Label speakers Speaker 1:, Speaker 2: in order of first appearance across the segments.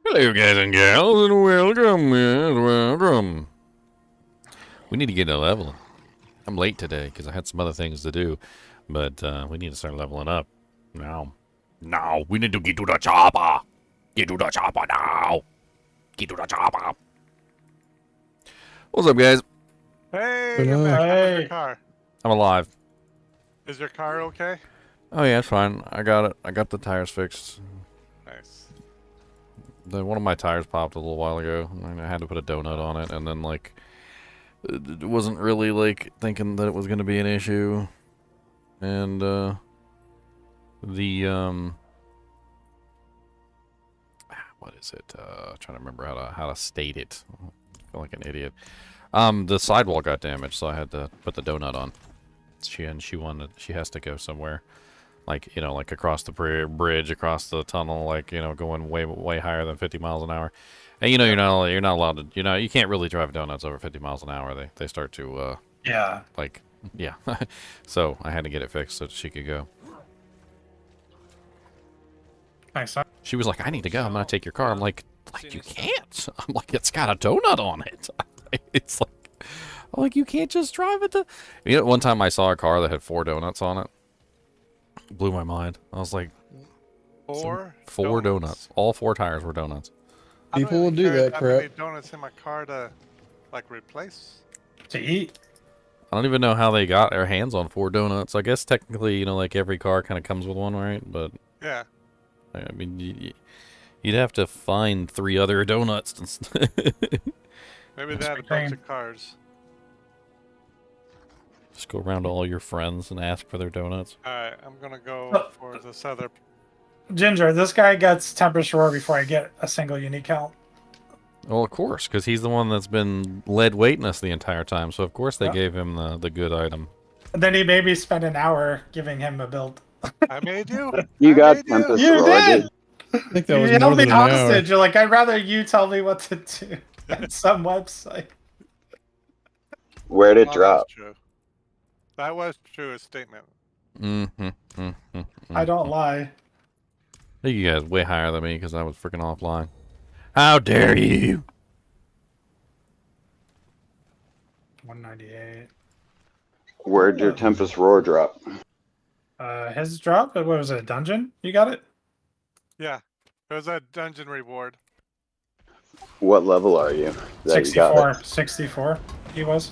Speaker 1: Hello, guys and gals, and welcome, welcome. We need to get a level. I'm late today because I had some other things to do, but we need to start leveling up now. Now, we need to get to the chopper. Get to the chopper now. Get to the chopper. What's up, guys?
Speaker 2: Hey, you're back. How's your car?
Speaker 1: I'm alive.
Speaker 2: Is your car okay?
Speaker 1: Oh yeah, it's fine. I got it. I got the tires fixed.
Speaker 2: Nice.
Speaker 1: One of my tires popped a little while ago, and I had to put a donut on it, and then like it wasn't really like thinking that it was going to be an issue, and what is it? Trying to remember how to state it. I feel like an idiot. The sidewall got damaged, so I had to put the donut on. She has to go somewhere. Like, you know, like across the bridge, across the tunnel, like, you know, going way higher than 50 miles an hour. And you know, you're not allowed to, you know, you can't really drive donuts over 50 miles an hour. They start to
Speaker 3: yeah.
Speaker 1: Like, yeah. So, I had to get it fixed so she could go.
Speaker 3: Nice.
Speaker 1: She was like, "I need to go. I'm going to take your car." I'm like, you can't. I'm like, "It's got a donut on it." It's like, I'm like, you can't just drive it to... You know, one time I saw a car that had 4 donuts on it. Blew my mind. I was like, four donuts. All 4 tires were donuts.
Speaker 4: People will do that crap.
Speaker 2: I have donuts in my car to, like, replace.
Speaker 3: To eat?
Speaker 1: I don't even know how they got their hands on 4 donuts. I guess technically, you know, like every car kind of comes with one, right? But
Speaker 2: yeah.
Speaker 1: I mean, you'd have to find 3 other donuts.
Speaker 2: Maybe they had a bunch of cars.
Speaker 1: Just go around to all your friends and ask for their donuts.
Speaker 2: Alright, I'm gonna go for this other...
Speaker 3: Ginger, this guy gets temperature before I get a single unique count.
Speaker 1: Well, of course, because he's the one that's been lead weighting us the entire time. So of course they
Speaker 3: Yep.
Speaker 1: gave him the good item.
Speaker 3: And then he made me spend an hour giving him a build.
Speaker 2: I made you.
Speaker 5: You
Speaker 2: I
Speaker 5: got
Speaker 2: made
Speaker 5: Tempest
Speaker 3: You
Speaker 5: Roar.
Speaker 3: did!
Speaker 4: I think that was
Speaker 3: You
Speaker 4: more
Speaker 3: held me
Speaker 4: than an hour.
Speaker 3: hostage. You're like, I'd rather you tell me what to do than some website.
Speaker 5: Where'd it
Speaker 2: Well,
Speaker 5: drop?
Speaker 2: that's true. That was true. A statement.
Speaker 3: I don't lie.
Speaker 1: I think you guys way higher than me because I was freaking offline. How dare you?
Speaker 3: 198.
Speaker 5: Where'd your Tempest Roar drop?
Speaker 3: His drop? What was it? A dungeon? You got it?
Speaker 2: Yeah, it was a dungeon reward.
Speaker 5: What level are you? That you got
Speaker 3: 64.
Speaker 5: it?
Speaker 3: 64. He was.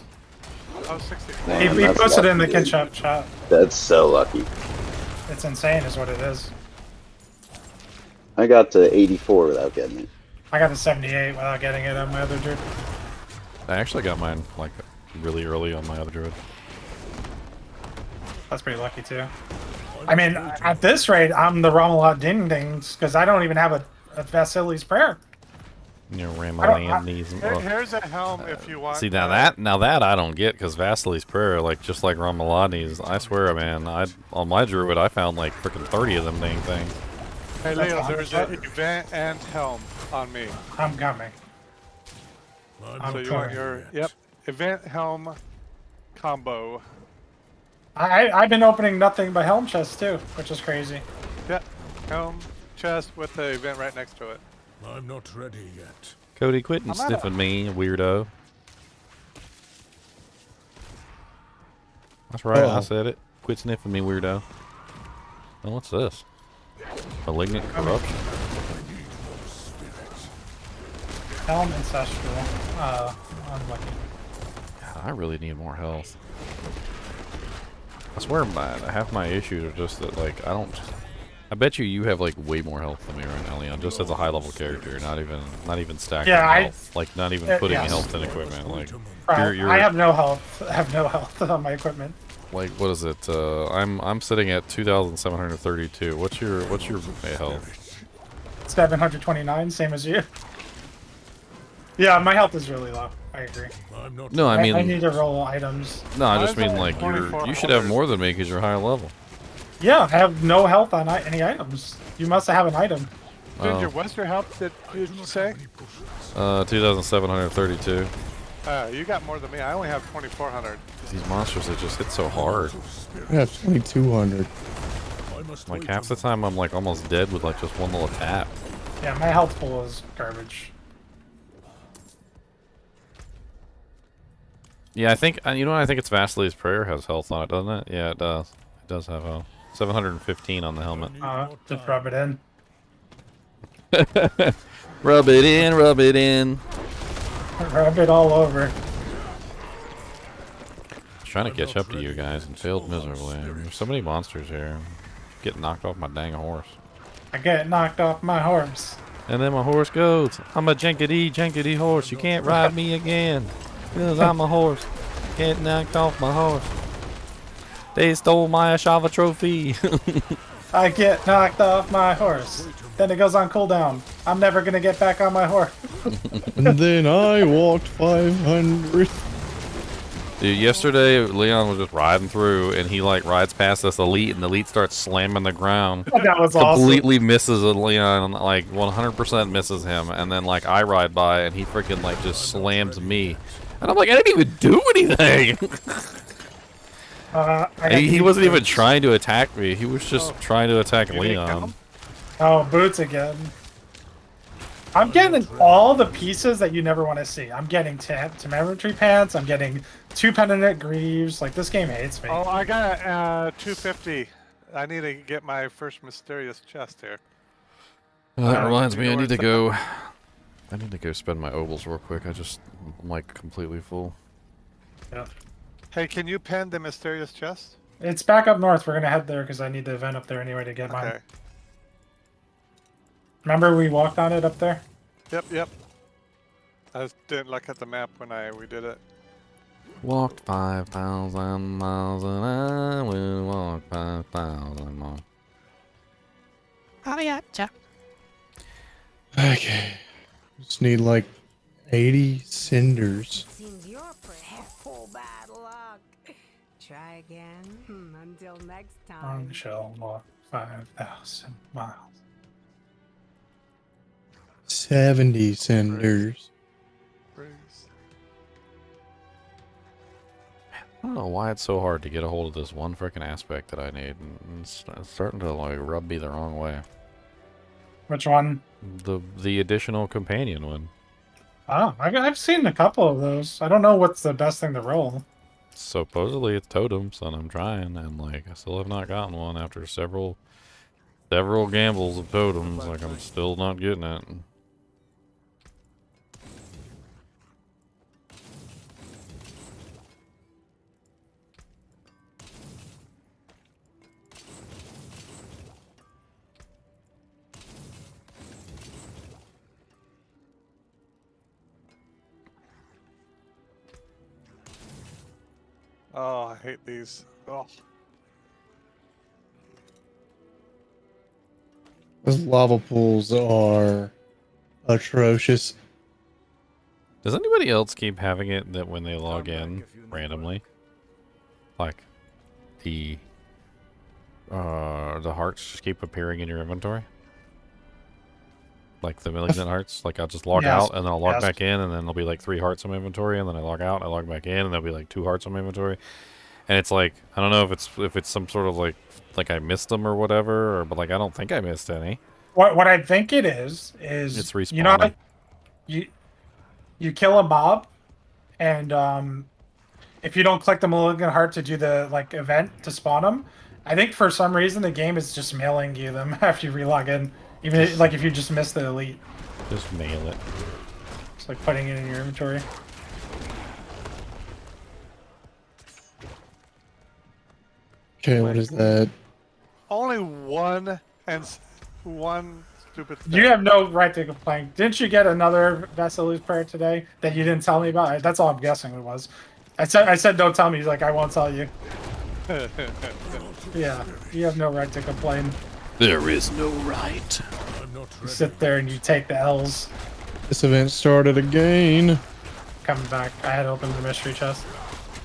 Speaker 2: Oh, 60.
Speaker 5: Damn,
Speaker 3: He
Speaker 5: that's
Speaker 3: posted it in the
Speaker 5: lucky, dude.
Speaker 3: Kinshop chat.
Speaker 5: That's so lucky.
Speaker 3: It's insane, is what it is.
Speaker 5: I got to 84 without getting it.
Speaker 3: I got to 78 without getting it on my other druid.
Speaker 1: I actually got mine like really early on my other druid.
Speaker 3: That's pretty lucky too. I mean, at this rate, I'm the Ramalot Ding Dings because I don't even have a Vasili's Prayer.
Speaker 1: You know, ram
Speaker 3: I don't-
Speaker 1: my knees.
Speaker 2: Here's a helm if you want.
Speaker 1: See now that I don't get because Vasily's prayer, like just like Ramalani's, I swear, man, on my druid I found like freaking 30 of them dang things.
Speaker 2: Hey Leo, there's an event and helm on me.
Speaker 3: I'm coming. I'm
Speaker 2: So you
Speaker 3: coming.
Speaker 2: want your event helm combo.
Speaker 3: I've been opening nothing but helm chests too, which is crazy.
Speaker 2: Yeah, helm chest with the event right next to it.
Speaker 6: I'm not ready yet.
Speaker 1: Cody, quit and
Speaker 2: I'm not
Speaker 1: sniffing me, weirdo. That's right, I
Speaker 4: Oh.
Speaker 1: said it. Quit sniffing me, weirdo. Oh, what's this? Malignant corruption.
Speaker 3: Helm ancestral. Unlucky.
Speaker 1: God, I really need more health. I swear, half my issues are just that, like, I don't. I bet you have like way more health than me right now, Leon. Just as a high level character, not even stacking health, like not even putting
Speaker 3: yes.
Speaker 1: health in equipment. Like,
Speaker 3: Right, I have no health. I have no health on my equipment.
Speaker 1: like what is it? I'm sitting at 2,732. What's your health?
Speaker 3: 729, same as you. Yeah, my health is really low. I agree.
Speaker 6: I'm not
Speaker 1: No, I mean,
Speaker 3: I need to roll items.
Speaker 1: no, I
Speaker 2: Why
Speaker 1: just
Speaker 2: is
Speaker 1: mean
Speaker 2: it
Speaker 1: like you should
Speaker 2: 2400?
Speaker 1: have more than me because you're higher level.
Speaker 3: Yeah, I have no health on any items. You must have an item.
Speaker 2: Ginger, what's your help did you say?
Speaker 1: 2,732.
Speaker 2: You got more than me. I only have 2,400.
Speaker 1: These monsters that just hit so hard.
Speaker 4: I have 2,200.
Speaker 6: I must
Speaker 1: Like
Speaker 6: wait
Speaker 1: half the time I'm like almost dead with like just one little tap.
Speaker 3: Yeah, my health pool is garbage.
Speaker 1: Yeah, I think you know what, I think it's Vasily's prayer has health on it, doesn't it? Yeah, it does. It does have health. 715 on the helmet.
Speaker 3: Just rub it in.
Speaker 1: Rub it in, rub it in.
Speaker 3: Rub it all over.
Speaker 1: I was trying to catch up to you guys and failed miserably. There's so many monsters here. Get knocked off my dang horse.
Speaker 3: I get knocked off my horse.
Speaker 1: And then my horse goes. I'm a jankety horse. You can't ride me again. Because I'm a horse. Get knocked off my horse. They stole my Ashava trophy.
Speaker 3: I get knocked off my horse. Then it goes on cooldown. I'm never gonna get back on my horse.
Speaker 4: And then I walked 500.
Speaker 1: Dude, yesterday Leon was just riding through and he like rides past this elite and the elite starts slamming the ground.
Speaker 3: That was awesome.
Speaker 1: Completely misses Leon, like 100% misses him, and then like I ride by and he freaking like just slams me. And I'm like, I didn't even do anything. He wasn't even trying to attack me. He was just trying to attack
Speaker 2: You didn't
Speaker 1: Leon.
Speaker 2: come?
Speaker 3: Oh, boots again. I'm getting all the pieces that you never want to see. I'm getting Temerity Pants. I'm getting 2 Penitent Greaves. Like, this game hates me.
Speaker 2: Oh, I got 250. I need to get my first mysterious chest here.
Speaker 1: That reminds me,
Speaker 2: you
Speaker 1: I
Speaker 2: know
Speaker 1: need to
Speaker 2: where
Speaker 1: go. I need to go spend my obols real quick. I'm like completely full.
Speaker 3: Yeah.
Speaker 2: Hey, can you pen the mysterious chest?
Speaker 3: It's back up north. We're going to head there because I need the event up there anyway to get mine.
Speaker 2: Okay.
Speaker 3: Remember we walked on it up there?
Speaker 2: Yep. I just didn't look at the map when we did it.
Speaker 1: Walked 5,000 miles and I will walk 5,000 more.
Speaker 4: Okay. Just need like 80 cinders.
Speaker 7: Seems you're prepared for bad luck. Try again. Until next time.
Speaker 3: I shall walk 5,000 miles.
Speaker 4: 70 cinders.
Speaker 2: Praise.
Speaker 1: I don't know why it's so hard to get a hold of this one freaking aspect that I need. And it's starting to like rub me the wrong way.
Speaker 3: Which one?
Speaker 1: The additional companion one.
Speaker 3: Oh, I've seen a couple of those. I don't know what's the best thing to roll.
Speaker 1: Supposedly it's totems, and I'm trying, and like I still have not gotten one after several gambles of totems. Like I'm still not getting it.
Speaker 2: Oh, I hate these. Oh,
Speaker 4: Those lava pools are atrocious.
Speaker 1: Does anybody else keep having it that when they log in randomly, like the hearts just keep appearing in your inventory? Like the Malignant hearts? Like I'll just log
Speaker 3: Yes.
Speaker 1: out and then I'll log
Speaker 3: Yes.
Speaker 1: back in, and then there'll be like 3 hearts on my inventory, and then I log out, I log back in, and there'll be like 2 hearts on my inventory. And it's like, I don't know if it's some sort of like I missed them or whatever, but like I don't think I missed any.
Speaker 3: What I think it is
Speaker 1: It's respawning.
Speaker 3: you know how you kill a mob, and if you don't click the Malignant Heart to do the like event to spawn them, I think for some reason the game is just mailing you them after you relog in, even like if you just miss the elite.
Speaker 1: Just mail it.
Speaker 3: It's like putting it in your inventory.
Speaker 4: Okay, what is that?
Speaker 2: only one stupid thing.
Speaker 3: You have no right to complain. Didn't you get another Vasily's prayer today that you didn't tell me about? That's all I'm guessing it was. I said don't tell me. He's like, I won't tell you. Yeah, you have no right to complain.
Speaker 1: There is no right.
Speaker 6: I'm not
Speaker 3: You
Speaker 6: ready.
Speaker 3: sit there and you take the L's.
Speaker 4: This event started again.
Speaker 3: Coming back, I had opened the mystery chest.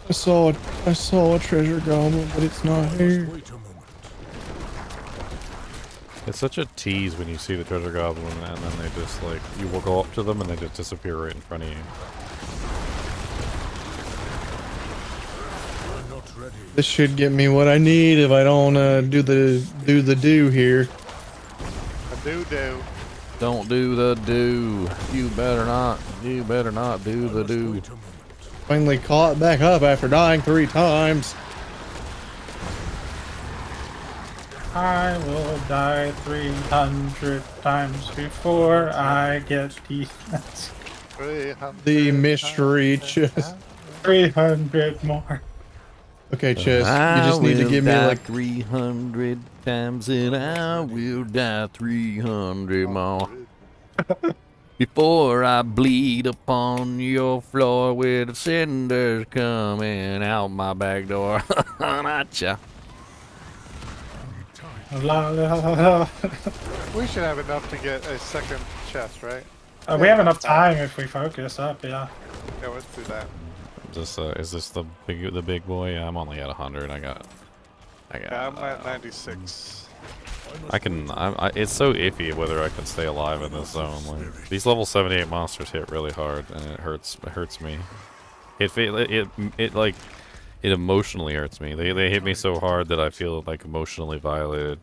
Speaker 4: I saw a treasure goblin, but it's not here.
Speaker 6: Wait a moment.
Speaker 1: It's such a tease when you see the treasure goblin, and then they just like you will go up to them and they just disappear right in front of you.
Speaker 6: I'm not ready.
Speaker 4: This should get me what I need if I don't do the do here.
Speaker 2: A do.
Speaker 1: Don't do the do. You better not. You better not do the do.
Speaker 6: Wait a moment.
Speaker 4: Finally caught back up after dying 3 times.
Speaker 3: I will die 300 times before I get defense.
Speaker 4: The mystery chest.
Speaker 3: 300 more.
Speaker 4: Okay, chest. You just need to give me like
Speaker 1: 300 times, and I will die 300 more. Before I bleed upon your floor with the cinders coming out my back door. Gotcha.
Speaker 3: La, la, la.
Speaker 2: We should have enough to get a second chest, right?
Speaker 3: We have enough time if we focus up, yeah.
Speaker 2: Yeah, let's do that.
Speaker 1: Is this the big boy? Yeah, I'm only at 100. I got.
Speaker 2: Yeah, I'm at 96.
Speaker 1: It's so iffy whether I can stay alive in this zone. Like, these level 78 monsters hit really hard, and it hurts me. It emotionally hurts me. They hit me so hard that I feel like emotionally violated.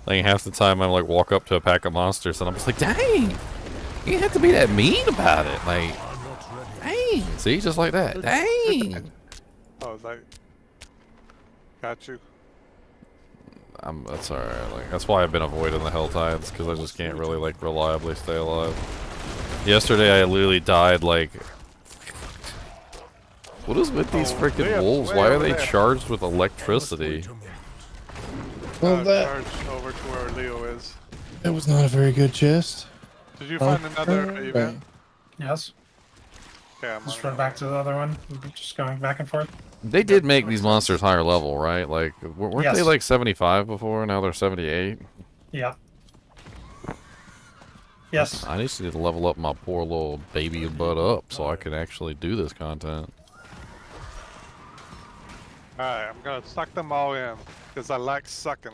Speaker 1: Like half the time I like walk up to a pack of monsters and I'm just like, dang, you have to be that mean about it. Like, dang, see, just like that, dang.
Speaker 2: I was like, got you.
Speaker 1: That's alright. Like that's why I've been avoiding the HellTides, because I just can't really like reliably stay alive. Yesterday I literally died like. What is with these freaking
Speaker 2: way
Speaker 1: wolves?
Speaker 2: way
Speaker 1: Why are
Speaker 2: over
Speaker 1: they
Speaker 2: there.
Speaker 1: charged with electricity?
Speaker 6: Wait a moment.
Speaker 4: well, that
Speaker 2: Charge over to where Leo is.
Speaker 4: was not a very good chest.
Speaker 2: Did you find another event?
Speaker 3: Yes.
Speaker 2: Okay, I'm
Speaker 3: Just
Speaker 2: on
Speaker 3: run back to the other one. Just going back and forth.
Speaker 1: They did make these monsters higher level, right? Like, weren't they
Speaker 3: Yes.
Speaker 1: like 75 before? Now they're 78.
Speaker 3: Yeah. Yes.
Speaker 1: I just need to level up my poor little baby butt up so I can actually do this content.
Speaker 2: Alright, I'm gonna suck them all in, because I like sucking.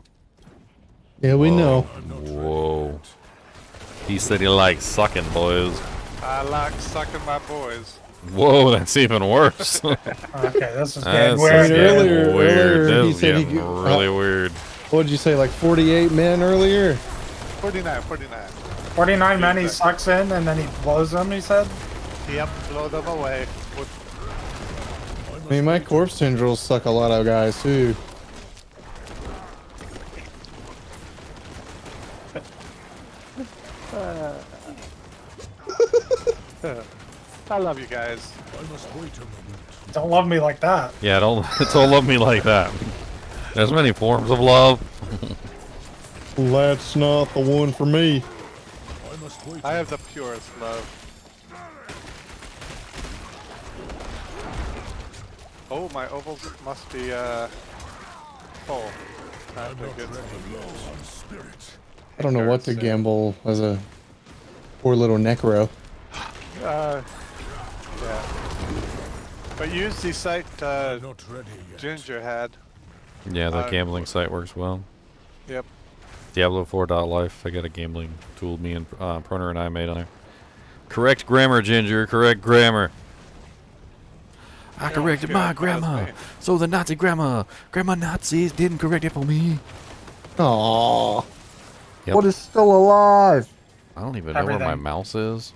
Speaker 4: Yeah, we know.
Speaker 1: Whoa. He said he likes sucking, boys.
Speaker 2: I like sucking my boys.
Speaker 1: Whoa, that's even worse.
Speaker 3: Okay, this is
Speaker 1: That's
Speaker 3: getting weird.
Speaker 1: just getting
Speaker 4: Earlier-
Speaker 1: weird.
Speaker 4: earlier he
Speaker 1: This is
Speaker 4: said he
Speaker 1: getting
Speaker 4: could-
Speaker 1: really weird.
Speaker 4: What did you say, like 48 men earlier?
Speaker 2: 49.
Speaker 3: 49 men he sucks in and then he blows them, he said.
Speaker 2: Yep, blow them away.
Speaker 4: I mean, my corpse tendrils suck a lot of guys, too.
Speaker 2: I love you guys.
Speaker 6: I must wait a moment.
Speaker 3: Don't love me like that.
Speaker 1: Yeah, don't love me like that. There's many forms of love.
Speaker 4: That's not the one for me.
Speaker 6: I must wait.
Speaker 2: I have the purest love. Oh, my ovals must be full.
Speaker 6: I'm
Speaker 2: They're
Speaker 6: not
Speaker 2: good.
Speaker 6: ready yet. On spirit.
Speaker 4: I don't know what to gamble as a poor little necro.
Speaker 2: Yeah. But use the site
Speaker 6: I'm not ready yet.
Speaker 2: Ginger had.
Speaker 1: Yeah, the gambling site works well.
Speaker 2: Yep.
Speaker 1: Diablo 4.life. I got a gambling tool me and Proner and I made on there. Correct grammar, Ginger. Correct grammar. I corrected my grammar. So the Nazi grandma Nazis didn't correct it for me.
Speaker 4: Aww.
Speaker 1: Yep.
Speaker 4: What is still alive?
Speaker 1: I don't even know where my
Speaker 3: Everything.
Speaker 1: mouse is.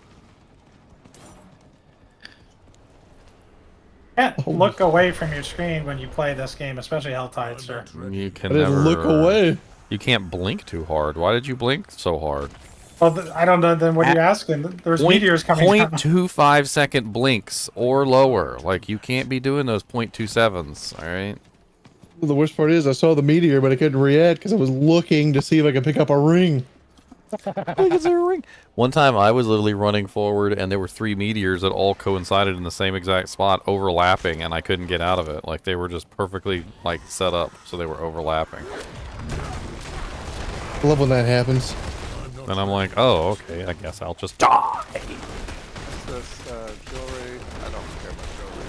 Speaker 3: Can't look away from your screen when you play this game, especially HellTide, sir.
Speaker 1: You can
Speaker 4: I didn't
Speaker 1: never
Speaker 4: look away.
Speaker 1: You can't blink too hard. Why did you blink so hard?
Speaker 3: Well, I don't know. Then what are you asking? There's meteors coming down.
Speaker 1: 0.25 second blinks or lower. Like, you can't be doing those 0.27s, all right?
Speaker 4: Well, the worst part is I saw the meteor, but I couldn't react because I was looking to see if I could pick up a ring.
Speaker 1: Is there a ring? One time I was literally running forward and there were 3 meteors that all coincided in the same exact spot, overlapping, and I couldn't get out of it. Like, they were just perfectly, like, set up so they were overlapping.
Speaker 4: I love when that happens.
Speaker 1: And I'm like, oh, okay, I guess I'll just die.
Speaker 2: What's this jewelry? I don't care about jewelry.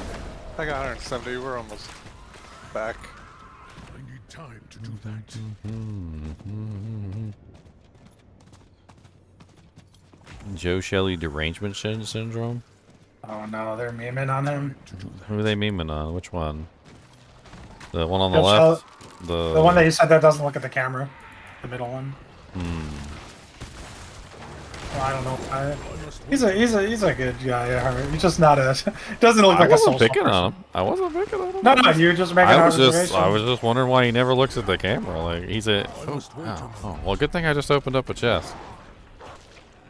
Speaker 2: I got 170. We're almost back.
Speaker 6: I need time to do that.
Speaker 1: Joe Shelley derangement syndrome?
Speaker 3: Oh no, they're memeing on him.
Speaker 1: Who are they memeing on? Which one? The one on the
Speaker 3: Joe
Speaker 1: left?
Speaker 3: The one that you said that doesn't look at the camera. The middle one. Well, I don't know. He's a good guy at heart. He's just not a. Doesn't look
Speaker 1: I
Speaker 3: like a
Speaker 1: wasn't
Speaker 3: social
Speaker 1: picking
Speaker 3: person.
Speaker 1: on him. I wasn't picking on him.
Speaker 3: No, you're just making an
Speaker 1: I
Speaker 3: observation.
Speaker 1: was just wondering why he never looks at the camera. Like, he's a. Oh, well, good thing I just opened up a chest.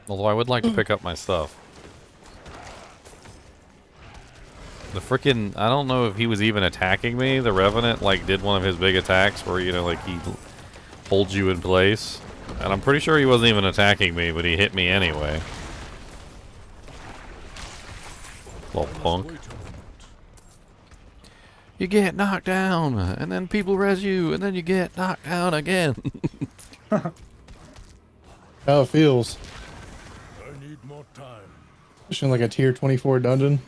Speaker 1: Although I would like to pick up my stuff. The frickin', I don't know if he was even attacking me. The Revenant, like, did one of his big attacks where, you know, like, he holds you in place. And I'm pretty sure he wasn't even attacking me, but he hit me anyway. Little punk. You get knocked down, and then people res you, and then you get knocked down again.
Speaker 4: How it feels.
Speaker 6: I need more time.
Speaker 4: Especially in like a tier 24 dungeon.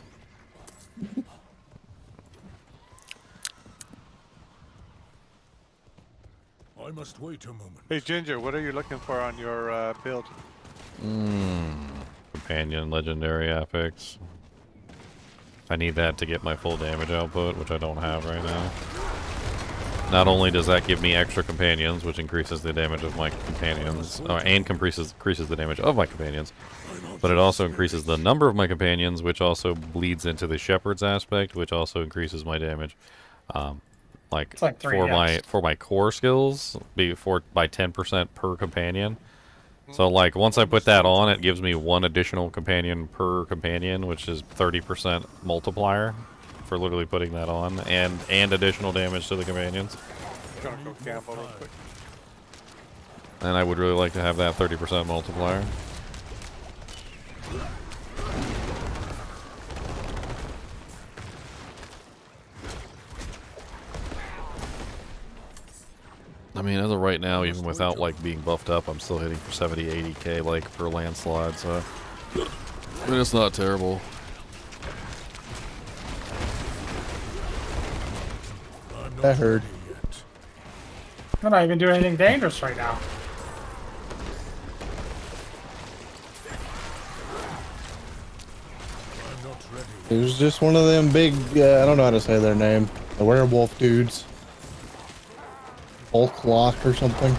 Speaker 6: I must wait a moment.
Speaker 2: Hey Ginger, what are you looking for on your build?
Speaker 1: Companion legendary epics. I need that to get my full damage output, which I don't have right now. Not only does that give me extra companions, which increases the damage of my companions, and increases the damage of my companions, but it also increases the number of my companions, which also bleeds into the shepherd's aspect, which also increases my damage. Like,
Speaker 3: like
Speaker 1: for my core skills, by 10% per companion. So like once I put that on, it gives me 1 additional companion per companion, which is 30% multiplier for literally putting that on, and additional damage to the companions.
Speaker 2: Gonna go gamble real quick.
Speaker 1: And I would really like to have that 30% multiplier. I mean, as of right now, even without like being buffed up, I'm still hitting for 70, 80k like per landslide. So, I mean, it's not terrible.
Speaker 6: I'm not
Speaker 4: That hurt.
Speaker 6: ready yet.
Speaker 3: I'm not even doing anything dangerous right now.
Speaker 6: I'm not ready.
Speaker 4: It was just one of them big, I don't know how to say their name. The werewolf dudes. Bulk lock or something.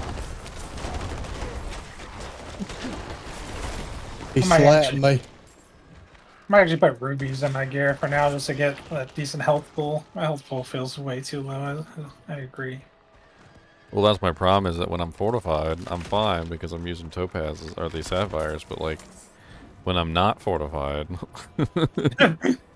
Speaker 4: He
Speaker 3: I might
Speaker 4: slapped
Speaker 3: actually-
Speaker 4: me.
Speaker 3: I might actually put rubies in my gear for now just to get a decent health pool. My health pool feels way too low. I agree.
Speaker 1: Well, that's my problem, is that when I'm fortified, I'm fine because I'm using topazes or the sapphires, but like when I'm not fortified,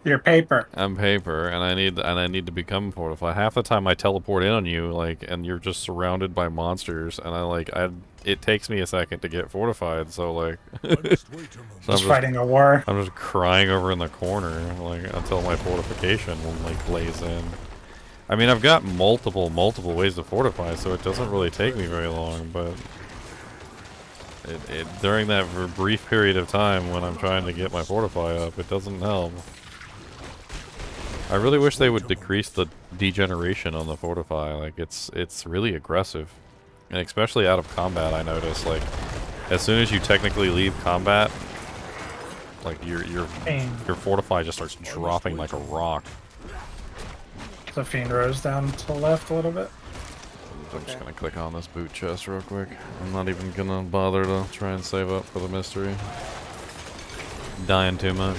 Speaker 3: Your paper.
Speaker 1: I'm paper, and I need to become fortified. Half the time I teleport in on you, like, and you're just surrounded by monsters, and it takes me a second to get fortified, so like,
Speaker 6: I must wait a moment.
Speaker 1: so
Speaker 3: Just fighting a war.
Speaker 1: I'm just crying over in the corner, like, until my fortification like lays in. I mean, I've got multiple ways to fortify, so it doesn't really take me very long, but during that brief period of time when I'm trying to get my fortify up, it doesn't help. I really wish they would decrease the degeneration on the fortify. Like, it's really aggressive, and especially out of combat. I notice, like, as soon as you technically leave combat, like your fortify just starts dropping like a rock.
Speaker 3: The Fiend Rose down to the left a little bit.
Speaker 1: I'm just gonna click on this boot chest real quick. I'm not even gonna bother to try and save up for the mystery. Dying too much.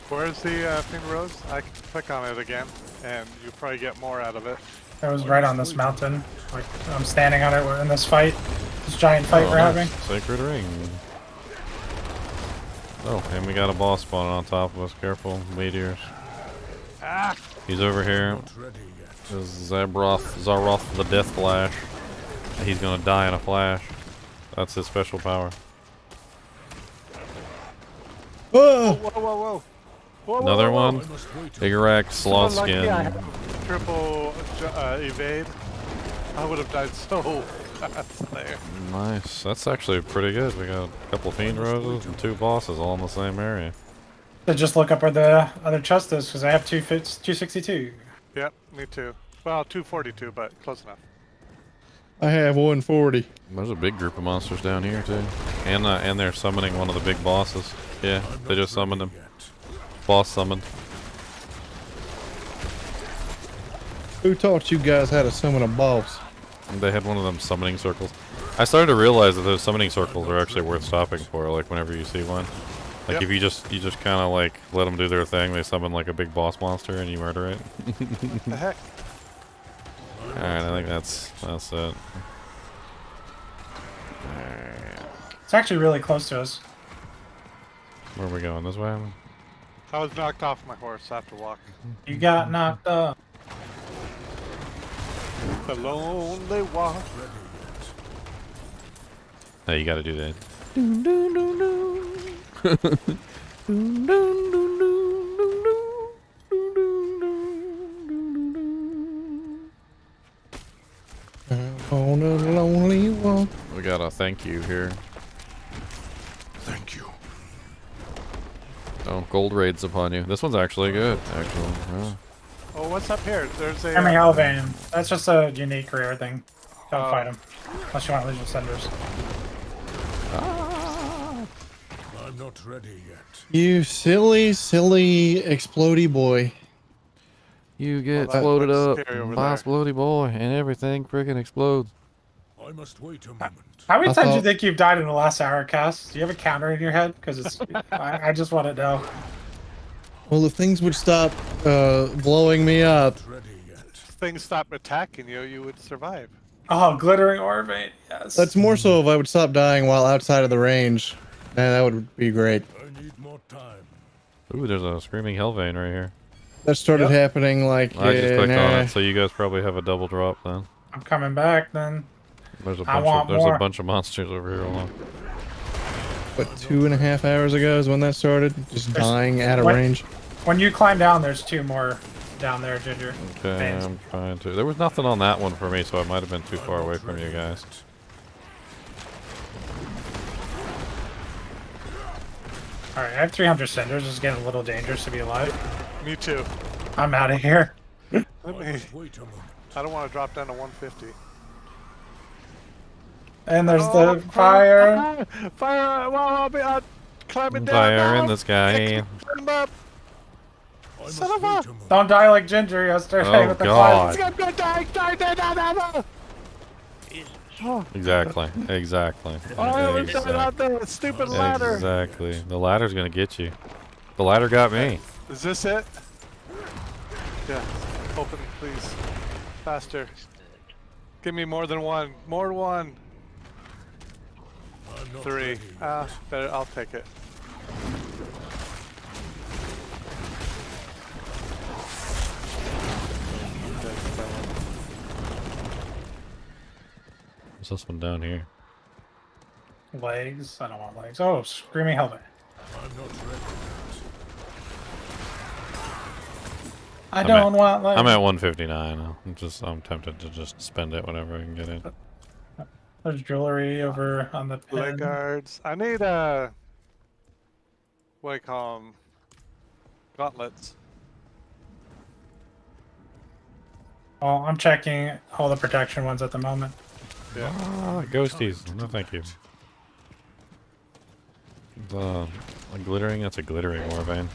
Speaker 2: Where's the Fiend Rose? I can click on it again, and you probably get more out of it.
Speaker 3: It was right on this mountain. Like, I'm standing on it. We're in this fight. This giant fight we're
Speaker 1: nice.
Speaker 3: having.
Speaker 1: Sacred ring. Oh, and we got a boss spawning on top of us. Careful, meteors.
Speaker 2: Ah!
Speaker 1: He's over here.
Speaker 6: Not ready yet.
Speaker 1: This is Zaroth the Death Flash. He's gonna die in a flash. That's his special power.
Speaker 4: Oh,
Speaker 2: Whoa, whoa, whoa! Whoa,
Speaker 1: Another
Speaker 2: whoa, whoa.
Speaker 1: one.
Speaker 6: I must wait a
Speaker 1: Igrak, Sloth
Speaker 2: So lucky I
Speaker 1: Skin.
Speaker 2: have triple evade. I would have died so fast there.
Speaker 1: Nice. That's actually pretty good. We got a couple Fiend Roses and 2 bosses all in the same area.
Speaker 3: So just look up where the other chest is because I have 262.
Speaker 2: Yep, me too. Well, 242, but close enough.
Speaker 4: I have 140.
Speaker 1: There's a big group of monsters down here too, and they're summoning one of the big bosses. Yeah,
Speaker 6: I'm
Speaker 1: they
Speaker 6: not
Speaker 1: just summoned him.
Speaker 6: ready yet.
Speaker 1: Boss summoned.
Speaker 4: Who taught you guys how to summon a boss?
Speaker 1: And they had one of them summoning circles. I started to realize that those summoning circles are actually worth stopping for. Like whenever you see one, like
Speaker 2: Yep.
Speaker 1: if you just kind of like let them do their thing, they summon like a big boss monster and you murder it.
Speaker 2: The heck?
Speaker 1: All right, I think that's it.
Speaker 3: It's actually really close to us.
Speaker 1: Where are we going? This way?
Speaker 2: I was knocked off my horse. I have to walk.
Speaker 3: You got knocked up.
Speaker 2: The lonely walk.
Speaker 6: Ready yet.
Speaker 1: Hey, you got to do that.
Speaker 4: On a lonely walk.
Speaker 1: We got a thank you here.
Speaker 6: Thank you.
Speaker 1: Oh, gold raids upon you. This one's actually good. Actually, yeah.
Speaker 2: Oh, what's up here? There's a.
Speaker 3: Army Hellvan. That's just a unique rare thing. Don't
Speaker 2: Oh.
Speaker 3: fight him. Unless you want Legion Cinders.
Speaker 6: I'm not ready yet.
Speaker 4: You silly explodey boy.
Speaker 1: You get
Speaker 2: that
Speaker 1: exploded
Speaker 2: looks
Speaker 1: up
Speaker 2: scary over
Speaker 1: by a
Speaker 2: there.
Speaker 1: explodey boy, and everything freaking explodes.
Speaker 6: I must wait a moment.
Speaker 3: How many
Speaker 4: I
Speaker 3: times do you
Speaker 4: thought-
Speaker 3: think you've died in the last hour cast? Do you have a counter in your head? Because it's. I just want to know.
Speaker 4: Well, if things would stop blowing me up.
Speaker 6: Not ready yet.
Speaker 2: If things stop attacking you, you would survive.
Speaker 3: Oh, glittering Orvate. Yes.
Speaker 4: That's more so if I would stop dying while outside of the range. Man, that would be great.
Speaker 6: I need more time.
Speaker 1: Ooh, there's a screaming Hellvein right here.
Speaker 4: That started happening like
Speaker 1: I just clicked on
Speaker 4: nah.
Speaker 1: it, so you guys probably have a double drop then.
Speaker 3: I'm coming back then.
Speaker 1: There's a
Speaker 3: I
Speaker 1: bunch
Speaker 3: want
Speaker 1: of
Speaker 3: more.
Speaker 4: What, 2.5 hours ago is when that started? Just
Speaker 3: There's-
Speaker 4: dying out of
Speaker 3: what?
Speaker 4: range.
Speaker 3: When you climb down, there's 2 more down there, Ginger.
Speaker 1: Okay,
Speaker 3: Veins.
Speaker 1: I'm trying to. There was nothing on that one for me, so I might have been too far away from you guys.
Speaker 3: Alright, I have 300 cinders. It's getting a little dangerous to be alive.
Speaker 2: Me too.
Speaker 3: I'm out of here.
Speaker 2: Let
Speaker 6: I
Speaker 2: me.
Speaker 6: must wait a moment.
Speaker 2: I don't want to drop down to 150.
Speaker 3: And there's the fire.
Speaker 2: Fire! Well, I'll be climbing down.
Speaker 1: Fire
Speaker 2: now.
Speaker 1: in the sky.
Speaker 2: Climb up.
Speaker 6: I must
Speaker 2: Son of
Speaker 6: wait
Speaker 2: a-
Speaker 6: a moment.
Speaker 3: Don't die like Ginger yesterday
Speaker 1: Oh,
Speaker 3: with the
Speaker 1: God.
Speaker 3: fire.
Speaker 2: I'm gonna die.
Speaker 1: Exactly. Exactly.
Speaker 2: Oh, we died out there. The stupid ladder.
Speaker 1: Exactly. The ladder's gonna get you. The ladder got me.
Speaker 2: Is this it? Yeah. Open, please. Faster. Give me more than one. More than one.
Speaker 6: I'm not
Speaker 2: 3.
Speaker 6: ready
Speaker 2: Ah, better. I'll take it.
Speaker 1: What's this one down here?
Speaker 3: Legs. I don't want legs. Oh, screaming helmet.
Speaker 6: I'm not ready
Speaker 3: I
Speaker 1: I'm
Speaker 3: don't want legs.
Speaker 1: I'm at 159. I'm tempted to just spend it whenever I can get it.
Speaker 3: There's jewelry over on the
Speaker 2: Leg
Speaker 3: pin.
Speaker 2: guards. I need what do you call them? Gauntlets.
Speaker 3: Oh, I'm checking all the protection ones at the moment.
Speaker 2: Yeah.
Speaker 1: Ah, ghosties. No, thank you. The glittering. That's a glittering Warvane.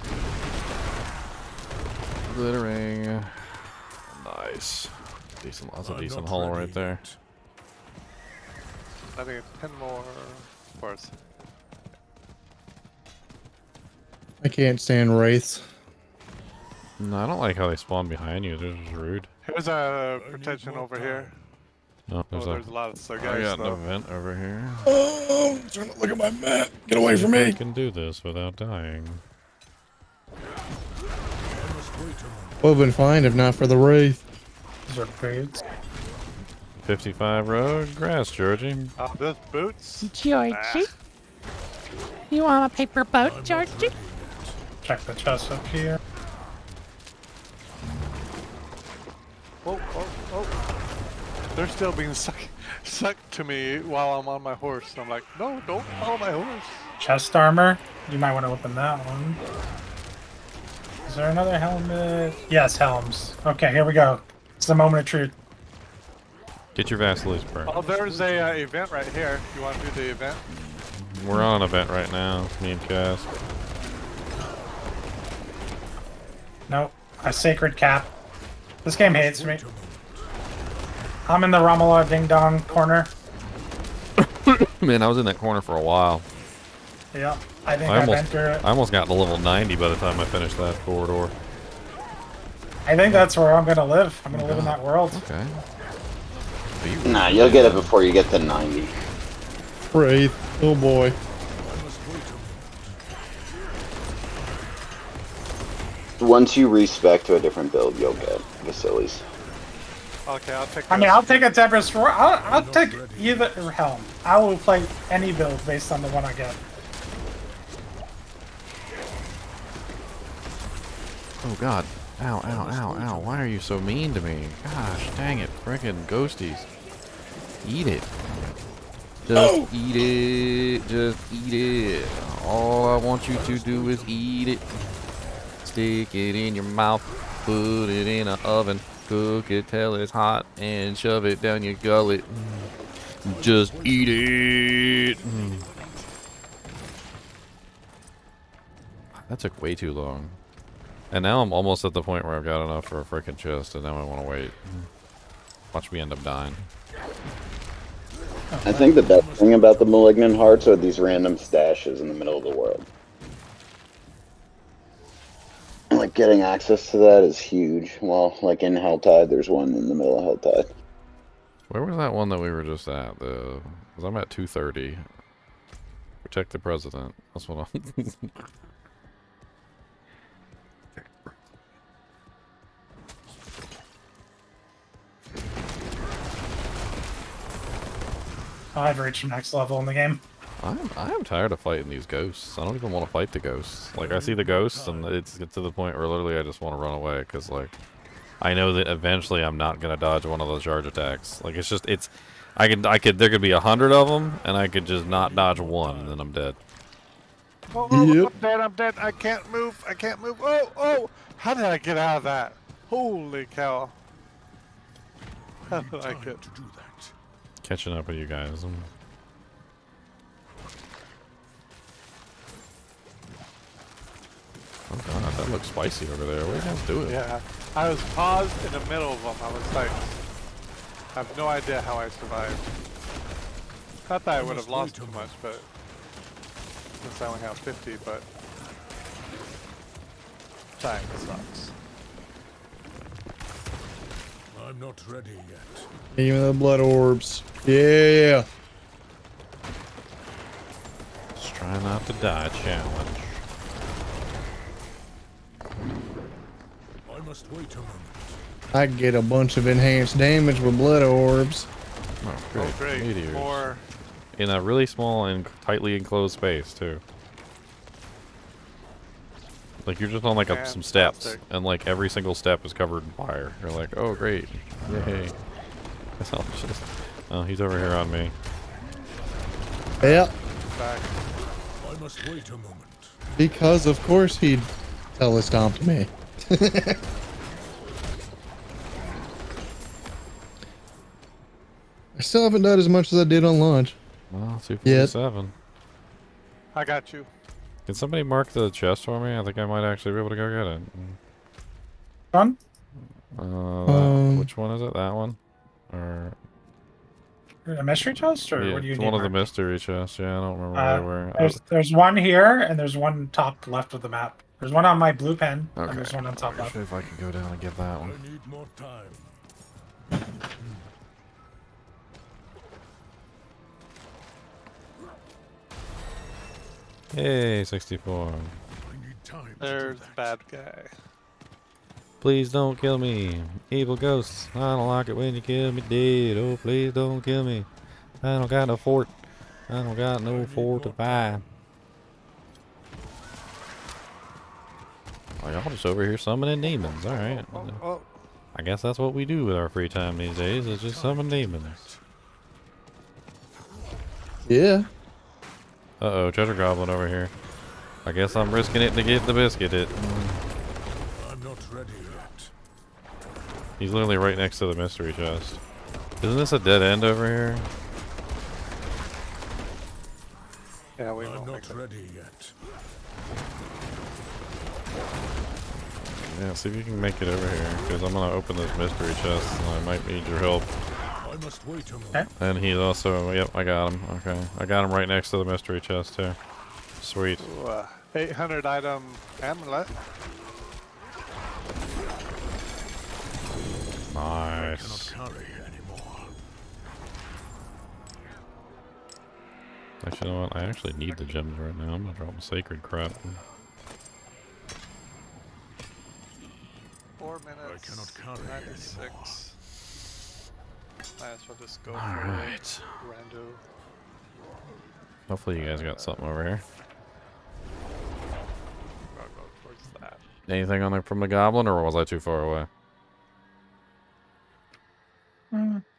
Speaker 1: Glittering. Nice. Decent. That's a
Speaker 6: I'm
Speaker 1: decent
Speaker 6: not
Speaker 1: haul
Speaker 6: ready
Speaker 1: right there.
Speaker 6: yet.
Speaker 2: I think it's 10 more. Of course.
Speaker 4: I can't stand wraiths.
Speaker 1: No, I don't like how they spawn behind you. They're just rude.
Speaker 2: Here's a
Speaker 6: I need
Speaker 2: protection
Speaker 6: more
Speaker 2: over
Speaker 6: time.
Speaker 2: here.
Speaker 1: No,
Speaker 2: Oh,
Speaker 1: there's
Speaker 2: there's a lot of
Speaker 1: I
Speaker 2: guys
Speaker 1: got an
Speaker 2: though.
Speaker 1: event over here.
Speaker 4: Oh, I'm trying to look at my map. Get away from
Speaker 1: I
Speaker 4: me.
Speaker 1: can do this without dying.
Speaker 6: I must wait a moment.
Speaker 4: Would have been fine if not for the wraith.
Speaker 3: These are boots.
Speaker 1: 55 road grass, Georgie.
Speaker 2: Oh, there's boots.
Speaker 8: Georgie?
Speaker 2: Ah.
Speaker 8: You want a paper boat,
Speaker 6: I'm not
Speaker 8: Georgie?
Speaker 6: ready yet.
Speaker 3: Check the chest up here.
Speaker 2: Oh, oh, oh. They're still being sucked to me while I'm on my horse. I'm like, no, don't follow my horse.
Speaker 3: Chest armor. You might want to open that one. Is there another helmet? Yes, helms. Okay, here we go. It's the moment of truth.
Speaker 1: Get your Vaseline spray.
Speaker 2: Oh, there's a event right here. You want to do the event?
Speaker 1: We're on an event right now, me and Cass.
Speaker 3: Nope. A sacred cap. This game hates me.
Speaker 6: Wait a moment.
Speaker 3: I'm in the Romola Ding Dong corner.
Speaker 1: Man, I was in that corner for a while.
Speaker 3: Yeah, I think
Speaker 1: I
Speaker 3: I've
Speaker 1: almost,
Speaker 3: entered.
Speaker 1: I almost got to level 90 by the time I finished that corridor.
Speaker 3: I think that's where I'm gonna live. I'm gonna live in that world.
Speaker 1: Okay.
Speaker 5: Nah, you'll get it before you get to 90.
Speaker 4: Wraith. Oh boy.
Speaker 6: I must wait a moment.
Speaker 5: Once you respec to a different build, you'll get Vasilis.
Speaker 2: Okay, I'll take.
Speaker 3: I mean,
Speaker 2: this.
Speaker 3: I'll take a Tempest. I'll
Speaker 6: not
Speaker 3: take
Speaker 6: ready.
Speaker 3: either helm. I will play any build based on the one I get.
Speaker 1: Oh god. Ow, ow, ow, ow. Why are you so mean to me? Gosh, dang it. Frickin' ghosties. Eat it. Just eat it. Just eat it. All I want you to do is eat it. Stick it in your mouth. Put it in an oven. Cook it till it's hot. And shove it down your gullet. Just eat it. That took way too long. And now I'm almost at the point where I've got enough for a frickin' chest, and now I want to wait. Watch me end up dying.
Speaker 5: I think the best thing about the Malignant Hearts are these random stashes in the middle of the world. Like, getting access to that is huge. Well, like in HellTide, there's one in the middle of HellTide.
Speaker 1: Where was that one that we were just at? Because I'm at 230. Protect the president. That's what I'm...
Speaker 3: I've reached the next level in the game.
Speaker 1: I'm tired of fighting these ghosts. I don't even want to fight the ghosts. Like, I see the ghosts, and it's get to the point where literally I just want to run away, because, like, I know that eventually I'm not gonna dodge one of those charge attacks. Like I could there could be 100 of them, and I could just not dodge one, and then I'm dead.
Speaker 2: Oh,
Speaker 4: Yep.
Speaker 2: I'm dead, I'm dead. I can't move. I can't move. Oh! How did I get out of that? Holy cow. How did I
Speaker 6: Time
Speaker 2: get...
Speaker 6: to do that.
Speaker 1: Catching up with you guys. Oh god, that looks spicy over there. What are you guys doing?
Speaker 2: Yeah. I was paused in the middle of them. I was like... I have no idea how I survived. Not that I would have lost too much, but... Since I only have 50, but... Time sucks.
Speaker 6: I'm not ready yet.
Speaker 4: Give me the blood orbs. Yeah.
Speaker 1: Just try not to die challenge.
Speaker 6: I must wait a moment.
Speaker 4: I get a bunch of enhanced damage with blood orbs.
Speaker 1: Oh, great.
Speaker 2: Oh, great.
Speaker 1: Meteors.
Speaker 2: More...
Speaker 1: In a really small and tightly enclosed space, too. Like, you're just on, like, some steps,
Speaker 2: Fantastic.
Speaker 1: and, like, every single step is covered in fire. You're like, oh, great. Yay. That's all it's just... Oh, he's over here on me.
Speaker 4: Yep.
Speaker 2: Back.
Speaker 6: I must wait a moment.
Speaker 4: Because of course he'd telestomped me. I still haven't done as much as I did on launch.
Speaker 1: Well, 247.
Speaker 2: I got you.
Speaker 1: Can somebody mark the chest for me? I think I might actually be able to go get it.
Speaker 3: Done?
Speaker 1: Which one is it? That one? Or...
Speaker 3: A mystery chest, or
Speaker 1: Yeah,
Speaker 3: what do you
Speaker 1: it's
Speaker 3: need?
Speaker 1: one of the
Speaker 3: Mark?
Speaker 1: mystery chests. Yeah, I don't remember where they were.
Speaker 3: There's one here, and there's one top left of the map. There's one on my blue pen,
Speaker 1: Okay.
Speaker 3: and there's one on top
Speaker 1: Let me
Speaker 3: left.
Speaker 1: see if I can go down and get that
Speaker 6: I
Speaker 1: one.
Speaker 6: need more time.
Speaker 1: Yay, 64.
Speaker 6: I need time to do
Speaker 2: There's the
Speaker 6: that.
Speaker 2: bad guy.
Speaker 1: Please don't kill me. Evil ghosts. I don't like it when you kill me dead. Oh, please don't kill me. I don't got no fort. I don't got no fort to buy. Oh, y'all just over here summoning demons. Alright.
Speaker 2: Oh,
Speaker 1: I guess that's what we do with our free time these days, is just summon demons.
Speaker 4: Yeah.
Speaker 1: Uh-oh, treasure goblin over here. I guess I'm risking it to get the biscuit.
Speaker 6: I'm not ready yet.
Speaker 1: He's literally right next to the mystery chest. Isn't this a dead end over here?
Speaker 2: yeah, we
Speaker 6: I'm
Speaker 2: won't make
Speaker 6: not
Speaker 2: it.
Speaker 6: ready yet.
Speaker 1: Yeah, see if you can make it over here, because I'm gonna open this mystery chest, and I might need your help.
Speaker 6: I must wait a moment.
Speaker 3: Okay.
Speaker 1: And he's also, yep, I got him. Okay, I got him right next to the mystery chest too. Sweet.
Speaker 2: Ooh, 800 item amulet.
Speaker 6: I
Speaker 1: Nice.
Speaker 6: cannot carry anymore.
Speaker 1: Actually, you know what? I actually need the gems right now. I'm gonna drop a sacred crap.
Speaker 2: 4 minutes.
Speaker 6: I cannot carry
Speaker 2: 96. Might as well just go
Speaker 1: Alright.
Speaker 2: for rando.
Speaker 1: Hopefully you guys got something over here.
Speaker 2: Gotta go towards that.
Speaker 1: Anything on there from the goblin, or was I too far away?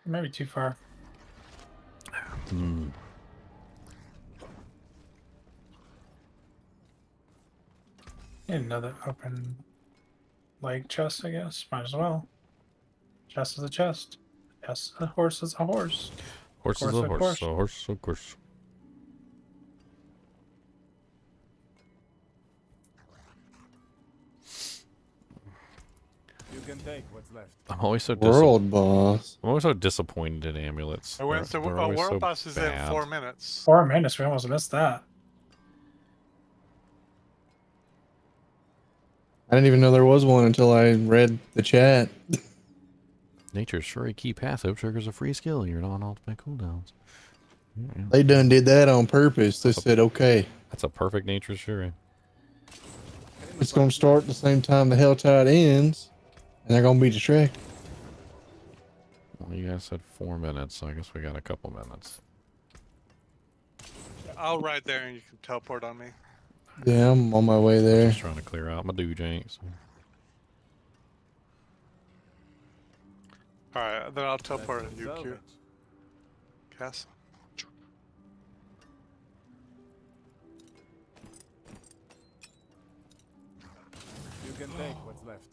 Speaker 3: Maybe too far.
Speaker 1: Hmm.
Speaker 3: Another open leg chest, I guess. Might as well. Chest is a chest. Yes, a horse is a horse.
Speaker 1: Horse is
Speaker 3: Course,
Speaker 1: a
Speaker 3: of
Speaker 1: horse,
Speaker 3: course.
Speaker 1: a horse, of course.
Speaker 9: You can take what's left.
Speaker 1: I'm always so
Speaker 4: World boss.
Speaker 1: I'm always so disappointed in amulets.
Speaker 2: I went to
Speaker 1: They're
Speaker 2: a
Speaker 1: always
Speaker 2: world
Speaker 1: so
Speaker 2: boss is in
Speaker 1: bad.
Speaker 2: 4 minutes.
Speaker 3: 4 minutes. We almost missed that.
Speaker 4: I didn't even know there was one until I read the chat.
Speaker 1: Nature's Shuri key passive triggers a free skill. You're on ultimate cooldowns. Yeah,
Speaker 4: They done did that on purpose. They said, okay,
Speaker 1: that's a perfect Nature's Shuri.
Speaker 4: it's going to start the same time the HellTide ends, and they're going to be distracted.
Speaker 1: Well, you guys said 4 minutes, so I guess we got a couple minutes.
Speaker 2: I'll ride there and you can teleport on me.
Speaker 4: Yeah, I'm on my way there.
Speaker 1: Just trying to clear out my doojanks.
Speaker 2: Alright, then I'll teleport you, Q. Cass.
Speaker 6: You can take what's left.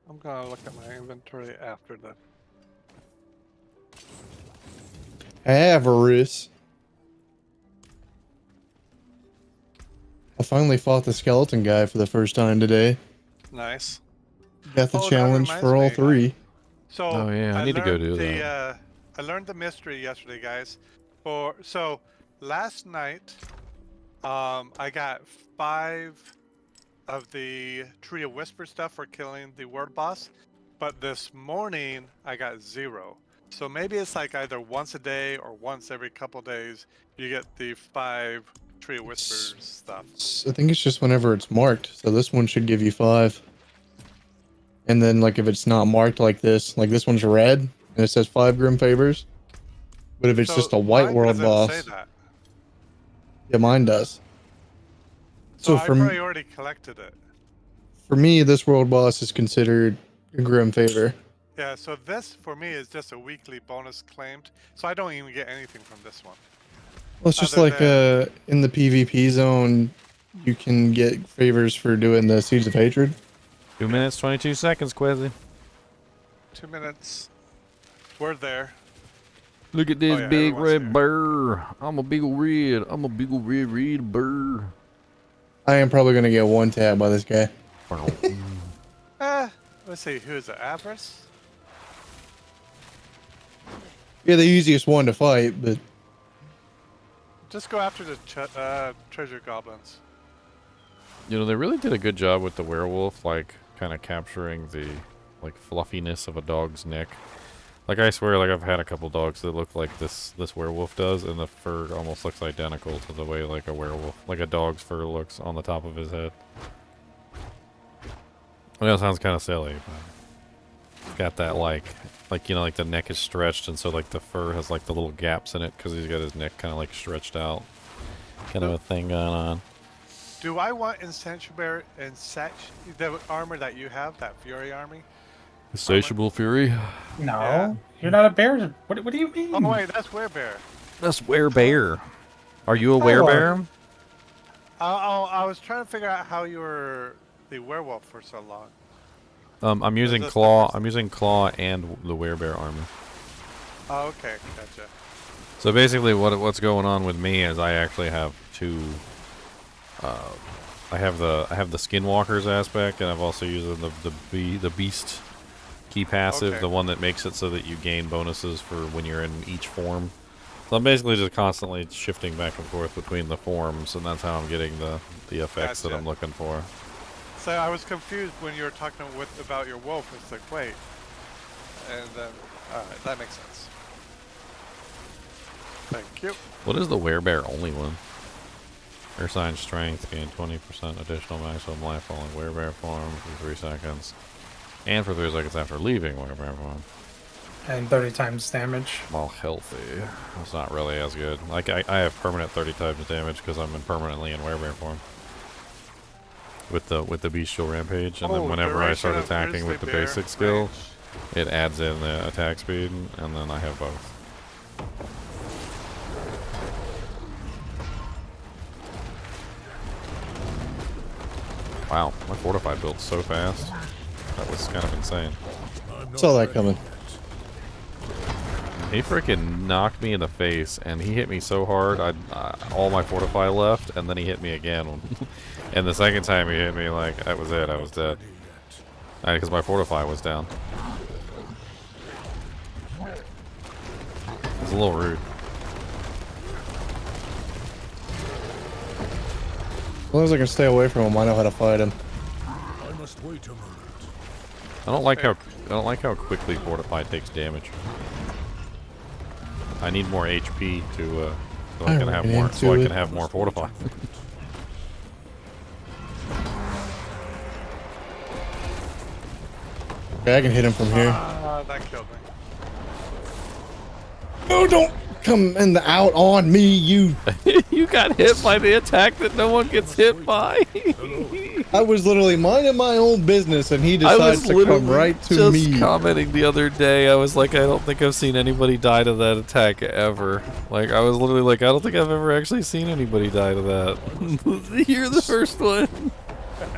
Speaker 2: I'm gonna look at my inventory after the.
Speaker 4: Avarice. I finally fought the skeleton guy for the first time today.
Speaker 2: Nice.
Speaker 4: Got the
Speaker 2: Oh, that
Speaker 4: challenge
Speaker 2: reminds
Speaker 4: for all
Speaker 2: me.
Speaker 4: 3.
Speaker 2: So
Speaker 1: Oh, yeah, I need to go
Speaker 2: learned
Speaker 1: do
Speaker 2: the,
Speaker 1: that.
Speaker 2: I learned the mystery yesterday, guys. So last night, I got 5 of the Tree of Whisper stuff for killing the world boss, but this morning I got 0. So maybe it's like either once a day or once every couple days you get the 5 Tree of Whispers stuff.
Speaker 4: I think it's just whenever it's marked. So this one should give you 5. And then like if it's not marked like this one's red and it says 5 Grim Favors. But if it's
Speaker 2: So
Speaker 4: just a white
Speaker 2: mine
Speaker 4: world
Speaker 2: doesn't
Speaker 4: boss,
Speaker 2: say that.
Speaker 4: yeah, mine does.
Speaker 2: So
Speaker 4: So
Speaker 2: I
Speaker 4: for
Speaker 2: probably already collected it.
Speaker 4: For me, this world boss is considered a Grim Favor.
Speaker 2: Yeah, so this for me is just a weekly bonus claimed, so I don't even get anything from this one.
Speaker 4: Well, it's just
Speaker 2: Other
Speaker 4: like
Speaker 2: than-
Speaker 4: in the PvP zone, you can get favors for doing the Seeds of Hatred.
Speaker 1: 2 minutes, 22 seconds, Quezzy.
Speaker 2: 2 minutes. We're there.
Speaker 1: Look at this
Speaker 2: yeah,
Speaker 1: big
Speaker 2: everyone's
Speaker 1: red
Speaker 2: here.
Speaker 1: burr. I'm a big ol' red. I'm a big ol' red burr.
Speaker 4: I am probably gonna get one tap by this guy.
Speaker 2: Let's see, who is it? Avarice?
Speaker 4: Yeah, the easiest one to fight, but
Speaker 2: Just go after the treasure goblins.
Speaker 1: You know, they really did a good job with the werewolf, like, kind of capturing the, like, fluffiness of a dog's neck. Like, I swear, like, I've had a couple dogs that look like this werewolf does, and the fur almost looks identical to the way, like, a werewolf, like a dog's fur looks on the top of his head. I know it sounds kind of silly, but it's got that, like, you know, like the neck is stretched, and so, like, the fur has, like, the little gaps in it, because he's got his neck kind of, like, stretched out. Kind of a thing going on.
Speaker 2: Do I want the armor that you have, that Fury army?
Speaker 1: Insatiable Fury?
Speaker 3: No,
Speaker 2: Yeah.
Speaker 3: you're not a bear. What do you mean?
Speaker 2: Oh wait, that's Werebear.
Speaker 1: That's werebear. Are you a
Speaker 3: Oh,
Speaker 1: werebear?
Speaker 2: I was trying to figure out how you were the werewolf for so long.
Speaker 1: I'm using
Speaker 2: this
Speaker 1: claw.
Speaker 2: the
Speaker 1: I'm using claw and the werebear armor.
Speaker 2: Oh, okay, gotcha.
Speaker 1: So basically, what's going on with me is I actually have 2. I have the skinwalkers aspect, and I've also used the beast key passive,
Speaker 2: Okay.
Speaker 1: the one that makes it so that you gain bonuses for when you're in each form. So I'm basically just constantly shifting back and forth between the forms, and that's how I'm getting the effects that
Speaker 2: Gotcha.
Speaker 1: I'm looking for.
Speaker 2: So I was confused when you were talking about your wolf. It's like, wait. And then, alright, that makes sense. Thank you.
Speaker 1: What is the werebear only one? Airsign strength gain 20% additional maximum life while in werebear form for 3 seconds. And for 3 seconds after leaving werebear form.
Speaker 3: And 30 times damage.
Speaker 1: While healthy. That's not really as good. Like, I have permanent 30 times damage because I'm permanently in werebear form. With the bestial rampage, and then whenever I start attacking with the basic skill, it adds in the attack speed, and then I have both. Wow, my fortify built so fast. That was kind of insane.
Speaker 4: saw that coming.
Speaker 1: He freaking knocked me in the face, and he hit me so hard, all my fortify left, and then he hit me again. And the second time he hit me, like, that was it, I was dead. Because my fortify was down. It's a little rude.
Speaker 4: As long as I can stay away from him, I know how to fight him.
Speaker 6: I must wait a moment.
Speaker 1: I don't like how quickly fortify takes damage. I need more HP to so I can have more fortify.
Speaker 4: Okay, I can hit him from here.
Speaker 2: That killed me.
Speaker 4: Oh, don't coming out on me, you.
Speaker 1: You got hit by the attack that no one gets hit by.
Speaker 4: I was literally minding my own business, and he
Speaker 1: I
Speaker 4: decides
Speaker 1: was
Speaker 4: to
Speaker 1: literally
Speaker 4: come right to
Speaker 1: just
Speaker 4: me.
Speaker 1: commenting the other day. I was like, I don't think I've seen anybody die to that attack ever. Like, I was literally like, I don't think I've ever actually seen anybody die to that. You're the first one.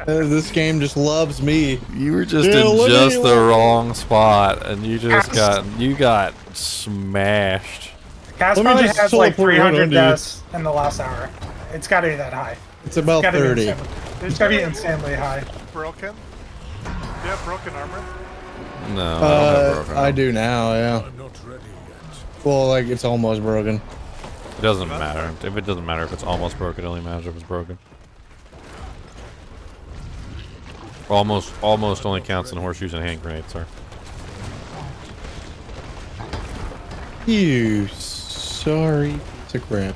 Speaker 4: This game just loves me.
Speaker 1: You were just
Speaker 4: Yeah,
Speaker 1: in
Speaker 4: let
Speaker 1: just
Speaker 4: me-
Speaker 1: the wrong spot, and you just got smashed.
Speaker 3: Cass
Speaker 4: Let me
Speaker 3: probably
Speaker 4: just
Speaker 3: has like
Speaker 4: teleport right
Speaker 3: 300
Speaker 4: onto you.
Speaker 3: deaths in the last hour. It's got to be that high.
Speaker 4: It's about
Speaker 3: Gotta be
Speaker 4: 30.
Speaker 3: insanely- It's got to be insanely high.
Speaker 2: Broken? Do you have broken armor?
Speaker 1: No, I don't have broken
Speaker 4: I
Speaker 1: arm.
Speaker 4: do now, yeah.
Speaker 6: I'm not ready yet.
Speaker 4: Well, like, it's almost broken.
Speaker 1: It doesn't matter. If it doesn't matter if it's almost broken, it only matters if it's broken. Almost only counts in horseshoes and hand grenades, sir.
Speaker 4: You sorry to crap.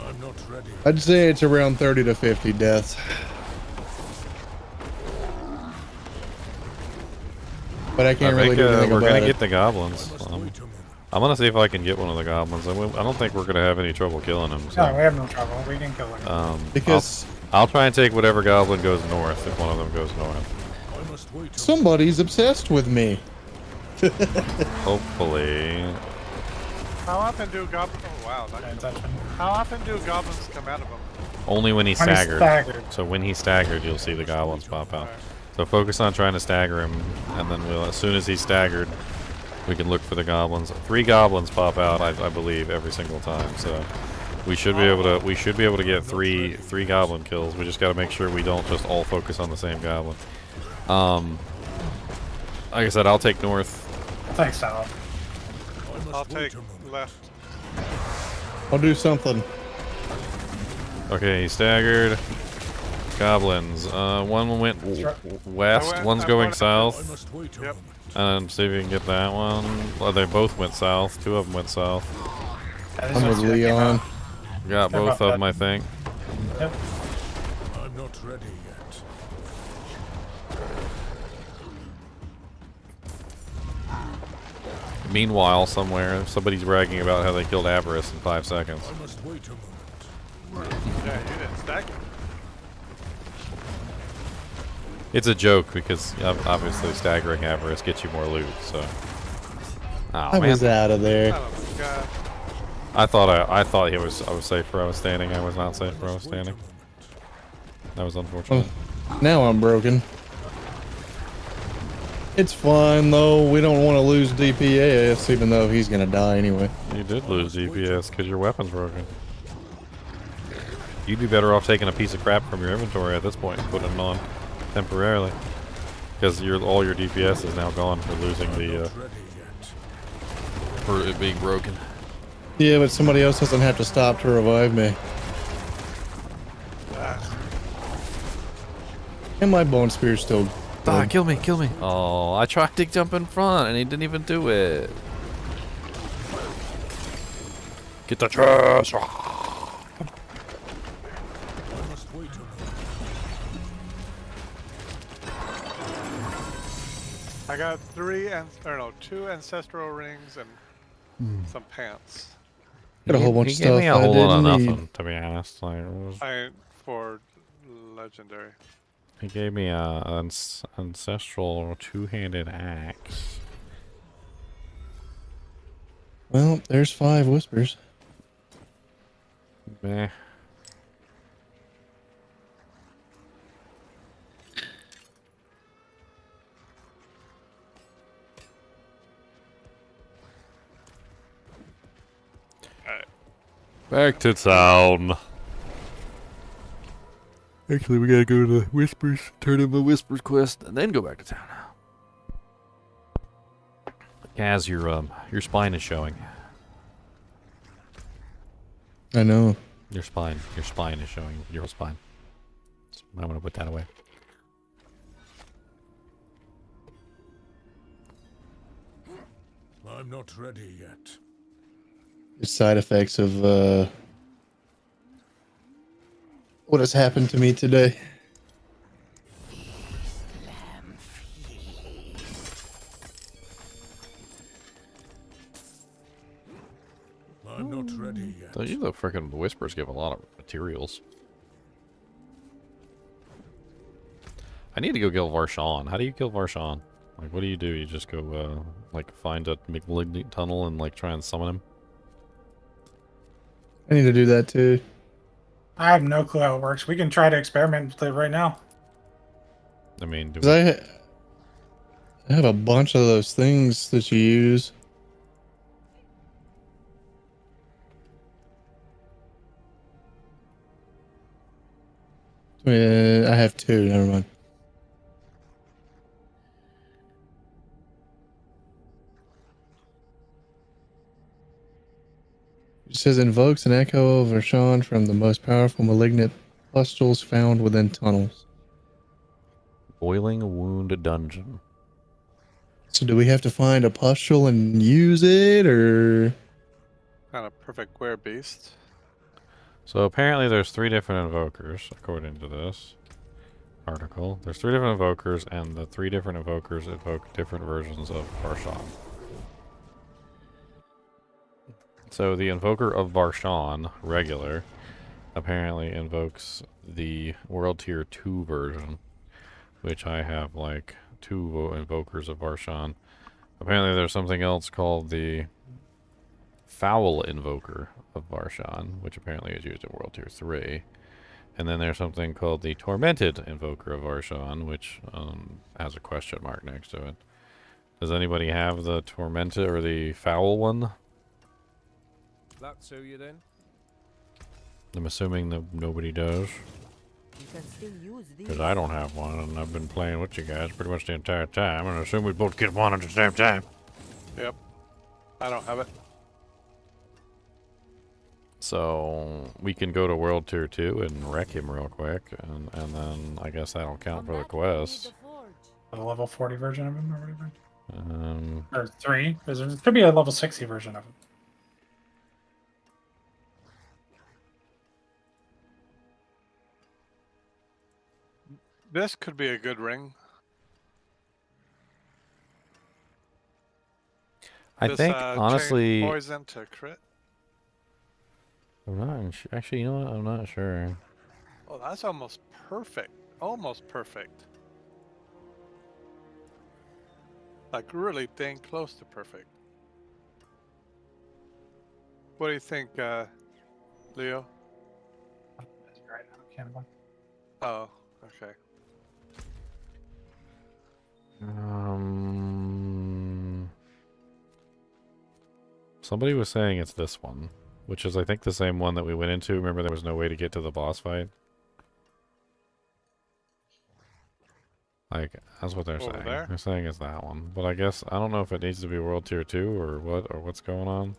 Speaker 6: I'm not ready.
Speaker 4: I'd say it's around 30 to 50 deaths. But I can't really do anything
Speaker 1: we're
Speaker 4: about
Speaker 1: gonna
Speaker 4: it.
Speaker 1: get the goblins.
Speaker 6: Wait a moment.
Speaker 1: I'm gonna see if I can get one of the goblins. I don't think we're gonna have any trouble killing him. So.
Speaker 3: No, we have no trouble. We can kill him.
Speaker 4: Because
Speaker 1: I'll try and take whatever goblin goes north if one of them goes north.
Speaker 6: I must wait a
Speaker 4: somebody's obsessed with me.
Speaker 1: Hopefully.
Speaker 2: How often do goblins... Oh, wow.
Speaker 3: Can't touch him.
Speaker 2: How often do goblins come out of them?
Speaker 1: Only when he's
Speaker 3: When he's
Speaker 1: staggered.
Speaker 3: staggered.
Speaker 1: So when he's staggered, you'll see the goblins pop out.
Speaker 2: Alright.
Speaker 1: So focus on trying to stagger him, and then we'll, as soon as he's staggered, we can look for the goblins. 3 goblins pop out, I believe, every single time. So we should be able to get three goblin kills. We just got to make sure we don't just all focus on the same goblin. Like I said, I'll take north.
Speaker 3: Thanks, Sal.
Speaker 2: I'll take left.
Speaker 4: I'll do something.
Speaker 1: Okay, he's staggered. Goblins. One went west. One's
Speaker 2: I'm
Speaker 1: going
Speaker 2: going-
Speaker 6: I
Speaker 1: south.
Speaker 6: must wait a
Speaker 2: Yep.
Speaker 6: moment.
Speaker 1: And see if we can get that one. Well, they both went south. 2 of them went south.
Speaker 3: Yeah, this
Speaker 4: I'm
Speaker 3: one's
Speaker 4: with
Speaker 3: gonna come
Speaker 4: Leon.
Speaker 3: out.
Speaker 1: Got
Speaker 3: They're
Speaker 1: both
Speaker 3: about
Speaker 1: of them, I think.
Speaker 3: Yep.
Speaker 6: I'm not ready yet.
Speaker 1: Meanwhile, somewhere, somebody's bragging about how they killed Avarice in 5 seconds.
Speaker 6: I must wait a moment.
Speaker 2: Yeah, you didn't stack it.
Speaker 1: It's a joke because obviously staggering Avarice gets you more loot. So, oh
Speaker 4: I
Speaker 1: man,
Speaker 4: was out of
Speaker 2: I
Speaker 4: there.
Speaker 2: don't know. God.
Speaker 1: I thought I was safe where I was standing. I was not safe where I was standing. That was unfortunate.
Speaker 4: Now I'm broken. It's fine though. We don't want to lose DPS, even though he's gonna die anyway.
Speaker 1: You did lose DPS because your weapon's broken. You'd be better off taking a piece of crap from your inventory at this point and putting it on temporarily, because all your DPS is now gone for losing the
Speaker 6: Not ready yet.
Speaker 1: for it being broken.
Speaker 4: Yeah, but somebody else doesn't have to stop to revive me. And my bone spear's still.
Speaker 1: Ah,
Speaker 4: good.
Speaker 1: kill me, kill me. Oh, I tried to jump in front and he didn't even do it. Get the chest.
Speaker 6: I must wait a moment.
Speaker 2: I got 2 ancestral rings and some pants.
Speaker 4: Got a whole bunch
Speaker 1: He
Speaker 4: of
Speaker 1: gave
Speaker 4: stuff
Speaker 1: me a
Speaker 4: I
Speaker 1: whole lot of
Speaker 4: didn't need.
Speaker 1: nothing, to be honest. Like,
Speaker 2: For legendary.
Speaker 1: he gave me a ancestral 2-handed axe.
Speaker 4: Well, there's 5 whispers.
Speaker 1: Meh. Back to town. Actually, we gotta go to the Whispers, turn in the Whispers quest, and then go back to town. Kaz, your spine is showing.
Speaker 4: I know.
Speaker 1: Your spine is showing. Your whole spine. So I'm gonna put that away.
Speaker 6: I'm not ready yet.
Speaker 4: The side effects of what has happened to me today.
Speaker 6: not ready yet.
Speaker 1: So you the freaking whispers give a lot of materials. I need to go kill Varshawn. How do you kill Varshawn? Like, what do? You just go, like, find a Malignant tunnel and, like, try and summon him?
Speaker 4: I need to do that too.
Speaker 3: I have no clue how it works. We can try to experiment with it right now.
Speaker 1: I mean, do
Speaker 4: 'Cause I have a bunch of those things that you use. I have two. Never mind. It says invokes an echo of Varshawn from the most powerful malignant pustules found within tunnels.
Speaker 1: Boiling Wound Dungeon.
Speaker 4: So do we have to find a pustule and use it, or?
Speaker 2: Kind of perfect were beast.
Speaker 1: So apparently there's 3 different invokers, according to this article. There's 3 different invokers, and the 3 different invokers evoke different versions of Varshawn. So the invoker of Varshawn, regular, apparently invokes the World Tier 2 version, which I have like 2 invokers of Varshawn. Apparently there's something else called the Foul Invoker of Varshawn, which apparently is used in World Tier 3. And then there's something called the Tormented Invoker of Varshawn, which has a question mark next to it. Does anybody have the Tormented or the Foul one?
Speaker 9: That's who you then?
Speaker 1: I'm assuming that nobody does.
Speaker 7: You can still use these.
Speaker 1: Because I don't have one, and I've been playing with you guys pretty much the entire time, and I assume we both get one at the same time.
Speaker 2: Yep. I don't have it.
Speaker 1: So we can go to World Tier 2 and wreck him real quick, and then I guess that'll count for the quest.
Speaker 3: The level 40 version of him or whatever.
Speaker 1: Um,
Speaker 3: Or 3. There could be a level 60 version of him.
Speaker 2: This could be a good ring.
Speaker 1: I
Speaker 2: This,
Speaker 1: think,
Speaker 2: chain
Speaker 1: honestly,
Speaker 2: poison to crit.
Speaker 1: I'm not actually, you know what? I'm not sure.
Speaker 2: Oh, that's almost perfect. Almost perfect. Like really dang close to perfect. What do you think, Leo?
Speaker 3: Right now, cannibal.
Speaker 2: Oh, okay.
Speaker 1: Somebody was saying it's this one, which is I think the same one that we went into. Remember, there was no way to get to the boss fight. Like, that's what they're
Speaker 2: Over
Speaker 1: saying.
Speaker 2: there?
Speaker 1: They're saying it's that one, but I guess I don't know if it needs to be World Tier 2 or what's going on.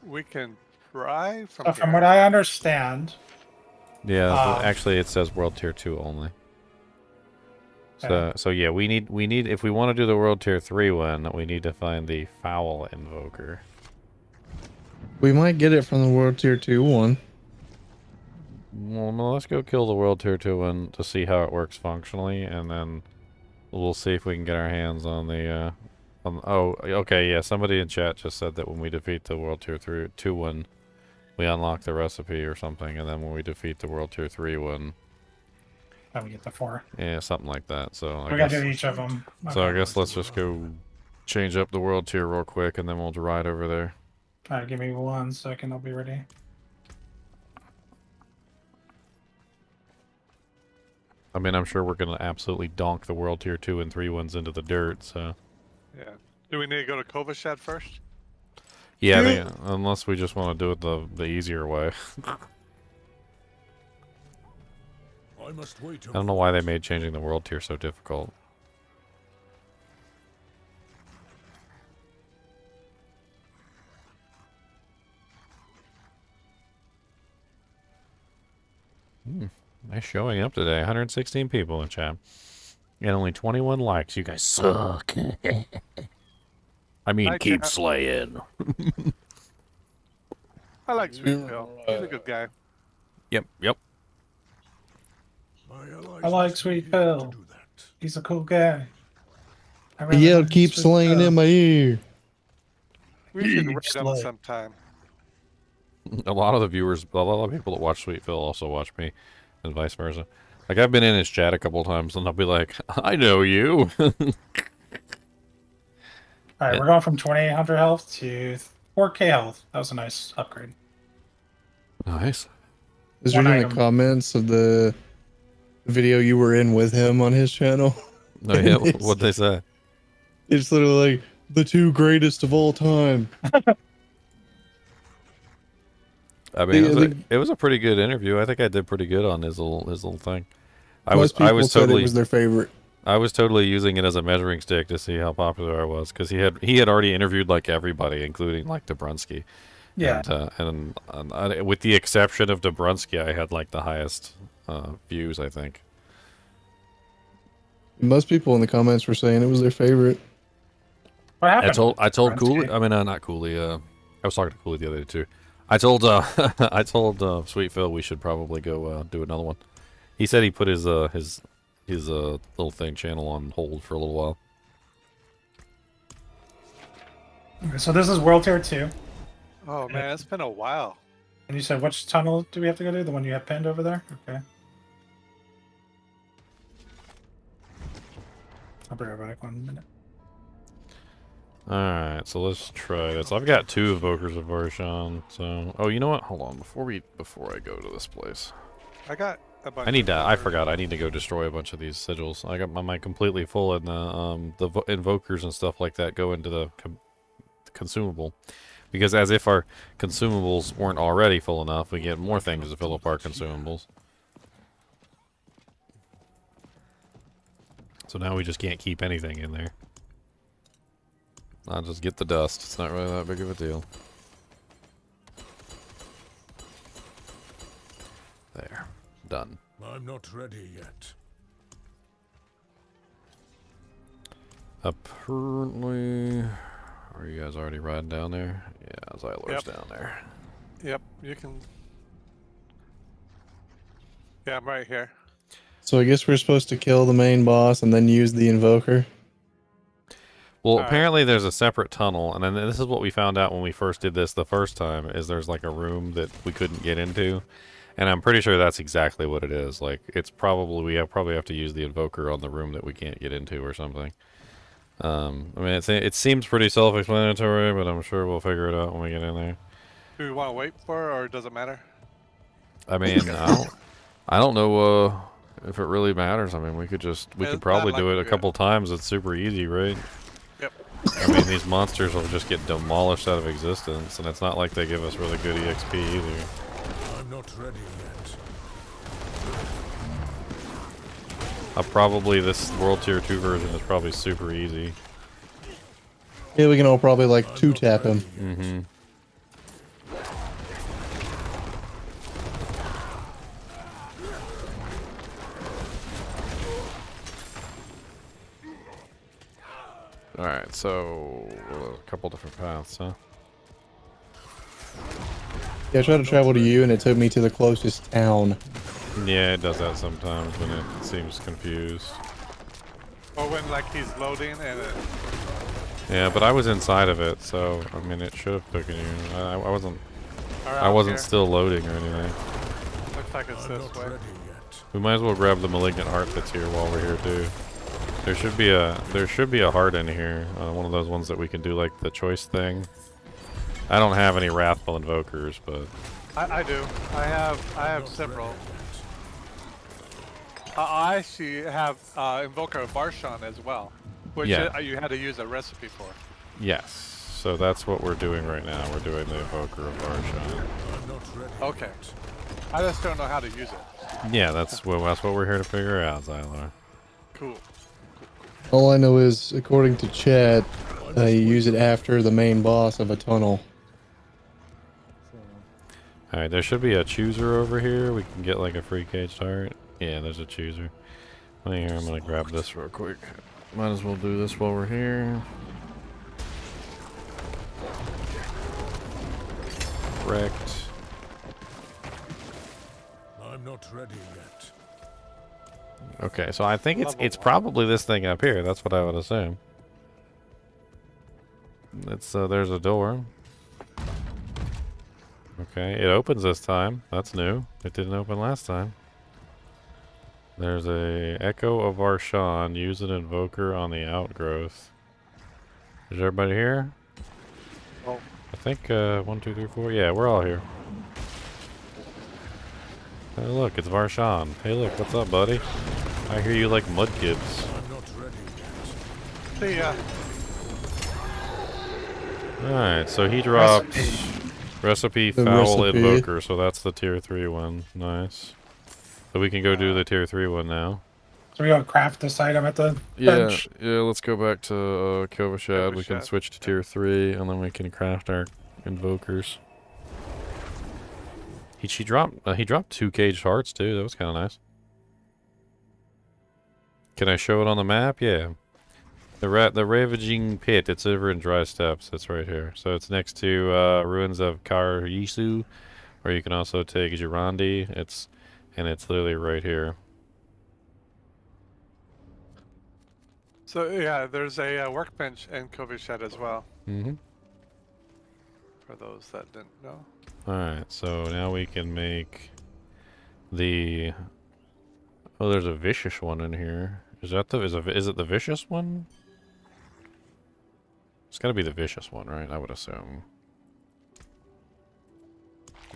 Speaker 2: We can try from
Speaker 3: So from
Speaker 2: here.
Speaker 3: what I understand,
Speaker 1: Yeah, actually, it says World Tier 2 only. So yeah, we need if we want to do the World Tier 3 one, we need to find the Foul Invoker.
Speaker 4: We might get it from the World Tier 2 one.
Speaker 1: Well, no, let's go kill the World Tier 2 one to see how it works functionally, and then we'll see if we can get our hands on the, oh, okay, yeah, somebody in chat just said that when we defeat the World Tier 2 one, we unlock the recipe or something, and then when we defeat the World Tier 3 one...
Speaker 3: then we get the 4.
Speaker 1: Yeah, something like that, so
Speaker 3: We gotta do each of them.
Speaker 1: So I guess let's just go change up the World Tier real quick, and then we'll ride over there.
Speaker 3: Alright, give me 1 second, I'll be ready.
Speaker 1: I mean, I'm sure we're going to absolutely donk the World Tier 2 and 3 ones into the dirt, so...
Speaker 2: Yeah. Do we need to go to Kovashad first?
Speaker 1: Yeah, unless we just want to do it the easier way.
Speaker 6: I must wait.
Speaker 1: I don't know why they made changing the World Tier so difficult. Nice showing up today. 116 people in chat. And only 21 likes. You guys suck. I mean, keep slaying.
Speaker 2: I like Sweet Bill. He's a good guy.
Speaker 1: Yep.
Speaker 3: I like Sweet Bill. He's a cool guy.
Speaker 4: He yelled, "Keep slaying in my ear."
Speaker 2: We should
Speaker 3: Huge
Speaker 2: raid him
Speaker 3: slay.
Speaker 2: sometime.
Speaker 1: A lot of the viewers, a lot of people that watch Sweet Phil also watch me, and vice versa. Like, I've been in his chat a couple times, and I'll be like, I know you.
Speaker 3: All right,
Speaker 1: Yeah.
Speaker 3: we're going from 2,800 health to 4K health. That was a nice upgrade.
Speaker 1: Nice.
Speaker 4: Is
Speaker 3: One
Speaker 4: reading the
Speaker 3: item.
Speaker 4: comments of the video you were in with him on his channel.
Speaker 1: No, yeah,
Speaker 4: And
Speaker 1: what'd they say?
Speaker 4: It's literally like the two greatest of all time.
Speaker 1: I mean,
Speaker 4: The-
Speaker 1: it was a pretty good interview. I think I did pretty good on his little thing. I
Speaker 4: Most people
Speaker 1: was
Speaker 4: said
Speaker 1: totally
Speaker 4: it was their favorite.
Speaker 1: I was totally using it as a measuring stick to see how popular I was, because he had already interviewed like everybody, including like Dobrunsky.
Speaker 3: Yeah.
Speaker 1: And with the exception of Dobrunsky, I had like the highest views, I think.
Speaker 4: Most people in the comments were saying it was their favorite.
Speaker 3: What happened?
Speaker 1: I told
Speaker 3: Bronsky?
Speaker 1: Cooley. I mean, not Cooley. I was talking to Cooley the other day too. I told I told Sweet Phil we should probably go do another one. He said he put his little thing channel on hold for a little while.
Speaker 3: Okay, so this is World Tier 2.
Speaker 2: Oh man, it's been a while.
Speaker 3: And you said which tunnel do we have to go to? The one you have pinned over there? Okay. I'll be right back 1 minute.
Speaker 1: Alright, so let's try this. I've got 2 Evokers of Varshan, so... Oh, you know what? Hold on, before I go to this place.
Speaker 2: I got a bunch.
Speaker 1: I forgot, I need to go destroy a bunch of these sigils. I got my mind completely full, and the Invokers and stuff like that go into the consumable. Because as if our consumables weren't already full enough, we get more things to fill up our consumables. So now we just can't keep anything in there. I'll just get the dust. It's not really that big of a deal. There. Done.
Speaker 6: I'm not ready yet.
Speaker 1: Apparently... Are you guys already riding down there? Yeah, Xylor's down there.
Speaker 2: Yep, you can. Yeah, I'm right here.
Speaker 4: So I guess we're supposed to kill the main boss and then use the invoker.
Speaker 1: Well,
Speaker 2: Alright.
Speaker 1: apparently there's a separate tunnel, and then this is what we found out when we first did this the first time, is there's like a room that we couldn't get into. And I'm pretty sure that's exactly what it is. Like, it's probably, we probably have to use the invoker on the room that we can't get into or something. I mean, it seems pretty self-explanatory, but I'm sure we'll figure it out when we get in there.
Speaker 2: Do we want to wait for it, or does it matter?
Speaker 1: I mean, I don't know if it really matters. I mean, we could
Speaker 2: It's
Speaker 1: probably
Speaker 2: not
Speaker 1: do it a
Speaker 2: likely,
Speaker 1: couple times. It's super easy, right?
Speaker 2: Yep.
Speaker 1: I mean, these monsters will just get demolished out of existence, and it's not like they give us really good EXP either.
Speaker 6: I'm not ready yet.
Speaker 1: Probably this World Tier 2 version is probably super easy.
Speaker 4: Yeah, we can all probably like
Speaker 6: I'm
Speaker 4: two
Speaker 6: not
Speaker 4: tap him.
Speaker 6: ready yet.
Speaker 1: Mm-hmm. Alright, so a couple different paths, huh?
Speaker 4: Yeah, I tried to travel to you and it took me to the closest town.
Speaker 1: Yeah, it does that sometimes when it seems confused.
Speaker 2: Or when like he's loading and it,
Speaker 1: Yeah, but I was inside of it, so I mean it should have taken you. I wasn't. I
Speaker 2: around
Speaker 1: wasn't
Speaker 2: here.
Speaker 1: still loading or anything.
Speaker 2: Looks like it's
Speaker 6: I'm
Speaker 2: this
Speaker 6: not
Speaker 2: way.
Speaker 6: ready yet.
Speaker 1: We might as well grab the Malignant Heart that's here while we're here too. There should be a heart in here, one of those ones that we can do like the choice thing. I don't have any Wrathful Invokers, but
Speaker 2: I do. I have several. I actually have Invoker of Varshan as well, which
Speaker 1: Yeah.
Speaker 2: you had to use a recipe for.
Speaker 1: yes. So that's what we're doing right now. We're doing the Invoker of Varshan.
Speaker 6: I'm not ready
Speaker 2: Okay.
Speaker 6: yet.
Speaker 2: I just don't know how to use it.
Speaker 1: Yeah, that's what we're here to figure out, Xylar.
Speaker 2: Cool.
Speaker 4: All I know is, according to chat, you use it after the main boss of a tunnel.
Speaker 1: Alright, there should be a chooser over here. We can get like a free caged heart. Yeah, there's a chooser. Right here, I'm gonna grab this real quick. Might as well do this while we're here. Correct.
Speaker 6: I'm not ready yet.
Speaker 1: Okay, so I think it's
Speaker 2: Level one.
Speaker 1: probably this thing up here. That's what I would assume. It's there's a door. Okay, it opens this time. That's new. It didn't open last time. There's a Echo of Arshan. Use an invoker on the outgrowth. Is everybody here?
Speaker 2: Oh.
Speaker 1: I think 1, 2, 3, 4. Yeah, we're all here. Hey, look, it's Varshan. Hey, look, what's up, buddy? I hear you like mudkips.
Speaker 6: I'm not ready yet.
Speaker 2: See ya.
Speaker 1: Alright, so he dropped Recipe
Speaker 4: The
Speaker 1: Foul
Speaker 4: recipe.
Speaker 1: Invoker, so that's the tier 3 one. Nice. So we can go do the tier 3 one now.
Speaker 3: So we go craft this item at the
Speaker 1: Yeah,
Speaker 3: bench.
Speaker 1: yeah, let's go back to Kovashad. We can
Speaker 2: Kovashad.
Speaker 1: switch to tier 3, and then we can craft our invokers. He dropped 2 caged hearts, too. That was kind of nice. Can I show it on the map? Yeah. The Ravaging Pit, it's over in Dry Steps. It's right here. So it's next to Ruins of Kar Yisu, or you can also take Girandi. It's literally right here.
Speaker 2: So yeah, there's a workbench in Kovashad as well.
Speaker 1: Mm-hmm.
Speaker 2: For those that didn't know.
Speaker 1: Alright, so now we can make the... Oh, there's a vicious one in here. Is it the vicious one? It's gotta be the vicious one, right? I would assume.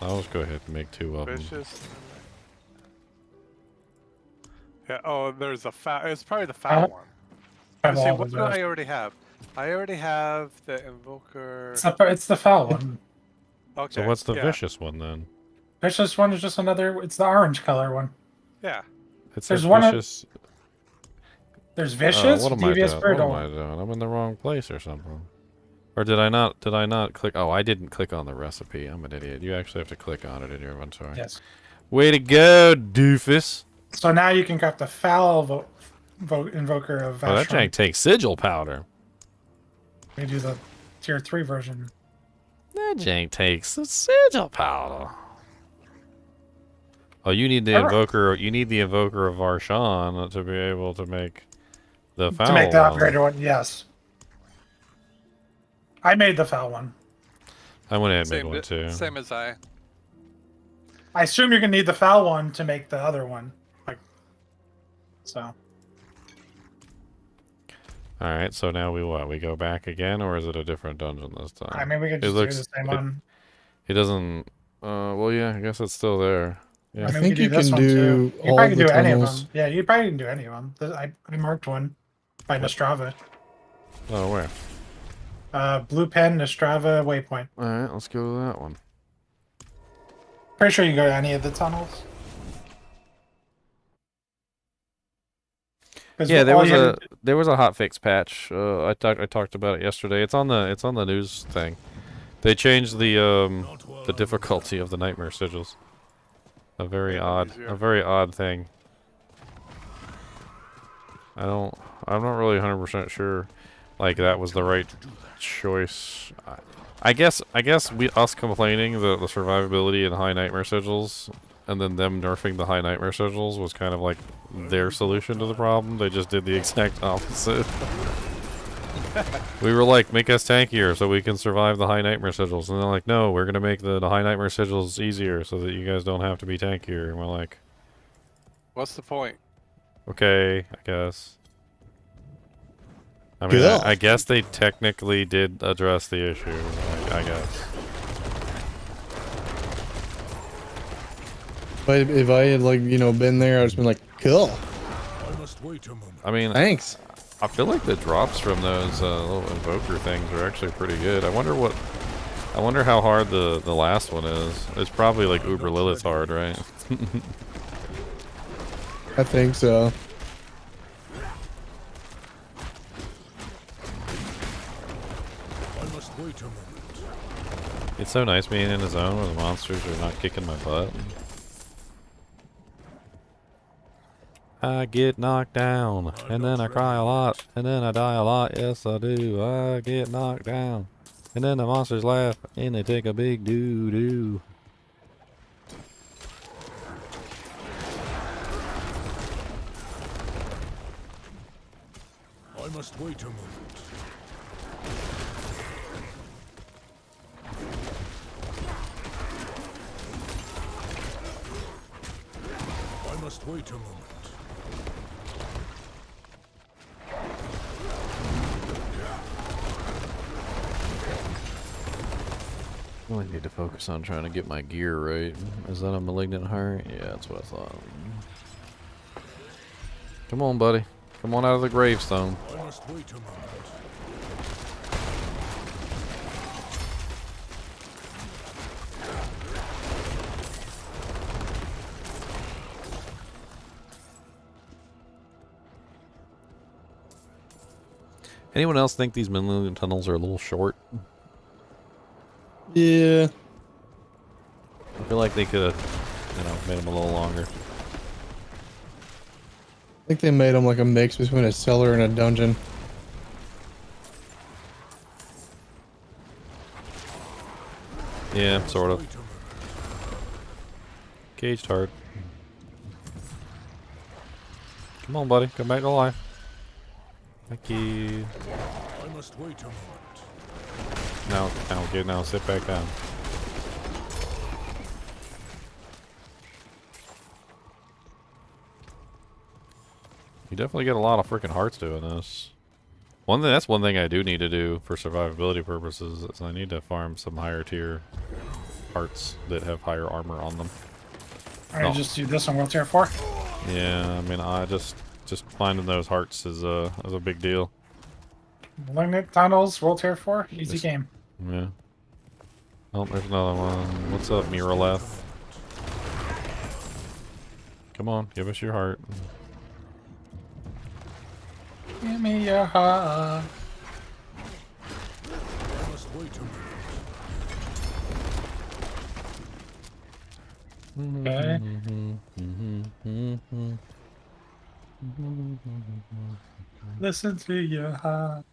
Speaker 1: I'll just go ahead and make 2 of them.
Speaker 2: Vicious. Yeah. Oh, there's a foul. It's probably the foul one.
Speaker 3: I have
Speaker 2: See,
Speaker 3: all
Speaker 2: what
Speaker 3: the
Speaker 2: do I
Speaker 3: rest.
Speaker 2: already have? I already have the invoker.
Speaker 3: It's the foul one.
Speaker 2: Okay.
Speaker 1: So what's the
Speaker 2: yeah.
Speaker 1: vicious one then?
Speaker 3: Vicious one is just another. It's the orange color one.
Speaker 2: Yeah.
Speaker 1: It
Speaker 3: There's
Speaker 1: says
Speaker 3: one of-
Speaker 1: vicious.
Speaker 3: There's vicious,
Speaker 1: what am I
Speaker 3: devious
Speaker 1: doing? What am
Speaker 3: brutal.
Speaker 1: I doing? I'm in the wrong place or something. Or did I not click? Oh, I didn't click on the recipe. I'm an idiot. You actually have to click on it in your inventory.
Speaker 3: Yes.
Speaker 1: Way to go, doofus.
Speaker 3: So now you can craft the foul invoker of
Speaker 1: Oh, that
Speaker 3: Vashon.
Speaker 1: jank takes sigil powder.
Speaker 3: We do the tier 3 version.
Speaker 1: That jank takes the sigil powder. Oh, you need the
Speaker 3: Alright.
Speaker 1: invoker. You need the invoker of Arshan to be able to make the foul
Speaker 3: To make the
Speaker 1: one.
Speaker 3: upgraded one, yes. I made the foul one.
Speaker 1: I went ahead and made one too.
Speaker 2: Same as I.
Speaker 3: I assume you're gonna need the foul one to make the other one. Like, so.
Speaker 1: All right, so now we what? We go back again, or is it a different dungeon this time?
Speaker 3: I mean, we could
Speaker 1: It
Speaker 3: just
Speaker 1: looks-
Speaker 3: do the same one.
Speaker 1: It doesn't. Well, yeah, I guess it's still there. Yeah.
Speaker 3: I
Speaker 4: I
Speaker 3: mean,
Speaker 4: think
Speaker 3: we
Speaker 4: you
Speaker 3: could this
Speaker 4: can
Speaker 3: one too.
Speaker 4: do
Speaker 3: You
Speaker 4: all
Speaker 3: probably
Speaker 4: the
Speaker 3: can do any of
Speaker 4: tunnels.
Speaker 3: them. Yeah, you probably can do any of them. I marked one by Nostrava.
Speaker 1: Oh, where?
Speaker 3: Blue pen, Nostrava, waypoint.
Speaker 1: All right, let's go to that one.
Speaker 3: Pretty sure you go to any of the tunnels. 'Cause
Speaker 1: Yeah, there
Speaker 3: all
Speaker 1: was
Speaker 3: you
Speaker 1: a
Speaker 3: have to-
Speaker 1: there was a hotfix patch. I talked about it yesterday. It's on the news thing. They changed the difficulty of the nightmare sigils. A very odd thing. I'm not really 100% sure. Like that was the right choice. I guess us complaining the survivability and high nightmare sigils, and then them nerfing the high nightmare sigils was kind of like their solution to the problem. They just did the exact opposite. We were like, make us tankier so we can survive the high nightmare sigils, and they're like, no, we're gonna make the high nightmare sigils easier so that you guys don't have to be tankier. And we're like,
Speaker 2: What's the point?
Speaker 1: okay, I guess. I mean,
Speaker 4: Yeah.
Speaker 1: I guess they technically did address the issue. I guess.
Speaker 4: But if I had been there, I'd just been like, cool,
Speaker 6: I must wait a moment.
Speaker 1: I mean,
Speaker 4: thanks.
Speaker 1: I feel like the drops from those little invoker things are actually pretty good. I wonder how hard the last one is. It's probably like Uber Lilith hard, right?
Speaker 4: I think so.
Speaker 6: I must wait a moment.
Speaker 1: It's so nice being in a zone where the monsters are not kicking my butt. I get knocked down, and then I cry a lot, and then I die a lot. Yes, I do. I get knocked down, and then the monsters laugh, and they take a big doo-doo.
Speaker 6: I must wait a moment. must wait a moment.
Speaker 1: I really need to focus on trying to get my gear right. Is that a Malignant heart? Yeah, that's what I thought. Come on, buddy. Come on out of the gravestone.
Speaker 6: I must wait a moment.
Speaker 1: Anyone else think these Malignant tunnels are a little short?
Speaker 4: Yeah.
Speaker 1: I feel like they could have, made them a little longer.
Speaker 4: I think they made them like a mix between a cellar and a dungeon.
Speaker 1: Yeah, sort of.
Speaker 6: Wait a moment.
Speaker 1: Caged hard. Come on, buddy. Come back to life. Thank you.
Speaker 6: I must wait a moment.
Speaker 1: Now sit back down. You definitely get a lot of freaking hearts doing this. That's one thing I do need to do for survivability purposes is I need to farm some higher tier hearts that have higher armor on them.
Speaker 3: Alright, just do this on World Tier 4.
Speaker 1: Yeah, I mean, I just finding those hearts is a big deal.
Speaker 3: Malignant Tunnels, World Tier 4. Easy
Speaker 1: Just-
Speaker 3: game.
Speaker 1: Yeah. Oh, there's another one. What's up, Miraleth? Come on, give us your heart.
Speaker 3: Give me your heart.
Speaker 6: I must wait a moment.
Speaker 3: Okay. Listen to your heart.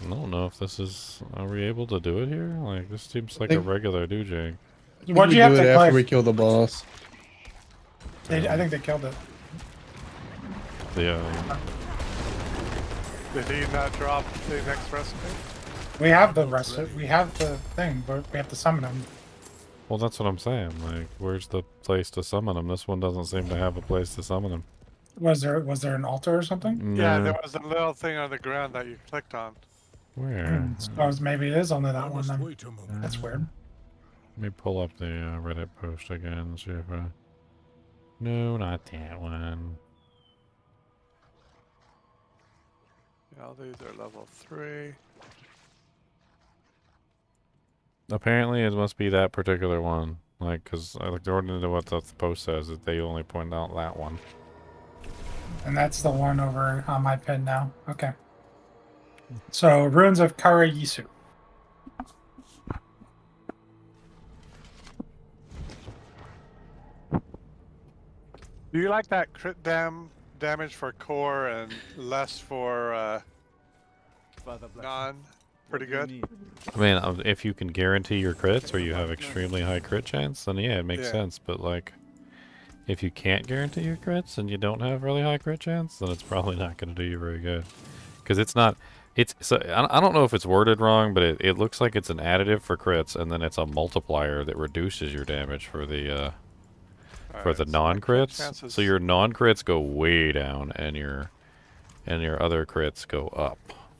Speaker 1: I don't know if this is... Are we able to do it here? Like, this seems like a
Speaker 4: think-
Speaker 1: regular dujang.
Speaker 3: What'd
Speaker 4: We
Speaker 3: you have
Speaker 4: do it
Speaker 3: to
Speaker 4: after
Speaker 3: play?
Speaker 4: we kill the boss.
Speaker 3: I think they killed it.
Speaker 1: Yeah.
Speaker 2: Did he not drop the next recipe?
Speaker 3: We have the rest. We have the thing, but we have to summon him.
Speaker 1: Well, that's what I'm saying. Like, where's the place to summon him? This one doesn't seem to have a place to summon him.
Speaker 3: Was there an altar or something?
Speaker 2: Yeah,
Speaker 1: No.
Speaker 2: there was a little thing on the ground that you clicked on.
Speaker 1: Where?
Speaker 3: Suppose maybe it is only
Speaker 6: I
Speaker 3: that one
Speaker 6: must
Speaker 3: then.
Speaker 6: wait a moment.
Speaker 3: That's weird.
Speaker 1: Let me pull up the Reddit post again and see if I... No, not that one.
Speaker 2: Yeah, these are level 3.
Speaker 1: Apparently, it must be that particular one. Like, because according to what the post says, that they only point out that one.
Speaker 3: And that's the one over on my pin now. Okay. So, Ruins of Karayisu.
Speaker 2: Do you like that crit damage for core and less for non? Pretty good.
Speaker 1: I mean, if you can guarantee your crits or you have extremely high crit chance, then yeah, it makes
Speaker 2: Yeah.
Speaker 1: sense. But like, if you can't guarantee your crits and you don't have really high crit chance, then it's probably not going to do you very good. Because it's not. So I don't know if it's worded wrong, but it looks like it's an additive for crits, and then it's a multiplier that reduces your damage for the
Speaker 2: Alright, so my crit
Speaker 1: non-crits.
Speaker 2: chances-
Speaker 1: So your non-crits go way down, and your other crits go up.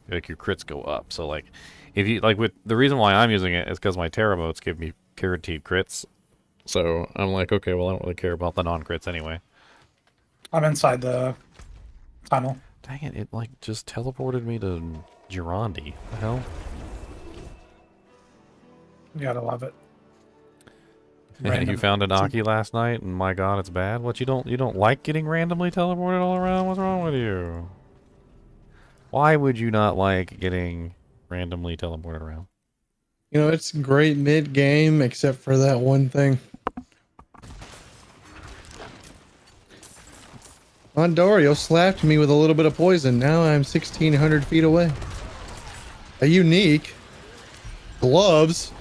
Speaker 1: Like your crits go up. So like, if you like with the reason why I'm using it is because my Terra motes give me guaranteed crits. So I'm like, okay, well I don't really care about the non-crits anyway.
Speaker 3: I'm inside the tunnel.
Speaker 1: Dang it! It like just teleported me to Girondi. The hell?
Speaker 3: You gotta love it.
Speaker 1: You
Speaker 3: Random.
Speaker 1: found an Aki last night, and my God, it's bad. What, you don't like getting randomly teleported all around? What's wrong with you? Why would you not like getting randomly teleported around?
Speaker 4: You know, it's great mid-game, except for that one thing. Ondorio slapped me with a little bit of poison. Now I'm 1,600 feet away. A unique gloves.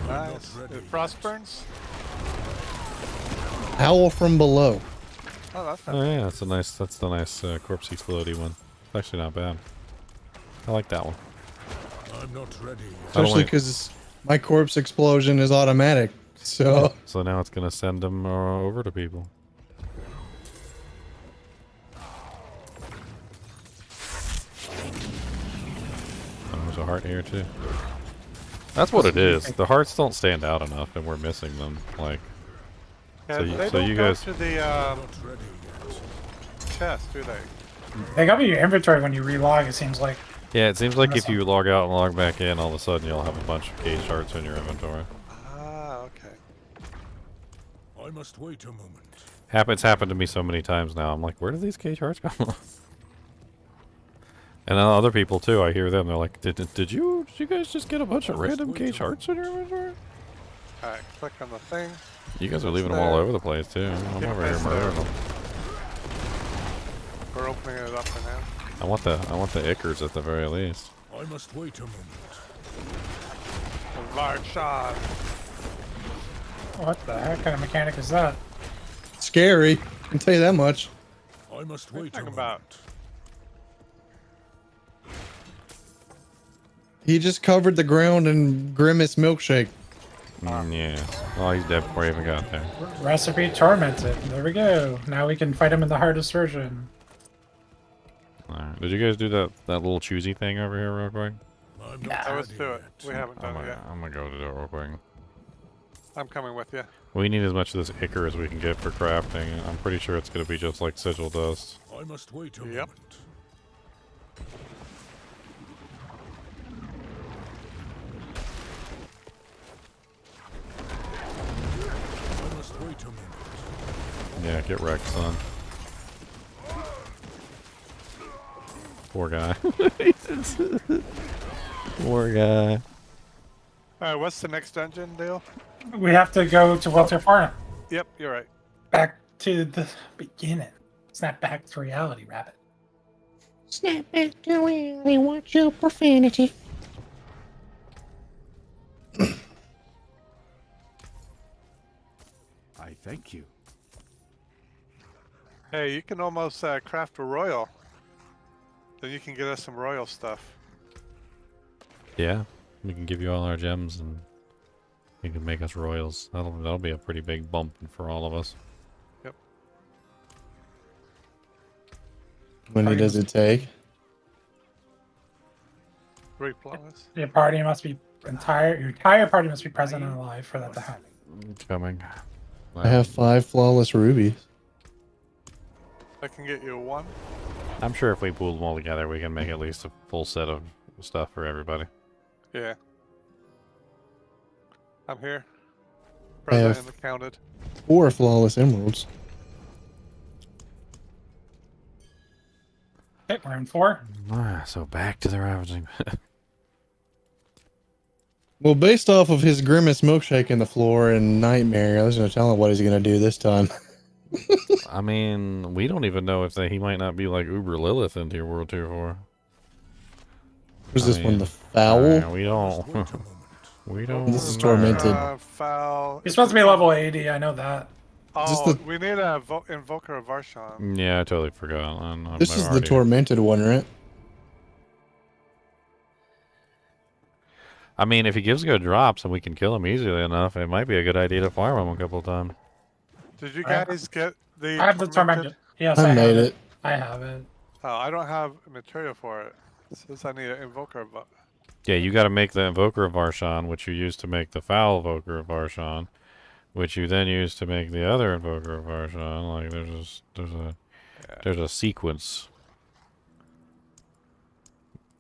Speaker 2: Nice. It frost burns?
Speaker 4: Howl from below.
Speaker 2: Oh, that's
Speaker 1: Oh yeah, that's the nice corpsey floaty one. It's actually not bad. I like that one.
Speaker 6: I'm not ready.
Speaker 4: Especially because my corpse explosion is automatic. So
Speaker 1: So now it's gonna send them over to people. There's a heart here too. That's what it is. The hearts don't stand out enough, and we're missing them. Like,
Speaker 2: Yeah,
Speaker 1: so you,
Speaker 2: they
Speaker 1: so
Speaker 2: don't
Speaker 1: you
Speaker 2: go
Speaker 1: guys.
Speaker 2: to the
Speaker 6: Not ready yet.
Speaker 2: chest, do they?
Speaker 3: They got your inventory when you relog, it seems like.
Speaker 1: Yeah, it seems like
Speaker 3: This
Speaker 1: if you log out and log back in, all of a sudden you'll have a bunch of cage hearts in your inventory.
Speaker 2: Ah, okay.
Speaker 6: I must wait a moment.
Speaker 1: It's happened to me so many times now. I'm like, where did these cage hearts come from? And then other people too, I hear them. They're like, did you guys just get a bunch of random cage hearts in your inventory?
Speaker 2: Alright, click on the thing.
Speaker 1: You guys are leaving them all over the place too. I'm over here murdering them.
Speaker 2: We're opening it up for now.
Speaker 1: I want the Ickers at the very least.
Speaker 6: I must wait a moment.
Speaker 2: A large shot.
Speaker 3: What the heck kind of mechanic is that?
Speaker 4: Scary. I can tell you that much.
Speaker 6: I must
Speaker 2: What are you
Speaker 6: wait a
Speaker 2: talking
Speaker 6: moment.
Speaker 2: about?
Speaker 4: He just covered the ground in Grimace milkshake.
Speaker 1: Yeah. Oh, he's dead before he even got there.
Speaker 3: Recipe tormented. There we go. Now we can fight him in the hardest version.
Speaker 1: Alright. Did you guys do that little choosy thing over here real quick?
Speaker 6: I'm not
Speaker 2: Let's
Speaker 6: ready
Speaker 2: do it.
Speaker 6: yet.
Speaker 2: We haven't done it yet.
Speaker 1: I'm gonna go to do it real quick.
Speaker 2: I'm coming with you.
Speaker 1: We need as much of this Icker as we can get for crafting. I'm pretty sure it's gonna be just like Sigil Dust.
Speaker 6: I must wait a
Speaker 2: Yep.
Speaker 6: moment. I must wait a moment.
Speaker 1: Yeah, get wrecked, son. Poor guy. Poor guy.
Speaker 2: Alright, what's the next dungeon deal?
Speaker 3: We have to go to Welter Farnham.
Speaker 2: Yep, you're right.
Speaker 3: Back to the beginning. Snap back to reality, rabbit.
Speaker 8: Snap back to reality. Watch your profanity.
Speaker 6: I thank you.
Speaker 2: Hey, you can almost craft a royal. Then you can get us some royal stuff.
Speaker 1: Yeah, we can give you all our gems and you can make us royals. That'll be a pretty big bump for all of us.
Speaker 2: Yep.
Speaker 4: How many does it take?
Speaker 2: 3 plus.
Speaker 3: Your party must be your entire party must be present and alive for that to happen.
Speaker 1: It's coming.
Speaker 4: I have 5 flawless rubies.
Speaker 2: I can get you 1.
Speaker 1: I'm sure if we pool them all together, we can make at least a full set of stuff for everybody.
Speaker 2: Yeah. I'm here.
Speaker 4: I have-
Speaker 2: Present and accounted.
Speaker 4: 4 flawless emeralds.
Speaker 3: Okay, we're in 4.
Speaker 1: So back to the ravaging.
Speaker 4: Well, based off of his Grimace milkshake in the floor and Nightmare, I was going to tell him what he's going to do this time.
Speaker 1: I mean, we don't even know if he might not be like Uber Lilith into your World Tier 4.
Speaker 4: Who's this one?
Speaker 1: mean,
Speaker 4: The Foul?
Speaker 1: We don't.
Speaker 6: Wait a moment.
Speaker 1: We don't.
Speaker 4: This is tormented.
Speaker 2: Foul.
Speaker 3: He's supposed to be level 80, I know that.
Speaker 2: Oh,
Speaker 4: this the-
Speaker 2: we need a Invoker of Varshan.
Speaker 1: Yeah, I totally forgot. I'm
Speaker 4: This is the
Speaker 1: already-
Speaker 4: tormented one, right?
Speaker 1: I mean, if he gives good drops and we can kill him easily enough, it might be a good idea to farm him a couple of times.
Speaker 2: Did you
Speaker 3: I-
Speaker 2: guys get the
Speaker 3: I have the tormented. Yes,
Speaker 4: I
Speaker 3: I have
Speaker 4: made
Speaker 3: it.
Speaker 4: it.
Speaker 3: I have it.
Speaker 2: Oh, I don't have material for it. It says I need an Invoker of
Speaker 1: Yeah, you got to make the Invoker of Varshan, which you use to make the Foul Invoker of Varshan, which you then use to make the other Invoker of Varshan. Like, there's a sequence.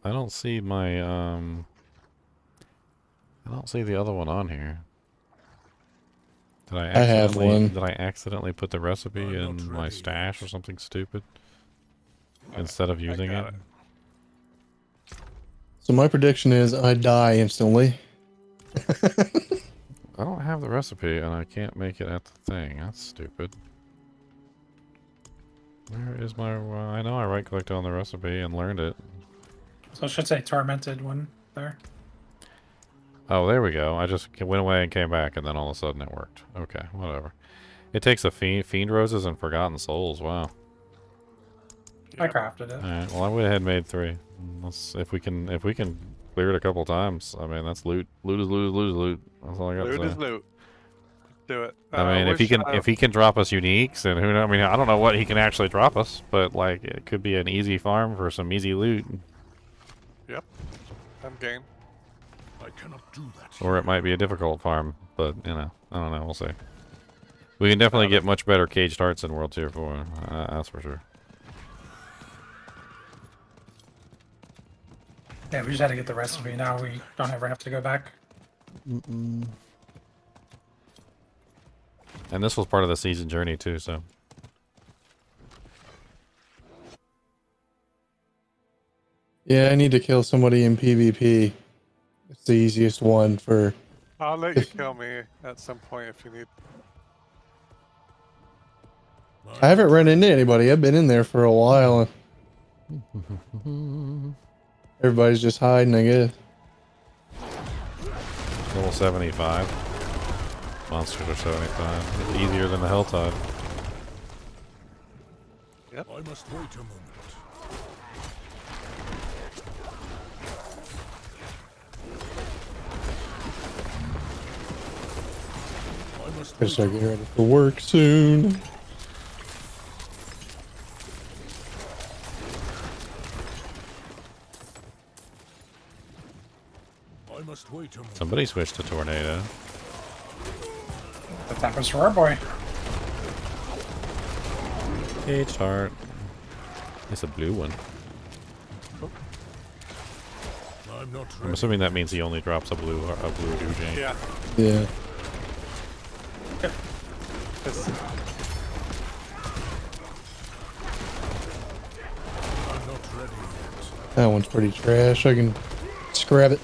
Speaker 1: I don't see my I don't see the other one on here. Did I
Speaker 4: I have
Speaker 1: accidentally,
Speaker 4: one.
Speaker 1: Did I accidentally put the recipe
Speaker 6: I'm not
Speaker 1: in my
Speaker 6: ready
Speaker 1: stash or something stupid instead of using
Speaker 2: got
Speaker 1: it?
Speaker 4: So my prediction is I die instantly.
Speaker 1: I don't have the recipe and I can't make it at the thing. That's stupid. Where is my... I know I right-clicked on the recipe and learned it.
Speaker 3: So it should say tormented one there.
Speaker 1: Oh, there we go. I just went away and came back and then all of a sudden it worked. Okay, whatever. It takes a Fiend Roses and Forgotten Souls. Wow.
Speaker 3: I crafted it.
Speaker 1: Alright, well I went ahead and made 3. Let's if we can clear it a couple times. I mean that's loot. Loot is loot is loot is loot. That's all I got to
Speaker 2: Loot
Speaker 1: say.
Speaker 2: is loot. Do it.
Speaker 1: I mean, if he can drop us uniques, and who knows? I mean, I don't know what he can actually drop us, but like it could be an easy farm for some easy loot.
Speaker 2: Yep. I'm game.
Speaker 6: I cannot do that.
Speaker 1: Or it might be a difficult farm, but, you know, I don't know. We'll see. We can definitely get much better caged hearts in World Tier 4. That's for sure.
Speaker 3: Yeah, we just had to get the recipe. Now we don't ever have to go back.
Speaker 4: Mm-mm.
Speaker 1: And this was part of the season journey, too, so.
Speaker 4: Yeah, I need to kill somebody in PvP. It's the easiest one for.
Speaker 2: I'll let you kill me at some point if you need.
Speaker 4: I haven't run into anybody. I've been in there for a while. Everybody's just hiding, I guess.
Speaker 1: Level 75. Monsters are 75. It's easier than the HellTide.
Speaker 2: Yep.
Speaker 6: I must wait a moment. I must
Speaker 4: Gotta start getting ready for work soon.
Speaker 6: I must wait a moment.
Speaker 1: Somebody switched to Tornado.
Speaker 3: But that was for our boy.
Speaker 1: Caged heart. It's a blue one.
Speaker 6: I'm not
Speaker 1: I'm
Speaker 6: ready.
Speaker 1: assuming that means he only drops a blue Doojang.
Speaker 2: Yeah.
Speaker 4: Yeah.
Speaker 2: It's,
Speaker 6: I'm not ready yet.
Speaker 4: That one's pretty trash. I can scrap it.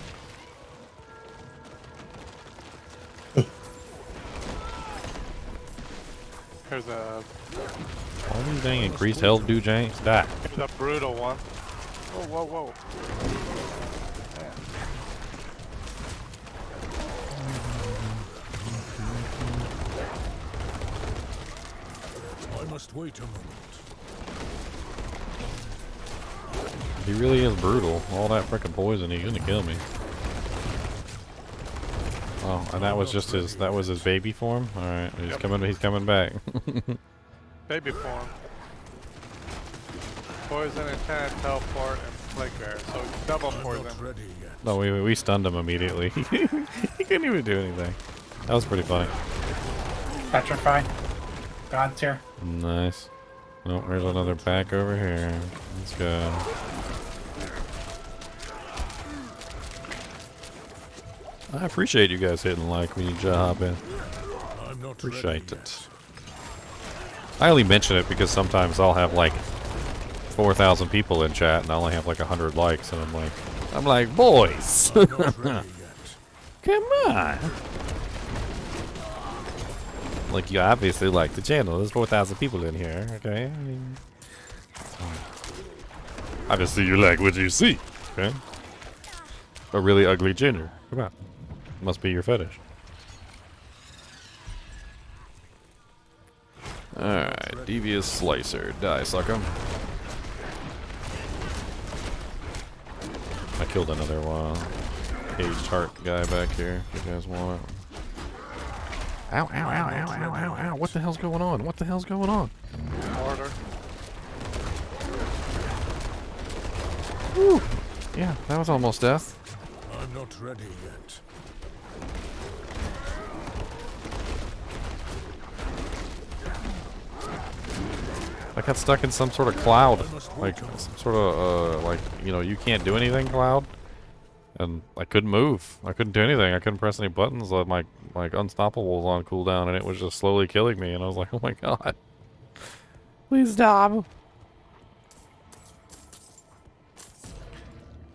Speaker 2: here's a
Speaker 1: All these dang increased health Doojangs. Die.
Speaker 2: here's a brutal one. Whoa, whoa, whoa.
Speaker 6: I must wait a moment.
Speaker 1: He really is brutal. All that frickin' poison, he's gonna kill me. Oh, and that was just his, that was his baby form? Alright, he's coming back.
Speaker 2: Baby form. Poison, enchanted, teleport, and plague bear. So double
Speaker 6: I'm
Speaker 2: poison.
Speaker 6: not ready yet.
Speaker 1: No, we stunned him immediately. He couldn't even do anything. That was pretty funny.
Speaker 3: Petrify. God tier.
Speaker 1: Nice. Oh, there's another pack over here. Let's go. I appreciate you guys hitting like when you hop in.
Speaker 6: I'm not
Speaker 1: Appreciate
Speaker 6: ready
Speaker 1: it.
Speaker 6: yet.
Speaker 1: I only mention it because sometimes I'll have like 4,000 people in chat and I only have like 100 likes, and I'm like, boys,
Speaker 6: I'm not ready yet.
Speaker 1: come on. Like, you obviously like the channel. There's 4,000 people in here, okay? I mean, obviously you like what you see, okay? A really ugly ginger. Come on. Must be your fetish. Alright, Devious Slicer. Die, sucker. I killed another caged heart guy back here, if you guys want it. Ow, ow, ow, ow, ow, ow, ow. What the hell's going on? What the hell's going on?
Speaker 2: Mortar.
Speaker 1: Whew. Yeah, that was almost death.
Speaker 6: I'm not ready yet.
Speaker 1: I got stuck in some sort of cloud. Like, some sort of, like, you know, you can't do anything cloud. And I couldn't move. I couldn't do anything. I couldn't press any buttons. My Unstoppable was on cooldown, and it was just slowly killing me. And I was like, oh my god. Please stop.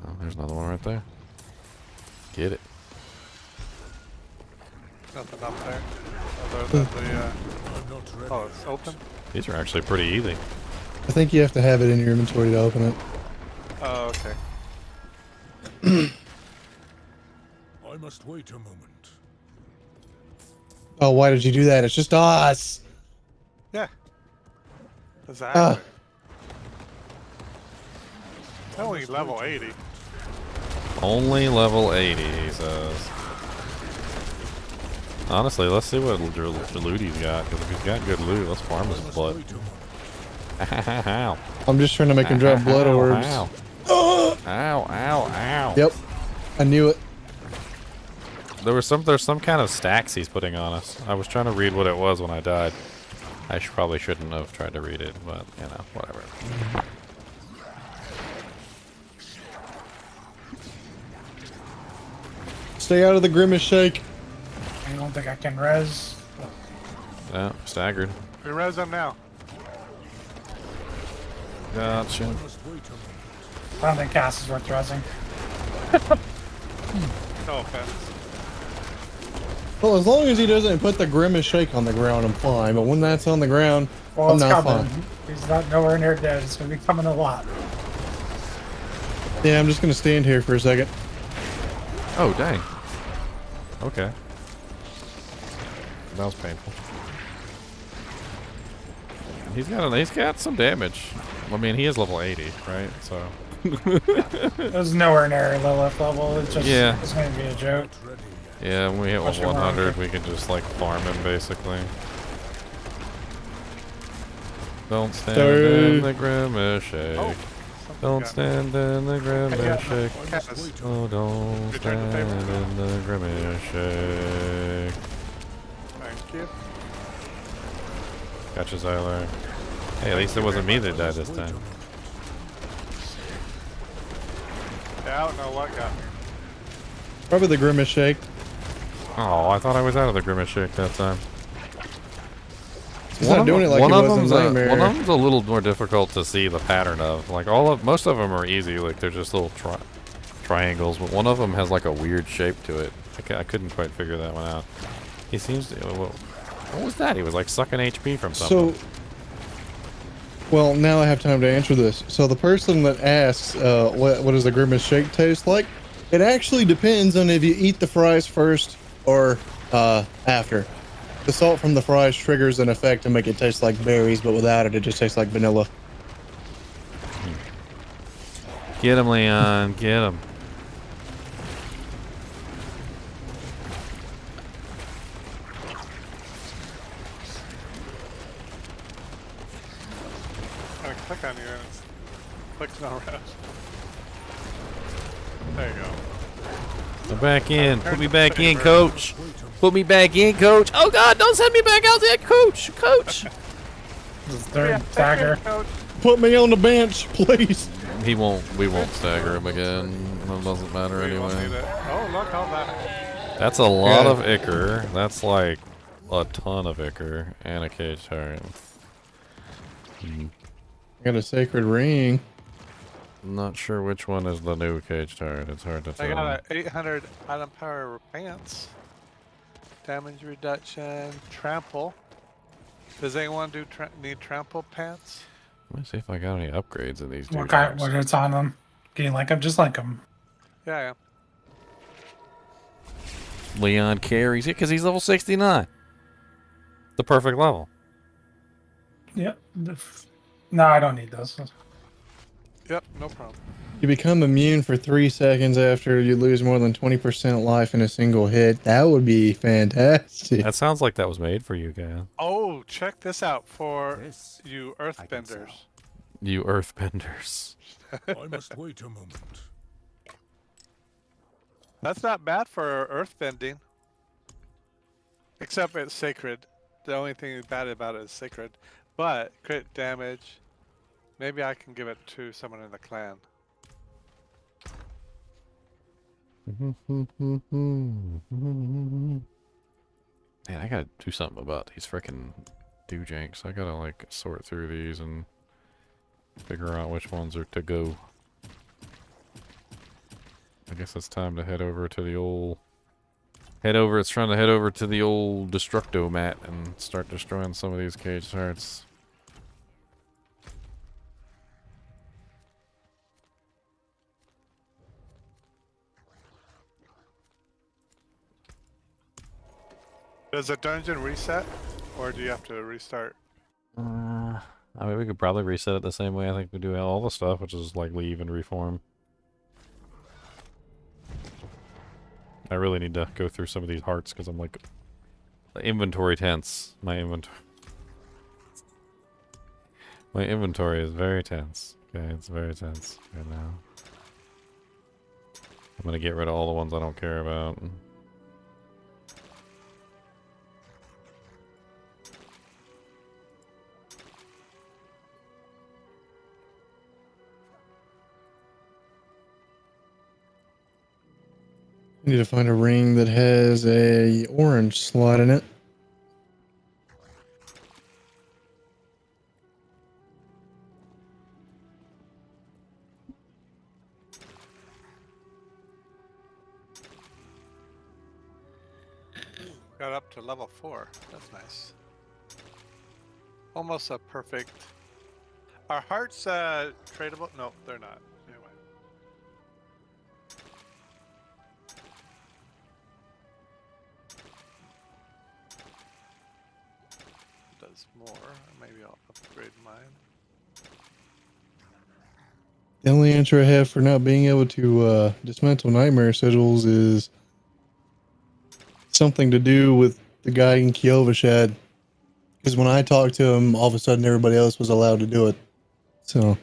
Speaker 1: Oh, there's another one right there. Get it.
Speaker 2: Nothing up there. Other than the,
Speaker 6: I'm not ready.
Speaker 2: oh, it's open?
Speaker 1: These are actually pretty easy.
Speaker 4: I think you have to have it in your inventory to open it.
Speaker 2: Oh, okay.
Speaker 6: I must wait a moment.
Speaker 4: Oh, why did you do that? It's just us.
Speaker 2: Yeah. Exactly. It's only level 80.
Speaker 1: Only level 80, he says. Honestly, let's see what loot he's got, because if he's got good loot, let's farm his butt.
Speaker 6: Wait a moment.
Speaker 1: Ow.
Speaker 4: I'm just trying to make him drop blood orbs.
Speaker 1: Ow. Ow, ow, ow.
Speaker 4: Yep. I knew it.
Speaker 1: There's some kind of stacks he's putting on us. I was trying to read what it was when I died. I probably shouldn't have tried to read it, but you know, whatever.
Speaker 4: Stay out of the grimace shake.
Speaker 3: I don't think I can res.
Speaker 1: Yeah, staggered.
Speaker 2: We res them now.
Speaker 1: Gotcha.
Speaker 3: I don't think Cass is worth resing.
Speaker 2: No offense.
Speaker 4: Well, as long as he doesn't put the grimace shake on the ground, I'm fine. But when that's on the ground,
Speaker 3: Well,
Speaker 4: I'm
Speaker 3: it's
Speaker 4: not
Speaker 3: coming.
Speaker 4: fine.
Speaker 3: He's not nowhere near dead. It's gonna be coming a lot.
Speaker 4: Yeah, I'm just gonna stand here for a second.
Speaker 1: Oh, dang. Okay. That was painful. He's got some damage. I mean, he is level 80, right? So.
Speaker 3: It was nowhere near Lilith level. It's just
Speaker 1: Yeah.
Speaker 3: it's gonna be a joke.
Speaker 1: Yeah, when we hit
Speaker 3: What's
Speaker 1: level
Speaker 3: your
Speaker 1: 100,
Speaker 3: rank?
Speaker 1: we can just like farm him basically. Don't stand
Speaker 4: Sorry.
Speaker 1: in the grimace shake.
Speaker 2: Oh,
Speaker 1: Don't stand in the grimace shake.
Speaker 2: Cass.
Speaker 1: Oh, don't
Speaker 2: Return the
Speaker 1: stand
Speaker 2: favor.
Speaker 1: in the grimace shake.
Speaker 2: Thank you.
Speaker 1: Gotcha, Zyler. Hey, at least it wasn't me that died this time.
Speaker 2: Yeah, I don't know what got me.
Speaker 4: Probably the grimace shake.
Speaker 1: Oh, I thought I was out of the grimace shake that time.
Speaker 4: He's not doing it like it was in Nightmare.
Speaker 1: One of them's a little more difficult to see the pattern of. Like most of them are easy. Like they're just little triangles, but one of them has like a weird shape to it. I couldn't quite figure that one out. He seems to. What was that? He was like sucking HP from something.
Speaker 4: So, well, now I have time to answer this. So the person that asks, what does the grimace shake taste like? It actually depends on if you eat the fries first or after. The salt from the fries triggers an effect to make it taste like berries, but without it, it just tastes like vanilla.
Speaker 1: Get him, Leon. Get him.
Speaker 2: I click on you and it's clicks no rest. There you go.
Speaker 1: Go back in. Put me back in, coach. Put me back in, coach. Oh God! Don't send me back out there, coach. Coach.
Speaker 3: This is third dagger.
Speaker 4: Put me on the bench, please.
Speaker 1: He won't. We won't stagger him again. It doesn't matter
Speaker 2: We won't need
Speaker 1: anyway.
Speaker 2: it. Oh, look, all that.
Speaker 1: That's a lot
Speaker 4: Yeah.
Speaker 1: of Ichor. That's like a ton of Ichor and a cage turret.
Speaker 4: I got a sacred ring.
Speaker 1: Not sure which one is the new cage turret. It's hard to
Speaker 2: I
Speaker 1: tell.
Speaker 2: got a 800 item power pants. Damage reduction, trample. Does anyone need trample pants?
Speaker 1: Let me see if I got any upgrades in these.
Speaker 3: What kind? What it's on them? Can you like them? Just like them.
Speaker 2: Yeah,
Speaker 1: Leon carries it because he's level 69. The perfect level.
Speaker 3: Yep. No, I don't need those.
Speaker 2: Yep, no problem.
Speaker 4: You become immune for 3 seconds after you lose more than 20% life in a single hit. That would be fantastic.
Speaker 1: That sounds like that was made for you, guy.
Speaker 2: Oh, check this out for you earthbenders.
Speaker 1: You earthbenders.
Speaker 6: I must wait a moment.
Speaker 2: That's not bad for earthbending. Except it's sacred. The only thing bad about it is sacred. But crit damage. Maybe I can give it to someone in the clan.
Speaker 1: Man, I gotta do something about these frickin' doojanks. I gotta like sort through these and figure out which ones are to go. I guess it's time to head over to the old... It's trying to head over to the old Destructo mat and start destroying some of these cage turrets.
Speaker 2: Does the dungeon reset? Or do you have to restart?
Speaker 1: I mean, we could probably reset it the same way I think we do all the stuff, which is like leave and reform. I really need to go through some of these hearts because I'm like inventory tense. My inventory is very tense. Okay, it's very tense right now. I'm gonna get rid of all the ones I don't care about.
Speaker 4: I need to find a ring that has a orange slot in it.
Speaker 2: Got up to level 4. That's nice. Almost a perfect. Are hearts tradable? No, they're not. Anyway. Does more. Maybe I'll upgrade mine.
Speaker 4: The only answer I have for not being able to dismantle nightmare sigils is something to do with the guy in Kiovashad. Because when I talked to him, all of a sudden everybody else was allowed to do it. So.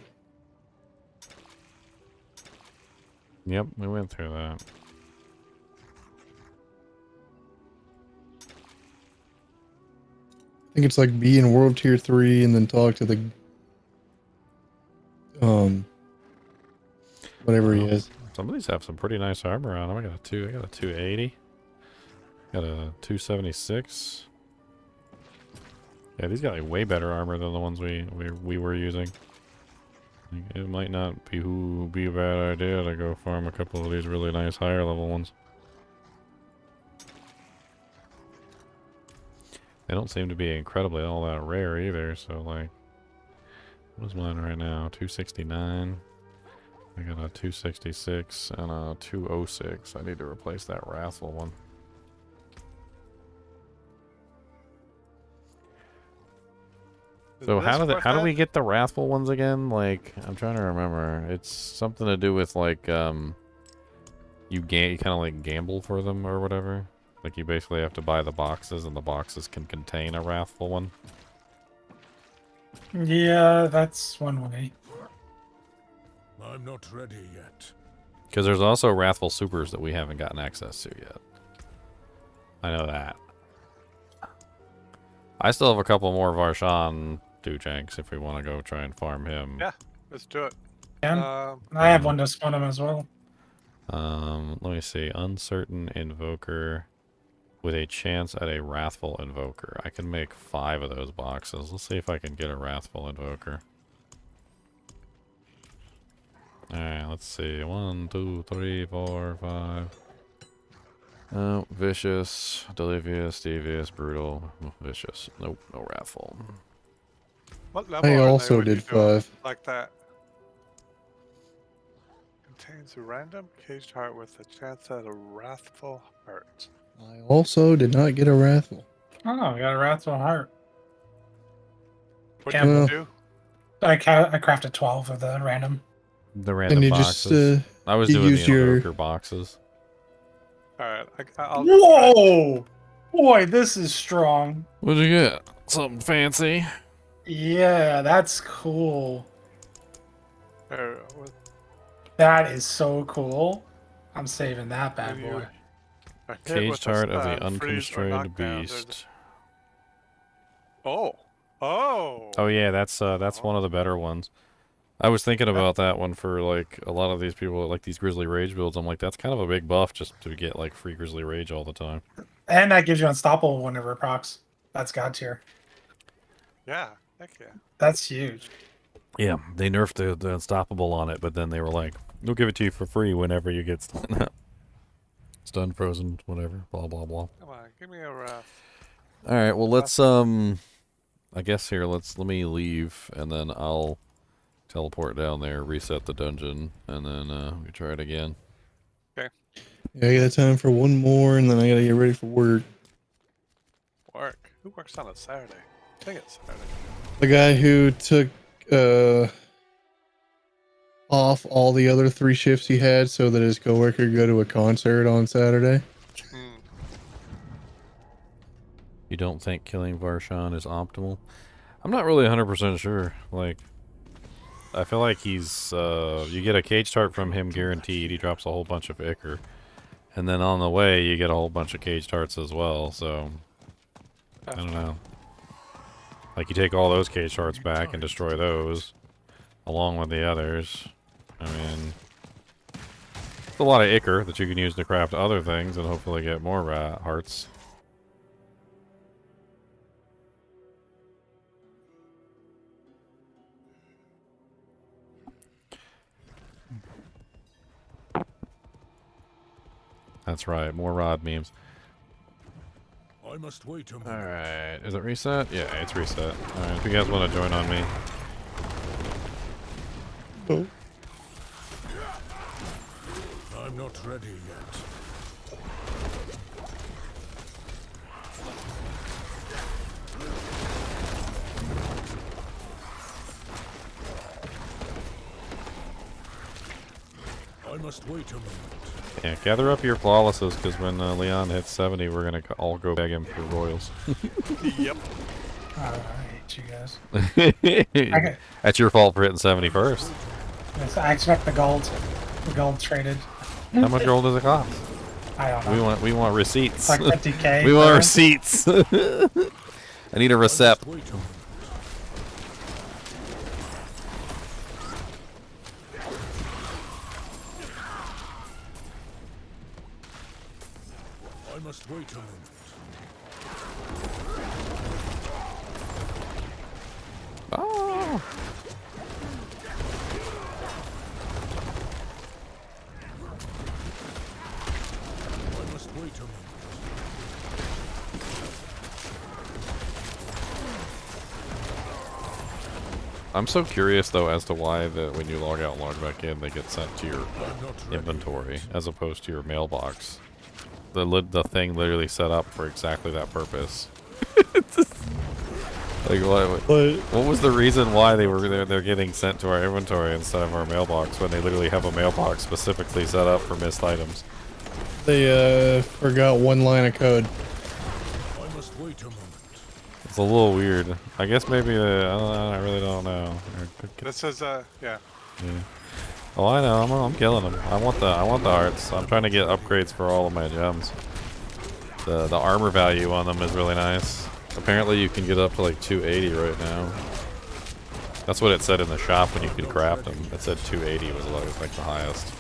Speaker 1: Yep, we went through that.
Speaker 4: I think it's like be in World Tier 3 and then talk to the whatever he is.
Speaker 1: Some of these have some pretty nice armor on them. I got a 280. Got a 276. Yeah, these got like way better armor than the ones we were using. It might not be a bad idea to go farm a couple of these really nice higher level ones. They don't seem to be incredibly all that rare either, so like, what is mine right now? 269. I got a 266 and a 206. I need to replace that Wrathful one. So how do we get the Wrathful ones again? Like, I'm trying to remember. It's something to do with like you kind of like gamble for them or whatever. Like you basically have to buy the boxes, and the boxes can contain a Wrathful one.
Speaker 3: Yeah, that's one way.
Speaker 6: I'm not ready yet.
Speaker 1: Because there's also Wrathful Supers that we haven't gotten access to yet. I know that. I still have a couple more Varshan Dujanks if we want to go try and farm him.
Speaker 2: Yeah, let's do it.
Speaker 3: I have one to spawn him as well.
Speaker 1: Let me see. Uncertain Invoker with a chance at a Wrathful Invoker. I can make 5 of those boxes. Let's see if I can get a Wrathful Invoker. Alright, let's see. 1, 2, 3, 4, 5. Oh, Vicious, Delirious, Devious, Brutal, Vicious. Nope, no Wrathful.
Speaker 2: What level
Speaker 4: I
Speaker 2: are they
Speaker 4: also
Speaker 2: when you
Speaker 4: did
Speaker 2: do it
Speaker 4: 5.
Speaker 2: like that? Contains a random caged heart with a chance at a wrathful heart.
Speaker 4: I also did not get a Wrathful.
Speaker 3: Oh, I got a Wrathful Heart.
Speaker 2: What
Speaker 3: Yeah,
Speaker 2: do you
Speaker 4: well-
Speaker 2: do?
Speaker 3: I crafted 12 of the random.
Speaker 1: The random
Speaker 4: you
Speaker 1: boxes.
Speaker 4: just,
Speaker 1: I was
Speaker 4: you
Speaker 1: doing
Speaker 4: use
Speaker 1: the
Speaker 4: your-
Speaker 1: Invoker boxes.
Speaker 2: Alright, I'll
Speaker 3: Whoa! Boy, this is strong.
Speaker 1: What'd you get? Something fancy?
Speaker 3: Yeah, that's cool.
Speaker 2: with
Speaker 3: That is so cool. I'm saving that bad
Speaker 2: When you-
Speaker 3: boy.
Speaker 2: a hit
Speaker 1: Caged
Speaker 2: with a
Speaker 1: Heart of the
Speaker 2: stun, freeze, or
Speaker 1: Unconstrained
Speaker 2: knockdown,
Speaker 1: Beast.
Speaker 2: Oh. Oh.
Speaker 1: Oh yeah, that's one of the better ones. I was thinking about that one for like a lot of these people that like these Grizzly Rage builds. I'm like, that's kind of a big buff just to get like free Grizzly Rage all the time.
Speaker 3: And that gives you unstoppable whenever it procs. That's God tier.
Speaker 2: Yeah. Heck yeah.
Speaker 3: That's huge.
Speaker 1: Yeah, they nerfed the unstoppable on it, but then they were like, we'll give it to you for free whenever you get stunned, frozen, whatever, blah blah blah.
Speaker 2: Come on, give me a wrath.
Speaker 1: All right, well let's I guess here let me leave and then I'll teleport down there, reset the dungeon, and then we try it again.
Speaker 2: Okay.
Speaker 4: Yeah, I got time for one more, and then I gotta get ready for work.
Speaker 2: Work. Who works on a Saturday? I think it's Saturday.
Speaker 4: The guy who took off all the other 3 shifts he had so that his coworker could go to a concert on Saturday.
Speaker 1: You don't think killing Varshan is optimal? I'm not really 100% sure. Like, I feel like he's, you get a cage tart from him guaranteed. He drops a whole bunch of ichor. And then on the way, you get a whole bunch of cage tarts as well, so... I don't know. Like, you take all those cage tarts back and destroy those, along with the others. I mean... It's a lot of ichor that you can use to craft other things and hopefully get more hearts. That's right, more rod memes.
Speaker 6: I must wait a moment.
Speaker 1: Alright, is it reset? Yeah, it's reset. Alright, if you guys want to join on me.
Speaker 4: Oh.
Speaker 6: I'm not ready yet. I must wait a moment.
Speaker 1: Yeah, gather up your flawlesses, because when Leon hits 70, we're gonna all go beg him for royals.
Speaker 2: Yep.
Speaker 3: I hate you guys.
Speaker 1: That's your fault for hitting 70 first.
Speaker 3: Yes, I expect the gold. The gold traded.
Speaker 1: How much gold does it cost?
Speaker 3: I don't know.
Speaker 1: We want receipts.
Speaker 3: It's like 50K.
Speaker 1: We want receipts. I need a receipt.
Speaker 6: Wait a moment. I must wait a moment.
Speaker 1: Oh.
Speaker 6: I must wait a moment.
Speaker 1: I'm so curious though as to why when you log out and log back in, they get sent to your
Speaker 6: I'm not ready
Speaker 1: inventory
Speaker 6: yet.
Speaker 1: as opposed to your mailbox. The thing literally set up for exactly that purpose. Like what was the reason why they're getting sent to our inventory instead of our mailbox when they literally have a mailbox specifically set up for missed items?
Speaker 4: They forgot one line of code.
Speaker 6: I must wait a moment.
Speaker 1: It's a little weird. I guess maybe I don't know, I really don't know.
Speaker 2: This is yeah.
Speaker 1: Yeah. Oh, I know. I'm killing them. I want the hearts. I'm trying to get upgrades for all of my gems. The armor value on them is really nice. Apparently, you can get up to like 280 right now. That's what it said in the shop when you could craft them. It said 280 was like the highest.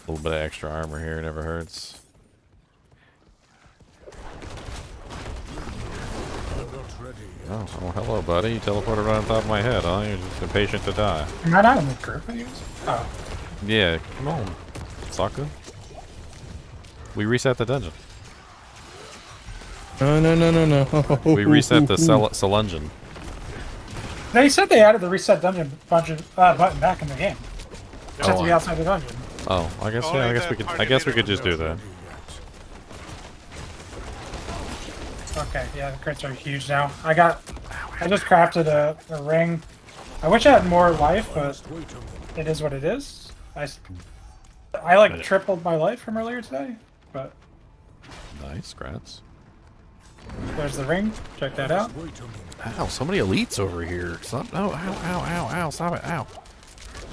Speaker 1: A little bit of extra armor here never hurts.
Speaker 6: I'm not ready yet.
Speaker 1: Oh, hello, buddy. You teleported right on top of my head, huh? You're just impatient to die.
Speaker 3: Am I not in the group anyways? Oh.
Speaker 1: Yeah, come on, Sokka. We reset the dungeon.
Speaker 4: No.
Speaker 1: We reset the Selungeon.
Speaker 3: They said they added the reset dungeon button back in the game. It has to be outside the dungeon.
Speaker 1: Oh, I guess yeah. I guess we could just do that.
Speaker 3: Okay, yeah, the crits are huge now. I just crafted a ring. I wish I had more life, but it is what it is. I like tripled my life from earlier today, but
Speaker 1: Nice, grats.
Speaker 3: there's the ring. Check that out.
Speaker 1: Ow, so many elites over here. Stop. Oh, ow, stop it, ow.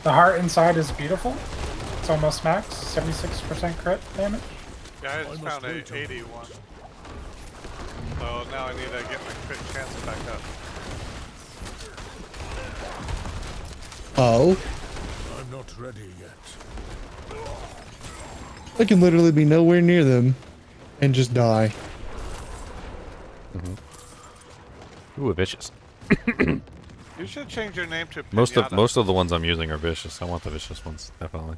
Speaker 3: The heart inside is beautiful. It's almost max, 76% crit damage.
Speaker 2: Yeah, I just found a 81. So now I need to get my crit chance back up.
Speaker 4: Oh,
Speaker 6: I'm not ready yet.
Speaker 4: I can literally be nowhere near them and just die.
Speaker 1: Ooh, vicious.
Speaker 2: You should change your name to
Speaker 1: Most
Speaker 2: Pinata.
Speaker 1: of the ones I'm using are vicious. I want the vicious ones, definitely.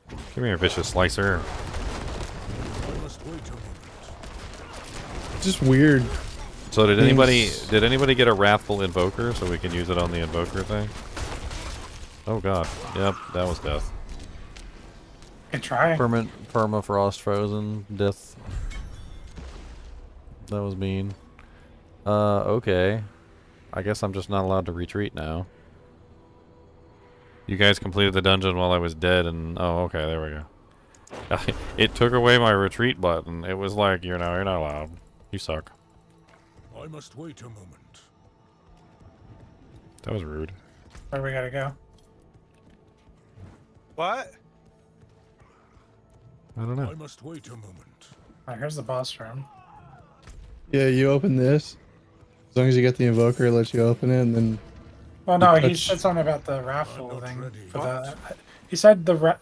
Speaker 1: Give me your vicious slicer.
Speaker 6: I must wait a moment.
Speaker 4: Just weird.
Speaker 1: So did anybody get a wrathful invoker so we can use it on the invoker thing? Oh god. Yep, that was death.
Speaker 3: Good try.
Speaker 1: Permafrost frozen death. That was mean. Okay. I guess I'm just not allowed to retreat now. You guys completed the dungeon while I was dead and oh okay, there we go. It took away my retreat button. It was like, you're not allowed. You suck.
Speaker 6: I must wait a moment.
Speaker 1: That was rude.
Speaker 3: Where we gotta go?
Speaker 2: What?
Speaker 1: I don't know.
Speaker 6: I must wait a moment.
Speaker 3: Oh, here's the boss room.
Speaker 4: Yeah, you open this. As long as you get the invoker, it lets you open it, and then
Speaker 3: Well, no, he
Speaker 4: touch-
Speaker 3: said something about the
Speaker 6: I'm
Speaker 3: raffle
Speaker 6: not
Speaker 3: thing.
Speaker 6: ready.
Speaker 3: For the, he said the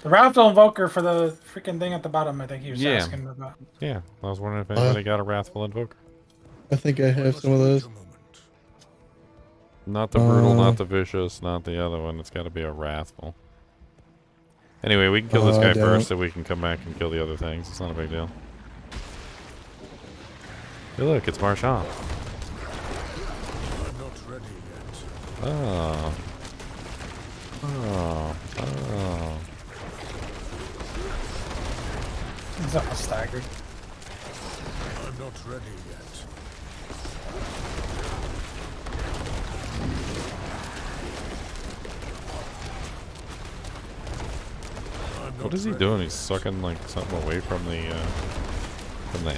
Speaker 3: raffle invoker for the freaking thing at the bottom. I think he was
Speaker 1: Yeah.
Speaker 3: asking about.
Speaker 1: Yeah, I was wondering if anybody got a Wrathful Invoker.
Speaker 4: I think I have
Speaker 6: must
Speaker 4: some of
Speaker 6: wait
Speaker 4: those.
Speaker 6: a moment.
Speaker 1: Not the Brutal, not the Vicious, not the other one. It's got to be a Wrathful. Anyway, we can kill this
Speaker 4: I
Speaker 1: guy
Speaker 4: don't.
Speaker 1: first so we can come back and kill the other things. It's not a big deal. Hey, look, it's Marchand.
Speaker 6: I'm not ready yet.
Speaker 1: Oh. Oh. Oh.
Speaker 3: He's almost staggered.
Speaker 6: I'm not ready yet. I'm not
Speaker 1: What is he
Speaker 6: ready
Speaker 1: doing?
Speaker 6: yet.
Speaker 1: He's sucking like something away from the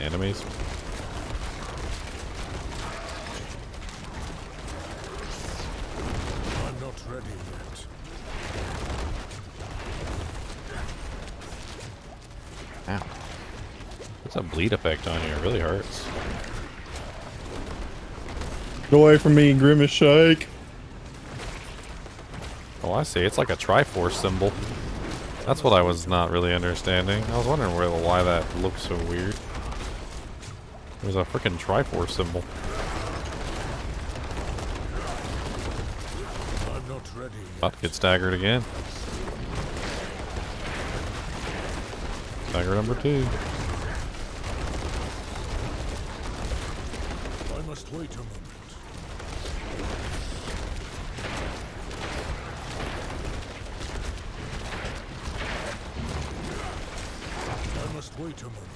Speaker 1: enemies.
Speaker 6: I'm not ready yet.
Speaker 1: Ow. There's a bleed effect on you. It really hurts.
Speaker 4: Get away from me, Grimace Shake.
Speaker 1: Oh, I see. It's like a Triforce symbol. That's what I was not really understanding. I was wondering why that looked so weird. There's a freaking Triforce symbol.
Speaker 6: I'm not ready yet.
Speaker 1: About to get staggered again. Stagger number 2.
Speaker 6: I must wait a moment. I must wait a moment.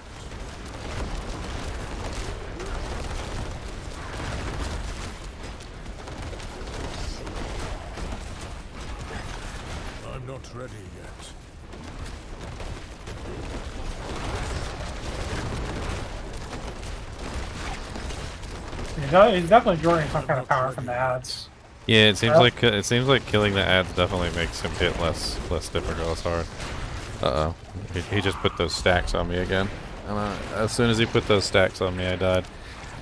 Speaker 6: I'm not ready yet.
Speaker 3: He's definitely drawing some kind of power from the ads.
Speaker 1: Yeah, it seems like killing the ads definitely makes him hit less difficult. It's hard. Uh oh, he just put those stacks on me again. And as soon as he put those stacks on me, I died.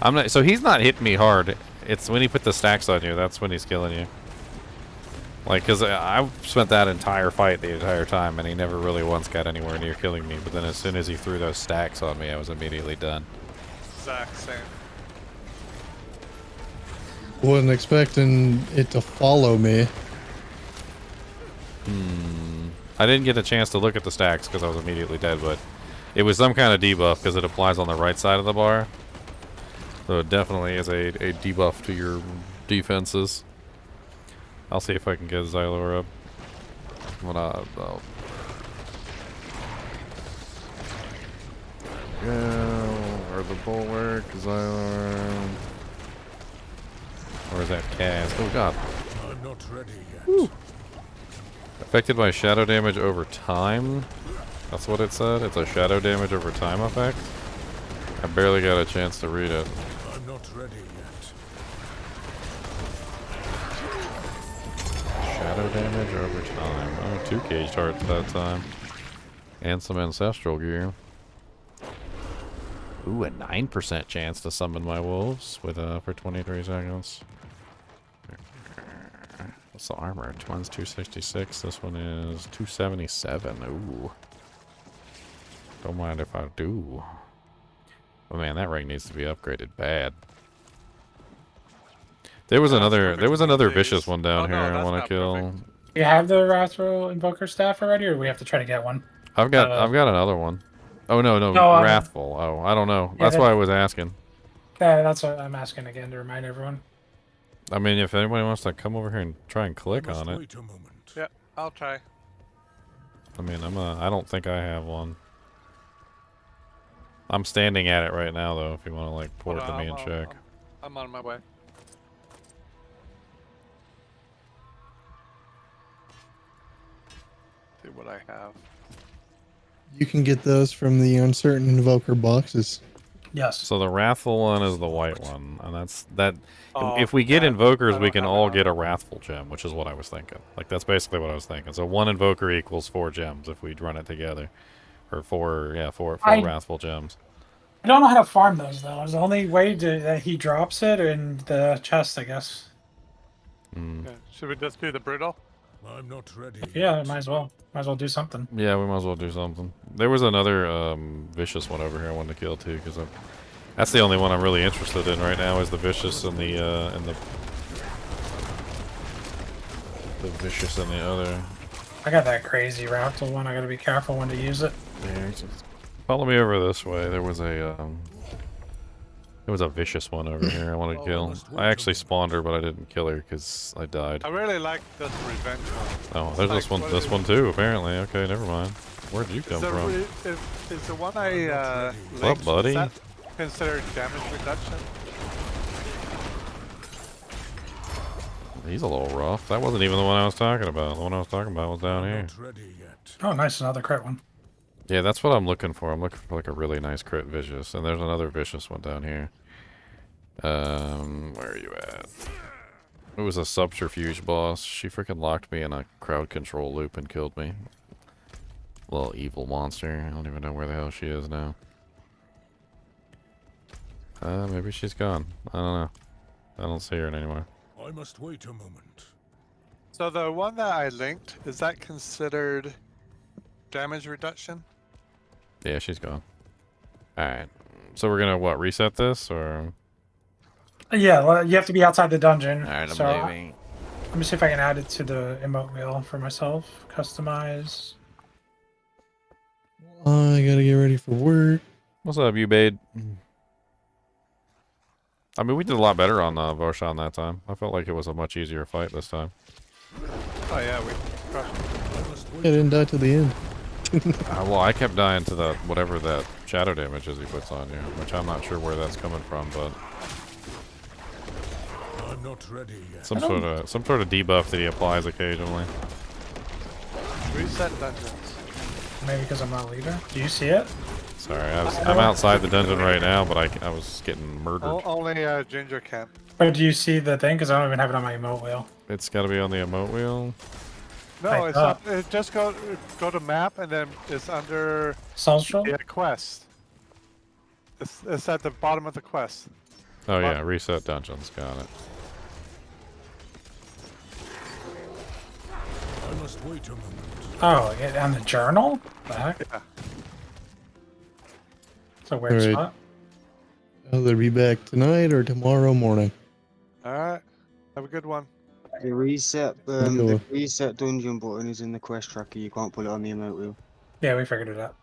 Speaker 1: I'm not. So he's not hitting me hard. It's when he put the stacks on you. That's when he's killing you. Like, cause I spent that entire fight the entire time, and he never really once got anywhere near killing me. But then as soon as he threw those stacks on me, I was immediately done.
Speaker 2: Exact same.
Speaker 4: Wasn't expecting it to follow me.
Speaker 1: I didn't get a chance to look at the stacks because I was immediately dead, but it was some kind of debuff because it applies on the right side of the bar. So it definitely is a debuff to your defenses. I'll see if I can get Xylor up. Yeah, or the Bulwark, Xylor. Where's that cast? Oh god.
Speaker 6: I'm not ready yet.
Speaker 1: Affected by shadow damage over time. That's what it said. It's a shadow damage over time effect. I barely got a chance to read it.
Speaker 6: I'm not ready yet.
Speaker 1: Shadow damage over time. Oh, 2 caged hearts that time. And some ancestral gear. Ooh, a 9% chance to summon my wolves with for 23 seconds. What's the armor? One's 266. This one is 277. Ooh. Don't mind if I do. Oh man, that ring needs to be upgraded bad. There was another vicious one down here I want to kill.
Speaker 3: Do you have the Wrathful Invoker staff already, or do we have to try to get one?
Speaker 1: I've got another one. Oh no, Wrathful. Oh, I don't know.
Speaker 3: Yeah,
Speaker 1: That's why I was asking.
Speaker 3: Yeah, that's what I'm asking again to remind everyone.
Speaker 1: I mean, if anybody wants to come over here and try and click
Speaker 6: I must
Speaker 1: on it.
Speaker 6: wait a moment.
Speaker 2: Yeah, I'll try.
Speaker 1: I mean, I don't think I have one. I'm standing at it right now, though, if you want to, like, port
Speaker 2: Hold
Speaker 1: to
Speaker 2: on,
Speaker 1: me and check.
Speaker 2: I'm on my way. See what I have.
Speaker 4: You can get those from the Uncertain Invoker boxes.
Speaker 3: Yes.
Speaker 1: So the Wrathful one is the white one, and that's that.
Speaker 2: Oh,
Speaker 1: If we get
Speaker 2: yeah,
Speaker 1: invokers,
Speaker 2: I
Speaker 1: we
Speaker 2: don't
Speaker 1: can
Speaker 2: have
Speaker 1: all
Speaker 2: that
Speaker 1: get a
Speaker 2: on.
Speaker 1: Wrathful gem, which is what I was thinking. Like that's basically what I was thinking. So 1 invoker equals 4 gems if we run it together, or 4
Speaker 3: I
Speaker 1: Wrathful gems.
Speaker 3: I don't know how to farm those though. Is the only way that he drops it in the chest, I guess.
Speaker 1: Mm.
Speaker 2: Yeah. Should we just do the brutal?
Speaker 6: I'm not ready
Speaker 3: Yeah,
Speaker 6: yet.
Speaker 3: might as well. Might as well do something.
Speaker 1: Yeah, we might as well do something. There was another vicious one over here I wanted to kill too, because that's the only one I'm really interested in right now is the vicious and the vicious and the other.
Speaker 3: I got that crazy Raptor one. I gotta be careful when to use it.
Speaker 1: Yeah, follow me over this way. There was a vicious one over here I wanted to kill. I actually spawned her, but I didn't kill her because I died.
Speaker 2: I really like this revenge one.
Speaker 1: Oh, there's
Speaker 2: Like,
Speaker 1: this one.
Speaker 2: what
Speaker 1: This
Speaker 2: is-
Speaker 1: one too. Apparently. Okay, never mind. Where'd you come from?
Speaker 2: Is the one I
Speaker 1: What's up,
Speaker 2: linked,
Speaker 1: buddy?
Speaker 2: is that considered damage reduction?
Speaker 1: He's a little rough. That wasn't even the one I was talking about. The one I was talking about was down
Speaker 6: I'm
Speaker 1: here.
Speaker 6: not ready yet.
Speaker 3: Oh, nice, another crit one.
Speaker 1: Yeah, that's what I'm looking for. I'm looking for like a really nice crit vicious, and there's another vicious one down here. Where are you at? It was a subterfuge boss. She freaking locked me in a crowd control loop and killed me. Little evil monster. I don't even know where the hell she is now. Maybe she's gone. I don't know. I don't see her anymore.
Speaker 6: I must wait a moment.
Speaker 2: So the one that I linked, is that considered damage reduction?
Speaker 1: Yeah, she's gone. Alright. So we're gonna, what, reset this, or?
Speaker 3: Yeah, well, you have to be outside the dungeon.
Speaker 1: Alright, I'm
Speaker 3: so
Speaker 1: leaving.
Speaker 3: let me see if I can add it to the emote wheel for myself. Customize.
Speaker 4: I gotta get ready for work.
Speaker 1: What's up, you babe? I mean, we did a lot better on Voshan that time. I felt like it was a much easier fight this time.
Speaker 2: Oh yeah, we crushed it.
Speaker 6: I must
Speaker 4: I
Speaker 6: wait.
Speaker 4: didn't die to the end.
Speaker 1: Well, I kept dying to the whatever that shadow damages he puts on you, which I'm not sure where that's coming from, but
Speaker 6: I'm not ready yet.
Speaker 1: some sort of debuff that he applies occasionally.
Speaker 2: Reset dungeons.
Speaker 3: Maybe because I'm not leaving. Do you see it?
Speaker 1: Sorry, I'm outside the dungeon right now, but I was getting murdered.
Speaker 2: Only Ginger can.
Speaker 3: Or do you see the thing? Because I don't even have it on my emote wheel.
Speaker 1: It's got to be on the emote wheel.
Speaker 2: No,
Speaker 3: I
Speaker 2: it's
Speaker 3: thought-
Speaker 2: not. It just go to map and then it's under
Speaker 3: Social?
Speaker 2: the quest. It's at the bottom of the quest.
Speaker 1: Oh yeah, reset dungeons. Got it.
Speaker 6: I must wait a moment.
Speaker 3: Oh, yeah, on the journal? The heck?
Speaker 2: Yeah.
Speaker 3: It's a weird
Speaker 4: Alright.
Speaker 3: spot.
Speaker 4: I'll either be back tonight or tomorrow morning.
Speaker 2: All right. Have a good one.
Speaker 10: The reset,
Speaker 4: Okay.
Speaker 10: the reset dungeon button is in the quest tracker. You can't put it on the emote wheel.
Speaker 3: Yeah, we figured it out.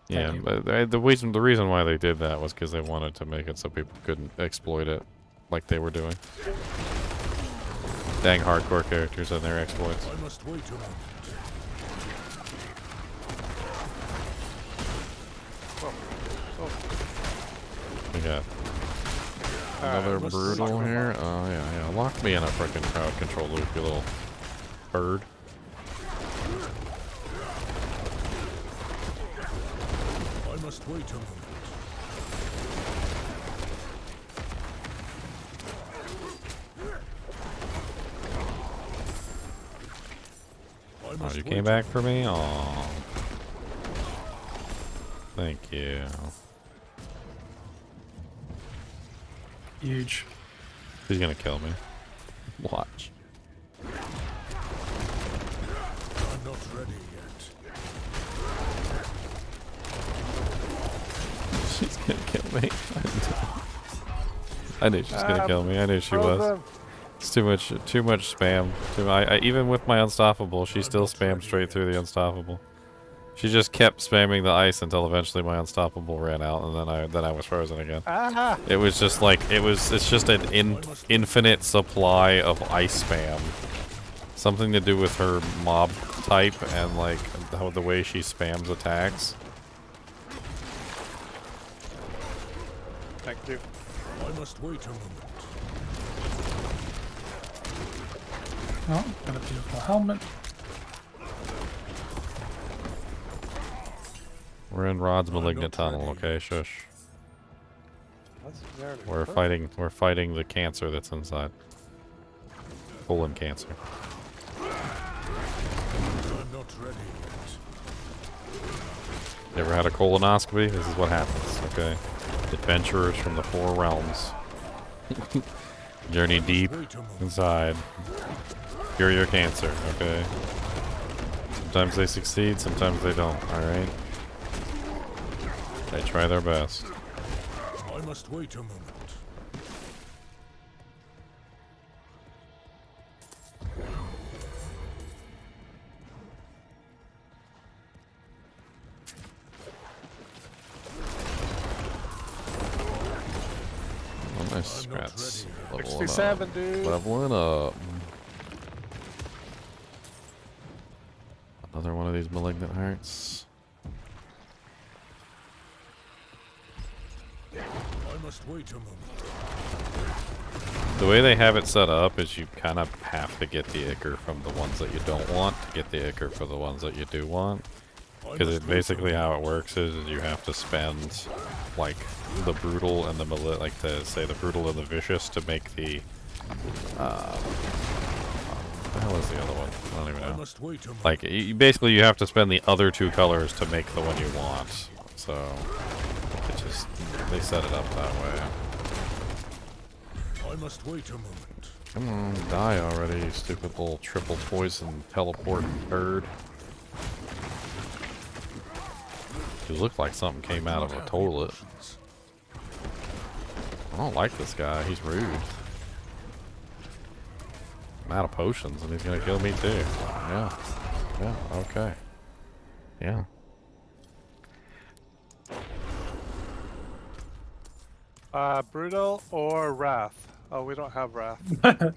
Speaker 1: Yeah,
Speaker 3: you.
Speaker 1: but the reason why they did that was because they wanted to make it so people couldn't exploit it, like they were doing. Dang hardcore characters and their exploits.
Speaker 6: I must wait a moment.
Speaker 1: We got another brutal here. Oh yeah, lock me in a freaking crowd control loop, you little bird.
Speaker 6: I must wait a moment. I
Speaker 1: Oh,
Speaker 6: must
Speaker 1: you
Speaker 6: wait
Speaker 1: came
Speaker 6: a
Speaker 1: back for me? Oh, thank you.
Speaker 3: Huge.
Speaker 1: He's gonna kill me. Watch.
Speaker 6: I'm not ready yet.
Speaker 1: She's gonna kill me. I knew she was gonna kill me. I knew she was. It's too much spam. I even with my unstoppable, she still spammed straight through the unstoppable. She just kept spamming the ice until eventually my unstoppable ran out, and then I was frozen again.
Speaker 2: Ah!
Speaker 1: It was just like it's just an infinite supply of ice spam. Something to do with her mob type and like how the way she spams attacks.
Speaker 2: Thank you.
Speaker 6: I must wait a moment.
Speaker 3: Oh, got a beautiful helmet.
Speaker 1: We're in Rod's
Speaker 6: I'm not
Speaker 1: Malignant tunnel,
Speaker 6: ready
Speaker 1: okay?
Speaker 6: yet.
Speaker 1: Shush.
Speaker 2: What's there to
Speaker 1: We're
Speaker 2: hurt?
Speaker 1: fighting the cancer that's inside. Colon cancer.
Speaker 6: I'm not ready yet.
Speaker 1: You ever had a colonoscopy? This is what happens, okay? Adventurers from the four realms. Journey deep inside. Cure your cancer, okay? Sometimes they succeed, sometimes they don't, alright? They try their best.
Speaker 6: I must wait a moment.
Speaker 1: Oh, nice strats. Leveling
Speaker 2: 67,
Speaker 1: up.
Speaker 2: dude.
Speaker 1: Leveling up. Another one of these malignant hearts.
Speaker 6: I must wait a moment.
Speaker 1: The way they have it set up is you kind of have to get the ichor from the ones that you don't want to get the ichor for the ones that you do want. Because basically how it works is you have to spend like the brutal and the like to say the brutal and the vicious to make the what the hell is the other one? I don't even
Speaker 6: I
Speaker 1: know.
Speaker 6: must wait a moment.
Speaker 1: Like basically you have to spend the other two colors to make the one you want. So it just they set it up that way.
Speaker 6: I must wait a moment.
Speaker 1: Come on, die already, you stupid little triple poison teleport bird. You look like something came out of a toilet. I don't like this guy, he's rude. I'm out of potions and he's gonna kill me too. Yeah. Yeah, okay. Yeah.
Speaker 2: Brutal or Wrath? Oh, we don't have Wrath.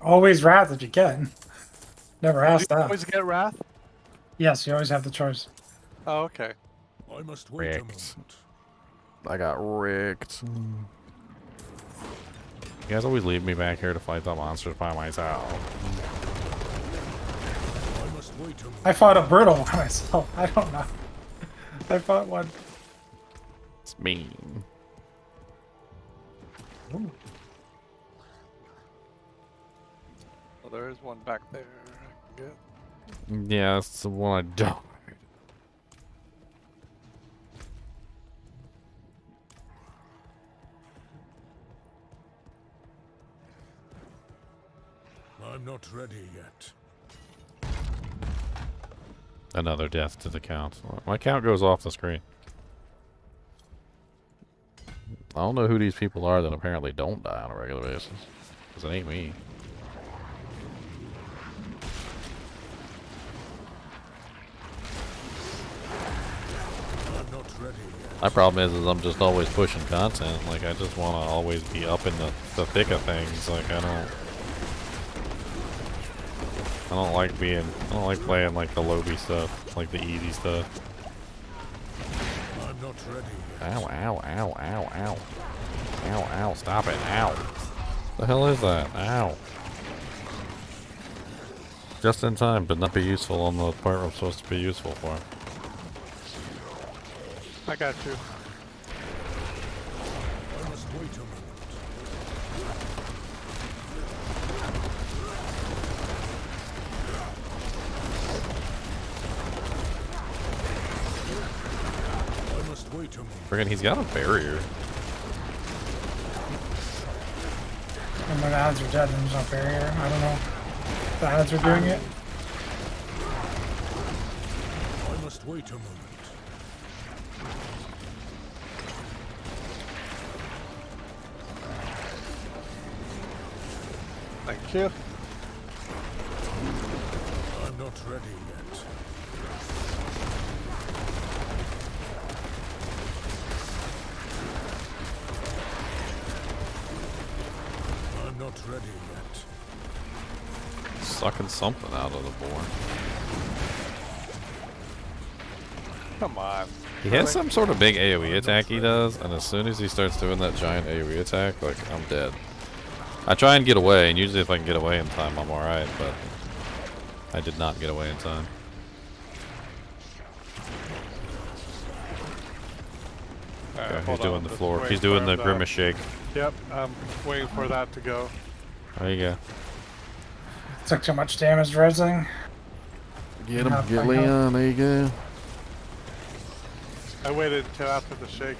Speaker 3: Always Wrath if you can. Never
Speaker 2: Do
Speaker 3: asked
Speaker 2: you
Speaker 3: that.
Speaker 2: always get Wrath?
Speaker 3: Yes, you always have the choice.
Speaker 2: Oh, okay.
Speaker 6: I must wait a
Speaker 1: Ricked.
Speaker 6: moment.
Speaker 1: I got ricked. You guys always leave me back here to fight the monsters by myself.
Speaker 6: I must wait a moment.
Speaker 3: I fought a brutal one myself. I don't know. I fought one.
Speaker 1: It's mean.
Speaker 2: Well, there is one back there I can get.
Speaker 1: Yeah, that's the one I don't.
Speaker 6: I'm not ready yet.
Speaker 1: Another death to the count. My count goes off the screen. I don't know who these people are that apparently don't die on a regular basis. Because it ain't me.
Speaker 6: I'm not ready yet.
Speaker 1: My problem is I'm just always pushing content. Like, I just want to always be up in the thick of things. Like, I don't like playing like the lobby stuff, like the easy stuff.
Speaker 6: I'm not ready yet.
Speaker 1: Ow, ow, ow, ow, ow. Ow, ow, stop it, ow. The hell is that? Ow. Just in time, but not be useful on the part I'm supposed to be useful for.
Speaker 2: I got you.
Speaker 6: I must wait a moment. I must wait a moment.
Speaker 1: Friggin', he's got a barrier.
Speaker 3: And when the ads are dead, then there's no barrier. I don't know. The ads are doing it.
Speaker 6: I must wait a moment.
Speaker 2: Thank you.
Speaker 6: I'm not ready yet. I'm not ready yet.
Speaker 1: Sucking something out of the board.
Speaker 2: Come on.
Speaker 1: He has some sort of big AoE attack he does, and as soon as he starts doing that giant AoE attack, like, I'm dead. I try and get away, and usually if I can get away in time, I'm alright, but I did not get away in time.
Speaker 2: Alright,
Speaker 1: Okay, he's
Speaker 2: hold on,
Speaker 1: doing the
Speaker 2: this
Speaker 1: floor.
Speaker 2: way
Speaker 1: He's doing the
Speaker 2: far
Speaker 1: grimace
Speaker 2: back.
Speaker 1: shake.
Speaker 2: Yep, I'm waiting for that to go.
Speaker 1: There you go.
Speaker 3: Took too much damage rezzing.
Speaker 1: Get him,
Speaker 3: Half
Speaker 1: get
Speaker 3: my health.
Speaker 1: Leon. There you go.
Speaker 2: I waited until after the shake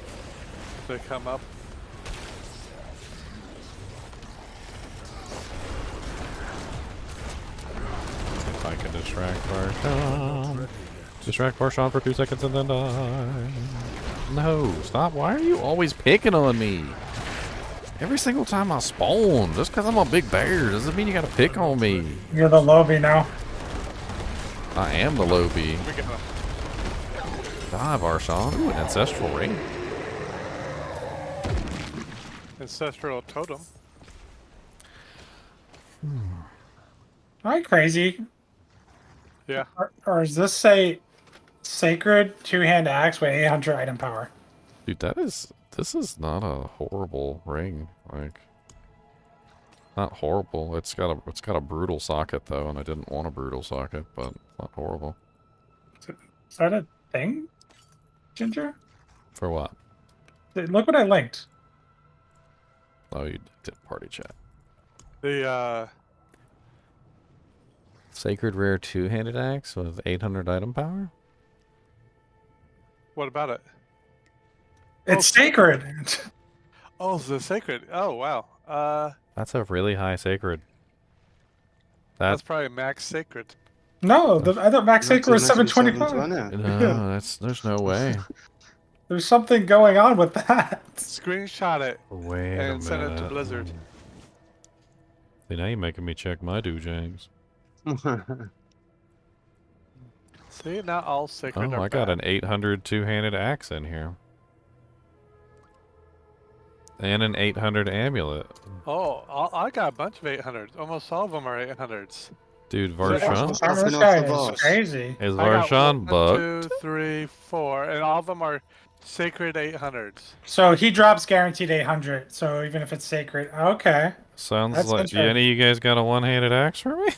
Speaker 2: to come up.
Speaker 1: If I can distract Varshan. Distract Varshan for 2 seconds and then die. No, stop. Why are you always picking on me? Every single time I spawn, just because I'm a big bear doesn't mean you gotta pick on me.
Speaker 3: You're the lobby now.
Speaker 1: I am the Lobby.
Speaker 2: We got
Speaker 1: Die, Varshan. Ooh, an ancestral ring.
Speaker 2: ancestral totem.
Speaker 3: Alright, crazy.
Speaker 2: Yeah.
Speaker 3: Or is this say sacred two-hand axe with 800 item power?
Speaker 1: Dude, this is not a horrible ring. Like, not horrible. It's got a brutal socket though, and I didn't want a brutal socket, but it's not horrible.
Speaker 3: Is that a thing, Ginger?
Speaker 1: For what?
Speaker 3: Look what I linked.
Speaker 1: Oh, you did party chat.
Speaker 2: The
Speaker 1: Sacred rare two-handed axe with 800 item power.
Speaker 2: what about it?
Speaker 3: It's sacred.
Speaker 2: Oh, the sacred. Oh, wow.
Speaker 1: That's a really high sacred.
Speaker 2: That's
Speaker 1: That's
Speaker 2: probably max sacred.
Speaker 3: No, I thought max
Speaker 10: That's
Speaker 3: sacred was
Speaker 10: meant to be
Speaker 3: 725.
Speaker 10: 720.
Speaker 1: no, there's no way.
Speaker 3: There's something going on with that.
Speaker 2: Screenshot it
Speaker 1: Wait a
Speaker 2: and send it to
Speaker 1: minute.
Speaker 2: Blizzard.
Speaker 1: See, now you're making me check my James.
Speaker 2: See, not all sacred
Speaker 1: Oh,
Speaker 2: are
Speaker 1: I got
Speaker 2: bad.
Speaker 1: an 800 two-handed axe in here. And an 800 amulet.
Speaker 2: Oh, I got a bunch of 800s. Almost all of them are 800s.
Speaker 1: Dude,
Speaker 10: Varshan?
Speaker 1: Varshan?
Speaker 10: That's
Speaker 3: This
Speaker 10: enough
Speaker 3: guy
Speaker 10: for
Speaker 3: is
Speaker 10: boss.
Speaker 3: crazy.
Speaker 1: Is
Speaker 2: I got
Speaker 1: Varshan
Speaker 2: 1,
Speaker 1: bugged?
Speaker 2: 2, 3, 4, and all of them are sacred 800s.
Speaker 3: So he drops guaranteed 800. So even if it's sacred, okay,
Speaker 1: Sounds
Speaker 3: That's
Speaker 1: like
Speaker 3: interesting.
Speaker 1: any of you guys got a one-handed axe for me?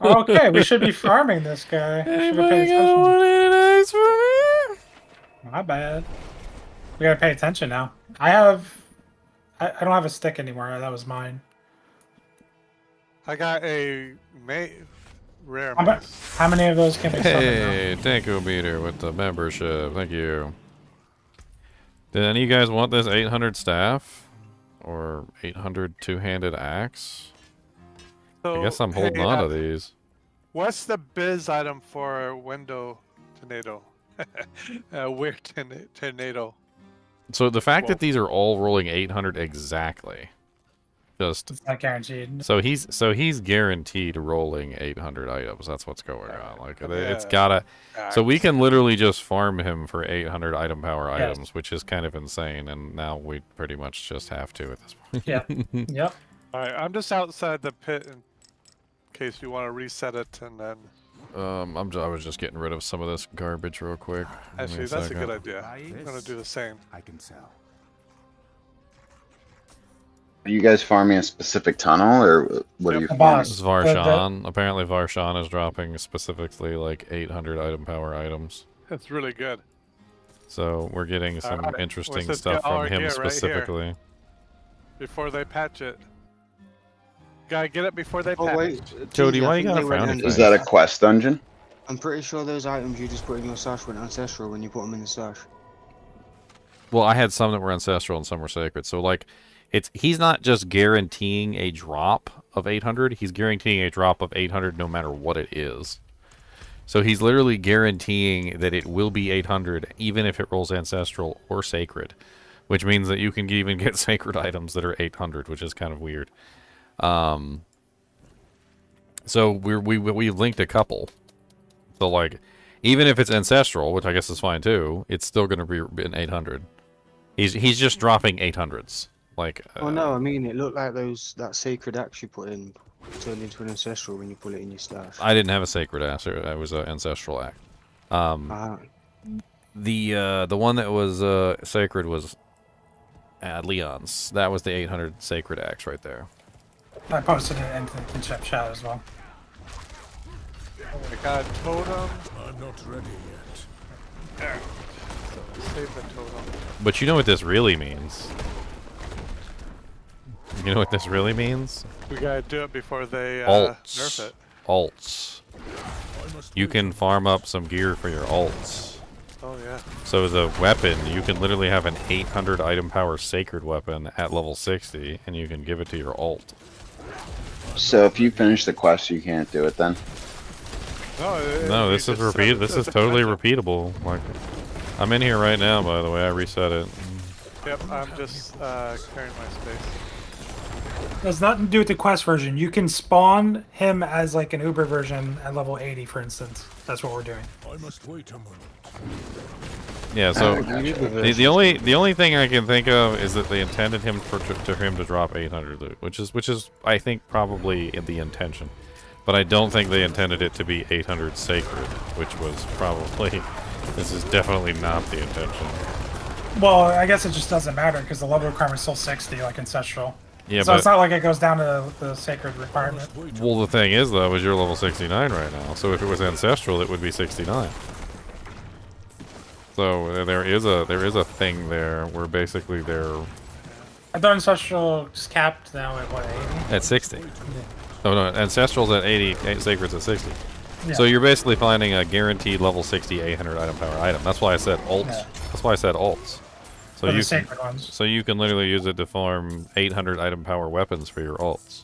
Speaker 3: okay, we should be farming this guy. We should have
Speaker 1: Anybody
Speaker 3: paid
Speaker 1: got a
Speaker 3: attention.
Speaker 1: one-handed axe for me?
Speaker 3: My bad. We gotta pay attention now. I don't have a stick anymore. That was mine.
Speaker 2: I got a rare
Speaker 3: How,
Speaker 2: mace.
Speaker 3: how many of those can be summoned now?
Speaker 1: Hey, Tanko Beater with the membership. Thank you. Did any of you guys want this 800 staff? Or 800 two-handed axe?
Speaker 2: So,
Speaker 1: I guess I'm holding
Speaker 2: hey,
Speaker 1: on to these.
Speaker 2: What's the biz item for window tornado? Weird tornado.
Speaker 1: So the fact
Speaker 2: Well-
Speaker 1: that these are all rolling 800 exactly, just
Speaker 3: It's not guaranteed.
Speaker 1: so he's guaranteed rolling 800 items. That's what's going on. Like it's
Speaker 2: Yeah.
Speaker 1: gotta. So we
Speaker 2: Axe.
Speaker 1: can literally just farm him for 800 item power
Speaker 3: Yes.
Speaker 1: items, which is kind of insane. And now we pretty much just have to at this point.
Speaker 3: Yeah. Yep.
Speaker 2: Alright, I'm just outside the pit in case you want to reset it and then.
Speaker 1: I was just getting rid of some of this garbage real quick. Give me
Speaker 2: Actually, that's a
Speaker 1: second.
Speaker 2: good idea. I'm gonna do the same.
Speaker 9: I can sell.
Speaker 5: Are you guys farming a specific tunnel, or what are you
Speaker 3: The
Speaker 5: farming?
Speaker 3: boss.
Speaker 1: This is Varshan. Apparently Varshan is dropping specifically like 800 item power items.
Speaker 2: That's really good.
Speaker 1: So we're getting some
Speaker 2: Alright,
Speaker 1: interesting
Speaker 2: let's
Speaker 1: stuff
Speaker 2: get all
Speaker 1: from
Speaker 2: our
Speaker 1: him
Speaker 2: gear right here.
Speaker 1: specifically.
Speaker 2: Before they patch it. Gotta get it before they
Speaker 10: Oh
Speaker 2: patch.
Speaker 10: wait,
Speaker 1: Jody,
Speaker 10: Gigi, I
Speaker 1: why you
Speaker 10: think
Speaker 1: got a
Speaker 10: they went
Speaker 1: frowny
Speaker 10: in-
Speaker 1: face?
Speaker 5: Is that a quest dungeon?
Speaker 10: I'm pretty sure those items you just put in your stash went ancestral when you put them in the stash.
Speaker 1: Well, I had some that were ancestral and some were sacred. So like he's not just guaranteeing a drop of 800, he's guaranteeing a drop of 800 no matter what it is. So he's literally guaranteeing that it will be 800 even if it rolls ancestral or sacred, which means that you can even get sacred items that are 800, which is kind of weird. So we linked a couple. So like even if it's ancestral, which I guess is fine too, it's still going to be an 800. He's just dropping 800s. Like
Speaker 10: Oh no, I mean it looked like that sacred axe you put in turned into an ancestral when you put it in your stash.
Speaker 1: I didn't have a sacred axe. I was an ancestral axe.
Speaker 10: Ah,
Speaker 1: The one that was sacred was Leon's. That was the 800 sacred axe right there.
Speaker 3: I posted it into the chat as well.
Speaker 2: I got a totem.
Speaker 6: I'm not ready yet.
Speaker 2: There. So save the totem.
Speaker 1: But you know what this really means? You know what this really means?
Speaker 2: We gotta do it before they
Speaker 1: Alts.
Speaker 2: nerf it.
Speaker 1: Alts. You can farm up some gear for your alts.
Speaker 2: Oh yeah.
Speaker 1: So the weapon, you can literally have an 800 item power sacred weapon at level 60, and you can give it to your alt.
Speaker 5: So if you finish the quest, you can't do it then.
Speaker 1: No, this is repeat. This is totally repeatable. Like, I'm in here right now. By the way, I reset it.
Speaker 2: Yep, I'm just clearing my space.
Speaker 3: There's nothing to do with the quest version. You can spawn him as like an Uber version at level 80, for instance. That's what we're doing.
Speaker 6: I must wait a moment.
Speaker 1: Yeah. So the only thing I can think of is that they intended him to him to drop 800 loot, which is I think probably the intention. But I don't think they intended it to be 800 sacred, which was probably. This is definitely not the intention.
Speaker 3: Well, I guess it just doesn't matter because the level requirement is still 60, like Ancestral.
Speaker 1: Yeah,
Speaker 3: so
Speaker 1: but
Speaker 3: it's not like it goes down to the sacred requirement.
Speaker 1: well, the thing is though, is you're level 69 right now. So if it was Ancestral, it would be 69. So there is a thing there where basically they're.
Speaker 3: I thought Ancestral is capped now at what, 80?
Speaker 1: At 60. Oh no, Ancestral's at 80, Sacred's at 60.
Speaker 3: Yeah.
Speaker 1: So you're basically finding a guaranteed level 60 800 item power item. That's why I said alts.
Speaker 3: Yeah.
Speaker 1: That's why I said alts. So
Speaker 3: the
Speaker 1: you
Speaker 3: sacred ones.
Speaker 1: so you can literally use it to farm 800 item power weapons for your alts.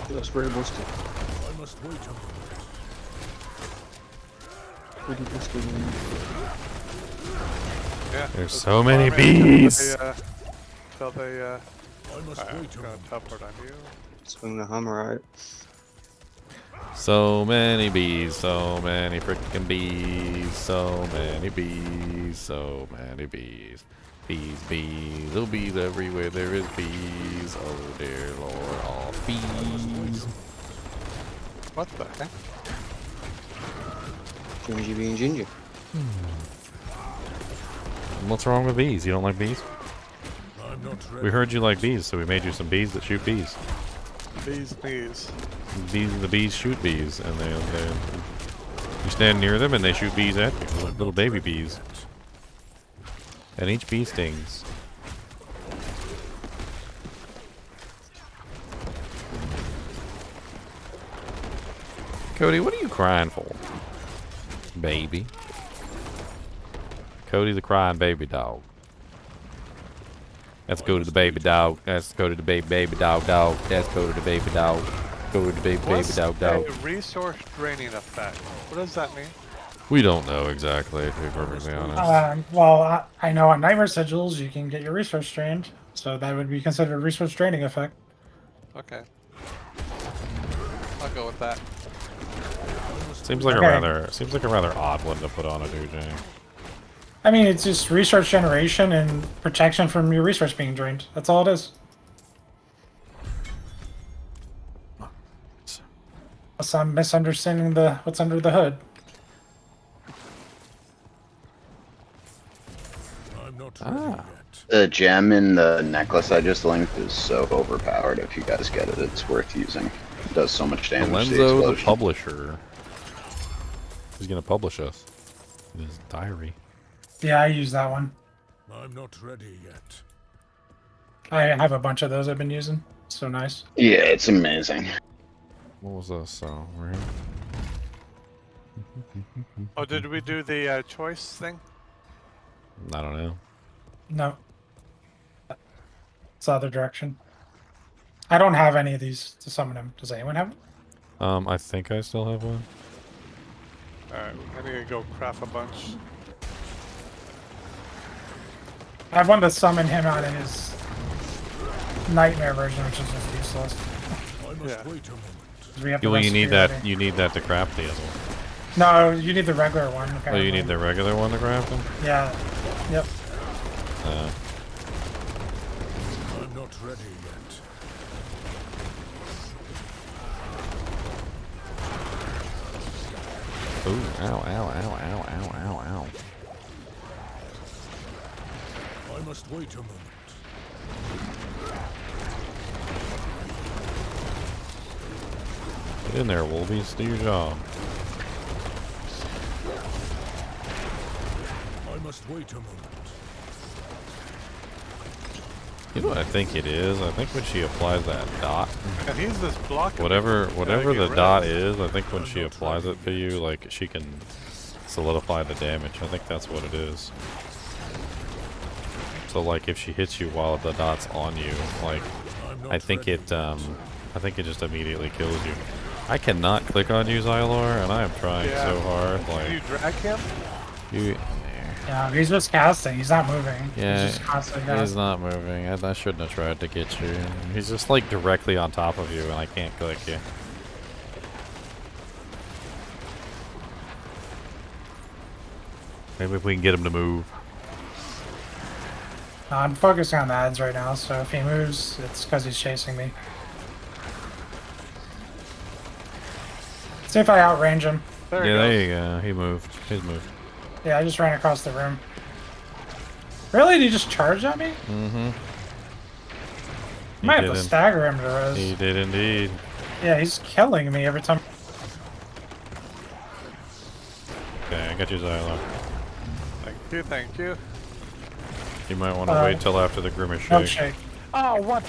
Speaker 10: That's very busted.
Speaker 6: I must wait a moment.
Speaker 10: Pretty busted.
Speaker 2: Yeah.
Speaker 1: There's so many bees.
Speaker 2: Till they
Speaker 6: I must
Speaker 2: I'm
Speaker 6: wait a
Speaker 2: gonna
Speaker 6: moment.
Speaker 2: teleport on you.
Speaker 10: Swing the hammer out.
Speaker 1: So many bees, so many freaking bees, so many bees, so many bees. Bees, bees, oh bees everywhere, there is bees. Oh dear Lord, all bees.
Speaker 2: What the heck?
Speaker 10: Ginger being ginger.
Speaker 1: What's wrong with bees? You don't like bees?
Speaker 6: I'm not ready.
Speaker 1: We heard you like bees, so we made you some bees that shoot bees.
Speaker 2: Bees.
Speaker 1: The bees shoot bees, and they you stand near them and they shoot bees at you, little baby bees. And each bee stings. Cody, what are you crying for? Baby. Cody the crying baby dog. Let's go to the baby dog. Let's go to the baby dog. Let's go to the baby dog. Go to the baby dog.
Speaker 2: A resource draining effect. What does that mean?
Speaker 1: We don't know exactly, to be perfectly honest.
Speaker 3: Well, I know on Nightmare Sigils you can get your resource drained, so that would be considered a resource draining effect.
Speaker 2: Okay. I'll go with that.
Speaker 1: Seems like a rather odd one to put on a DJ.
Speaker 3: I mean, it's just resource generation and protection from your resource being drained. That's all it is. Unless I'm misunderstanding what's under the hood.
Speaker 6: I'm not ready yet.
Speaker 5: The gem in the necklace I just linked is so overpowered. If you guys get it, it's worth using. It does so much damage to the
Speaker 1: Lorenzo the
Speaker 5: explosion.
Speaker 1: publisher. He's gonna publish us in his diary.
Speaker 3: Yeah, I use that one.
Speaker 6: I'm not ready yet.
Speaker 3: I have a bunch of those I've been using. So nice.
Speaker 5: Yeah, it's amazing.
Speaker 1: What was this? Right?
Speaker 2: Oh, did we do the choice thing?
Speaker 1: I don't know.
Speaker 3: No. It's the other direction. I don't have any of these to summon him. Does anyone have them?
Speaker 1: I think I still have one.
Speaker 2: Alright, I need to go craft a bunch.
Speaker 3: I have one to summon him out in his nightmare version, which is just useless.
Speaker 6: I must wait a moment.
Speaker 3: We have the
Speaker 1: Well, you need
Speaker 3: recipe
Speaker 1: that.
Speaker 3: ready.
Speaker 1: You need that to craft the other one.
Speaker 3: No, you need the regular one.
Speaker 1: Oh,
Speaker 3: Apparently.
Speaker 1: you need the regular one to craft them.
Speaker 3: Yeah. Yep.
Speaker 6: I'm not ready yet.
Speaker 1: Ooh! Ow! Ow! Ow! Ow! Ow! Ow! Ow!
Speaker 6: I must wait a moment.
Speaker 1: Get in there, Wolvies. Do your job.
Speaker 6: I must wait a moment.
Speaker 1: You know what I think it is? I think when she applies that dot,
Speaker 2: And he's this block.
Speaker 1: whatever
Speaker 2: get
Speaker 1: the
Speaker 2: rid
Speaker 1: dot
Speaker 2: of it.
Speaker 1: is, I think when she applies it to you, like she can solidify the damage. I think that's what it is. So like if she hits you while the dot's on you, like I think it just immediately kills you. I cannot click on you, Xylor, and I am trying so hard.
Speaker 2: Can you
Speaker 1: Like
Speaker 2: drag him?
Speaker 1: you.
Speaker 3: Yeah, he's just casting. He's not moving.
Speaker 1: Yeah,
Speaker 3: he's just constantly
Speaker 1: he's
Speaker 3: casting.
Speaker 1: not moving. I shouldn't have tried to get you. He's just like directly on top of you, and I can't click you. Maybe if we can get him to move.
Speaker 3: I'm focusing on the ads right now, so if he moves, it's because he's chasing me. See if I outrange him.
Speaker 2: There
Speaker 1: Yeah, there
Speaker 2: he
Speaker 1: you go. He moved. He's moved.
Speaker 3: Yeah, I just ran across the room. Really? Did he just charge at me?
Speaker 1: Mm-hmm.
Speaker 3: I might have to stagger him to res.
Speaker 1: He did indeed.
Speaker 3: Yeah, he's killing me every time.
Speaker 1: Okay, I got you, Xylo.
Speaker 2: Thank you, thank you.
Speaker 1: You might want to wait till after the Grimace
Speaker 3: No
Speaker 1: shake.
Speaker 3: shake.
Speaker 2: Oh, what?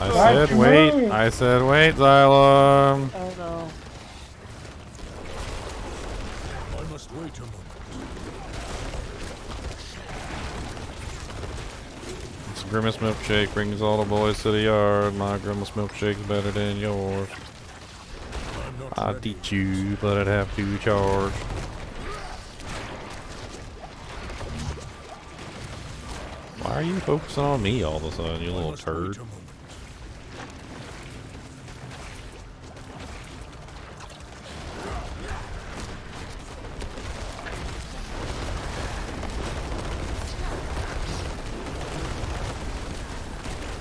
Speaker 1: I
Speaker 3: Why'd
Speaker 1: said
Speaker 3: you
Speaker 1: wait.
Speaker 3: move?
Speaker 1: I said wait, Xylem.
Speaker 2: Oh no.
Speaker 6: I must wait a moment.
Speaker 1: This Grimace milkshake brings all the boys to the yard. My Grimace milkshake's better than yours.
Speaker 6: I'm not
Speaker 1: I'd
Speaker 6: ready.
Speaker 1: teach you, but I'd have to charge. Why are you focusing on me all of a sudden, you
Speaker 6: I
Speaker 1: little
Speaker 6: must wait
Speaker 1: turd?
Speaker 6: a moment.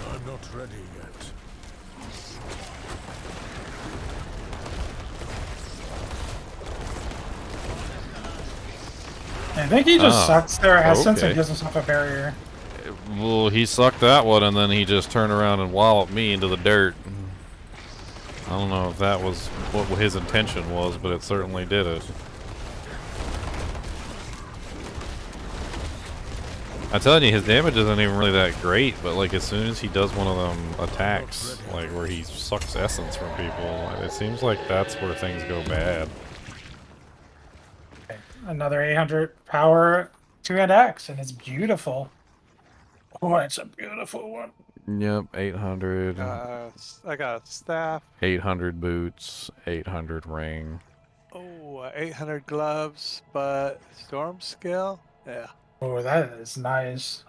Speaker 6: I'm not ready yet.
Speaker 3: I think he just
Speaker 1: Ah,
Speaker 3: sucks their essence
Speaker 1: okay.
Speaker 3: and gives himself a barrier.
Speaker 1: Well, he sucked that one, and then he just turned around and walloped me into the dirt. I don't know if that was what his intention was, but it certainly did it. I'm telling you, his damage isn't even really that great, but like as soon as he does one of them attacks, like where he sucks essence from people, it seems like that's where things go bad.
Speaker 3: Another 800 power 2-hand axe, and it's beautiful. Oh, it's a beautiful one.
Speaker 1: Yep, 800,
Speaker 2: I got a staff.
Speaker 1: 800 boots, 800 ring.
Speaker 2: Oh, 800 gloves, but storm scale? Yeah.
Speaker 3: Oh, that is nice.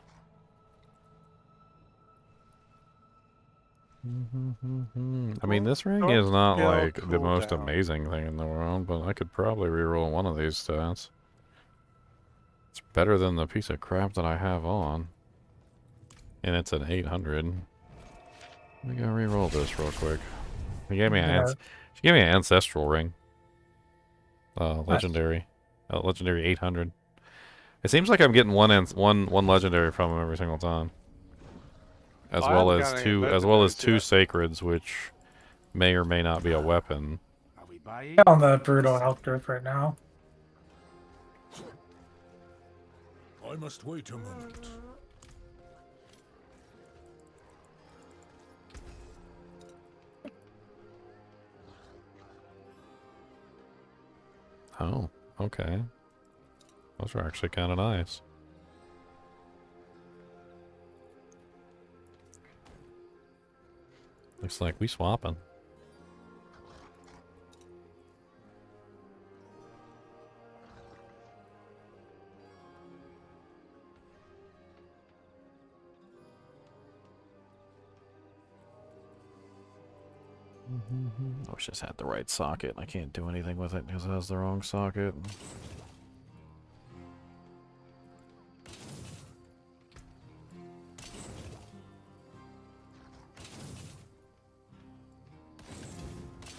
Speaker 1: I mean, this ring is not
Speaker 2: Skill
Speaker 1: like the most
Speaker 2: cooldown.
Speaker 1: amazing thing in the world, but I could probably reroll one of these stats. It's better than the piece of crap that I have on. And it's an 800. Let me go reroll this real quick. She gave me an ancestral ring. Legendary. Legendary 800. It seems like I'm getting one legendary from him every single time. As
Speaker 2: I
Speaker 1: well
Speaker 2: haven't
Speaker 1: as
Speaker 2: got any
Speaker 1: two
Speaker 2: legendaries yet.
Speaker 1: sacreds, which may or may not be a weapon.
Speaker 3: On the brutal health growth right now.
Speaker 6: I must wait a moment.
Speaker 1: Oh, okay. Those are actually kind of nice. Looks like we swapping. I wish this had the right socket. I can't do anything with it because it has the wrong socket.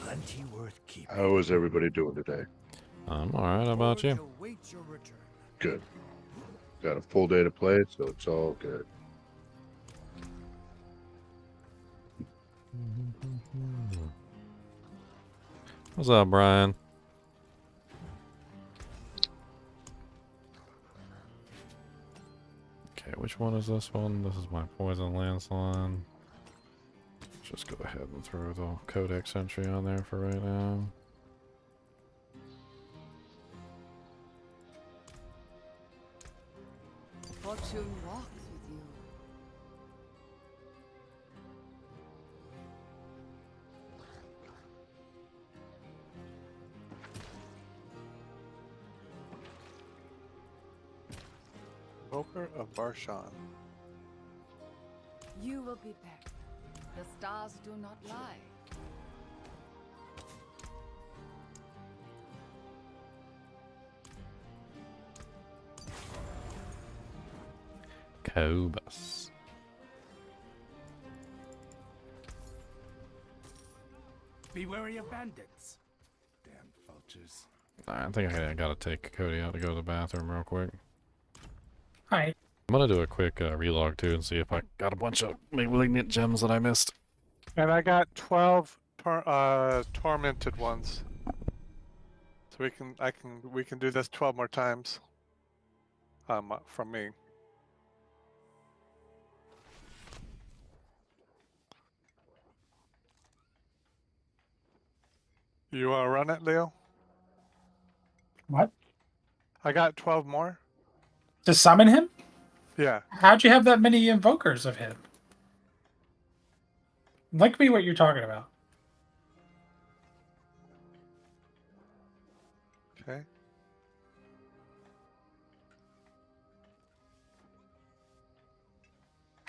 Speaker 6: Plenty worth keeping.
Speaker 11: How is everybody doing today?
Speaker 1: I'm alright, how about you?
Speaker 11: Good. Got a full day to play, so it's all good.
Speaker 1: What's up, Brian? Okay, Which one is this one? This is my poison landslide. Just go ahead and throw the codex entry on there for right now.
Speaker 7: Fortune walks with you.
Speaker 2: Invoker of Barshan.
Speaker 7: You will be back. The stars do not lie.
Speaker 1: Cobus.
Speaker 6: Be wary of bandits. Damn vultures.
Speaker 1: I think I gotta take Cody out to go to the bathroom real quick.
Speaker 3: Hi.
Speaker 1: I'm gonna do a quick relog too and see if I got a bunch of Malignant gems that I missed.
Speaker 2: And I got 12 tormented ones. So we can do this 12 more times. From me. You wanna run it, Leo?
Speaker 3: What?
Speaker 2: I got 12 more.
Speaker 3: To summon him?
Speaker 2: Yeah.
Speaker 3: How'd you have that many invokers of him? Like me what you're talking about.
Speaker 2: Okay.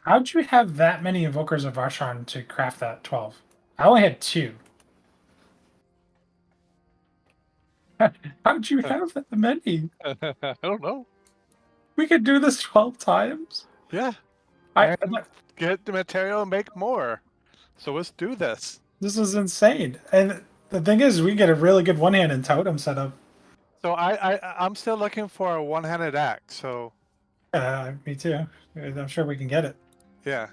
Speaker 3: How'd you have that many invokers of Varshan to craft that 12? I only had 2. How'd you have that many?
Speaker 2: I don't know.
Speaker 3: We could do this 12 times?
Speaker 2: Yeah.
Speaker 3: I
Speaker 2: Get the material and make more. So let's do this.
Speaker 3: This is insane. And the thing is, we get a really good one-handed totem setup.
Speaker 2: So I'm still looking for a one-handed axe. So
Speaker 3: Me too. I'm sure we can get it.
Speaker 2: yeah.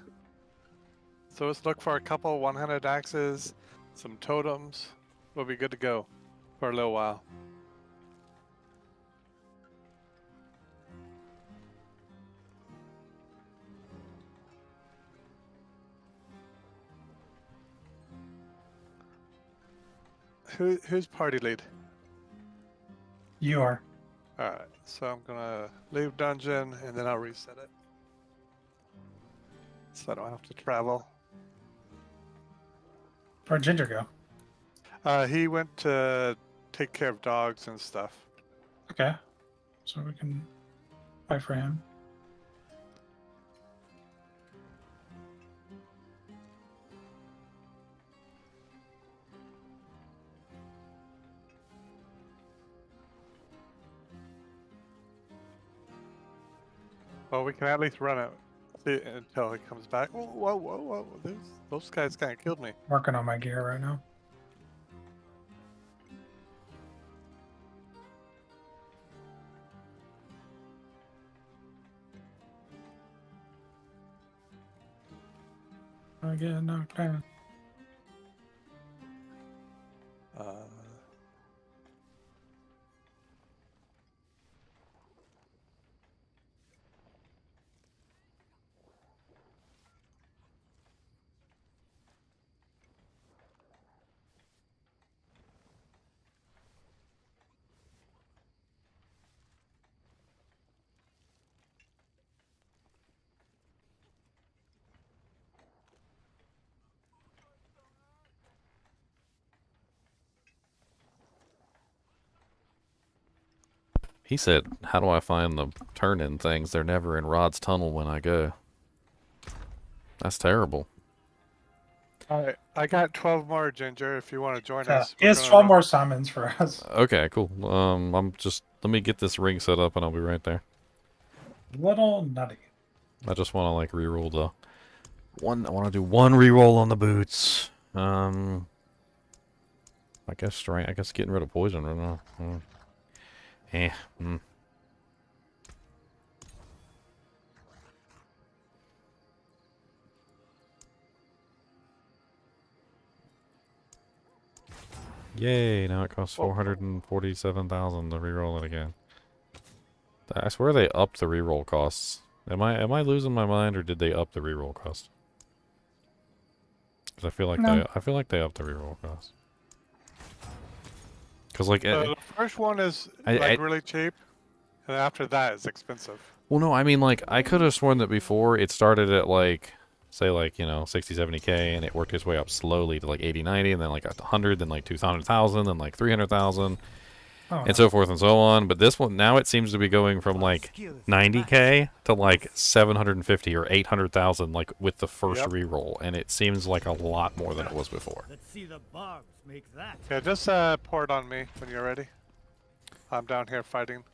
Speaker 2: So let's look for a couple one-handed axes, some totems. We'll be good to go for a little while. Who's party lead?
Speaker 3: You are.
Speaker 2: Alright, so I'm gonna leave dungeon and then I'll reset it. So I don't have to travel.
Speaker 3: Where'd Ginger go?
Speaker 2: He went to take care of dogs and stuff.
Speaker 3: Okay. So we can fight for him.
Speaker 2: Well, we can at least run it until he comes back. Whoa, whoa, whoa, whoa. Those guys kind of killed me.
Speaker 3: Working on my gear right now. I get knocked down.
Speaker 1: He said, how do I find the turn-in things? They're never in Rod's tunnel when I go. That's terrible.
Speaker 2: Alright, I got 12 more, Ginger, if you want to join us.
Speaker 3: He has 12 more summons for us.
Speaker 1: Okay, cool. Let me get this ring set up and I'll be right there.
Speaker 3: Little nutty.
Speaker 1: I just want to like reroll the one. I want to do one reroll on the boots. I guess strength. I guess getting rid of poison right now. Yay! Now it costs 447,000 to reroll it again. I swear they upped the reroll costs Am I losing my mind, or did they up the reroll cost? Because I feel like
Speaker 3: No.
Speaker 1: I feel like they upped the reroll cost. Because like
Speaker 2: The first one is really cheap, and after that it's expensive.
Speaker 1: well, no, I mean like I could have sworn that before it started at like say like 60, 70K, and it worked its way up slowly to like 80, 90, and then like 100, then like 200,000, then like 300,000. And so forth and so on. But this one, now it seems to be going from like 90K to like 750 or 800,000, like with the first reroll. And it seems like a lot more than it was before.
Speaker 6: Let's see the barbs make that.
Speaker 2: Yeah, just pour it on me when you're ready. I'm down here fighting.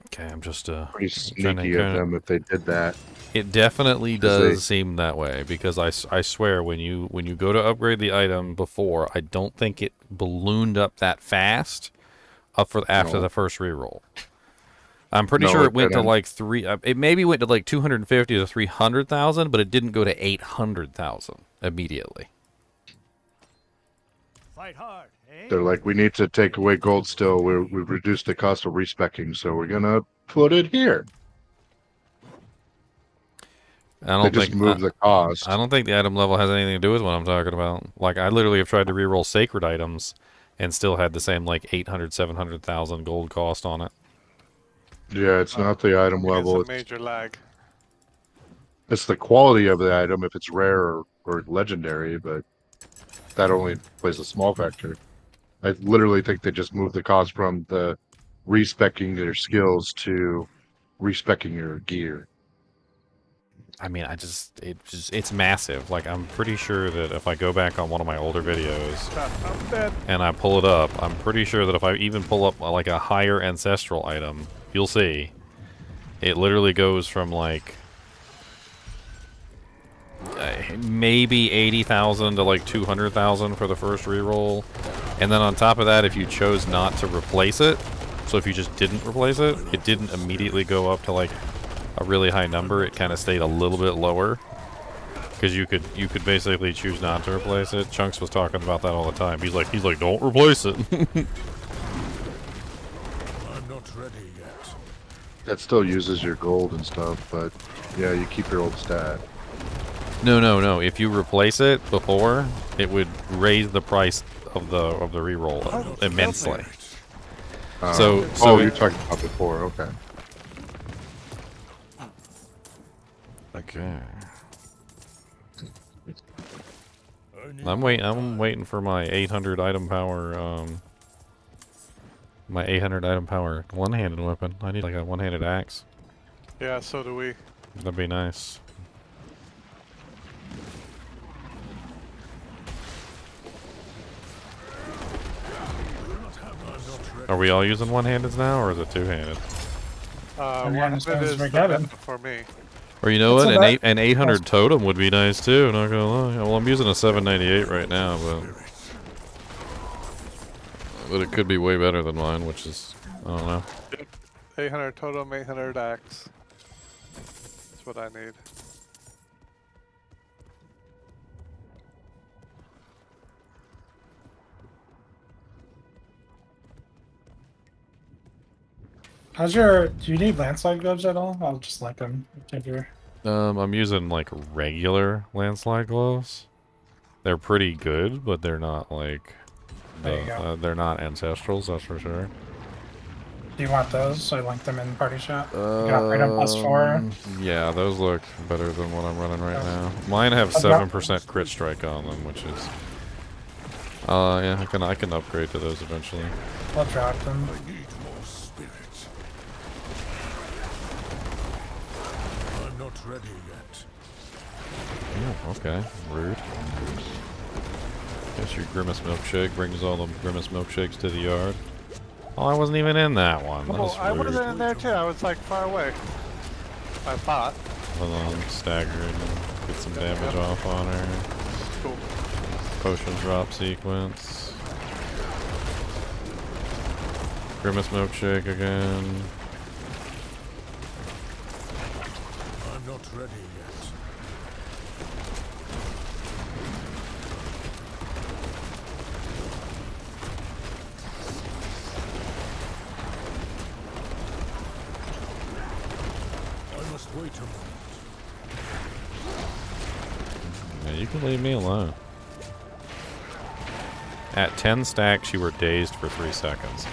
Speaker 1: Okay, I'm just
Speaker 11: pretty sneaky of them if they did that.
Speaker 1: It definitely does seem that way, because I swear when you go to upgrade the item before, I don't think it ballooned up that fast. Up for after the first reroll. I'm pretty sure it went to like it maybe went to like 250 to 300,000, but it didn't go to 800,000 immediately.
Speaker 6: Fight hard, eh?
Speaker 11: They're like, we need to take away gold still. We've reduced the cost of respecking, so we're gonna put it here.
Speaker 1: They
Speaker 11: just move the cost.
Speaker 1: I don't think the item level has anything to do with what I'm talking about. Like I literally have tried to reroll sacred items and still had the same like 800, 700,000 gold cost on it.
Speaker 11: Yeah, it's not the item level.
Speaker 2: It's a major lag.
Speaker 11: It's the quality of the item if it's rare or legendary, but that only plays a small factor. I literally think they just moved the cost from the respecking your skills to respecking your gear.
Speaker 1: I mean, it's massive. Like, I'm pretty sure that if I go back on one of my older videos and I pull it up, I'm pretty sure that if I even pull up like a higher ancestral item, you'll see it literally goes from like maybe 80,000 to like 200,000 for the first reroll. And then on top of that, if you chose not to replace it, so if you just didn't replace it, it didn't immediately go up to like a really high number. It kind of stayed a little bit lower because you could basically choose not to replace it. Chunks was talking about that all the time. He's like don't replace it.
Speaker 6: I'm not ready yet.
Speaker 11: That still uses your gold and stuff, but yeah, you keep your old stat.
Speaker 1: No. If you replace it before, it would raise the price of the reroll immensely. So
Speaker 11: you're talking about before, okay.
Speaker 1: Okay. I'm waiting for my 800 item power. My 800 item power one-handed weapon. I need like a one-handed axe.
Speaker 2: Yeah, so do we.
Speaker 1: That'd be nice. Are we all using one-handeds now, or is it two-handed?
Speaker 2: One-handed is the best for me.
Speaker 1: Or you know what? An 800 totem would be nice too. Not gonna lie. Well, I'm using a 798 right now, but it could be way better than mine, which is I don't know.
Speaker 2: 800 totem, 800 axe. That's what I need.
Speaker 3: Do you need landslide gloves at all? I'll just link them.
Speaker 1: I'm using like regular landslide gloves. They're pretty good, but they're not like they're not ancestrals, that's for sure.
Speaker 3: Do you want those? So I linked them in party shop. You can upgrade them +4.
Speaker 1: Yeah, those look better than what I'm running right now. Mine have 7% crit strike on them, which is yeah, I can upgrade to those eventually.
Speaker 3: I'll drop them.
Speaker 6: Not ready yet.
Speaker 1: Oh, okay. Rude. Guess your Grimace milkshake brings all the Grimace milkshakes to the yard. Oh, I wasn't even in that one. That was
Speaker 2: I wasn't in there too. I was like far away. I thought.
Speaker 1: Hold on, staggered. Get some damage off on her.
Speaker 2: Cool.
Speaker 1: Potion drop sequence. Grimace milkshake again.
Speaker 6: Not ready yet. I must wait a moment.
Speaker 1: You can leave me alone. At 10 stacks, you were dazed for 3 seconds.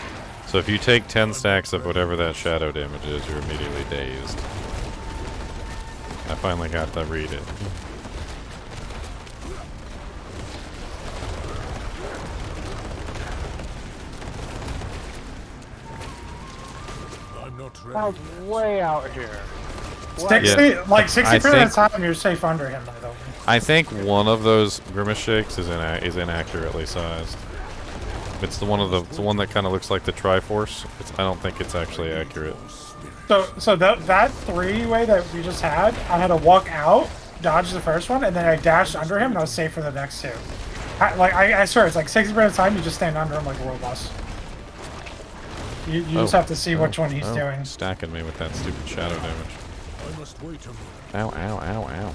Speaker 1: So if you take 10 stacks of whatever that shadow damage is, you're immediately dazed. I finally got to read it.
Speaker 6: I'm not
Speaker 2: I
Speaker 6: ready.
Speaker 2: was way out here.
Speaker 3: 60, like 60% of the
Speaker 1: think-
Speaker 3: time, you're safe under him, though.
Speaker 1: I think one of those grimace shakes is inaccurately sized. It's the one that kind of looks like the Triforce. I don't think it's actually accurate.
Speaker 3: So that three-way that we just had, I had to walk out, dodge the first one, and then I dashed under him, and I was safe for the next two. I swear, it's like 60% of the time, you just stand under him like a world boss. You just have to see which one he's doing.
Speaker 1: Stacking me with that stupid shadow damage.
Speaker 6: I must wait a moment.
Speaker 1: Ow, ow, ow, ow.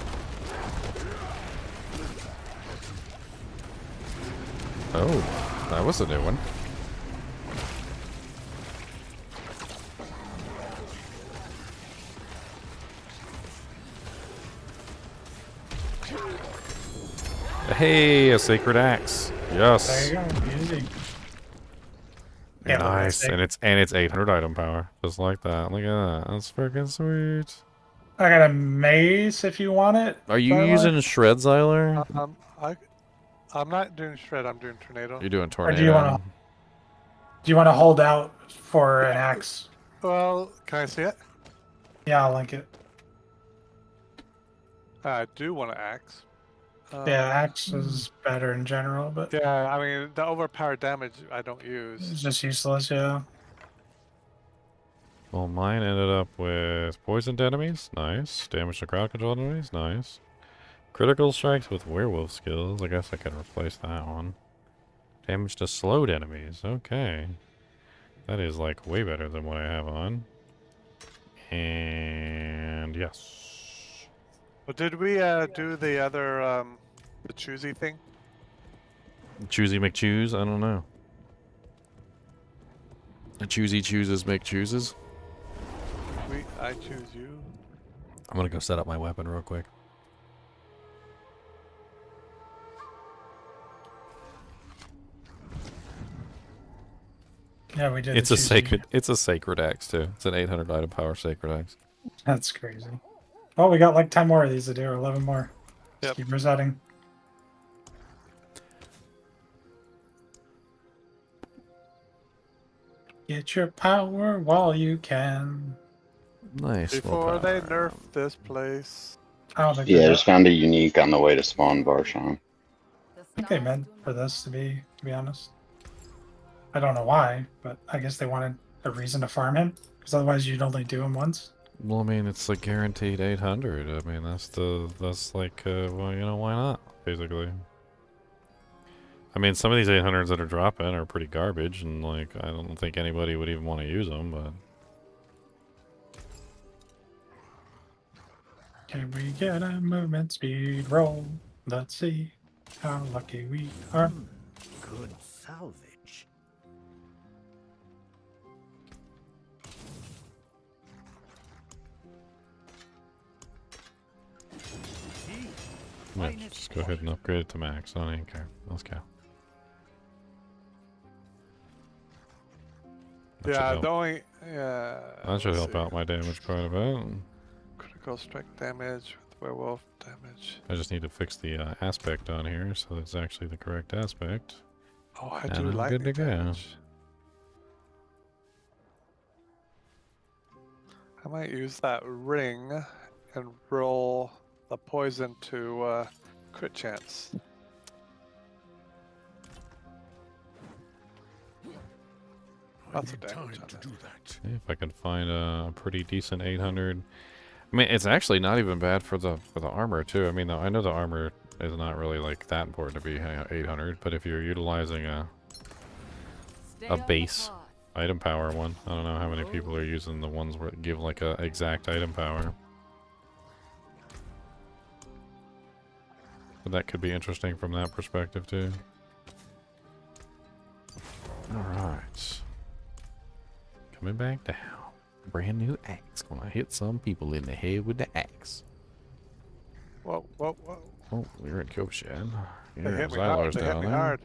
Speaker 1: Oh, that was a new one. Hey, a sacred axe. Yes.
Speaker 3: There you go. Easy. Yeah,
Speaker 1: Nice. And it's 800 item power. Just like that. Look at that. That's freaking sweet.
Speaker 3: I got a mace if you want it.
Speaker 1: Are you
Speaker 3: by the way.
Speaker 1: using Shred Xyler?
Speaker 2: I'm not doing shred. I'm doing tornado.
Speaker 1: You're doing
Speaker 3: Or
Speaker 1: tornado.
Speaker 3: do you want to hold out for an axe?
Speaker 2: Well, can I see it?
Speaker 3: Yeah, I'll link it.
Speaker 2: I do want to axe.
Speaker 3: Yeah, axe is better in general, but
Speaker 2: Yeah, I mean the overpowered damage I don't use.
Speaker 3: it's just useless. Yeah.
Speaker 1: Well, mine ended up with poisoned enemies. Nice. Damage to crowd control enemies. Nice. Critical strikes with werewolf skills. I guess I could replace that one. Damage to slowed enemies. Okay. That is like way better than what I have on. And yes.
Speaker 2: Well, did we do the other the choosy thing?
Speaker 1: Choosy McChoose? I don't know. A choosy chooses McChooses?
Speaker 2: I choose you.
Speaker 1: I'm gonna go set up my weapon real quick.
Speaker 3: Yeah, we did.
Speaker 1: It's
Speaker 3: the
Speaker 1: a
Speaker 3: choosy.
Speaker 1: sacred. It's a sacred axe too. It's an 800 item power sacred axe.
Speaker 3: That's crazy. Oh, we got like 10 more of these to do, or 11 more.
Speaker 2: Yep.
Speaker 3: Just keep resetting. Get your power while you can.
Speaker 1: Nice.
Speaker 2: Before they nerf this place.
Speaker 3: I don't think
Speaker 5: Yeah, I
Speaker 3: they
Speaker 5: just found a unique on the way to spawn, Varshan.
Speaker 3: I think they meant for this to be honest. I don't know why, but I guess they wanted a reason to farm him, because otherwise you'd only do him once.
Speaker 1: Well, I mean, it's like guaranteed 800. I mean, that's like, well, you know, why not? Basically. I mean, some of these 800s that are dropping are pretty garbage, and like, I don't think anybody would even want to use them, but.
Speaker 3: Can we get a movement speed roll? Let's see how lucky we are.
Speaker 6: Good salvage.
Speaker 1: Yeah, just go ahead and upgrade it to max. I don't even care. Let's go. That should
Speaker 2: Yeah,
Speaker 1: help.
Speaker 2: the only yeah.
Speaker 1: That should
Speaker 2: let's
Speaker 1: help
Speaker 2: see.
Speaker 1: out my damage quite a bit.
Speaker 2: Critical strike damage with werewolf damage.
Speaker 1: I just need to fix the aspect on here so it's actually the correct aspect.
Speaker 2: Oh, I
Speaker 1: And
Speaker 2: do
Speaker 1: I'm
Speaker 2: lightning
Speaker 1: good to go.
Speaker 2: damage. I might use that ring and roll the poison to crit chance. Lots of damage on
Speaker 6: to
Speaker 2: that.
Speaker 6: do that.
Speaker 1: See if I can find a pretty decent 800. I mean, it's actually not even bad for the armor too. I mean, I know the armor is not really like that important to be 800, but if you're utilizing a base item power one, I don't know how many people are using the ones where give like a exact item power. But that could be interesting from that perspective too. All right. Coming back down. Brand new axe. Gonna hit some people in the head with the axe.
Speaker 2: Whoa, whoa, whoa.
Speaker 1: Oh, you're in Cope Shed.
Speaker 2: They
Speaker 1: Your
Speaker 2: hit me hard.
Speaker 1: Xylar's
Speaker 2: They hit
Speaker 1: down
Speaker 2: me
Speaker 1: there.
Speaker 2: hard.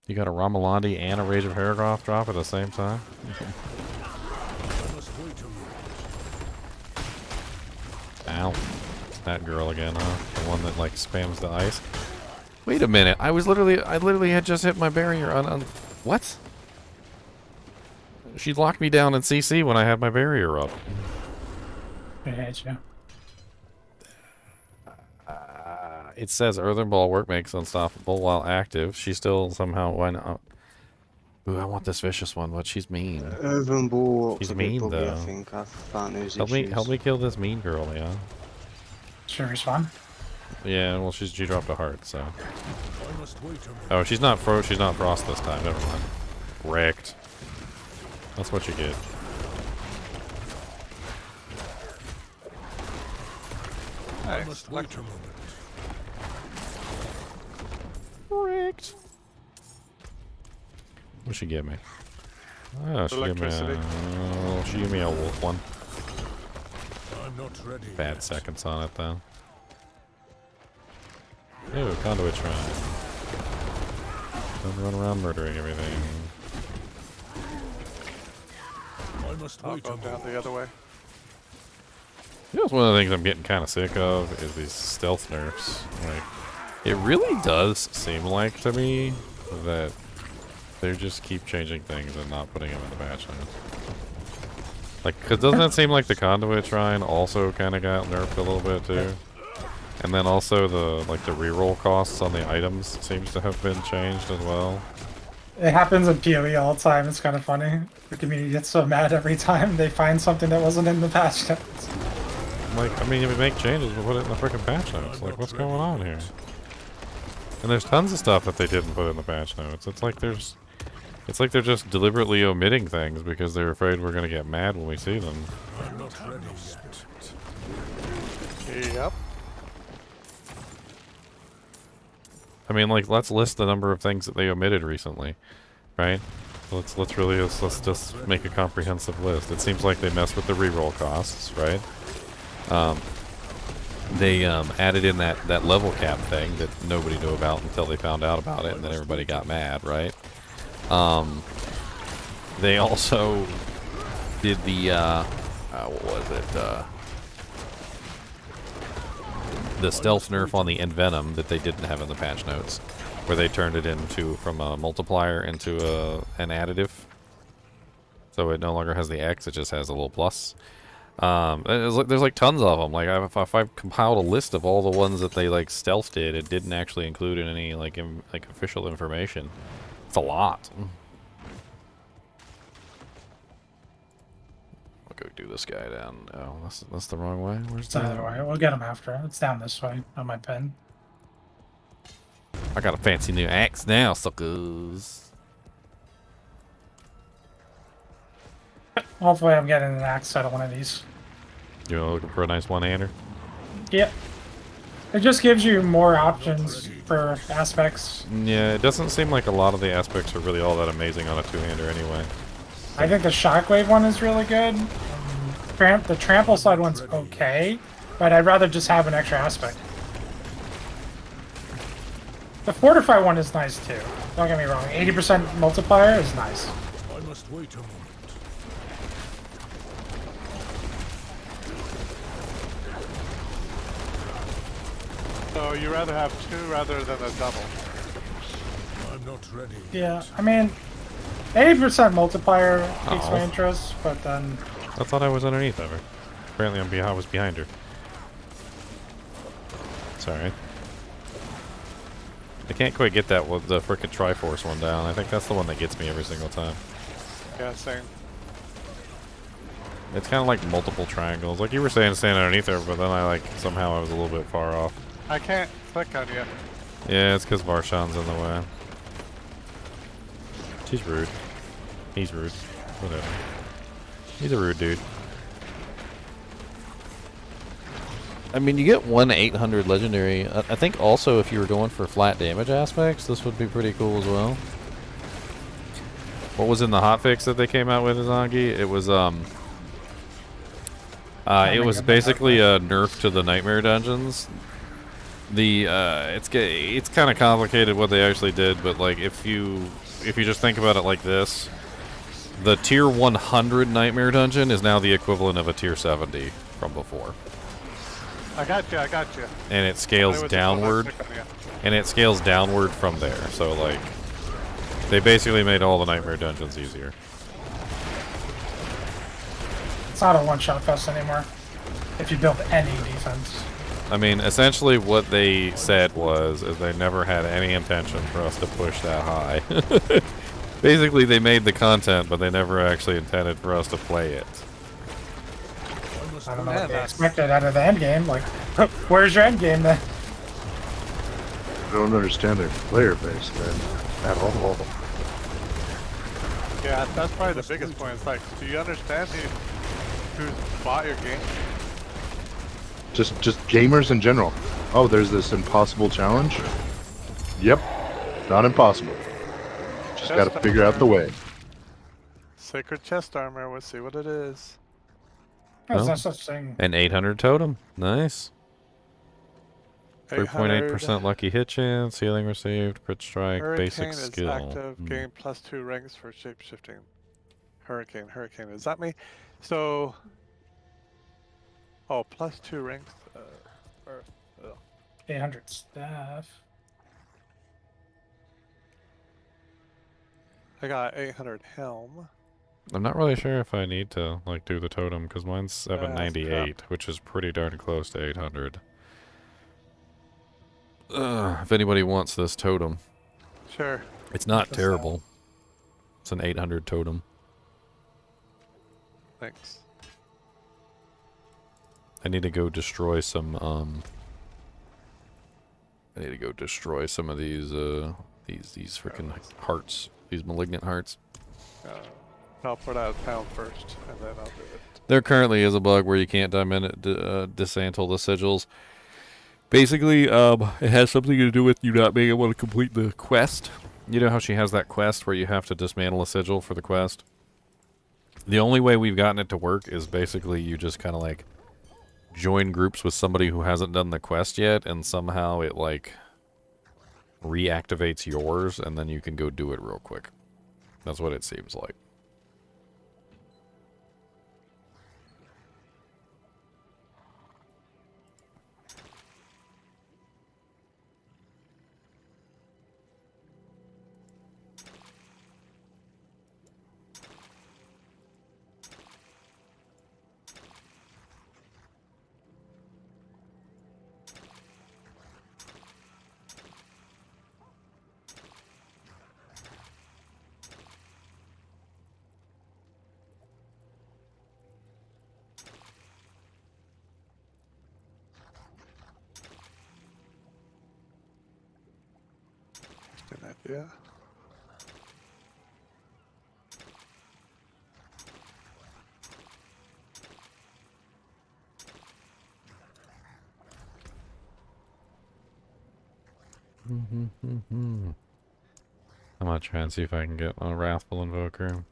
Speaker 1: You got a Ramalandi and a Rage of Hergoth drop at the same time?
Speaker 6: I must wait a moment.
Speaker 1: Ow. That girl again, huh? The one that, like, spams the ice. Wait a minute. I literally had just hit my barrier on what? She locked me down in CC when I had my barrier up.
Speaker 3: I hate you.
Speaker 1: It says Earthen Ball work makes unstoppable while active. She still somehow, why not? Ooh, I want this vicious one, but she's mean.
Speaker 10: Urban Ball.
Speaker 1: She's
Speaker 10: a bit
Speaker 1: mean,
Speaker 10: buggy,
Speaker 1: though.
Speaker 10: I think I found those
Speaker 1: Help me kill this mean girl, yeah.
Speaker 3: Should we respawn?
Speaker 1: Yeah, well, she dropped a heart, so.
Speaker 6: I must wait a moment.
Speaker 1: Oh, she's not frost this time. Never mind. Wrecked. That's what you get.
Speaker 6: I
Speaker 2: Nice.
Speaker 6: must wait a moment.
Speaker 1: Wrecked. What'd she give me? Oh,
Speaker 2: Electricity.
Speaker 1: she gave me a wolf one.
Speaker 6: I'm not ready.
Speaker 1: Bad
Speaker 6: yet.
Speaker 1: seconds on it though. Ew, conduit shrine. Don't run around murdering everything.
Speaker 6: I must
Speaker 2: I'll
Speaker 6: wait a
Speaker 2: go down
Speaker 6: moment.
Speaker 2: the other way.
Speaker 1: You know, it's one of the things I'm getting kind of sick of is these stealth nerfs. Like, it really does seem like to me that they just keep changing things and not putting them in the patch notes. Like, cause doesn't that seem like the conduit shrine also kind of got nerfed a little bit too? And then also the reroll costs on the items seems to have been changed as well.
Speaker 3: It happens in PoE all the time. It's kind of funny. The community gets so mad every time they find something that wasn't in the patch notes.
Speaker 1: Like, I mean, if we make changes, we'll put it in the freaking patch notes. Like, what's going on here? And there's tons of stuff that they didn't put in the patch notes. It's like they're just deliberately omitting things because they're afraid we're gonna get mad when we see them.
Speaker 6: I'm not ready yet.
Speaker 2: Yep.
Speaker 1: I mean, like, let's list the number of things that they omitted recently, right? Let's just make a comprehensive list. It seems like they messed with the reroll costs, right? They added in that level cap thing that nobody knew about until they found out about it, and then everybody got mad, right? They also did the what was it? The stealth nerf on the Envenom that they didn't have in the patch notes, where they turned it from a multiplier into an additive. So it no longer has the X; it just has a little plus. There's like tons of them. Like if I've compiled a list of all the ones that they like stealth did, it didn't actually include in any like official information. It's a lot. I'll go do this guy down. Oh, that's the wrong way. Where's
Speaker 3: It's the other way. We'll get him after. It's down this way on my pen.
Speaker 1: I got a fancy new axe now, suckers.
Speaker 3: Hopefully I'm getting an axe out of one of these.
Speaker 1: You looking for a nice one-hander?
Speaker 3: Yep. It just gives you more options for aspects.
Speaker 1: Yeah, it doesn't seem like a lot of the aspects are really all that amazing on a two-hander anyway.
Speaker 3: I think the shockwave one is really good. The trample slide one's okay, but I'd rather just have an extra aspect. The fortify one is nice too. Don't get me wrong. 80% multiplier is nice.
Speaker 6: I must wait a moment.
Speaker 2: So you rather have two rather than a double.
Speaker 6: I'm not ready.
Speaker 3: Yeah, I mean, 80% multiplier piques my
Speaker 1: Oh.
Speaker 3: interest, but then
Speaker 1: I thought I was underneath of her. Apparently I was behind her. Sorry. I can't quite get that with the frickin' Triforce one down. I think that's the one that gets me every single time.
Speaker 2: Yeah, same.
Speaker 1: It's kind of like multiple triangles. Like you were saying, standing underneath her, but then somehow I was a little bit far off.
Speaker 2: I can't click on you.
Speaker 1: Yeah, it's because Varshan's in the way. She's rude. He's rude. Whatever. He's a rude dude. I mean, you get 1/800 legendary. I think also if you were going for flat damage aspects, this would be pretty cool as well. What was in the hotfix that they came out with, Izangi? It was It was basically a nerf to the nightmare dungeons. It's kind of complicated what they actually did, but like if you just think about it like this, the tier 100 nightmare dungeon is now the equivalent of a tier 70 from before.
Speaker 2: I got you.
Speaker 1: And it scales downward. And it scales downward from there. So like, they basically made all the nightmare dungeons easier.
Speaker 3: It's not a one-shot fest anymore. If you build any defense.
Speaker 1: I mean, essentially what they said was is they never had any intention for us to push that high. Basically, they made the content, but they never actually intended for us to play it.
Speaker 3: I don't know what they expected out of the end game. Like, where's your end game then?
Speaker 11: I don't understand their player base then at all.
Speaker 2: Yeah, that's probably the biggest point. It's like, do you understand who's bought your game?
Speaker 11: Just gamers in general. Oh, there's this impossible challenge? Yep. Not impossible. Just gotta figure out the way.
Speaker 2: Sacred chest armor, let's see what it is.
Speaker 3: There's no such thing.
Speaker 1: An 800 totem. Nice. 3.8% lucky hit chance, healing received, crit strike, basic skill.
Speaker 2: Hurricane is active, gain +2 ranks for shapeshifting. Hurricane, is that me? So... Oh, +2 ranks.
Speaker 3: 800 staff.
Speaker 2: I got 800 helm.
Speaker 1: I'm not really sure if I need to like do the totem because mine's 798, which is pretty darn close to 800. If anybody wants this totem,
Speaker 2: Sure.
Speaker 1: it's not terrible. It's an 800 totem.
Speaker 2: Thanks.
Speaker 1: I need to go destroy some. I need to go destroy some of these freaking hearts. These malignant hearts.
Speaker 2: I'll put out of town first, and then I'll do it.
Speaker 1: There currently is a bug where you can't dismantle the sigils. Basically, it has something to do with you not being able to complete the quest. You know how she has that quest where you have to dismantle a sigil for the quest? The only way we've gotten it to work is basically you just kind of like join groups with somebody who hasn't done the quest yet, and somehow it like reactivates yours, and then you can go do it real quick. That's what it seems like.
Speaker 2: Yeah.
Speaker 1: I'm gonna try and see if I can get a Wrathful Invoker. I'm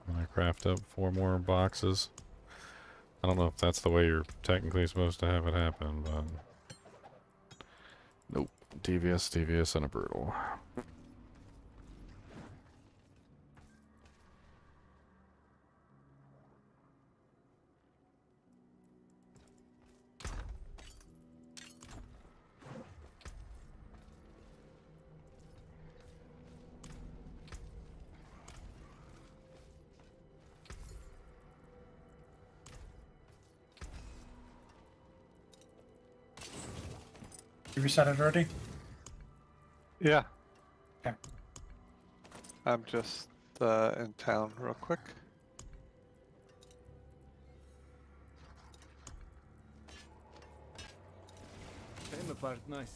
Speaker 1: gonna craft up 4 more boxes. I don't know if that's the way you're technically supposed to have it happen, but... Nope. Devious, and a Brutal.
Speaker 3: You reset it already?
Speaker 2: Yeah.
Speaker 3: Okay.
Speaker 2: I'm just in town real quick.
Speaker 9: Came apart nicely.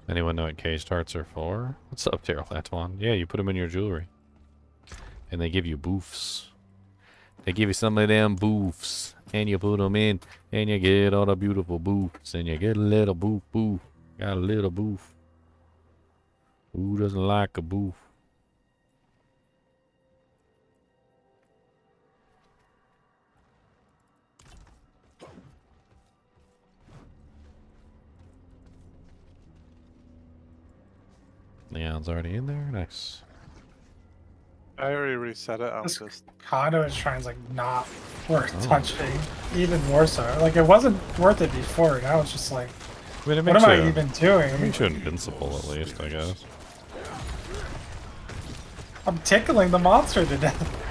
Speaker 1: Anyone know what cage tarts are for? What's up, Daryl Latwan? Yeah, you put them in your jewelry. And they give you boofs. They give you some of them boofs. And you put them in. And you get all the beautiful boofs. And you get a little boof. Got a little boof. Who doesn't like a boof? Leon's already in there. Nice.
Speaker 2: I already reset it. I'm
Speaker 3: This
Speaker 2: just.
Speaker 3: conduit shrine's like not worth
Speaker 1: Oh.
Speaker 3: touching. Even more so. Like it wasn't worth it before. Now it's just like,
Speaker 1: I mean, it
Speaker 3: what
Speaker 1: makes
Speaker 3: am
Speaker 1: you,
Speaker 3: I even doing?
Speaker 1: it makes you invincible at least, I guess.
Speaker 3: I'm tickling the monster to death.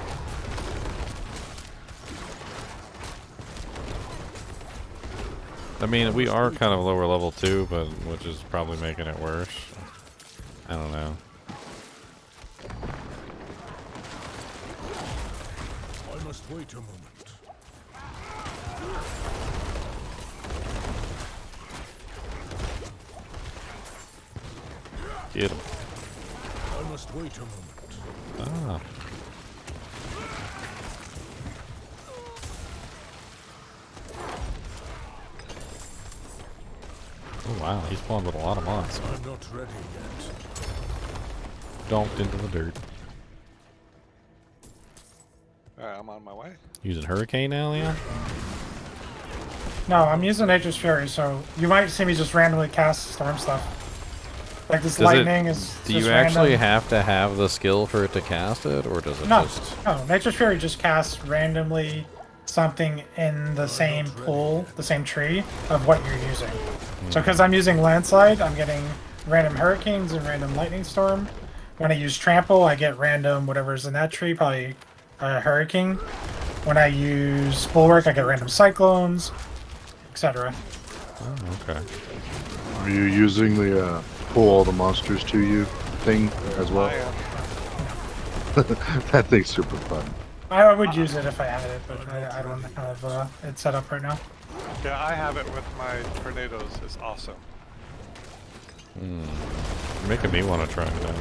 Speaker 1: I mean, we are kind of lower level too, but which is probably making it worse. I don't know.
Speaker 6: I must wait a moment.
Speaker 1: Get him.
Speaker 6: I must wait a moment.
Speaker 1: Ah. Oh wow, he's spawned with a lot of mods.
Speaker 6: I'm not ready yet.
Speaker 1: Dumped into the dirt.
Speaker 2: Alright, I'm on my way.
Speaker 1: Using Hurricane now, Leon?
Speaker 3: No, I'm using Nature's Fury, so you might see me just randomly cast storm stuff. Like this
Speaker 1: Does
Speaker 3: lightning is.
Speaker 1: Do
Speaker 3: just
Speaker 1: you actually
Speaker 3: random.
Speaker 1: have to have the skill for it to cast it, or does it
Speaker 3: No,
Speaker 1: just...
Speaker 3: no. Nature's Fury just casts randomly something in the same pool, the same tree of what you're using. So because I'm using Landslide, I'm getting random hurricanes and random lightning storm. When I use Trample, I get random whatever's in that tree, probably a hurricane. When I use Bulwark, I get random cyclones, etc.
Speaker 1: Oh, okay.
Speaker 11: Are you using the pull all the monsters to you thing as well?
Speaker 2: I am.
Speaker 11: That thing's super fun.
Speaker 3: I would use it if I had it, but I don't have it set up right now.
Speaker 2: Yeah, I have it with my tornadoes. It's awesome.
Speaker 1: You're making me want to try it now.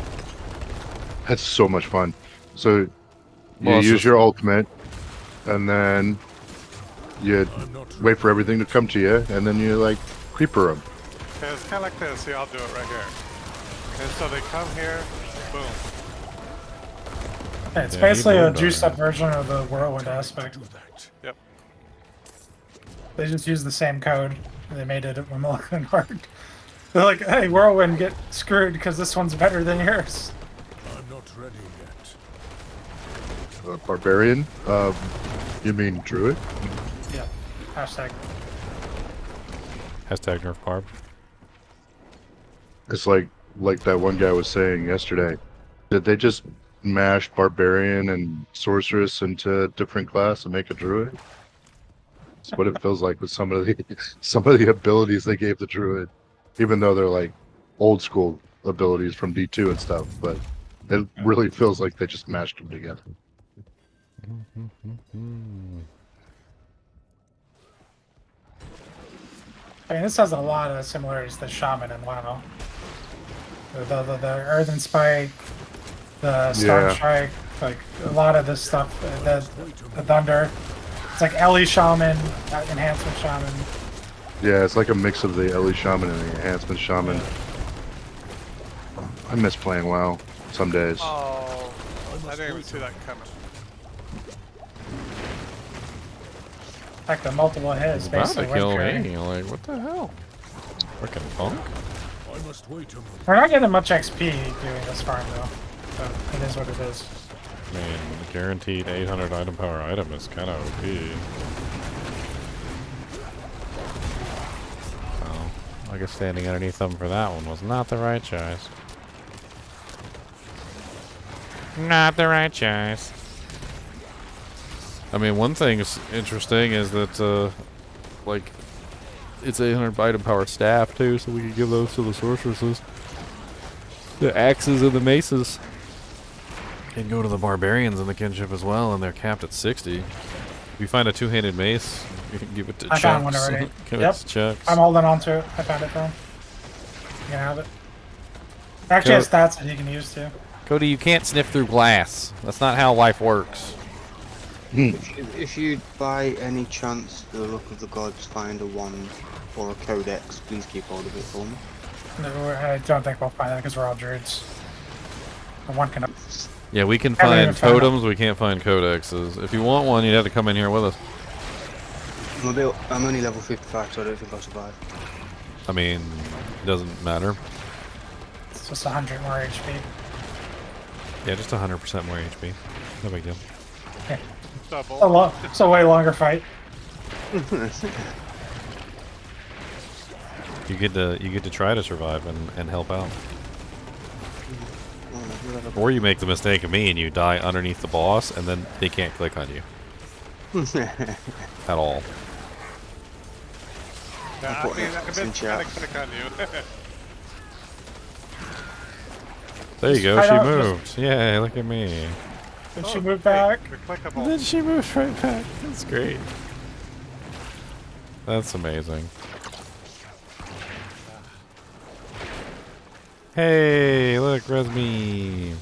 Speaker 11: That's so much fun. So you
Speaker 1: Well, it's
Speaker 11: use
Speaker 1: just-
Speaker 11: your ultimate, and then you wait for everything to come to you, and then you like creeper them.
Speaker 2: Okay, it's kind of like this. See, I'll do it right here. And so they come here, boom.
Speaker 3: Yeah, it's
Speaker 1: Yeah,
Speaker 3: basically
Speaker 1: you
Speaker 3: a
Speaker 1: moved
Speaker 3: juiced
Speaker 1: on
Speaker 3: up version of the Whirlwind aspect.
Speaker 2: Yep.
Speaker 3: They just used the same code. They made it a Malignant hard. They're like, hey, Whirlwind, get screwed because this one's better than yours.
Speaker 6: I'm not ready yet.
Speaker 11: Barbarian? You mean druid?
Speaker 3: Yeah. Hashtag.
Speaker 1: Hashtag Nerf Barb.
Speaker 11: It's like that one guy was saying yesterday. Did they just mash barbarian and sorceress into a different class and make a druid? It's what it feels like with some of the abilities they gave the druid, even though they're like old school abilities from D2 and stuff. But it really feels like they just mashed them together.
Speaker 3: I mean, this has a lot of similarities to Shaman and WoW. The Earthen Spike, the Storm
Speaker 11: Yeah.
Speaker 3: Strike, like a lot of this stuff, the Thunder. It's like Ellie Shaman, Enhancement Shaman.
Speaker 11: Yeah, it's like a mix of the Ellie Shaman and the Enhancement Shaman. I miss playing WoW some days.
Speaker 2: Oh, I didn't even see that coming.
Speaker 3: Like the multiple hits,
Speaker 1: About to
Speaker 3: basically.
Speaker 1: kill
Speaker 3: worth carrying.
Speaker 1: me. Like, what the hell? Freaking punk.
Speaker 6: I must wait a moment.
Speaker 3: We're not getting much XP doing this farm though. So it is what it is.
Speaker 1: I mean, the guaranteed 800 item power item is kind of OP. Oh, I guess standing underneath them for that one was not the right choice. Not the right choice. I mean, one thing is interesting is that, like, it's 800 item power staff too, so we can give those to the sorceresses. The axes and the maces. And go to the barbarians in the kinship as well, and they're capped at 60. If you find a two-handed mace, you can give it to
Speaker 3: I
Speaker 1: Chucks.
Speaker 3: found one already.
Speaker 1: Give
Speaker 3: Yep.
Speaker 1: it to Chucks.
Speaker 3: I'm holding on to it. I found it for him. You can have it. It actually has stats that you can use too.
Speaker 1: Cody, you can't sniff through glass. That's not how life works.
Speaker 10: If you by any chance, for the luck of the gods, find a wand or a codex, please keep hold of it for me.
Speaker 3: No, I don't think we'll find that because we're all druids. And one can.
Speaker 1: Yeah, we can
Speaker 3: Haven't even
Speaker 1: find
Speaker 3: found
Speaker 1: totems, we can't find codexes. If you want one, you'd have to come in here with us.
Speaker 10: I'm only level 55, so I don't think I'll survive.
Speaker 1: I mean, it doesn't matter.
Speaker 3: It's just 100 more HP.
Speaker 1: Yeah, just 100% more HP. No big deal.
Speaker 3: Yeah.
Speaker 2: Double.
Speaker 3: It's a way longer fight.
Speaker 1: You get to try to survive and help out. Or you make the mistake of me and you die underneath the boss and then they can't click on you. At all.
Speaker 2: Yeah, I mean, I bet trying to click on you.
Speaker 1: There you go, she moved. Yay, look at me.
Speaker 3: Did she move back?
Speaker 2: Clickable.
Speaker 1: Then she moved right back. That's great. That's amazing. Hey, look, Resme.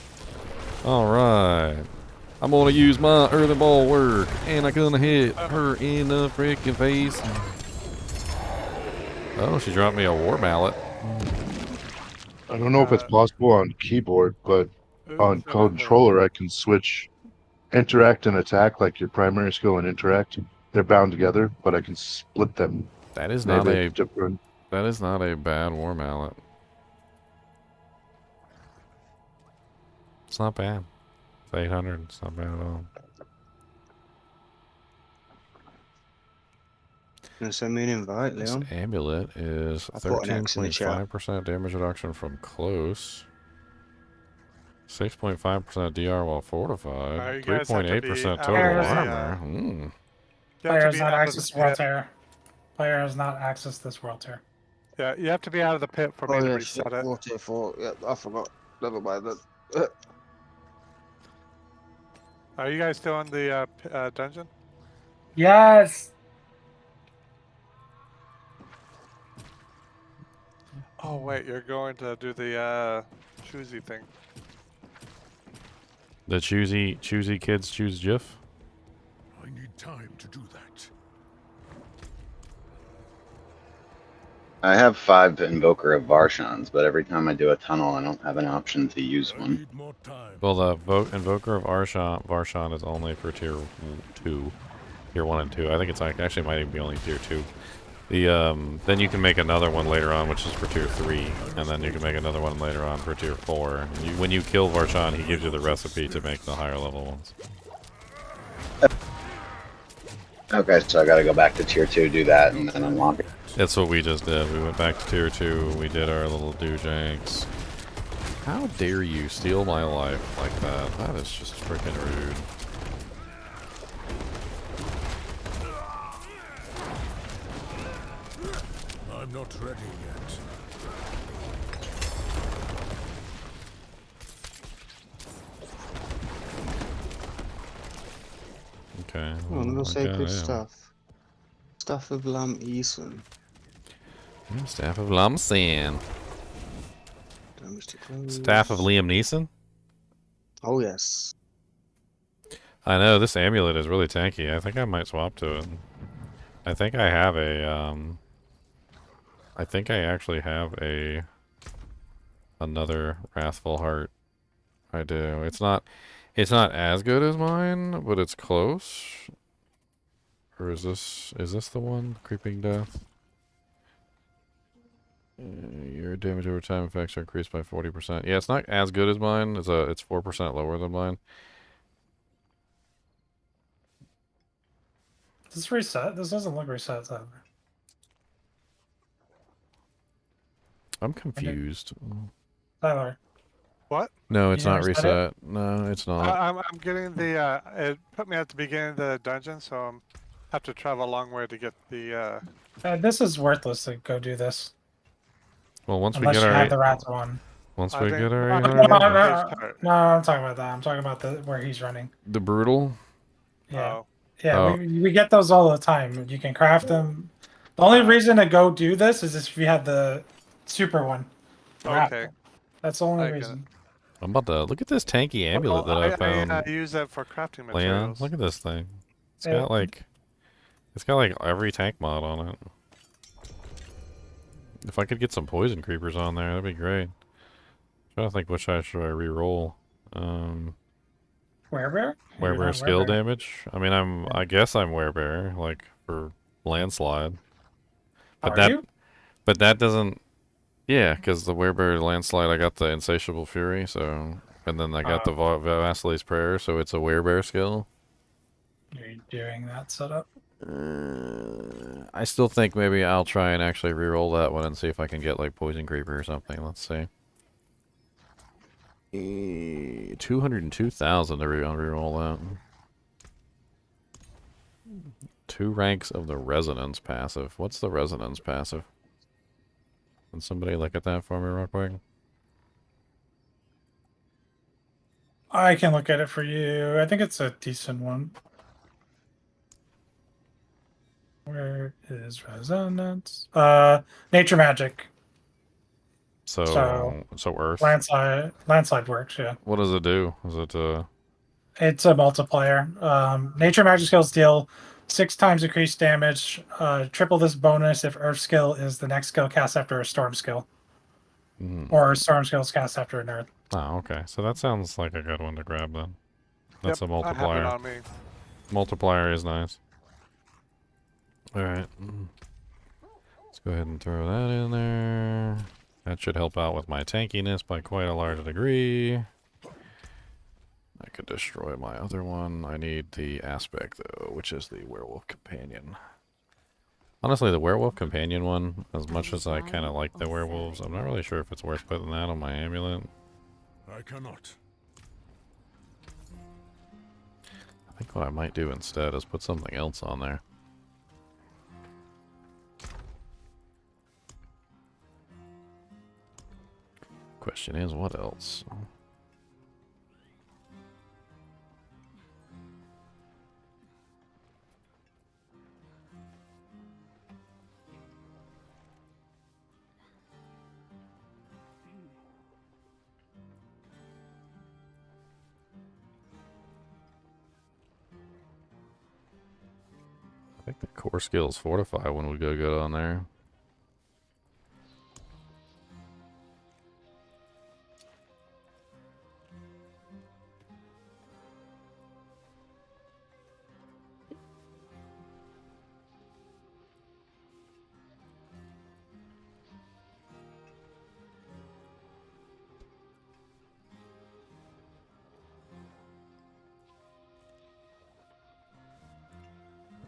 Speaker 1: Alright. I'm gonna use my early ball work, and I'm gonna hit her in the freaking face. Oh, she dropped me a war mallet.
Speaker 11: I don't know if it's possible on keyboard, but on controller I can switch interact and attack, like your primary skill and interact. They're bound together, but I can split them.
Speaker 1: That is not a
Speaker 11: different.
Speaker 1: That is not a bad war mallet. It's not bad. It's 800. It's not bad at all.
Speaker 10: Send me an invite, Leon.
Speaker 1: This amulet is 13.5% damage reduction from close. 6.5% DR while fortified. 3.8% total armor.
Speaker 3: Player has not accessed World Tier. Player has not accessed this World Tier.
Speaker 2: Yeah, you have to be out of the pit for me to reset it.
Speaker 10: World Tier 4. Yeah, I forgot. Never mind that.
Speaker 2: Are you guys still in the dungeon?
Speaker 3: Yes.
Speaker 2: Oh wait, you're going to do the choosy thing.
Speaker 1: The choosy kids choose GIF.
Speaker 6: I need time to do that.
Speaker 5: I have 5 Invoker of Varshans, but every time I do a tunnel, I don't have an option to use one.
Speaker 1: Well, the Invoker of Varshan is only for tier 2, tier 1 and 2. I think it's like actually might even be only tier 2. The then you can make another one later on, which is for tier 3, and then you can make another one later on for tier 4. When you kill Varshan, he gives you the recipe to make the higher level ones.
Speaker 5: Okay, so I gotta go back to tier 2, do that, and then unlock it.
Speaker 1: That's what we just did. We went back to tier 2. We did our little doojanks. How dare you steal my life like that? That is just freaking rude.
Speaker 6: I'm not ready yet.
Speaker 1: Okay.
Speaker 10: Oh, no sacred
Speaker 1: yeah.
Speaker 10: stuff. Staff of Lam Eason.
Speaker 1: Staff of Lamsan.
Speaker 10: Damage to close.
Speaker 1: Staff of Liam Neeson?
Speaker 10: Oh, yes.
Speaker 1: I know, this amulet is really tanky. I think I might swap to it. I think I have a, I think I actually have another Wrathful Heart. I do. It's not as good as mine, but it's close. Or is this the one? Creeping Death? Your damage over time effects are increased by 40%. Yeah, it's not as good as mine. It's 4% lower than mine.
Speaker 3: Does this reset? This doesn't look reset.
Speaker 1: I'm confused.
Speaker 3: Tyler.
Speaker 2: What?
Speaker 1: No, it's not
Speaker 3: reset
Speaker 1: reset. No, it's not.
Speaker 2: I'm getting the it put me at the beginning of the dungeon, so I'm have to travel a long way to get the
Speaker 3: This is worthless to go do this.
Speaker 1: Well, once
Speaker 3: Unless
Speaker 1: we get
Speaker 3: you
Speaker 1: our
Speaker 3: have the rats one.
Speaker 1: once we get our
Speaker 3: No,
Speaker 1: 800,
Speaker 3: no, I'm talking about that. I'm talking about where he's running.
Speaker 1: the brutal.
Speaker 3: Yeah.
Speaker 2: Oh.
Speaker 3: Yeah,
Speaker 1: Oh.
Speaker 3: we get those all the time. You can craft them. The only reason to go do this is if you have the super one.
Speaker 2: Okay.
Speaker 3: That's the only reason.
Speaker 1: I'm about to look at this tanky amulet that I found.
Speaker 2: I use that for crafting
Speaker 1: Leon,
Speaker 2: materials.
Speaker 1: look at this thing. It's
Speaker 3: Yeah.
Speaker 1: got like every tank mod on it. If I could get some poison creepers on there, that'd be great. Trying to think which I should re-roll.
Speaker 3: Werebear?
Speaker 1: Werebear skill damage. I mean, I guess I'm Werebear, like for landslide. But
Speaker 3: Are you?
Speaker 1: But that doesn't. Yeah, because the Werebear Landslide, I got the Insatiable Fury, so... And then I got the Vasily's Prayer, so it's a Werebear skill.
Speaker 3: Are you doing that setup?
Speaker 1: I still think maybe I'll try and actually reroll that one and see if I can get, like, Poison Creeper or something. Let's see. 202,000 to reroll that. 2 ranks of the Resonance passive. What's the Resonance passive? Can somebody look at that for me real quick?
Speaker 3: I can look at it for you. I think it's a decent one. Where is Resonance? Nature Magic.
Speaker 1: So Earth.
Speaker 3: Landslide works, yeah.
Speaker 1: What does it do? Is it
Speaker 3: It's a multiplier. Nature Magic skills deal 6 times increased damage. Triple this bonus if Earth skill is the next skill cast after a Storm skill. Or a Storm skill is cast after an Earth.
Speaker 1: Oh, okay. So that sounds like a good one to grab then. That's a
Speaker 2: I have it
Speaker 1: multiplier.
Speaker 2: on me.
Speaker 1: Multiplier is nice. Alright. Let's go ahead and throw that in there. That should help out with my tankiness by quite a large degree. I could destroy my other one. I need the aspect, though, which is the Werewolf Companion. Honestly, the Werewolf Companion one, as much as I kind of like the werewolves, I'm not really sure if it's worth putting that on my amulet.
Speaker 6: I cannot.
Speaker 1: I think what I might do instead is put something else on there. Question is, what else? I think the core skills Fortify one would go good on there.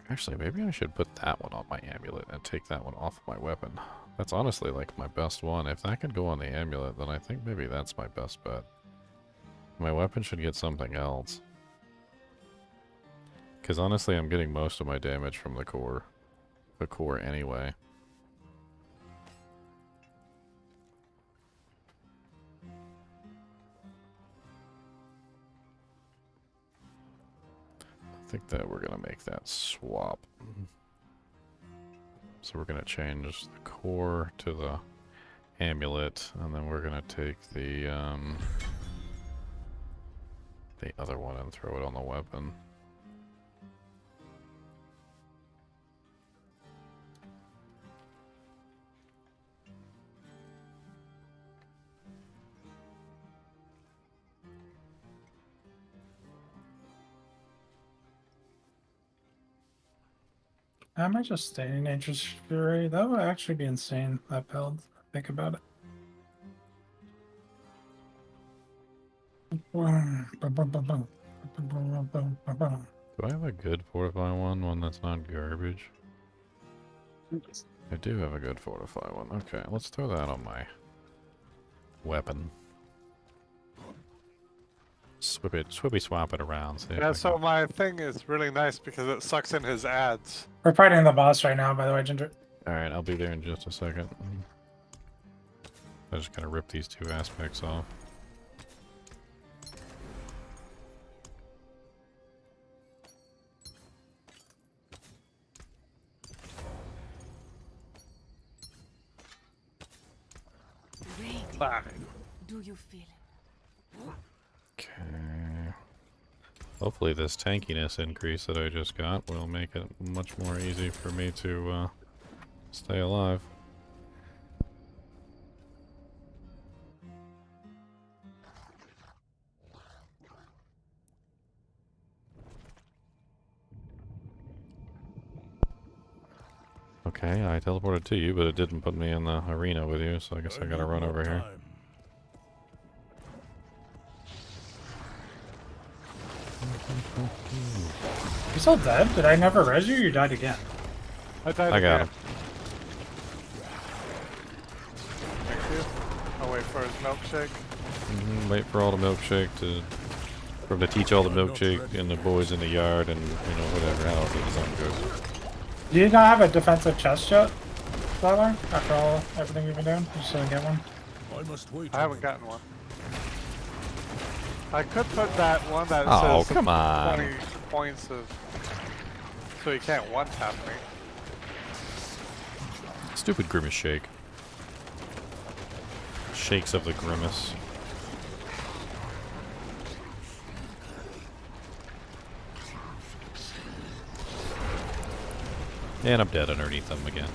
Speaker 1: Actually, maybe I should put that one on my amulet and take that one off my weapon. That's honestly like my best one. If that could go on the amulet, then I think maybe that's my best bet. My weapon should get something else. Because honestly, I'm getting most of my damage from the core. The core anyway. I think that we're going to make that swap. So we're going to change the core to the amulet, and then we're going to take the other one and throw it on the weapon.
Speaker 3: I might just stay in Nature's Fury. That would actually be insane, that build. Think about it.
Speaker 1: Do I have a good Fortify one that's not garbage? I do have a good Fortify one. Okay, let's throw that on my weapon. Swippy swap it around. See if
Speaker 2: Yeah,
Speaker 1: I
Speaker 2: so
Speaker 1: can...
Speaker 2: my thing is really nice because it sucks in his ads.
Speaker 3: We're fighting the boss right now, by the way, Ginger.
Speaker 1: Alright, I'll be there in just a second. I just gotta rip these 2 aspects off.
Speaker 7: Do you feel it?
Speaker 1: Okay. Hopefully this tankiness increase that I just got will make it much more easy for me to stay alive. Okay, Okay, I teleported to you, but it didn't put me in the arena with you, so I guess I gotta run over here.
Speaker 3: You still dead? Did I never res you? You died again.
Speaker 2: I died
Speaker 1: I got
Speaker 2: again.
Speaker 1: him.
Speaker 2: Thank you. I'll wait for his milkshake.
Speaker 1: Wait for all the milkshake for him to teach all the milkshake and the boys in the yard and, you know, whatever. I don't think it's on good.
Speaker 3: Do you not have a defensive chest yet, Tyler? After everything we've been doing? You just didn't get one?
Speaker 2: I haven't gotten one. I could put that one that
Speaker 1: Oh,
Speaker 2: says
Speaker 1: come on.
Speaker 2: 20 points of... So you can't one-tap me.
Speaker 1: Stupid Grimace shake. Shakes of the Grimace. And I'm dead underneath them again.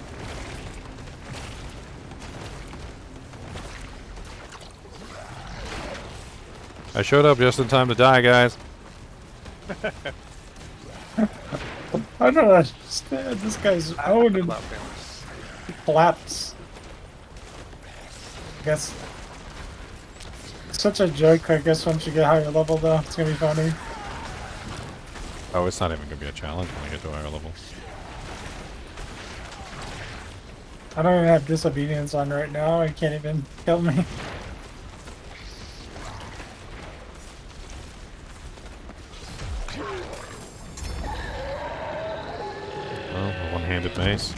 Speaker 1: I showed up just in time to die, guys.
Speaker 3: I don't understand. This guy's owned and collapse. I guess. Such a joke, I guess, once you get higher level, though. It's gonna be funny.
Speaker 1: Oh, it's not even gonna be a challenge when I get to a higher level.
Speaker 3: I don't even have disobedience on right now. He can't even kill me.
Speaker 1: Well, a one-handed mace.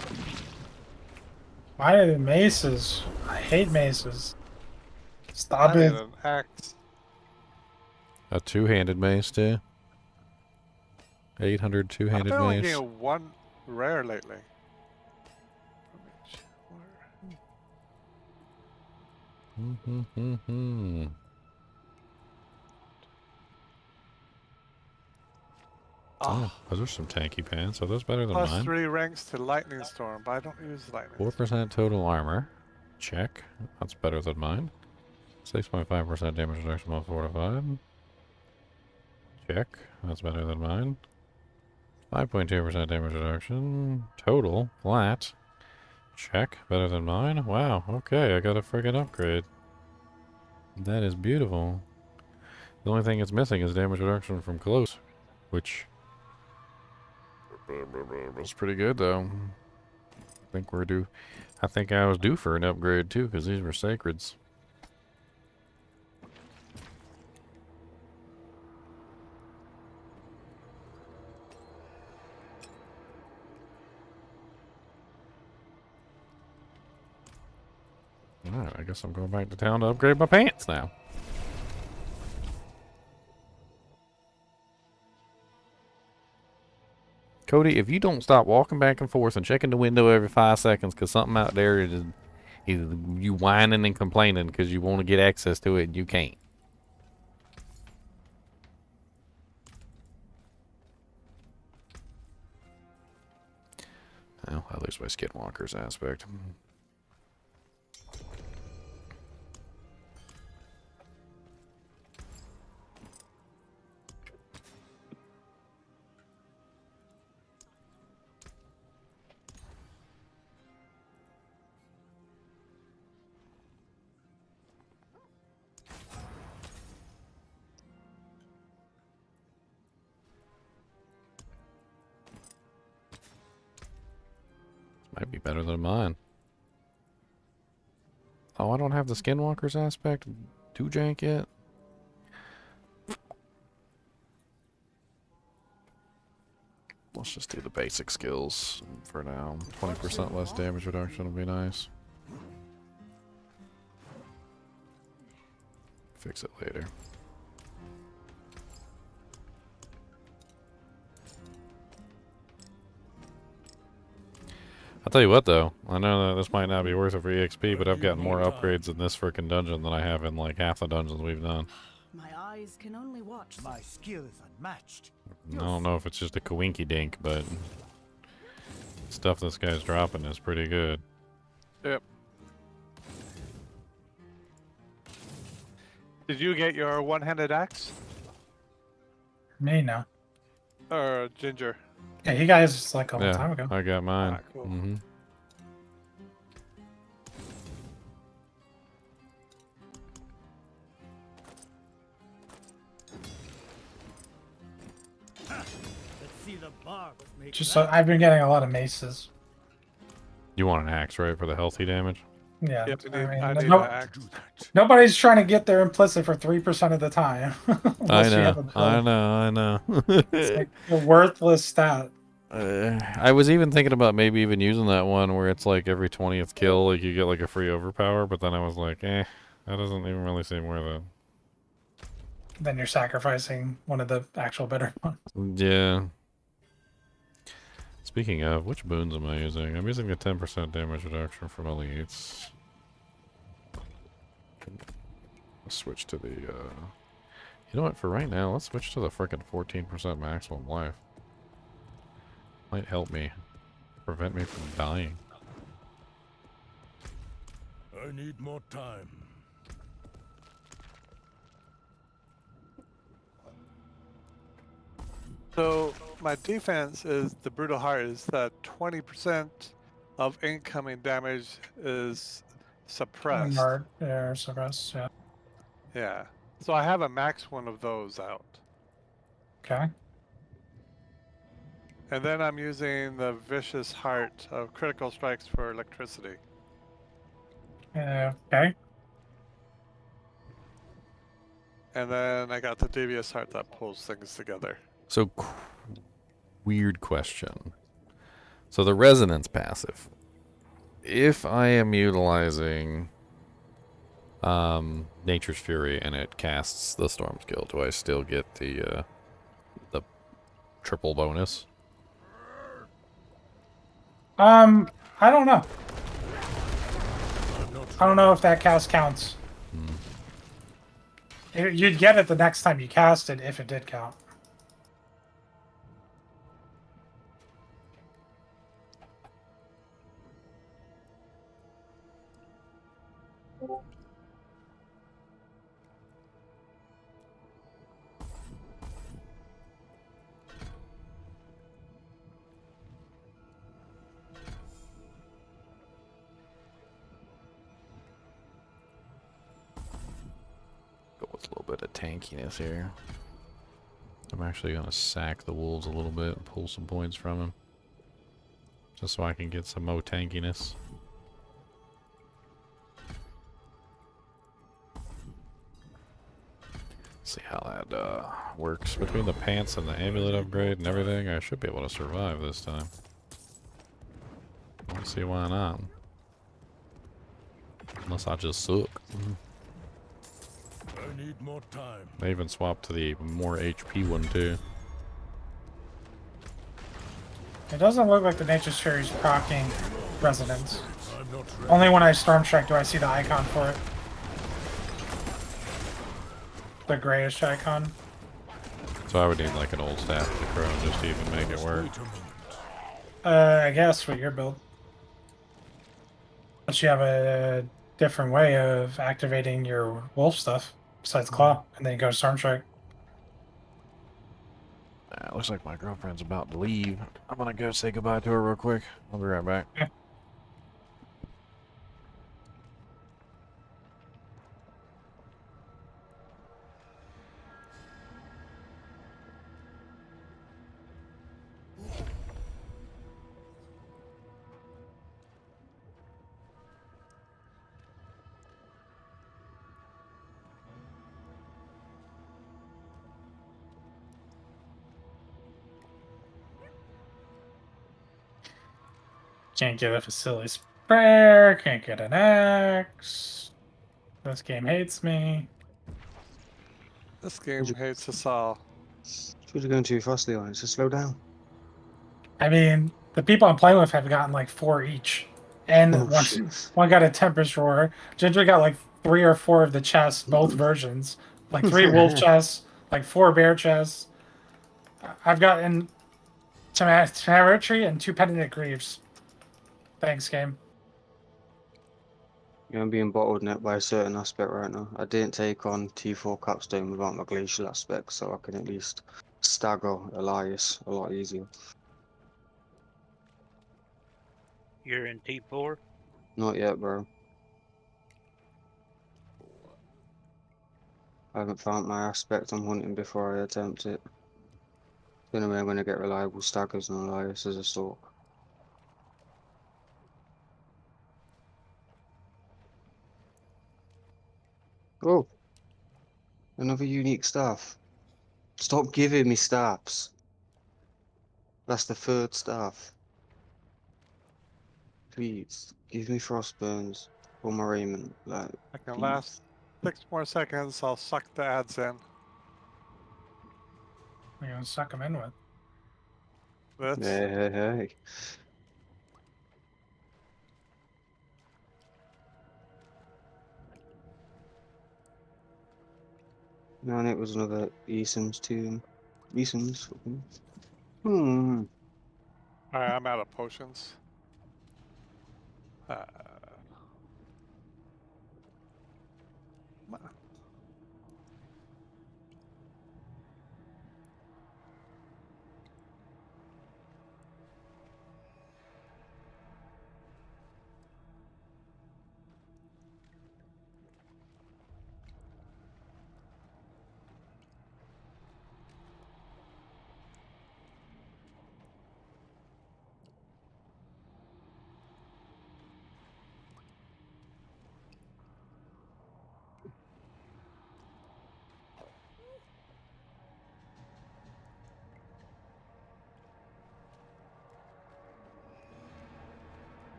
Speaker 3: Why are the maces? I hate maces. Stop
Speaker 2: I
Speaker 3: it.
Speaker 2: need an axe.
Speaker 1: A two-handed mace, too. 800
Speaker 2: I've
Speaker 1: two-handed
Speaker 2: been only
Speaker 1: mace.
Speaker 2: getting one rare lately.
Speaker 1: Oh, those are some tanky pants. Are those better than
Speaker 2: Plus
Speaker 1: mine?
Speaker 2: 3 ranks to lightning storm, but I don't use lightning.
Speaker 1: 4% total armor. Check. That's better than mine. 6.5% damage reduction while fortified. Check. That's better than mine. 5.2% damage reduction. Total. Flat. Check. Better than mine. Wow. Okay, I got a friggin' upgrade. That is beautiful. The only thing it's missing is damage reduction from close, which was pretty good, though. I think we're due. I think I was due for an upgrade too, because these were sacreds. Alright, I guess I'm going back to town to upgrade my pants now. Cody, if you don't stop walking back and forth and checking the window every 5 seconds because something out there is you whining and complaining because you want to get access to it and you can't. Well, I lose my skinwalker's aspect. Might be better than mine. Oh, I don't have the skinwalker's aspect too jank yet. Let's just do the basic skills for now. 20% less damage reduction would be nice. Fix it later. I'll tell you what, though. I know that this might not be worth it for EXP, but I've gotten more upgrades in this frickin' dungeon than I have in like half the dungeons we've done.
Speaker 7: My eyes can only watch.
Speaker 12: My skill is unmatched.
Speaker 1: I don't know if it's just a coinky dink, but stuff this guy's dropping is pretty good.
Speaker 2: Yep. Did you get your one-handed axe?
Speaker 3: Me, no.
Speaker 2: Or Ginger?
Speaker 3: Yeah, you guys like a long time ago.
Speaker 1: I got mine.
Speaker 2: Alright, cool.
Speaker 12: the bark make
Speaker 3: Just
Speaker 12: that.
Speaker 3: I've been getting a lot of maces.
Speaker 1: You want an axe, right, for the healthy damage?
Speaker 3: Yeah,
Speaker 2: Yep,
Speaker 3: I mean,
Speaker 2: I need
Speaker 3: no-
Speaker 2: an axe.
Speaker 3: nobody's trying to get there implicit for 3% of the time.
Speaker 1: I
Speaker 3: Unless you have a
Speaker 1: know,
Speaker 3: build.
Speaker 1: I know.
Speaker 3: It's like a worthless stat.
Speaker 1: I was even thinking about maybe even using that one where it's like every 20th kill, like you get like a free overpower, but then I was like, that doesn't even really seem worth it.
Speaker 3: Then you're sacrificing one of the actual better ones.
Speaker 1: Yeah. Speaking of, which boons am I using? I'm using a 10% damage reduction from elites. Let's switch to the, you know what, for right now, let's switch to the frickin' 14% maximum life. Might help me. Prevent me from dying.
Speaker 6: I need more time.
Speaker 2: So my defense is the brutal heart is that 20% of incoming damage is suppressed.
Speaker 3: Yeah, suppressed, yeah.
Speaker 2: Yeah. So I have a max one of those out.
Speaker 3: Okay.
Speaker 2: And then I'm using the vicious heart of critical strikes for electricity.
Speaker 3: Okay.
Speaker 2: And then I got the devious heart that pulls things together.
Speaker 1: So, weird question. So the resonance passive. If I am utilizing Nature's Fury and it casts the Storm skill, do I still get the triple bonus?
Speaker 3: I don't know. I don't know if that cast counts. You'd get it the next time you cast it if it did count.
Speaker 1: Go with a little bit of tankiness here. I'm actually going to sack the wolves a little bit and pull some points from them. Just so I can get some more tankiness. See how that works. Between the pants and the amulet upgrade and everything, I should be able to survive this time. I don't see why not. Unless I just suck.
Speaker 6: I need more time.
Speaker 1: I even swapped to the more HP one too.
Speaker 3: It doesn't look like the Nature's Fury's proccing resonance.
Speaker 6: I'm not ready.
Speaker 3: Only when I Storm Strike do I see the icon for it. The grayish icon.
Speaker 1: So I would need like an old staff of the crow just to even make it work.
Speaker 6: Wait a moment.
Speaker 3: I guess with your build. But you have a different way of activating your wolf stuff besides claw, and then you go to Storm Strike.
Speaker 1: Looks like my girlfriend's about to leave. I'm gonna go say goodbye to her real quick. I'll be right back.
Speaker 3: Yeah. Can't get a facility sprayer, can't get an axe. This game hates me.
Speaker 2: This game hates us all.
Speaker 10: You're going too fast, Leon. So slow down.
Speaker 3: I mean, the people I'm playing with have gotten like 4 each. And
Speaker 10: Oh,
Speaker 3: one,
Speaker 10: shit.
Speaker 3: one got a Tempest Roar. Ginger got like 3 or 4 of the chests, both versions. Like 3 wolf chests, like 4 bear chests. I've gotten Temerity and 2 Penitent Greaves. Thanks, game.
Speaker 10: Yeah, I'm being bottlenecked by a certain aspect right now. I didn't take on T4 Capstone without my glacial aspect, so I can at least stagger Elias a lot easier.
Speaker 13: You're in T4?
Speaker 10: Not yet, bro. I haven't found my aspect I'm hunting before I attempt it. The only way I'm gonna get reliable staggers and Elias as a stalk. Oh, another unique staff. Stop giving me staffs. That's the third staff. Please, give me frostburns for my raiment. Like,
Speaker 2: I can
Speaker 10: please.
Speaker 2: last 6 more seconds. I'll suck the ads in.
Speaker 3: You're gonna suck them in with.
Speaker 2: This.
Speaker 10: Hey. No, and it was another Eason's tomb. Eason's. Hmm.
Speaker 2: Alright, I'm out of potions. Come on.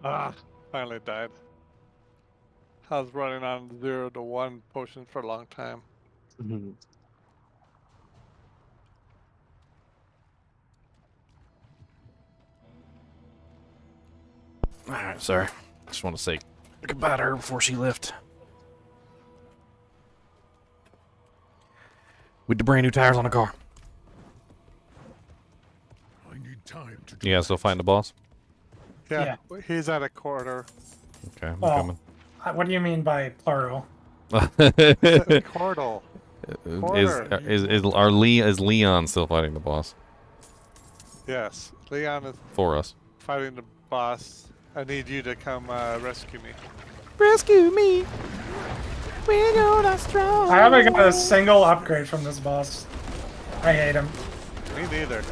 Speaker 2: Ah, finally died. I was running on 0 to 1 potions for a long time.
Speaker 1: Alright, sorry. Just want to say goodbye to her before she left. With the brand new tires on the car.
Speaker 6: I need time to.
Speaker 1: You guys still fighting the boss?
Speaker 2: Yeah, he's at a quarter.
Speaker 1: Okay, I'm
Speaker 3: Well,
Speaker 1: coming.
Speaker 3: what do you mean by plural?
Speaker 2: Quartal.
Speaker 1: Is Leon still fighting the boss?
Speaker 2: Yes, Leon is
Speaker 1: For us.
Speaker 2: fighting the boss. I need you to come rescue me.
Speaker 8: Rescue me. We're gonna strong.
Speaker 3: I haven't got a single upgrade from this boss. I hate him.
Speaker 2: Me neither.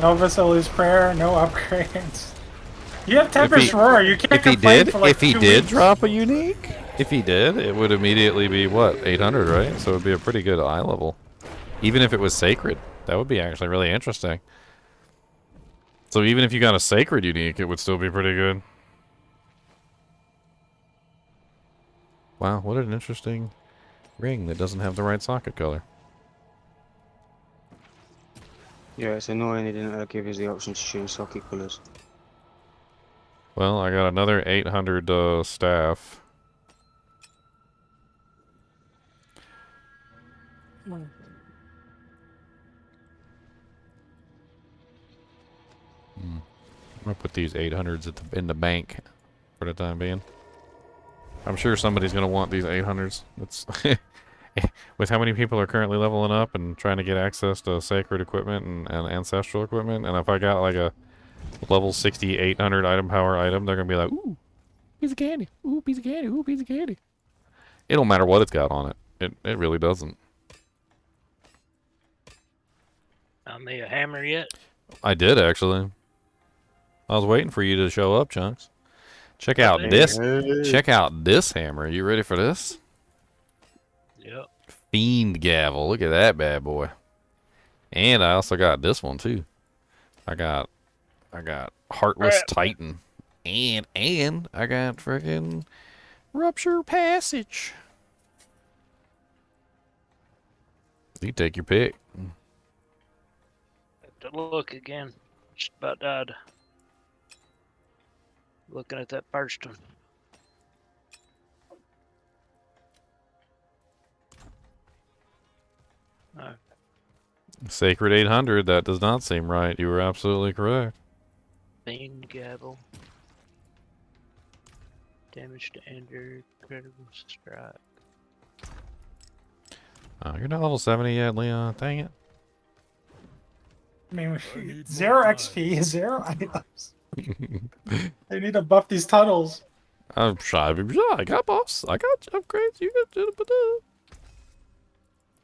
Speaker 3: No Vasili's prayer, no upgrades. You have Tempest Roar. You can't complain for like
Speaker 1: if he
Speaker 3: 2
Speaker 1: did
Speaker 3: weeks.
Speaker 1: drop a unique, if he did, it would immediately be what, 800, right? So it would be a pretty good eye level. Even if it was sacred, that would be actually really interesting. So even if you got a sacred unique, it would still be pretty good. Wow, what an interesting ring that doesn't have the right socket color.
Speaker 10: Yeah, it's annoying they didn't give us the option to change socket colours.
Speaker 1: Well, I got another 800 staff. I'm gonna put these 800s in the bank for the time being. I'm sure somebody's gonna want these 800s. It's with how many people are currently leveling up and trying to get access to sacred equipment and ancestral equipment, and if I got like a level 60 800 item power item, they're gonna be like, ooh, piece of candy, ooh, piece of candy, ooh, piece of candy. It don't matter what it's got on it. It really doesn't.
Speaker 13: Found me a hammer yet?
Speaker 1: I did actually. I was waiting for you to show up, Chunks. Check out this. Check out this hammer. You ready for this?
Speaker 13: Yep.
Speaker 1: Fiend gavel. Look at that bad boy. And I also got this one too. I got Heartless Titan. And I got freaking Rupture Passage. You take your pick.
Speaker 13: Have to look again. Just about died. Looking at that first one. No.
Speaker 1: Sacred 800. That does not seem right. You were absolutely correct.
Speaker 13: Fiend gavel. Damage to ender. Critical strike.
Speaker 1: Oh, you're not level 70 yet, Leon. Dang it.
Speaker 3: I mean, 0 XP, 0 items. They need to buff these tunnels.
Speaker 1: I'm shy. I got buffs. I got upgrades. You got.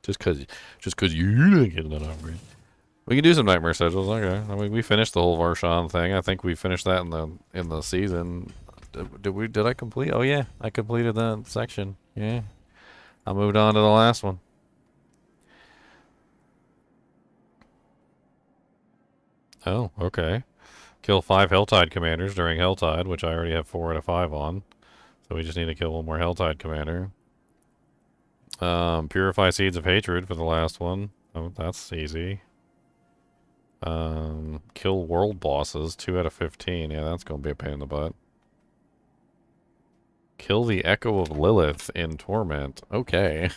Speaker 1: Just cause you're not getting an upgrade. We can do some nightmare sigils. Okay. I mean, we finished the whole Varshan thing. I think we finished that in the season. Did I complete? Oh yeah, I completed that section. Yeah. I moved on to the last one. Oh, okay. Kill 5 HellTide commanders during HellTide, which I already have 4 out of 5 on. So we just need to kill one more HellTide commander. Purify Seeds of Hatred for the last one. Oh, that's easy. Kill world bosses, 2 out of 15. Yeah, that's gonna be a pain in the butt. Kill the Echo of Lilith in Torment. Okay.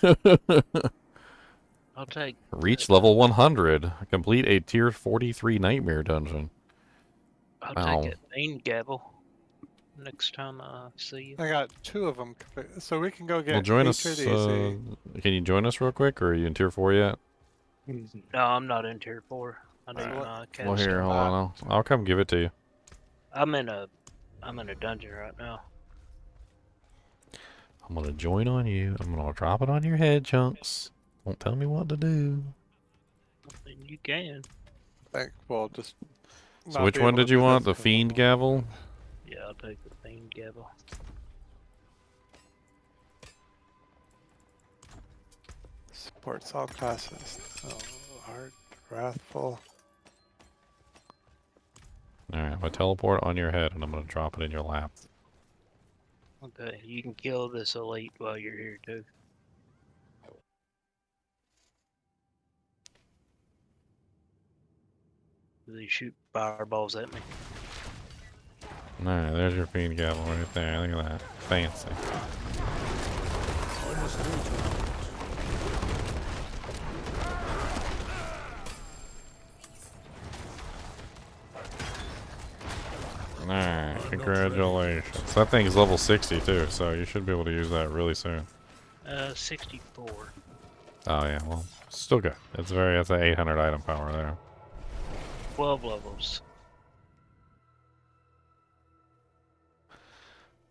Speaker 13: I'll take.
Speaker 1: Reach level 100. Complete a tier 43 nightmare dungeon.
Speaker 13: I'll take it. Main Gabble. Next time I see you.
Speaker 2: I got 2 of them, so we can go get.
Speaker 1: Well, join us.
Speaker 2: Easy.
Speaker 1: Can you join us real quick, or are you in tier 4 yet?
Speaker 13: No, I'm not in tier 4. I need cast.
Speaker 1: Well, here, hold on. I'll come give it to you.
Speaker 13: I'm in a dungeon right now.
Speaker 1: I'm gonna join on you. I'm gonna drop it on your head, Chunks. Don't tell me what to do.
Speaker 13: You can.
Speaker 2: Well, just.
Speaker 1: So which one did you want? The Fiend Gavel?
Speaker 13: Yeah, I'll take the Fiend Gavel.
Speaker 2: Supports all classes. Oh, hard, wrathful.
Speaker 1: Alright, I'll teleport on your head and I'm gonna drop it in your lap.
Speaker 13: Okay, you can kill this elite while you're here too. They shoot fireballs at me.
Speaker 1: Alright, there's your Fiend Gavel right there. Look at that. Fancy. Alright, congratulations. That thing's level 60 too, so you should be able to use that really soon.
Speaker 13: 64.
Speaker 1: Oh yeah, well, still good. That's an 800 item power there.
Speaker 13: 12 levels.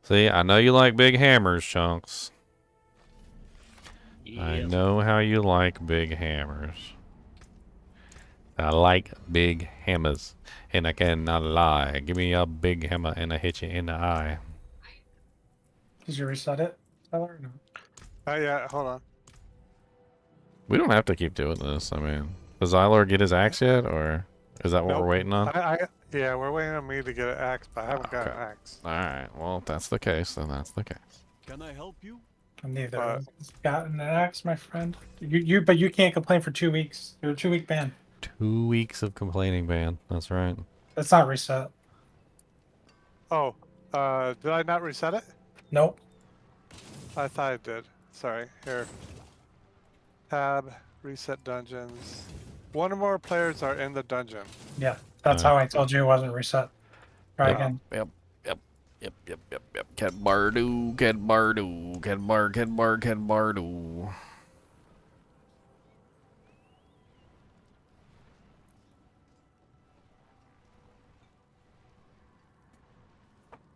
Speaker 1: See, I know you like big hammers, Chunks.
Speaker 13: Yeah.
Speaker 1: I know how you like big hammers. I like big hammers, and I cannot lie. Give me a big hammer and I hit you in the eye.
Speaker 3: Did you reset it? Or no?
Speaker 2: Yeah, hold on.
Speaker 1: We don't have to keep doing this. I mean, does Zylar get his axe yet, or is that what we're waiting on?
Speaker 2: Yeah, we're waiting on me to get an axe, but I haven't got an axe.
Speaker 1: Alright, well, if that's the case, then that's the case.
Speaker 6: Can I help you?
Speaker 3: Neither has gotten an axe, my friend. But you can't complain for 2 weeks. You're a 2-week ban.
Speaker 1: 2 weeks of complaining ban. That's right.
Speaker 3: That's not reset.
Speaker 2: Oh, did I not reset it?
Speaker 3: Nope.
Speaker 2: I thought I did. Sorry. Here. Tab, reset dungeons. 1 or more players are in the dungeon.
Speaker 3: Yeah, that's how I told you it wasn't reset. Try again.
Speaker 1: Yep. Cat Bardu, Cat Bardu, Cat Bar, Cat Bar, Cat Bardu.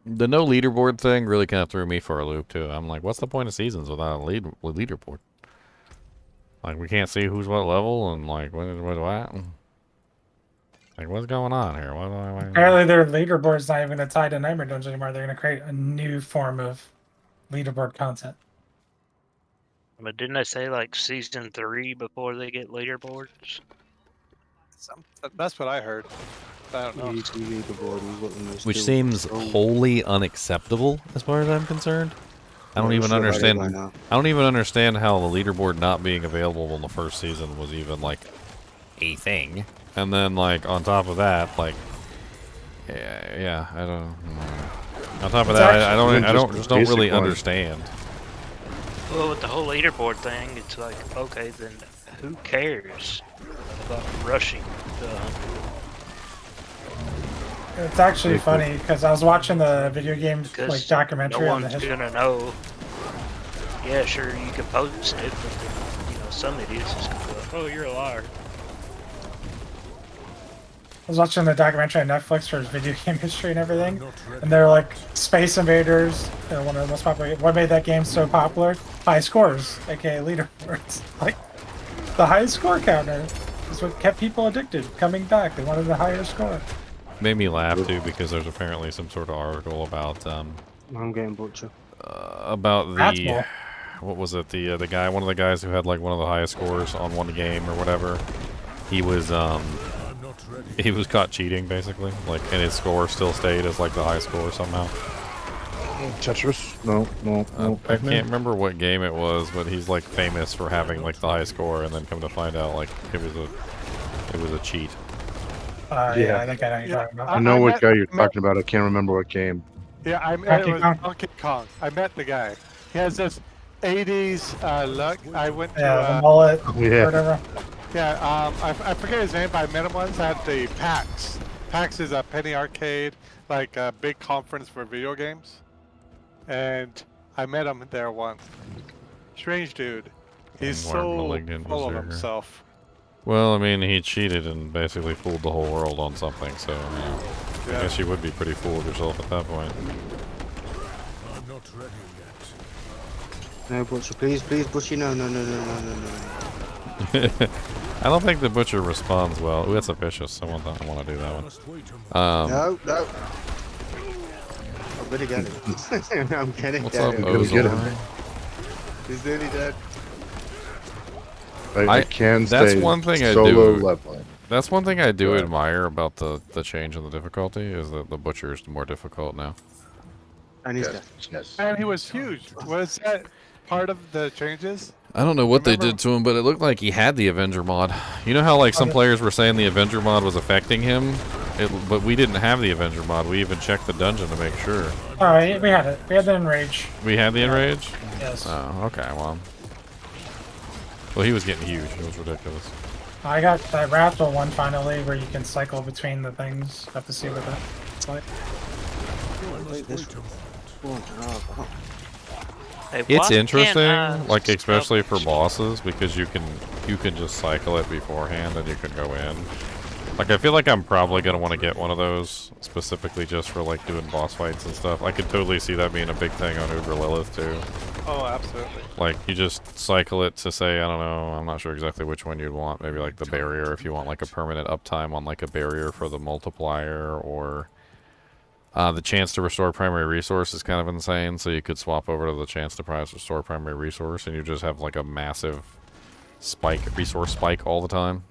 Speaker 1: The no leaderboard thing really kind of threw me for a loop too. I'm like, what's the point of seasons without a leaderboard? Like, we can't see who's what level and like what. Like, what's going on here?
Speaker 3: Apparently, their leaderboard's not even going to tie to Nightmare Dungeon anymore. They're going to create a new form of leaderboard content.
Speaker 13: But didn't they say like season 3 before they get leaderboards?
Speaker 2: That's what I heard. I don't know.
Speaker 1: Which seems wholly unacceptable as far as I'm concerned. I don't even understand. I don't even understand how the leaderboard not being available in the first season was even like a thing. And then like on top of that, like yeah, I don't. On top of that, I don't really understand.
Speaker 13: Well, with the whole leaderboard thing, it's like, okay, then who cares about rushing the 100?
Speaker 3: It's actually funny because I was watching the video game like documentary
Speaker 13: no
Speaker 3: on the
Speaker 13: one's
Speaker 3: history.
Speaker 13: gonna know. Yeah, sure, you can post it, but then, some idiots just go, "Oh, you're a liar."
Speaker 3: I was watching the documentary on Netflix for his video game history and everything, and they're like Space Invaders, one of the most popular. What made that game so popular? High scores, aka leaderboards. Like, The highest score counter is what kept people addicted, coming back. They wanted a higher score.
Speaker 1: Made me laugh too because there's apparently some sort of article about
Speaker 10: I'm getting butcher.
Speaker 1: about
Speaker 3: That's
Speaker 1: the
Speaker 3: cool.
Speaker 1: what was it, the guy, one of the guys who had like one of the highest scores on one game or whatever. He was caught cheating basically, like, and his score still stayed as like the high score somehow.
Speaker 11: Tetris? No.
Speaker 1: I can't remember what game it was, but he's like famous for having like the high score, and then come to find out like it was a cheat.
Speaker 3: Yeah, I think I know what you're talking about.
Speaker 11: I know what guy you're talking about. I can't remember what game.
Speaker 2: Yeah, I met it was Donkey Kong. I met the guy. He has this 80s look. I went to
Speaker 3: the mullet,
Speaker 11: Yeah.
Speaker 3: whatever.
Speaker 2: yeah. I forget his name, but I met him once at the PAX. PAX is a penny arcade, like a big conference for video games. And I met him there once. Strange dude. He's so
Speaker 1: Malignant was
Speaker 2: full of
Speaker 1: there.
Speaker 2: himself.
Speaker 1: Well, I mean, he cheated and basically fooled the whole world on something, so I guess you would be pretty fooled yourself at that point.
Speaker 6: I'm not ready yet.
Speaker 10: No, Butcher, please, Butcher, no.
Speaker 1: I don't think the butcher responds well. Ooh, that's a vicious. I want to do that one.
Speaker 10: No. I'm gonna get it. I'm getting
Speaker 1: What's
Speaker 10: dead.
Speaker 1: up,
Speaker 11: Get him.
Speaker 1: Ozil?
Speaker 10: He's nearly dead.
Speaker 11: I can
Speaker 1: That's
Speaker 11: stay
Speaker 1: one thing I
Speaker 11: solo
Speaker 1: do.
Speaker 11: leveling.
Speaker 1: That's one thing I do admire about the change in the difficulty is that the butcher is more difficult now.
Speaker 10: And he's dead.
Speaker 11: Yes.
Speaker 2: And he was huge. Was that part of the changes?
Speaker 1: I don't know what they did to him, but it looked like he had the Avenger mod. You know how like some players were saying the Avenger mod was affecting him? But we didn't have the Avenger mod. We even checked the dungeon to make sure.
Speaker 3: Alright, we had it. We had the Enrage.
Speaker 1: We had the Enrage?
Speaker 3: Yes.
Speaker 1: Oh, okay, well, he was getting huge. It was ridiculous.
Speaker 3: I got that Raft one finally where you can cycle between the things. Have to see what that's like.
Speaker 13: Hey,
Speaker 1: It's
Speaker 13: why
Speaker 1: interesting,
Speaker 13: can't I
Speaker 1: like especially for
Speaker 13: salvage-
Speaker 1: bosses, because you can just cycle it beforehand and you can go in. Like, I feel like I'm probably gonna want to get one of those specifically just for like doing boss fights and stuff. I could totally see that being a big thing on Uber Lilith too.
Speaker 2: Oh, absolutely.
Speaker 1: Like, you just cycle it to say, I don't know, I'm not sure exactly which one you'd want. Maybe like the barrier if you want like a permanent uptime on like a barrier for the multiplier, or the chance to restore primary resource is kind of insane. So you could swap over to the chance to restore primary resource, and you just have like a massive resource spike all the time.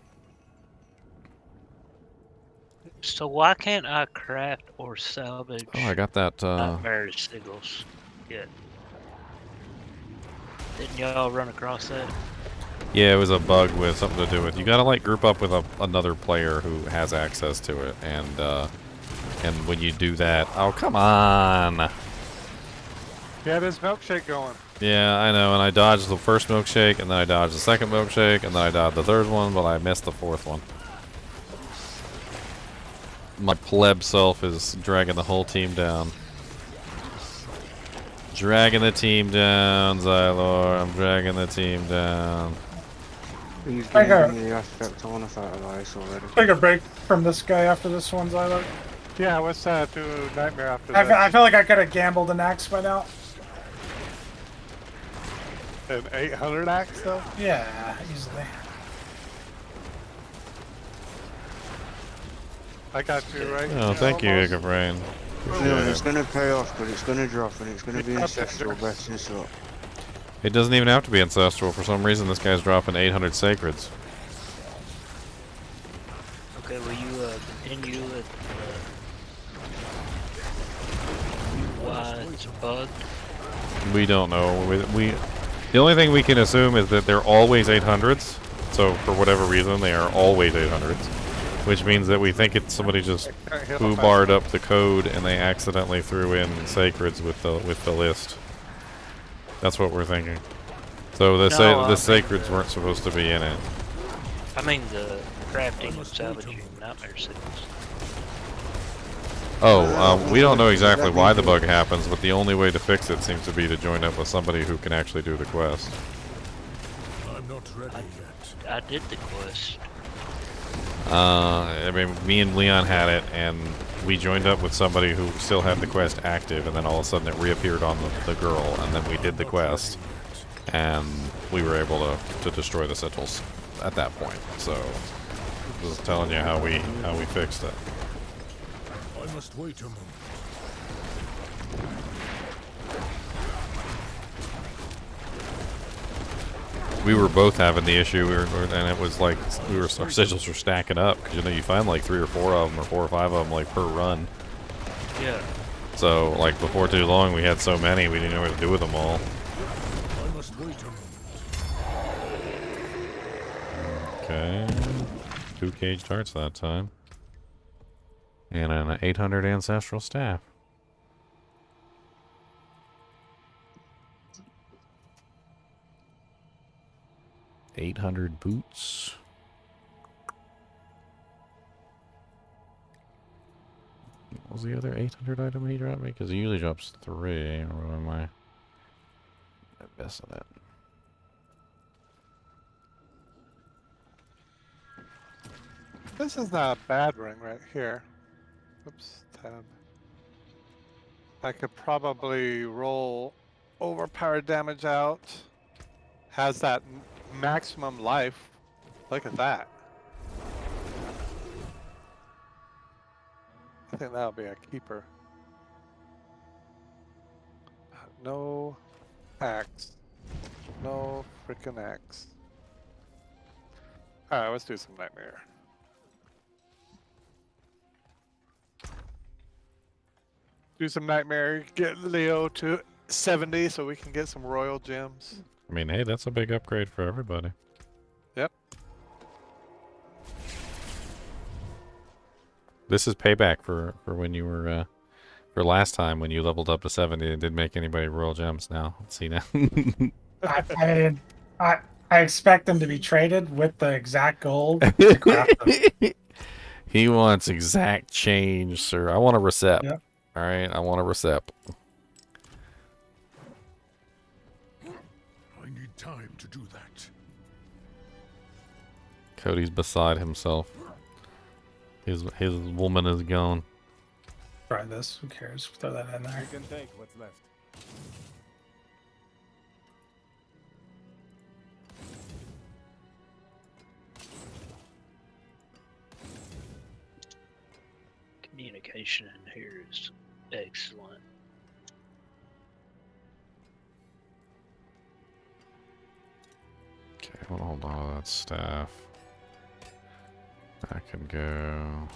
Speaker 13: So why can't I craft or salvage
Speaker 1: Oh, I got that.
Speaker 13: nightmare signals yet? Didn't y'all run across that?
Speaker 1: Yeah, it was a bug with something to do with, you gotta like group up with another player who has access to it, and when you do that, oh come on.
Speaker 2: Yeah, there's milkshake going.
Speaker 1: Yeah, I know, and I dodged the first milkshake, and then I dodged the second milkshake, and then I dodged the third one, but I missed the fourth one. My pleb self is dragging the whole team down. Dragging the team down, Xylor. I'm dragging the team down.
Speaker 10: He's
Speaker 3: I got-
Speaker 10: getting the aspect on a ice already.
Speaker 3: Take a break from this guy after this one, Xylo.
Speaker 2: Yeah, what's do Nightmare after
Speaker 3: I
Speaker 2: that?
Speaker 3: feel like I could have gambled an axe by now.
Speaker 2: An 800 axe, though?
Speaker 3: Yeah, easily.
Speaker 2: I got you right.
Speaker 1: Oh, thank you,
Speaker 2: Almost.
Speaker 1: Igabrain.
Speaker 10: No, it's gonna pay off, but it's gonna drop, and it's gonna be ancestral best in slot.
Speaker 1: It doesn't even have to be ancestral. For some reason, this guy's dropping 800 sacreds.
Speaker 13: Okay, will you continue with why it's bugged?
Speaker 1: We don't know. The only thing we can assume is that they're always 800s. So for whatever reason, they are always 800s, which means that we think it's somebody just foobarred up the code and they accidentally threw in sacreds with the list. That's what we're thinking. So the
Speaker 13: No,
Speaker 1: sacreds weren't supposed to be in it.
Speaker 13: I mean the crafting and salvaging nightmare signals.
Speaker 1: Oh, we don't know exactly why the bug happens, but the only way to fix it seems to be to join up with somebody who can actually do the quest.
Speaker 6: I'm not ready yet.
Speaker 13: I did the quest.
Speaker 1: I mean, me and Leon had it, and we joined up with somebody who still had the quest active, and then all of a sudden it reappeared on the girl, and then we did the quest, and we were able to destroy the sigils. at that point. So just telling you how we fixed it.
Speaker 6: I must wait a moment.
Speaker 1: We were both having the issue, and it was like our sigils were stacking up because you find like 3 or 4 of them, or 4 or 5 of them like per run.
Speaker 13: Yeah.
Speaker 1: So like before too long, we had so many we didn't know what to do with them all.
Speaker 6: I must wait a moment.
Speaker 1: Okay, 2 caged hearts that time, and an 800 ancestral staff. 800 boots. What was the other 800 item he dropped me? Because he usually drops 3. Or am I missing it?
Speaker 2: This is not a bad ring right here. Oops, tab. I could probably roll overpowered damage out. Has that maximum life. Look at that. I think that'll be a keeper. No axe. No freaking axe. Alright, let's do some nightmare. Do some nightmare, get Leo to 70 so we can get some royal gems.
Speaker 1: I mean, hey, that's a big upgrade for everybody.
Speaker 2: Yep.
Speaker 1: This is payback for when you were for last time when you leveled up to 70 and didn't make anybody royal gems. Now, let's see now.
Speaker 3: I expect them to be traded with the exact gold to craft them.
Speaker 1: He wants exact change, sir. I want a recep.
Speaker 3: Yep.
Speaker 1: All right, I want a recep.
Speaker 6: I need time to do that.
Speaker 1: Cody's beside himself. His woman is gone.
Speaker 3: Try this. Who cares? Throw that in there.
Speaker 9: You can take what's left.
Speaker 13: Communication in here is excellent.
Speaker 1: Okay, hold on to that staff. I can go.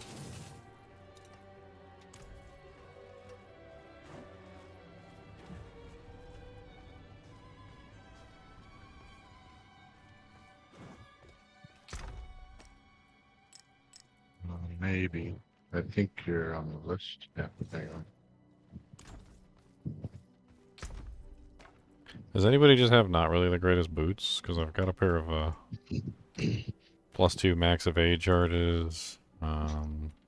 Speaker 11: Maybe. I think you're on the list. Yeah, hang on.
Speaker 1: Does anybody just have not really the greatest boots? Because I've got a pair of +2 max evade charges.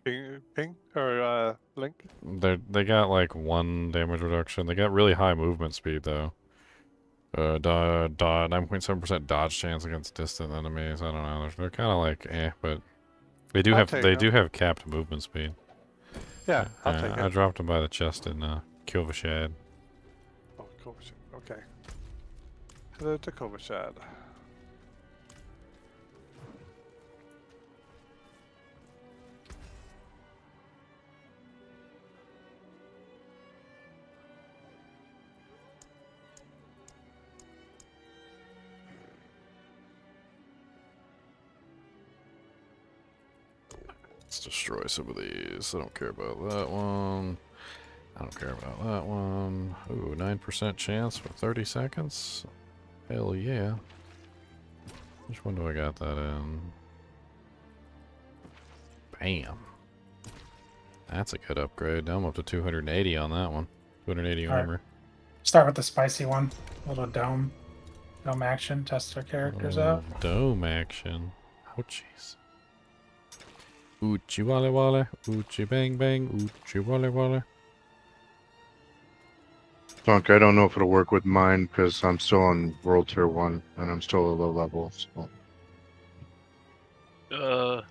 Speaker 2: Ping or Link?
Speaker 1: They got like 1 damage reduction. They got really high movement speed though. 9.7% dodge chance against distant enemies. I don't know. They're kind of like but they do have capped movement speed.
Speaker 2: Yeah, I'll take it.
Speaker 1: I dropped them by the chest in Kilvashad.
Speaker 2: Oh, Kovashad. Okay. Hello to Kovashad.
Speaker 1: Let's destroy some of these. I don't care about that one. I don't care about that one. Ooh, 9% chance for 30 seconds. Hell yeah. Which one do I got that in? Bam. That's a good upgrade. Now I'm up to 280 on that one. 280
Speaker 3: All right.
Speaker 1: armor.
Speaker 3: Start with the spicy one. Little dome. Dome action. Test our characters out.
Speaker 1: Dome action. Oh, jeez. Oochie wale wale. Oochie bang bang. Oochie wale wale.
Speaker 11: Tonk, I don't know if it'll work with mine because I'm still on World Tier 1 and I'm still a low level. So.
Speaker 13: Well,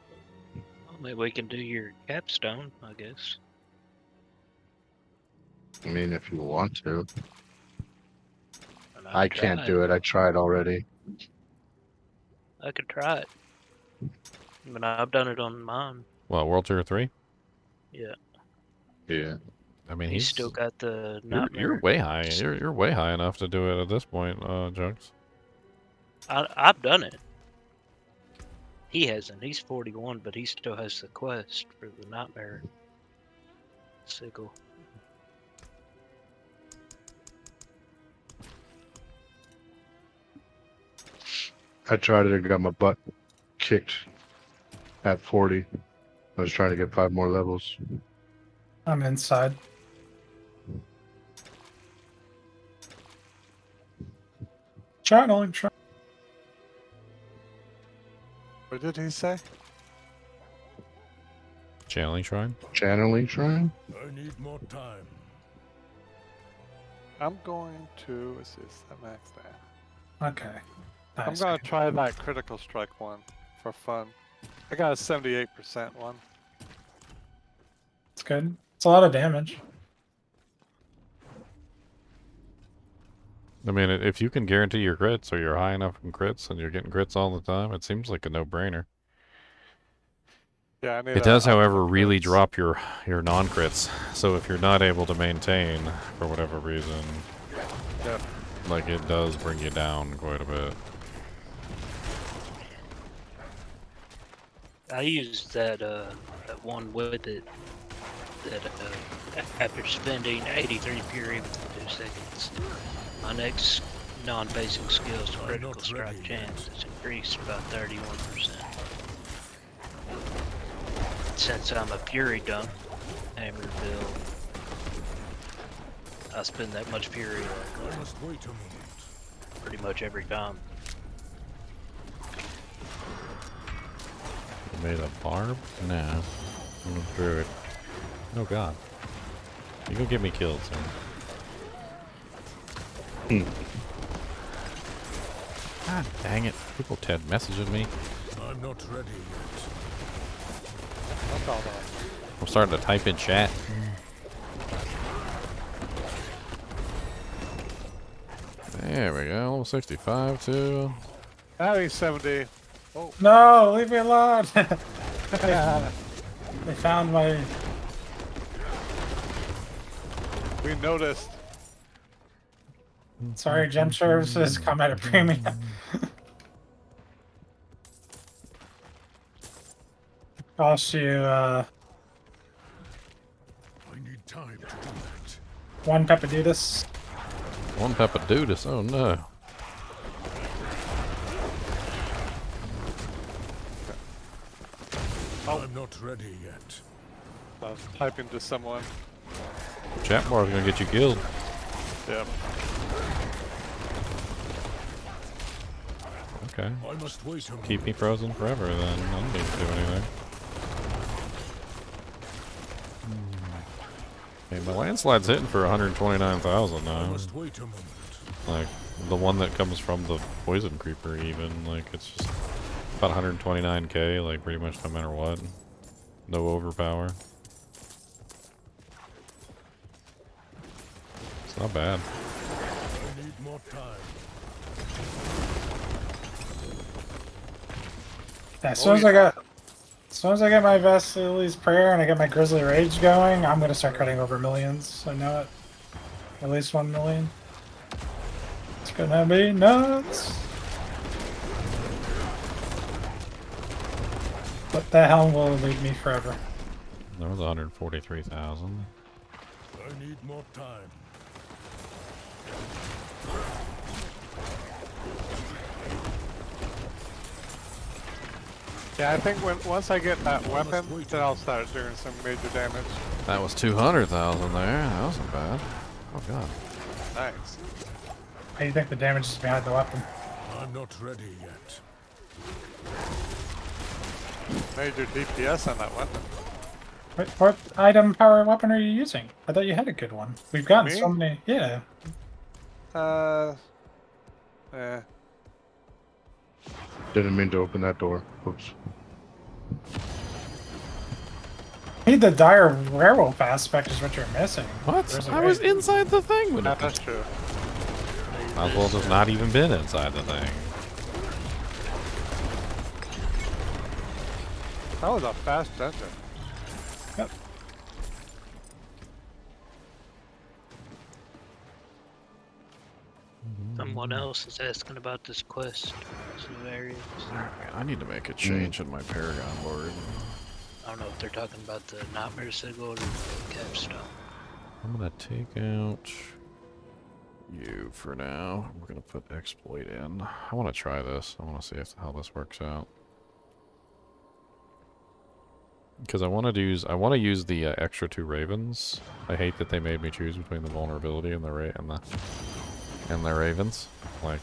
Speaker 13: maybe we can do your capstone, I guess.
Speaker 11: I mean, if you want to. I can't do it. I tried already.
Speaker 13: I could try it. But I've done it on mine.
Speaker 1: What, World Tour 3?
Speaker 13: Yeah.
Speaker 11: Yeah.
Speaker 1: I mean,
Speaker 13: He's still got the
Speaker 1: you're
Speaker 13: nightmare.
Speaker 1: way high. You're way high enough to do it at this point, Junks.
Speaker 13: I've done it. He hasn't. He's 41, but he still has the quest for the nightmare sickle.
Speaker 11: I tried it and got my butt kicked at 40. I was trying to get 5 more levels.
Speaker 3: I'm inside. Channeling.
Speaker 2: What did he say?
Speaker 1: Channeling Shrine?
Speaker 11: Channeling Shrine?
Speaker 6: I need more time.
Speaker 2: I'm going to assist that max that.
Speaker 3: Okay.
Speaker 2: I'm
Speaker 3: Nice.
Speaker 2: gonna try that critical strike one for fun. I got a 78% one.
Speaker 3: It's good. It's a lot of damage.
Speaker 1: I mean, if you can guarantee your crits, or you're high enough in crits, and you're getting crits all the time, it seems like a no-brainer.
Speaker 2: Yeah, I need
Speaker 1: It does,
Speaker 2: a
Speaker 1: however, really
Speaker 2: crits.
Speaker 1: drop your non-crits. So if you're not able to maintain, for whatever reason,
Speaker 2: Yep.
Speaker 1: like, it does bring you down quite a bit.
Speaker 13: I used that that one with it that after spending 83 fury within 2 seconds, my next non-basic skills critical strike chance is increased by 31%. Since I'm a fury dunk hammer build, I spend that much fury
Speaker 6: I must wait a moment.
Speaker 13: pretty much every time.
Speaker 1: You made a barb? No. I'm gonna throw it. Oh god. You gonna get me killed soon. God dang it. People Ted messaging me.
Speaker 6: I'm not ready yet.
Speaker 2: That's all that.
Speaker 1: I'm starting to type in chat. There we go. Level 65 too.
Speaker 2: Having 70. Oh,
Speaker 3: No, leave me alone. They found my.
Speaker 2: we noticed.
Speaker 3: Sorry, gem services come at a premium. Cost you
Speaker 6: I need time to do that.
Speaker 3: 1 pepidudis.
Speaker 1: One Peppadudis. Oh no.
Speaker 6: I'm not ready yet.
Speaker 2: I was typing to someone.
Speaker 1: Chat bar's gonna get you killed.
Speaker 2: Yep.
Speaker 1: Okay.
Speaker 6: I must wait a moment.
Speaker 1: Keep me frozen forever then. I don't need to do anything. Hey, my landslide's hitting for 129,000
Speaker 6: I
Speaker 1: now.
Speaker 6: must wait a moment.
Speaker 1: Like, the one that comes from the poison creeper even. Like, it's just about 129k, like, pretty much no matter what. No overpower. It's not bad.
Speaker 6: I need more time.
Speaker 3: Yeah, as soon as I get my Vasily's Prayer and I get my Grizzly Rage going, I'm gonna start cutting over millions. I know it. At least 1 million. It's gonna be nuts. But that helm will elude me forever.
Speaker 1: There was 143,000.
Speaker 6: I need more time.
Speaker 2: Yeah, I think once I get that weapon, then I'll start doing some major damage.
Speaker 1: That was 200,000 there. That wasn't bad. Oh god.
Speaker 2: Nice.
Speaker 3: How do you think the damage is behind the weapon?
Speaker 6: I'm not ready yet.
Speaker 2: Major DPS on that weapon.
Speaker 3: What item power weapon are you using? I thought you had a good one. We've gotten
Speaker 2: Me?
Speaker 3: so many. Yeah.
Speaker 11: Didn't mean to open that door. Oops.
Speaker 3: Need the dire werewolf aspect is what you're missing.
Speaker 1: What?
Speaker 3: There's a
Speaker 1: I
Speaker 3: way.
Speaker 1: was inside the thing when it
Speaker 2: That's true.
Speaker 1: might as well just not even been inside the thing.
Speaker 2: That was a fast dungeon.
Speaker 3: Yep.
Speaker 13: Someone else is asking about this quest. Some areas.
Speaker 1: Alright, I need to make a change in my Paragon board.
Speaker 13: I don't know if they're talking about the Nightmare Sigil or the Capstone.
Speaker 1: I'm gonna take out you for now. We're gonna put exploit in. I want to try this. I want to see how this works out. Because I want to use the extra 2 ravens. I hate that they made me choose between the vulnerability and the ravens. Like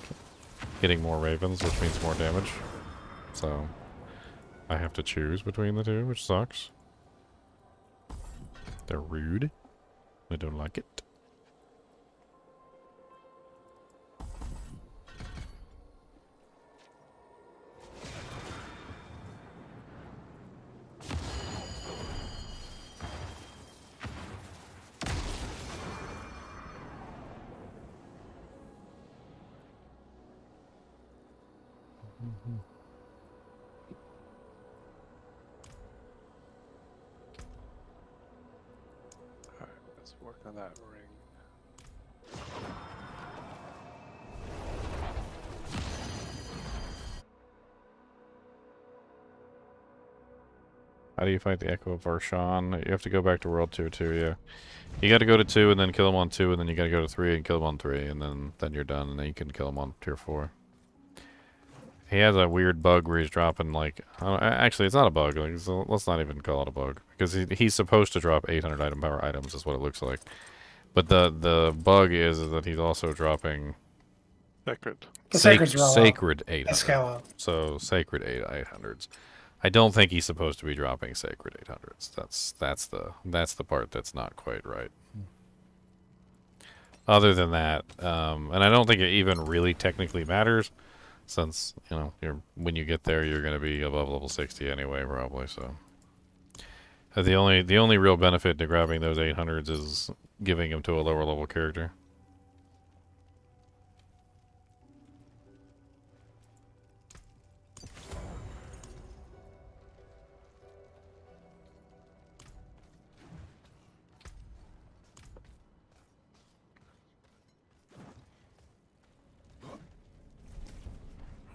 Speaker 1: getting more ravens, which means more damage. So I have to choose between the two, which sucks. They're rude. I don't like it.
Speaker 2: Alright, let's work on that ring.
Speaker 1: How do you fight the Echo of Varshan? You have to go back to World 2 too, yeah. You gotta go to 2 and then kill him on 2, and then you gotta go to 3 and kill him on 3, and then you're done, and then you can kill him on tier 4. He has a weird bug where he's dropping, like... actually, it's not a bug, like, so let's not even call it a bug. Because he's supposed to drop 800 item power items, is what it looks like. But the bug is that he's also dropping...
Speaker 2: Sacred.
Speaker 1: Sacred 800.
Speaker 3: Scale up.
Speaker 1: So, Sacred 800s. I don't think he's supposed to be dropping Sacred 800s. That's the part that's not quite right. Other than that, and I don't think it even really technically matters, since, you know, when you get there, you're going to be above level 60 anyway, probably, so. The only real benefit to grabbing those 800s is giving them to a lower level character.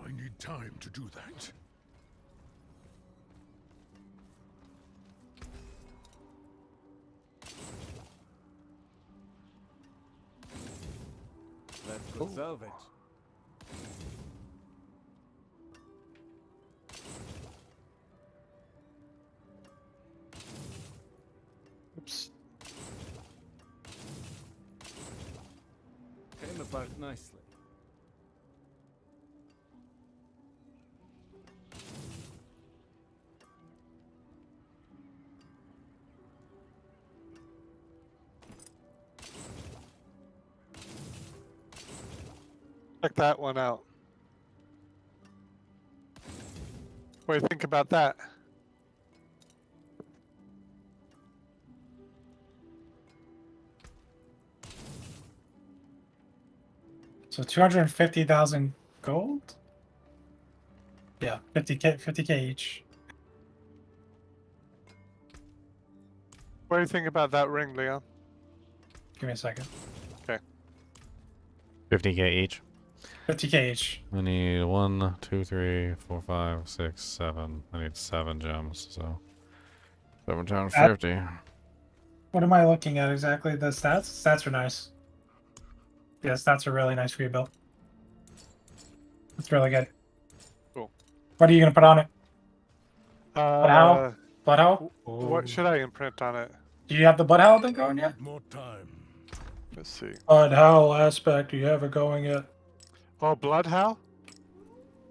Speaker 6: I need time to do that.
Speaker 9: Let's preserve it.
Speaker 2: Oops.
Speaker 9: Came apart nicely.
Speaker 2: Check that one out. What do you think about that?
Speaker 3: So 250,000 gold? Yeah, 50k each.
Speaker 2: What do you think about that ring, Leon?
Speaker 3: Give me a second.
Speaker 2: Okay.
Speaker 1: 50k each.
Speaker 3: 50k each.
Speaker 1: I need 1, 2, 3, 4, 5, 6, 7. I need 7 gems, so 7 times 50.
Speaker 3: What am I looking at exactly? The stats? Stats are nice. Yeah, stats are really nice for you, Bill. It's really good.
Speaker 2: Cool.
Speaker 3: What are you gonna put on it? Blood Howl? Blood Howl?
Speaker 2: What should I imprint on it?
Speaker 3: Do you have the Blood Howl thing going yet?
Speaker 6: More time.
Speaker 2: Let's see.
Speaker 3: Blood Howl aspect, do you have it going yet?
Speaker 2: Oh, Blood Howl?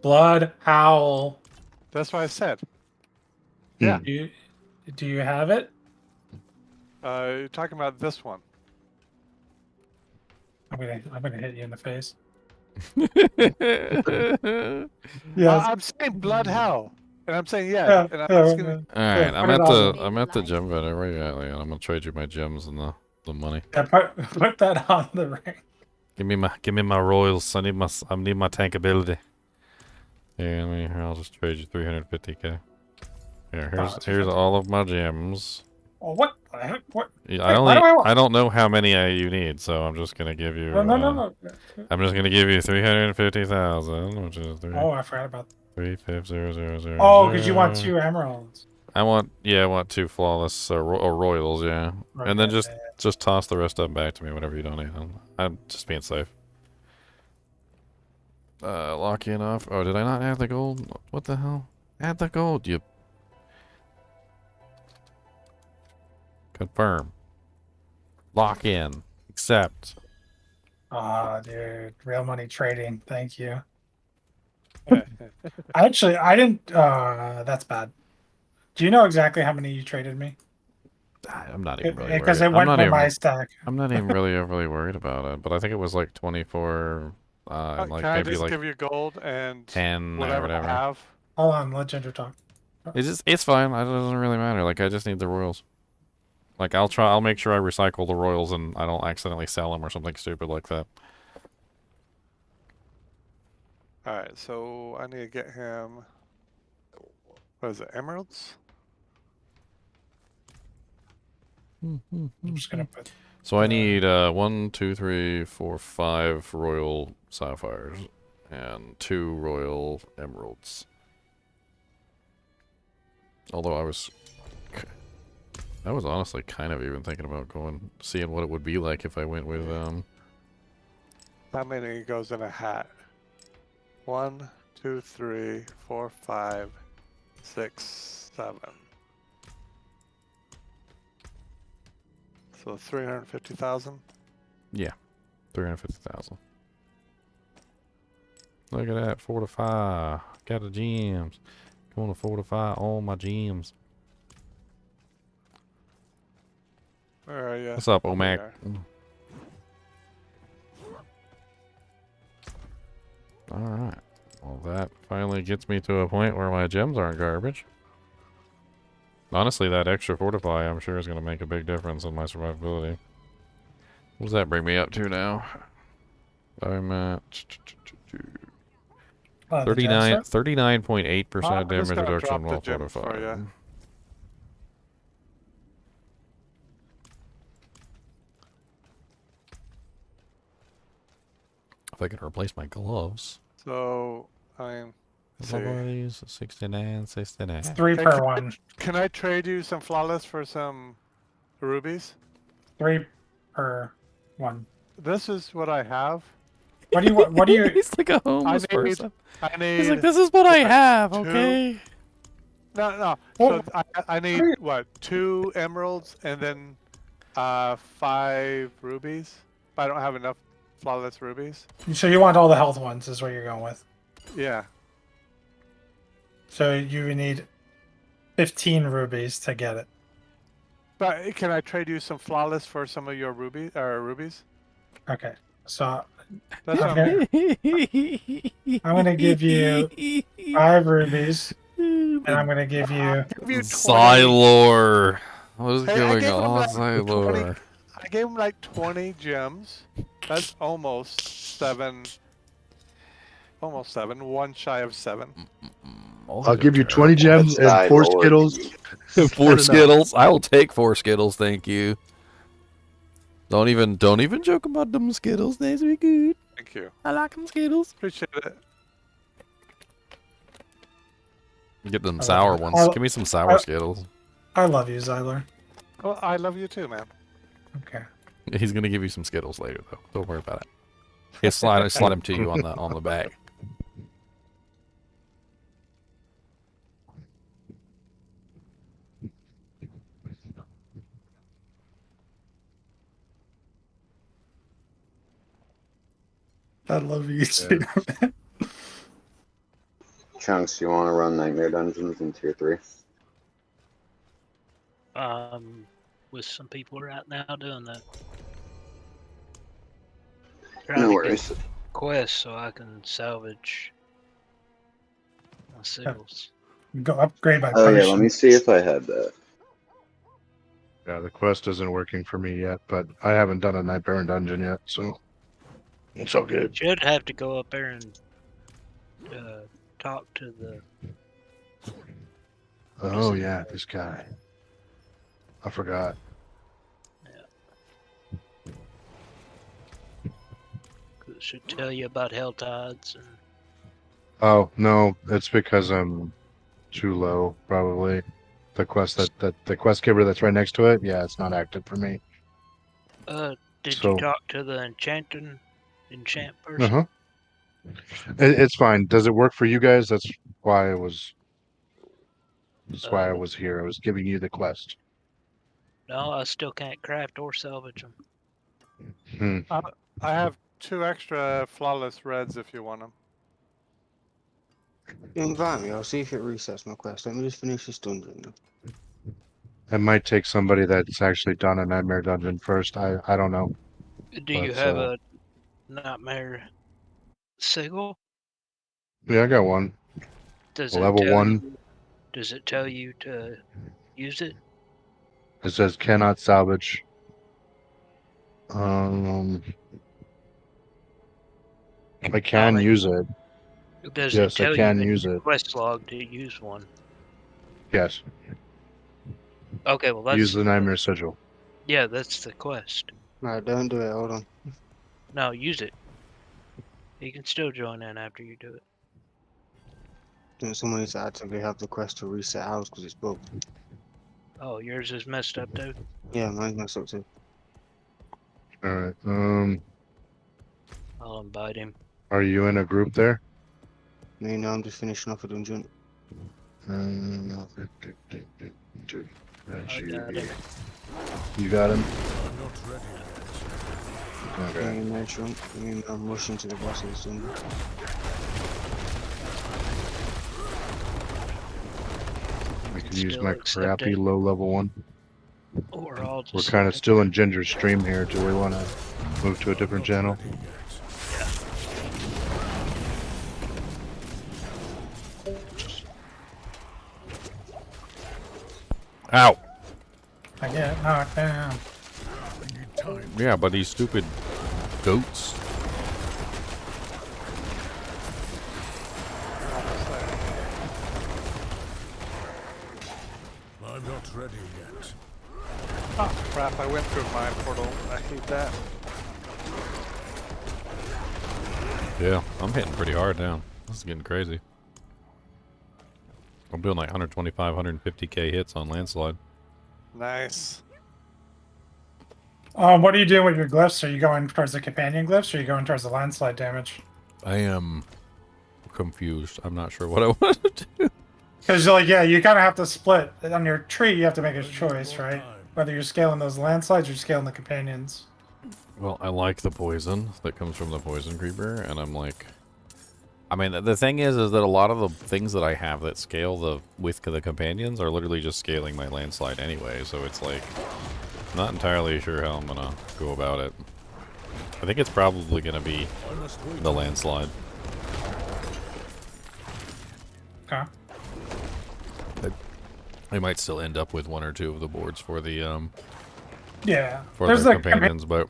Speaker 3: Blood Howl.
Speaker 2: That's what I said. Yeah.
Speaker 3: Do you have it?
Speaker 2: You're talking about this one.
Speaker 3: I'm gonna hit you in the face.
Speaker 2: Yeah. I'm saying Blood Howl. And I'm saying yeah. And I'm just gonna...
Speaker 1: Alright, I'm at the gem vendor. Where you at, Leon? I'm gonna trade you my gems and the money.
Speaker 3: Yeah, put that on the ring.
Speaker 1: Give me my royals. I need my tank ability. Yeah, here, I'll just trade you 350k. Here,
Speaker 3: Oh,
Speaker 1: here's
Speaker 3: 250.
Speaker 1: all of my gems.
Speaker 3: Oh, what the heck? What?
Speaker 1: Yeah,
Speaker 3: Wait, why do I want?
Speaker 1: I don't know how many you need, so I'm just gonna give you.
Speaker 3: No, no, no, no.
Speaker 1: I'm just gonna give you 350,000, which is
Speaker 3: Oh, I forgot about.
Speaker 1: 350,000.
Speaker 3: Oh, because you want 2 emeralds.
Speaker 1: I want 2 flawless or royals, yeah, and then just toss the rest of them back to me whenever you don't need them. I'm just being safe. Lock in off. Oh, did I not add the gold? What the hell? Add the gold, you. Confirm. Lock in. Accept.
Speaker 3: Ah, dude, real money trading. Thank you. I didn't. That's bad. Do you know exactly how many you traded me?
Speaker 1: I'm not even really
Speaker 3: because
Speaker 1: worried.
Speaker 3: it went by my stack.
Speaker 1: I'm not even really overly worried about it, but I think it was like 24. And like
Speaker 2: can I
Speaker 1: maybe
Speaker 2: just
Speaker 1: like
Speaker 2: give you gold and
Speaker 1: 10
Speaker 2: whatever,
Speaker 1: or whatever.
Speaker 2: I have?
Speaker 3: Hold on, let Ginger talk.
Speaker 1: It's fine. It doesn't really matter. Like I just need the royals. Like I'll make sure I recycle the royals and I don't accidentally sell them or something stupid like that.
Speaker 2: Alright, so I need to get him. What is it, emeralds?
Speaker 3: I'm just gonna put.
Speaker 1: So I need 1, 2, 3, 4, 5 royal sapphires and 2 royal emeralds. Although I was honestly kind of even thinking about seeing what it would be like if I went with
Speaker 2: How many goes in a hat? 1, 2, 3, 4, 5, 6, 7. So 350,000?
Speaker 1: Yeah, 350,000. Look at that, fortify. Got the gems. Going to fortify all my gems.
Speaker 2: Where are you?
Speaker 1: What's up, Omac? Alright. Well, that finally gets me to a point where my gems aren't garbage. Honestly, that extra fortify, I'm sure, is going to make a big difference in my survivability. What does that bring me up to now? I'm at 39.8% damage reduction while fortified. If I could replace my gloves.
Speaker 2: So I'm.
Speaker 1: These 69.
Speaker 3: 3 per one.
Speaker 2: Can I trade you some flawless for some rubies?
Speaker 3: 3 per one.
Speaker 2: This is what I have.
Speaker 3: What do you? What do you?
Speaker 1: He's like a homeless person.
Speaker 2: I need.
Speaker 1: He's like, this is what I have, okay?
Speaker 2: No. So I need what? 2 emeralds and then 5 rubies. But I don't have enough flawless rubies.
Speaker 3: So you want all the health ones? Is what you're going with?
Speaker 2: Yeah.
Speaker 3: So you would need 15 rubies to get it.
Speaker 2: But can I trade you some flawless for some of your rubies?
Speaker 3: Okay. So
Speaker 2: That's
Speaker 3: I'm gonna give you 5 rubies, and I'm gonna give you
Speaker 1: Xylor. What is going
Speaker 2: I
Speaker 1: on, Xylor?
Speaker 2: I gave him like 20 gems. That's almost 7. Almost 7. 1 shy of 7.
Speaker 11: I'll give you 20 gems and 4 Skittles.
Speaker 1: 4 Skittles. I will take 4 Skittles, thank you. Don't even joke about them Skittles. They be good.
Speaker 2: Thank you.
Speaker 1: I like them Skittles.
Speaker 2: Appreciate it.
Speaker 1: Get them sour ones. Give me some sour Skittles.
Speaker 3: I love you, Xyler.
Speaker 2: Well, I love you too, man.
Speaker 3: Okay.
Speaker 1: He's gonna give you some Skittles later, though. Don't worry about it. He'll slide them to you on the back.
Speaker 3: I love you too.
Speaker 5: Chunks, you want to run Nightmare Dungeons in Tier 3?
Speaker 13: With some people right now doing that.
Speaker 5: No worries.
Speaker 13: Quest so I can salvage my sigils.
Speaker 3: Go upgrade by
Speaker 5: Oh yeah,
Speaker 3: punishment.
Speaker 5: let me see if I had that.
Speaker 11: Yeah, the quest isn't working for me yet, but I haven't done a Nightmare Dungeon yet, so it's all good.
Speaker 13: Should have to go up there and talk to the
Speaker 11: Oh yeah, this guy. I forgot.
Speaker 13: It should tell you about HellTides and
Speaker 11: Oh no, it's because I'm too low, probably. The quest that the quest giver that's right next to it, yeah, it's not active for me.
Speaker 13: did
Speaker 11: So-
Speaker 13: you talk to the enchant person?
Speaker 11: Uh-huh. It's fine. Does it work for you guys? That's why I was here. I was giving you the quest.
Speaker 13: No, I still can't craft or salvage them.
Speaker 11: Hmm.
Speaker 2: I have 2 extra flawless reds if you want them.
Speaker 10: You invite me, I'll see if it resets my quest. Let me just finish this dungeon.
Speaker 11: It might take somebody that's actually done a nightmare dungeon first. I don't know.
Speaker 13: Do you
Speaker 11: But,
Speaker 13: have a nightmare sigil?
Speaker 11: Yeah, I got one.
Speaker 13: Does
Speaker 11: Level
Speaker 13: it tell
Speaker 11: 1.
Speaker 13: You, does it tell you to use it?
Speaker 11: It says cannot salvage. I can use it.
Speaker 13: Does
Speaker 11: Yes,
Speaker 13: it
Speaker 11: I
Speaker 13: tell
Speaker 11: can
Speaker 13: you in
Speaker 11: use
Speaker 13: your
Speaker 11: it.
Speaker 13: quest log to use one?
Speaker 11: Yes.
Speaker 13: Okay, well that's
Speaker 11: Use the nightmare sigil.
Speaker 13: yeah, that's the quest.
Speaker 10: No, don't do it, hold on.
Speaker 13: No, use it. You can still join in after you do it.
Speaker 10: Then someone needs to actively have the quest to reset ours because it's bugged.
Speaker 13: Oh, yours is messed up too?
Speaker 10: Yeah, mine's messed up too.
Speaker 11: Alright.
Speaker 13: I'll invite him.
Speaker 11: Are you in a group there?
Speaker 10: No, I'm just finishing off a dungeon.
Speaker 11: That's
Speaker 13: I
Speaker 11: you.
Speaker 13: got him.
Speaker 11: You got him?
Speaker 6: I'm not ready yet.
Speaker 11: Okay.
Speaker 10: I'm rushing to the boss of this dungeon.
Speaker 11: I can use
Speaker 13: Still
Speaker 11: my
Speaker 13: accept
Speaker 11: crappy
Speaker 13: it.
Speaker 11: low level one.
Speaker 13: Or I'll just
Speaker 11: We're kind of still in Ginger's stream here. Do we want to move to a different channel?
Speaker 1: Ow!
Speaker 3: I get knocked down.
Speaker 1: Yeah, but these stupid goats.
Speaker 6: I'm not ready yet.
Speaker 2: Oh crap, I went through my portal. I hate that.
Speaker 1: Yeah, I'm hitting pretty hard now. This is getting crazy. I'm doing like 125, 150k hits on landslide.
Speaker 2: Nice.
Speaker 3: What are you doing with your glyphs? Are you going towards the companion glyphs or are you going towards the landslide damage?
Speaker 1: I am confused. I'm not sure what I want to do.
Speaker 3: Because like, yeah, you kind of have to split. On your tree, you have to make a choice, right? Whether you're scaling those landslides or scaling the companions.
Speaker 1: Well, I like the poison that comes from the poison creeper, and I'm like... I mean, the thing is that a lot of the things that I have that scale with the companions are literally just scaling my landslide anyway, so it's like... Not entirely sure how I'm gonna go about it. I think it's probably gonna be the landslide.
Speaker 3: Okay.
Speaker 1: I might still end up with 1 or 2 of the boards for the
Speaker 3: Yeah.
Speaker 1: for
Speaker 3: There's
Speaker 1: the companions, but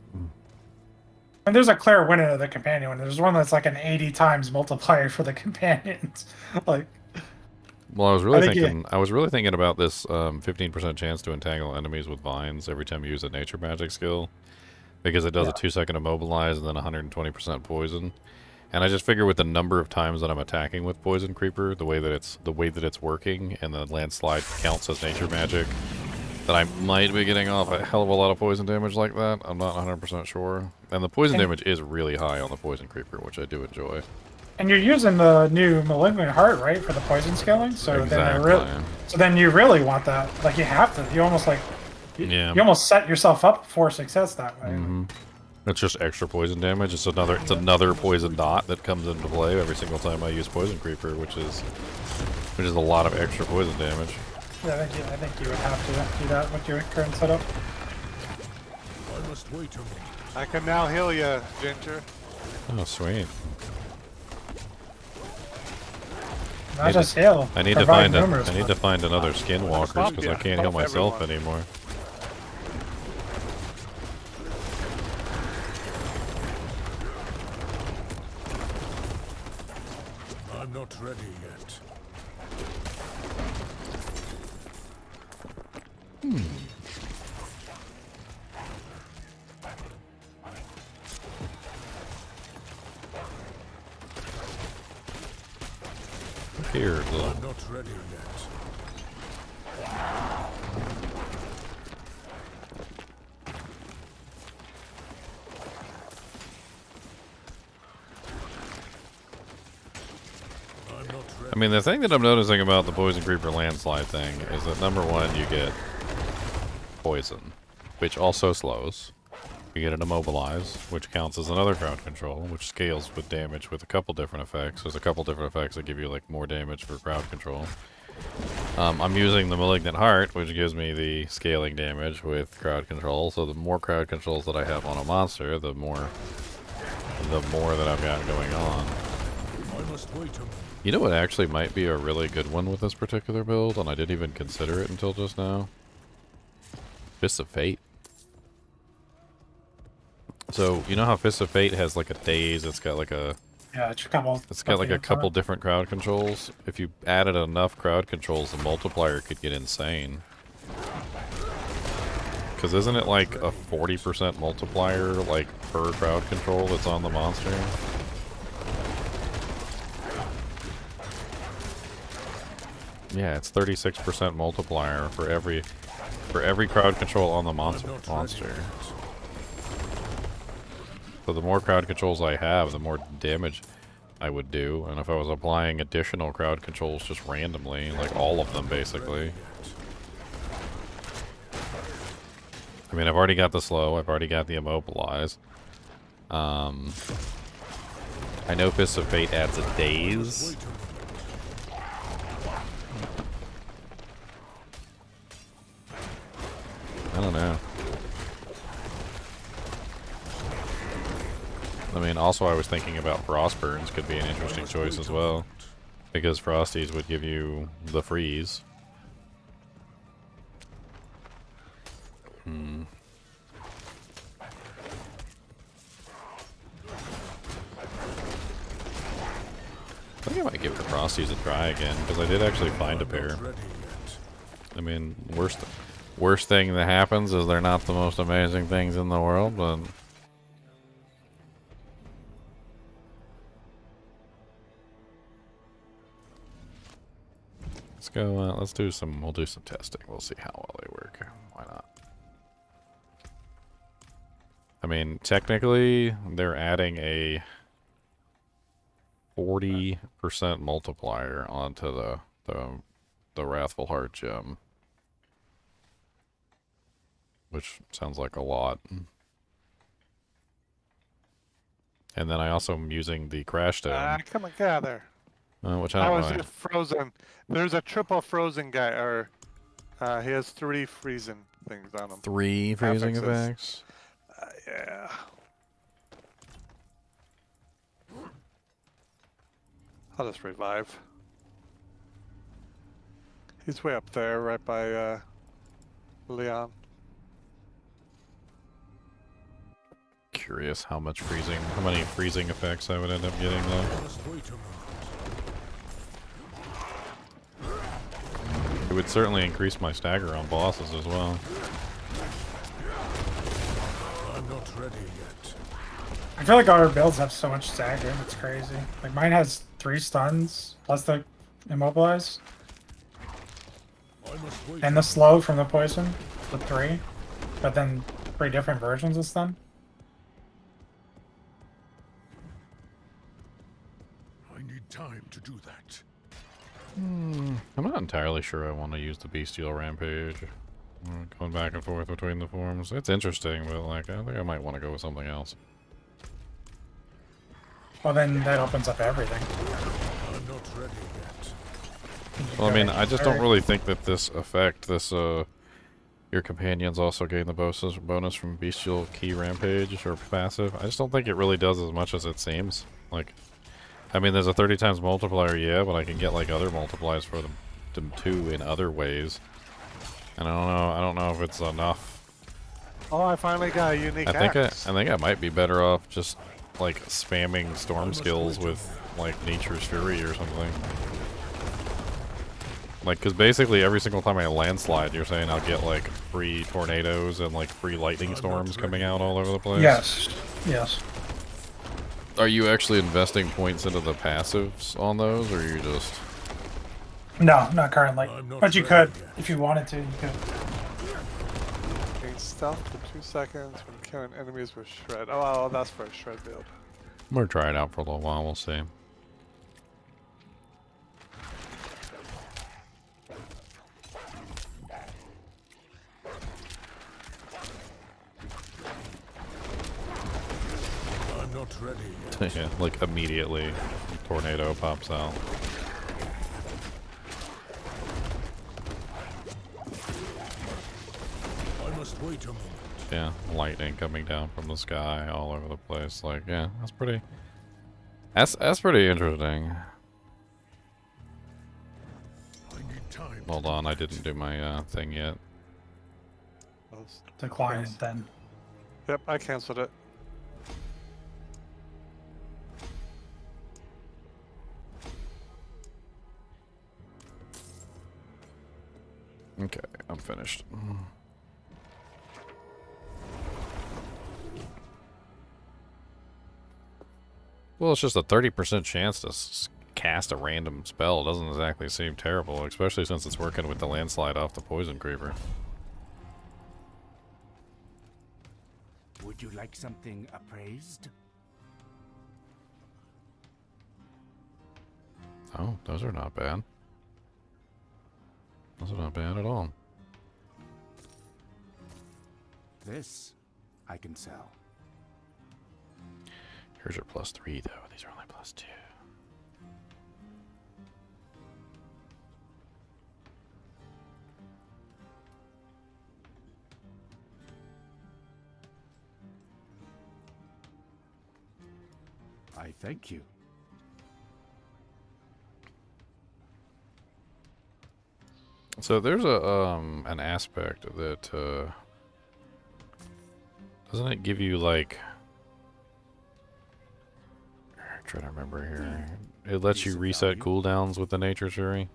Speaker 3: and there's a clear winner of the companion one. There's one that's like an 80 times multiplier for the companions. Like,
Speaker 1: well, I was really thinking about this 15% chance to entangle enemies with vines every time you use a nature magic skill, because it does a 2-second immobilize and then 120% poison. And I just figure with the number of times that I'm attacking with poison creeper, the way that it's working, and the landslide counts as nature magic, that I might be getting off a hell of a lot of poison damage like that. I'm not 100% sure. And the poison damage is really high on the poison creeper, which I do enjoy.
Speaker 3: and you're using the new Malignant Heart, right, for the poison scaling? So
Speaker 1: Exactly.
Speaker 3: then you really want that. Like, you have to. You almost like...
Speaker 1: Yeah.
Speaker 3: You almost set yourself up for success that way.
Speaker 1: Mm-hmm. It's just extra poison damage. It's another poison dot that comes into play every single time I use poison creeper, which is a lot of extra poison damage.
Speaker 3: Yeah, I think you would have to do that with your current setup.
Speaker 6: I must wait a moment.
Speaker 2: I can now heal you, Ginger.
Speaker 1: Oh, sweet.
Speaker 3: Not just heal.
Speaker 1: I need to find another skinwalkers because I can't heal myself anymore.
Speaker 6: I'm not ready yet.
Speaker 1: Here,
Speaker 6: I'm not ready yet.
Speaker 1: I mean, the thing that I'm noticing about the Poison Creeper landslide thing is that number one, you get poison, which also slows. You get an immobilize, which counts as another crowd control, which scales with damage with a couple different effects. There's a couple different effects that give you like more damage for crowd control. I'm using the Malignant Heart, which gives me the scaling damage with crowd control. So the more crowd controls that I have on a monster, the more that I've got going on.
Speaker 6: I must wait a moment.
Speaker 1: You know what actually might be a really good one with this particular build, and I didn't even consider it until just now? Fists of Fate. So, you know how Fists of Fate has like a daze, it's got like a...
Speaker 3: Yeah, it's got
Speaker 1: like a couple different crowd controls. If you added enough crowd controls, the multiplier could get insane. Because isn't it like a 40% multiplier, like, per crowd control that's on the monster? Yeah, it's 36% multiplier for every crowd control on the monster. So the more crowd controls I have, the more damage I would do. And if I was applying additional crowd controls just randomly, like all of them basically. I mean, I've already got the slow, I've already got the immobilize. I know Fists of Fate adds a daze. I don't know. I mean, also I was thinking about Frostburns could be an interesting choice as well. Because Frosties would give you the freeze. I think I might give the Frosties a try again, because I did actually find a pair. I mean, worst thing that happens is they're not the most amazing things in the world, but... Let's go, we'll do some testing. We'll see how well they work. Why not? I mean, technically, they're adding a 40% multiplier onto the Wrathful Heart gem. Which sounds like a lot. And then I also am using the Crash Stone.
Speaker 2: Come on, get out of there.
Speaker 1: Which
Speaker 2: How
Speaker 1: I
Speaker 2: is
Speaker 1: don't know.
Speaker 2: it frozen? There's a triple frozen guy, or he has 3 freezing things on him.
Speaker 1: 3 freezing effects?
Speaker 2: Yeah. I'll just revive. He's way up there, right by Leon.
Speaker 1: Curious how many freezing effects I would end up getting though. It would certainly increase my stagger on bosses as well.
Speaker 6: I'm not ready yet.
Speaker 3: I feel like our builds have so much stagger, it's crazy. Like mine has 3 stuns, plus the immobilize. And the slow from the poison with 3. But then 3 different versions of stun.
Speaker 6: I need time to do that.
Speaker 1: I'm not entirely sure I want to use the Bestial Rampage. Going back and forth between the forms. It's interesting, but like I think I might want to go with something else.
Speaker 3: Well then that opens up everything.
Speaker 6: I'm not ready yet.
Speaker 1: Well, I mean, I just don't really think that this effect, your companions also gain the bonus from Bestial Key Rampage or passive. I just don't think it really does as much as it seems. Like, I mean, there's a 30 times multiplier, yeah, but I can get like other multipliers for them too in other ways. And I don't know if it's enough.
Speaker 2: Oh, I finally got a unique axe.
Speaker 1: I think I might be better off just like spamming storm skills with like Nature's Fury or something. Like, because basically every single time I landslide, you're saying I'll get, like, free tornadoes and, like, free lightning storms coming out all over the place?
Speaker 3: Yes. Yes.
Speaker 1: Are you actually investing points into the passives on those, or are you just...
Speaker 3: No, not currently. But you could, if you wanted to, you could.
Speaker 2: Gain stealth for 2 seconds when killing enemies with shred. Oh, well, that's for a shred build.
Speaker 1: I'm gonna try it out for a little while, we'll see.
Speaker 6: I'm not ready.
Speaker 1: Yeah, like immediately, a tornado pops out.
Speaker 6: I must wait a moment.
Speaker 1: Yeah, lightning coming down from the sky all over the place. Like, yeah, that's pretty... That's pretty interesting.
Speaker 6: I need time.
Speaker 1: Hold on, I didn't do my thing yet.
Speaker 3: Decline it then.
Speaker 2: Yep, I canceled it.
Speaker 1: Okay, I'm finished. Well, it's just a 30% chance to cast a random spell. It doesn't exactly seem terrible, especially since it's working with the landslide off the poison creeper.
Speaker 12: Would you like something appraised?
Speaker 1: Oh, those are not bad. Those are not bad at all.
Speaker 12: This I can sell.
Speaker 1: Here's your +3, though. These are only +2.
Speaker 12: I thank you.
Speaker 1: So there's a an aspect that doesn't it give you like, I'm trying to remember here. It lets you reset cooldowns with the Nature Fury.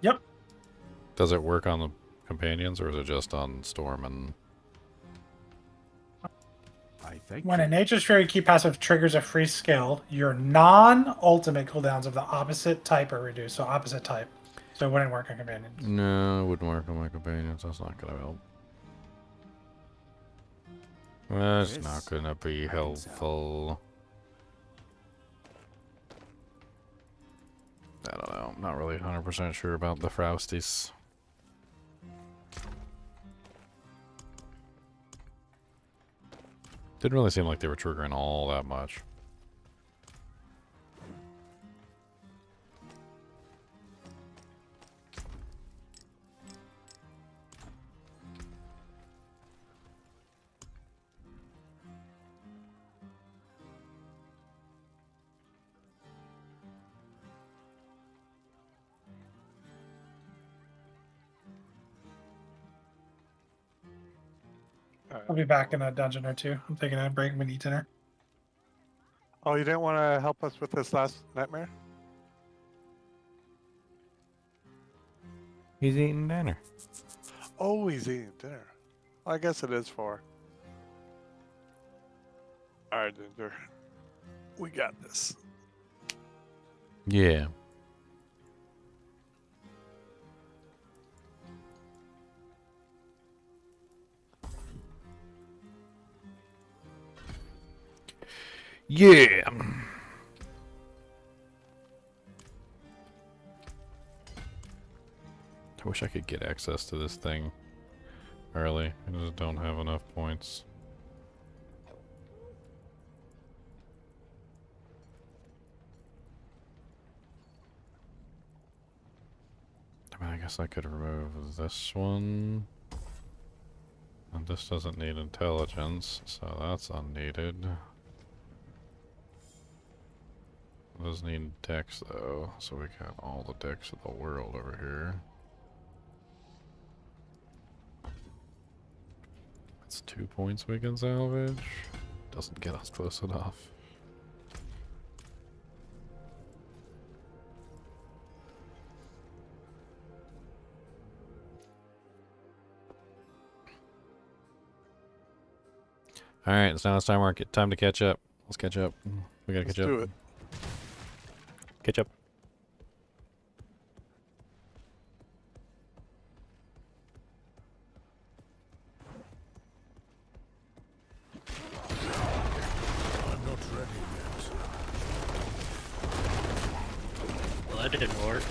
Speaker 3: Yep.
Speaker 1: Does it work on the companions or is it just on Storm and...
Speaker 3: When a Nature's Fury key passive triggers a free skill, your non-ultimate cooldowns of the opposite type are reduced. So opposite type. So it wouldn't work on companions.
Speaker 1: No, it wouldn't work on my companions. That's not gonna help. That's not gonna be helpful. I don't know. I'm not really 100% sure about the Frosties. Didn't really seem like they were triggering all that much.
Speaker 3: I'll be back in a dungeon or two. I'm taking a break. We need dinner.
Speaker 2: Oh, you didn't want to help us with this last nightmare?
Speaker 1: He's eating dinner.
Speaker 2: Oh, he's eating dinner. Well, I guess it is 4. Alright, Ginger. We got this.
Speaker 1: Yeah. Yeah. I wish I could get access to this thing early. I just don't have enough points. I mean, I guess I could remove this one. And this doesn't need intelligence, so that's unneeded. It does need dex though, so we got all the dex of the world over here. It's 2 points we can salvage. Doesn't get us close enough. All right, it's now it's time to catch up. Let's catch up. We gotta catch up.
Speaker 2: Do it.
Speaker 1: Catch up.
Speaker 6: I'm not ready yet.
Speaker 13: Well, that didn't work.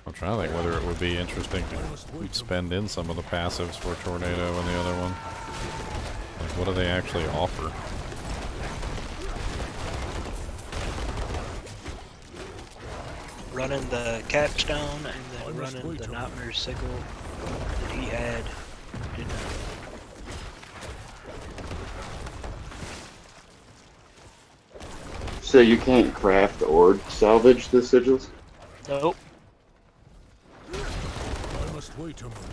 Speaker 1: I'm trying to think whether it would be interesting to spend in some of the passives for Tornado and the other one. Like, what do they actually offer?
Speaker 13: Running the capstone and then running the nightmare sickle that he had. Didn't
Speaker 5: So you can't craft or salvage the sigils?
Speaker 13: Nope.
Speaker 6: I must wait a moment.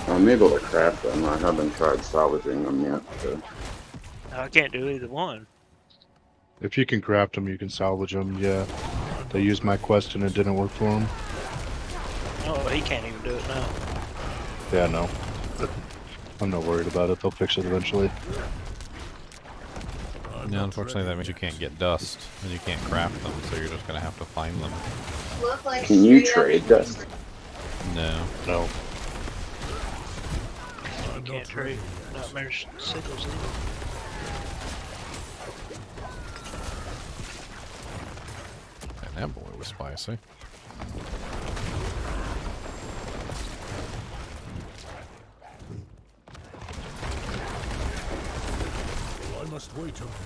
Speaker 5: I'm able to craft them. I haven't tried salvaging them yet. So.
Speaker 13: I can't do either one.
Speaker 11: If you can craft them, you can salvage them. Yeah, they used my quest and it didn't work for them.
Speaker 13: Oh, he can't even do it now.
Speaker 11: Yeah, no. I'm not worried about it. They'll fix it eventually.
Speaker 1: No, unfortunately, that means you can't get dust and you can't craft them, so you're just gonna have to find them.
Speaker 5: Can you trade dust?
Speaker 1: No.
Speaker 11: No.
Speaker 13: You can't trade nightmare sickles either.
Speaker 1: And that boy was spicy.
Speaker 6: I must wait a moment.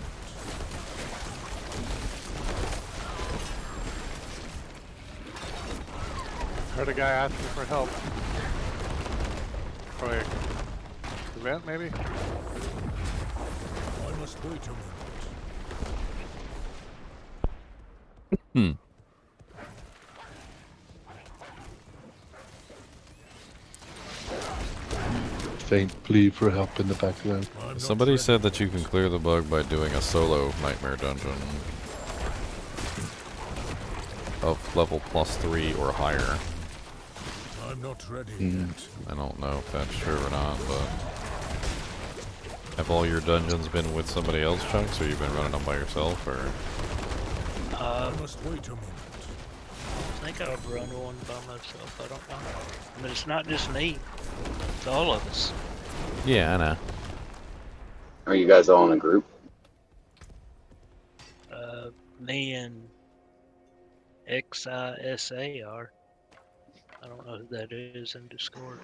Speaker 2: Heard a guy asking for help. Probably a event, maybe?
Speaker 6: I must wait a moment.
Speaker 11: Faint plea for help in the background.
Speaker 1: Somebody said that you can clear the bug by doing a solo nightmare dungeon of level +3 or higher.
Speaker 6: I'm not ready yet.
Speaker 1: I don't know if that's true or not, but have all your dungeons been with somebody else, Chunks, or you've been running them by yourself, or?
Speaker 6: I must wait a moment.
Speaker 13: I think I've run one by myself. I don't know. I mean, it's not just me. It's all of us.
Speaker 1: Yeah, I know.
Speaker 5: Are you guys all in a group?
Speaker 13: Me and XISA are. I don't know who that is in Discord.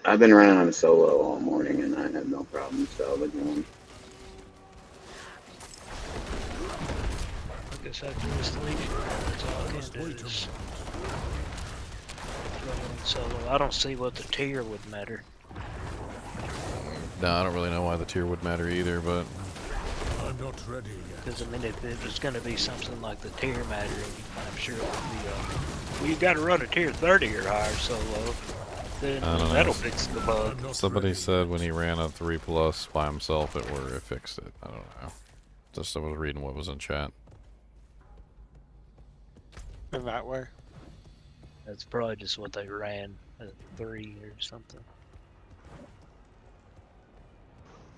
Speaker 5: I've been running on solo all morning and I have no problem salvaging them.
Speaker 13: I guess I can just leave it. That's all I can do is run one solo. I don't see what the tier would matter.
Speaker 1: No, I don't really know why the tier would matter either, but
Speaker 6: I'm not ready yet.
Speaker 13: Because I mean, if it was going to be something like the tier matter, I'm sure it would be. Well, you got to run a tier 30 or higher solo. Then that'll fix the bug.
Speaker 1: Somebody said when he ran a 3+ by himself, it fixed it. I don't know. Just I was reading what was in chat.
Speaker 2: In that way.
Speaker 13: That's probably just what they ran at 3 or something.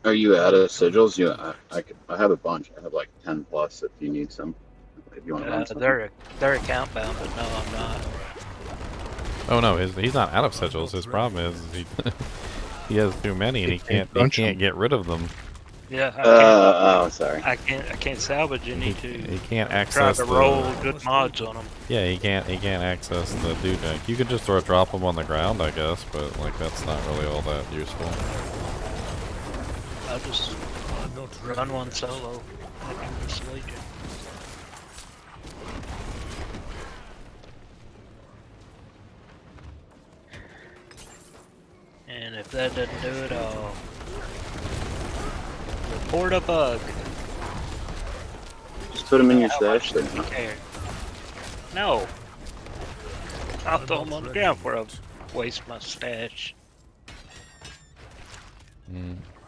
Speaker 5: Are you out of sigils? I have a bunch. I have like 10+ if you need some. If you want to run some.
Speaker 13: They're account bound, but no, I'm not.
Speaker 1: Oh no, he's not out of sigils. His problem is he has too many and he can't get rid of them.
Speaker 13: Yeah. I can't,
Speaker 5: sorry.
Speaker 13: I can't salvage any
Speaker 1: He can't
Speaker 13: try
Speaker 1: access
Speaker 13: to roll good mods on them.
Speaker 1: Yeah, he can't access the dudek. You could just drop them on the ground, I guess, but like that's not really all that useful.
Speaker 13: I'll just run one solo. I can just Legion. And if that doesn't do it, I'll report a bug.
Speaker 5: Just put them in your stash then.
Speaker 13: No. I'll throw them on the ground before I waste my stash.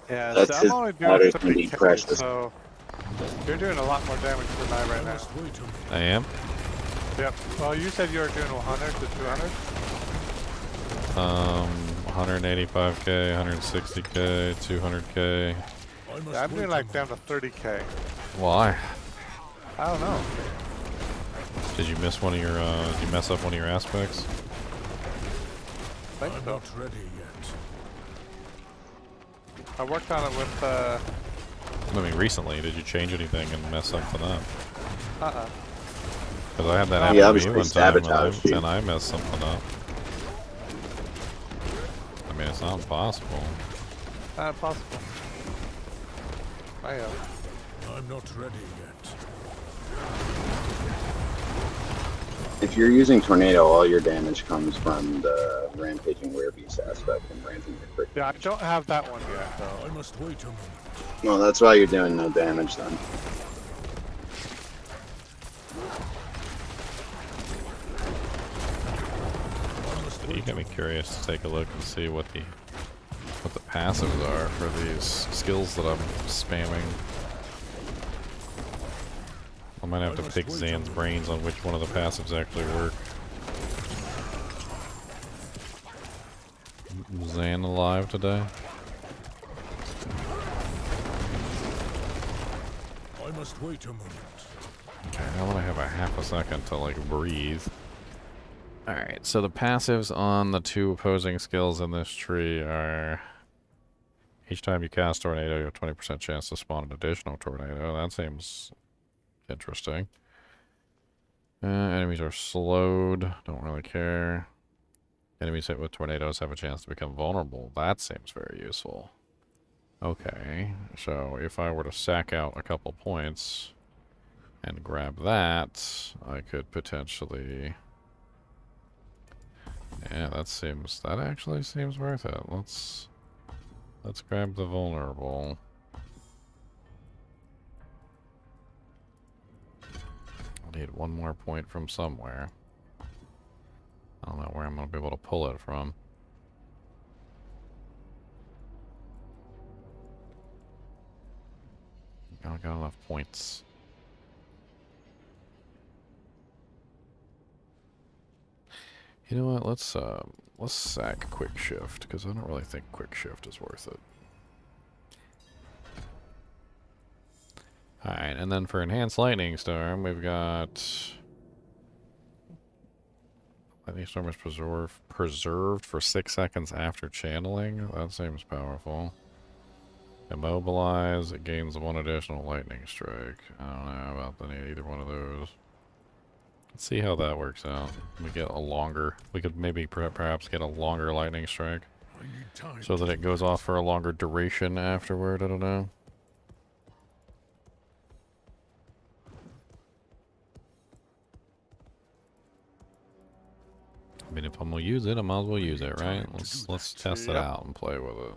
Speaker 2: Yeah,
Speaker 5: That's
Speaker 2: so
Speaker 5: his
Speaker 2: I'm only
Speaker 5: powder's
Speaker 2: doing
Speaker 5: gonna be
Speaker 2: 30k,
Speaker 5: precious.
Speaker 2: so you're doing a lot more damage than I right now.
Speaker 1: I am?
Speaker 2: Yep. Well, you said you were doing 100 to 200.
Speaker 1: 185k, 160k, 200k.
Speaker 2: Yeah, I'm doing like down to 30k.
Speaker 1: Why?
Speaker 2: I don't know.
Speaker 1: Did you miss one of your? Did you mess up one of your aspects?
Speaker 2: I think so.
Speaker 6: Not ready yet.
Speaker 2: I worked on it with.
Speaker 1: I mean, recently, did you change anything and mess something up? Because I had that happen to me one time, and I messed something up. I mean, it's not impossible.
Speaker 2: Not possible. I am.
Speaker 6: I'm not ready yet.
Speaker 5: If you're using Tornado, all your damage comes from the Rampaging Werebeast aspect and granting your quick.
Speaker 2: Yeah, I don't have that one yet, though.
Speaker 6: I must wait a moment.
Speaker 5: Well, that's why you're doing no damage then.
Speaker 1: You got me curious to take a look and see what the passives are for these skills that I'm spamming. I might have to pick Zan's brains on which one of the passives actually work. Is Zan alive today?
Speaker 6: I must wait a moment.
Speaker 1: Okay, I want to have a half a second to like breathe. Alright, so the passives on the two opposing skills in this tree are... Each time you cast Tornado, you have a 20% chance to spawn an additional Tornado. That seems interesting. Enemies are slowed. Don't really care. Enemies hit with tornadoes have a chance to become vulnerable. That seems very useful. Okay, so if I were to sack out a couple points and grab that, I could potentially... Yeah, that actually seems worth it. Let's grab the vulnerable. I need one more point from somewhere. I don't know where I'm going to be able to pull it from. I don't got enough points. You know what? Let's sack quick shift because I don't really think quick shift is worth it. Alright, and then for enhanced lightning storm, we've got lightning storm is preserved for 6 seconds after channeling. That seems powerful. Immobilize, it gains 1 additional lightning strike. I don't know about either one of those. Let's see how that works out. We get a longer, we could maybe perhaps get a longer lightning strike so that it goes off for a longer duration afterward. I don't know. I mean, if I'm gonna use it, I might as well use it, right? Let's test it out and play with it.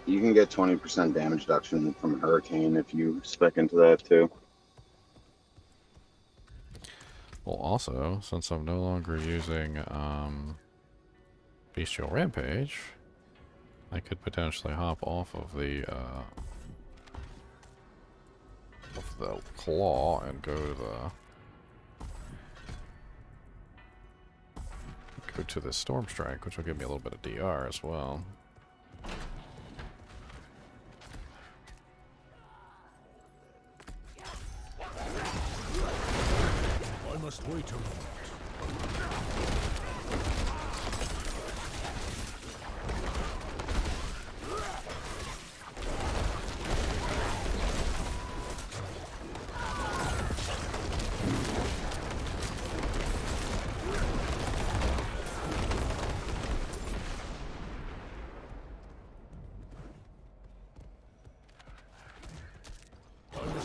Speaker 5: You can get 20% damage reduction from Hurricane if you spec into that too.
Speaker 1: Well, also, since I'm no longer using Bestial Rampage, I could potentially hop off of the claw and go to the Storm Strike, which will give me a little bit of DR as well.
Speaker 6: I must wait a moment.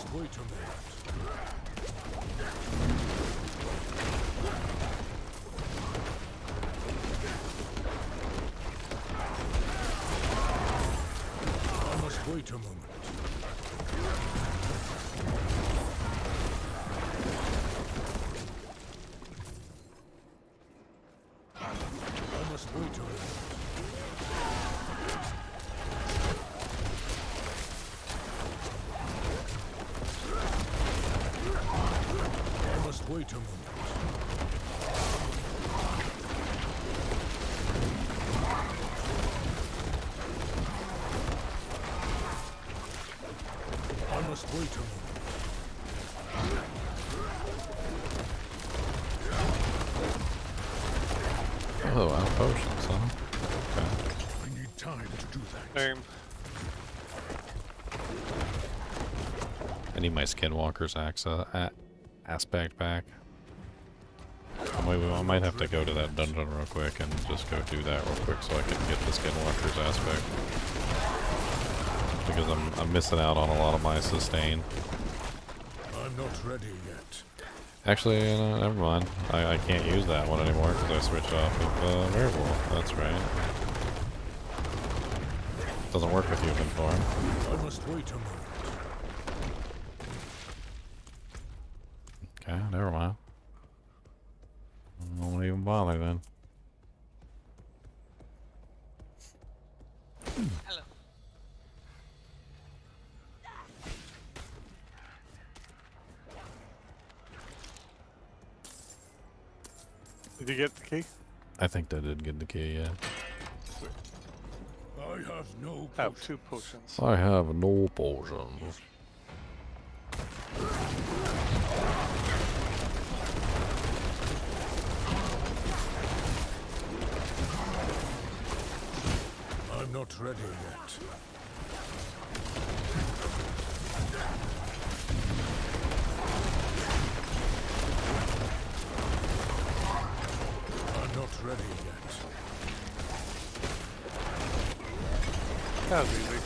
Speaker 6: Wait a moment. I must wait a moment. wait a moment. I must wait a moment.
Speaker 1: Oh, wow, potions, huh? Okay.
Speaker 6: I need time to do that.
Speaker 2: Same.
Speaker 1: I need my Skinwalker's aspect back. I might have to go to that dungeon real quick and just go do that real quick so I can get the Skinwalker's aspect. Because I'm missing out on a lot of my sustain.
Speaker 6: I'm not ready yet.
Speaker 1: Actually, never mind. I can't use that one anymore because I switched off of Werewolf. That's right. Doesn't work with human form.
Speaker 6: I must wait a moment.
Speaker 1: Okay, never mind. I won't even bother then.
Speaker 14: Hello.
Speaker 2: Did you get the key?
Speaker 1: I think I did get the key, yeah.
Speaker 6: I have no.
Speaker 2: I have 2 potions.
Speaker 1: I have no potions.
Speaker 6: I'm not ready yet. I'm not ready yet.
Speaker 2: That was easy.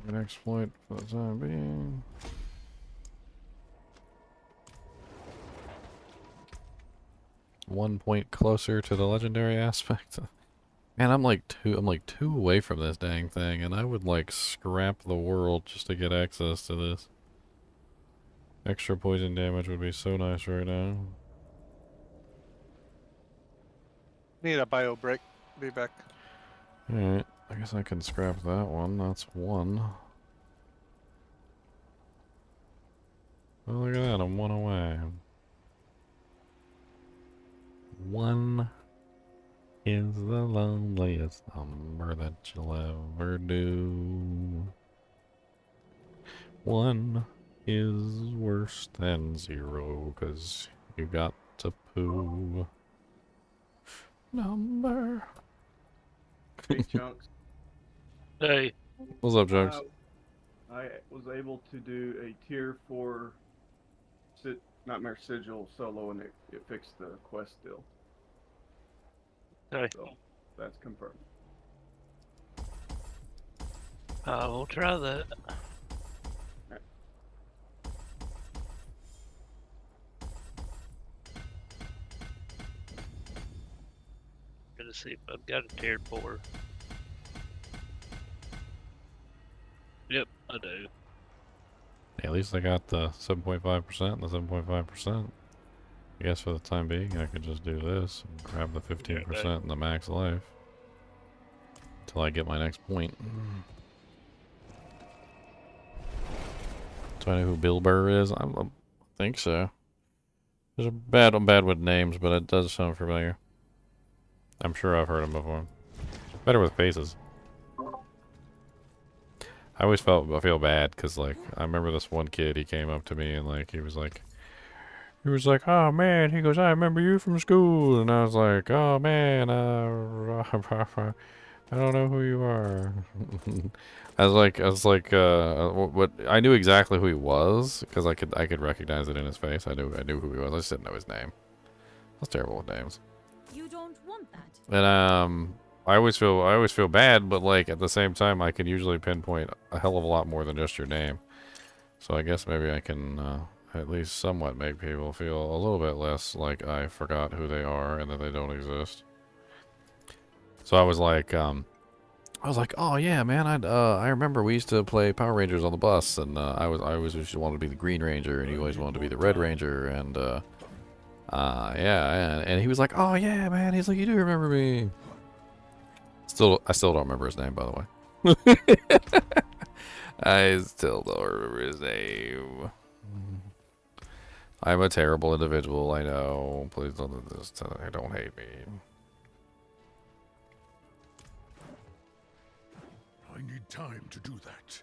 Speaker 1: An exploit for the time being. One point closer to the legendary aspect. Man, I'm like two away from this dang thing, and I would like scrap the world just to get access to this. Extra poison damage would be so nice right now.
Speaker 2: Need a bio break. Be back.
Speaker 1: Alright, I guess I can scrap that one. That's one. Oh, look at that, I'm one away. One is the loneliest number that you'll ever do. One is worse than 0, 'cause you got to poo. Number.
Speaker 15: Hey, Chunks.
Speaker 13: Hey.
Speaker 1: What's up, Chunks?
Speaker 15: I was able to do a tier 4 Nightmare Sigil solo, and it fixed the quest deal.
Speaker 13: Hey.
Speaker 15: So, that's confirmed.
Speaker 13: We'll try that. Gonna see if I've got a tier 4. Yep, I do.
Speaker 1: Yeah, at least I got the 7.5% and the 7.5%. I guess for the time being, I could just do this and grab the 15% and the max life. Until I get my next point. Do I know who Bill Burr is? I think so. I'm bad with names, but it does sound familiar. I'm sure I've heard him before. Better with faces. I always feel bad because, like, I remember this one kid, he came up to me and, like, he was like, oh man, he goes, I remember you from school. And I was like, oh man, I don't know who you are. I was like, what? I knew exactly who he was because I could recognize it in his face. I knew who he was. I just didn't know his name. I was terrible with names.
Speaker 16: You don't want that.
Speaker 1: And I always feel bad, but like at the same time, I can usually pinpoint a hell of a lot more than just your name. So I guess maybe I can at least somewhat make people feel a little bit less like I forgot who they are and that they don't exist. So I was like, oh yeah, man, I remember we used to play Power Rangers on the bus, and I always just wanted to be the Green Ranger, and he always wanted to be the Red Ranger, and Yeah, and he was like, "Oh yeah, man." He's like, "You do remember me?" I still don't remember his name, by the way. I still don't remember his name. I'm a terrible individual. I know. Please don't do this. Don't hate me.
Speaker 6: I need time to do that.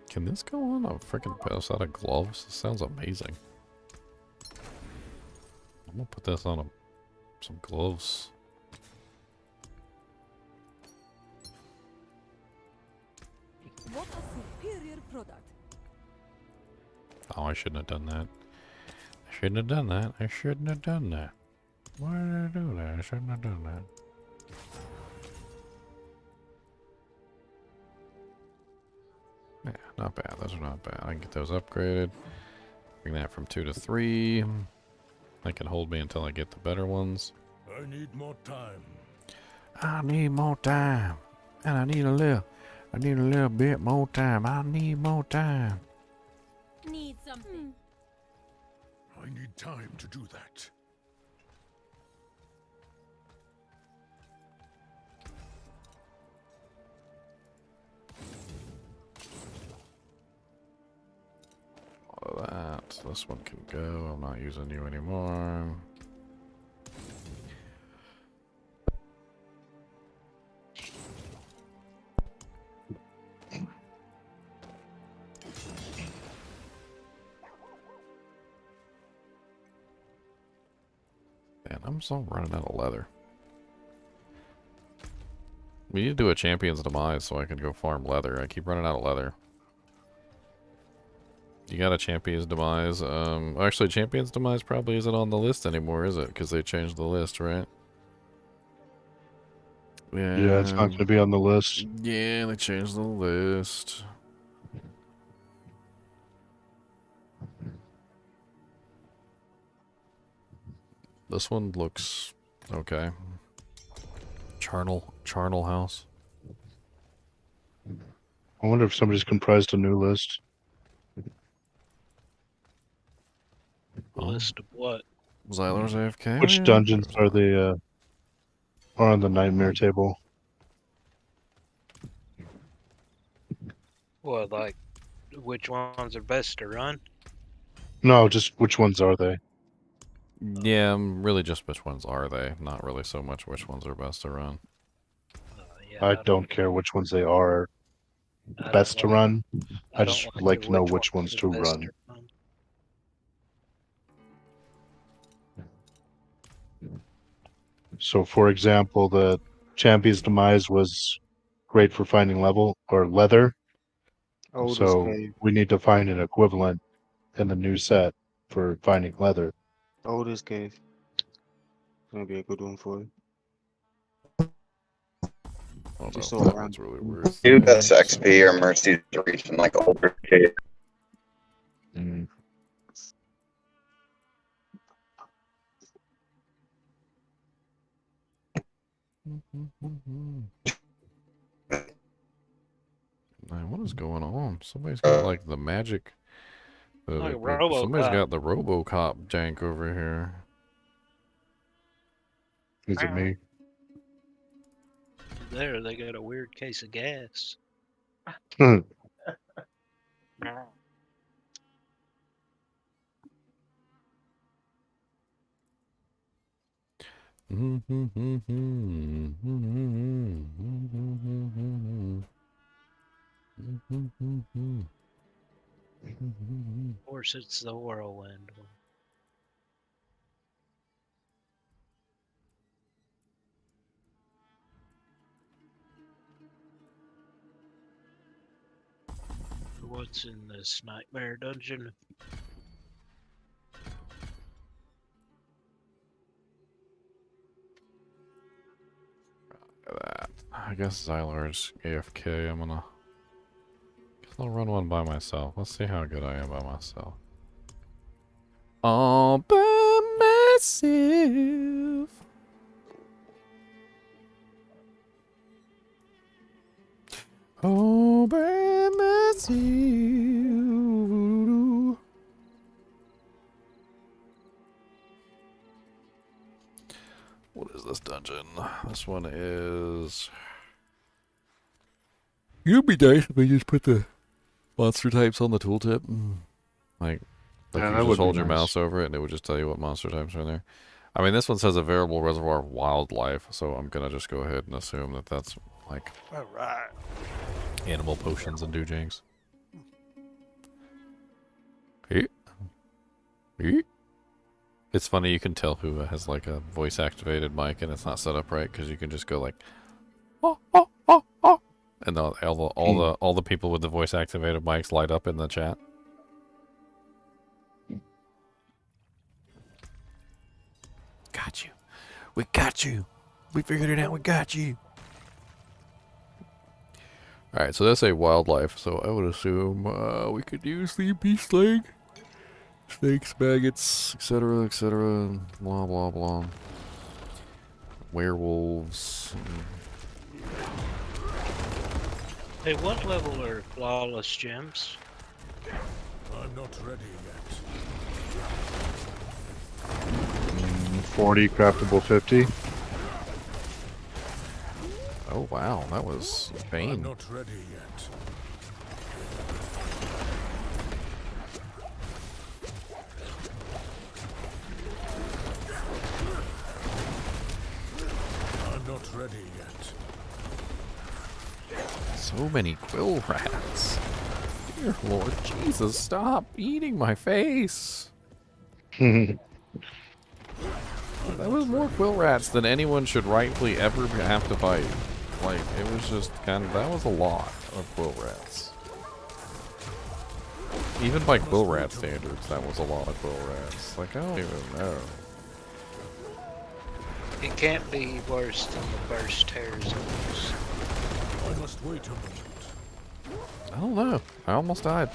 Speaker 1: Can this go on a freaking set of gloves? This sounds amazing. I'm gonna put this on some gloves.
Speaker 16: What a superior product.
Speaker 1: Oh, I shouldn't have done that. I shouldn't have done that. I shouldn't have done that. Why did I do that? I shouldn't have done that. Yeah, not bad. Those are not bad. I can get those upgraded. Bring that from 2 to 3. That can hold me until I get the better ones.
Speaker 6: I need more time.
Speaker 1: I need more time. And I need a little bit more time. I need more time.
Speaker 16: Need something.
Speaker 6: I need time to do that.
Speaker 1: All of that. So this one can go. I'm not using you anymore. Man, I'm so running out of leather. We need to do a champion's demise so I can go farm leather. I keep running out of leather. You got a champion's demise. Actually, champion's demise probably isn't on the list anymore, is it? Because they changed the list, right?
Speaker 11: Yeah, it's not going to be on the list.
Speaker 1: Yeah, they changed the list. This one looks okay. Charnel house.
Speaker 11: I wonder if somebody's comprised a new list.
Speaker 13: List of what?
Speaker 1: Xylar's AFK?
Speaker 11: Which dungeons are they are on the nightmare table?
Speaker 13: Well, like, which ones are best to run?
Speaker 11: No, just which ones are they?
Speaker 1: Yeah, really just which ones are they, not really so much which ones are best to run.
Speaker 13: Yeah,
Speaker 11: I don't care which ones they are best to run. I just would like to know which ones to run. So, for example, the Champion's Demise was great for finding level or leather. So we need to find an equivalent in the new set for finding leather.
Speaker 10: Oldest Cave. Gonna be a good one for you.
Speaker 1: Oh,
Speaker 10: Just
Speaker 1: no,
Speaker 10: all
Speaker 1: that
Speaker 10: around.
Speaker 1: one's really weird.
Speaker 5: Do best XP or Mercy's reach in like older cave.
Speaker 1: Man, what is going on? Somebody's got like the magic.
Speaker 13: Like
Speaker 1: Somebody's
Speaker 13: RoboCop.
Speaker 1: got the RoboCop jank over here.
Speaker 11: Is it me?
Speaker 13: There, they got a weird case of gas. Of course, it's the whirlwind one. What's in this nightmare dungeon?
Speaker 1: Look at that. I guess Xylar's AFK. I'll run one by myself. Let's see how good I am by myself. All by myself. All by myself. What is this dungeon? This one is... It'd be nice if we just put the monster types on the tooltip. Like
Speaker 11: Yeah,
Speaker 1: you
Speaker 11: that
Speaker 1: just
Speaker 11: would be
Speaker 1: hold your
Speaker 11: nice.
Speaker 1: mouse over it and it would just tell you what monster types are in there. I mean, this one says a variable reservoir of wildlife, so I'm gonna just go ahead and assume that that's like
Speaker 2: Alright.
Speaker 1: animal potions and doojangs. Hey. Hey. It's funny, you can tell who has like a voice activated mic and it's not set up right because you can just go like, oh, oh, oh, oh, and all the people with the voice activated mics light up in the chat. Got you. We got you. We figured it out. We got you. All right, so that's a wildlife. So I would assume we could use the beast leg. Snakes, maggots, etc., etc., blah, blah, blah. Werewolves.
Speaker 13: Hey, what level are flawless gems?
Speaker 6: I'm not ready yet.
Speaker 11: 40, craftable 50.
Speaker 1: Oh, wow, that was
Speaker 6: I'm
Speaker 1: pain.
Speaker 6: not ready yet. I'm not ready yet.
Speaker 1: So many quill rats. Dear Lord Jesus, stop eating my face. That was more quill rats than anyone should rightfully ever have to fight. Like, it was just kind of, that was a lot of quill rats. Even by quill rat standards, that was a lot of quill rats. Like, I don't even know.
Speaker 13: It can't be worse than the first Terror Zones.
Speaker 6: I must wait a moment.
Speaker 1: I don't know. I almost died.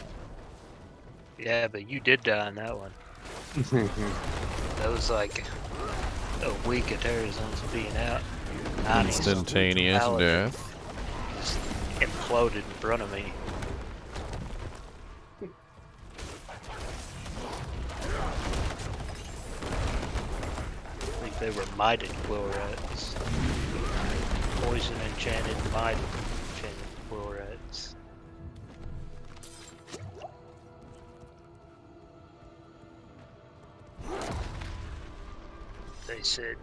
Speaker 13: Yeah, but you did die in that one. That was like a week of Terror Zones being out.
Speaker 1: Instantaneous death.
Speaker 13: Just imploded in front of me. I think they were mighted quill rats. Poison enchanted, mighted enchanted quill rats. They said,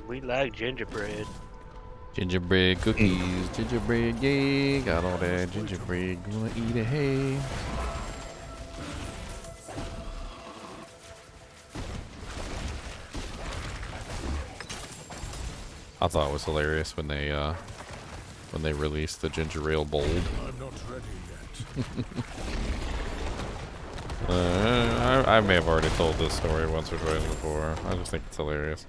Speaker 13: we like gingerbread.
Speaker 1: Gingerbread cookies, gingerbread, yeah. Got all that gingerbread, gonna eat it, hey. I thought it was hilarious when they released the ginger ale bold.
Speaker 6: I'm not ready yet.
Speaker 1: I may have already told this story once or twice before. I just think it's hilarious.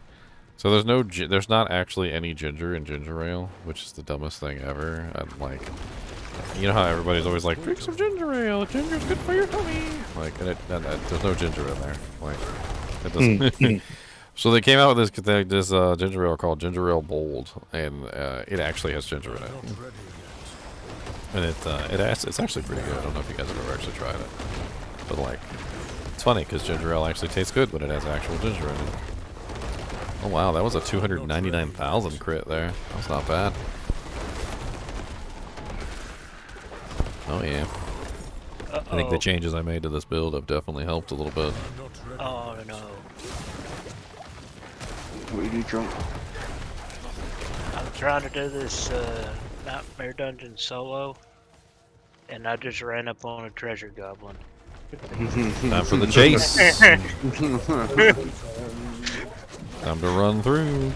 Speaker 1: So there's not actually any ginger in ginger ale, which is the dumbest thing ever. I'm like, you know how everybody's always like, drink some ginger ale. Ginger's good for your tummy. Like, there's no ginger in there. Like, it doesn't. So they came out with this ginger ale called Ginger Ale Bold, and it actually has ginger in it. And it's actually pretty good. I don't know if you guys have ever actually tried it, but like, it's funny because ginger ale actually tastes good when it has actual ginger in it. Oh wow, that was a 299,000 crit there. That was not bad. Oh yeah. I think the changes I made to this build have definitely helped a little bit.
Speaker 13: Oh no.
Speaker 10: What do you do, Trump?
Speaker 13: I'm trying to do this Nightmare Dungeon solo, and I just ran up on a treasure goblin.
Speaker 1: Time for the chase. Time to run through.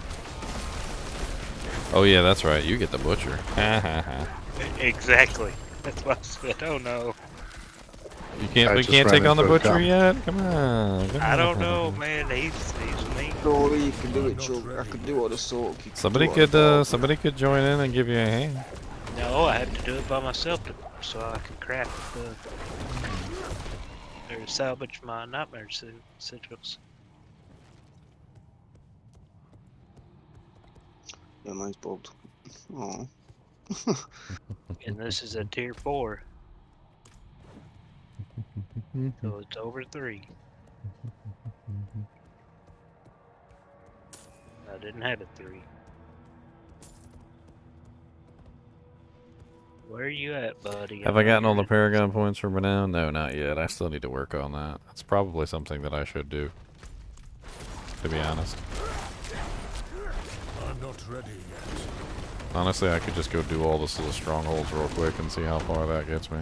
Speaker 1: Oh yeah, that's right. You get the butcher.
Speaker 13: Exactly. That's what I said. Oh no.
Speaker 1: We can't take on the butcher yet. Come on.
Speaker 13: I don't know, man. He's mean.
Speaker 10: Oh, you can do it, Chuck. I can do all the sort.
Speaker 1: Somebody could join in and give you a hand.
Speaker 13: No, I have to do it by myself so I can craft the. Or salvage my nightmare sigils.
Speaker 10: Yeah, mine's bugged. Oh.
Speaker 13: And this is a tier 4. So it's over 3. I didn't have a 3. Where are you at, buddy?
Speaker 1: Have I gotten all the Paragon points for Renown? No, not yet. I still need to work on that. That's probably something that I should do, to be honest.
Speaker 6: I'm not ready yet.
Speaker 1: Honestly, I could just go do all this little strongholds real quick and see how far that gets me.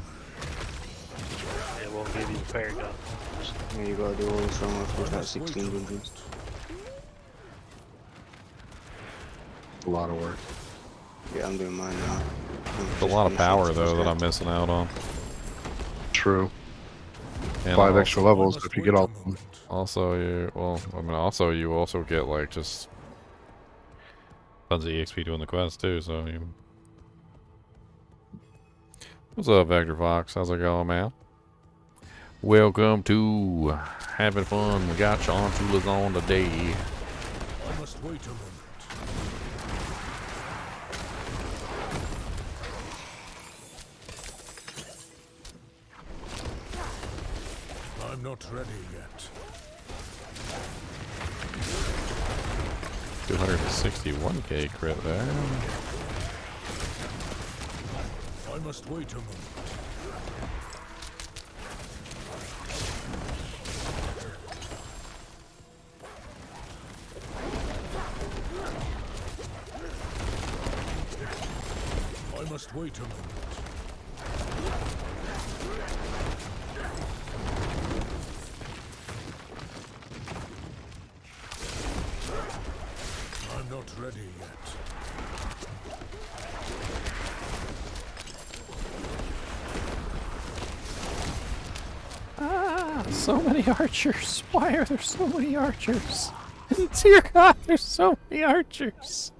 Speaker 13: It won't give you the Paragon points.
Speaker 10: Yeah, you gotta do all the strongholds for that 16 dungeons.
Speaker 11: A lot of work.
Speaker 10: Yeah, I'm doing mine now.
Speaker 1: It's a lot of power, though, that I'm missing out on.
Speaker 11: True.
Speaker 1: And
Speaker 11: 5
Speaker 1: also,
Speaker 11: extra levels if you get all of them.
Speaker 1: Also, you you also get like just tons of EXP doing the quest too. So you. What's up, Vector Fox? How's it going, man? Welcome to having fun. We got you on Tula's on today.
Speaker 6: I must wait a moment. I'm not ready yet.
Speaker 1: 261k crit there.
Speaker 6: I must wait a moment. I must wait a moment. I'm not ready yet.
Speaker 1: Ah, so many archers. Why are there so many archers? Dear God, there's so many archers.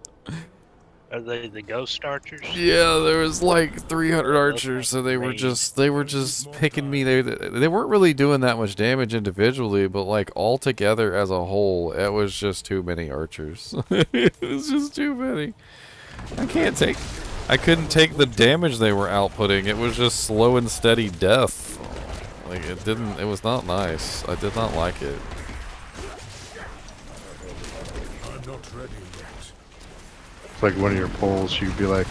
Speaker 13: Are they the ghost archers?
Speaker 1: Yeah, there was like 300 archers, so they were just picking me. They weren't really doing that much damage individually, but like all together as a whole, it was just too many archers. It was just too many. I couldn't take the damage they were outputting. It was just slow and steady death. Like it was not nice. I did not like it.
Speaker 6: I'm not ready yet.
Speaker 11: It's like one of your polls, you'd be like,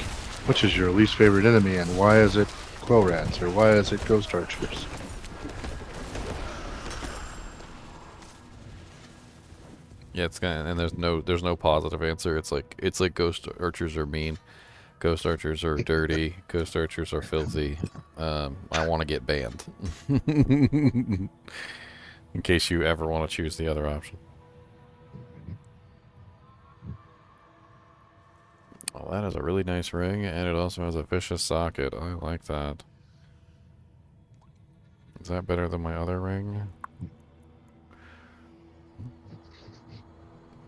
Speaker 11: which is your least favorite enemy and why is it Quill Rats or why is it Ghost Archers?
Speaker 1: Yeah, it's kind of, and there's no positive answer. It's like Ghost Archers are mean. Ghost Archers are dirty. Ghost Archers are filthy. I want to get banned. In case you ever want to choose the other option. Well, that is a really nice ring, and it also has a vicious socket. I like that. Is that better than my other ring?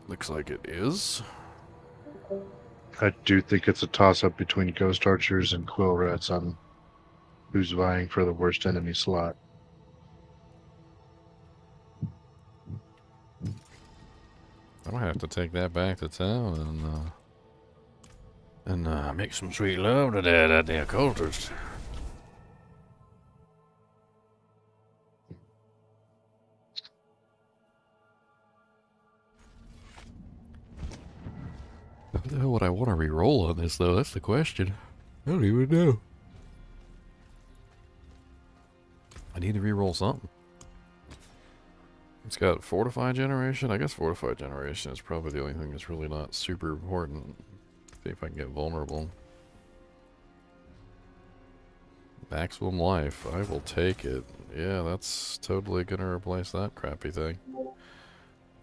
Speaker 1: Looks like it is.
Speaker 11: I do think it's a toss-up between Ghost Archers and Quill Rats on who's vying for the worst enemy slot.
Speaker 1: I might have to take that back to town and make some sweet love to that damn cultist. What the hell would I want to re-roll on this, though? That's the question. I don't even know. I need to re-roll something. It's got Fortify Generation. I guess Fortify Generation is probably the only thing that's really not super important. See if I can get vulnerable. Maximum life. I will take it. Yeah, that's totally gonna replace that crappy thing.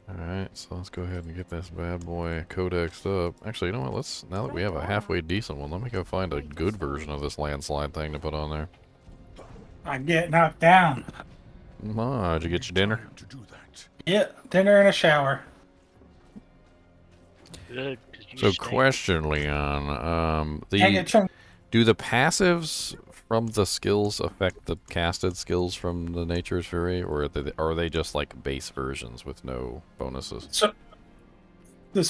Speaker 1: Alright, so let's go ahead and get this bad boy codexed up. Actually, you know what? Now that we have a halfway decent one, let me go find a good version of this landslide thing to put on there.
Speaker 3: I get knocked down.
Speaker 1: Ma, did you get your dinner?
Speaker 3: Yeah, dinner and a shower.
Speaker 13: Good.
Speaker 1: So question, Leon,
Speaker 3: Hang it, Chunk.
Speaker 1: do the passives from the skills affect the casted skills from the Nature's Fury, or are they just like base versions with no bonuses?
Speaker 3: So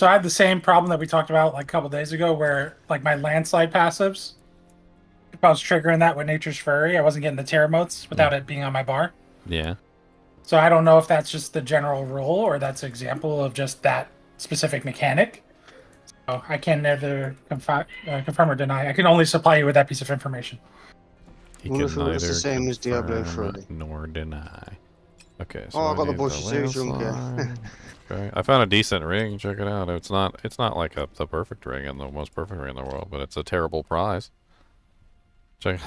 Speaker 3: I had the same problem that we talked about like a couple days ago, where like my landslide passives, if I was triggering that with Nature's Fury, I wasn't getting the tear motes without it being on my bar.
Speaker 1: Yeah.
Speaker 3: So I don't know if that's just the general rule or that's an example of just that specific mechanic. So I can neither confirm or deny. I can only supply you with that piece of information.
Speaker 1: He
Speaker 10: Well,
Speaker 1: can
Speaker 10: if it was the
Speaker 1: neither
Speaker 10: same as Diablo
Speaker 1: confirm
Speaker 10: 3.
Speaker 1: nor deny. Okay, so
Speaker 10: Oh, I got the
Speaker 1: need
Speaker 10: bushy too,
Speaker 1: landslide. Okay, I found a decent ring. Check it out. It's not like the perfect ring and the most perfect ring in the world, but it's a terrible prize. Check.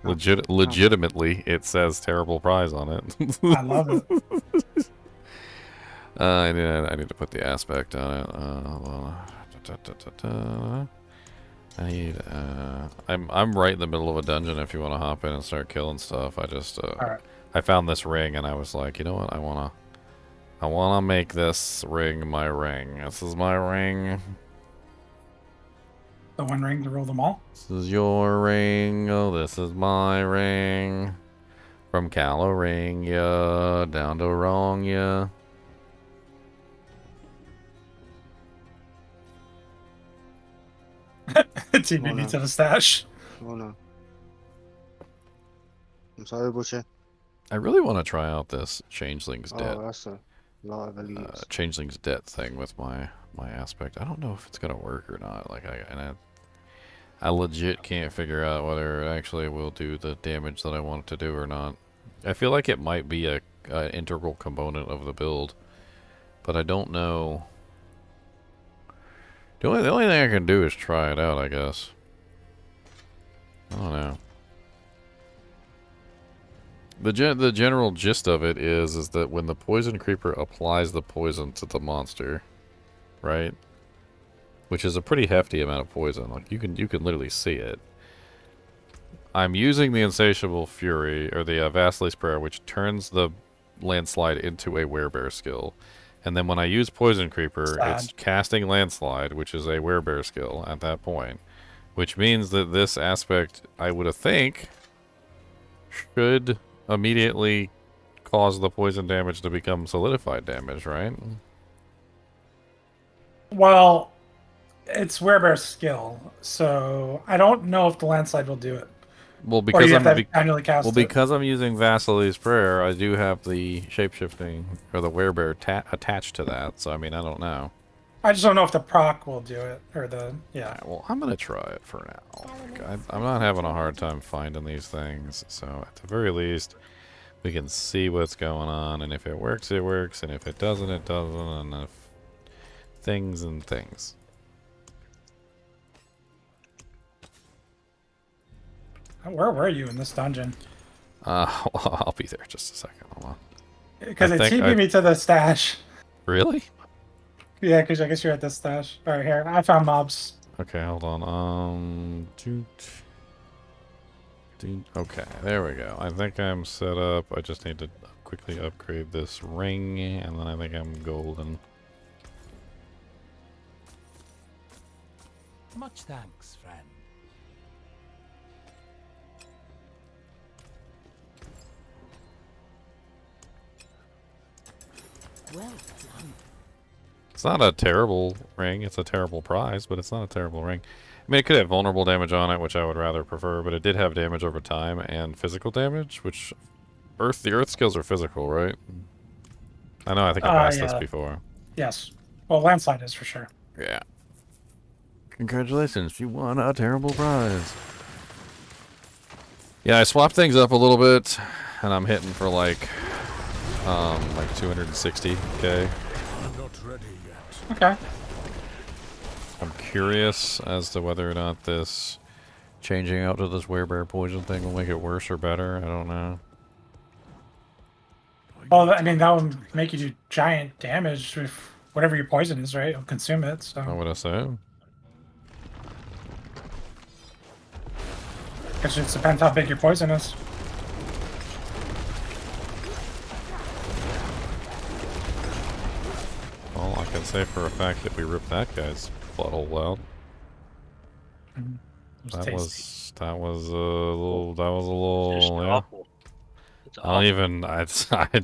Speaker 1: Legitimately, it says terrible prize on it.
Speaker 3: I love it.
Speaker 1: I need to put the aspect on it. I need. I'm right in the middle of a dungeon. If you want to hop in and start killing stuff, I found this ring and I was like, you know what? I wanna make this ring my ring. This is my ring.
Speaker 3: The one ring to rule them all.
Speaker 1: This is your ring. Oh, this is my ring. From Caloringia down to Wrongya.
Speaker 3: TV needs a stash.
Speaker 10: Oh no. I'm sorry, Butcher.
Speaker 1: I really want to try out this Changeling's Debt.
Speaker 10: Oh, that's a lot of elites.
Speaker 1: Changeling's Debt thing with my aspect. I don't know if it's gonna work or not. Like I legit can't figure out whether it actually will do the damage that I want it to do or not. I feel like it might be a integral component of the build, but I don't know. The only thing I can do is try it out, I guess. I don't know. The general gist of it is that when the poison creeper applies the poison to the monster, right? Which is a pretty hefty amount of poison. Like you can literally see it. I'm using the Insatiable Fury or the Vassally's Prayer, which turns the landslide into a werebear skill. And then when I use Poison Creeper, it's casting Landslide, which is a werebear skill at that point. Which means that this aspect, I would think, should immediately cause the poison damage to become solidified damage, right?
Speaker 3: Well, it's werebear's skill, so I don't know if the landslide will do it.
Speaker 1: Well, because
Speaker 3: because
Speaker 1: I'm using Vassally's Prayer, I do have the shapeshifting or the werebear attached to that. So I mean, I don't know.
Speaker 3: I just don't know if the proc will do it or the
Speaker 1: Right, well, I'm gonna try it for now. I'm not having a hard time finding these things, so at the very least, we can see what's going on, and if it works, it works, and if it doesn't, it doesn't, and if things and things.
Speaker 3: Where were you in this dungeon?
Speaker 1: Well, I'll be there just a second. Hold on.
Speaker 3: Because it TP'd me to the stash.
Speaker 1: Really?
Speaker 3: Yeah, because I guess you're at the stash. All right, here. I found mobs.
Speaker 1: Okay, hold on. Okay, there we go. I think I'm set up. I just need to quickly upgrade this ring, and then I think I'm golden.
Speaker 12: Much thanks, friend.
Speaker 7: Well done.
Speaker 1: It's not a terrible ring. It's a terrible prize, but it's not a terrible ring. I mean, it could have vulnerable damage on it, which I would rather prefer, but it did have damage over time and physical damage, which the earth skills are physical, right? I know, I think I've asked this before.
Speaker 3: Yes. Well, landslide is for sure.
Speaker 1: Yeah. Congratulations, you won a terrible prize. Yeah, I swapped things up a little bit, and I'm hitting for like 260k.
Speaker 6: I'm not ready yet.
Speaker 3: Okay.
Speaker 1: I'm curious as to whether or not this changing out to this werebear poison thing will make it worse or better. I don't know.
Speaker 3: Well, I mean, that would make you do giant damage with whatever your poison is, right? It'll consume it, so.
Speaker 1: I would assume.
Speaker 3: It just depends how big your poison is.
Speaker 1: Well, I can say for a fact that we ripped that guy's butthole out. That was a little
Speaker 13: Just
Speaker 1: yeah.
Speaker 13: awful. It's
Speaker 1: I don't even.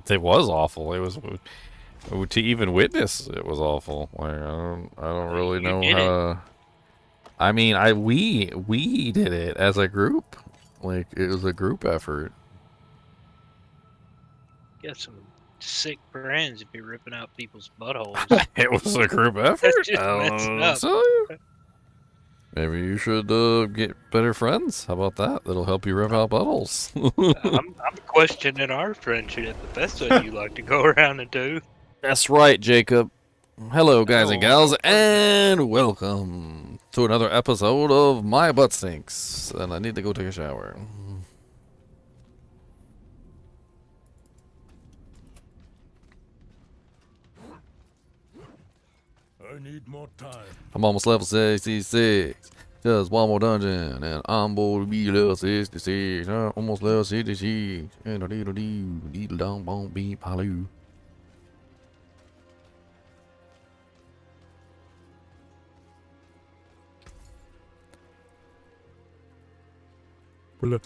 Speaker 1: It was awful. It was to even witness. It was awful. Like I don't really know
Speaker 13: did
Speaker 1: how. I mean, we did it as a group. Like it was a group effort.
Speaker 13: Got some sick friends if you're ripping out people's buttholes.
Speaker 1: It was a group effort.
Speaker 13: That's just
Speaker 1: I don't
Speaker 13: messed
Speaker 1: know what to
Speaker 13: up.
Speaker 1: tell you. Maybe you should get better friends. How about that? That'll help you rip out buttholes.
Speaker 13: I'm questioning our friendship if that's what you like to go around and do.
Speaker 1: That's right, Jacob. Hello, guys and gals, and welcome to another episode of My Butt Stinks. And I need to go take a shower.
Speaker 6: I need more time.
Speaker 1: I'm almost level 66. Just one more dungeon, and I'm bored to be level 66. Almost level 66. And a little doo, little dong bong beep halloo. Well,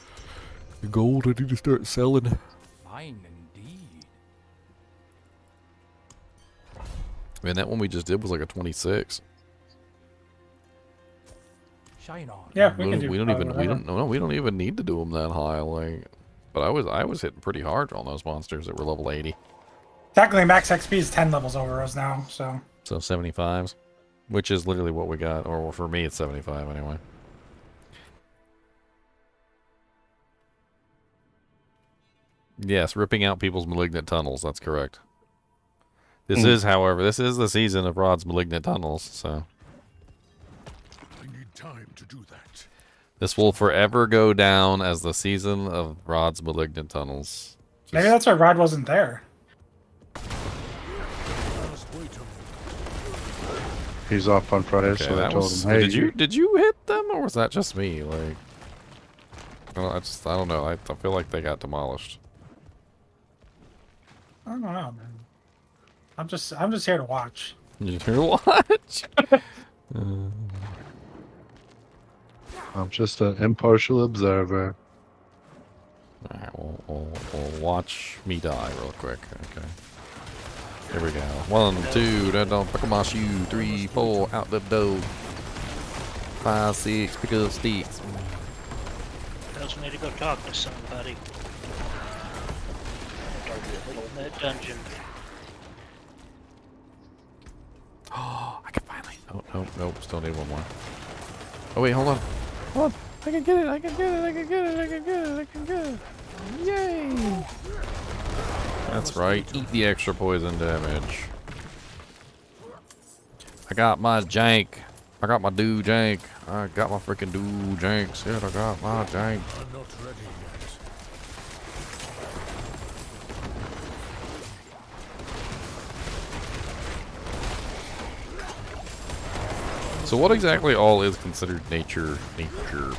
Speaker 1: the gold I need to start selling.
Speaker 12: Fine indeed.
Speaker 1: Man, that one we just did was like a 26.
Speaker 12: Shine on.
Speaker 3: Yeah, we can do.
Speaker 1: We don't even need to do them that high. Like, but I was hitting pretty hard on those monsters that were level 80.
Speaker 3: Technically, max XP is 10 levels over us now, so.
Speaker 1: So 75s, which is literally what we got, or for me it's 75 anyway. Yes, ripping out people's malignant tunnels. That's correct. This is, however, this is the season of Rod's malignant tunnels, so.
Speaker 6: I need time to do that.
Speaker 1: This will forever go down as the season of Rod's malignant tunnels.
Speaker 3: Maybe that's why Rod wasn't there.
Speaker 11: He's off on Friday,
Speaker 1: Okay,
Speaker 11: so I told him, hey,
Speaker 1: did you hit them, or was that just me? Like, I don't know. I feel like they got demolished.
Speaker 3: I don't know, man. I'm just here to watch.
Speaker 1: You here to watch?
Speaker 11: I'm just an impartial observer.
Speaker 1: Alright, we'll watch me die real quick. Okay. Here we go. 1, 2, that don't pick up my shoe. 3, 4, out the door. 5, 6, pick up sticks.
Speaker 13: Tells me to go talk to somebody. In that dungeon.
Speaker 1: Oh, I can finally. Oh, nope. Still need one more. Oh, wait, hold on. Hold on. I can get it. I can get it. Yay! That's right. Eat the extra poison damage. I got my jank. I got my do jank. I got my freaking do jank. Shit, I got my jank.
Speaker 6: I'm not ready yet.
Speaker 1: So what exactly all is considered nature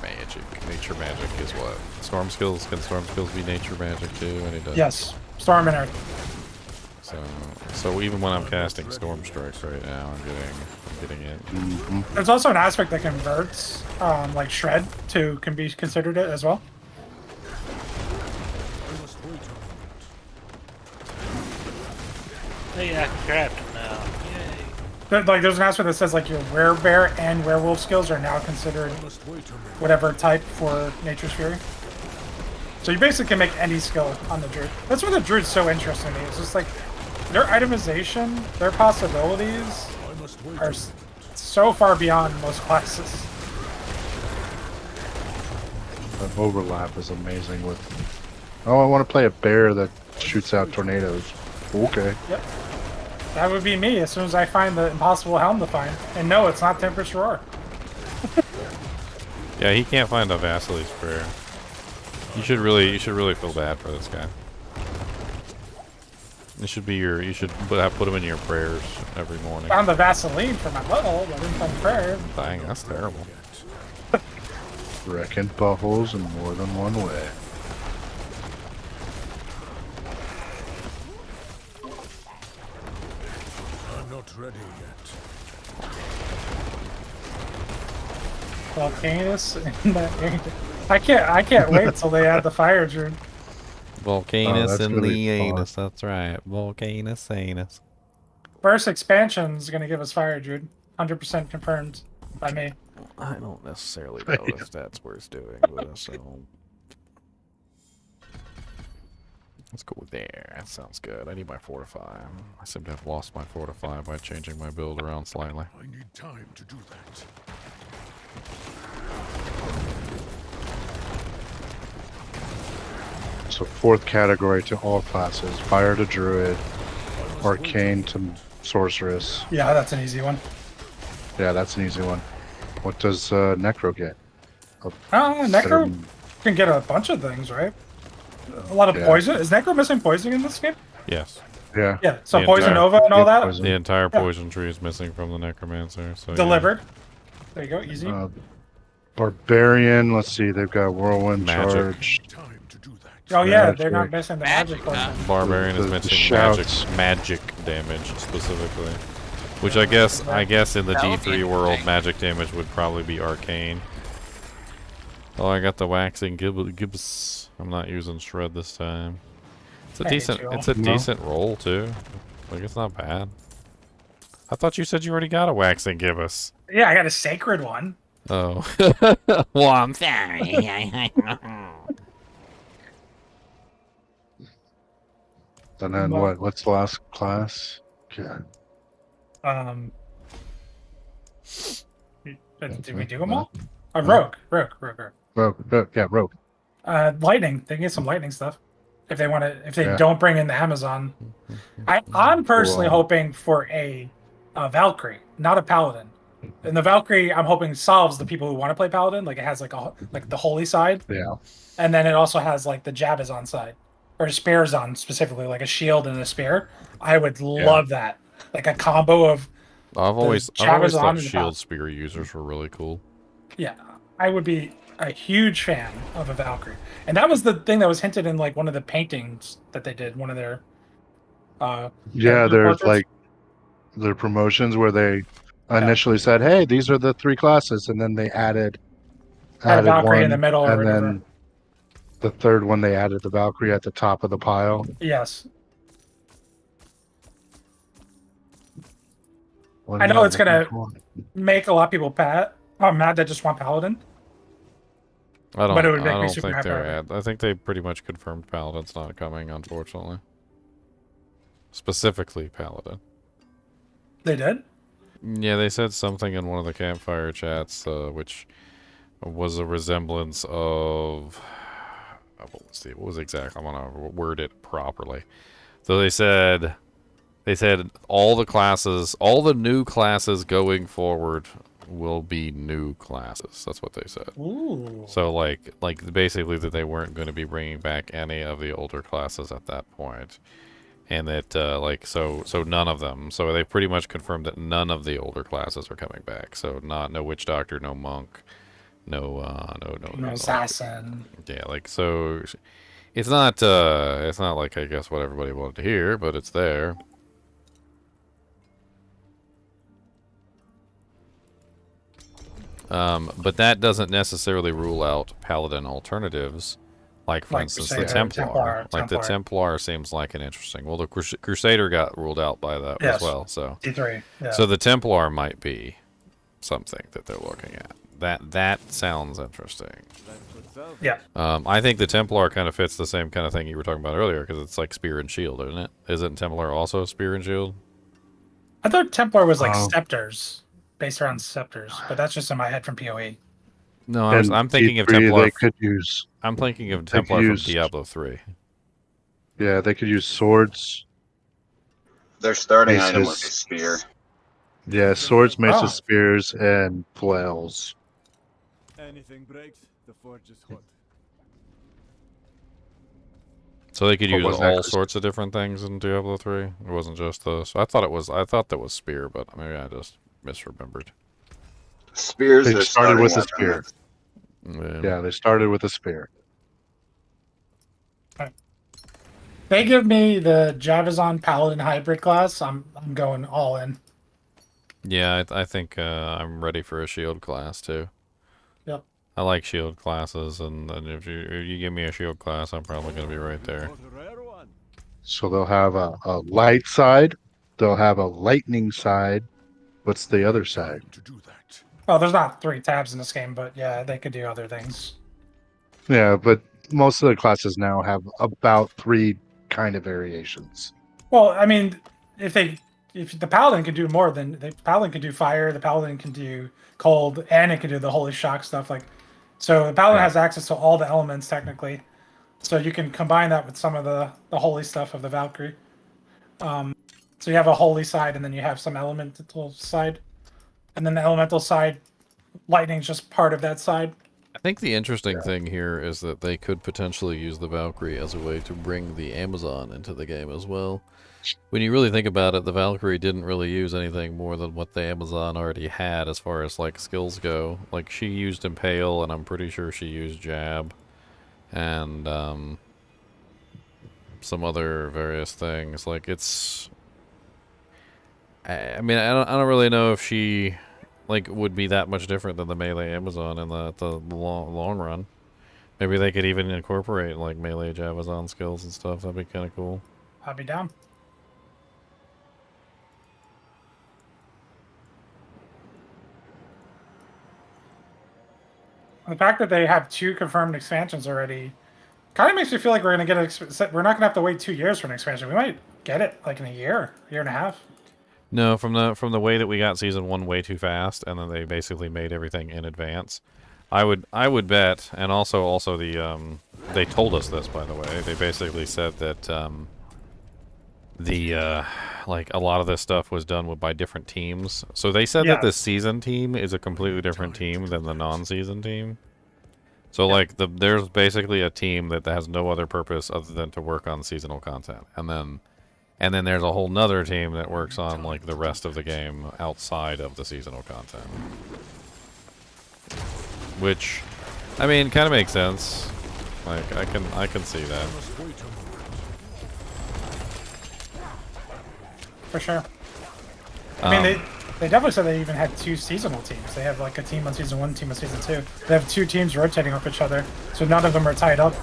Speaker 1: magic? Nature magic is what? Storm skills? Can storm skills be nature magic too? And it does.
Speaker 3: Yes, Storm and Earth.
Speaker 1: So even when I'm casting Storm Strikes right now, I'm getting it.
Speaker 3: There's also an aspect that converts, like Shred, can be considered it as well.
Speaker 13: Hey, I can craft them now. Yay.
Speaker 3: Like, there's an aspect that says like your Werebear and Werewolf skills are now considered whatever type for Nature's Fury. So you basically can make any skill on the Druid. That's why the Druid's so interesting to me. It's just like their itemization, their possibilities are so far beyond most classes.
Speaker 11: The overlap is amazing with... Oh, I want to play a bear that shoots out tornadoes. Okay.
Speaker 3: Yep. That would be me as soon as I find the impossible helm to find. And no, it's not Tempest Roar.
Speaker 1: Yeah, he can't find a Vasily's prayer. You should really feel bad for this guy. It should be you should put him in your prayers every morning.
Speaker 3: Found the Vaseline for my butthole, but I didn't find the prayer.
Speaker 1: Dang, that's terrible.
Speaker 11: Wrecking buttholes in more than one way.
Speaker 6: I'm not ready yet.
Speaker 3: Volcanus in that. I can't wait till they add the fire druid.
Speaker 1: Volcanus
Speaker 11: that's
Speaker 1: in
Speaker 11: gonna
Speaker 1: the
Speaker 11: be fun.
Speaker 1: anus. That's right. Volcanus anus.
Speaker 3: First expansion is gonna give us fire druid. 100% confirmed by me.
Speaker 1: I don't necessarily know if that's worth doing, but so let's go there. That sounds good. I need my fortify. I seem to have lost my fortify by changing my build around slightly.
Speaker 6: I need time to do that.
Speaker 11: So fourth category to all classes: fire to druid, arcane to sorceress.
Speaker 3: Yeah, that's an easy one.
Speaker 11: Yeah, that's an easy one. What does necro get?
Speaker 3: Necro can get a bunch of things, right? A lot of poison. Is Necro missing poison in this game?
Speaker 1: Yes.
Speaker 11: Yeah.
Speaker 3: Yeah. So poison nova and all that.
Speaker 1: The entire poison tree is missing from the necromancer. So
Speaker 3: Delivered. There you go. Easy.
Speaker 11: Barbarian. Let's see. They've got whirlwind
Speaker 1: Magic.
Speaker 11: charge.
Speaker 3: Oh yeah, they're not missing the magic portion.
Speaker 1: Barbarian is
Speaker 11: The
Speaker 1: missing
Speaker 11: shouts.
Speaker 1: magic damage specifically, which I guess in the D3 world, magic damage would probably be arcane. Oh, I got the waxing gibbs. I'm not using shred this time. It's a decent roll too. Like it's not bad. I thought you said you already got a waxing gibbous.
Speaker 3: Yeah, I got a sacred one.
Speaker 1: Oh. Well, I'm sorry.
Speaker 11: And then what? What's the last class? Yeah.
Speaker 3: Did we do them all? Rogue.
Speaker 11: Yeah, rogue.
Speaker 3: Lightning. They can get some lightning stuff if they want to. If they don't bring in the Amazon, I'm personally hoping for a Valkyrie, not a Paladin. And the Valkyrie, I'm hoping solves the people who want to play Paladin. Like it has like the holy side.
Speaker 11: Yeah.
Speaker 3: And then it also has like the Jabazon side, or Spearzon specifically, like a shield and a spear. I would love that, like a combo of.
Speaker 1: I've always
Speaker 3: Jabazon
Speaker 1: thought
Speaker 3: and
Speaker 1: shield spear users were really cool.
Speaker 3: Yeah, I would be a huge fan of a Valkyrie, and that was the thing that was hinted in like one of the paintings that they did. One of their.
Speaker 11: Yeah, there's like their promotions where they initially said, "Hey, these are the three classes," and then they added
Speaker 3: Valkyrie
Speaker 11: one
Speaker 3: in the middle,
Speaker 11: and
Speaker 3: or
Speaker 11: then the third one they added the Valkyrie at the top of the pile.
Speaker 3: Yes. I know it's gonna make a lot of people mad that just want Paladin.
Speaker 1: I don't.
Speaker 3: But it would make
Speaker 1: I
Speaker 3: me
Speaker 1: don't
Speaker 3: super
Speaker 1: think
Speaker 3: happy.
Speaker 1: they're. I think they pretty much confirmed Paladin's not coming, unfortunately. Specifically, Paladin.
Speaker 3: They did.
Speaker 1: Yeah, they said something in one of the campfire chats, which was a resemblance of. What was exactly? I'm gonna word it properly. So they said all the new classes going forward will be new classes. That's what they said.
Speaker 3: Ooh.
Speaker 1: So like basically that they weren't going to be bringing back any of the older classes at that point, and that so none of them. So they pretty much confirmed that none of the older classes are coming back. So no witch doctor, no monk, no
Speaker 3: assassin.
Speaker 1: Yeah, like so. It's not like I guess what everybody wanted to hear, but it's there. But that doesn't necessarily rule out Paladin alternatives, like for instance the Templar. The Templar seems like an interesting. Well, the Crusader got ruled out by that as well. So
Speaker 3: D3. Yeah.
Speaker 1: So the Templar might be something that they're looking at. That sounds interesting.
Speaker 3: Yeah.
Speaker 1: I think the Templar kind of fits the same kind of thing you were talking about earlier, because it's like spear and shield, isn't it? Isn't Templar also spear and shield?
Speaker 3: I thought Templar was like scepters, based around scepters, but that's just in my head from PoE.
Speaker 1: No, I'm thinking of Templar.
Speaker 11: They could use.
Speaker 1: I'm thinking of Templar from Diablo 3.
Speaker 11: Yeah, they could use swords.
Speaker 5: Their starting item was a spear.
Speaker 11: Yeah, swords, maces, spears, and flails.
Speaker 9: Anything breaks, the forge is hot.
Speaker 1: So they could use all sorts of different things in Diablo 3. It wasn't just those. I thought that was spear, but maybe I just misremembered.
Speaker 5: Spears.
Speaker 11: They started with a spear.
Speaker 1: Yeah,
Speaker 11: they started with a spear.
Speaker 3: They give me the Jabazon Paladin hybrid class. I'm going all in.
Speaker 1: Yeah, I think I'm ready for a shield class too.
Speaker 3: Yep.
Speaker 1: I like shield classes, and if you give me a shield class, I'm probably going to be right there.
Speaker 11: So they'll have a light side, they'll have a lightning side. What's the other side?
Speaker 3: Oh, there's not 3 tabs in this game, but yeah, they could do other things.
Speaker 11: Yeah, but most of the classes now have about 3 kind of variations.
Speaker 3: Well, I mean, if the paladin can do more, then the paladin can do fire, the paladin can do cold, and it can do the holy shock stuff. Like, so the paladin has access to all the elements technically. So you can combine that with some of the holy stuff of the Valkyrie. So you have a holy side, and then you have some elemental side, and then the elemental side, lightning's just part of that side.
Speaker 1: I think the interesting thing here is that they could potentially use the Valkyrie as a way to bring the Amazon into the game as well. When you really think about it, the Valkyrie didn't really use anything more than what the Amazon already had as far as like skills go. Like she used Impale, and I'm pretty sure she used Jab, and some other various things. Like it's, I mean, I don't really know if she like would be that much different than the melee Amazon in the long run. Maybe they could even incorporate like melee Javazon skills and stuff. That'd be kind of cool.
Speaker 3: I'll be down. The fact that they have 2 confirmed expansions already kind of makes me feel like we're gonna get we're not gonna have to wait 2 years for an expansion. We might get it like in a year and a half.
Speaker 1: No, from the way that we got season 1 way too fast, and then they basically made everything in advance. I would bet, and also the they told us this, by the way. They basically said that like a lot of this stuff was done by different teams. So they said that the season team is a completely different team than the non-season team. So like there's basically a team that has no other purpose other than to work on seasonal content, and then there's a whole nother team that works on like the rest of the game outside of the seasonal content. Which, I mean, kind of makes sense. Like I can see that.
Speaker 3: For sure. I mean, they definitely said they even had 2 seasonal teams. They have like a team on season 1, team on season 2. They have 2 teams rotating off each other, so none of them are tied up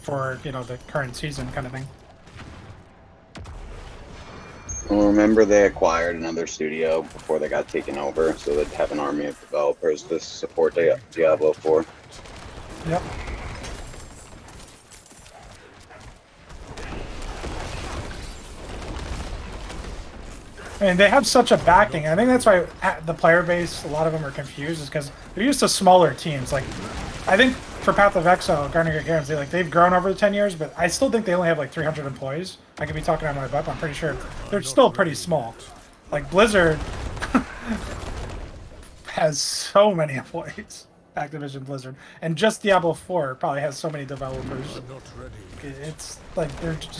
Speaker 3: for, you know, the current season kind of thing.
Speaker 5: Well, remember they acquired another studio before they got taken over, so they'd have an army of developers to support Diablo 4.
Speaker 3: Yep. I mean, they have such a backing. I think that's why the player base, a lot of them are confused, is because they're used to smaller teams. Like, I think for Path of Exile, Garner Games, they've grown over the 10 years, but I still think they only have like 300 employees. I could be talking out my butt, but I'm pretty sure they're still pretty small. Like, Blizzard has so many employees. Activision Blizzard. And just Diablo 4 probably has so many developers. It's like,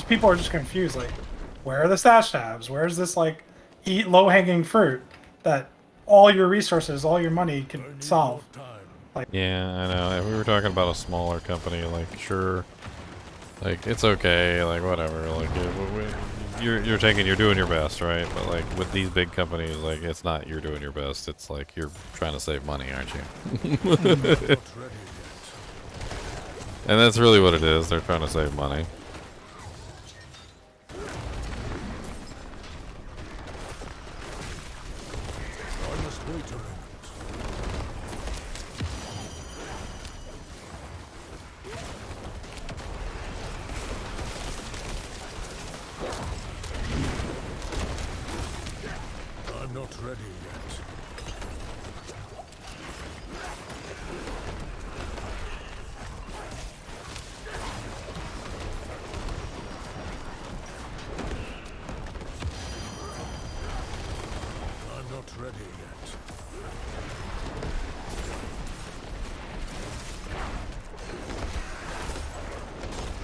Speaker 3: people are just confused. Like, where are the stash tabs? Where's this, like, eat low-hanging fruit that all your resources, all your money can solve? Like,
Speaker 1: yeah, I know. If we were talking about a smaller company, like, sure, like, it's okay, like, whatever, like, you're doing your best, right? But, like, with these big companies, like, it's not you're doing your best, it's like you're trying to save money, aren't you? And that's really what it is, they're trying to save money.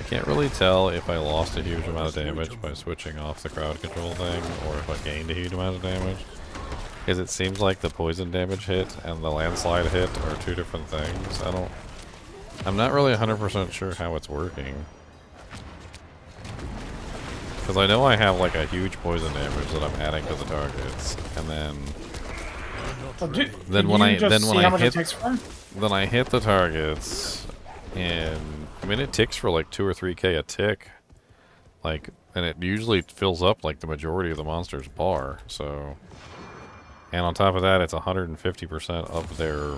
Speaker 1: Can't really tell if I lost a huge amount of damage by switching off the crowd control thing, or if I gained a huge amount of damage. Because it seems like the poison damage hit and the landslide hit are 2 different things. I'm not really 100% sure how it's working. Because I know I have like a huge poison damage that I'm adding to the targets, and then
Speaker 3: Well,
Speaker 1: then
Speaker 3: did
Speaker 1: when
Speaker 3: you
Speaker 1: I
Speaker 3: just
Speaker 1: then
Speaker 3: see
Speaker 1: when
Speaker 3: how
Speaker 1: I
Speaker 3: much
Speaker 1: hit
Speaker 3: it takes for?
Speaker 1: then I hit the targets, and I mean it ticks for like 2 or 3K a tick, like, and it usually fills up like the majority of the monster's bar. So, and on top of that, it's 150% of their.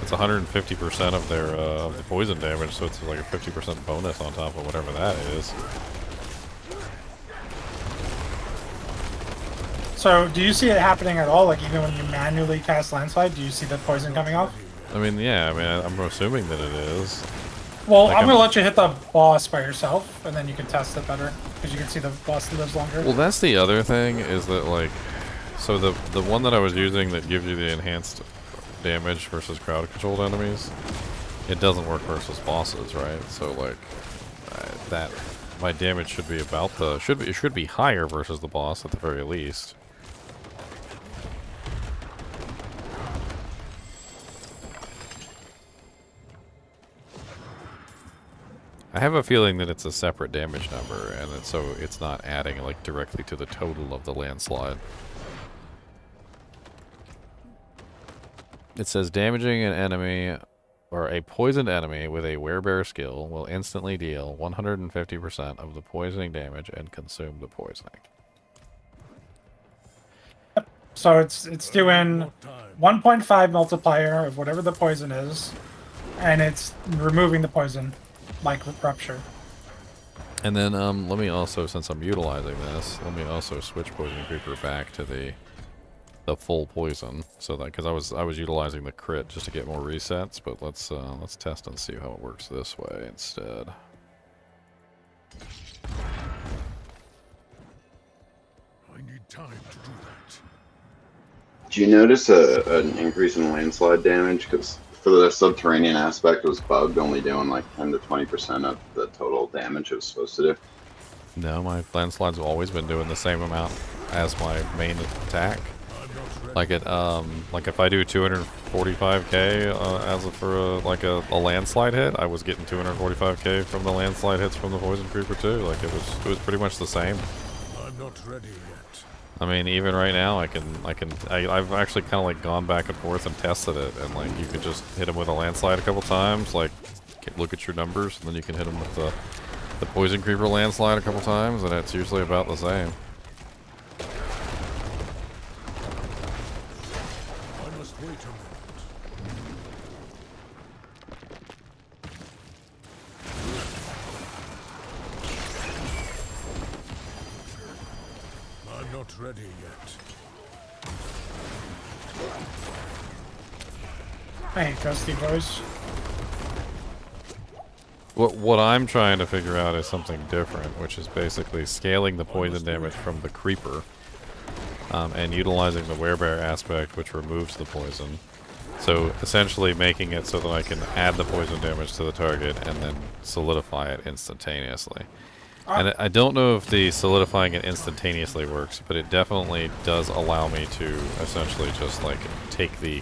Speaker 1: It's 150% of their of the poison damage, so it's like a 50% bonus on top of whatever that is.
Speaker 3: So, do you see it happening at all? Like, even when you manually cast Landslide, do you see the poison coming off?
Speaker 1: I mean, yeah, I mean, I'm assuming that it is.
Speaker 3: Well,
Speaker 1: Like,
Speaker 3: I'm gonna let you hit the boss by yourself, and then you can test it better, because you can see the boss lives longer.
Speaker 1: Well, that's the other thing, is that, like, so the one that I was using that gives you the enhanced damage versus crowd-controlled enemies, it doesn't work versus bosses, right? So, like, that, my damage should be about the, it should be higher versus the boss at the very least. I have a feeling that it's a separate damage number, and so it's not adding like directly to the total of the landslide. It says damaging an enemy or a poisoned enemy with a werebear skill will instantly deal 150% of the poisoning damage and consume the poisoning.
Speaker 3: So it's doing 1.5 multiplier of whatever the poison is, and it's removing the poison, like rupture.
Speaker 1: And then let me also, since I'm utilizing this, let me also switch Poison Creeper back to the full poison, so that, because I was utilizing the crit just to get more resets, but let's test and see how it works this way instead.
Speaker 6: I need time to do that.
Speaker 5: Do you notice an increase in landslide damage? Because for the subterranean aspect, it was bugged, only doing like 10 to 20% of the total damage it was supposed to do.
Speaker 1: No, my landslides have always been doing the same amount as my main attack. Like it, like if I do 245k as for a landslide hit, I was getting 245k from the landslide hits from the poison creeper too. Like it was pretty much the same.
Speaker 6: I'm not ready yet.
Speaker 1: I mean, even right now, I've actually kind of like gone back and forth and tested it, and like you could just hit him with a landslide a couple times, like look at your numbers, and then you can hit him with the poison creeper landslide a couple times, and it's usually about the same.
Speaker 6: I must wait a minute. I'm not ready yet.
Speaker 3: Hey, Ghosty Boys.
Speaker 1: What I'm trying to figure out is something different, which is basically scaling the poison damage from the creeper, and utilizing the werebear aspect, which removes the poison. So essentially making it so that I can add the poison damage to the target and then solidify it instantaneously. And I don't know if the solidifying it instantaneously works, but it definitely does allow me to essentially just like take the,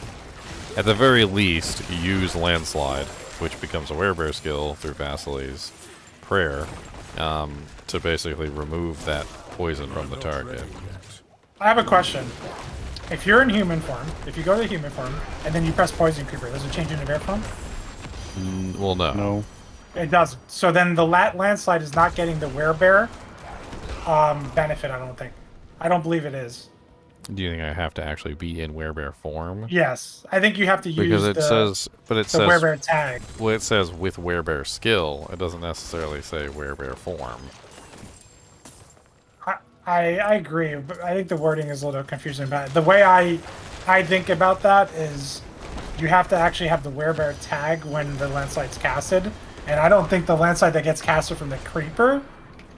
Speaker 1: at the very least, use landslide, which becomes a werebear skill through Vasily's prayer, to basically remove that poison from the target.
Speaker 3: I have a question. If you're in human form, if you go to human form, and then you press Poison Creeper, does it change into bear form?
Speaker 1: Well, no.
Speaker 4: No.
Speaker 3: It doesn't. So then the landslide is not getting the werebear benefit, I don't think. I don't believe it is.
Speaker 1: Do you think I have to actually be in werebear form?
Speaker 3: Yes. I think you have to use
Speaker 1: because it says, but it
Speaker 3: the
Speaker 1: says
Speaker 3: werebear tag.
Speaker 1: Well, it says with werebear skill. It doesn't necessarily say werebear form.
Speaker 3: I agree, but I think the wording is a little confusing. But the way I think about that is you have to actually have the werebear tag when the landslide's casted, and I don't think the landslide that gets casted from the creeper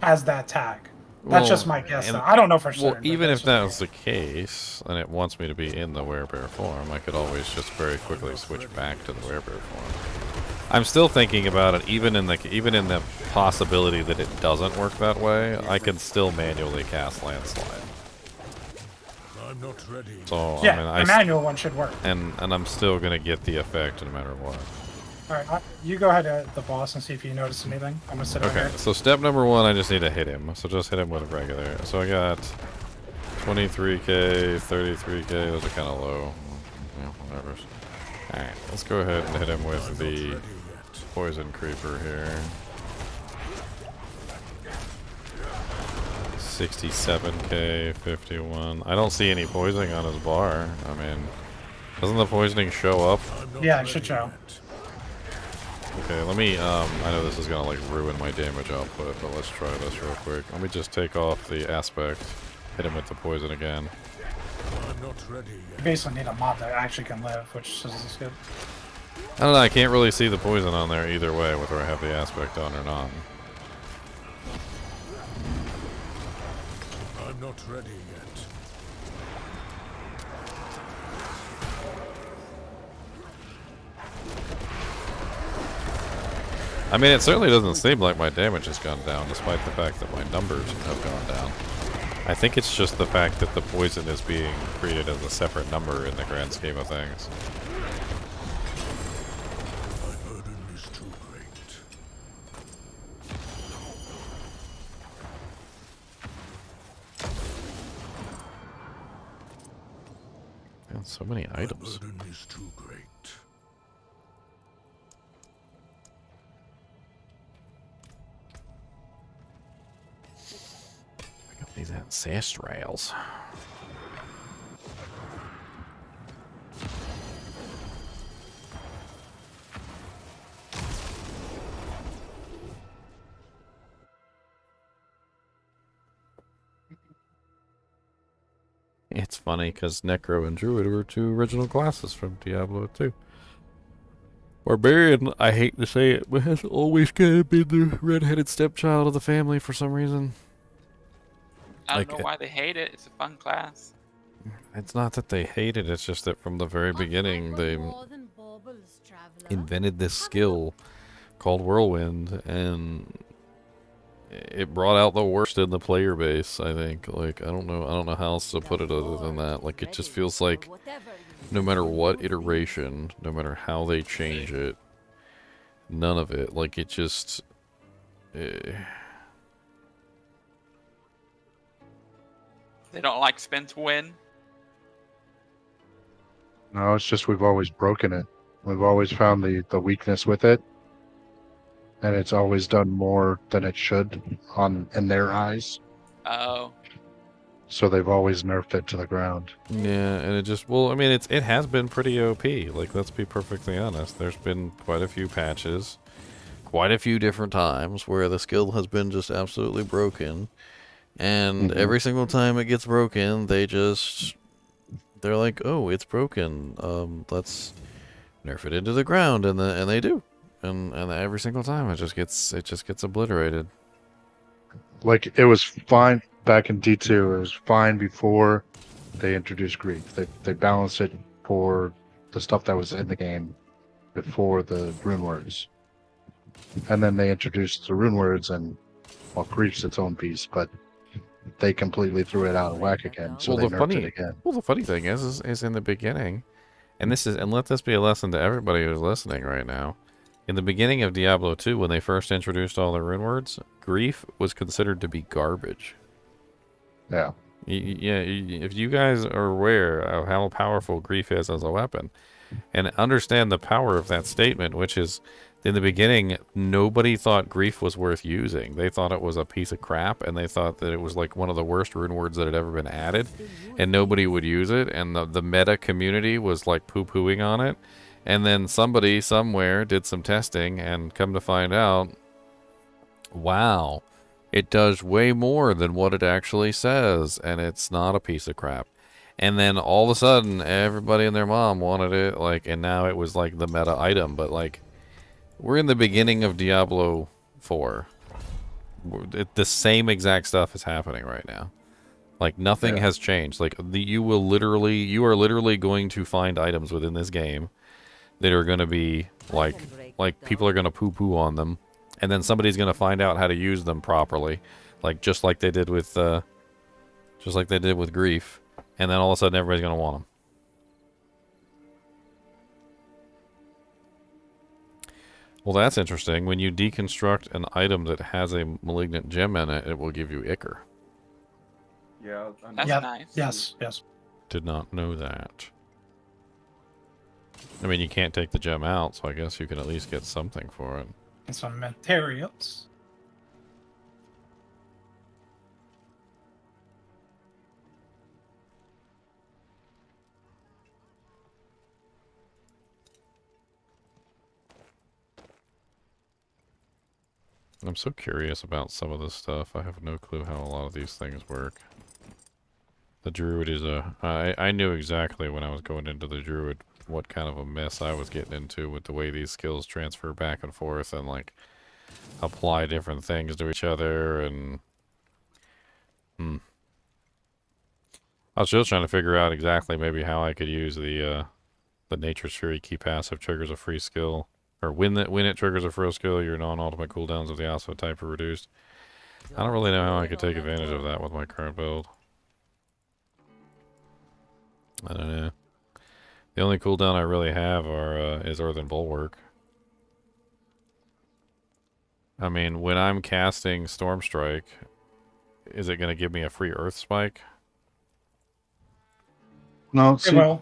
Speaker 3: has that tag. That's just my guess. I don't know for sure.
Speaker 1: Well, even if that was the case, and it wants me to be in the werebear form, I could always just very quickly switch back to the werebear form. I'm still thinking about it, even in the possibility that it doesn't work that way. I can still manually cast landslide.
Speaker 6: I'm not ready.
Speaker 1: So
Speaker 3: yeah,
Speaker 1: I mean,
Speaker 3: the manual one should work.
Speaker 1: And I'm still gonna get the effect no matter what.
Speaker 3: All right, you go ahead to the boss and see if you notice anything. I'm gonna sit over
Speaker 1: Okay,
Speaker 3: here.
Speaker 1: so step number one, I just need to hit him. So just hit him with a regular. So I got 23k, 33k, those are kind of low. Yeah, whatever. Alright, let's go ahead and hit him with the poison creeper here. 67k, 51. I don't see any poisoning on his bar. I mean, doesn't the poisoning show up?
Speaker 3: Yeah, it should show.
Speaker 1: Okay, let me, I know this is gonna like ruin my damage output, but let's try this real quick. Let me just take off the aspect, hit him with the poison again.
Speaker 6: I'm not ready
Speaker 3: You
Speaker 6: yet.
Speaker 3: basically need a mob that actually can live, which is good.
Speaker 1: I don't know, I can't really see the poison on there either way, whether I have the aspect on or not.
Speaker 6: I'm not ready yet.
Speaker 1: I mean, it certainly doesn't seem like my damage has gone down, despite the fact that my numbers have gone down. I think it's just the fact that the poison is being treated as a separate number in the grand scheme of things.
Speaker 6: My burden is too great.
Speaker 1: Man, so many items.
Speaker 6: My burden is too great.
Speaker 1: Pick up these ancestrals. It's funny because Necro and Druid were two original classes from Diablo 2. Barbarian, I hate to say it, but has always kind of been the redheaded stepchild of the family for some reason.
Speaker 14: I don't
Speaker 1: Like,
Speaker 14: know why they hate it. It's a fun class.
Speaker 1: It's not that they hate it, it's just that from the very beginning they invented this skill called Whirlwind, and it brought out the worst in the player base, I think. Like, I don't know how else to put it other than that. Like, it just feels like no matter what iteration, no matter how they change it, none of it, like, it just...
Speaker 14: They don't like spin to win.
Speaker 11: No, it's just we've always broken it. We've always found the weakness with it. And it's always done more than it should in their eyes.
Speaker 14: Oh.
Speaker 11: So they've always nerfed it to the ground.
Speaker 1: Yeah, and it just, well, I mean, it has been pretty OP. Like, let's be perfectly honest. There's been quite a few patches, quite a few different times where the skill has been just absolutely broken. And every single time it gets broken, they're like, oh, it's broken. Let's nerf it into the ground, and they do. And every single time it just gets obliterated.
Speaker 11: Like, it was fine back in D2. It was fine before they introduced grief. They balanced it for the stuff that was in the game before the rune words. And then they introduced the rune words, and, well, grief's its own piece, but they completely threw it out of whack again, so they nerfed it again.
Speaker 1: Well, the funny thing is in the beginning, and let this be a lesson to everybody who's listening right now. In the beginning of Diablo 2, when they first introduced all the rune words, grief was considered to be garbage.
Speaker 11: Yeah.
Speaker 1: If you guys are aware of how powerful grief is as a weapon, and understand the power of that statement, which is, in the beginning, nobody thought grief was worth using. They thought it was a piece of crap, and they thought that it was like one of the worst rune words that had ever been added, and nobody would use it, and the meta community was like poo-pooing on it. And then somebody somewhere did some testing, and come to find out, wow, it does way more than what it actually says, and it's not a piece of crap. And then all of a sudden, everybody and their mom wanted it, like, and now it was like the meta item. But like, we're in the beginning of Diablo 4. The same exact stuff is happening right now. Like, nothing has changed. Like, you are literally going to find items within this game that are going to be like people are going to poo-poo on them, and then somebody's going to find out how to use them properly, like just like they did with grief, and then all of a sudden everybody's going to want them. Well, that's interesting. When you deconstruct an item that has a malignant gem in it, it will give you Ichor.
Speaker 15: Yeah,
Speaker 14: That's
Speaker 3: Yep.
Speaker 14: nice.
Speaker 3: Yes, yes.
Speaker 1: Did not know that. I mean, you can't take the gem out, so I guess you can at least get something for it.
Speaker 3: And some materials.
Speaker 1: I'm so curious about some of this stuff. I have no clue how a lot of these things work. The druid is I knew exactly when I was going into the druid what kind of a mess I was getting into with the way these skills transfer back and forth and like apply different things to each other and I was just trying to figure out exactly maybe how I could use the Nature's Fury key passive triggers a free skill. Or when it triggers a free skill, your non-ultimate cooldowns of the alpha type are reduced. I don't really know how I could take advantage of that with my current build. I don't know. The only cooldown I really have is Earthen Bulwark. I mean, when I'm casting Storm Strike, is it going to give me a free Earth Spike?
Speaker 11: No,
Speaker 3: It will.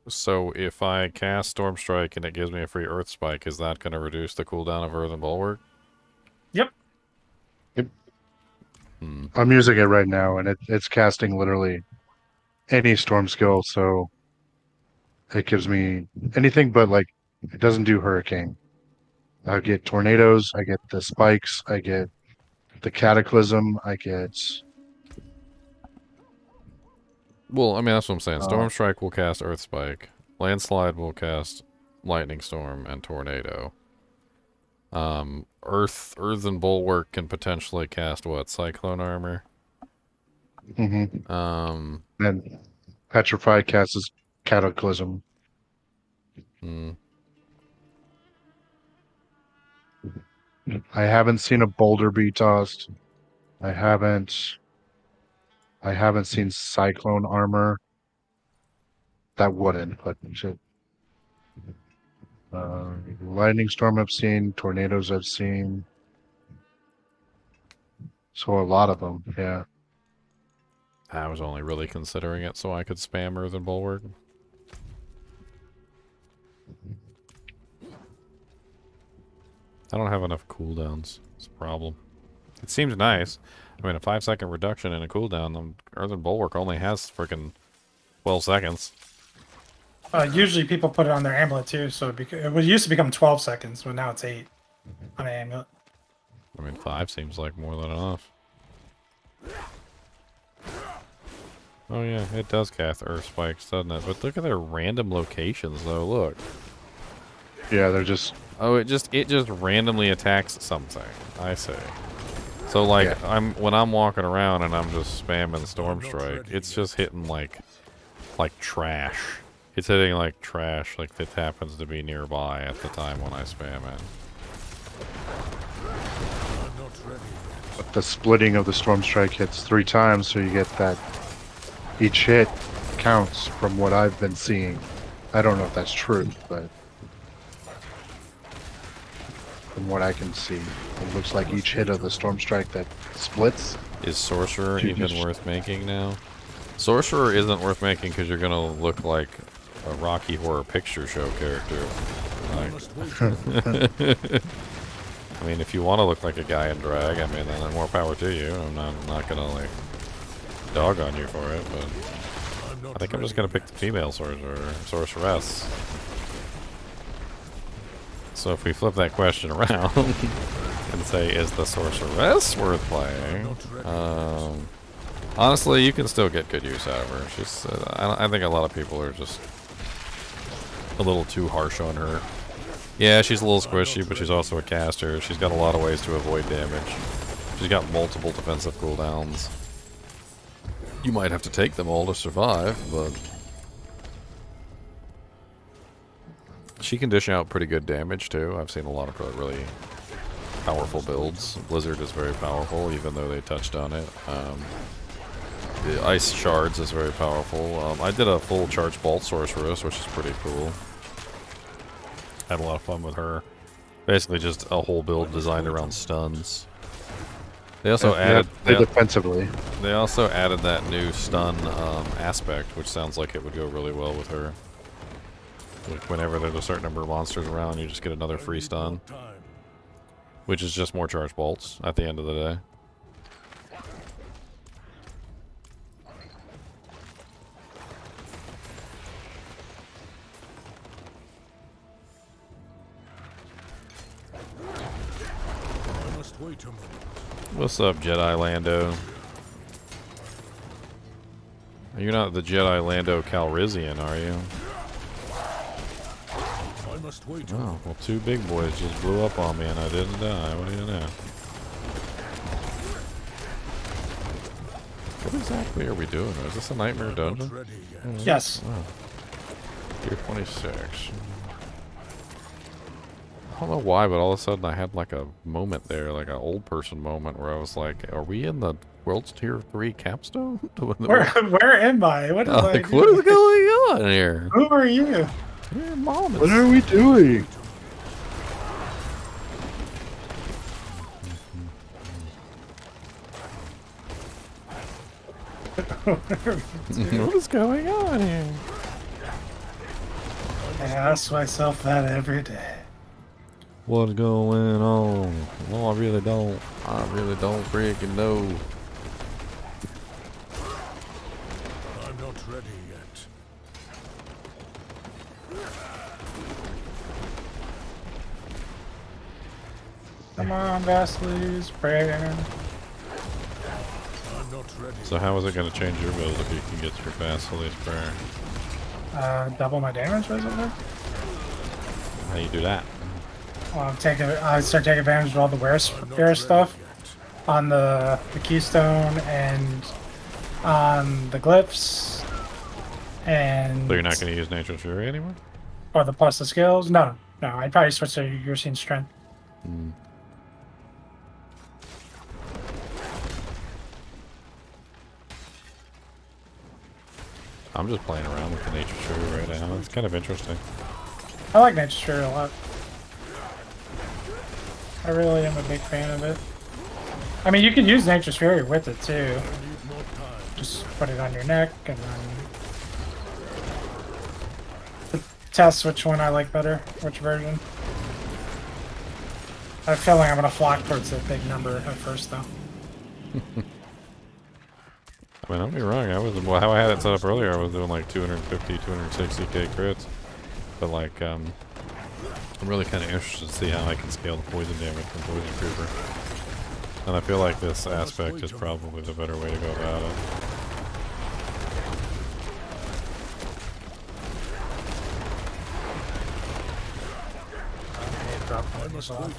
Speaker 1: So if I cast Storm Strike and it gives me a free Earth Spike, is that going to reduce the cooldown of Earthen Bulwark?
Speaker 3: Yep.
Speaker 11: I'm using it right now, and it's casting literally any storm skill, so it gives me anything but, like, it doesn't do hurricane. I get tornadoes, I get the spikes, I get the cataclysm, I get...
Speaker 1: Well, I mean, that's what I'm saying. Storm Strike will cast Earth Spike. Landslide will cast Lightning Storm and Tornado. Earthen Bulwark can potentially cast what? Cyclone Armor?
Speaker 11: And Petrified casts Cataclysm. I haven't seen a boulder be tossed. I haven't seen Cyclone Armor. That wouldn't, but shit. Lightning Storm I've seen, Tornadoes I've seen. So a lot of them, yeah.
Speaker 1: I was only really considering it so I could spam Earthen Bulwark. I don't have enough cooldowns. It's a problem. It seems nice. I mean, a 5-second reduction in a cooldown, Earthen Bulwark only has freaking 12 seconds.
Speaker 3: Usually people put it on their amulet too, so it used to become 12 seconds, but now it's 8 on an amulet.
Speaker 1: I mean, 5 seems like more than enough. Oh yeah, it does cast Earth Spikes, doesn't it? But look at their random locations, though. Look.
Speaker 11: Yeah, they're just...
Speaker 1: Oh, it just randomly attacks something. I see. So like, when I'm walking around and I'm just spamming Storm Strike, it's just hitting like trash. It's hitting like trash, like that happens to be nearby at the time when I spam it.
Speaker 11: But the splitting of the Storm Strike hits 3 times, so you get that each hit counts from what I've been seeing. I don't know if that's true, but from what I can see, it looks like each hit of the Storm Strike that splits.
Speaker 1: Is Sorcerer even worth making now? Sorcerer isn't worth making because you're gonna look like a Rocky Horror Picture Show character. Like, I mean, if you want to look like a guy in drag, I mean, then more power to you. I'm not gonna like dog on you for it, but I think I'm just gonna pick the female sorceress. So if we flip that question around and say, is the sorceress worth playing? Honestly, you can still get good use out of her. She's, I think a lot of people are just a little too harsh on her. Yeah, she's a little squishy, but she's also a caster. She's got a lot of ways to avoid damage. She's got multiple defensive cooldowns. You might have to take them all to survive, but she can dish out pretty good damage too. I've seen a lot of really powerful builds. Blizzard is very powerful, even though they touched on it. The Ice Shards is very powerful. I did a full Charge Bolt Sorceress, which is pretty cool. Had a lot of fun with her. Basically just a whole build designed around stuns. They also
Speaker 11: Yeah,
Speaker 1: added
Speaker 11: play defensively.
Speaker 1: They also added that new stun aspect, which sounds like it would go really well with her. Like whenever there's a certain number of monsters around, you just get another free stun, which is just more charge bolts at the end of the day.
Speaker 6: I must wait a moment.
Speaker 1: What's up, Jedi Lando? You're not the Jedi Lando Calrissian, are you?
Speaker 6: I must wait a
Speaker 1: Oh,
Speaker 6: moment.
Speaker 1: well, two big boys just blew up on me and I didn't die. What do you know? What exactly are we doing? Is this a nightmare dungeon?
Speaker 3: Yes.
Speaker 1: Oh. Tier 26. I don't know why, but all of a sudden I had like a moment there, like an old person moment where I was like, are we in the world's tier 3 capstone?
Speaker 3: Where am I? What is
Speaker 1: Like, what is going on here?
Speaker 3: Who are you?
Speaker 1: Your mom
Speaker 11: What are we doing?
Speaker 1: What is going on here?
Speaker 3: I ask myself that every day.
Speaker 1: What's going on? No, I really don't. I really don't freaking know.
Speaker 6: I'm not ready yet.
Speaker 3: Come on, Vasili's prayer.
Speaker 6: I'm not ready.
Speaker 1: So how is it going to change your build if you can get your Vasily's prayer?
Speaker 3: Double my damage, basically.
Speaker 1: How you do that?
Speaker 3: I start taking advantage of all the rare stuff on the keystone and on the glyphs, and
Speaker 1: So you're not going to use Natural Fury anymore?
Speaker 3: or the plus the skills. No, I'd probably switch to Eurasian Strength.
Speaker 1: Hmm. I'm just playing around with the Nature Fury right now. It's kind of interesting.
Speaker 3: I like Nature Fury a lot. I really am a big fan of it. I mean, you can use Nature's Fury with it too. Just put it on your neck and then test which one I like better, which version. I have a feeling I'm gonna flock towards a big number at first, though.
Speaker 1: I mean, don't be wrong. How I had it set up earlier, I was doing like 250, 260k crits. But like, I'm really kind of interested to see how I can scale the poison damage from Poison Creeper. And I feel like this aspect is probably the better way to go about it.
Speaker 3: I must wait a moment.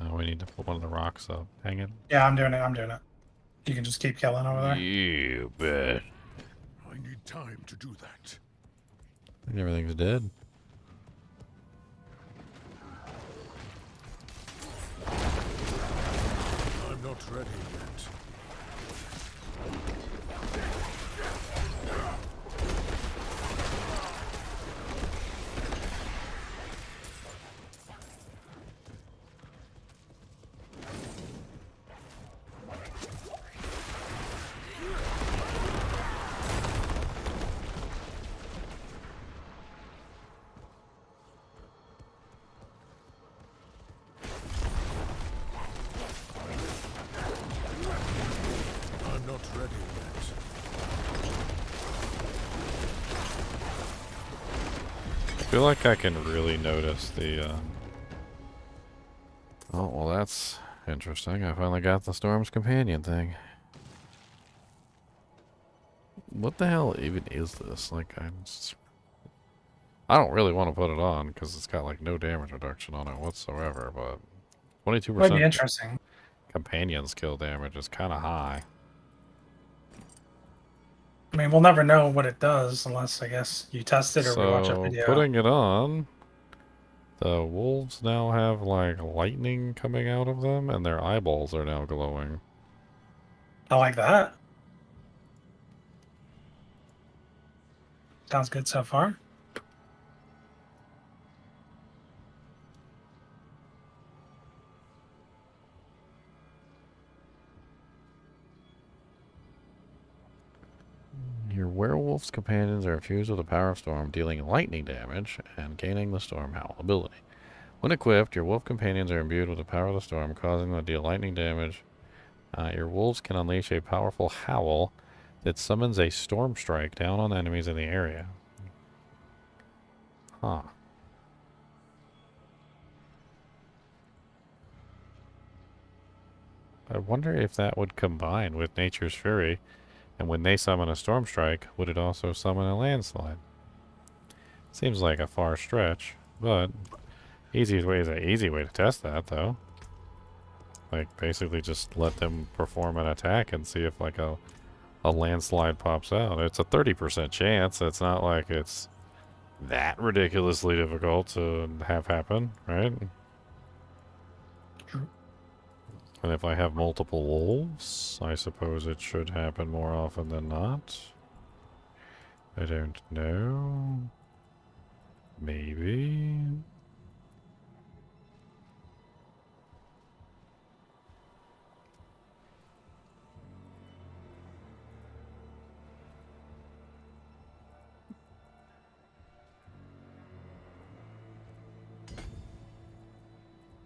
Speaker 1: Now we need to put one of the rocks up. Hang it.
Speaker 3: Yeah, I'm doing it. You can just keep killing over there.
Speaker 1: You bet.
Speaker 6: I need time to do that.
Speaker 1: I think everything's dead.
Speaker 6: I'm not ready yet. I'm not ready yet.
Speaker 1: I feel like I can really notice the, Oh, well that's interesting. I finally got the Storm's Companion thing. What the hell even is this? Like, I don't really want to put it on because it's got like no damage reduction on it whatsoever, but 22%
Speaker 3: Might be interesting.
Speaker 1: companion skill damage is kind of high.
Speaker 3: I mean, we'll never know what it does unless, I guess, you test it or we watch a
Speaker 1: So
Speaker 3: video.
Speaker 1: putting it on, the wolves now have like lightning coming out of them and their eyeballs are now glowing.
Speaker 3: I like that. Sounds good so far.
Speaker 1: Your werewolf's companions are infused with the power of storm, dealing lightning damage and gaining the storm howl ability. When equipped, your wolf companions are imbued with the power of the storm, causing them to deal lightning damage. Your wolves can unleash a powerful howl that summons a storm strike down on enemies in the area. Huh. I wonder if that would combine with Nature's Fury, and when they summon a storm strike, would it also summon a landslide? Seems like a far stretch, but easy way is an easy way to test that, though. Like, basically just let them perform an attack and see if, like, a landslide pops out. It's a 30% chance. It's not like it's that ridiculously difficult to have happen, right?
Speaker 3: True.
Speaker 1: And if I have multiple wolves, I suppose it should happen more often than not. I don't know. Maybe.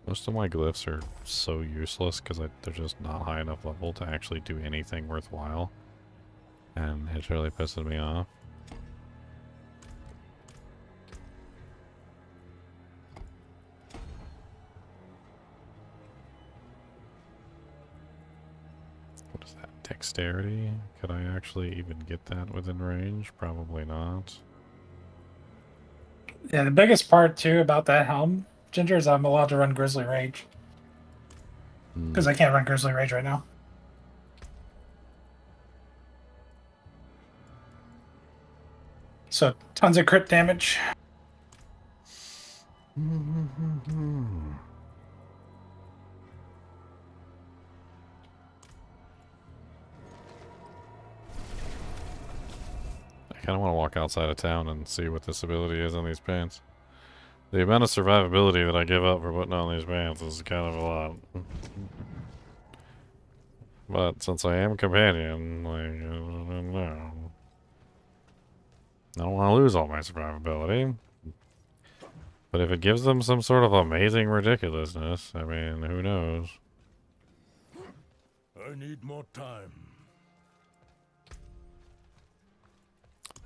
Speaker 1: Most of my glyphs are so useless because they're just not high enough level to actually do anything worthwhile. And it really pisses me off. What is that? Dexterity? Could I actually even get that within range? Probably not.
Speaker 3: Yeah, the biggest part too about that helm, Ginger, is I'm allowed to run Grizzly Rage. Because I can't run Grizzly Rage right now. So tons of crit damage. I kind of want to walk outside of town and see what this ability is on these pants. The amount of survivability that I give up for putting on these pants is kind of a lot. But since I am companion, like, I don't know. I don't want to lose all my survivability. But if it gives them some sort of amazing ridiculousness, I mean, who knows?
Speaker 6: I need more time.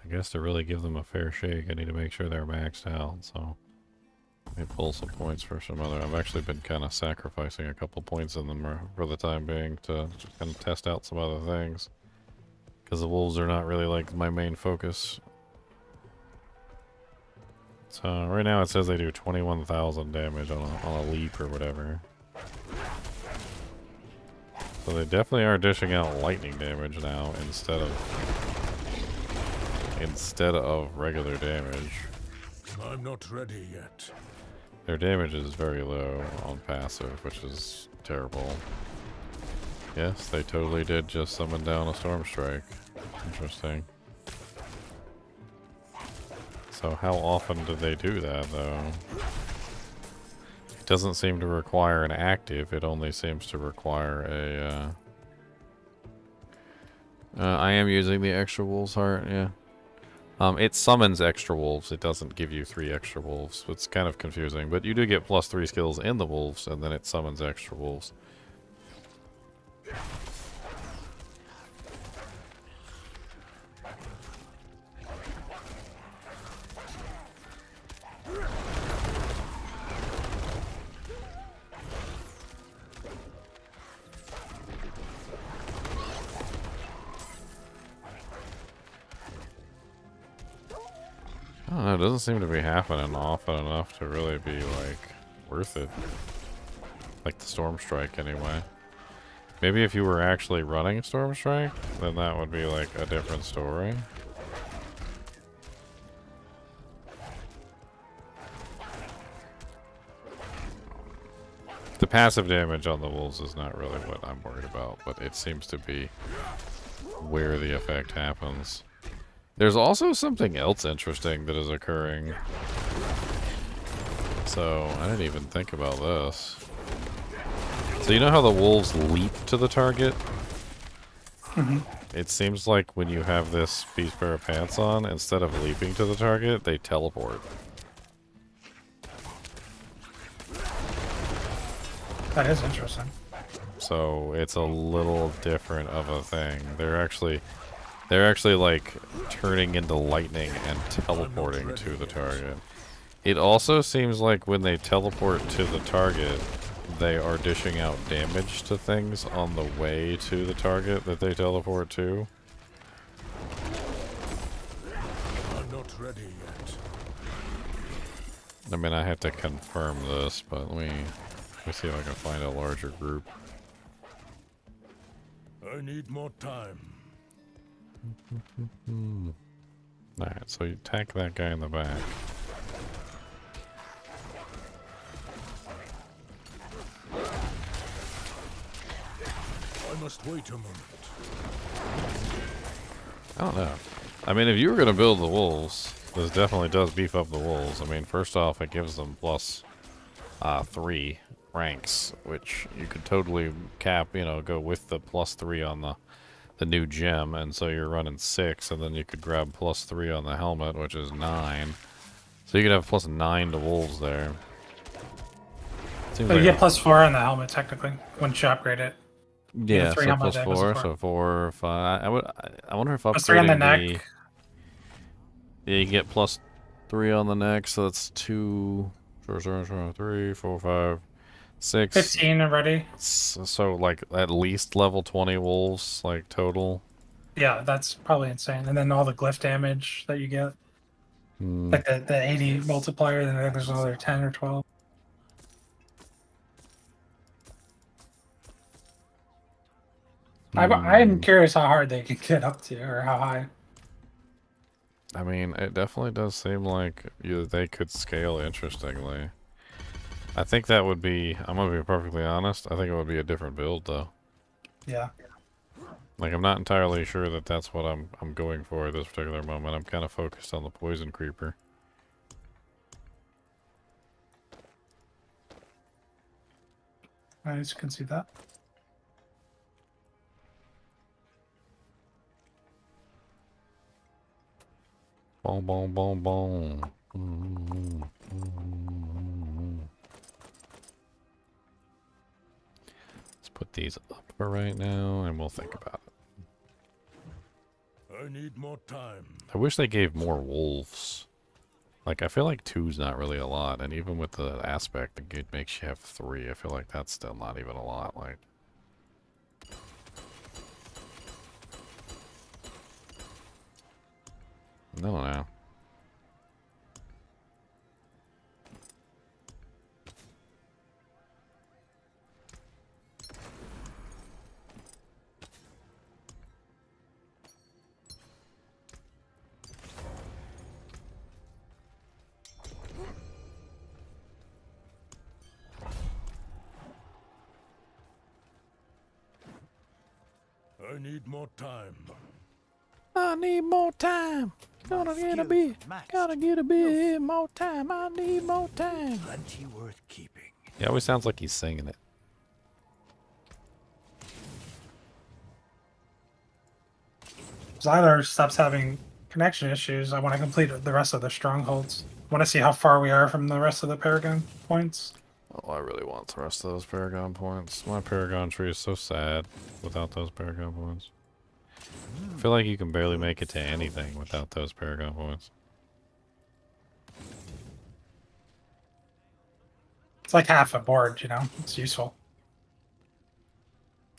Speaker 1: I guess to really give them a fair shake, I need to make sure they're maxed out, so... Let me pull some points for some other... I've actually been kind of sacrificing a couple points in them for the time being to just kind of test out some other things. Because the wolves are not really, like, my main focus. So, right now it says they do 21,000 damage on a leap or whatever. So they definitely are dishing out lightning damage now instead of regular damage.
Speaker 6: I'm not ready yet.
Speaker 1: Their damage is very low on passive, which is terrible. Yes, they totally did just summon down a Storm Strike. Interesting. So how often do they do that, though? It doesn't seem to require an active, it only seems to require a... I am using the extra wolf's heart, yeah. It summons extra wolves. It doesn't give you 3 extra wolves. It's kind of confusing, but you do get +3 skills in the wolves, and then it summons extra wolves. I don't know, it doesn't seem to be happening often enough to really be, like, worth it. Like the Storm Strike, anyway. Maybe if you were actually running Storm Strike, then that would be, like, a different story. The passive damage on the wolves is not really what I'm worried about, but it seems to be where the effect happens. There's also something else interesting that is occurring. So, I didn't even think about this. So you know how the wolves leap to the target?
Speaker 3: Mhm.
Speaker 1: It seems like when you have this beast pair of pants on, instead of leaping to the target, they teleport.
Speaker 3: That is interesting.
Speaker 1: So it's a little different of a thing. They're actually like turning into lightning and teleporting to the target. It also seems like when they teleport to the target, they are dishing out damage to things on the way to the target that they teleport to.
Speaker 6: I'm not ready yet.
Speaker 1: I mean, I have to confirm this, but let me see if I can find a larger group.
Speaker 6: I need more time.
Speaker 1: Alright, so you attack that guy in the back.
Speaker 6: I must wait a moment.
Speaker 1: I don't know. I mean, if you were going to build the wolves, this definitely does beef up the wolves. I mean, first off, it gives them plus 3 ranks, which you could totally cap, you know, go with the plus 3 on the new gem, and so you're running 6, and then you could grab plus 3 on the helmet, which is 9. So you could have plus 9 to wolves there. Seems
Speaker 3: But you
Speaker 1: like
Speaker 3: get plus 4 on the helmet, technically, once you upgrade it.
Speaker 1: yeah, so
Speaker 3: helmet
Speaker 1: plus
Speaker 3: there,
Speaker 1: 4, so 4 or 5. I wonder if
Speaker 3: plus 3 on the
Speaker 1: upgrading
Speaker 3: neck.
Speaker 1: yeah, you get plus 3 on the neck, so that's 2, 3, 4, 5, 6.
Speaker 3: 15 already.
Speaker 1: So like at least level 20 wolves, like total.
Speaker 3: Yeah, that's probably insane. And then all the glyph damage that you get. Like the 80 multiplier, then there's another 10 or 12. I'm curious how hard they can get up to, or how high.
Speaker 1: I mean, it definitely does seem like they could scale interestingly. I think that would be, I'm gonna be perfectly honest, I think it would be a different build though.
Speaker 3: Yeah.
Speaker 1: Like, I'm not entirely sure that that's what I'm going for at this particular moment. I'm kind of focused on the poison creeper.
Speaker 3: I just can see that.
Speaker 1: Boom, boom, boom, boom. Let's put these up for right now, and we'll think about it.
Speaker 6: I need more time.
Speaker 1: I wish they gave more wolves. Like, I feel like 2's not really a lot, and even with the aspect, the gate makes you have 3. I feel like that's still not even a lot. Like, I don't know.
Speaker 6: I need more time.
Speaker 12: I need more time. Gotta get a bit more time. I need more time.
Speaker 6: Plenty worth keeping.
Speaker 1: He always sounds like he's singing it.
Speaker 3: Zyler stops having connection issues. I want to complete the rest of the strongholds. I want to see how far we are from the rest of the Paragon points.
Speaker 1: Oh, I really want the rest of those Paragon points. My Paragon tree is so sad without those Paragon points. I feel like you can barely make it to anything without those Paragon points.
Speaker 3: It's like half a board, you know? It's useful.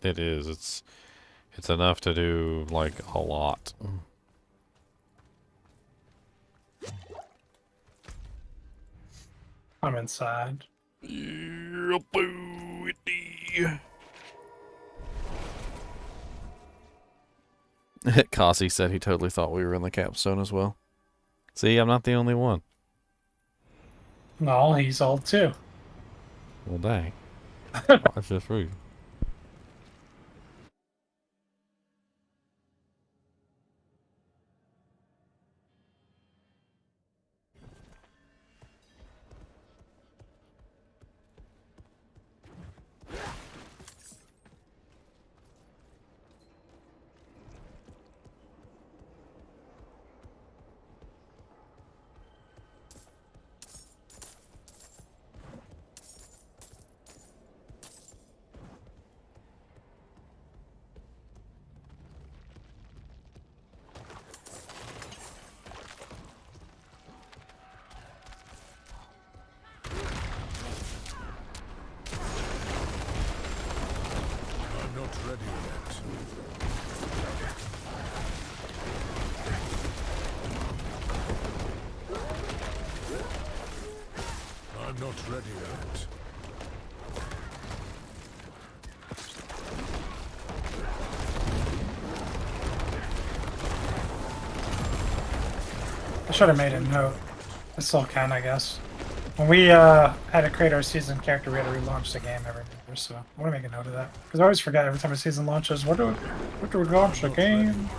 Speaker 1: It is. It's enough to do, like, a lot.
Speaker 3: I'm inside.
Speaker 1: Kasi said he totally thought we were in the capstone as well. See, I'm not the only one.
Speaker 3: No, he's old too.
Speaker 1: Well, dang. That's just rude.
Speaker 6: ready yet.
Speaker 3: I should have made a note. I still can, I guess. When we had to create our season character, we had to relaunch the game every year, so I want to make a note of that. Because I always forget every time a season launches, what do we launch the game?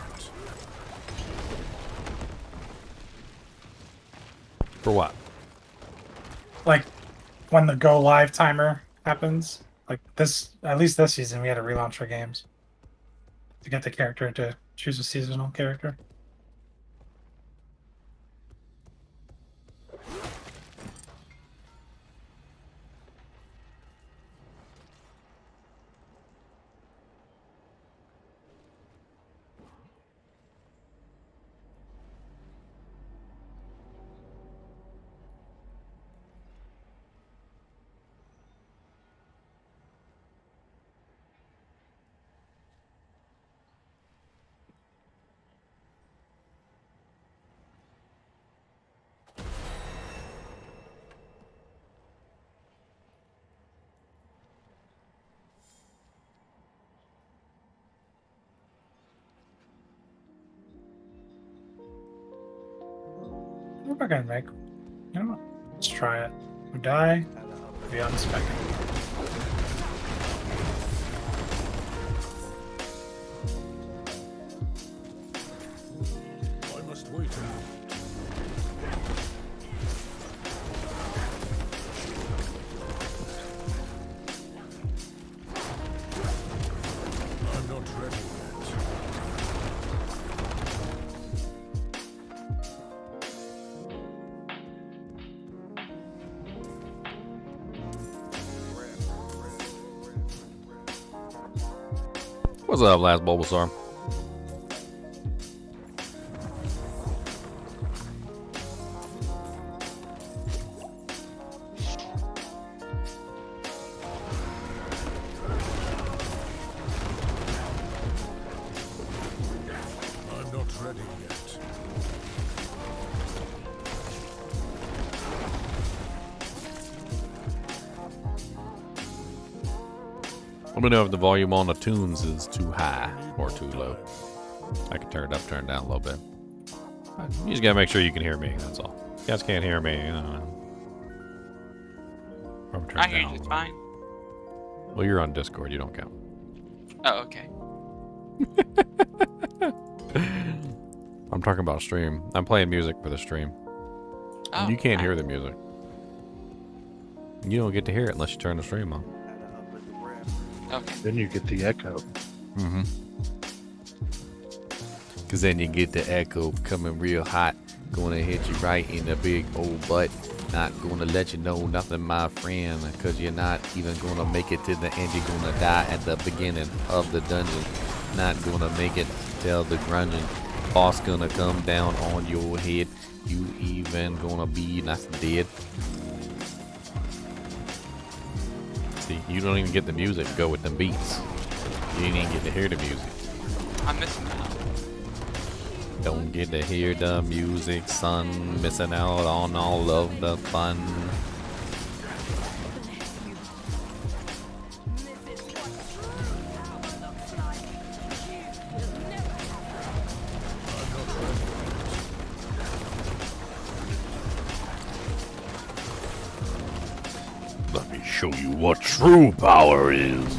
Speaker 1: For what?
Speaker 3: Like, when the go live timer happens. Like this, at least this season, we had to relaunch our games. To get the character to choose a seasonal character. What am I gonna make? You know what? Let's try it. We die. We unspec.
Speaker 6: I must wait. I'm not ready yet.
Speaker 1: What's up, last Bulbasaur?
Speaker 6: I'm not ready yet.
Speaker 1: Let me know if the volume on the tunes is too high or too low. I can turn it up, turn it down a little bit. You just gotta make sure you can hear me, that's all. If you guys can't hear me,
Speaker 14: I hear you just fine.
Speaker 1: Well, you're on Discord, you don't count.
Speaker 14: Oh, okay.
Speaker 1: I'm talking about stream. I'm playing music for the stream.
Speaker 14: Oh,
Speaker 1: You can't hear the music. You don't get to hear it unless you turn the stream on.
Speaker 14: Okay.
Speaker 11: Then you get the echo.
Speaker 1: Mm-hmm. Because then you get the echo coming real hot. Going to hit you right in the big old butt. Not going to let you know nothing, my friend. Because you're not even going to make it to the end. You're going to die at the beginning of the dungeon. Not going to make it till the grunging. Boss going to come down on your head. You even going to be not dead. See, you don't even get the music to go with them beats. You didn't even get to hear the music.
Speaker 14: I'm missing out.
Speaker 1: Don't get to hear the music, son. Missing out on all of the fun. Let me show you what true power is.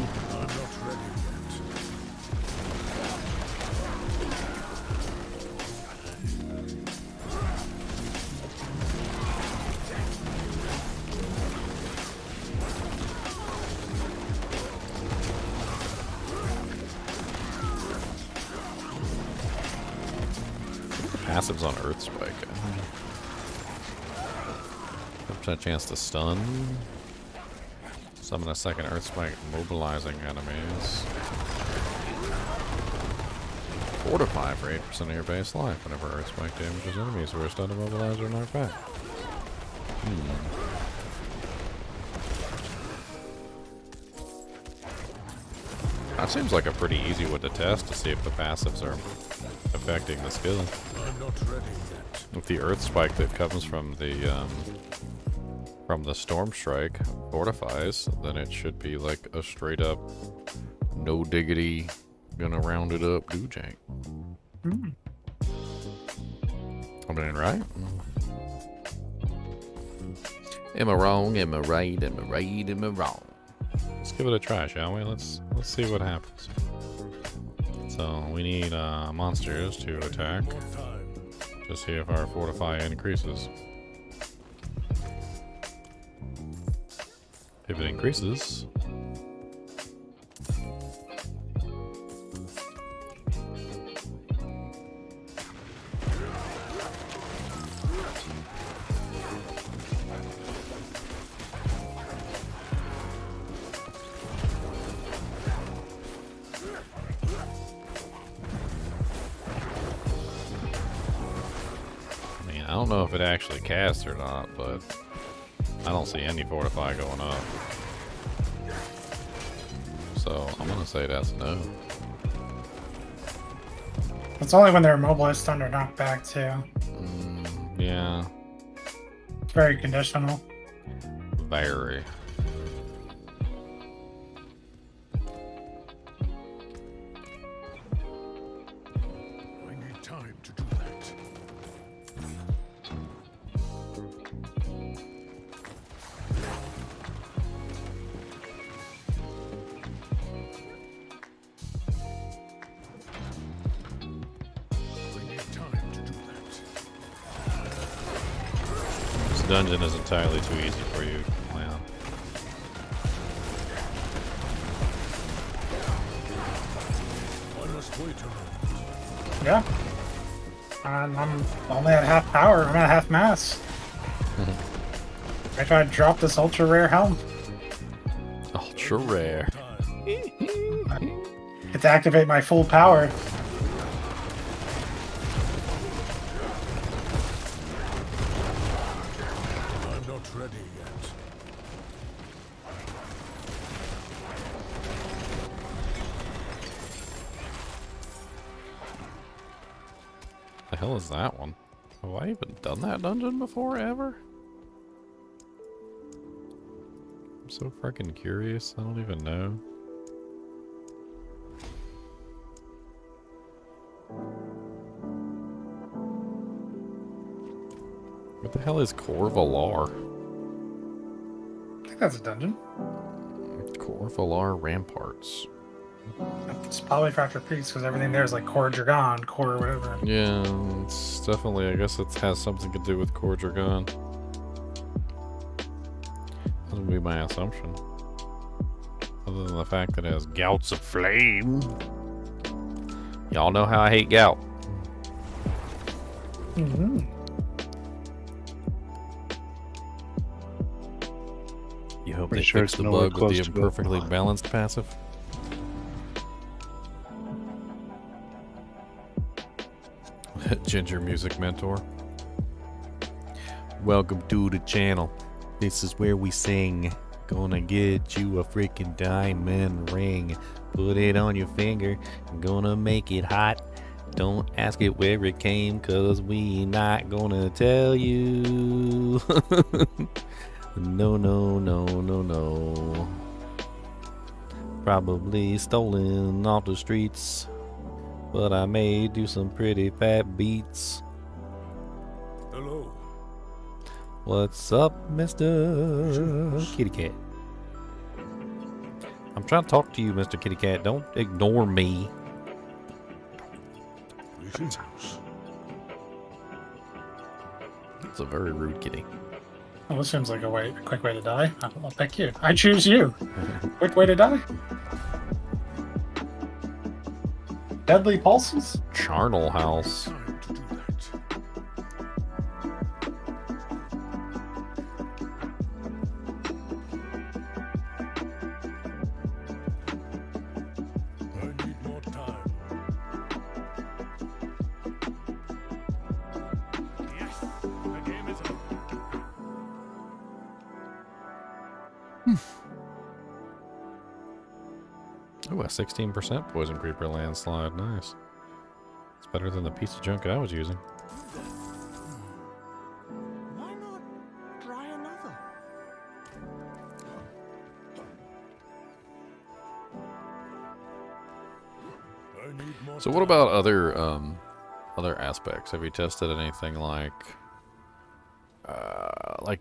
Speaker 1: Passives on Earth Spike. 100% chance to stun. Summon a second Earth Spike, mobilizing enemies. Fortify for 8% of your base life whenever Earth Spike damages enemies who are stunned, immobilized, or knocked back. That seems like a pretty easy one to test to see if the passives are affecting the skill.
Speaker 6: I'm not ready yet.
Speaker 1: With the Earth Spike that comes from the from the storm strike fortifies, then it should be like a straight up, no diggity, gonna round it up do jank.
Speaker 3: Mm.
Speaker 1: I mean, right? Am I wrong? Am I right? Am I right? Am I wrong? Let's give it a try, shall we? Let's see what happens. So we need monsters to attack to see if our fortify increases. If it increases, I don't know if it actually casts or not, but I don't see any fortify going up. So I'm gonna say that's no.
Speaker 3: It's only when they're immobilized under knockback too.
Speaker 1: Yeah.
Speaker 3: It's very conditional.
Speaker 1: Very.
Speaker 6: I need time to do that.
Speaker 1: This dungeon is entirely too easy for you, man.
Speaker 6: I must wait a moment.
Speaker 3: Yeah. I'm only at half power. I'm at half mass. I tried to drop this ultra rare helm.
Speaker 1: Ultra rare.
Speaker 3: To activate my full power.
Speaker 6: I'm not ready yet.
Speaker 1: The hell is that one? Have I even done that dungeon before ever? I'm so freaking curious. I don't even know. What the hell is Corvalar?
Speaker 3: I think that's a dungeon.
Speaker 1: Corvalar Ramparts.
Speaker 3: It's Polyfracture Peaks because everything there is like Core Dragon, Core whatever.
Speaker 1: Yeah, it's definitely, I guess it has something to do with Core Dragon. That would be my assumption. Other than the fact that it has Gouts of Flame. Y'all know how I hate gout.
Speaker 3: Mm-hmm.
Speaker 1: You hope
Speaker 17: Pretty
Speaker 1: they
Speaker 17: sure
Speaker 1: fix
Speaker 17: it's
Speaker 1: the
Speaker 17: nowhere
Speaker 1: bug with the
Speaker 17: close to
Speaker 1: imperfectly balanced passive. Ginger Music Mentor. Welcome to the channel. This is where we sing. Gonna get you a freaking diamond ring. Put it on your finger. Gonna make it hot. Don't ask it where it came, cause we not gonna tell you. No, no, no, no, no. Probably stolen off the streets. But I may do some pretty fat beats.
Speaker 6: Hello.
Speaker 1: What's up, Mr. Kitty Cat? I'm trying to talk to you, Mr. Kitty Cat. Don't ignore me. It's a very rude kitty.
Speaker 3: Well, this seems like a quick way to die. I'll pick you. I choose you. Quick way to die. Deadly pulses.
Speaker 1: Charnel House.
Speaker 6: I need more time. Yes, the game is over.
Speaker 1: Oh, a 16% poison creeper landslide. Nice. It's better than the piece of junk I was using.
Speaker 15: Why not try another?
Speaker 1: So what about other aspects? Have you tested anything like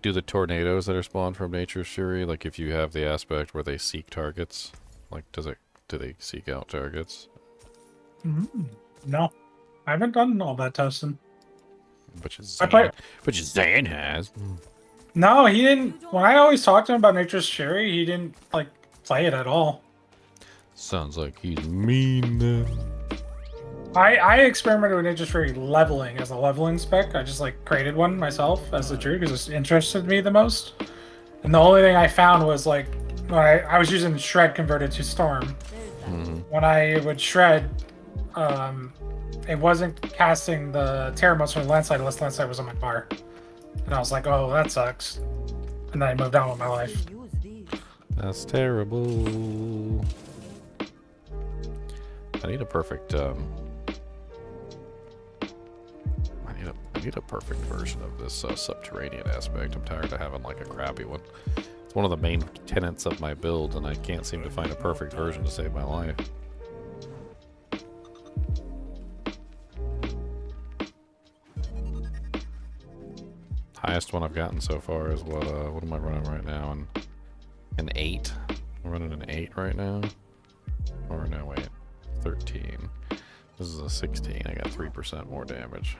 Speaker 1: do the tornadoes that are spawned from Nature's Fury? Like if you have the aspect where they seek targets, like do they seek out targets?
Speaker 3: No, I haven't done all that testing.
Speaker 1: But Zan has.
Speaker 3: No, he didn't. When I always talked to him about Nature's Fury, he didn't like play it at all.
Speaker 1: Sounds like he's mean then.
Speaker 3: I experimented with Nature's Fury leveling as a leveling spec. I just like created one myself as the druid because it interested me the most. And the only thing I found was like when I was using Shred converted to Storm. When I would Shred, it wasn't casting the Terror Most from the Landslide unless Landslide was on my bar. And I was like, oh, that sucks. And then I moved on with my life.
Speaker 1: That's terrible. I need a perfect I need a perfect version of this subterranean aspect. I'm tired of having like a crappy one. It's one of the main tenets of my build, and I can't seem to find a perfect version to save my life. Highest one I've gotten so far is what am I running right now? An 8. I'm running an 8 right now. Or no, wait. 13. This is a 16. I got 3% more damage.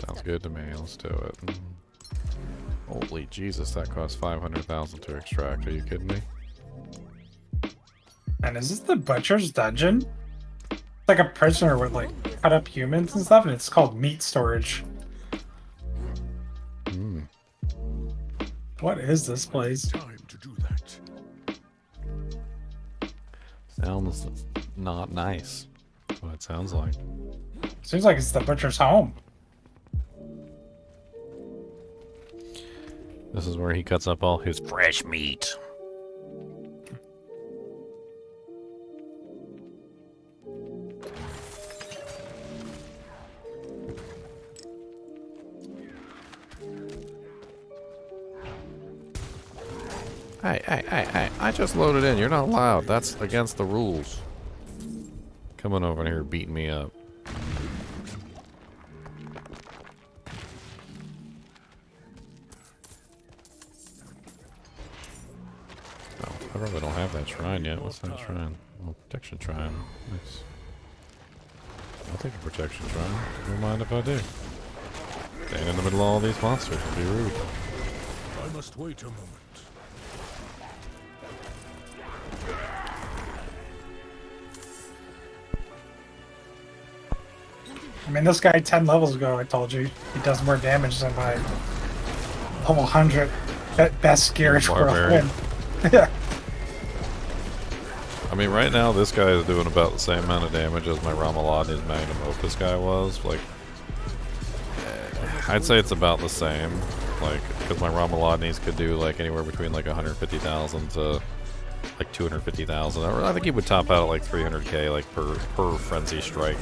Speaker 1: Sounds good to me. Let's do it. Holy Jesus, that cost 500,000 to extract. Are you kidding me?
Speaker 3: And is this the Butcher's Dungeon? It's like a prisoner would like cut up humans and stuff, and it's called meat storage. What is this place?
Speaker 6: Time to do that.
Speaker 1: Sounds not nice. That's what it sounds like.
Speaker 3: Seems like it's the butcher's home.
Speaker 1: This is where he cuts up all his fresh meat. Hey, I just loaded in. You're not allowed. That's against the rules. Coming over here beating me up. Oh, I probably don't have that shrine yet. What's that shrine? Oh, protection shrine. Nice. I'll take a protection shrine. Don't mind if I do. Staying in the middle of all these monsters would be rude.
Speaker 6: I must wait a moment.
Speaker 3: I mean, this guy 10 levels ago, I told you, he does more damage than my level 100 best gear for a win. Yeah.
Speaker 1: I mean, right now, this guy is doing about the same amount of damage as my Ramaladi's Magnum Opus guy was. Like, I'd say it's about the same. Like, because my Ramaladi's could do, like, anywhere between, like, 150,000 to, like, 250,000. I think he would top out at, like, 300k, like, per Frenzy Strike.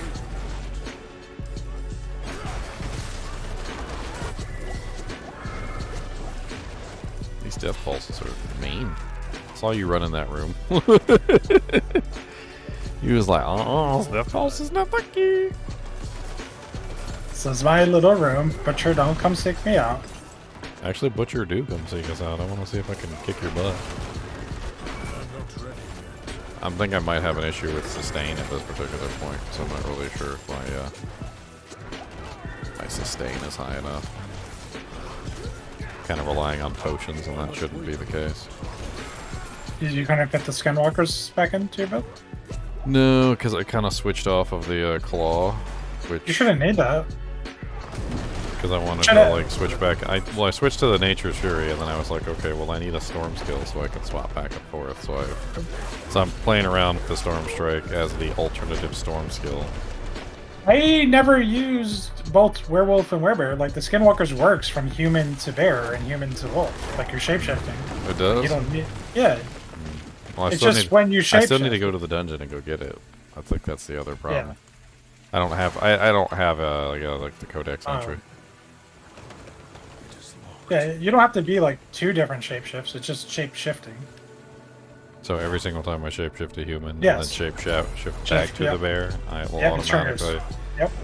Speaker 1: These death pulses are mean. I saw you run in that room. He was like, oh, death pulse is not the key.
Speaker 3: This is my little room. Butcher, don't come seek me out.
Speaker 1: Actually, Butcher, do come seek us out. I want to see if I can kick your butt. I think I might have an issue with sustain at this particular point, so I'm not really sure if my sustain is high enough. Kind of relying on potions, and that shouldn't be the case.
Speaker 3: Did you kind of get the skinwalkers back into your build?
Speaker 1: No, because I kind of switched off of the claw, which
Speaker 3: You shouldn't need that.
Speaker 1: because I wanted to like switch back. I switched to the Nature's Fury, and then I was like, okay, well I need a Storm skill so I can swap back and forth. So I'm playing around with the Storm Strike as the alternative Storm skill.
Speaker 3: I never used both werewolf and werebear. Like the skinwalkers works from human to bear and human to wolf. Like you're shapeshifting.
Speaker 1: It does?
Speaker 3: You don't need. Yeah.
Speaker 1: Well,
Speaker 3: It's just when you
Speaker 1: I still need
Speaker 3: shapeshift.
Speaker 1: to go to the dungeon and go get it. I think that's the other problem.
Speaker 3: Yeah.
Speaker 1: I don't have like the codex
Speaker 3: Oh.
Speaker 1: entry.
Speaker 3: Yeah, you don't have to be like two different shapeshifts. It's just shape shifting.
Speaker 1: So every single time I shapeshift a human
Speaker 3: Yes.
Speaker 1: and then shift back to the bear, I will
Speaker 3: Yep, it triggers.
Speaker 1: automatically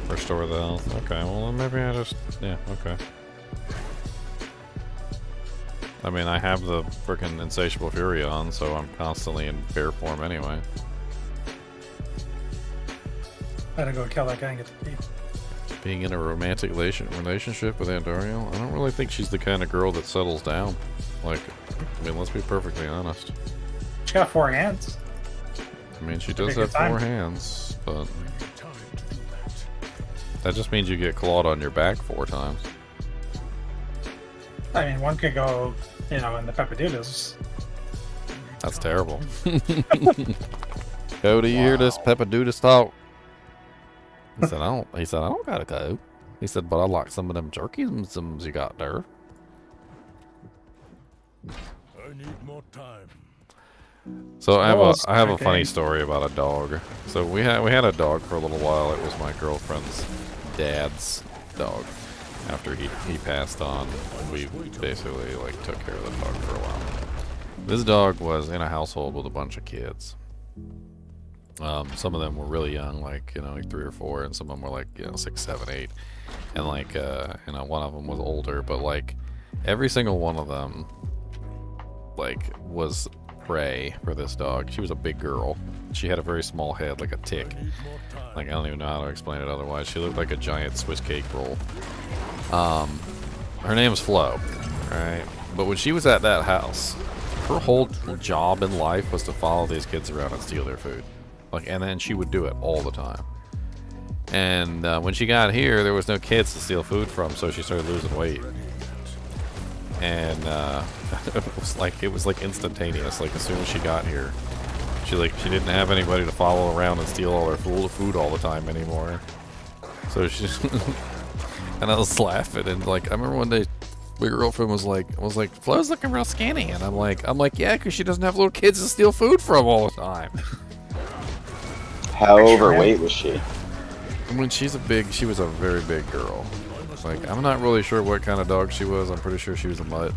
Speaker 1: restore the health. Okay, well then maybe I just okay. I mean, I have the freaking insatiable fury on, so I'm constantly in bear form anyway.
Speaker 3: Gotta go kill that guy and get the key.
Speaker 1: Being in a romantic relationship with Andoriel, I don't really think she's the kind of girl that settles down. Like, I mean, let's be perfectly honest.
Speaker 3: She got 4 hands.
Speaker 1: I mean, she
Speaker 3: That'd
Speaker 1: does
Speaker 3: be a
Speaker 1: have
Speaker 3: good time.
Speaker 1: 4 hands, but that just means you get clawed on your back 4 times.
Speaker 3: I mean, one could go, in the Peppadoodles.
Speaker 1: That's terrible. Go, do you hear this Peppadoodle talk? He said, I don't gotta go. He said, but I like some of them jerkyisms you got there.
Speaker 6: I need more time.
Speaker 1: So I have a funny story about a dog. So we had a dog for a little while. It was my girlfriend's dad's dog. After he passed on, we basically like took care of the dog for a while. This dog was in a household with a bunch of kids. Some of them were really young, like 3 or 4, and some of them were like 6, 7, 8, and like one of them was older, but like every single one of them like was prey for this dog. She was a big girl. She had a very small head, like a tick. Like I don't even know how to explain it otherwise. She looked like a giant Swiss cake roll. Her name was Flo, right? But when she was at that house, her whole job in life was to follow these kids around and steal their food. And then she would do it all the time. And when she got here, there was no kids to steal food from, so she started losing weight. And it was like instantaneous. Like as soon as she got here, she didn't have anybody to follow around and steal all her food all the time anymore. So she and I was laughing, and like I remember one day my girlfriend was like, Flo's looking real skinny, and I'm like, yeah, because she doesn't have little kids to steal food from all the time.
Speaker 5: How overweight was she?
Speaker 1: When she was a very big girl. Like, I'm not really sure what kind of dog she was. I'm pretty sure she was a mutt.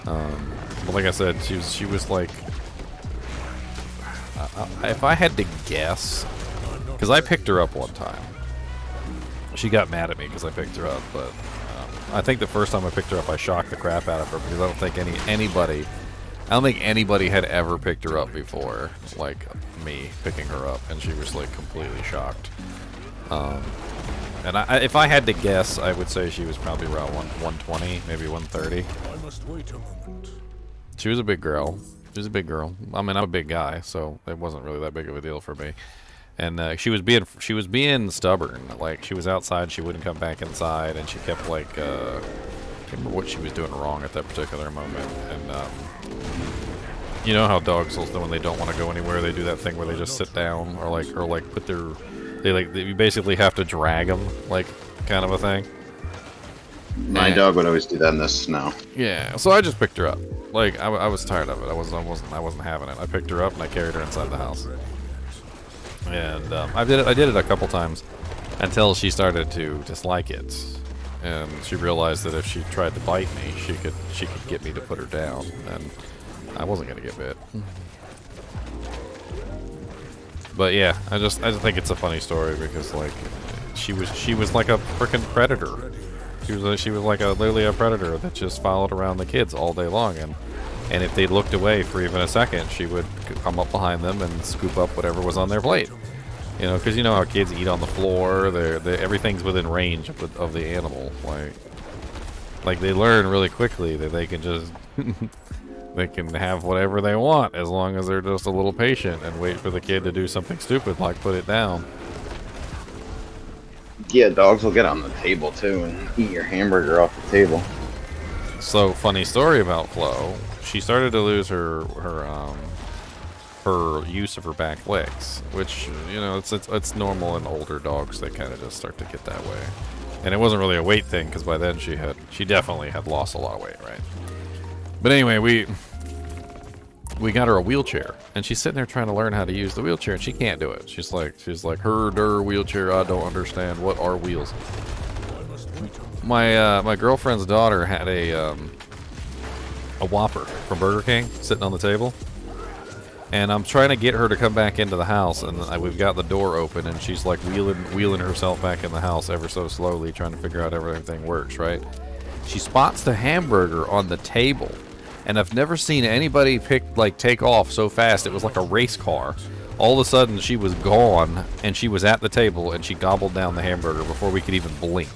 Speaker 1: But like I said, she was like, if I had to guess, because I picked her up one time. She got mad at me because I picked her up, but I think the first time I picked her up, I shocked the crap out of her because I don't think anybody had ever picked her up before, like me picking her up, and she was like completely shocked. And if I had to guess, I would say she was probably around 120, maybe 130.
Speaker 6: I must wait a moment.
Speaker 1: She was a big girl. She was a big girl. I mean, I'm a big guy, so it wasn't really that big of a deal for me. And she was being stubborn. Like, she was outside, she wouldn't come back inside, and she kept like I can't remember what she was doing wrong at that particular moment. And you know how dogs will, when they don't want to go anywhere, they do that thing where they just sit down or put their you basically have to drag them, like, kind of a thing.
Speaker 5: My dog would always do that in the snow.
Speaker 1: Yeah, so I just picked her up. Like, I was tired of it. I wasn't having it. I picked her up and I carried her inside the house. And I did it a couple times until she started to dislike it, and she realized that if she tried to bite me, she could get me to put her down, and I wasn't gonna get bit. But yeah, I just think it's a funny story because like she was like a freaking predator. She was like literally a predator that just followed around the kids all day long, and if they looked away for even a second, she would come up behind them and scoop up whatever was on their plate. Because you know how kids eat on the floor. Everything's within range of the animal. Like they learn really quickly that they can just they can have whatever they want as long as they're just a little patient and wait for the kid to do something stupid like put it down.
Speaker 5: Yeah, dogs will get on the table too and eat your hamburger off the table.
Speaker 1: So, funny story about Flo. She started to lose her use of her back legs, which it's normal in older dogs. They kind of just start to get that way, and it wasn't really a weight thing because by then she definitely had lost a lot of weight, right? But anyway, we got her a wheelchair, and she's sitting there trying to learn how to use the wheelchair, and she can't do it. She's like her wheelchair. I don't understand. What are wheels? My girlfriend's daughter had a Whopper from Burger King sitting on the table, And I'm trying to get her to come back into the house, and we've got the door open, and she's like wheeling herself back in the house ever so slowly, trying to figure out how everything works, right? She spots the hamburger on the table, and I've never seen anybody take off so fast. It was like a race car. All of a sudden, she was gone, and she was at the table, and she gobbled down the hamburger before we could even blink.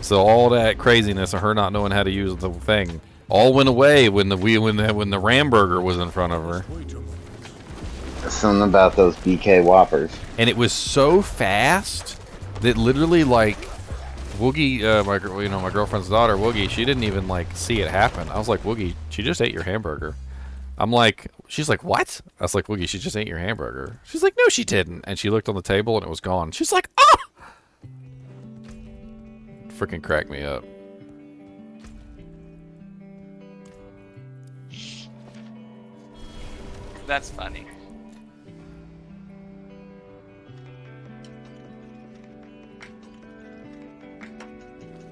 Speaker 1: So all that craziness of her not knowing how to use the thing all went away when the Ramburger was in front of her.
Speaker 5: Something about those BK Whoppers.
Speaker 1: And it was so fast that literally, like, Woogie, my girlfriend's daughter, Woogie, she didn't even like see it happen. I was like, Woogie, she just ate your hamburger. She's like, what? I was like, Woogie, she just ate your hamburger. She's like, no, she didn't. And she looked on the table and it was gone. She's like, oh! Freaking cracked me up.
Speaker 14: That's funny.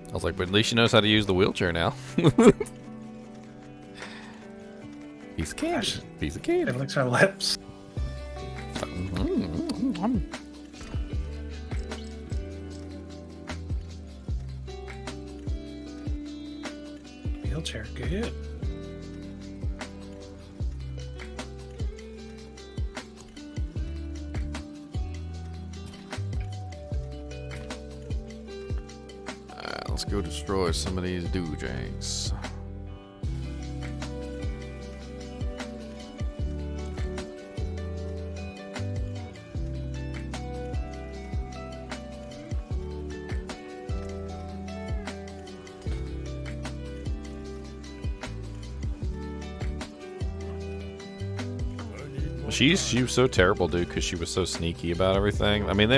Speaker 1: I was like, but at least she knows how to use the wheelchair now. Piece of candy. Piece of candy.
Speaker 3: It licks her lips. Wheelchair, good.
Speaker 1: Let's go destroy some of these doojanks. She was so terrible, dude, because she was so sneaky about everything. I mean,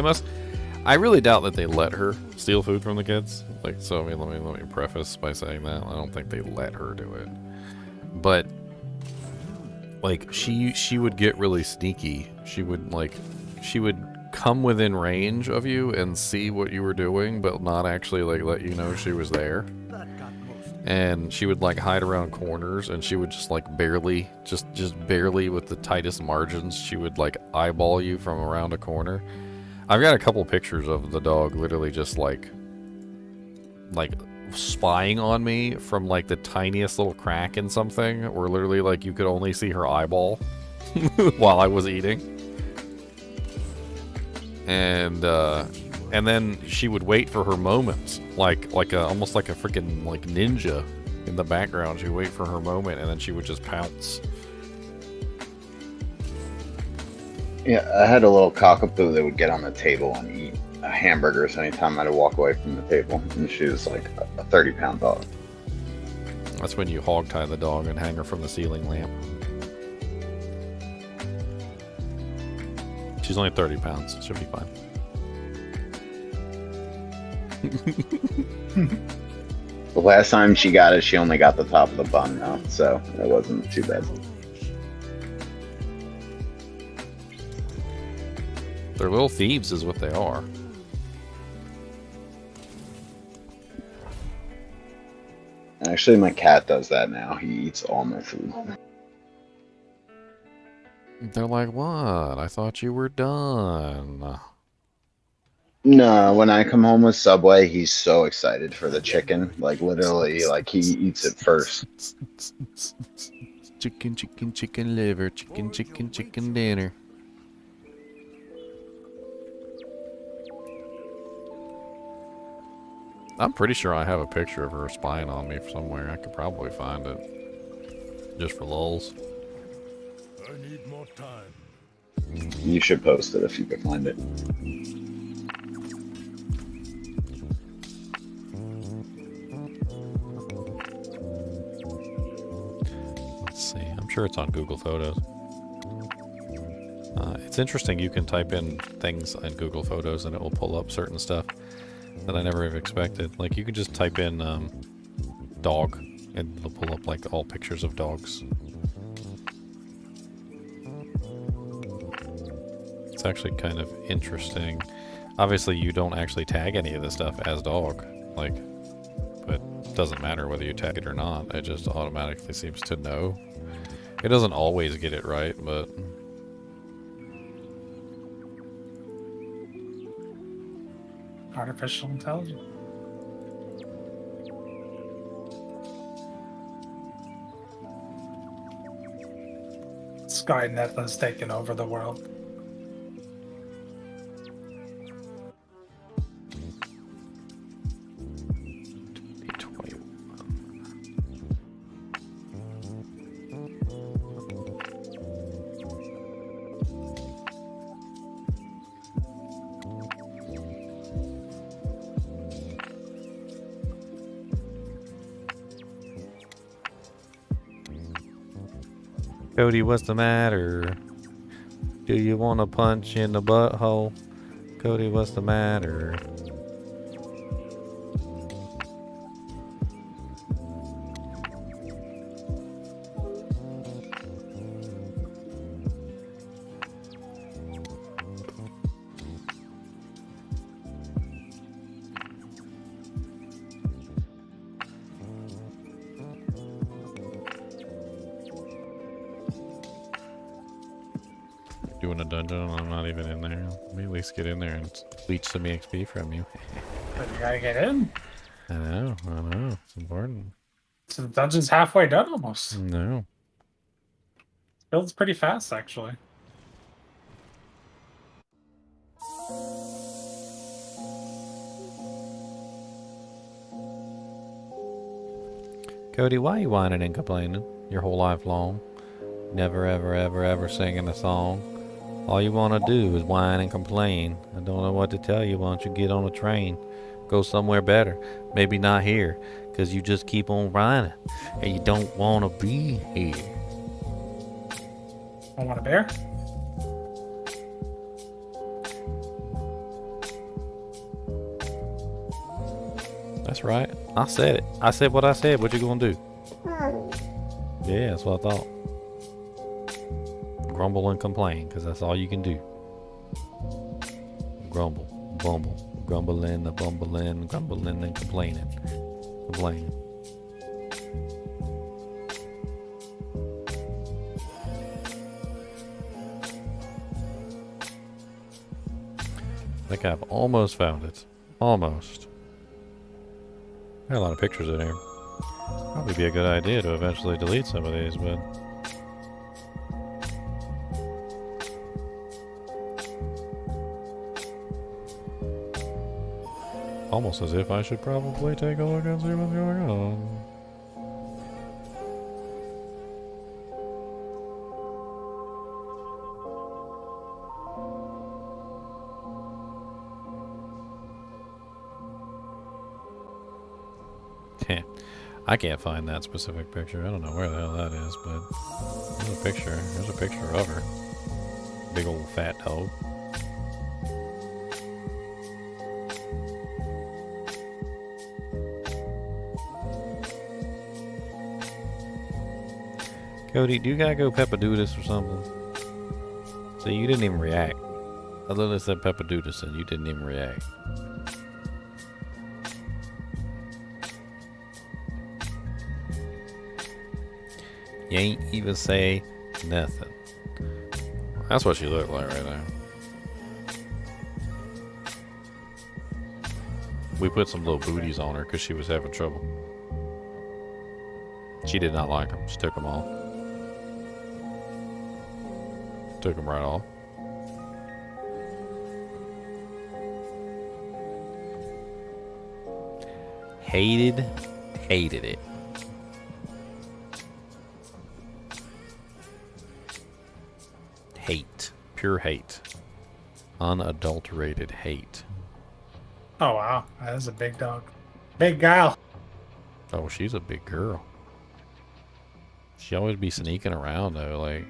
Speaker 1: I really doubt that they let her steal food from the kids. Like, so I mean, let me preface by saying that I don't think they let her do it. But like, she would get really sneaky. She would come within range of you and see what you were doing, but not actually like let you know she was there. And she would like hide around corners, and she would just like barely, just barely with the tightest margins, she would like eyeball you from around a corner. I've got a couple pictures of the dog literally just like spying on me from like the tiniest little crack in something, where literally like you could only see her eyeball while I was eating. And then she would wait for her moments, almost like a freaking like ninja in the background. She'd wait for her moment, and then she would just pounce.
Speaker 5: Yeah, I had a little cockapoo that would get on the table and eat hamburgers anytime I'd walk away from the table, and she was like a 30-pound dog.
Speaker 1: That's when you hog tie the dog and hang her from the ceiling lamp. She's only 30 pounds. She'll be fine.
Speaker 5: The last time she got it, she only got the top of the bun though, so it wasn't too bad.
Speaker 1: They're little thieves is what they are.
Speaker 5: Actually, my cat does that now. He eats all my food.
Speaker 1: They're like, what? I thought you were done.
Speaker 5: No, when I come home with Subway, he's so excited for the chicken. Like, literally, like, he eats it first.
Speaker 1: Chicken, chicken, chicken liver. Chicken, chicken, chicken dinner. I'm pretty sure I have a picture of her spying on me somewhere. I could probably find it. Just for lulz.
Speaker 6: I need more time.
Speaker 5: You should post it if you can find it.
Speaker 1: Let's see. I'm sure it's on Google Photos. It's interesting. You can type in things on Google Photos and it will pull up certain stuff that I never have expected. Like, you could just type in dog and it'll pull up like all pictures of dogs. It's actually kind of interesting. Obviously you don't actually tag any of this stuff as dog, like, but it doesn't matter whether you tag it or not. It just automatically seems to know It doesn't always get it right, but
Speaker 3: Artificial intelligence. Skynet has taken over the world.
Speaker 1: Cody, what's the matter? Do you want to punch in the butthole? Cody, what's the matter? Doing a dungeon, I'm not even in there. Let me at least get in there and leech some EXP from you.
Speaker 3: But you gotta get in.
Speaker 1: I know, it's important.
Speaker 3: So the dungeon's halfway done almost.
Speaker 1: No.
Speaker 3: Builds pretty fast, actually.
Speaker 1: Cody, why you whining and complaining your whole life long? Never, ever, ever, ever singing a song. All you want to do is whine and complain. I don't know what to tell you. Why don't you get on a train? Go somewhere better. Maybe not here, because you just keep on whining. And you don't want to be here.
Speaker 3: I want a bear?
Speaker 1: That's right. I said it. I said what I said. What you gonna do? Yeah, that's what I thought. Grumble and complain, because that's all you can do. Grumble, bumble, grumbling, bumbling, grumbling and complaining. Complaining. I think I've almost found it. Almost. Got a lot of pictures in here. Probably be a good idea to eventually delete some of these, but almost as if I should probably take a look and see what's going on. I can't find that specific picture. I don't know where the hell that is, but there's a picture. There's a picture of her. Big old fat dog. Cody, do you gotta go Peppadoodis or something? See, you didn't even react. I literally said Peppadoodis and you didn't even react. You ain't even say nothing. That's what she looked like right now. We put some little booties on her because she was having trouble. She did not like them. She took them off. Took them right off. Hated it. Hate. Pure hate. Unadulterated hate.
Speaker 3: Oh, wow. That is a big dog. Big gal.
Speaker 1: Oh, she's a big girl. She always be sneaking around, though. Like,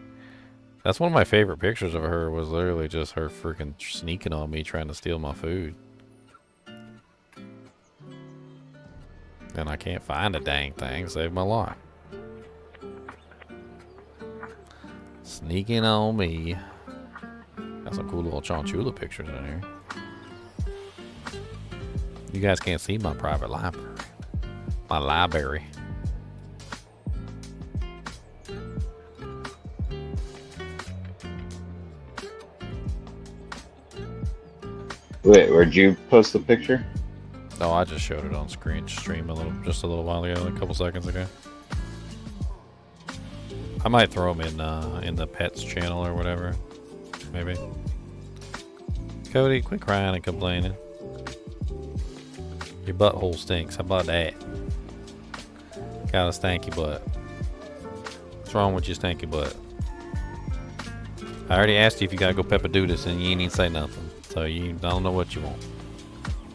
Speaker 1: that's one of my favorite pictures of her was literally just her freaking sneaking on me, trying to steal my food. And I can't find a dang thing. Save my life. Sneaking on me. Got some cool little Chinchilla pictures in here. You guys can't see my private library. My library.
Speaker 5: Wait, where'd you post the picture?
Speaker 1: No, I just showed it on stream just a little while ago, a couple seconds ago. I might throw them in the pets channel or whatever, maybe. Cody, quit crying and complaining. Your butthole stinks. How about that? Got a stanky butt. What's wrong with your stanky butt? I already asked you if you gotta go pepper do this and you ain't even say nothing. So you don't know what you want.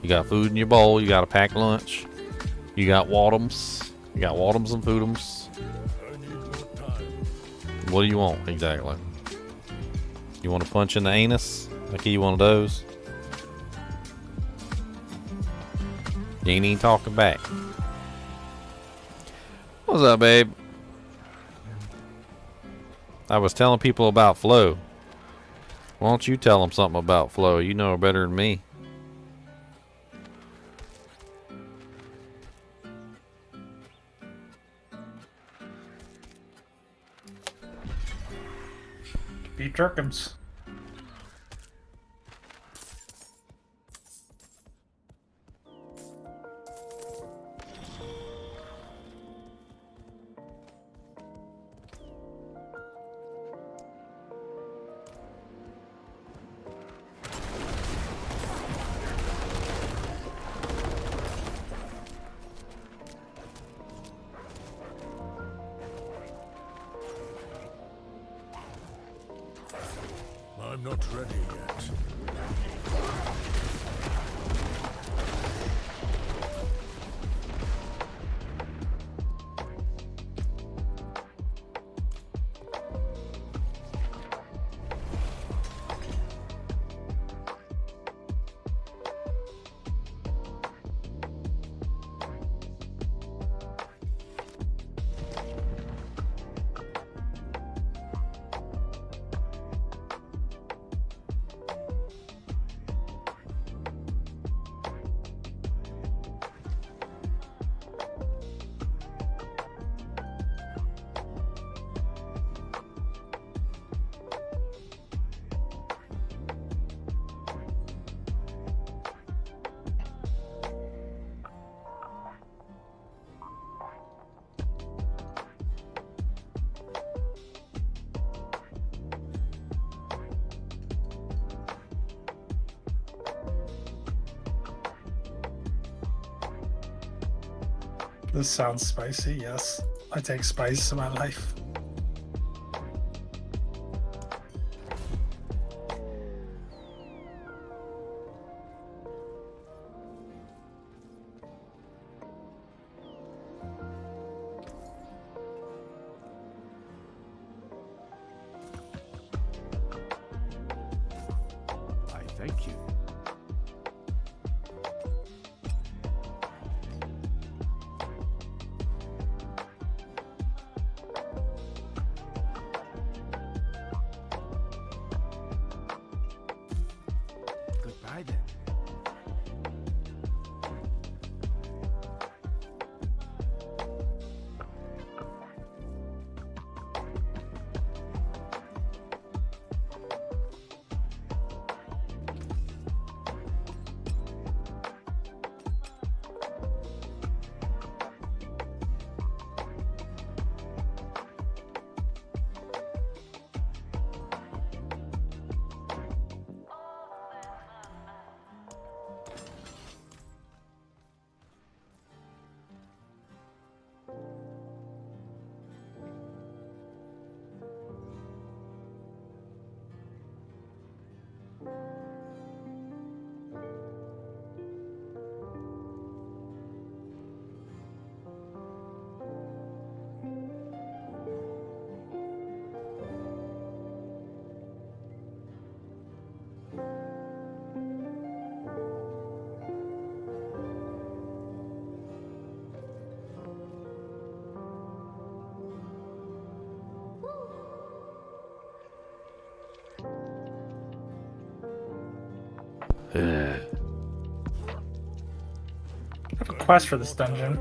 Speaker 1: You got food in your bowl, you got a packed lunch, you got Wadums. You got Wadums and Foodums. What do you want exactly? You want to punch in the anus? Like you one of those? You ain't even talking back. What's up, babe? I was telling people about Flo. Why don't you tell them something about Flo? You know her better than me.
Speaker 3: Beef jerkins.
Speaker 6: I'm not ready yet.
Speaker 3: This sounds spicy, yes. I take spice in my life.
Speaker 6: I thank you. Goodbye then.
Speaker 3: I have a quest for this dungeon.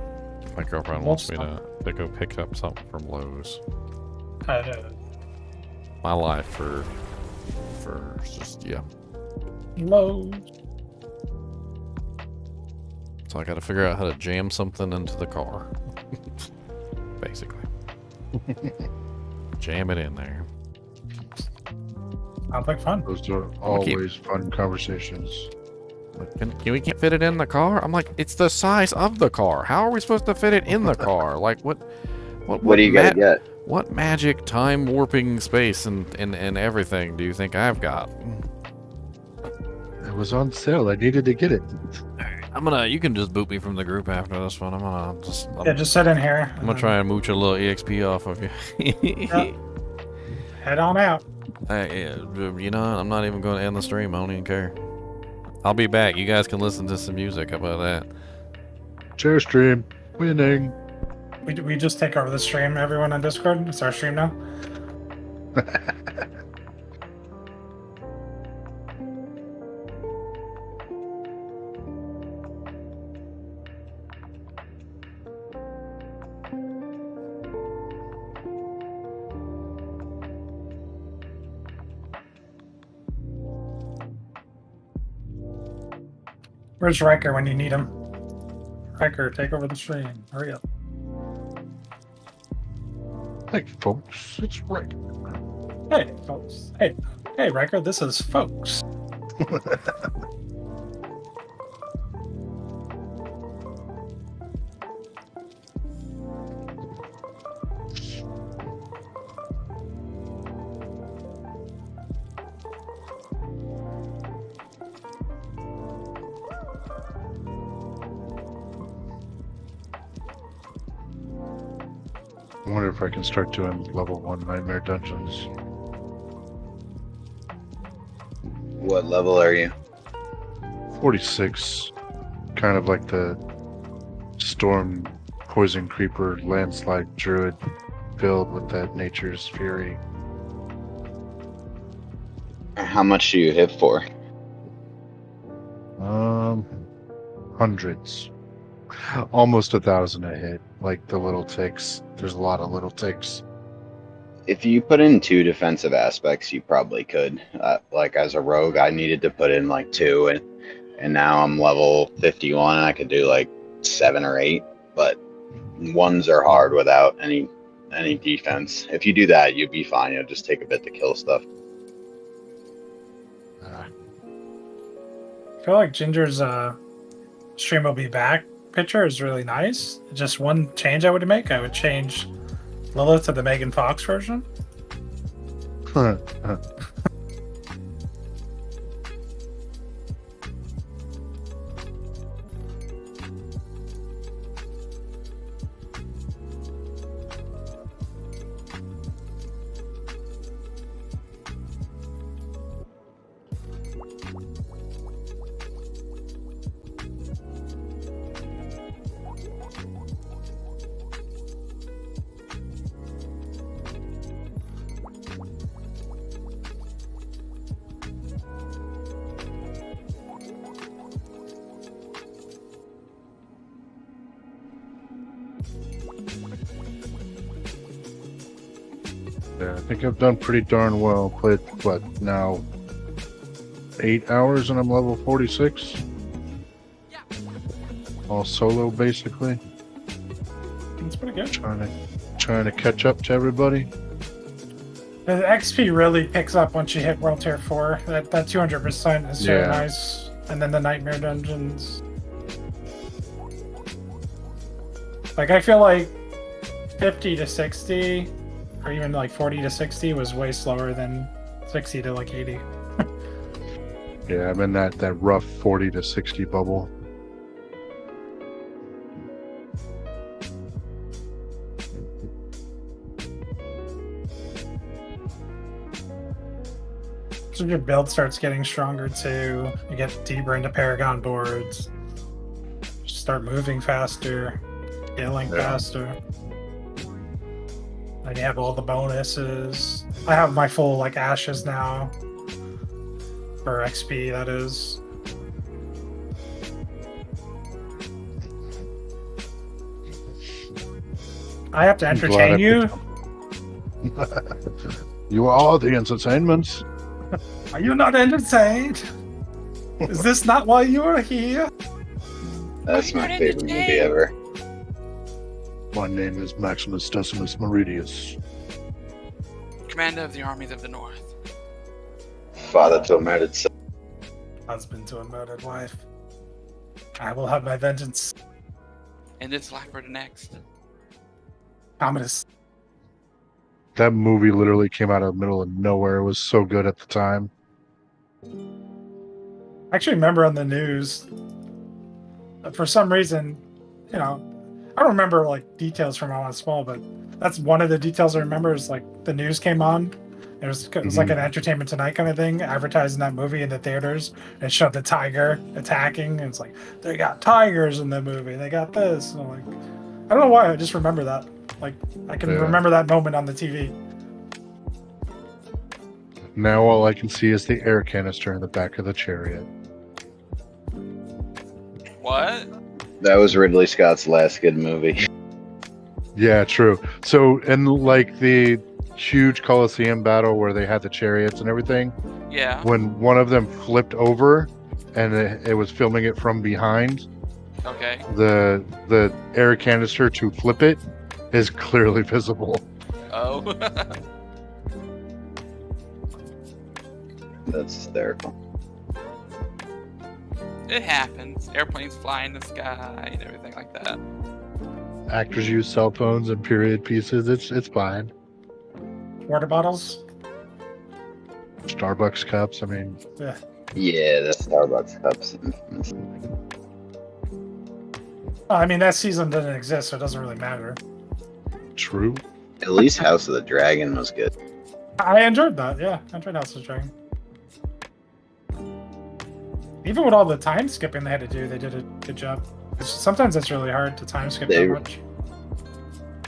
Speaker 1: My girlfriend wants me to go pick up something from Lowe's. My life for just, yeah.
Speaker 3: Lowe's.
Speaker 1: So I got to figure out how to jam something into the car. Basically. Jam it in there.
Speaker 3: Sounds like fun.
Speaker 11: Those are always fun conversations.
Speaker 1: We can't fit it in the car? I'm like, it's the size of the car. How are we supposed to fit it in the car? Like, what
Speaker 5: do you gotta get?
Speaker 1: What magic time warping space and everything do you think I've got?
Speaker 11: It was on sale. I needed to get it.
Speaker 1: You can just boot me from the group after this one.
Speaker 3: Just sit in here.
Speaker 1: I'm gonna try and mooch a little EXP off of you.
Speaker 3: Yep. Head on out.
Speaker 1: You know, I'm not even going to end the stream. I don't even care. I'll be back. You guys can listen to some music. How about that?
Speaker 11: Share stream. Winning.
Speaker 3: We just take over the stream, everyone on Discord. It's our stream now. Where's Riker when you need him? Riker, take over the stream. Hurry up.
Speaker 11: Hey, folks, it's Riker.
Speaker 3: Hey, folks. Hey, Riker, this is folks.
Speaker 11: I wonder if I can start doing level 1 nightmare dungeons.
Speaker 5: What level are you?
Speaker 11: 46. Kind of like the storm poison creeper landslide druid build with that nature's fury.
Speaker 5: How much do you hit for?
Speaker 11: Hundreds. Almost 1,000 a hit. Like the little ticks. There's a lot of little ticks.
Speaker 5: If you put in 2 defensive aspects, you probably could. Like as a rogue, I needed to put in like 2, and now I'm level 51. And I could do like 7 or 8, but 1s are hard without any defense. If you do that, you'll be fine. It'll just take a bit to kill stuff.
Speaker 3: I feel like Ginger's stream will be back picture is really nice. Just one change I would make, I would change Lilith to the Megan Fox version.
Speaker 11: Yeah, I think I've done pretty darn well. Played, what, now 8 hours and I'm level 46? All solo, basically.
Speaker 3: That's pretty good.
Speaker 11: Trying to catch up to everybody.
Speaker 3: The XP really picks up once you hit World Tier 4. That 200% is so nice. And then the Nightmare Dungeons. Like, I feel like 50 to 60, or even like 40 to 60 was way slower than 60 to like 80.
Speaker 11: Yeah, I'm in that rough 40 to 60 bubble.
Speaker 3: So your build starts getting stronger too. You get deeper into Paragon boards. Start moving faster, scaling faster. And you have all the bonuses. I have my full like ashes now. For XP, that is. I have to entertain you?
Speaker 11: You are the entertainment.
Speaker 3: Are you not entertained? Is this not why you are here?
Speaker 5: That's my favorite movie ever.
Speaker 11: My name is Maximus Decimus Meridius.
Speaker 14: Commander of the armies of the North.
Speaker 5: Father to a murdered son.
Speaker 3: Husband to a murdered wife. I will have my vengeance.
Speaker 14: In this life or the next.
Speaker 3: Ominous.
Speaker 11: That movie literally came out of the middle of nowhere. It was so good at the time.
Speaker 3: I actually remember on the news, for some reason, you know, I don't remember like details from when I was small, but that's one of the details I remember is like the news came on. It was like an Entertainment Tonight kind of thing, advertising that movie in the theaters. And it showed the tiger attacking, and it's like, they got tigers in the movie. They got this. And I'm like, I don't know why, I just remember that. Like, I can remember that moment on the TV.
Speaker 11: Now all I can see is the air canister in the back of the chariot.
Speaker 14: What?
Speaker 5: That was Ridley Scott's last good movie.
Speaker 11: Yeah, true. So, in like the huge Colosseum battle where they had the chariots and everything,
Speaker 14: Yeah.
Speaker 11: when one of them flipped over and it was filming it from behind,
Speaker 14: Okay.
Speaker 11: the air canister to flip it is clearly visible.
Speaker 14: Oh.
Speaker 5: That's hysterical.
Speaker 14: It happens. Airplanes fly in the sky and everything like that.
Speaker 11: Actors use cell phones and period pieces. It's fine.
Speaker 3: Water bottles?
Speaker 11: Starbucks cups. I mean,
Speaker 3: Yeah.
Speaker 5: Yeah, the Starbucks cups.
Speaker 3: I mean, that season doesn't exist, so it doesn't really matter.
Speaker 11: True.
Speaker 5: At least House of the Dragon was good.
Speaker 3: I enjoyed that, yeah. I enjoyed House of the Dragon. Even with all the time skipping they had to do, they did a good job. Sometimes it's really hard to time skip that much.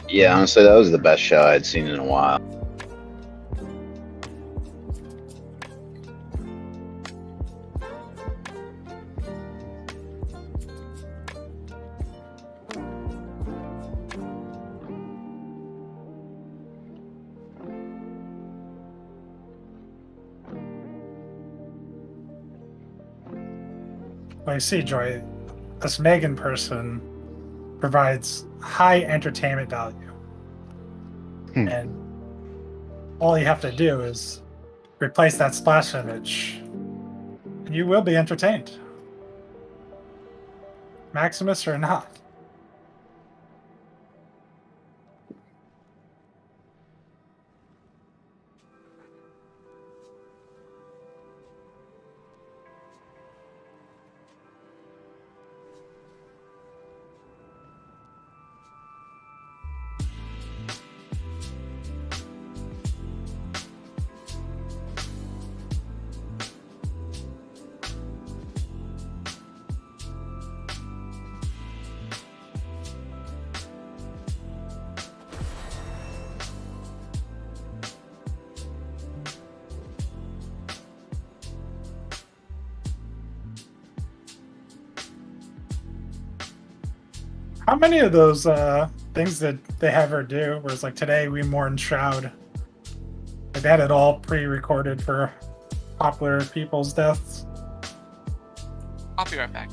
Speaker 5: Yeah, honestly, that was the best show I'd seen in a while.
Speaker 3: Well, you see, Joy, this Megan person provides high entertainment value. And all you have to do is replace that splash image, and you will be entertained. Maximus or not. How many of those things that they have her do, where it's like, today we mourn Shroud? Like, they had it all pre-recorded for popular people's deaths.
Speaker 14: I'll be right back.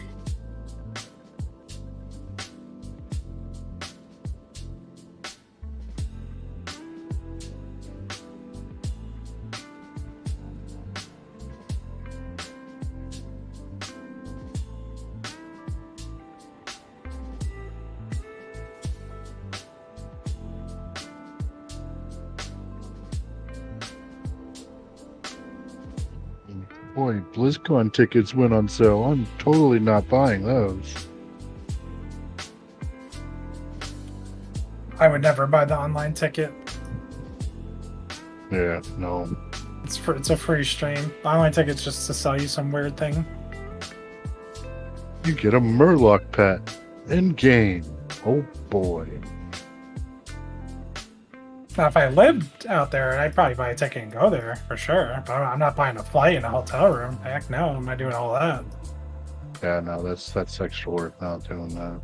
Speaker 11: boy, BlizzCon tickets went on sale. I'm totally not buying those.
Speaker 3: I would never buy the online ticket.
Speaker 11: Yeah, no.
Speaker 3: It's a free stream. The online ticket's just to sell you some weird thing.
Speaker 11: You get a Murloc pet in game. Oh boy.
Speaker 3: Now, if I lived out there, I'd probably buy a ticket and go there for sure. But I'm not buying a flight in a hotel room. Heck no, I'm not doing all that.
Speaker 11: Yeah, no, that's extra work not doing that.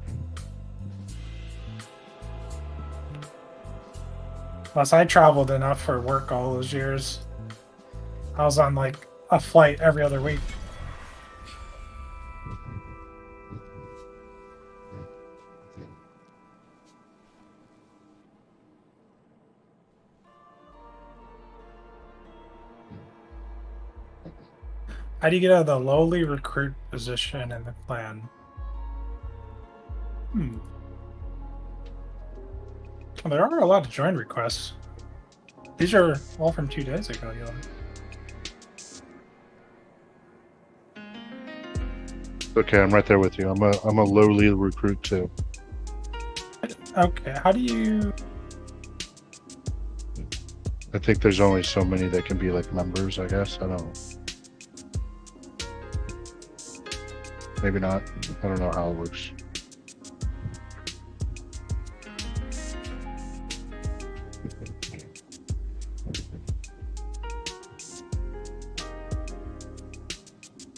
Speaker 3: Plus, I traveled enough for work all those years. I was on like a flight every other week. How do you get out of the lowly recruit position in the clan? Well, there are a lot of join requests. These are all from 2 days ago, Yola.
Speaker 11: Okay, I'm right there with you. I'm a lowly recruit too.
Speaker 3: Okay, how do you...
Speaker 11: I think there's only so many that can be like members, I guess. I don't know. Maybe not. I don't know how it works.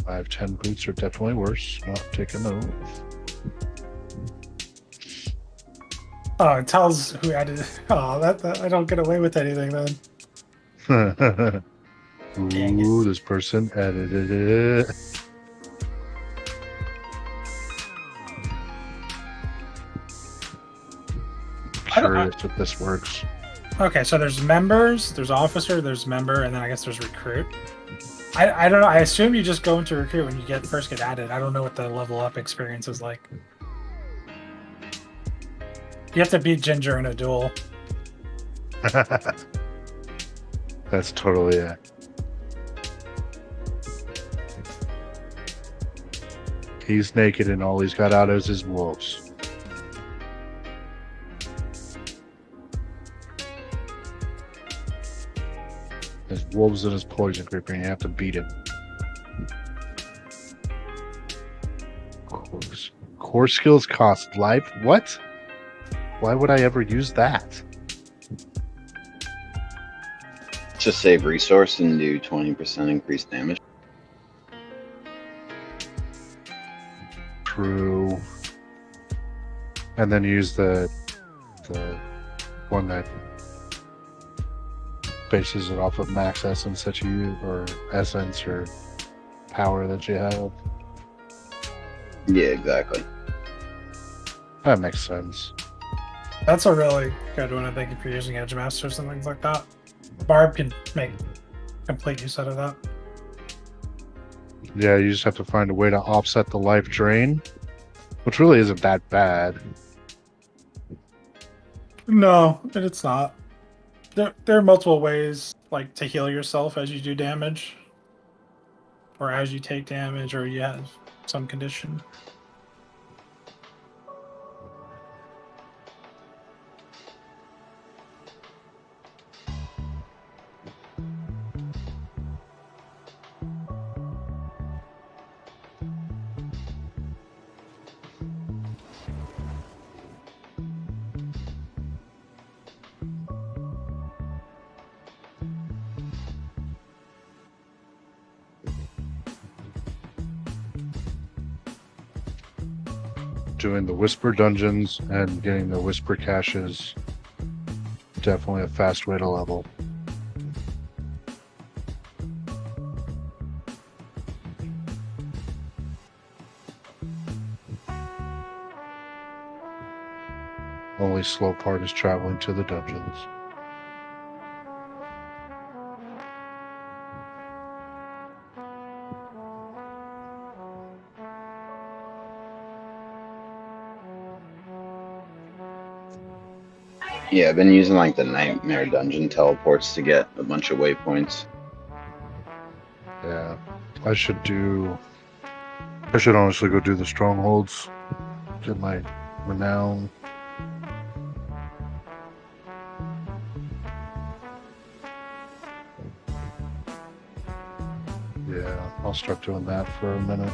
Speaker 11: I have 10 boots are definitely worse. Not taking those.
Speaker 3: Oh, it tells who added it. Oh, that I don't get away with anything then.
Speaker 11: Ooh, this person edited it. Curious if this works.
Speaker 3: Okay, so there's members, there's officer, there's member, and then I guess there's recruit. I don't know. I assume you just go into recruit when you first get added. I don't know what the level up experience is like. You have to beat Ginger in a duel.
Speaker 11: That's totally it. He's naked and all he's got out is his wolves. There's wolves in his poison creeper and you have to beat him. Core skills cost life? What? Why would I ever use that?
Speaker 5: Just save resource and do 20% increased damage.
Speaker 11: True. And then use the one that bases it off of max essence that you use, or essence or power that you have.
Speaker 5: Yeah, exactly.
Speaker 11: That makes sense.
Speaker 3: That's a really good one, I think, if you're using Edge Masters and things like that. Barb can make complete use out of that.
Speaker 11: Yeah, you just have to find a way to offset the life drain, which really isn't that bad.
Speaker 3: No, it's not. There are multiple ways, like, to heal yourself as you do damage, or as you take damage, or you have some condition.
Speaker 11: Doing the whisper dungeons and getting the whisper caches, definitely a fast way to level. Only slow part is traveling to the dungeons.
Speaker 5: Yeah, I've been using like the Nightmare Dungeon teleports to get a bunch of waypoints.
Speaker 11: Yeah, I should honestly go do the strongholds, get my renown. Yeah, I'll start doing that for a minute.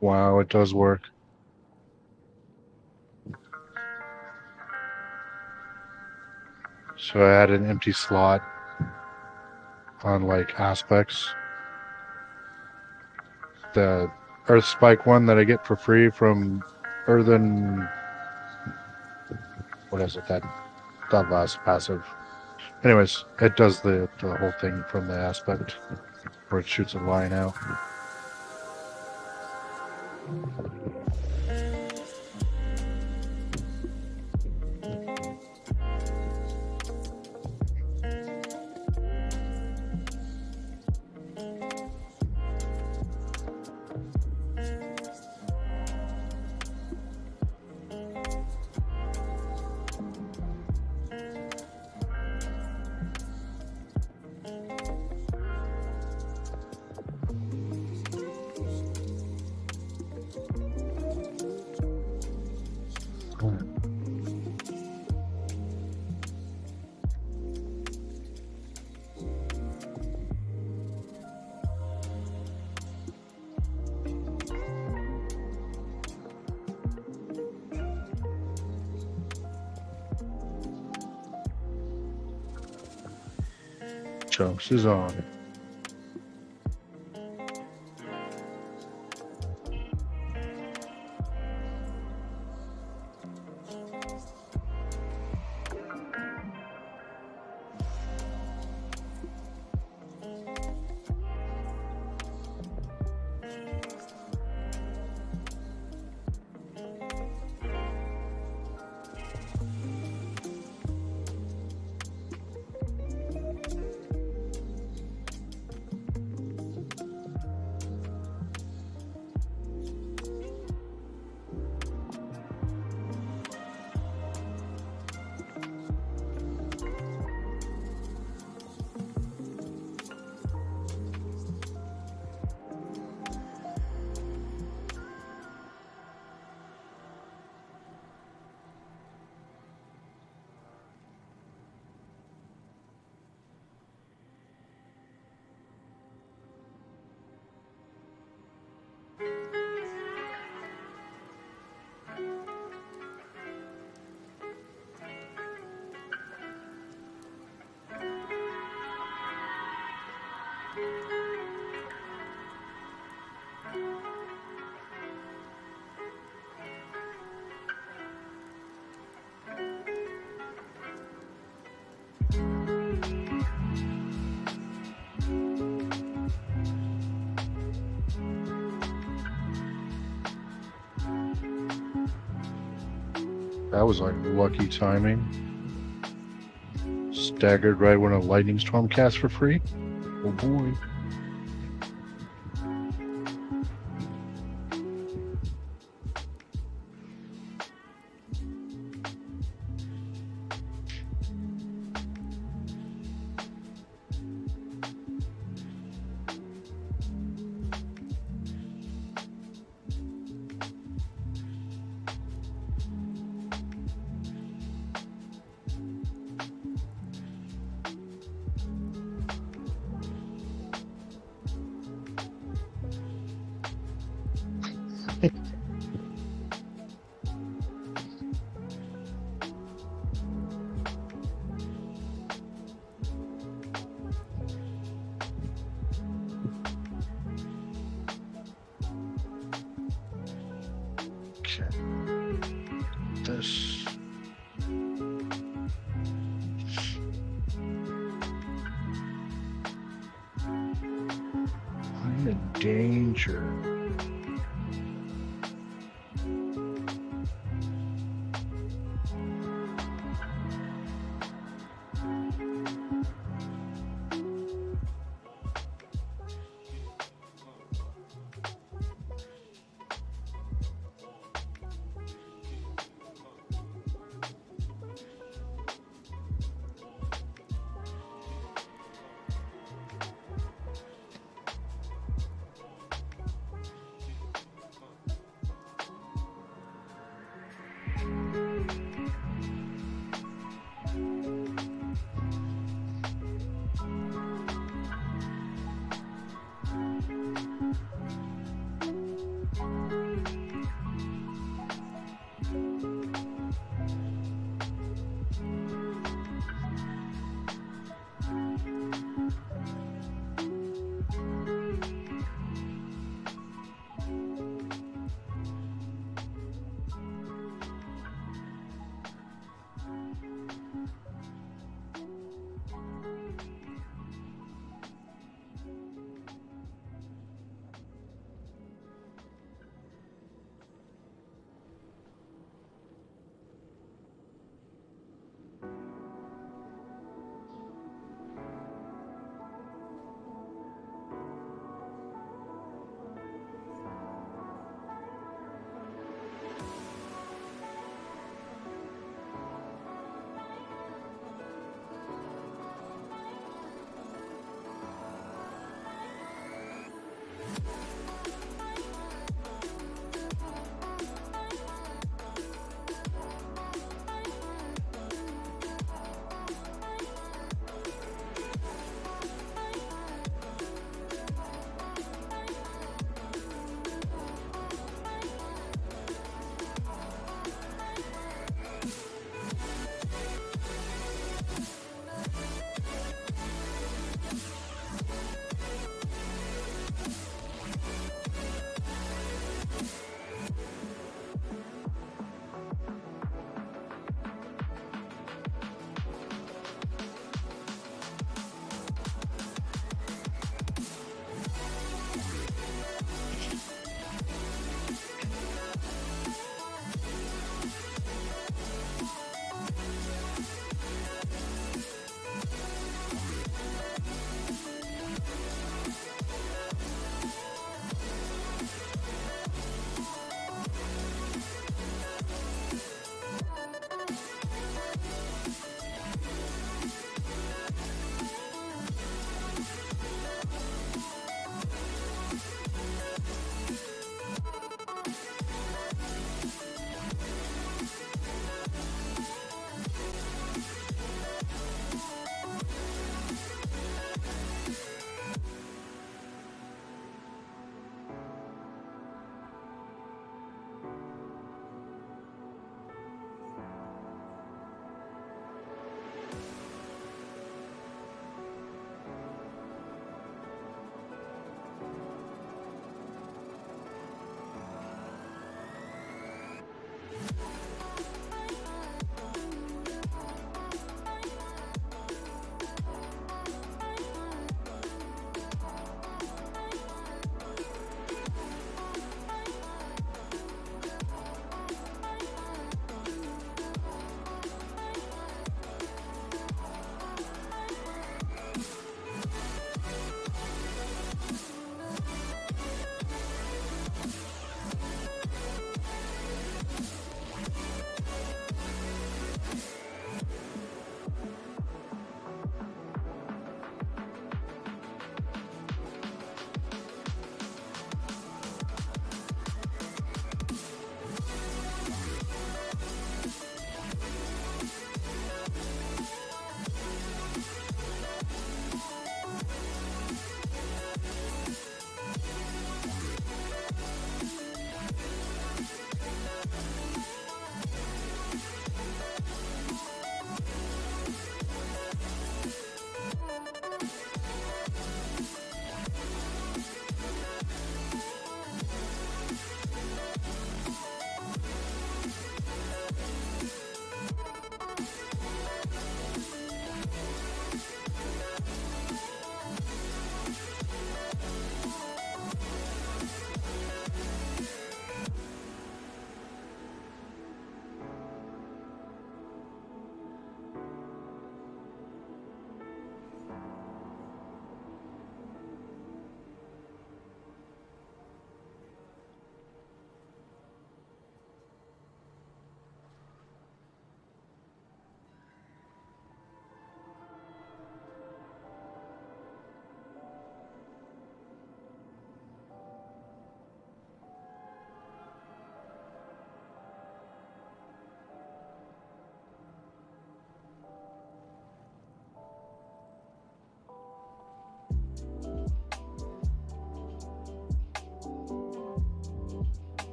Speaker 11: Wow, it does work. So I had an empty slot on like aspects. The Earth Spike one that I get for free from Earthen. What is it? That last passive. Anyways, it does the whole thing from the aspect where it shoots a line out. Chunks is on. That was like lucky timing. Staggered right when a lightning storm cast for free. Oh boy. This. I'm in danger.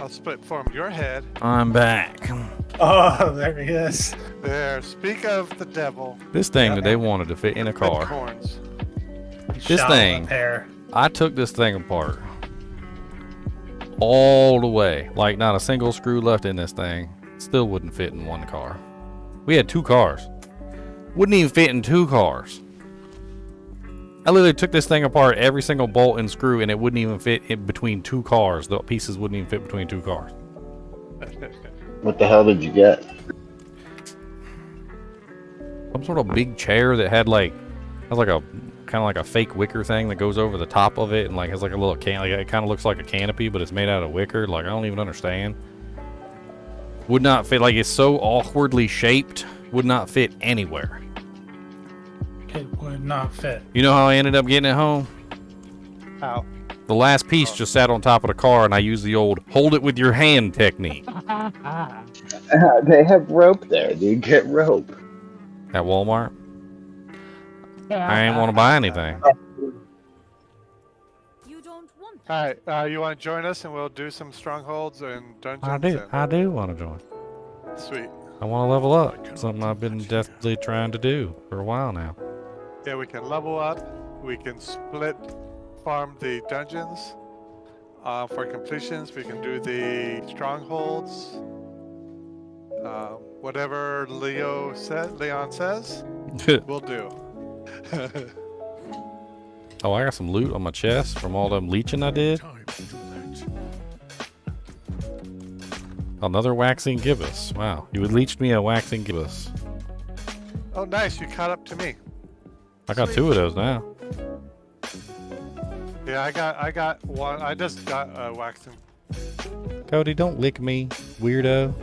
Speaker 2: I'll split form your head.
Speaker 1: I'm back.
Speaker 3: Oh, there he is.
Speaker 2: There. Speak of the devil.
Speaker 1: This thing that they wanted to fit in a car.
Speaker 2: Corns.
Speaker 1: This
Speaker 3: Shot
Speaker 1: thing.
Speaker 3: with hair.
Speaker 1: I took this thing apart all the way. Like, not a single screw left in this thing. Still wouldn't fit in one car. We had 2 cars. Wouldn't even fit in 2 cars. I literally took this thing apart, every single bolt and screw, and it wouldn't even fit in between 2 cars. The pieces wouldn't even fit between 2 cars.
Speaker 5: What the hell did you get?
Speaker 1: Some sort of big chair that had like, has like a kind of like a fake wicker thing that goes over the top of it, and like has like a little like it kind of looks like a canopy, but it's made out of wicker. Like, I don't even understand. Would not fit. Like, it's so awkwardly shaped. Would not fit anywhere.
Speaker 3: It would not fit.
Speaker 1: You know how I ended up getting it home?
Speaker 2: How?
Speaker 1: The last piece just sat on top of the car, and I used the old hold it with your hand technique.
Speaker 5: They have rope there, dude. Get rope.
Speaker 1: At Walmart? I ain't want to buy anything.
Speaker 16: You don't want.
Speaker 2: Alright, you want to join us and we'll do some strongholds and dungeons?
Speaker 1: I do want to join.
Speaker 2: Sweet.
Speaker 1: I want to level up. Something I've been desperately trying to do for a while now.
Speaker 2: Yeah, we can level up. We can split farm the dungeons for completions. We can do the strongholds. Whatever Leon says, we'll do.
Speaker 1: Oh, I got some loot on my chest from all them leeching I did. Another waxing gibbous. Wow, you had leeched me a waxing gibbous.
Speaker 2: Oh, nice! You caught up to me.
Speaker 1: I got 2 of those now.
Speaker 2: Yeah, I got one. I just got waxing.
Speaker 1: Cody, don't lick me, weirdo.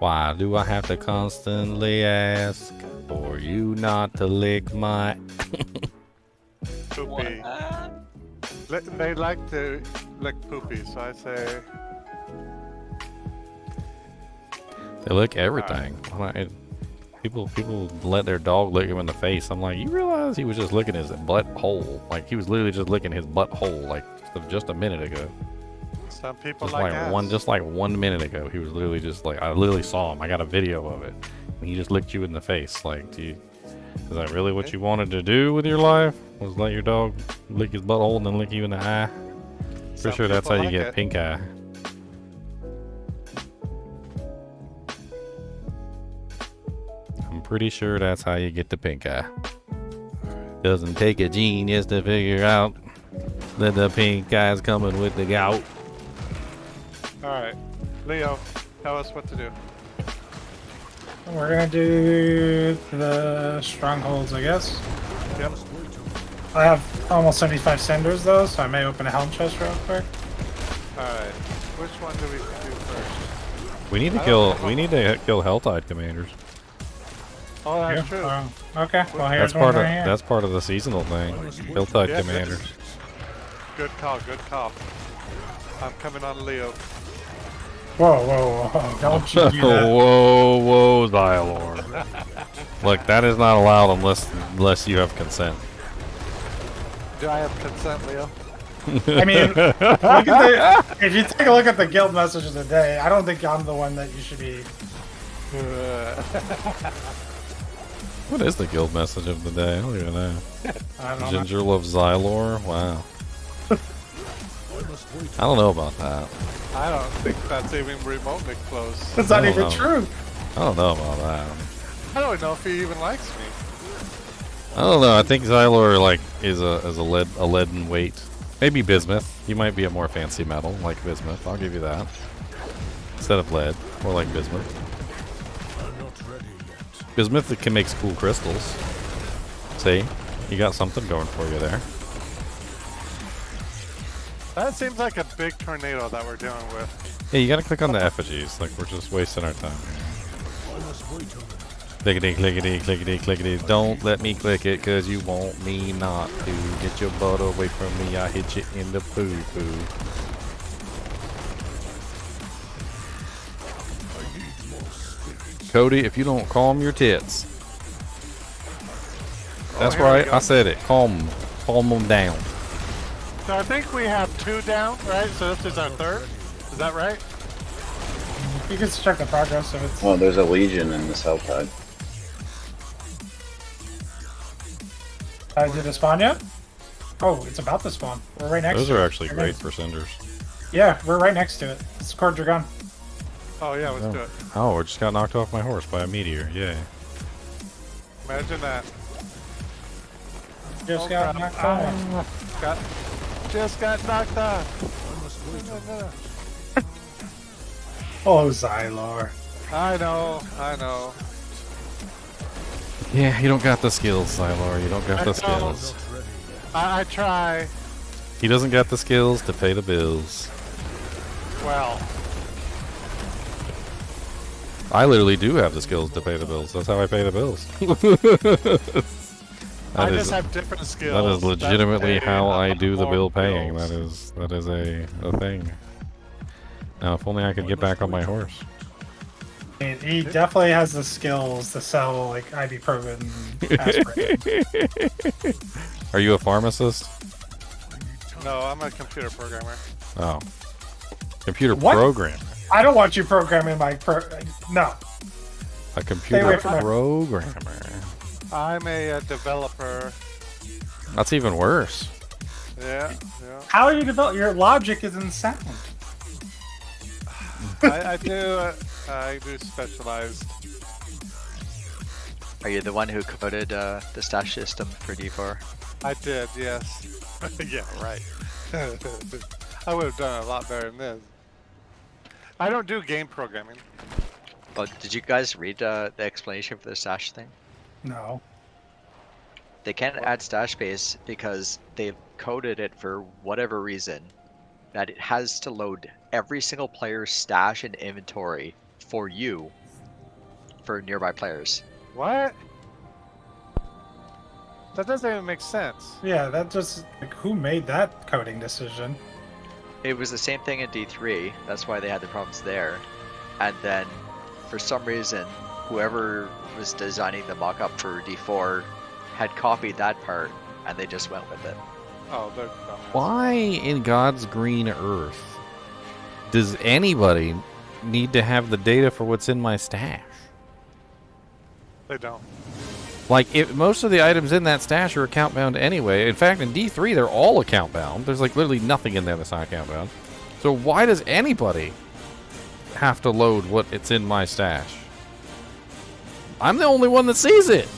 Speaker 1: Why do I have to constantly ask for you not to lick my...
Speaker 2: Poopy. They like to lick poopy, so I say...
Speaker 1: They lick everything. People let their dog lick him in the face. I'm like, you realize he was just licking his butthole? Like, he was literally just licking his butthole, like, just a minute ago.
Speaker 2: Some people
Speaker 1: Just
Speaker 2: like
Speaker 1: like 1 minute ago, he was literally just like, I literally saw him. I got a video of it. And he just licked you in the face. Like, is that really what you wanted to do with your life? Was let your dog lick his butthole and then lick you in the eye? Pretty sure that's how you get pink eye. I'm pretty sure that's how you get the pink eye. Doesn't take a genius to figure out that the pink eye's coming with the gout.
Speaker 2: Alright, Leo, tell us what to do.
Speaker 3: We're gonna do the strongholds, I guess.
Speaker 2: Yep.
Speaker 3: I have almost 75 cinders though, so I may open a helm chest real quick.
Speaker 2: Alright, which one do we do first?
Speaker 1: We need to kill HellTide commanders.
Speaker 2: Oh, that's true.
Speaker 3: Okay, well here's one right here.
Speaker 1: That's part of the seasonal thing. HellTide
Speaker 2: Yeah,
Speaker 1: commanders.
Speaker 2: Good call, good call. I'm coming on Leo.
Speaker 3: Whoa, don't you do that.
Speaker 1: Whoa, Xylor. Look, that is not allowed unless you have consent.
Speaker 2: Do I have consent, Leo?
Speaker 3: I mean, look at if you take a look at the guild message of the day, I don't think I'm the one that you should be.
Speaker 1: What is the guild message of the day? I don't even know.
Speaker 3: I don't know.
Speaker 1: Ginger loves Xylor? Wow. I don't know about that.
Speaker 2: I don't think that's even remotely close.
Speaker 3: That's not even true.
Speaker 1: I don't know about that.
Speaker 2: I don't know if he even likes me.
Speaker 1: I don't know. I think Xylor like is a leaden weight. Maybe bismuth. He might be a more fancy metal like bismuth. I'll give you that. Instead of lead, more like bismuth. Bismuth that can make cool crystals. See, you got something going for you there.
Speaker 2: That seems like a big tornado that we're dealing with.
Speaker 1: Yeah, you gotta click on the effigies. Like, we're just wasting our time here. Clickety, clickety, clickety, clickety. Don't let me click it, cause you want me not to. Get your butt away from me, I hit you in the poo-poo. Cody, if you don't calm your tits. That's right, I said it. Calm them down.
Speaker 2: So I think we have 2 down, right? So this is our 3rd. Is that right?
Speaker 3: You can check the progress if it's.
Speaker 5: Oh, there's a Legion in this HellTide.
Speaker 3: Did it spawn yet? Oh, it's about to spawn. We're right next
Speaker 1: Those
Speaker 3: to it.
Speaker 1: are actually
Speaker 3: We're
Speaker 1: great
Speaker 3: next-
Speaker 1: for cinders.
Speaker 3: Yeah, we're right next to it. It's Cord Dragon.
Speaker 2: Oh yeah, let's do it.
Speaker 1: Oh, I just got knocked off my horse by a meteor. Yay.
Speaker 2: Imagine that.
Speaker 3: Just
Speaker 2: Oh,
Speaker 3: got
Speaker 2: crap.
Speaker 3: knocked off.
Speaker 2: Just got knocked off.
Speaker 3: Oh, Xylor.
Speaker 2: I know.
Speaker 1: Yeah, you don't got the skills, Xylor. You don't got
Speaker 2: I
Speaker 1: the
Speaker 2: know.
Speaker 1: skills.
Speaker 2: I try.
Speaker 1: He doesn't got the skills to pay the bills.
Speaker 2: Well,
Speaker 1: I literally do have the skills to pay the bills. That's how I pay the bills.
Speaker 2: I just have different skills.
Speaker 1: That is legitimately
Speaker 2: pay
Speaker 1: how I do the
Speaker 2: more
Speaker 1: bill paying.
Speaker 2: bills.
Speaker 1: That is a thing. Now, if only I could get back on my horse.
Speaker 3: He definitely has the skills to sell like ibuprofen and aspirin.
Speaker 1: Are you a pharmacist?
Speaker 2: No, I'm a computer programmer.
Speaker 1: Oh. Computer
Speaker 3: What?
Speaker 1: programmer.
Speaker 3: I don't want you programming my no.
Speaker 1: A computer
Speaker 3: away from it.
Speaker 1: programmer.
Speaker 2: I'm a developer.
Speaker 1: That's even worse.
Speaker 2: Yeah.
Speaker 3: How are you develop? Your logic is unsound.
Speaker 2: I do specialized.
Speaker 17: Are you the one who coded the stash system for D4?
Speaker 2: I did, yes. Yeah, right. I would have done a lot better than this. I don't do game programming.
Speaker 17: Well, did you guys read the explanation for the stash thing?
Speaker 3: No.
Speaker 17: They can't add stash space because they've coded it for whatever reason that it has to load every single player's stash and inventory for you for nearby players.
Speaker 2: What? That doesn't even make sense.
Speaker 3: Yeah, that just like who made that coding decision?
Speaker 17: It was the same thing in D3, that's why they had the problems there. And then, for some reason, whoever was designing the mock-up for D4 had copied that part, and they just went with it.
Speaker 2: Oh, they're dumb.
Speaker 1: Why in God's green earth does anybody need to have the data for what's in my stash?
Speaker 2: They don't.
Speaker 1: Like, if most of the items in that stash are account bound anyway. In fact, in D3, they're all account bound. There's like literally nothing in there that's not account bound. So why does anybody have to load what it's in my stash? I'm the only one that sees it.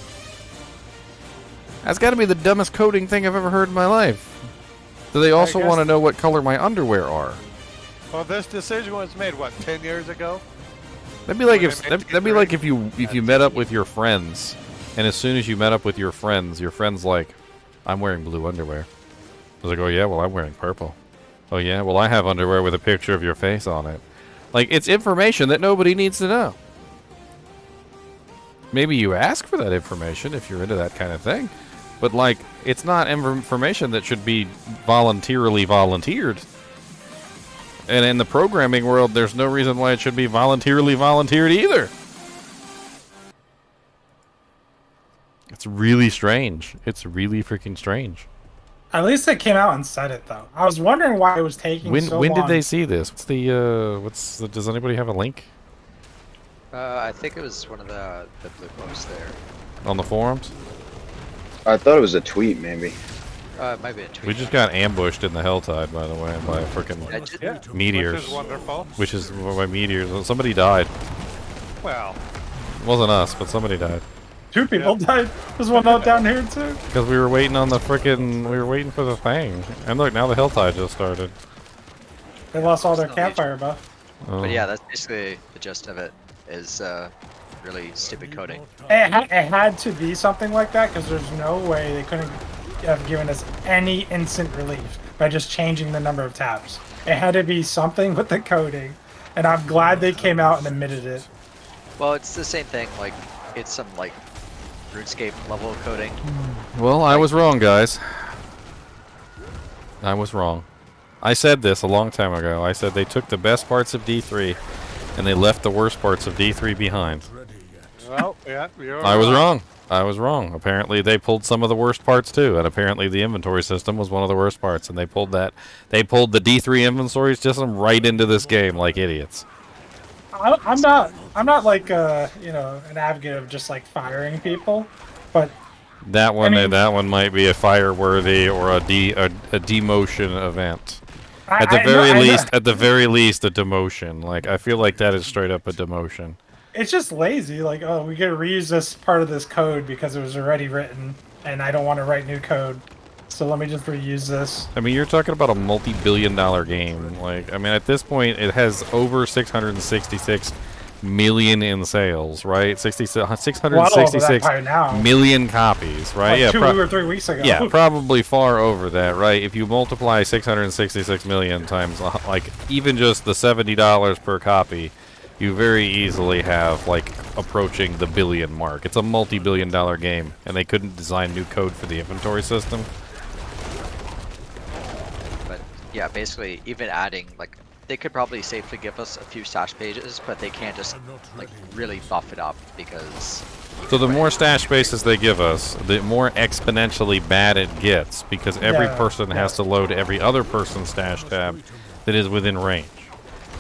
Speaker 1: That's got to be the dumbest coding thing I've ever heard in my life. Do they also
Speaker 2: guess-
Speaker 1: want to know what color my underwear are?
Speaker 2: Well, this decision was made, what, 10 years ago?
Speaker 1: That'd be like
Speaker 2: When
Speaker 1: if
Speaker 2: they made
Speaker 1: that'd be like if you met up with your friends, and as soon as you met up with your friend's like, I'm wearing blue underwear. I was like, oh yeah, well I'm wearing purple. Oh yeah, well I have underwear with a picture of your face on it. Like, it's information that nobody needs to know. Maybe you ask for that information if you're into that kind of thing, but like, it's not information that should be voluntarily volunteered. And in the programming world, there's no reason why it should be voluntarily volunteered either. It's really strange. It's really freaking strange.
Speaker 3: At least they came out and said it though. I was wondering why it was taking so long.
Speaker 1: When did they see this? Does anybody have a link
Speaker 17: I think it was one of the blue posts there.
Speaker 1: on the forums?
Speaker 5: I thought it was a tweet, maybe.
Speaker 17: It might be a tweet.
Speaker 1: We just got ambushed in the HellTide, by the way, by a freaking meteors.
Speaker 2: Which is wonderful.
Speaker 1: Which is by meteors. Somebody died.
Speaker 2: Well.
Speaker 1: It wasn't us, but somebody died.
Speaker 3: 2 people died. There's one out down here too.
Speaker 1: Because we were waiting on the freaking. We were waiting for the thing. And look, now the HellTide just started.
Speaker 3: They lost all their campfire buff.
Speaker 1: Oh.
Speaker 17: But yeah, that's basically the gist of it, is really stupid coding.
Speaker 3: It had to be something like that because there's no way they couldn't have given us any instant relief by just changing the number of tabs. It had to be something with the coding, and I'm glad they came out and admitted it.
Speaker 17: Well, it's the same thing, like, it's some, like, RuneScape level coding.
Speaker 1: Well, I was wrong, guys. I was wrong. I said this a long time ago. I said they took the best parts of D3 and they left the worst parts of D3 behind.
Speaker 2: Well, yeah, you're
Speaker 1: I was wrong. I was wrong. Apparently, they pulled some of the worst parts too, and apparently the inventory system was one of the worst parts. And they pulled that. They pulled the D3 inventory system right into this game like idiots.
Speaker 3: I'm not like you know, an advocate of just like firing people, but
Speaker 1: That one,
Speaker 3: I mean,
Speaker 1: that one might be a fire-worthy or a demotion event. At the very least, a demotion. Like I feel like that is straight up a demotion.
Speaker 3: it's just lazy. Like, oh, we gotta reuse this part of this code because it was already written, and I don't want to write new code, so let me just reuse this.
Speaker 1: I mean, you're talking about a multi-billion-dollar game. Like, I mean, at this point, it has over 666 million in sales, right? 666 million copies, right?
Speaker 3: Like
Speaker 1: yeah,
Speaker 3: 2 or 3 weeks ago.
Speaker 1: Yeah, probably far over that, right? If you multiply 666 million times, like, even just the $70 per copy, you very easily have, like, approaching the billion mark. It's a multi-billion-dollar game, and they couldn't design new code for the inventory system.
Speaker 17: But yeah, basically, even adding, like, they could probably safely give us a few stash pages, but they can't just, like, really buff it up because...
Speaker 1: So the more stash spaces they give us, the more exponentially bad it gets, because every person has to load every other person's stash tab that is within range.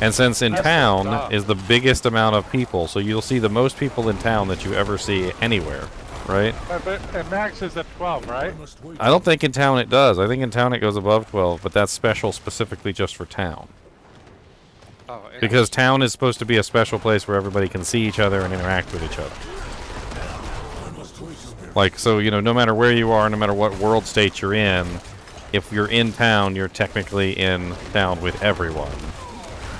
Speaker 1: And since in town is the biggest amount of people, so you'll see the most people in town that you ever see anywhere, right?
Speaker 2: But max is at 12, right?
Speaker 1: I don't think in town it does. I think in town it goes above 12, but that's special specifically just for town.
Speaker 2: Oh,
Speaker 1: Because town is supposed to be a special place where everybody can see each other and interact with each other. Like, so, you know, no matter where you are, no matter what world state you're in, if you're in town, you're technically in town with everyone.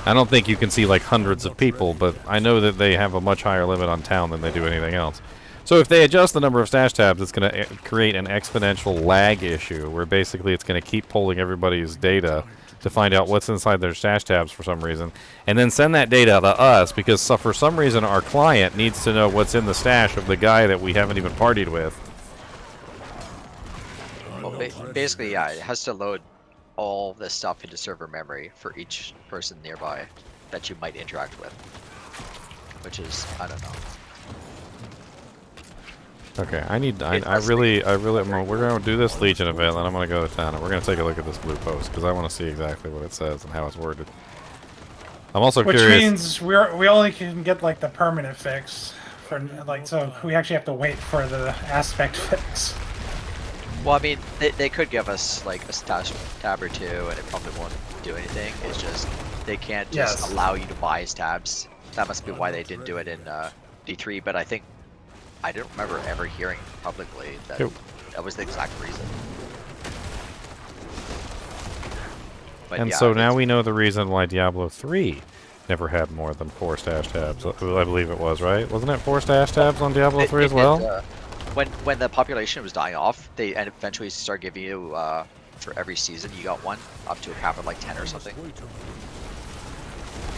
Speaker 1: I don't think you can see, like, hundreds of people, but I know that they have a much higher limit on town than they do anything else. So if they adjust the number of stash tabs, it's going to create an exponential lag issue, where basically it's going to keep pulling everybody's data to find out what's inside their stash tabs for some reason, and then send that data to us, because for some reason our client needs to know what's in the stash of the guy that we haven't even partied with.
Speaker 17: Well, basically, yeah, it has to load all this stuff into server memory for each person nearby that you might interact with, which is, I don't know.
Speaker 1: Okay, we're going to do this Legion event, and I'm going to go to town, and we're going to take a look at this blue post, because I want to see exactly what it says and how it's worded. I'm also curious...
Speaker 3: Which means we only can get, like, the permanent fix, for like, so we actually have to wait for the aspect fix.
Speaker 17: Well, I mean, they could give us, like, a stash tab or two, and it probably won't do anything. It's just, they can't just allow you to buy tabs. That must be why they didn't do it in D3, but I think I don't remember ever hearing publicly that that was the exact reason. But
Speaker 1: and
Speaker 17: yeah,
Speaker 1: so now we know the reason why Diablo 3 never had more than 4 stash tabs. I believe it was, right? Wasn't it 4 stash tabs on Diablo 3 as well?
Speaker 17: When the population was dying off, they eventually started giving you, for every season, you got one, up to a cap of like 10 or something.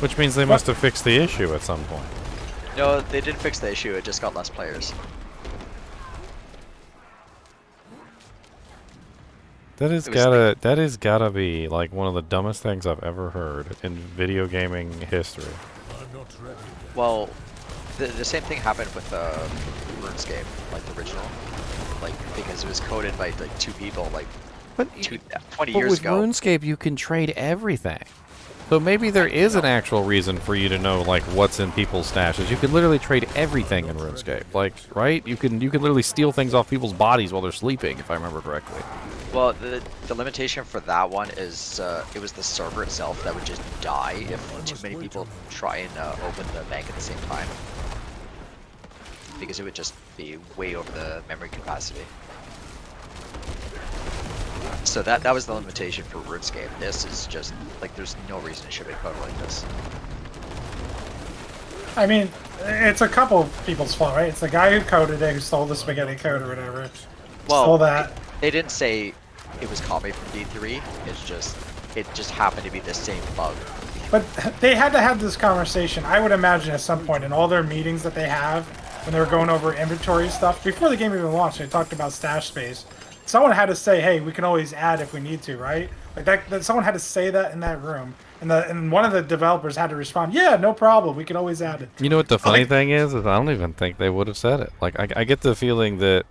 Speaker 1: Which means they must have fixed the issue at some point.
Speaker 17: No, they didn't fix the issue, it just got less players.
Speaker 1: That has gotta be like one of the dumbest things I've ever heard in video gaming history.
Speaker 17: Well, the same thing happened with RuneScape, like the original, like because it was coded by like 2 people, like 20 years ago.
Speaker 1: With RuneScape, you can trade everything. So maybe there is an actual reason for you to know like what's in people's stashes. You can literally trade everything in RuneScape, like right? You can literally steal things off people's bodies while they're sleeping, if I remember correctly.
Speaker 17: Well, the limitation for that one is it was the server itself that would just die if too many people try and open the bank at the same time, because it would just be way over the memory capacity. So that was the limitation for RuneScape. This is just like there's no reason it should be coded like this.
Speaker 3: I mean, it's a couple of people's fault, right? It's the guy who coded it, who stole the spaghetti code or whatever.
Speaker 17: Well,
Speaker 3: stole that.
Speaker 17: They didn't say it was copied from D3. It just happened to be the same bug.
Speaker 3: But they had to have this conversation, I would imagine, at some point in all their meetings that they have when they were going over inventory stuff. Before the game even launched, they talked about stash space. Someone had to say, hey, we can always add if we need to, right? Like that someone had to say that in that room. And one of the developers had to respond, "Yeah, no problem. We can always add it."
Speaker 1: You know what the funny thing is I don't even think they would have said it. Like, I get the feeling that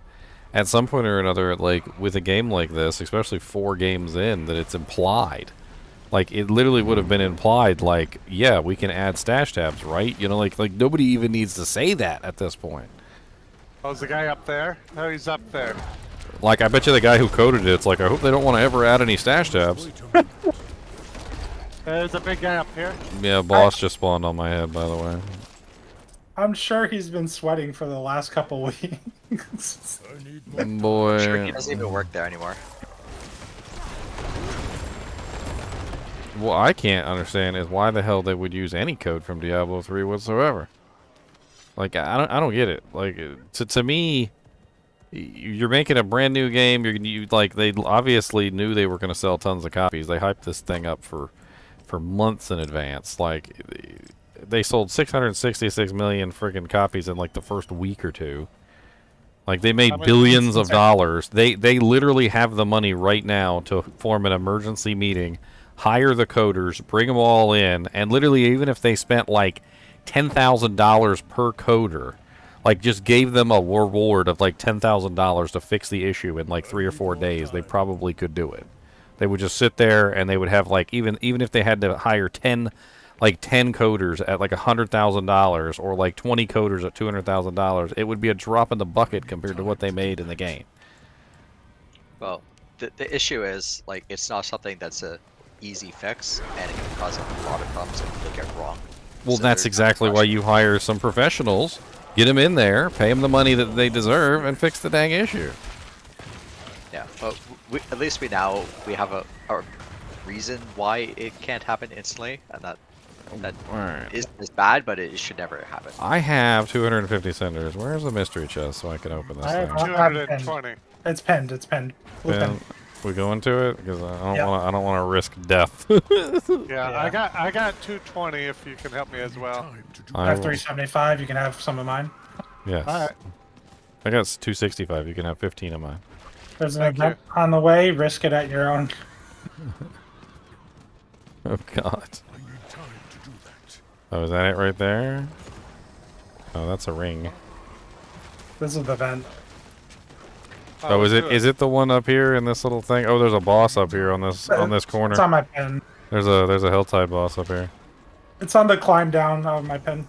Speaker 1: at some point or another, like, with a game like this, especially 4 games in, that it's implied. Like, it literally would have been implied, like, yeah, we can add stash tabs, right? You know, like nobody even needs to say that at this point.
Speaker 2: Oh, is the guy up there? No, he's up there.
Speaker 1: Like, I bet you the guy who coded it's like, I hope they don't want to ever add any stash tabs.
Speaker 2: There's a big guy up here.
Speaker 1: Yeah, boss just spawned on my head, by the way.
Speaker 3: I'm sure he's been sweating for the last couple weeks.
Speaker 1: Boy.
Speaker 17: Sure, he doesn't even work there anymore.
Speaker 1: What I can't understand is why the hell they would use any code from Diablo 3 whatsoever. Like, I don't get it. Like, to me, you're making a brand new game. Like, they obviously knew they were going to sell tons of copies. They hyped this thing up for months in advance. Like, they sold 666 million freaking copies in like the first week or two. Like, they made billions of dollars. They literally have the money right now to form an emergency meeting, hire the coders, bring them all in, and literally even if they spent like $10,000 per coder, like just gave them a reward of like $10,000 to fix the issue in like 3 or 4 days, they probably could do it. They would just sit there and they would have like even if they had to hire 10 coders at like $100,000 or like 20 coders at $200,000, it would be a drop in the bucket compared to what they made in the game.
Speaker 17: Well, the issue is, like, it's not something that's a easy fix, and it can cause a lot of problems if they get wrong.
Speaker 1: Well,
Speaker 17: So
Speaker 1: that's exactly why you hire some professionals, get them in there, pay them the money that they deserve, and fix the dang issue.
Speaker 17: Yeah, but at least we have a reason why it can't happen instantly, and that is bad, but it should never happen.
Speaker 1: I have 250 cinders. Where's the mystery chest so I can open this thing?
Speaker 2: 220.
Speaker 3: It's pinned. It's pinned. Blue
Speaker 1: Pen,
Speaker 3: pin.
Speaker 1: we go into it because I
Speaker 3: Yep.
Speaker 1: don't want to risk death.
Speaker 2: Yeah, I got 220 if you can help me as well.
Speaker 3: I have 375. You can have some of mine.
Speaker 1: Yes.
Speaker 2: All right.
Speaker 1: I got 265. You can have 15 of mine.
Speaker 3: There's an event on the way. Risk it at your own.
Speaker 1: Oh God. Oh, is that it right there? Oh, that's a ring.
Speaker 3: This is the vent.
Speaker 1: Oh, is it the one up here in this little thing? Oh, there's a boss up here on this corner.
Speaker 3: It's on my pen.
Speaker 1: There's a HellTide boss up here.
Speaker 3: It's on the climb down of my pen.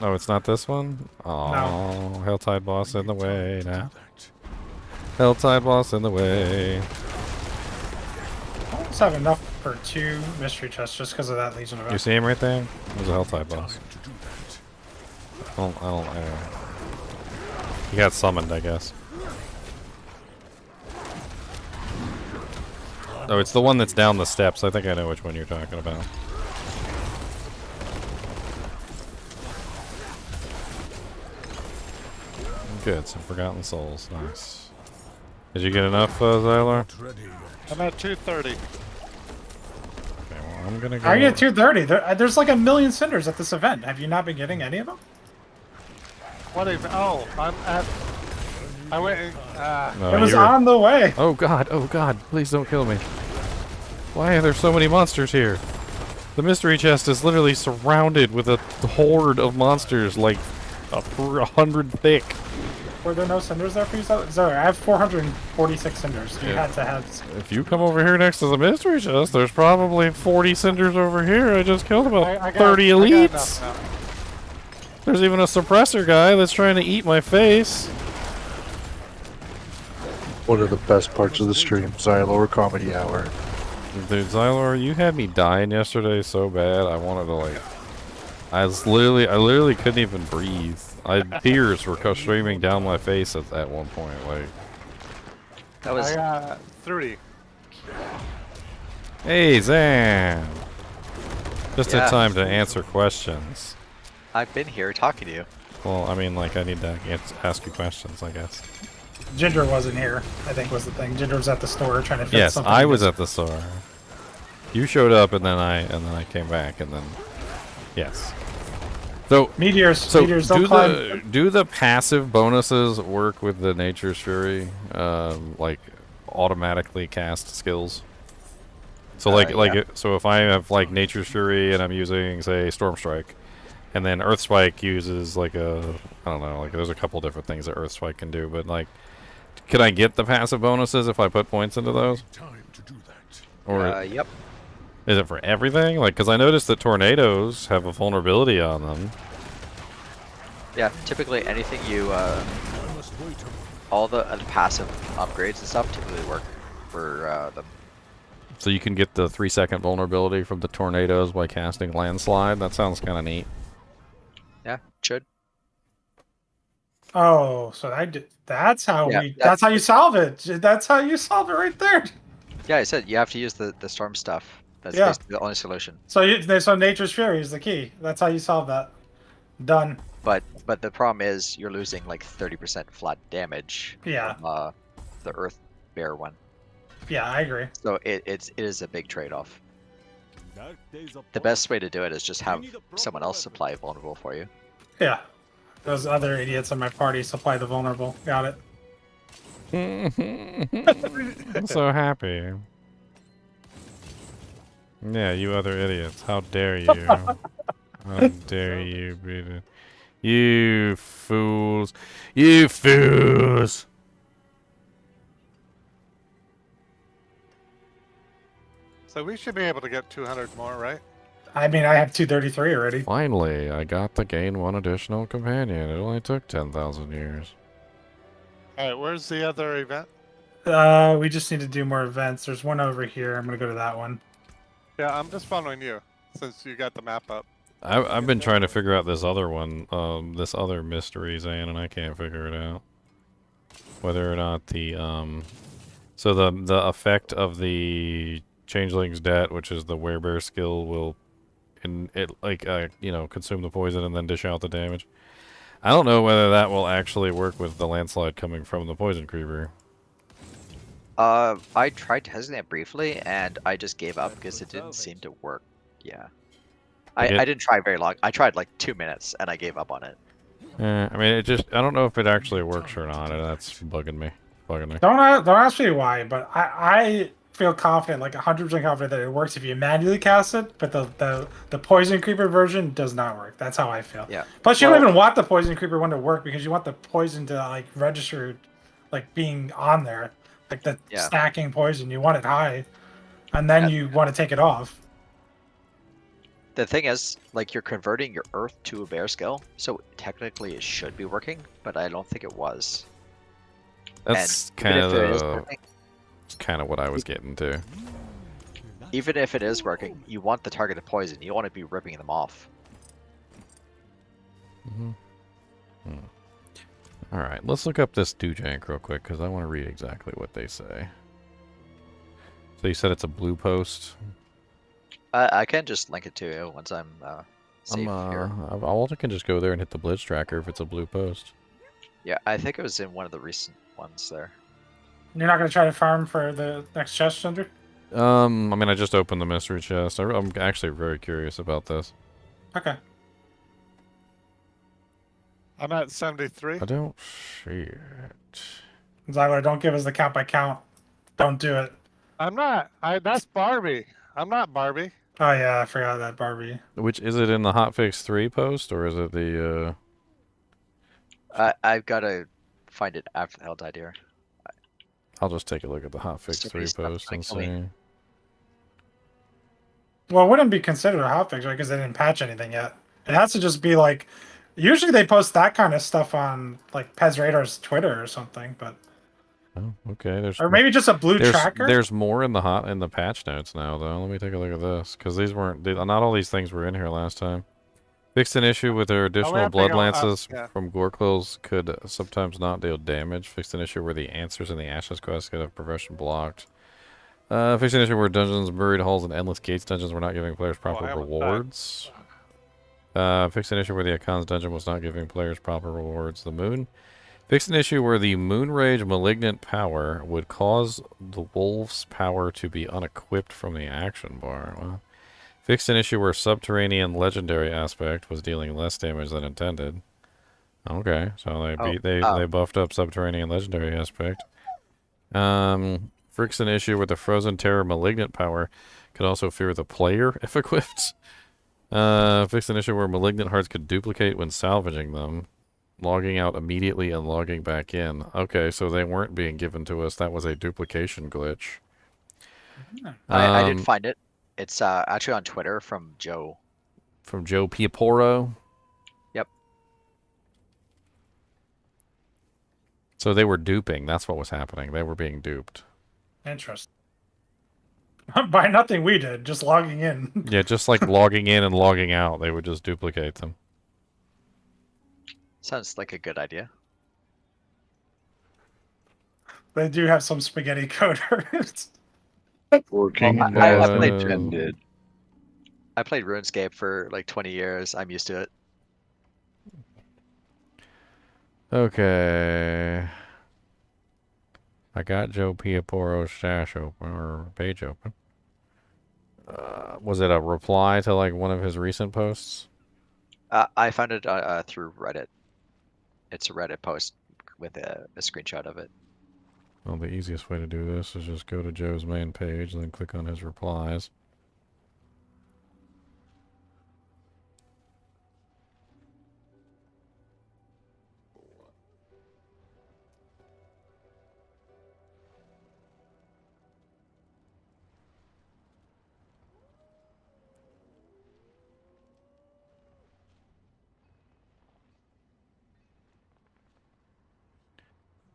Speaker 1: Oh, it's not this one? Oh, HellTide boss in the way now. HellTide boss in the way.
Speaker 3: I almost have enough for 2 mystery chests just because of that Legion event.
Speaker 1: You see him right there? There's a HellTide boss. I don't. He got summoned, I guess. Oh, it's the one that's down the steps. I think I know which one you're talking about. Good, some Forgotten Souls. Nice. Did you get enough, Xylar?
Speaker 2: I'm at 230.
Speaker 1: Okay, well, I'm gonna go.
Speaker 3: I get 230. There's like 1 million cinders at this event. Have you not been getting any of them?
Speaker 2: What even? Oh, I'm at. I went.
Speaker 1: No,
Speaker 3: it was on the way.
Speaker 1: Oh God! Oh God! Please don't kill me. Why are there so many monsters here? The mystery chest is literally surrounded with a horde of monsters, like 100 thick.
Speaker 3: Were there no cinders there for you? Sorry, I have 446 cinders. You had to have.
Speaker 1: If you come over here next to the mystery chest, there's probably 40 cinders over here. I just killed about 30 elites. There's even a suppressor guy that's trying to eat my face.
Speaker 11: One of the best parts of the stream, Xylor Comedy Hour.
Speaker 1: Dude, Xylor, you had me dying yesterday so bad. I wanted to like. I literally couldn't even breathe. Tears were streaming down my face at one point. Like.
Speaker 17: That was.
Speaker 2: I got 3.
Speaker 1: Hey, Zan. Just
Speaker 17: Yeah.
Speaker 1: had time to answer questions.
Speaker 17: I've been here talking to you.
Speaker 1: Well, I mean, like, I need to ask you questions, I guess.
Speaker 3: Ginger wasn't here, I think was the thing. Ginger was at the store trying to fit
Speaker 1: Yes,
Speaker 3: something.
Speaker 1: I was at the store. You showed up, and then I came back, and then yes. So
Speaker 3: meteors
Speaker 1: do the passive bonuses work with the Nature's Fury, like automatically cast skills? So so if I have like Nature's Fury and I'm using say Storm Strike, and then Earth Spike uses like I don't know, like there's a couple different things that Earth Spike can do, but like, can I get the passive bonuses if I put points into those? Or
Speaker 17: yep.
Speaker 1: Is it for everything? Like, because I noticed that tornadoes have a vulnerability on them.
Speaker 17: Yeah, typically anything you, all the passive upgrades and stuff typically work for them.
Speaker 1: So you can get the 3-second vulnerability from the tornadoes by casting Landslide. That sounds kind of neat.
Speaker 17: Yeah, should.
Speaker 3: Oh, so that's how that's how you solve it. That's how you solve it right there.
Speaker 17: Yeah, I said you have to use the storm stuff. That's
Speaker 3: Yeah.
Speaker 17: basically the only solution.
Speaker 3: So Nature's Fury is the key. That's how you solve that. Done.
Speaker 17: But the problem is you're losing like 30% flat damage.
Speaker 3: Yeah.
Speaker 17: From, the Earth Bear one.
Speaker 3: Yeah, I agree.
Speaker 17: So it is a big trade-off. The best way to do it is just have someone else supply vulnerable for you.
Speaker 3: Yeah. Those other idiots in my party supply the vulnerable. Got it.
Speaker 1: I'm so happy. Yeah, you other idiots. How dare you? How dare you be the... You fools. You fools!
Speaker 2: So we should be able to get 200 more, right?
Speaker 3: I mean, I have 233 already.
Speaker 1: Finally, I got to gain one additional companion. It only took 10,000 years.
Speaker 2: Alright, where's the other event?
Speaker 3: We just need to do more events. There's one over here. I'm gonna go to that one.
Speaker 2: Yeah, I'm just following you, since you got the map up.
Speaker 1: I've been trying to figure out this other one, this other mystery, Zan, and I can't figure it out. Whether or not the, so the effect of the Changeling's Debt, which is the Werebear skill, will, you know, consume the poison and then dish out the damage. I don't know whether that will actually work with the landslide coming from the poison creeper.
Speaker 17: I tried testing it briefly, and I just gave up because it didn't seem to work. Yeah. I didn't try very long. I tried like 2 minutes, and I gave up on it.
Speaker 1: I mean, I don't know if it actually works or not, and that's bugging me.
Speaker 3: Don't ask me why, but I feel confident, like 100% confident that it works if you manually cast it, but the poison creeper version does not work. That's how I feel.
Speaker 17: Yeah.
Speaker 3: Plus, you don't even want the poison creeper one to work because you want the poison to like register, like being on there, like the stacking poison. You want it high, and then you want to take it off.
Speaker 17: The thing is, like, you're converting your Earth to a bear skill, so technically it should be working, but I don't think it was.
Speaker 1: That's kind of what I was getting to.
Speaker 17: Even if it is working, you want the target to poison. You want to be ripping them off.
Speaker 1: All right, let's look up this Doojank real quick because I want to read exactly what they say. So you said it's a blue post.
Speaker 17: I can just link it to you once I'm safe here.
Speaker 1: I can just go there and hit the Blitz tracker if it's a blue post.
Speaker 17: Yeah, I think it was in one of the recent ones there.
Speaker 3: You're not going to try to farm for the next chest, Cinder?
Speaker 1: I mean, I just opened the mystery chest. I'm actually very curious about this.
Speaker 3: Okay.
Speaker 2: I'm at 73.
Speaker 1: I don't see it.
Speaker 3: Zyler, don't give us the count by count. Don't do it.
Speaker 2: I'm not. That's Barbie. I'm not Barbie.
Speaker 3: Oh yeah, I forgot that Barbie.
Speaker 1: Which is it in the hotfix 3 post or is it the?
Speaker 17: I've got to find it after the HellTide here.
Speaker 1: I'll just take a look at the hotfix 3 post and see.
Speaker 3: Well, it wouldn't be considered a hotfix, right? Because they didn't patch anything yet. It has to just be like. Usually they post that kind of stuff on like Pez Radar's Twitter or something, but.
Speaker 1: Oh, okay.
Speaker 3: Or maybe just a blue tracker.
Speaker 1: There's more in the patch notes now, though. Let me take a look at this because these weren't. Not all these things were in here last time. Fixed an issue with their additional blood lances from Gorkles could sometimes not deal damage. Fixed an issue where the answers in the Ashes quest could have progression blocked. Fixed an issue where dungeons, buried halls, and endless gates dungeons were not giving players proper rewards. Fixed an issue where the Akon's dungeon was not giving players proper rewards. The moon. Fixed an issue where the Moonrage Malignant power would cause the Wolf's power to be unequipped from the action bar. Well, fixed an issue where Subterranean Legendary aspect was dealing less damage than intended. Okay, so they buffed up Subterranean Legendary aspect. Fixed an issue with the Frozen Terror Malignant power Could also fear the player if equipped. Fixed an issue where Malignant hearts could duplicate when salvaging them. Logging out immediately and logging back in. Okay, so they weren't being given to us. That was a duplication glitch.
Speaker 17: I did find it. It's actually on Twitter from Joe.
Speaker 1: From Joe Piaporo?
Speaker 17: Yep.
Speaker 1: So they were duping. That's what was happening. They were being duped.
Speaker 3: Interesting. By nothing we did, just logging in.
Speaker 1: Yeah, just like logging in and logging out. They would just duplicate them.
Speaker 17: Sounds like a good idea.
Speaker 3: They do have some spaghetti coders.
Speaker 11: Working.
Speaker 17: I played RuneScape for like 20 years. I'm used to it.
Speaker 1: Okay. I got Joe Piaporo's stash open, or page open. Was it a reply to like one of his recent posts?
Speaker 17: I found it through Reddit. It's a Reddit post with a screenshot of it.
Speaker 1: Well, the easiest way to do this is just go to Joe's main page and then click on his replies.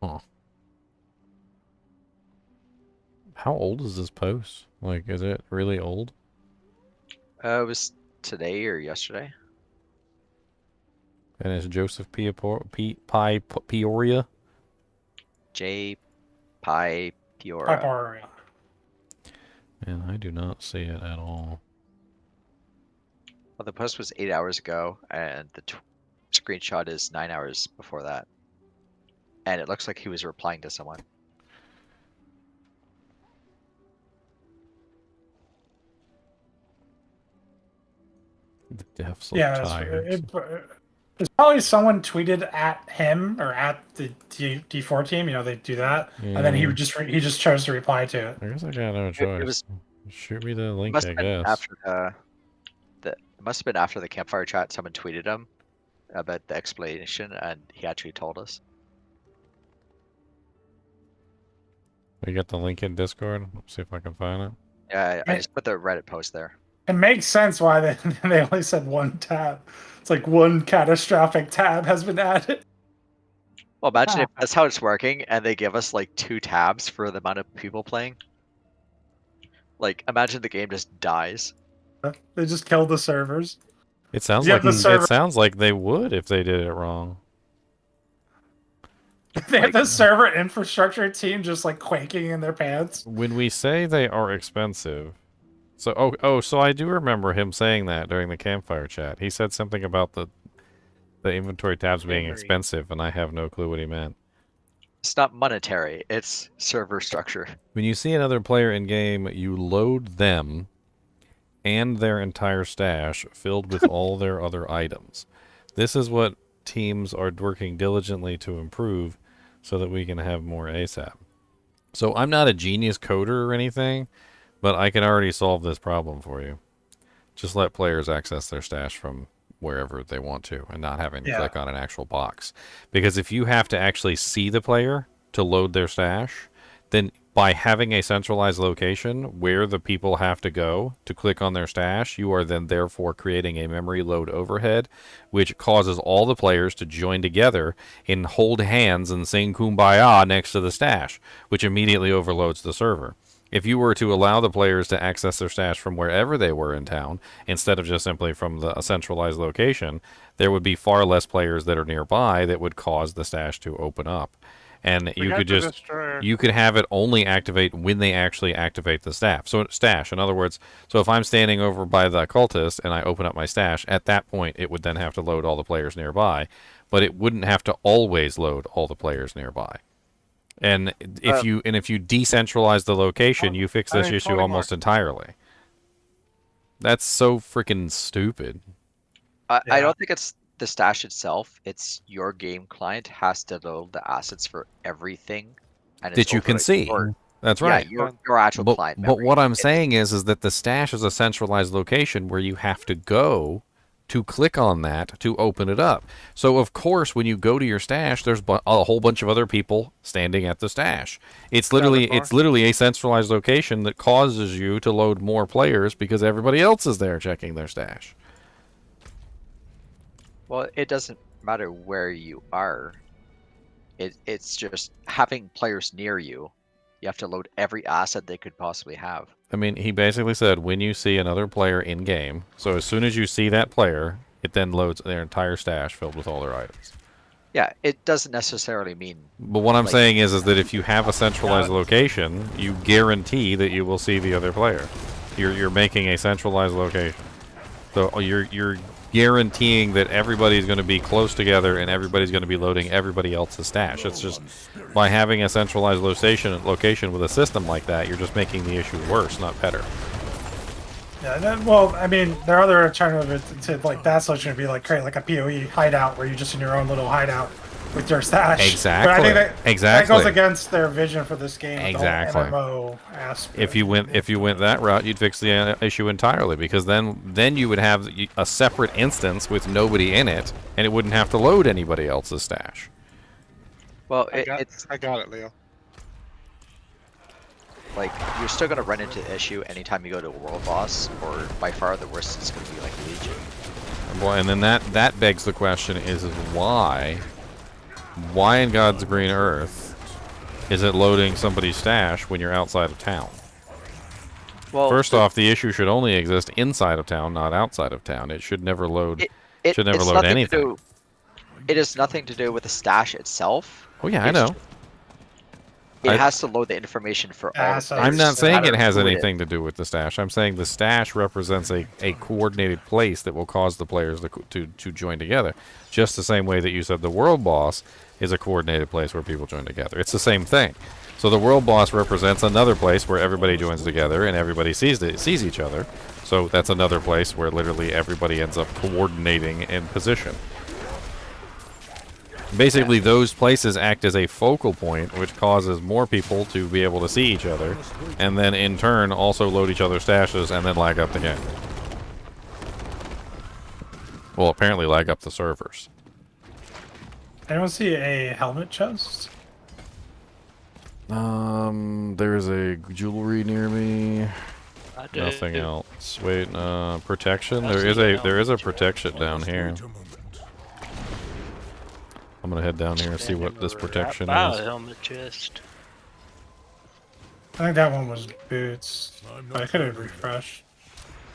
Speaker 1: Huh. How old is this post? Like, is it really old?
Speaker 17: It was today or yesterday.
Speaker 1: And it's Joseph Peoria?
Speaker 17: J. Pi Peoria.
Speaker 3: Peoria.
Speaker 1: And I do not see it at all.
Speaker 17: Well, the post was 8 hours ago, and the screenshot is 9 hours before that. And it looks like he was replying to someone.
Speaker 1: The devs look
Speaker 3: Yeah,
Speaker 1: tired.
Speaker 3: it's probably someone tweeted at him or at the D4 team. You know, they do that, and then he would he just chose to reply to it.
Speaker 1: I guess I got no choice. Shoot me the link, I guess.
Speaker 17: After it must have been after the campfire chat. Someone tweeted him about the explanation, and he actually told us.
Speaker 1: You got the link in Discord? Let's see if I can find it.
Speaker 17: Yeah, I just put the Reddit post there.
Speaker 3: It makes sense why they only said one tab. It's like one catastrophic tab has been added.
Speaker 17: Well, imagine if that's how it's working, and they give us like 2 tabs for the amount of people playing. Like, imagine the game just dies.
Speaker 3: They just killed the servers.
Speaker 1: It sounds like they would if they did it wrong.
Speaker 3: They have the server infrastructure team just like quaking in their pants.
Speaker 1: When we say they are expensive, so so I do remember him saying that during the campfire chat. He said something about the inventory tabs being expensive, and I have no clue what he meant.
Speaker 17: It's not monetary, it's server structure.
Speaker 1: When you see another player in game, you load them and their entire stash filled with all their other items. This is what teams are working diligently to improve so that we can have more ASAP. So I'm not a genius coder or anything, but I can already solve this problem for you. Just let players access their stash from wherever they want to and not having to click on an actual box. Because if you have to actually see the player to load their stash, then by having a centralized location where the people have to go to click on their stash, you are then therefore creating a memory load overhead, which causes all the players to join together and hold hands and sing Kumbaya next to the stash, which immediately overloads the server. If you were to allow the players to access their stash from wherever they were in town, instead of just simply from a centralized location, there would be far less players that are nearby that would cause the stash to open up. And you could have it only activate when they actually activate the stash. In other words, so if I'm standing over by the cultist and I open up my stash, at that point it would then have to load all the players nearby, but it wouldn't have to always load all the players nearby. And if you decentralize the location, you fix this issue almost entirely. That's so freaking stupid.
Speaker 17: I don't think it's the stash itself. It's your game client has to load the assets for everything, and
Speaker 1: that you can see. That's
Speaker 17: Yeah,
Speaker 1: right.
Speaker 17: your actual
Speaker 1: But,
Speaker 17: client
Speaker 1: but
Speaker 17: memory.
Speaker 1: what I'm saying is that the stash is a centralized location where you have to go to click on that to open it up. So of course, when you go to your stash, there's a whole bunch of other people standing at the stash. It's literally a centralized location that causes you to load more players because everybody else is there checking their stash.
Speaker 17: Well, it doesn't matter where you are. It's just having players near you. You have to load every asset they could possibly have.
Speaker 1: I mean, he basically said when you see another player in game, so as soon as you see that player, it then loads their entire stash filled with all their items.
Speaker 17: Yeah, it doesn't necessarily mean.
Speaker 1: But what I'm saying is that if you have a centralized location, you guarantee that you will see the other player. You're making a centralized location, so you're guaranteeing that everybody's going to be close together and everybody's going to be loading everybody else's stash. It's just by having a centralized location with a system like that, you're just making the issue worse, not better.
Speaker 3: Yeah, well, I mean, there are other alternatives to like that solution would be like create like a PoE hideout where you're just in your own little hideout with your stash.
Speaker 1: Exactly.
Speaker 3: But I think that goes
Speaker 1: Exactly.
Speaker 3: against their vision for this game.
Speaker 1: Exactly.
Speaker 3: The whole MMO aspect.
Speaker 1: If you went that route, you'd fix the issue entirely because then you would have a separate instance with nobody in it, and it wouldn't have to load anybody else's stash.
Speaker 17: Well,
Speaker 2: I got it, Leo.
Speaker 17: Like, you're still going to run into the issue anytime you go to a world boss, or by far the worst is going to be like Legion.
Speaker 1: Well, and then that begs the question is why in God's green earth is it loading somebody's stash when you're outside of town?
Speaker 17: Well,
Speaker 1: first off, the issue should only exist inside of town, not outside of town. It should never load. Should never load anything.
Speaker 17: It has nothing to do with the stash itself.
Speaker 1: Oh yeah, I know.
Speaker 17: It has to load the information for all.
Speaker 1: I'm not saying it has anything to do with the stash. I'm saying the stash represents a coordinated place that will cause the players to join together. Just the same way that you said the world boss is a coordinated place where people join together. It's the same thing. So the world boss represents another place where everybody joins together and everybody sees each other. So that's another place where literally everybody ends up coordinating in position. Basically, those places act as a focal point, which causes more people to be able to see each other, and then in turn also load each other's stashes and then lag up the game. Well, apparently lag up the servers.
Speaker 3: I don't see a helmet chest.
Speaker 1: There's a jewelry near me. Nothing else. Wait, protection. There is a protection down here. I'm gonna head down here and see what this protection is.
Speaker 13: Helmet chest.
Speaker 3: I think that one was boots, but I could have refreshed.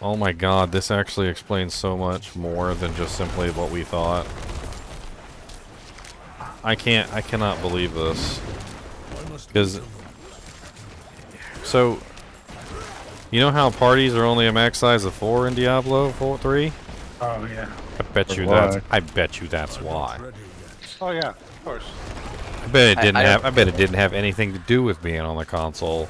Speaker 1: Oh my god, this actually explains so much more than just simply what we thought. I cannot believe this. Because, so, you know how parties are only a max size of 4 in Diablo 3?
Speaker 3: Oh yeah.
Speaker 1: I bet you that's why.
Speaker 2: Oh yeah, of course.
Speaker 1: I bet it didn't have anything to do with being on the console.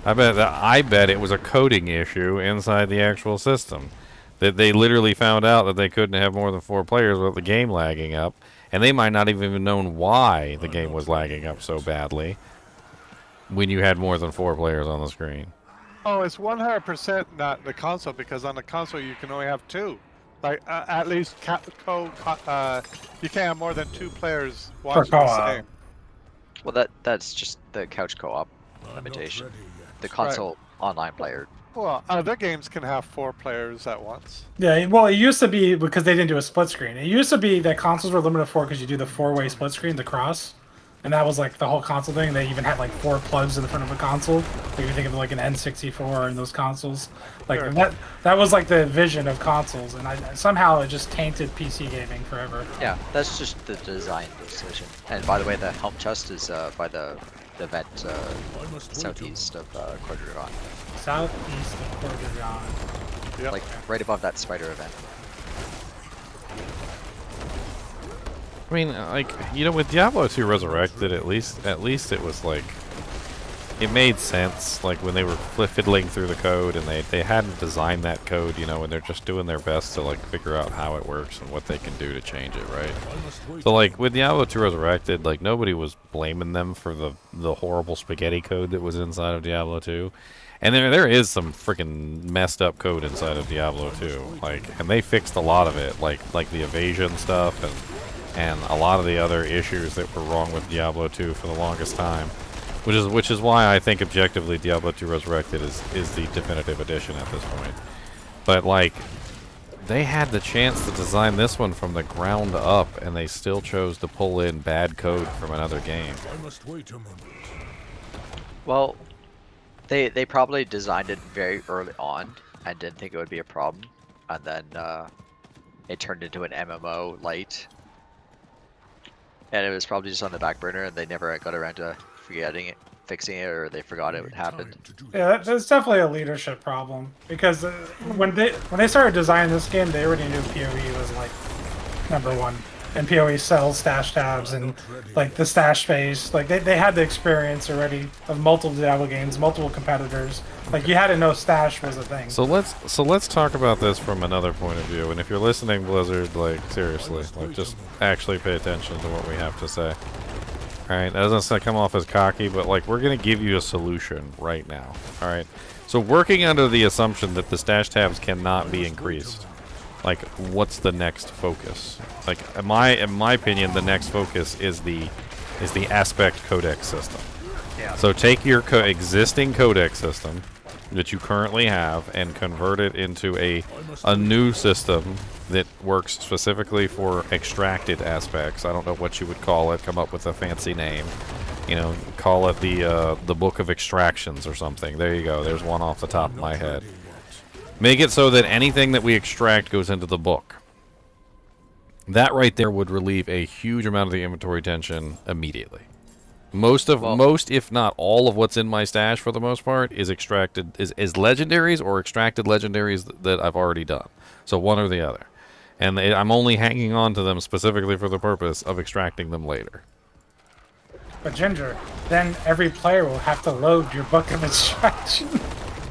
Speaker 1: I bet it was a coding issue inside the actual system. That they literally found out that they couldn't have more than 4 players without the game lagging up, and they might not even known why the game was lagging up so badly when you had more than 4 players on the screen.
Speaker 2: Oh, it's 100% not the console, because on the console you can only have 2. Like at least you can't have more than 2 players watching the game.
Speaker 17: Well, that's just the couch co-op limitation. The console online player.
Speaker 2: Well, other games can have 4 players at once.
Speaker 3: Yeah, well, it used to be because they didn't do a split screen. It used to be that consoles were limited to 4 because you do the 4-way split screen, the cross. And that was like the whole console thing. They even had like 4 plugs in the front of a console. Like you think of like an N64 and those consoles. Like
Speaker 2: Sure.
Speaker 3: that was like the vision of consoles, and somehow it just tainted PC gaming forever.
Speaker 17: Yeah, that's just the design decision. And by the way, the helm chest is by the vent southeast of Quadrigon.
Speaker 3: Southeast of Quadrigon.
Speaker 2: Yep.
Speaker 17: Like right above that spider event.
Speaker 1: I mean, like, you know, with Diablo 2 Resurrected, at least it was like it made sense, like when they were fiddling through the code and they hadn't designed that code, you know, and they're just doing their best to like figure out how it works and what they can do to change it, right? So like with Diablo 2 Resurrected, like nobody was blaming them for the horrible spaghetti code that was inside of Diablo 2. And there is some freaking messed up code inside of Diablo 2, like, and they fixed a lot of it, like the evasion stuff and a lot of the other issues that were wrong with Diablo 2 for the longest time. Which is why I think objectively Diablo 2 Resurrected is the definitive edition at this point. But like, they had the chance to design this one from the ground up, and they still chose to pull in bad code from another game.
Speaker 6: I must wait a moment.
Speaker 17: Well, they probably designed it very early on and didn't think it would be a problem, and then it turned into an MMO light, and it was probably just on the back burner, and they never got around to fixing it, or they forgot it happened.
Speaker 3: Yeah, that's definitely a leadership problem, because when they started designing this game, they already knew PoE was like #1, and PoE sells stash tabs and like the stash space. Like they had the experience already of multiple Diablo games, multiple competitors. Like you had to know stash was a thing.
Speaker 1: So let's talk about this from another point of view. And if you're listening, Blizzard, like seriously, like just actually pay attention to what we have to say. Alright, that doesn't come off as cocky, but like we're gonna give you a solution right now. Alright. So working under the assumption that the stash tabs cannot be increased, like what's the next focus? Like in my opinion, the next focus is the aspect codex system.
Speaker 17: Yeah.
Speaker 1: So take your existing codex system that you currently have and convert it into a new system that works specifically for extracted aspects. I don't know what you would call it. Come up with a fancy name. You know, call it the Book of Extractions or something. There you go. There's one off the top of my head. Make it so that anything that we extract goes into the book. That right there would relieve a huge amount of the inventory tension immediately. Most, if not all, of what's in my stash for the most part is extracted, is legendaries or extracted legendaries that I've already done. So one or the other. And I'm only hanging on to them specifically for the purpose of extracting them later.
Speaker 3: But Ginger, then every player will have to load your Book of Extraction.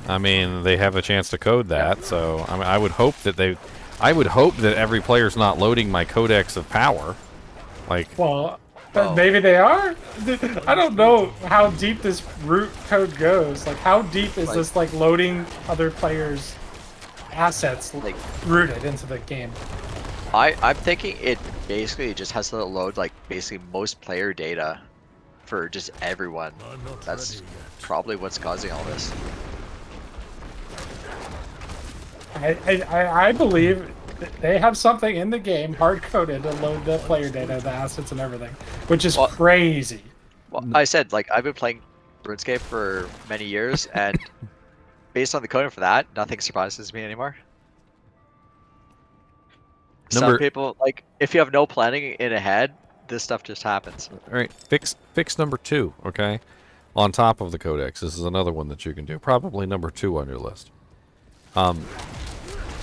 Speaker 1: I mean, they have a chance to code that, so I mean, I would hope that every player's not loading my Codex of Power. Like,
Speaker 3: well, maybe they are. I don't know how deep this root code goes. Like, how deep is this like loading other players' assets like rooted into the game?
Speaker 17: I'm thinking it basically just has to load like basically most player data for just everyone. That's probably what's causing all this.
Speaker 3: I believe they have something in the game hard-coded to load the player data, the assets and everything, which is crazy.
Speaker 17: Well, I said, like, I've been playing RuneScape for many years, and based on the coding for that, nothing surprises me anymore. Some people, like, if you have no planning in ahead, this stuff just happens.
Speaker 1: All right, fix number 2, okay? On top of the Codex, this is another one that you can do. Probably number 2 on your list.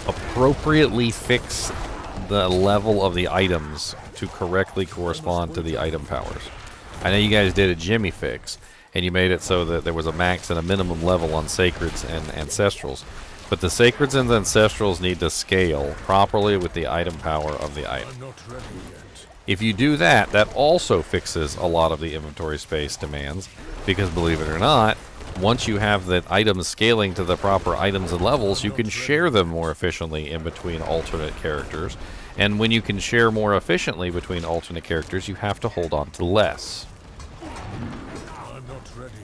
Speaker 1: Appropriately fix the level of the items to correctly correspond to the item powers. I know you guys did a Jimmy fix, and you made it so that there was a max and a minimum level on Sacreds and Ancestrals. But the Sacreds and the Ancestrals need to scale properly with the item power of the item. If you do that, that also fixes a lot of the inventory space demands, because believe it or not, once you have the items scaling to the proper items and levels, you can share them more efficiently in between alternate characters. And when you can share more efficiently between alternate characters, you have to hold on to less.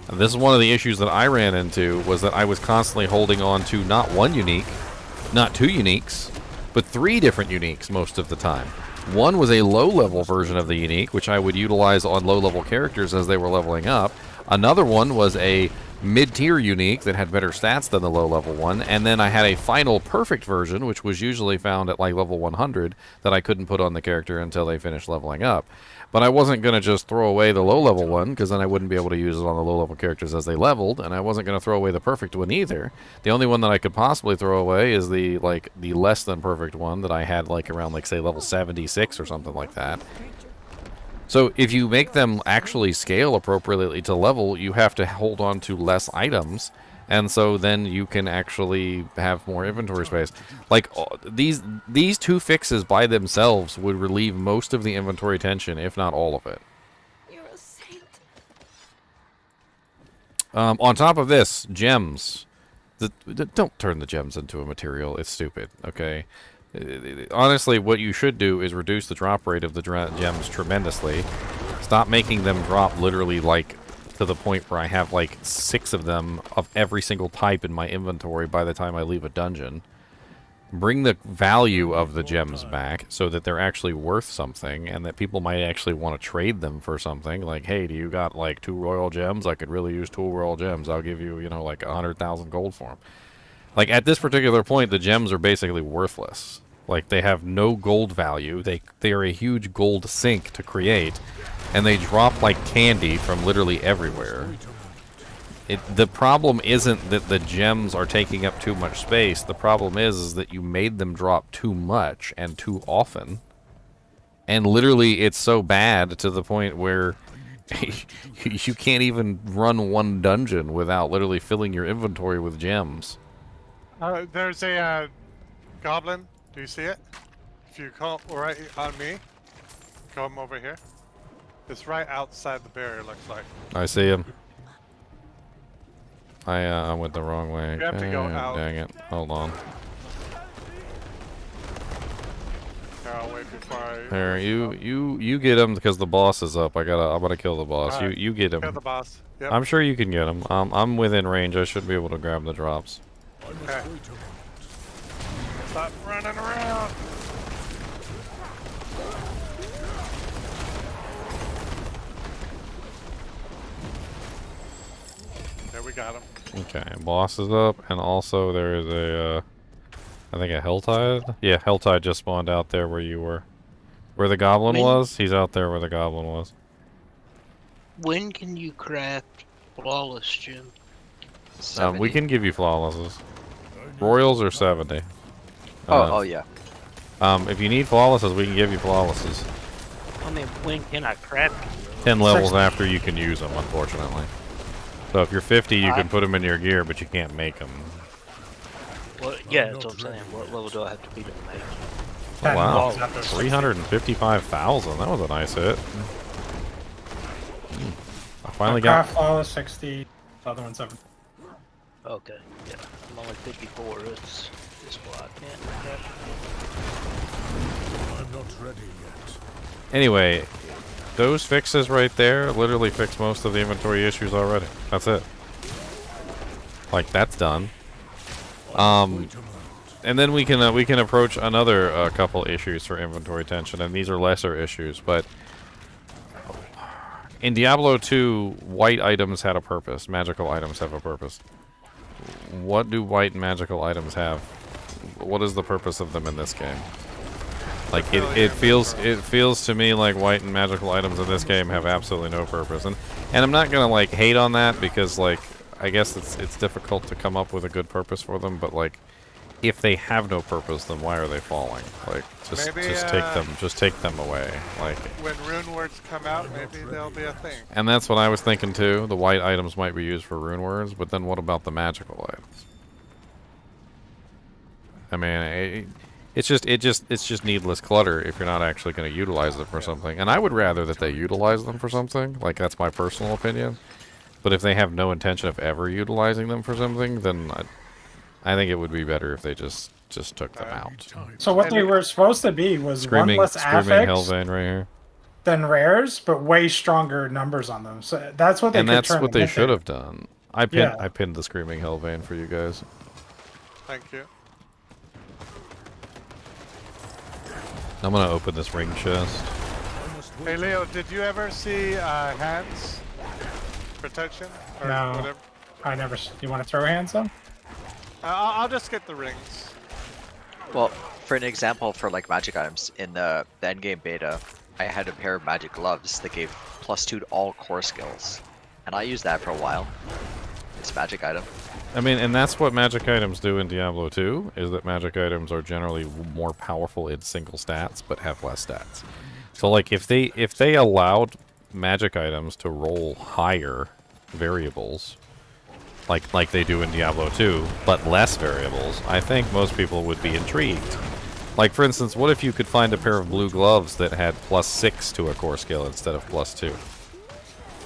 Speaker 1: And this is one of the issues that I ran into, was that I was constantly holding on to not one unique, not 2 uniques, but 3 different uniques most of the time. One was a low-level version of the unique, which I would utilize on low-level characters as they were leveling up. Another one was a mid-tier unique that had better stats than the low-level one, and then I had a final perfect version, which was usually found at like level 100, that I couldn't put on the character until they finished leveling up. But I wasn't going to just throw away the low-level one, because then I wouldn't be able to use it on the low-level characters as they leveled, and I wasn't going to throw away the perfect one either. The only one that I could possibly throw away is the less than perfect one that I had like around like say level 76 or something like that. So if you make them actually scale appropriately to level, you have to hold on to less items, and so then you can actually have more inventory space. Like these two fixes by themselves would relieve most of the inventory tension, if not all of it.
Speaker 16: You're a saint.
Speaker 1: On top of this, gems. Don't turn the gems into a material. It's stupid. Okay. Honestly, what you should do is reduce the drop rate of the gems tremendously. Stop making them drop literally like to the point where I have like 6 of them of every single type in my inventory by the time I leave a dungeon. Bring the value of the gems back so that they're actually worth something and that people might actually want to trade them for something. Like, hey, do you got like 2 royal gems? I could really use 2 royal gems. I'll give you, you know, like 100,000 gold for them. Like, at this particular point, the gems are basically worthless. Like, they have no gold value. They are a huge gold sink to create, and they drop like candy from literally everywhere. The problem isn't that the gems are taking up too much space. The problem is that you made them drop too much and too often. And literally, it's so bad to the point where you can't even run one dungeon without literally filling your inventory with gems.
Speaker 2: There's a goblin. Do you see it? If you come right on me, come over here. It's right outside the barrier, looks like.
Speaker 1: I see him. I went the wrong way.
Speaker 2: You have to go out.
Speaker 1: Dang it. Hold on.
Speaker 2: Here, I'll wait before I...
Speaker 1: Here, you get him because the boss is up. I'm gonna kill the boss.
Speaker 2: Right.
Speaker 1: You get him.
Speaker 2: Kill the boss. Yep.
Speaker 1: I'm sure you can get him. I'm within range. I should be able to grab the drops.
Speaker 2: Okay. Stop running around. There, we got him.
Speaker 1: Okay, boss is up, and also there is a, I think a HellTide? Yeah, HellTide just spawned out there where you were. Where the goblin was? He's out there where the goblin was.
Speaker 13: When can you craft flawless, Jim?
Speaker 1: We can give you flawlesses. Royals are 70.
Speaker 17: Oh yeah.
Speaker 1: If you need flawlesses, we can give you flawlesses.
Speaker 13: I mean, when can I craft them?
Speaker 1: 10 levels after you can use them, unfortunately. So if you're 50, you can put them in your gear, but you can't make them.
Speaker 13: Well, yeah, that's what I'm saying. What level do I have to be to make?
Speaker 1: Oh, wow, 355,000. That was a nice hit. I finally got.
Speaker 3: Flawless 60. The other one's 7.
Speaker 13: Okay, yeah. I'm only 54. It's why I can't craft.
Speaker 6: I'm not ready yet.
Speaker 1: Anyway, those fixes right there literally fix most of the inventory issues already. That's it. Like, that's done. And then we can approach another couple issues for inventory tension, and these are lesser issues, but in Diablo 2, white items had a purpose. Magical items have a purpose. What do white magical items have? What is the purpose of them in this game? Like, it feels to me like white and magical items in this game have absolutely no purpose, and I'm not gonna like hate on that because like I guess it's difficult to come up with a good purpose for them, but like if they have no purpose, then why are they falling? Like just take them away. Like
Speaker 2: when rune words come out, maybe they'll be a thing.
Speaker 1: And that's what I was thinking too. The white items might be used for rune words, but then what about the magical items? I mean, it's just needless clutter if you're not actually going to utilize them for something. And I would rather that they utilize them for something. Like, that's my personal opinion. But if they have no intention of ever utilizing them for something, then I think it would be better if they just took them out.
Speaker 3: So what they were supposed to be was one less affix
Speaker 1: Hellvein right here.
Speaker 3: than rares, but way stronger numbers on them. So that's what they
Speaker 1: and
Speaker 3: could
Speaker 1: that's
Speaker 3: turn
Speaker 1: what
Speaker 3: them
Speaker 1: they
Speaker 3: into.
Speaker 1: should have done. I pinned the Screaming Hellvein for you guys.
Speaker 2: Thank you.
Speaker 1: I'm gonna open this ring chest.
Speaker 2: Hey Leo, did you ever see hands protection or
Speaker 3: No,
Speaker 2: whatever?
Speaker 3: I never. You want to throw hands on?
Speaker 2: I'll just get the rings.
Speaker 17: Well, for an example, for like magic items in the endgame beta, I had a pair of magic gloves that gave +2 to all core skills, and I used that for a while. It's a magic item.
Speaker 1: I mean, and that's what magic items do in Diablo 2, is that magic items are generally more powerful in single stats, but have less stats. So like if they allowed magic items to roll higher variables, like they do in Diablo 2, but less variables, I think most people would be intrigued. Like for instance, what if you could find a pair of blue gloves that had +6 to a core skill instead of +2?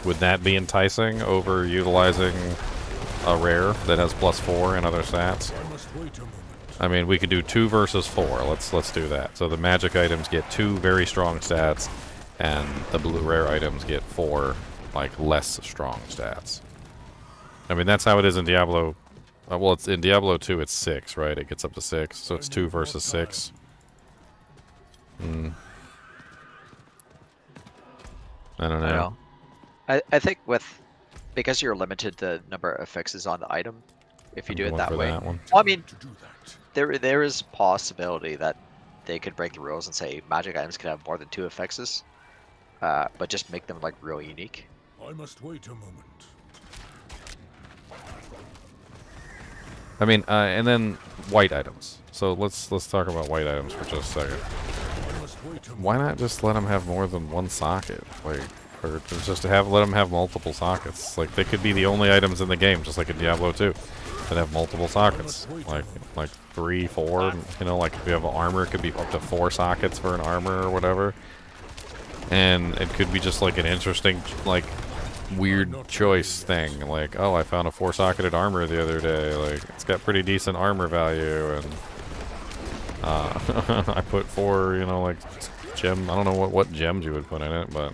Speaker 1: Would that be enticing over utilizing a rare that has +4 and other stats? I mean, we could do 2 versus 4. Let's do that. So the magic items get 2 very strong stats, and the blue rare items get 4 like less strong stats. I mean, that's how it is in Diablo. Well, it's in Diablo 2. It's 6, right? It gets up to 6, so it's 2 versus 6. I don't know.
Speaker 17: I think because you're limited the number of fixes on the item, if you do it that way. Well, I mean, there is possibility that they could break the rules and say magic items can have more than 2 affixes, but just make them like real unique.
Speaker 6: I must wait a moment.
Speaker 1: I mean, and then white items. So let's talk about white items for just a second. Why not just let them have more than one socket? Like, or just let them have multiple sockets. Like, they could be the only items in the game, just like in Diablo 2, that have multiple sockets. Like 3, 4. You know, like if you have an armor, it could be up to 4 sockets for an armor or whatever. And it could be just like an interesting, like, weird choice thing. Like, oh, I found a 4-socketed armor the other day. Like, it's got pretty decent armor value, and I put 4, you know, like gem. I don't know what gems you would put in it, but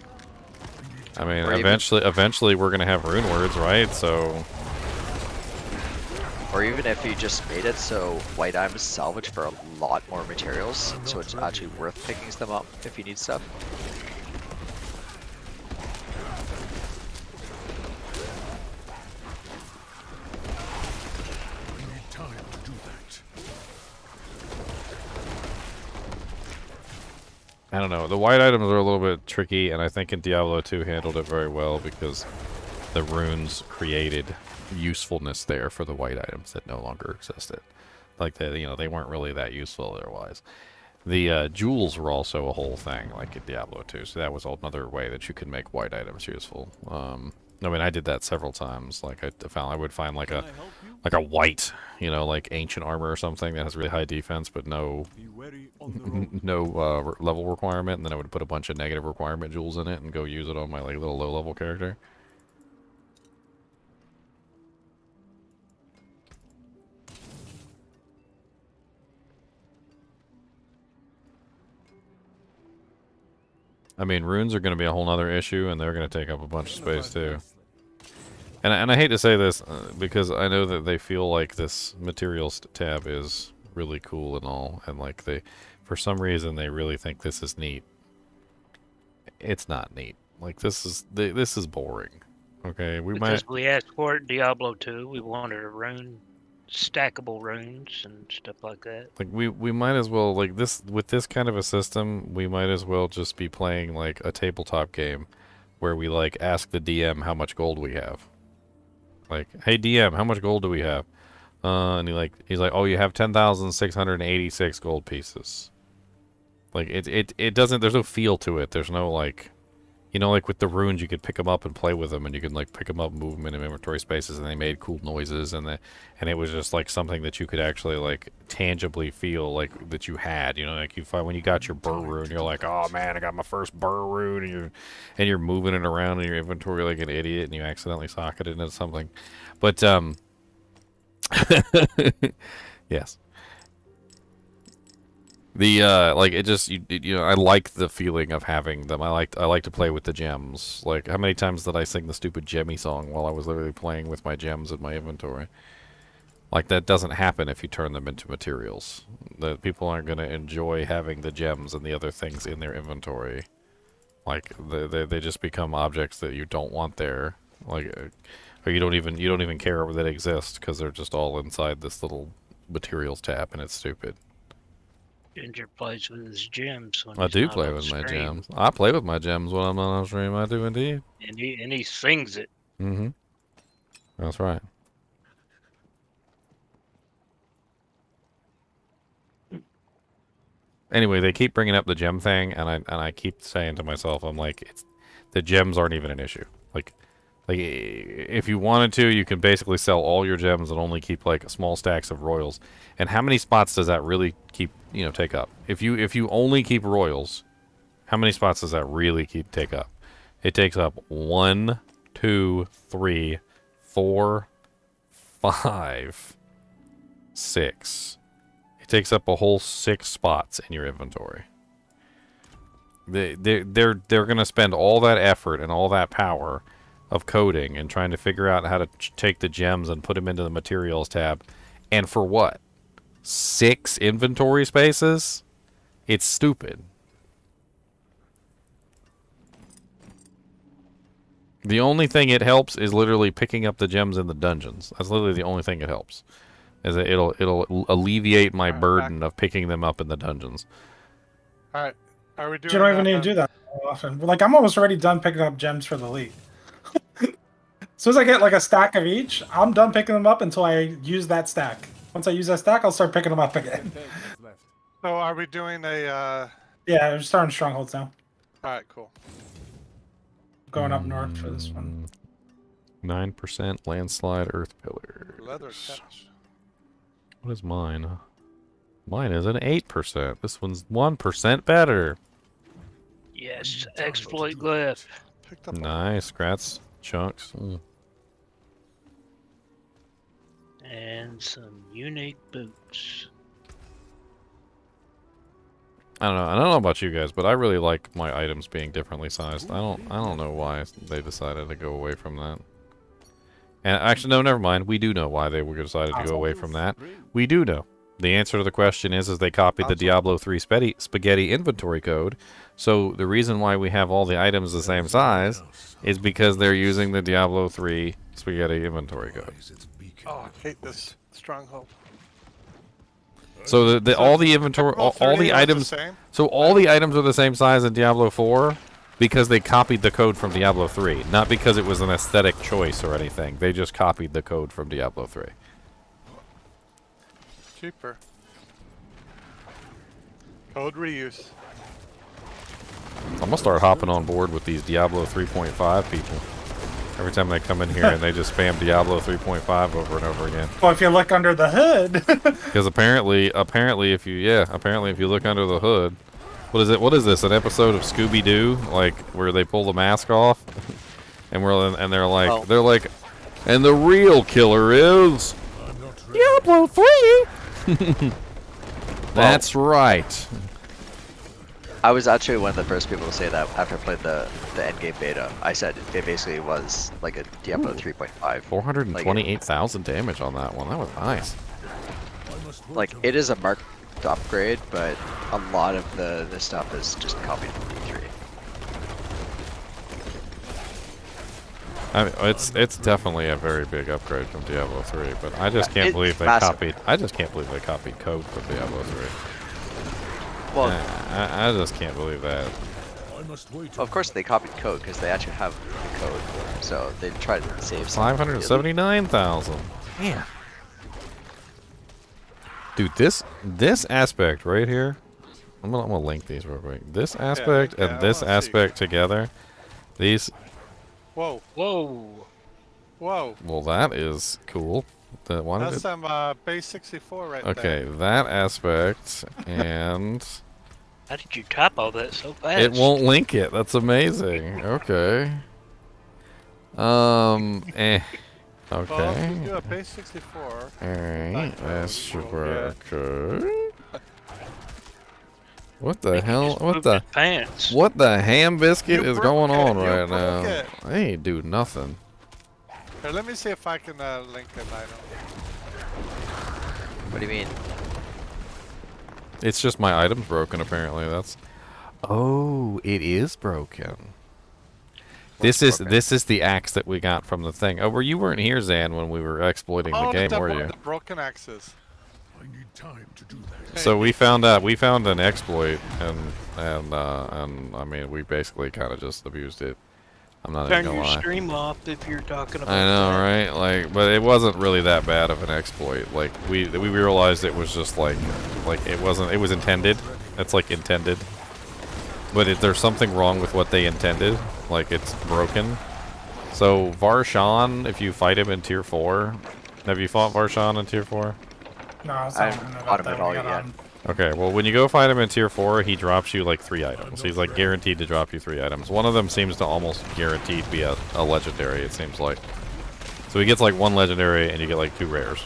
Speaker 1: I mean, eventually we're gonna have rune words, right? So,
Speaker 17: or even if you just made it so white items salvage for a lot more materials, so it's actually worth picking them up if you need stuff.
Speaker 1: I don't know. The white items are a little bit tricky, and I think in Diablo 2 handled it very well because the runes created usefulness there for the white items that no longer existed. Like, they weren't really that useful otherwise. The jewels were also a whole thing, like in Diablo 2, so that was another way that you could make white items useful. I mean, I did that several times. Like, I would find like a white, you know, like ancient armor or something that has really high defense, but no level requirement, and then I would put a bunch of negative requirement jewels in it and go use it on my like little low-level character. I mean, runes are going to be a whole nother issue, and they're going to take up a bunch of space too. And I hate to say this, because I know that they feel like this materials tab is really cool and all, and like for some reason, they really think this is neat. It's not neat. Like, this is boring. Okay,
Speaker 13: we asked for it in Diablo 2. We wanted a rune, stackable runes and stuff like that.
Speaker 1: Like, we might as well, like, with this kind of a system, we might as well just be playing like a tabletop game where we like ask the DM how much gold we have. Like, hey DM, how much gold do we have? And he's like, oh, you have 10,686 gold pieces. Like, it doesn't, there's no feel to it. There's no, like, you know, like with the runes, you could pick them up and play with them, and you can like pick them up, move them in inventory spaces, and they made cool noises, and it was just like something that you could actually like tangibly feel like that you had. You know, like you find when you got your burr rune, you're like, oh man, I got my first burr rune, and you're moving it around in your inventory like an idiot, and you accidentally socket it into something. But yes. The like it just you know, I like the feeling of having them. I like to play with the gems. Like, how many times did I sing the stupid gemmy song while I was literally playing with my gems in my inventory? Like, that doesn't happen if you turn them into materials. The people aren't going to enjoy having the gems and the other things in their inventory. Like, they just become objects that you don't want there. Like, or you don't even care that they exist because they're just all inside this little materials tab, and it's stupid.
Speaker 13: Ginger plays with his gems.
Speaker 1: I do play with my gems. I play with my gems when I'm not on stream. I do indeed.
Speaker 13: And he sings it.
Speaker 1: Mm-hmm. That's right. Anyway, they keep bringing up the gem thing, and I keep saying to myself, I'm like, the gems aren't even an issue. Like if you wanted to, you can basically sell all your gems and only keep like small stacks of royals. And how many spots does that really take up? If you only keep royals, how many spots does that really take up? It takes up 1, 2, 3, 4, 5, 6. It takes up a whole 6 spots in your inventory. They're gonna spend all that effort and all that power of coding and trying to figure out how to take the gems and put them into the materials tab, and for what? 6 inventory spaces? It's stupid. The only thing it helps is literally picking up the gems in the dungeons. That's literally the only thing it helps. Is that it'll alleviate my burden of picking them up in the dungeons.
Speaker 2: All right, are we doing?
Speaker 3: You don't even need to do that often. Like, I'm almost already done picking up gems for the league. As soon as I get like a stack of each, I'm done picking them up until I use that stack. Once I use that stack, I'll start picking them up again.
Speaker 2: So are we doing a?
Speaker 3: Yeah, we're starting strongholds now.
Speaker 2: All right, cool.
Speaker 3: Going up north for this one.
Speaker 1: 9% landslide earth pillars.
Speaker 2: Leather couch.
Speaker 1: What is mine? Mine is an 8%. This one's 1% better.
Speaker 13: Yes, exploit glyph.
Speaker 1: Nice, grats, chunks.
Speaker 13: And some unique boots.
Speaker 1: I don't know about you guys, but I really like my items being differently sized. I don't know why they decided to go away from that. And actually, no, never mind. We do know why they decided to go away from that. We do know. The answer to the question is they copied the Diablo 3 spaghetti inventory code. So the reason why we have all the items the same size is because they're using the Diablo 3 spaghetti inventory code.
Speaker 2: Oh, I hate this stronghold.
Speaker 1: So all the inventory, all the items, so all the items are the same size in Diablo 4 because they copied the code from Diablo 3, not because it was an aesthetic choice or anything. They just copied the code from Diablo 3.
Speaker 2: Cheaper. Code reuse.
Speaker 1: I'm gonna start hopping on board with these Diablo 3.5 people. Every time they come in here and they just spam Diablo 3.5 over and over again.
Speaker 3: Well, if you look under the hood.
Speaker 1: Because apparently if you look under the hood, what is it? What is this? An episode of Scooby-Doo, like where they pull the mask off, and they're like, and the real killer is Diablo 3. That's right.
Speaker 17: I was actually one of the first people to say that after I played the endgame beta. I said it basically was like a Diablo 3.5.
Speaker 1: 428,000 damage on that one. That was nice.
Speaker 17: Like, it is a marked upgrade, but a lot of the stuff is just copied from D3.
Speaker 1: I mean, it's definitely a very big upgrade from Diablo 3, but I just can't believe they copied. I just can't believe they copied code from Diablo 3.
Speaker 17: Well,
Speaker 1: I just can't believe that.
Speaker 17: Of course they copied code because they actually have the code, so they tried to save.
Speaker 1: 579,000. Man, dude, this aspect right here. I'm gonna link these real quick. This aspect and this aspect together. These.
Speaker 2: Whoa.
Speaker 13: Whoa.
Speaker 2: Whoa.
Speaker 1: Well, that is cool.
Speaker 2: That's some base 64 right there.
Speaker 1: Okay, that aspect and.
Speaker 13: How did you type all that so fast?
Speaker 1: It won't link it. That's amazing. Okay. Okay.
Speaker 2: Well, if you do a base 64.
Speaker 1: Alright, that's super okay. What the hell? What the ham biscuit is going on right now? I ain't do nothing.
Speaker 2: Here, let me see if I can link an item.
Speaker 17: What do you mean?
Speaker 1: It's just my item's broken apparently. That's. Oh, it is broken. This is the axe that we got from the thing. Oh, you weren't here, Zan, when we were exploiting the game, were you?
Speaker 2: The broken axes.
Speaker 6: I need time to do that.
Speaker 1: So we found an exploit, and I mean, we basically kind of just abused it. I'm not even gonna lie.
Speaker 13: Turn your stream off if you're talking about
Speaker 1: I know, right? Like, but it wasn't really that bad of an exploit. Like, we realized it was just like it wasn't. It was intended, It's like intended. But there's something wrong with what they intended. Like, it's broken. So, Varshan, if you fight him in Tier 4... Have you fought Varshan in Tier 4?
Speaker 3: No,
Speaker 17: I haven't fought him at all yet.
Speaker 1: Okay, well, when you go fight him in Tier 4, he drops you, like, 3 items. He's, like, guaranteed to drop you 3 items. One of them seems to almost guaranteed be a legendary, it seems like. So he gets, like, 1 legendary, and you get, like, 2 rares.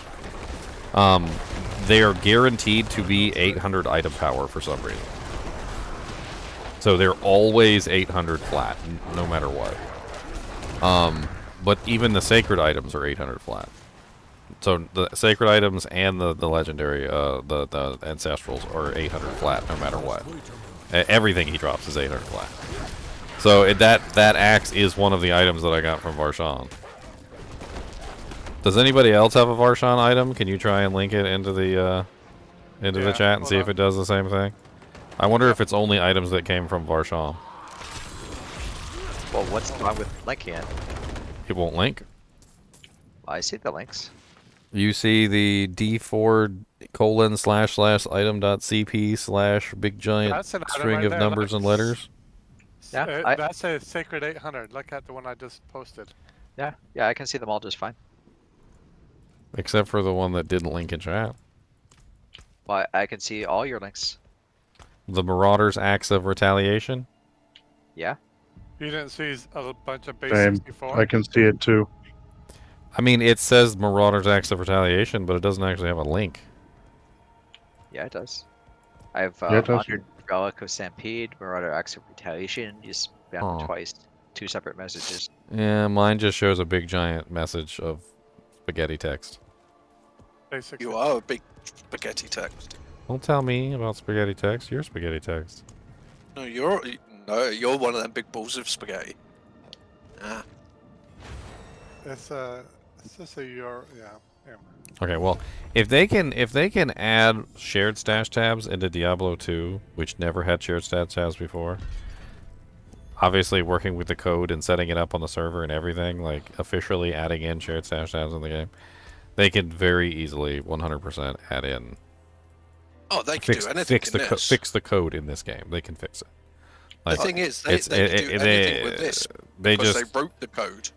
Speaker 1: They are guaranteed to be 800 item power for some reason. So they're always 800 flat, no matter what. But even the sacred items are 800 flat. So the sacred items and the legendary, the ancestrals are 800 flat, no matter what. Everything he drops is 800 flat. So that axe is one of the items that I got from Varshan. Does anybody else have a Varshan item? Can you try and link it into the chat and see if it does the same thing? I wonder if it's only items that came from Varshan.
Speaker 17: Well, what's wrong with linking it?
Speaker 1: It won't link.
Speaker 17: I see the links.
Speaker 1: You see the d4://item.cp/ big giant
Speaker 2: That's an item
Speaker 1: string
Speaker 2: right
Speaker 1: of
Speaker 2: there,
Speaker 1: numbers
Speaker 2: look.
Speaker 1: and letters.
Speaker 17: Yeah,
Speaker 2: That's a Sacred 800. Look at the one I just posted.
Speaker 17: Yeah, I can see them all just fine.
Speaker 1: Except for the one that didn't link in chat.
Speaker 17: Well, I can see all your links.
Speaker 1: The Marauder's Axe of Retaliation?
Speaker 17: Yeah.
Speaker 2: You didn't see a bunch of base
Speaker 11: Same.
Speaker 2: 64?
Speaker 11: I can see it too.
Speaker 1: I mean, it says Marauder's Axe of Retaliation, but it doesn't actually have a link.
Speaker 17: Yeah, it does. I have
Speaker 11: Yeah, it does.
Speaker 17: Honored Relic of Stampede, Marauder Axe of Retaliation. You spam them twice. 2 separate messages.
Speaker 1: Yeah, mine just shows a big giant message of spaghetti text.
Speaker 2: Basically.
Speaker 18: You are a big spaghetti text.
Speaker 1: Don't tell me about spaghetti text. You're spaghetti text.
Speaker 18: No, you're one of them big balls of spaghetti. Ah.
Speaker 2: It's just a yeah.
Speaker 1: Okay, well, if they can add shared stash tabs into Diablo 2, which never had shared stash tabs before, obviously working with the code and setting it up on the server and everything, like officially adding in shared stash tabs in the game, they can very easily 100% add in.
Speaker 18: Oh, they can do anything in this.
Speaker 1: Fix the code in this game. They can fix it. Like,
Speaker 18: the thing is, they can do anything with this because they wrote the code.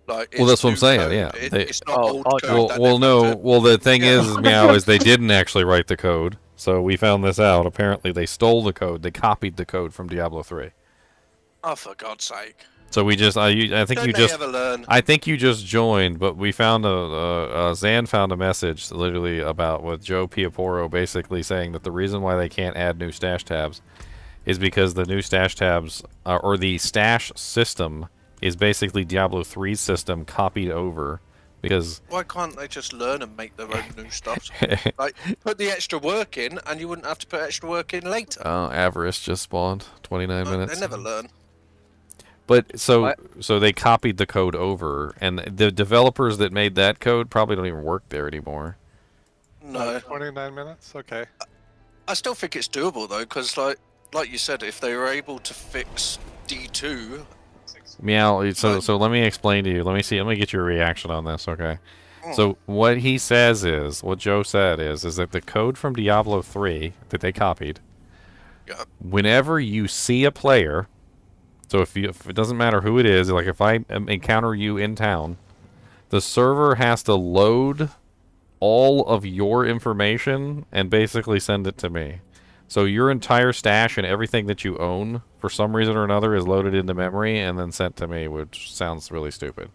Speaker 18: Like,
Speaker 1: well, that's what I'm saying.
Speaker 18: code.
Speaker 1: Yeah,
Speaker 18: It's not old code.
Speaker 1: Well, the thing is, Meow, is they didn't actually write the code. So we found this out. Apparently, they stole the code. They copied the code from Diablo 3.
Speaker 18: Oh, for God's sake!
Speaker 1: So we just, I think
Speaker 18: Don't
Speaker 1: you
Speaker 18: they
Speaker 1: just,
Speaker 18: ever learn?
Speaker 1: I think you just joined, but we found Zan found a message literally about with Joe Piaporo basically saying that the reason why they can't add new stash tabs is because the new stash tabs or the stash system is basically Diablo 3's system copied over. Because
Speaker 18: why can't they just learn and make their own new stuff? Like, put the extra work in, and you wouldn't have to put extra work in later.
Speaker 1: Avarice just spawned 29 minutes.
Speaker 18: They never learn.
Speaker 1: But so they copied the code over, and the developers that made that code probably don't even work there anymore.
Speaker 18: No.
Speaker 2: 29 minutes. Okay.
Speaker 18: I still think it's doable though, because like you said, if they were able to fix D2.
Speaker 1: Meow. So let me explain to you. Let me get your reaction on this. Okay. So what he says is, what Joe said is that the code from Diablo 3 that they copied.
Speaker 18: Yeah.
Speaker 1: Whenever you see a player. So if it doesn't matter who it is, like if I encounter you in town, the server has to load all of your information and basically send it to me. So your entire stash and everything that you own, for some reason or another, is loaded into memory and then sent to me, which sounds really stupid.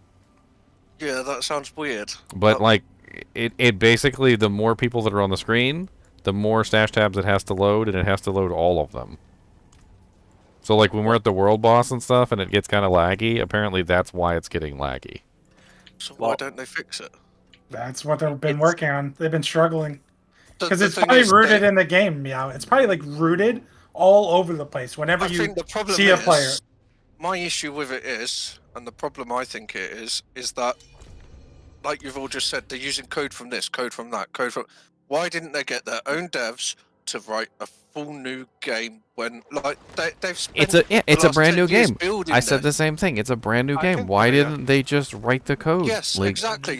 Speaker 18: Yeah, that sounds weird.
Speaker 1: But like, it basically, the more people that are on the screen, the more stash tabs it has to load, and it has to load all of them. So, like, when we're at the world boss and stuff and it gets kind of laggy, apparently that's why it's getting laggy.
Speaker 18: So why don't they fix it?
Speaker 3: That's what they've been working on. They've been struggling. Because
Speaker 18: The
Speaker 3: it's
Speaker 18: thing
Speaker 3: probably
Speaker 18: is,
Speaker 3: rooted in the game, Meow. It's probably, like, rooted all over the place. Whenever you
Speaker 18: think the problem
Speaker 3: see a player.
Speaker 18: My issue with it is, and the problem I think it is that, like you've all just said, they're using code from this, code from that, code from... Why didn't they get their own devs to write a full new game when like they've spent
Speaker 1: It's
Speaker 18: the
Speaker 1: a
Speaker 18: last
Speaker 1: brand
Speaker 18: 10
Speaker 1: new
Speaker 18: years
Speaker 1: game.
Speaker 18: building
Speaker 1: I said the
Speaker 18: this.
Speaker 1: same thing. It's a brand new game. Why didn't they just write the code?
Speaker 18: Yes,
Speaker 1: Like,
Speaker 18: exactly.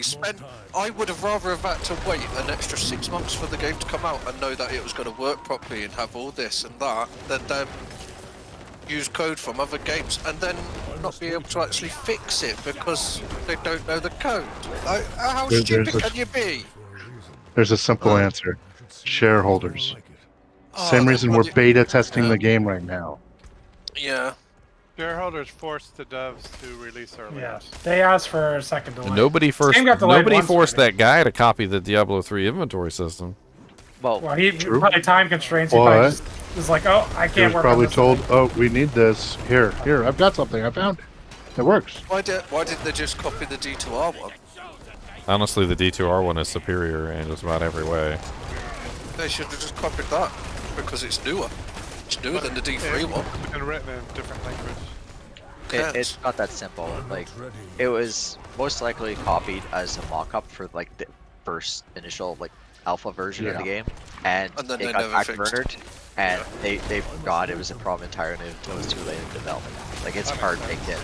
Speaker 18: I would have rather have had to wait an extra 6 months for the game to come out and know that it was going to work properly and have all this and that than them use code from other games and then not be able to actually fix it because they don't know the code. Like, how stupid can you be?
Speaker 11: There's a simple answer. Shareholders.
Speaker 18: Oh,
Speaker 11: Same
Speaker 18: they're
Speaker 11: reason we're
Speaker 18: bloody-
Speaker 11: beta testing the game right now.
Speaker 18: Yeah.
Speaker 2: Shareholders forced the devs to release early.
Speaker 3: Yeah, they asked for a second delay.
Speaker 1: nobody
Speaker 3: Game got delayed
Speaker 1: nobody
Speaker 3: once
Speaker 1: forced
Speaker 3: already.
Speaker 1: that guy to copy the Diablo 3 inventory system.
Speaker 3: Well, he probably time constraints. He
Speaker 11: What?
Speaker 3: probably just was like, oh, I
Speaker 11: He
Speaker 3: can't
Speaker 11: was
Speaker 3: work
Speaker 11: probably
Speaker 3: on this.
Speaker 11: told, "Oh, we need this. Here, I've got something. I found it. It works."
Speaker 18: Why didn't they just copy the D2R one?
Speaker 1: Honestly, the D2R one is superior in just about every way.
Speaker 18: They should have just copied that because it's newer. It's newer than the D3 one.
Speaker 2: And written in different language.
Speaker 17: It's not that simple. Like, it was most likely copied as a mock-up for like the first initial like alpha version of the game, and
Speaker 18: then
Speaker 17: it
Speaker 18: they
Speaker 17: got
Speaker 18: never
Speaker 17: backburnered, and they forgot it was a problem entirely until it was too late in development. Like, it's hard baked in,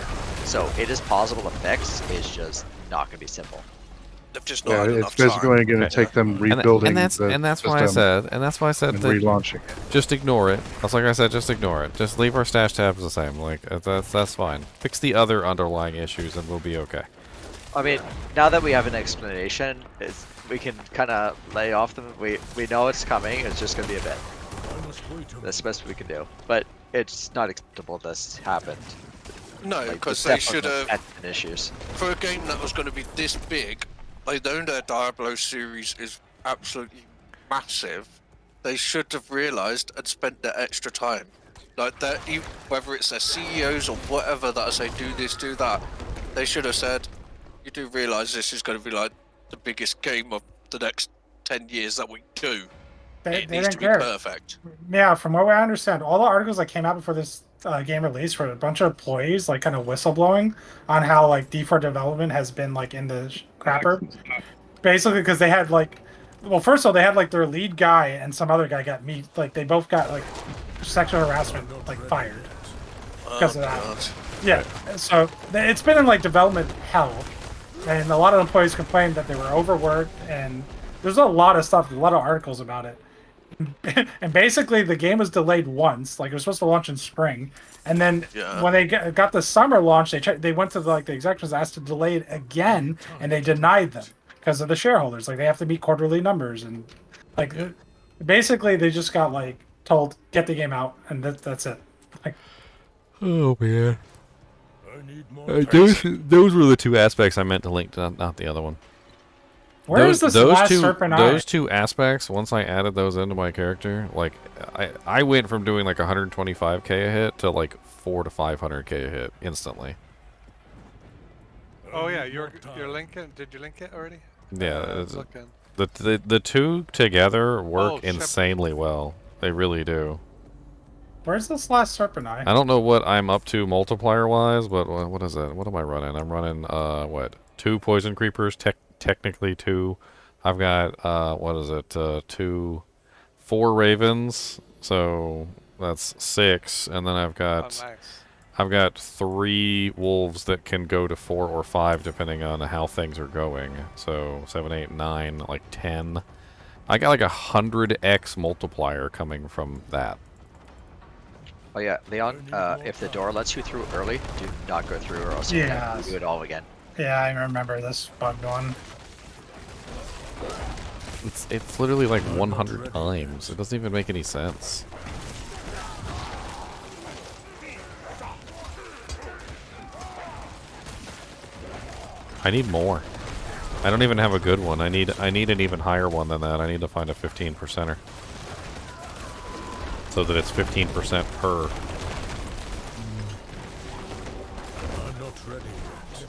Speaker 17: so it is possible to fix. It's just not gonna be simple.
Speaker 18: They've just
Speaker 11: Yeah, it's basically going to take them rebuilding
Speaker 1: and that's why I said
Speaker 11: and
Speaker 1: that
Speaker 11: relaunching it.
Speaker 1: just ignore it. That's like I said, just ignore it. Just leave our stash tabs the same. Like that's fine. Fix the other underlying issues and we'll be okay.
Speaker 17: I mean, now that we have an explanation, we can kind of lay off them. We know it's coming. It's just gonna be a bit. That's the best we can do. But it's not acceptable this happened.
Speaker 18: No,
Speaker 17: Like,
Speaker 18: because
Speaker 17: there's
Speaker 18: they should
Speaker 17: definitely
Speaker 18: have.
Speaker 17: admin issues.
Speaker 18: For a game that was going to be this big, they know their Diablo series is absolutely massive. They should have realised and spent the extra time. Like that, whether it's their CEOs or whatever that say do this, do that, they should have said, "You do realise this is going to be like the biggest game of the next 10 years that we do.
Speaker 3: They
Speaker 18: It needs
Speaker 3: didn't
Speaker 18: to be
Speaker 3: care.
Speaker 18: perfect."
Speaker 3: Yeah, from what I understand, all the articles that came out before this game release were a bunch of employees like kind of whistleblowing on how like D4 development has been like in the crapper. Basically, because they had like, well, first of all, they had like their lead guy and some other guy got like they both got like sexual harassment like fired because of that. Yeah, so it's been in like development hell, and a lot of employees complained that they were overworked, and there's a lot of stuff, a lot of articles about it. And basically, the game was delayed once. Like, it was supposed to launch in spring, and then when they got the summer launch, they went to the executives, asked to delay it again, and they denied them because of the shareholders. Like, they have to meet quarterly numbers, and like basically they just got like told get the game out, and that's it. Like,
Speaker 1: oh man, those were the two aspects I meant to link, not the other one.
Speaker 3: Where is this last serpent eye?
Speaker 1: Those two aspects, once I added those into my character, like I went from doing like 125k a hit to like 400 to 500k a hit instantly.
Speaker 2: Oh yeah, you're linking. Did you link it already?
Speaker 1: Yeah, the two together work
Speaker 3: Oh,
Speaker 1: insanely well. They really do.
Speaker 3: Where's this last serpent eye?
Speaker 1: I don't know what I'm up to multiplier wise, but what is it? What am I running? I'm running what? 2 poison creepers, technically 2. I've got what is it? 4 ravens, so that's 6, and then I've got I've got 3 wolves that can go to 4 or 5 depending on how things are going. So 7, 8, 9, like 10. I got like 100x multiplier coming from that.
Speaker 17: Oh yeah, Leon, if the door lets you through early, do not go through or else you have to do it all again.
Speaker 3: Yeah, I remember this bugged one.
Speaker 1: It's literally like 100 times. It doesn't even make any sense. I need more. I don't even have a good one. I need an even higher one than that. I need to find a 15%er. So that it's 15% per.
Speaker 6: I'm not ready yet.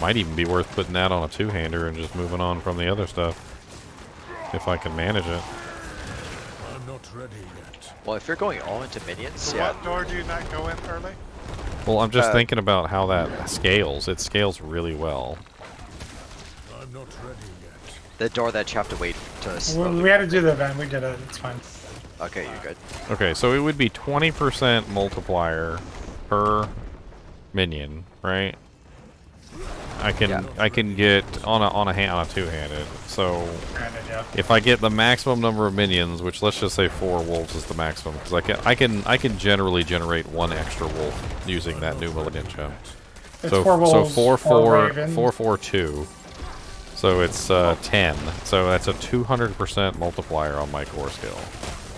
Speaker 1: Might even be worth putting that on a 2-hander and just moving on from the other stuff. If I can manage it.
Speaker 6: I'm not ready yet.
Speaker 17: Well, if you're going all into minions,
Speaker 2: So
Speaker 17: yeah.
Speaker 2: what door do you not go in early?
Speaker 1: Well, I'm just thinking about how that scales. It scales really well.
Speaker 6: not ready yet.
Speaker 17: The door that you have to wait to
Speaker 3: We
Speaker 17: slowly.
Speaker 3: had to do the event. We did it. It's fine.
Speaker 17: Okay, you're good.
Speaker 1: Okay, so it would be 20% multiplier per minion, right? I can get on a two-handed. So if I get the maximum number of minions, which let's just say 4 wolves is the maximum, because I can generally generate 1 extra wolf using that new Malignant gem. So
Speaker 3: 4 wolves,
Speaker 1: 4
Speaker 3: 4 ravens.
Speaker 1: 4 4 2. So it's 10. So that's a 200% multiplier on my core skill.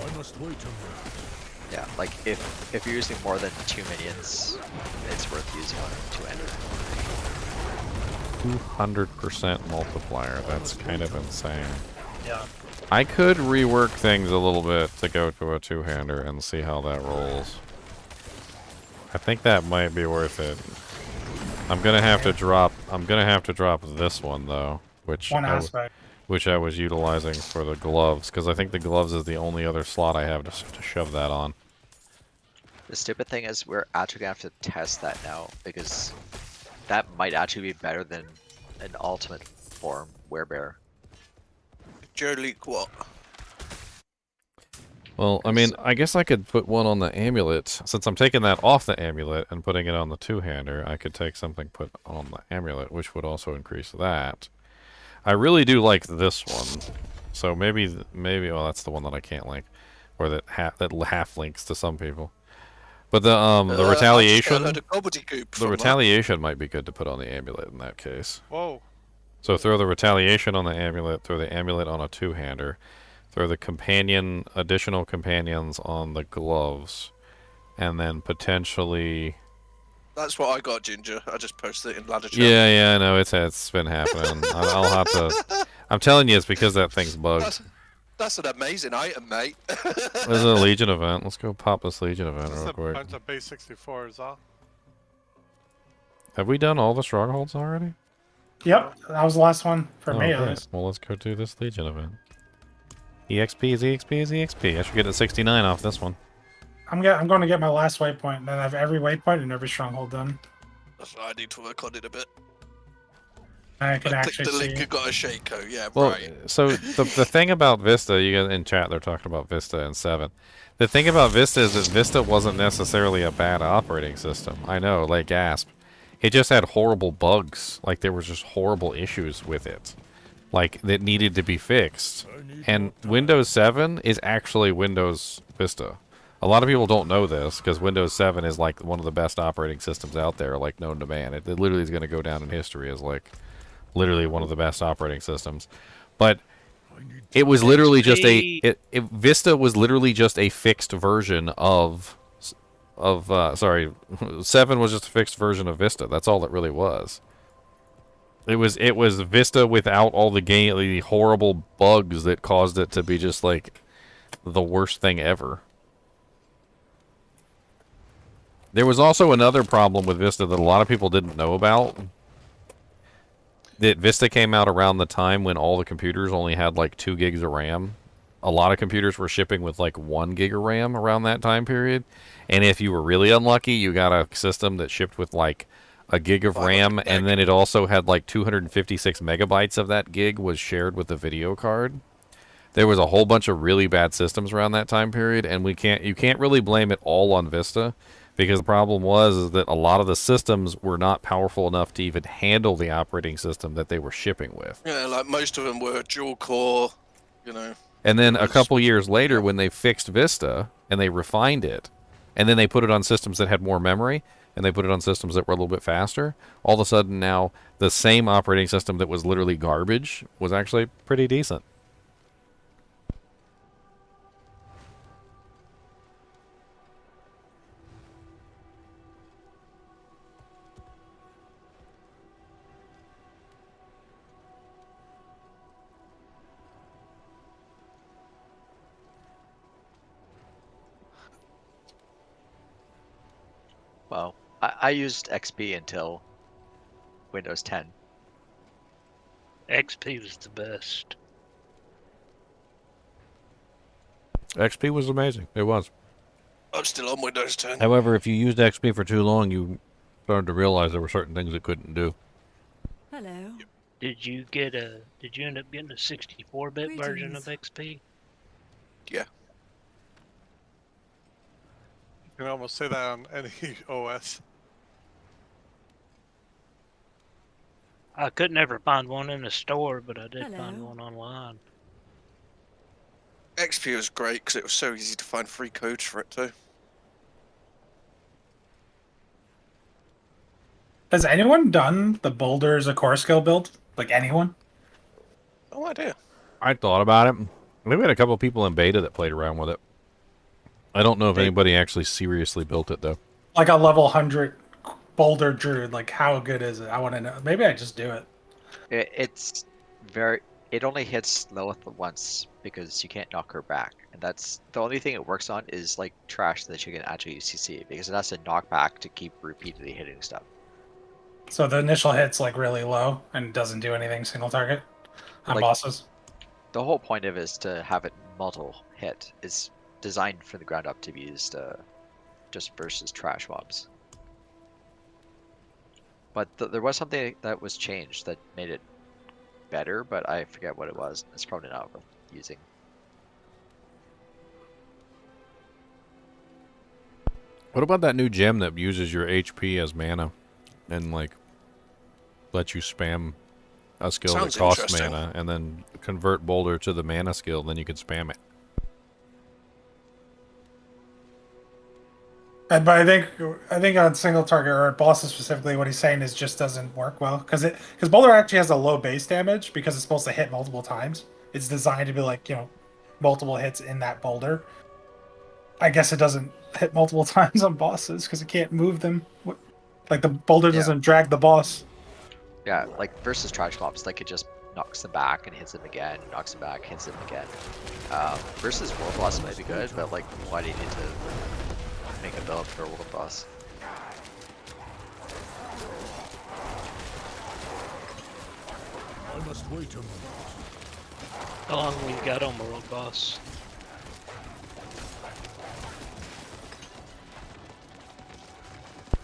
Speaker 6: I must wait on that.
Speaker 17: Yeah, like if you're using more than 2 minions, it's worth using on a two-hander.
Speaker 1: 200% multiplier. That's kind of insane.
Speaker 3: Yeah.
Speaker 1: I could rework things a little bit to go to a two-hander and see how that rolls. I think that might be worth it. I'm gonna have to drop this one though, which I was utilizing for the gloves, because I think the gloves is the only other slot I have to shove that on.
Speaker 17: The stupid thing is we're actually gonna have to test that now, because that might actually be better than an ultimate form werebear.
Speaker 18: Jolie, what?
Speaker 1: Well, I mean, I guess I could put one on the amulet. Since I'm taking that off the amulet and putting it on the two-hander, I could take something put on the amulet, which would also increase that. I really do like this one. So maybe, well, that's the one that I can't link. Or that half links to some people. But the retaliation, the retaliation might be good to put on the amulet in that case.
Speaker 2: Whoa.
Speaker 1: So throw the retaliation on the amulet, throw the amulet on a two-hander, throw the additional companions on the gloves, and then potentially...
Speaker 18: That's what I got, Ginger. I just posted it in ladder chat.
Speaker 1: Yeah, I know, it's been happening. I'll have to... I'm telling you, it's because that thing's bugged.
Speaker 18: That's an amazing item, mate.
Speaker 1: There's a Legion event. Let's go pop this Legion event real quick.
Speaker 2: Bunch of base 64s, huh?
Speaker 1: Have we done all the strongholds already?
Speaker 3: Yep, that was the last one for me at
Speaker 1: great.
Speaker 3: least.
Speaker 1: Well, let's go do this Legion event. EXP is EXP is EXP. I should get a 69 off this one.
Speaker 3: I'm going to get my last waypoint, and then I have every waypoint and every stronghold done.
Speaker 18: That's what I need to work on it a bit.
Speaker 3: I can
Speaker 18: clicked
Speaker 3: actually
Speaker 18: the link
Speaker 3: see.
Speaker 18: and got a Shaco, yeah,
Speaker 1: Well,
Speaker 18: right.
Speaker 1: so the thing about Vista, you guys in chat, they're talking about Vista and 7. The thing about Vista is that Vista wasn't necessarily a bad operating system. I know, like gasp. It just had horrible bugs. Like there was just horrible issues with it. Like that needed to be fixed. And Windows 7 is actually Windows Vista. A lot of people don't know this because Windows 7 is like one of the best operating systems out there, like known to man. It literally is going to go down in history as like literally one of the best operating systems. But it was literally just Vista was literally just a fixed version of 7 was just a fixed version of Vista. That's all it really was. It was Vista without all the horrible bugs that caused it to be just like the worst thing ever. There was also another problem with Vista that a lot of people didn't know about. That Vista came out around the time when all the computers only had like 2 gigs of RAM. A lot of computers were shipping with like 1 gig of RAM around that time period. And if you were really unlucky, you got a system that shipped with like a gig of RAM, and then it also had like 256 megabytes of that gig was shared with the video card. There was a whole bunch of really bad systems around that time period, and you can't really blame it all on Vista, because the problem was that a lot of the systems were not powerful enough to even handle the operating system that they were shipping with.
Speaker 18: Yeah, like most of them were dual core, you know.
Speaker 1: And then a couple years later, when they fixed Vista and they refined it, and then they put it on systems that had more memory, and they put it on systems that were a little bit faster, all of a sudden now the same operating system that was literally garbage was actually pretty decent.
Speaker 17: Well, I used XP until Windows 10.
Speaker 13: XP was the best.
Speaker 1: XP was amazing. It was.
Speaker 18: I'm still on Windows 10.
Speaker 1: However, if you used XP for too long, you started to realize there were certain things it couldn't do.
Speaker 16: Hello.
Speaker 13: Did you end up getting a 64-bit version of XP?
Speaker 18: Yeah.
Speaker 2: You can almost say that on any OS.
Speaker 13: I could never find one in the store, but I did find
Speaker 7: Hello.
Speaker 13: one online.
Speaker 18: XP was great because it was so easy to find free codes for it too.
Speaker 3: Has anyone done the Boulder as a core skill build? Like anyone?
Speaker 18: No idea.
Speaker 1: I thought about it. We had a couple people in beta that played around with it. I don't know if anybody actually seriously built it though.
Speaker 3: Like a level 100 Boulder Druid, like how good is it? I want to know. Maybe I just do it.
Speaker 17: It's very. It only hits Lilith once because you can't knock her back, and that's the only thing it works on is like trash that you can actually UCC because it has to knock back to keep repeatedly hitting stuff.
Speaker 3: So the initial hit's like really low and doesn't do anything single target on
Speaker 17: Like,
Speaker 3: bosses.
Speaker 17: The whole point of it is to have it multiple hit. It's designed from the ground up to be used just versus trash mobs. But there was something that was changed that made it better, but I forget what it was. It's probably not worth using.
Speaker 1: What about that new gem that uses your HP as mana and like lets you spam a skill
Speaker 18: Sounds
Speaker 1: that costs
Speaker 18: interesting.
Speaker 1: mana and then convert Boulder to the mana skill, then you can spam it.
Speaker 3: But I think on single target or bosses specifically, what he's saying is just doesn't work well because Boulder actually has a low base damage because it's supposed to hit multiple times. It's designed to be like multiple hits in that boulder. I guess it doesn't hit multiple times on bosses because it can't move them. Like the boulder doesn't drag the boss.
Speaker 17: Yeah, like versus trash mobs, like it just knocks them back and hits them again, knocks them back, hits them again. Versus world boss might be good, but like why do you need to make a build for a world boss?
Speaker 6: I must wait a moment.
Speaker 13: How long we got on world boss?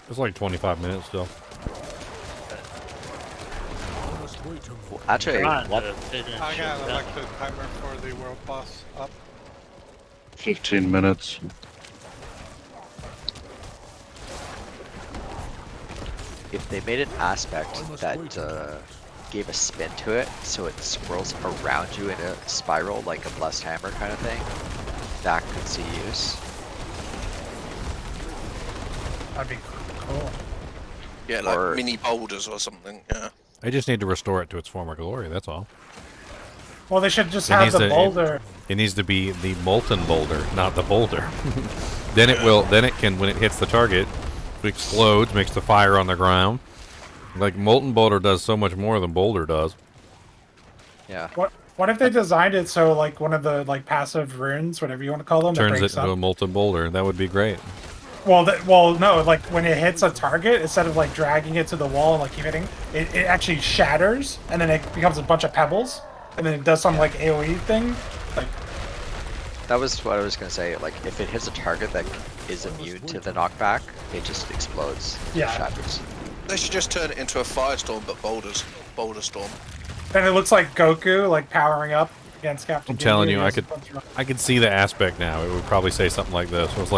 Speaker 1: It's like 25 minutes still.
Speaker 6: I must wait a moment.
Speaker 17: Actually, what?
Speaker 2: I got an elected timer for the world boss up.
Speaker 11: 15 minutes.
Speaker 17: If they made an aspect that gave a spin to it, so it swirls around you in a spiral like a blessed hammer kind of thing, that could see use.
Speaker 3: That'd be cool.
Speaker 18: Yeah, like mini boulders or something. Yeah.
Speaker 1: I just need to restore it to its former glory, that's all.
Speaker 3: Well, they should just have the boulder.
Speaker 1: It needs to be the molten boulder, not the boulder. Then it can, when it hits the target, it explodes, makes the fire on the ground. Like molten boulder does so much more than boulder does.
Speaker 17: Yeah.
Speaker 3: What if they designed it so like one of the like passive runes, whatever you want to call them,
Speaker 1: Turns
Speaker 3: that
Speaker 1: it
Speaker 3: breaks
Speaker 1: into a
Speaker 3: up?
Speaker 1: molten boulder. That would be great.
Speaker 3: Well, no, like when it hits a target, instead of like dragging it to the wall and like keep hitting, it actually shatters and then it becomes a bunch of pebbles and then it does some like AoE thing. Like
Speaker 17: That was what I was gonna say. Like if it hits a target that is immune to the knockback, it just explodes.
Speaker 3: Yeah.
Speaker 17: Shatters.
Speaker 18: They should just turn it into a firestorm, but boulders. Boulder storm.
Speaker 3: and it looks like Goku like powering up against Captain.
Speaker 1: I'm telling you,
Speaker 3: Ginyu.
Speaker 1: I could see the aspect now. It would probably say something like this. It was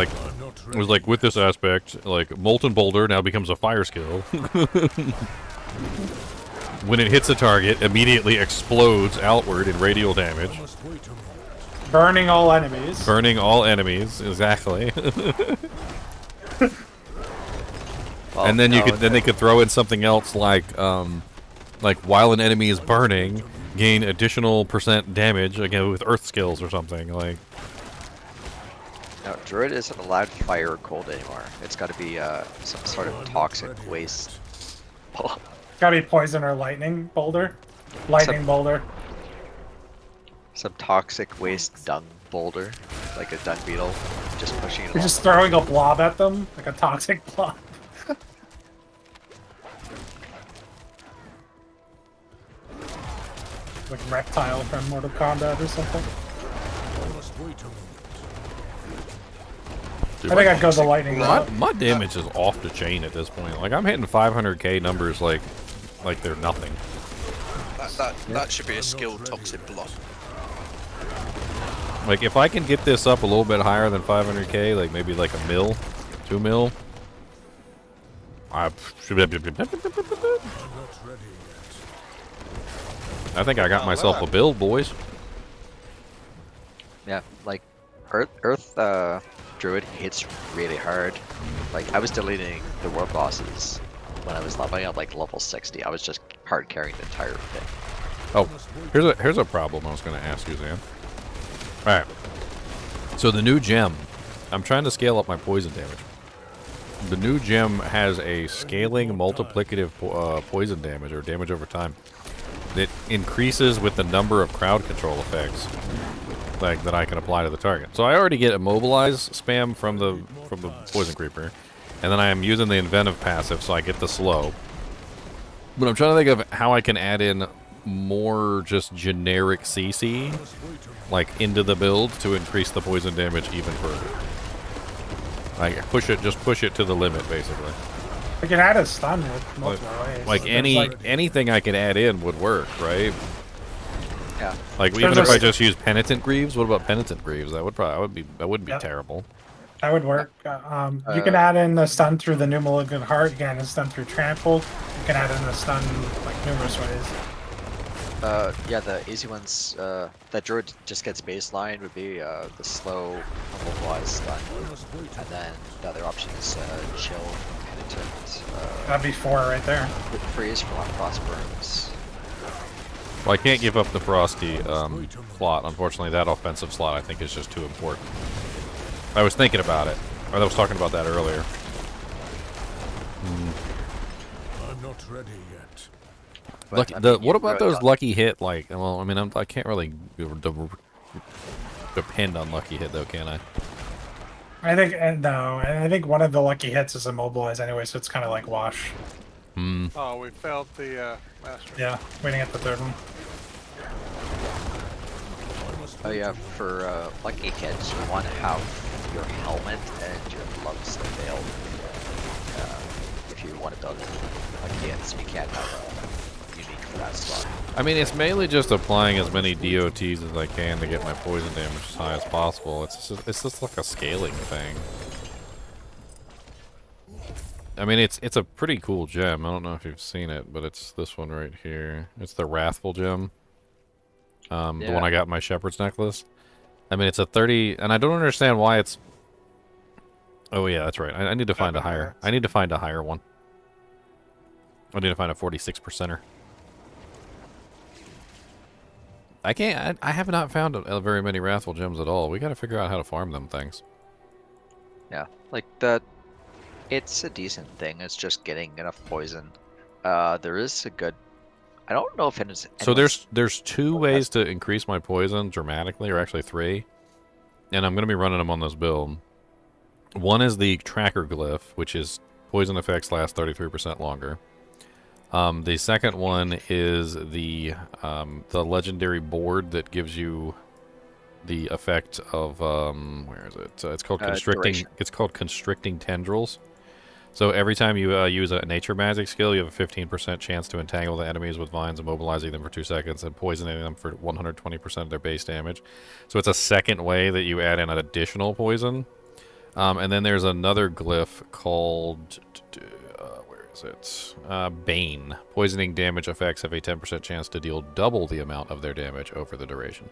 Speaker 1: like with this aspect, like molten boulder now becomes a fire skill. When it hits a target, immediately explodes outward in radial damage.
Speaker 3: Burning all enemies.
Speaker 1: Burning all enemies, exactly. And then they could throw in something else like while an enemy is burning, gain additional % damage again with earth skills or something like.
Speaker 17: No, Druid isn't allowed fire or cold anymore. It's got to be some sort of toxic waste.
Speaker 3: Gotta be poison or lightning boulder. Lightning boulder.
Speaker 17: Some toxic waste dung boulder, like a dung beetle, just pushing it
Speaker 3: You're
Speaker 17: along.
Speaker 3: just throwing a blob at them, like a toxic blob. Like reptile from Mortal Kombat or something.
Speaker 1: Dude,
Speaker 3: I think I'd go the lightning route.
Speaker 1: My damage is off the chain at this point. Like I'm hitting 500k numbers like they're nothing.
Speaker 18: That should be a skilled toxic block.
Speaker 1: Like, if I can get this up a little bit higher than 500k, like maybe like a mil, 2 mil, I think I got myself a build, boys.
Speaker 17: Yeah, like Earth Druid hits really hard. Like I was deleting the world bosses when I was leveling up like level 60. I was just hard carrying the entire thing.
Speaker 1: Oh, here's a problem I was going to ask you, Zan. All right. So the new gem, I'm trying to scale up my poison damage. The new gem has a scaling multiplicative poison damage, or damage over time, that increases with the number of crowd control effects, like that I can apply to the target. So I already get immobilize spam from the poison creeper, and then I am using the inventive passive, so I get the slow. But I'm trying to think of how I can add in more just generic CC, like into the build to increase the poison damage even further. Like just push it to the limit, basically.
Speaker 3: We can add a stun with multiple ways.
Speaker 1: Like anything I can add in would work, right?
Speaker 17: Yeah.
Speaker 1: Like even if I just use Penitent Greaves, what about Penitent Greaves? That wouldn't be terrible.
Speaker 3: That would work. You can add in the stun through the new Malignant Heart. You can add in a stun through Trample. You can add in a stun like numerous ways.
Speaker 17: Yeah, the easy ones that Druid just gets baseline would be the slow, immobilize stun, and then the other option is chill, penitent.
Speaker 3: That'd be 4 right there.
Speaker 17: Freeze for long frost burns.
Speaker 1: Well, I can't give up the Frosty slot. Unfortunately, that offensive slot I think is just too important. I was thinking about it. I was talking about that earlier.
Speaker 6: I'm not ready yet.
Speaker 1: Lucky, what about those lucky hit? Like, well, I mean, I can't really depend on lucky hit though, can I?
Speaker 3: I think no. I think one of the lucky hits is immobilize anyway, so it's kind of like wash.
Speaker 2: Oh, we failed the master.
Speaker 3: Yeah, waiting at the third one.
Speaker 17: Oh yeah, for lucky hits, you want to have your helmet and your gloves available. If you want to build lucky hits, you can't have a unique for that slot.
Speaker 1: I mean, it's mainly just applying as many DOTs as I can to get my poison damage as high as possible. It's just like a scaling thing. I mean, it's a pretty cool gem. I don't know if you've seen it, but it's this one right here. It's the Wrathful gem. The one I got in my Shepherd's necklace. I mean, it's a 30, and I don't understand why it's... Oh yeah, that's right. I need to find a higher. I need to find a higher one. I need to find a 46%er. I can't. I have not found very many Wrathful gems at all. We got to figure out how to farm them things.
Speaker 17: Yeah, like that. It's a decent thing. It's just getting enough poison. There is a good. I don't know if it's.
Speaker 1: So there's 2 ways to increase my poison dramatically, or actually 3, and I'm gonna be running them on this build. One is the Tracker Glyph, which is poison effects last 33% longer. The second one is the legendary board that gives you the effect of where is it? It's called constricting.
Speaker 17: Duration.
Speaker 1: It's called constricting tendrils. So every time you use a nature magic skill, you have a 15% chance to entangle the enemies with vines, immobilizing them for 2 seconds, and poisoning them for 120% of their base damage. So it's a second way that you add in an additional poison. And then there's another glyph called where is it? Bane. Poisoning damage effects have a 10% chance to deal double the amount of their damage over the duration.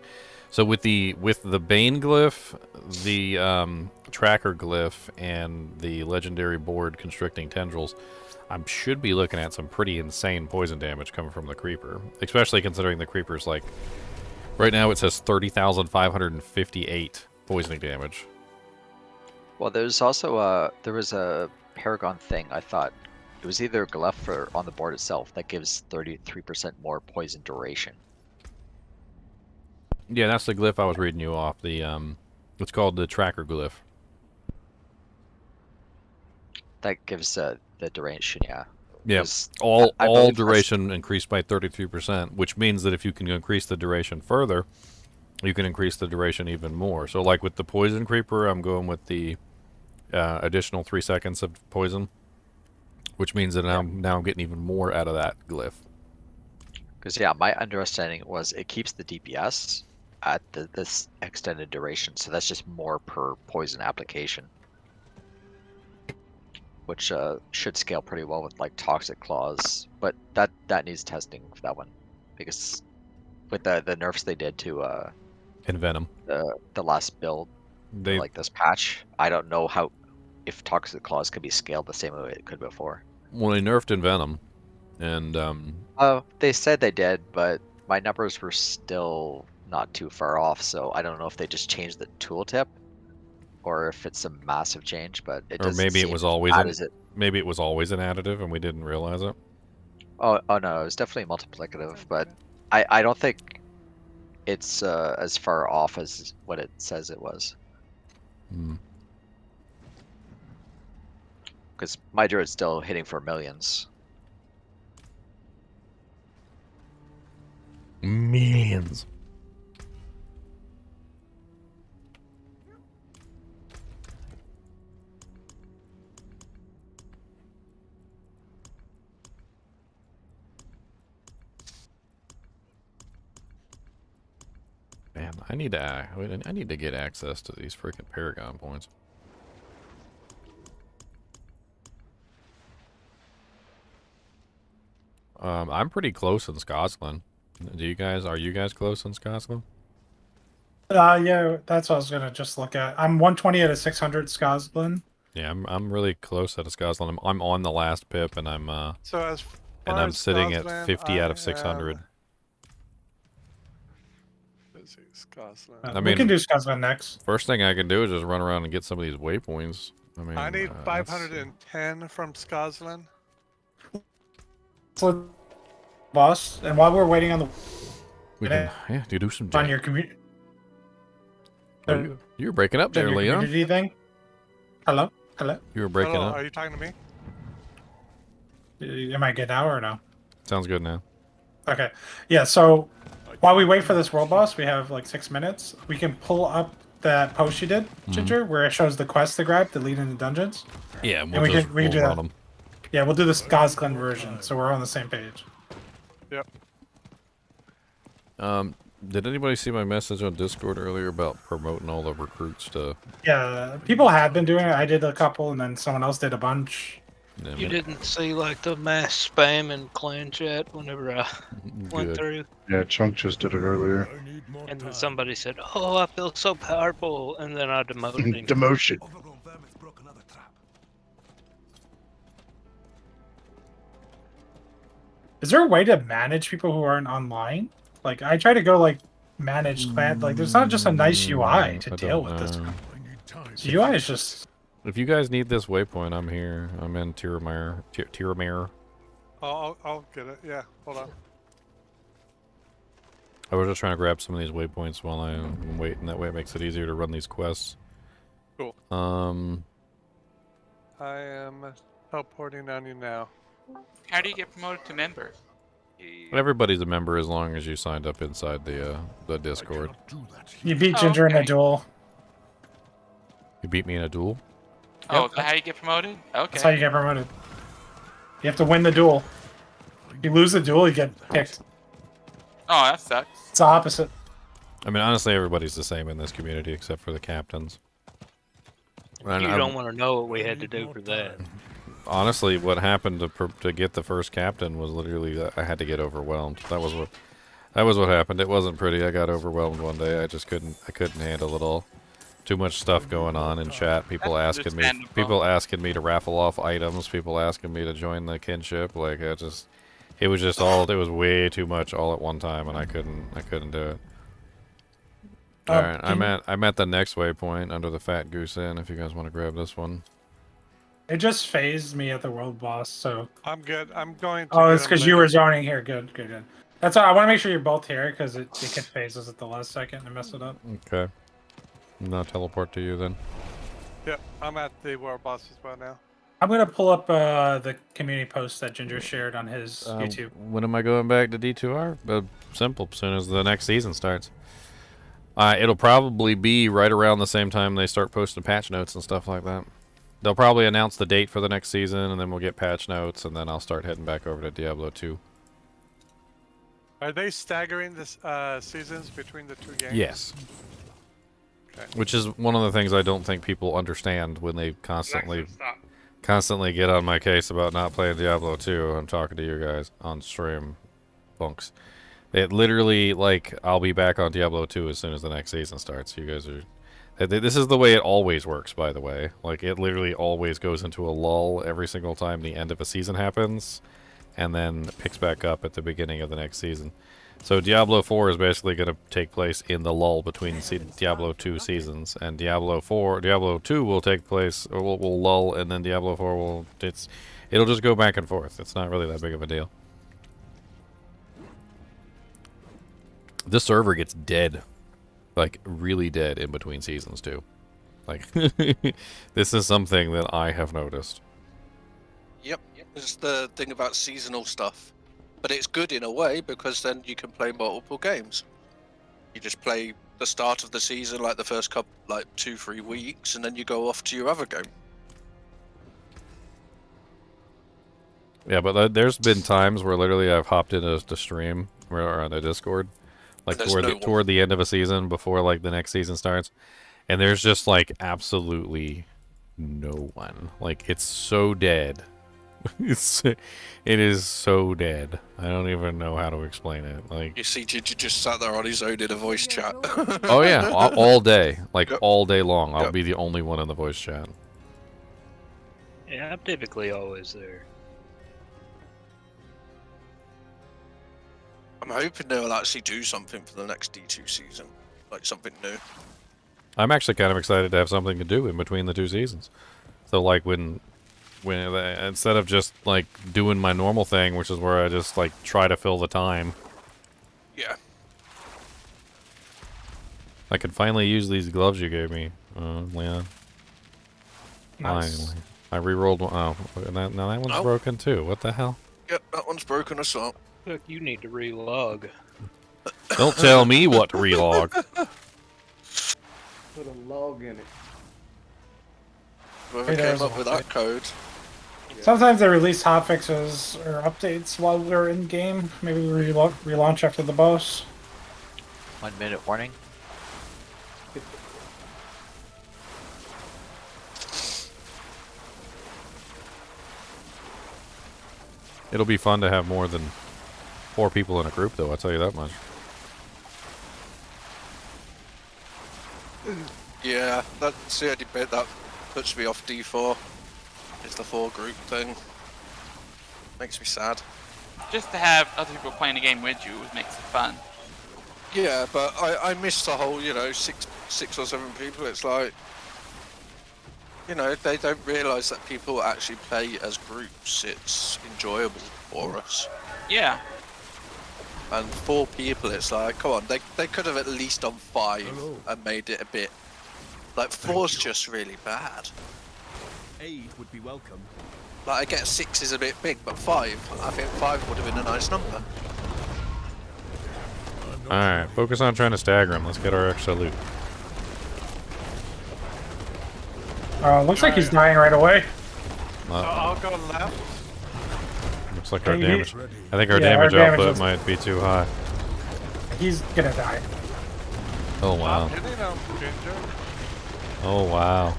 Speaker 1: So with the Bane glyph, the Tracker glyph, and the legendary board constricting tendrils, I should be looking at some pretty insane poison damage coming from the creeper, especially considering the creeper's like right now it says 30,558 poisoning damage.
Speaker 17: Well, there's also there was a Paragon thing. I thought it was either a glyph or on the board itself that gives 33% more poison duration.
Speaker 1: Yeah, that's the glyph I was reading you off. The it's called the Tracker glyph.
Speaker 17: That gives the duration, yeah.
Speaker 1: Yeah, all duration increased by 33%, which means that if you can increase the duration further, you can increase the duration even more. So like with the Poison Creeper, I'm going with the additional 3 seconds of poison, which means that now I'm getting even more out of that glyph.
Speaker 17: Because yeah, my understanding was it keeps the DPS at this extended duration, so that's just more per poison application, which should scale pretty well with like toxic claws. But that needs testing for that one, because with the nerfs they did to
Speaker 1: Envenom.
Speaker 17: the last build,
Speaker 1: They
Speaker 17: like this patch, I don't know how if toxic claws could be scaled the same way it could before.
Speaker 1: well, they nerfed Envenom, and
Speaker 17: They said they did, but my numbers were still not too far off, so I don't know if they just changed the tooltip or if it's a massive change, but it
Speaker 1: or
Speaker 17: doesn't
Speaker 1: maybe it
Speaker 17: seem
Speaker 1: was
Speaker 17: as
Speaker 1: always
Speaker 17: bad
Speaker 1: an,
Speaker 17: as it.
Speaker 1: maybe it was always an additive and we didn't realize it.
Speaker 17: Oh no, it was definitely multiplicative, but I don't think it's as far off as what it says it was.
Speaker 1: Hmm.
Speaker 17: Because my druid's still hitting for millions.
Speaker 1: Millions. Man, I need to get access to these freaking Paragon points. I'm pretty close in Scotland. Are you guys close in Scotland?
Speaker 3: Yeah, that's what I was gonna just look at. I'm 120 out of 600 Scotland.
Speaker 1: Yeah, I'm really close at a Scotland. I'm on the last pip, and I'm
Speaker 2: So as
Speaker 1: and
Speaker 2: far
Speaker 1: I'm
Speaker 2: as
Speaker 1: sitting at
Speaker 2: Scotland,
Speaker 1: 50 out of
Speaker 2: I
Speaker 1: 600.
Speaker 2: am- Let's see, Scotland.
Speaker 1: I
Speaker 3: we
Speaker 1: mean,
Speaker 3: can do Scotland next.
Speaker 1: First thing I can do is just run around and get some of these waypoints. I mean,
Speaker 2: I need
Speaker 1: that's-
Speaker 2: 510 from Scotland.
Speaker 3: Boss, and while we're waiting on the
Speaker 1: We can, yeah, do some.
Speaker 3: on your community.
Speaker 1: You were breaking up there, Leon.
Speaker 3: Community thing. Hello.
Speaker 1: You were breaking
Speaker 2: Hello,
Speaker 1: up.
Speaker 2: Are you talking to me?
Speaker 3: Am I good now or no?
Speaker 1: Sounds good now.
Speaker 3: Okay. Yeah. So while we wait for this world boss, we have like 6 minutes. We can pull up that post you did, Ginger, where it shows the quest to grab to lead into dungeons.
Speaker 1: Yeah,
Speaker 3: and we can do
Speaker 1: run
Speaker 3: that.
Speaker 1: 'em.
Speaker 3: Yeah, we'll do the Scotland version, so we're on the same page.
Speaker 2: Yep.
Speaker 1: Did anybody see my message on Discord earlier about promoting all the recruits to?
Speaker 3: Yeah, people have been doing it. I did a couple, and then someone else did a bunch.
Speaker 1: Yeah,
Speaker 13: You didn't see like the mass spam in clan chat whenever I went
Speaker 1: Good.
Speaker 13: through,
Speaker 11: Yeah, Chunk just did it earlier.
Speaker 13: and then somebody said, "Oh, I feel so powerful," and then I demoted him.
Speaker 11: Demotion.
Speaker 3: Is there a way to manage people who aren't online? Like, I try to go like manage clan. Like, there's not just a nice UI to
Speaker 1: I
Speaker 3: deal
Speaker 1: don't
Speaker 3: with this.
Speaker 1: know.
Speaker 3: The UI is just.
Speaker 1: If you guys need this waypoint, I'm here. I'm in Tiramir.
Speaker 2: I'll get it. Yeah, hold on.
Speaker 1: I was just trying to grab some of these waypoints while I'm waiting. That way it makes it easier to run these quests.
Speaker 2: Cool. I am teleporting on you now.
Speaker 14: How do you get promoted to member?
Speaker 1: Everybody's a member as long as you signed up inside the Discord.
Speaker 3: You beat Ginger in a duel.
Speaker 1: You beat me in a duel?
Speaker 14: Oh, is that how you get promoted? Okay.
Speaker 3: That's how you get promoted. You have to win the duel. If you lose the duel, you get picked.
Speaker 14: Oh, that sucks.
Speaker 3: It's the opposite.
Speaker 1: I mean, honestly, everybody's the same in this community except for the captains. And
Speaker 13: You
Speaker 1: I'm-
Speaker 13: don't want to know what we had to do for that.
Speaker 1: Honestly, what happened to get the first captain was literally that I had to get overwhelmed. That was what happened. It wasn't pretty. I got overwhelmed one day. I couldn't handle it all. Too much stuff going on in chat. People
Speaker 14: That's
Speaker 1: asking me to raffle off items. People asking me to join the kinship. Like it was way too much all at one time, and I couldn't do it. All right, I'm at the next waypoint under the Fat Goose Inn. If you guys want to grab this one.
Speaker 3: It just phased me at the world boss, so.
Speaker 2: I'm good. I'm going to.
Speaker 3: Oh,
Speaker 2: get
Speaker 3: it's
Speaker 2: him
Speaker 3: because you
Speaker 2: later.
Speaker 3: were zoning here. Good. That's all. I want to make sure you're both here because it can phase us at the last second and mess it up.
Speaker 1: Okay. Now teleport to you then.
Speaker 2: Yep, I'm at the world boss as well now.
Speaker 3: I'm gonna pull up the community post that Ginger shared on his YouTube.
Speaker 1: When am I going back to D2R? Simple. As soon as the next season starts. It'll probably be right around the same time they start posting patch notes and stuff like that. They'll probably announce the date for the next season, and then we'll get patch notes, and then I'll start heading back over to Diablo 2.
Speaker 2: Are they staggering the seasons between the two games?
Speaker 1: Yes.
Speaker 2: Okay.
Speaker 1: Which is one of the things I don't think people understand when they constantly get on my case about not playing Diablo 2. I'm talking to you guys on stream, bunks. It literally, like, I'll be back on Diablo 2 as soon as the next season starts. You guys are... This is the way it always works, by the way. Like, it literally always goes into a lull every single time the end of a season happens, and then picks back up at the beginning of the next season. So Diablo 4 is basically going to take place in the lull between Diablo 2 seasons, and Diablo 2 will take place, or will lull, and then Diablo 4 will... It'll just go back and forth. It's not really that big of a deal. This server gets dead. Like, really dead in between seasons, too. Like, this is something that I have noticed.
Speaker 18: Yep, it's the thing about seasonal stuff. But it's good in a way, because then you can play multiple games. You just play the start of the season, like the first couple, like 2-3 weeks, and then you go off to your other game.
Speaker 1: Yeah, but there's been times where literally I've hopped into the stream, or on the Discord, like toward the end of a season, before like the next season starts, and there's just like absolutely no one. Like, it's so dead. It is so dead. I don't even know how to explain it. Like,
Speaker 18: You see, Ginger just sat there on his own in a voice chat.
Speaker 1: oh yeah, all day, like all day long. I'll be the only one in the voice chat.
Speaker 13: Yeah, I'm typically always there.
Speaker 18: I'm hoping they'll actually do something for the next D2 season, like something new.
Speaker 1: I'm actually kind of excited to have something to do in between the two seasons. So like when instead of just like doing my normal thing, which is where I just like try to fill the time.
Speaker 18: Yeah.
Speaker 1: I could finally use these gloves you gave me, Leon.
Speaker 3: Nice.
Speaker 1: Finally. I re-rolled one. Oh, now that one's broken too. What the hell?
Speaker 18: Yep, that one's broken as well.
Speaker 13: Look, you need to relog.
Speaker 1: Don't tell me what to relog.
Speaker 15: Put a log in it.
Speaker 18: Whoever came up with that code.
Speaker 3: Sometimes they release hotfixes or updates while we're in game. Maybe we relaunch after the boss.
Speaker 17: 1 minute warning.
Speaker 1: It'll be fun to have more than 4 people in a group, though. I'll tell you that much.
Speaker 18: Yeah, that's the only bit that puts me off D4. It's the 4 group thing. Makes me sad.
Speaker 14: Just to have other people playing the game with you makes it fun.
Speaker 18: Yeah, but I miss the whole, you know, six or 7 people. It's like, you know, they don't realise that people actually play as groups. It's enjoyable for us.
Speaker 14: Yeah.
Speaker 18: And 4 people, it's like, come on, they could have at least done 5 and made it a bit. Like, 4's just really bad.
Speaker 9: Aid would be welcome.
Speaker 18: Like, I get 6 is a bit big, but 5, I think 5 would have been a nice number.
Speaker 1: Alright, focus on trying to stagger him. Let's get our extra loot.
Speaker 3: Looks like he's dying right away.
Speaker 2: I'll go left.
Speaker 1: Looks like our
Speaker 3: Hey,
Speaker 1: damage... I think our damage output might be too high.
Speaker 3: He's gonna die.
Speaker 1: Oh wow.
Speaker 2: Hitting him, Ginger.
Speaker 1: Oh wow.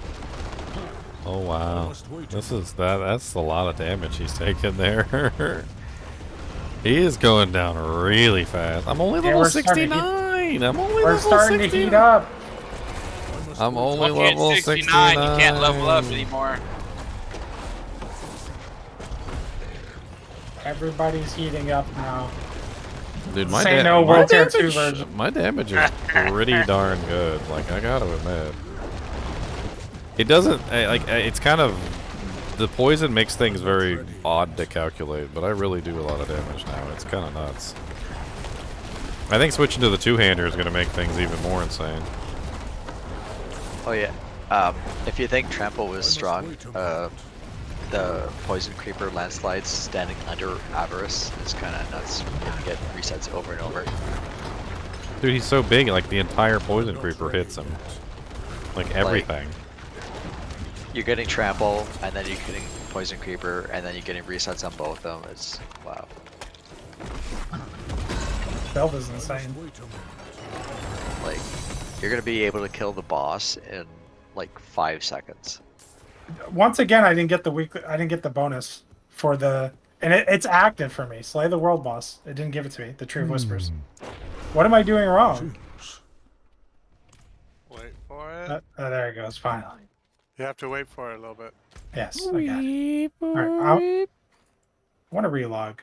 Speaker 1: Oh wow. That's a lot of damage he's taking there. He is going down really fast. I'm only level 69. I'm only
Speaker 3: We're
Speaker 1: level
Speaker 3: starting
Speaker 1: 69.
Speaker 3: to heat up.
Speaker 1: I'm only
Speaker 14: Once you hit
Speaker 1: level 69.
Speaker 14: You can't level up anymore.
Speaker 3: Everybody's heating up now.
Speaker 1: Dude, my
Speaker 3: Say no World Tier 2
Speaker 1: damage,
Speaker 3: version.
Speaker 1: my damage is pretty darn good. Like, I gotta admit. It doesn't, it's kind of, the poison makes things very odd to calculate, but I really do a lot of damage now. It's kind of nuts. I think switching to the two-hander is going to make things even more insane.
Speaker 17: Oh yeah. If you think Trample was strong, the Poison Creeper landslides standing under Avarice is kind of nuts. You get resets over and over.
Speaker 1: Dude, he's so big, like the entire Poison Creeper hits him. Like everything.
Speaker 17: You're getting Trample, and then you're getting Poison Creeper, and then you're getting resets on both of them. It's wow.
Speaker 3: build is insane.
Speaker 17: Like, you're gonna be able to kill the boss in like 5 seconds.
Speaker 3: Once again, I didn't get the weekly. I didn't get the bonus for the, and it's active for me. Slay the world boss. It didn't give it to me. The Tree of Whispers. What am I doing wrong?
Speaker 2: Wait for it.
Speaker 3: There it goes. Finally.
Speaker 2: You have to wait for it a little bit.
Speaker 3: Yes, I got it. All right, I want to relog.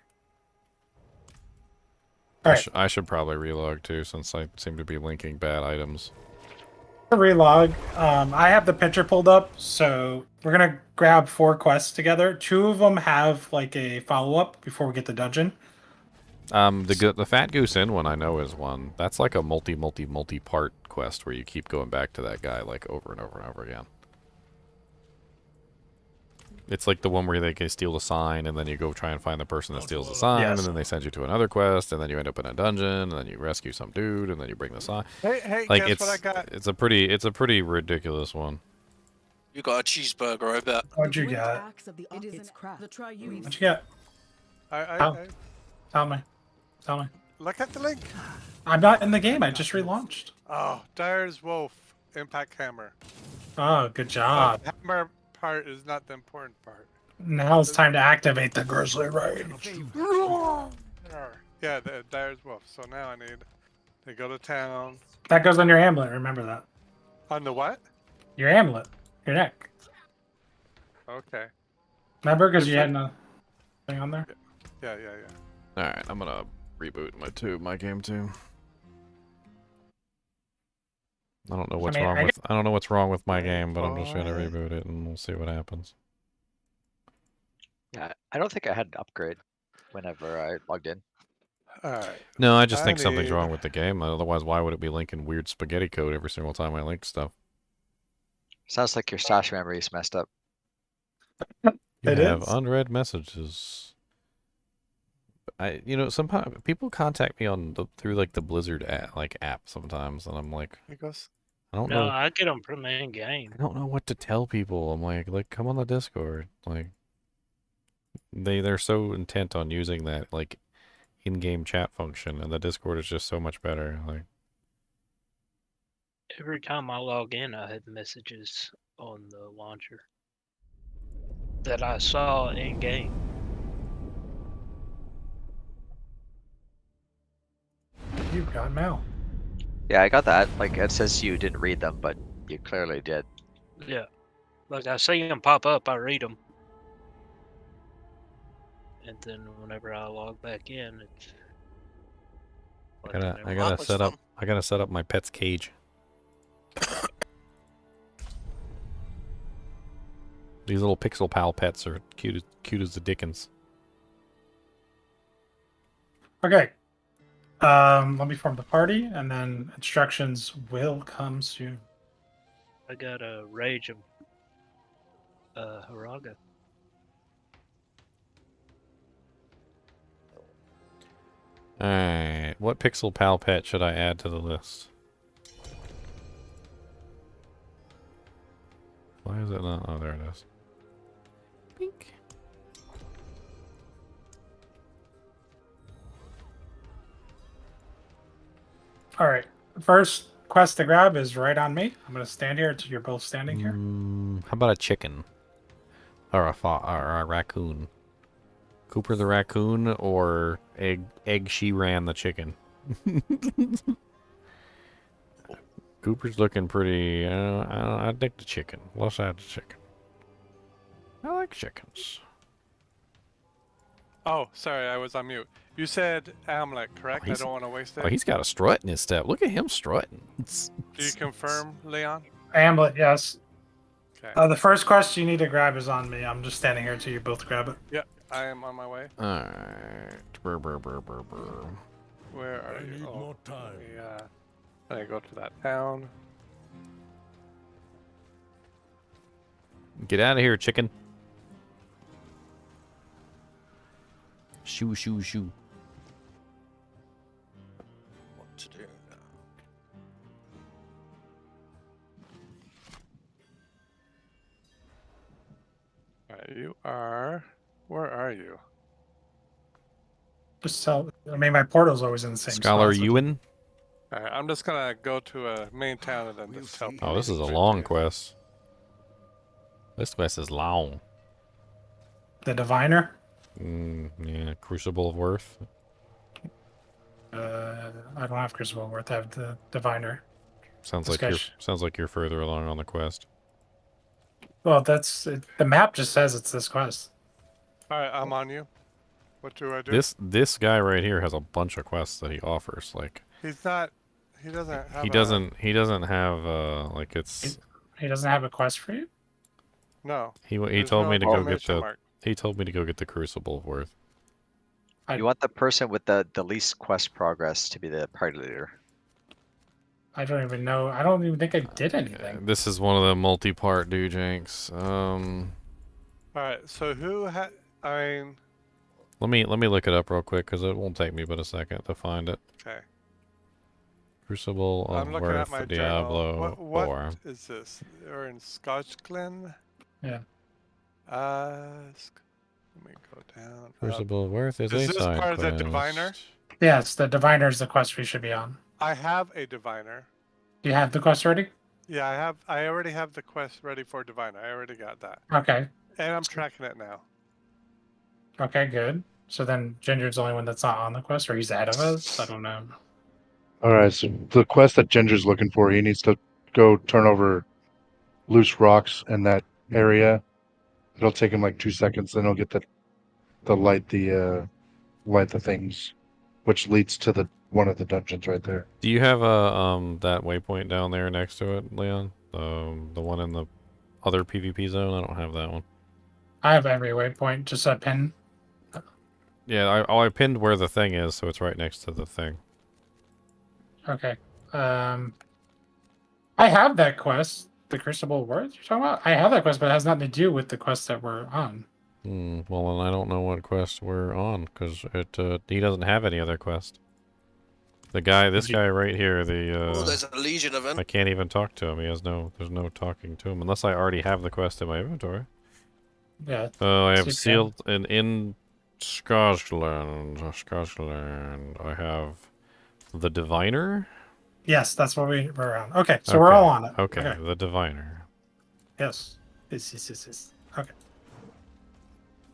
Speaker 1: I should probably relog too, since I seem to be linking bad items.
Speaker 3: Relog. I have the picture pulled up, so we're gonna grab 4 quests together. 2 of them have like a follow-up before we get the dungeon.
Speaker 1: The Fat Goose Inn one I know is one. That's like a multi-part quest where you keep going back to that guy like over and over and over again. It's like the one where they steal the sign, and then you go try and find the person that steals the sign, and then they send you to another quest, and then you end up in a dungeon, and then you rescue some dude, and then you bring the sign.
Speaker 2: Hey,
Speaker 1: like
Speaker 2: guess what I got?
Speaker 1: It's a pretty ridiculous one.
Speaker 18: You got a cheeseburger, I bet.
Speaker 3: What'd you get? What'd you get? Tell me. Tell me.
Speaker 2: Look at the link.
Speaker 3: I'm not in the game. I just relaunched.
Speaker 2: Oh, Dyer's Wolf Impact Hammer.
Speaker 3: Oh, good job.
Speaker 2: The hammer part is not the important part.
Speaker 3: Now it's time to activate the Grizzly Rage.
Speaker 2: Yeah, the Dyer's Wolf. So now I need to go to town.
Speaker 3: That goes on your amulet. Remember that.
Speaker 2: On the what?
Speaker 3: Your amulet. Your neck.
Speaker 2: Okay.
Speaker 3: Remember, because you had a thing on there?
Speaker 2: Yeah.
Speaker 1: Alright, I'm gonna reboot my game too. I don't know what's I don't know what's wrong with my game, but I'm just gonna reboot it and we'll see what happens.
Speaker 17: Yeah, I don't think I had an upgrade whenever I logged in.
Speaker 2: Alright.
Speaker 1: No, I just think something's wrong with the game. Otherwise, why would it be linking weird spaghetti code every single time I link stuff?
Speaker 17: Sounds like your stash memory is messed up.
Speaker 1: You have unread messages. Sometimes people contact me through like the Blizzard app sometimes, and I'm like, I don't know.
Speaker 13: No, I get them from the in game.
Speaker 1: I don't know what to tell people. I'm like, come on the Discord. Like, they're so intent on using that like in-game chat function, and the Discord is just so much better. Like,
Speaker 13: Every time I log in, I have messages on the launcher that I saw in game.
Speaker 3: You got mail.
Speaker 17: Yeah, I got that. Like, it says you didn't read them, but you clearly did.
Speaker 13: Yeah. Like, I see them pop up, I read them. And then whenever I log back in, it's...
Speaker 1: I gotta set up my pet's cage. These little Pixel Pal pets are cute as the dickens.
Speaker 3: Okay. Let me form the party, and then instructions will come soon.
Speaker 13: I got a Rage of Haraga.
Speaker 1: Alright, what Pixel Pal pet should I add to the list? Why is it not? Oh, there it is. Pink.
Speaker 3: All right. First quest to grab is right on me. I'm going to stand here until you're both standing here.
Speaker 1: How about a chicken? Or a raccoon? Cooper the raccoon or Egg She Ran the chicken? Cooper's looking pretty... I dig the chicken. Let's add the chicken. I like chickens.
Speaker 2: Oh, sorry, I was on mute. You said Amulet, correct? I don't want to waste it.
Speaker 1: Oh, he's got a strut in his step. Look at him strutting.
Speaker 2: Do you confirm, Leon?
Speaker 3: Amulet, yes.
Speaker 2: Okay.
Speaker 3: The first quest you need to grab is on me. I'm just standing here until you both grab it.
Speaker 2: Yep, I am on my way.
Speaker 1: Alright.
Speaker 2: Where are you?
Speaker 6: Need more time.
Speaker 2: Yeah. I go to that town.
Speaker 1: Get out of here, chicken. Shoo, shoo, shoo.
Speaker 18: What to do now?
Speaker 2: Alright, you are... Where are you?
Speaker 3: Just tell I mean, my portal's always in the same
Speaker 1: Scholar
Speaker 3: spot.
Speaker 1: Ewan?
Speaker 2: Alright, I'm just gonna go to a main town and then just help.
Speaker 1: Oh, this is a long quest. This quest is long.
Speaker 3: The Diviner?
Speaker 1: Yeah, Crucible of Worth.
Speaker 3: I don't have Crucible of Worth. I have the Diviner.
Speaker 1: Sounds
Speaker 3: This
Speaker 1: like
Speaker 3: guy's-
Speaker 1: you're further along on the quest.
Speaker 3: Well, that's the map just says it's this quest.
Speaker 2: Alright, I'm on you. What do I do?
Speaker 1: This guy right here has a bunch of quests that he offers. Like
Speaker 2: He's not. He doesn't have.
Speaker 1: he doesn't have like it's.
Speaker 3: He doesn't have a quest for you?
Speaker 2: No.
Speaker 1: He
Speaker 2: There's
Speaker 1: told
Speaker 2: no
Speaker 1: me to go get
Speaker 2: exclamation
Speaker 1: the.
Speaker 2: mark.
Speaker 1: He told me to go get the Crucible of Worth.
Speaker 17: You want the person with the least quest progress to be the party leader.
Speaker 3: I don't even know. I don't even think I did anything.
Speaker 1: This is one of the multi-part Dujanks.
Speaker 2: Alright, so who had. I mean.
Speaker 1: Let me look it up real quick because it won't take me but a second to find it.
Speaker 2: Okay.
Speaker 1: Crucible of
Speaker 2: I'm looking at
Speaker 1: Worth,
Speaker 2: my
Speaker 1: Diablo
Speaker 2: journal. What
Speaker 1: 4.
Speaker 2: is this? You're in Scotland?
Speaker 3: Yeah.
Speaker 2: Let me go down.
Speaker 1: Crucible of Worth is a
Speaker 2: this
Speaker 1: side
Speaker 2: part of the
Speaker 1: quest.
Speaker 2: Diviner?
Speaker 3: Yes, the Diviner is the quest we should be on.
Speaker 2: I have a Diviner.
Speaker 3: Do you have the quest ready?
Speaker 2: Yeah, I already have the quest ready for Diviner. I already got that.
Speaker 3: Okay.
Speaker 2: And I'm tracking it now.
Speaker 3: Okay, good. So then Ginger's the only one that's not on the quest, or he's ahead of us? I don't know.
Speaker 11: All right, so the quest that Ginger's looking for, he needs to go turn over loose rocks in that area. It'll take him like 2 seconds, then he'll get the light the things, which leads to one of the dungeons right there.
Speaker 1: Do you have that waypoint down there next to it, Leon? The one in the other PvP zone? I don't have that one.
Speaker 3: I have every waypoint, just a pin.
Speaker 1: Yeah, I pinned where the thing is, so it's right next to the thing.
Speaker 3: Okay. I have that quest, the Crucible of Worth you're talking about? I have that quest, but it has nothing to do with the quest that we're on.
Speaker 1: Well, then I don't know what quest we're on, because he doesn't have any other quest. This guy right here,
Speaker 18: Oh, there's a Legion event.
Speaker 1: I can't even talk to him. There's no talking to him, unless I already have the quest in my inventory.
Speaker 3: Yeah.
Speaker 1: I have
Speaker 3: CPM.
Speaker 1: sealed in Scotland. I have the Diviner.
Speaker 3: Yes, that's what we're on. Okay, so we're all on it.
Speaker 1: Okay, the Diviner.
Speaker 3: Yes. Yes. Okay.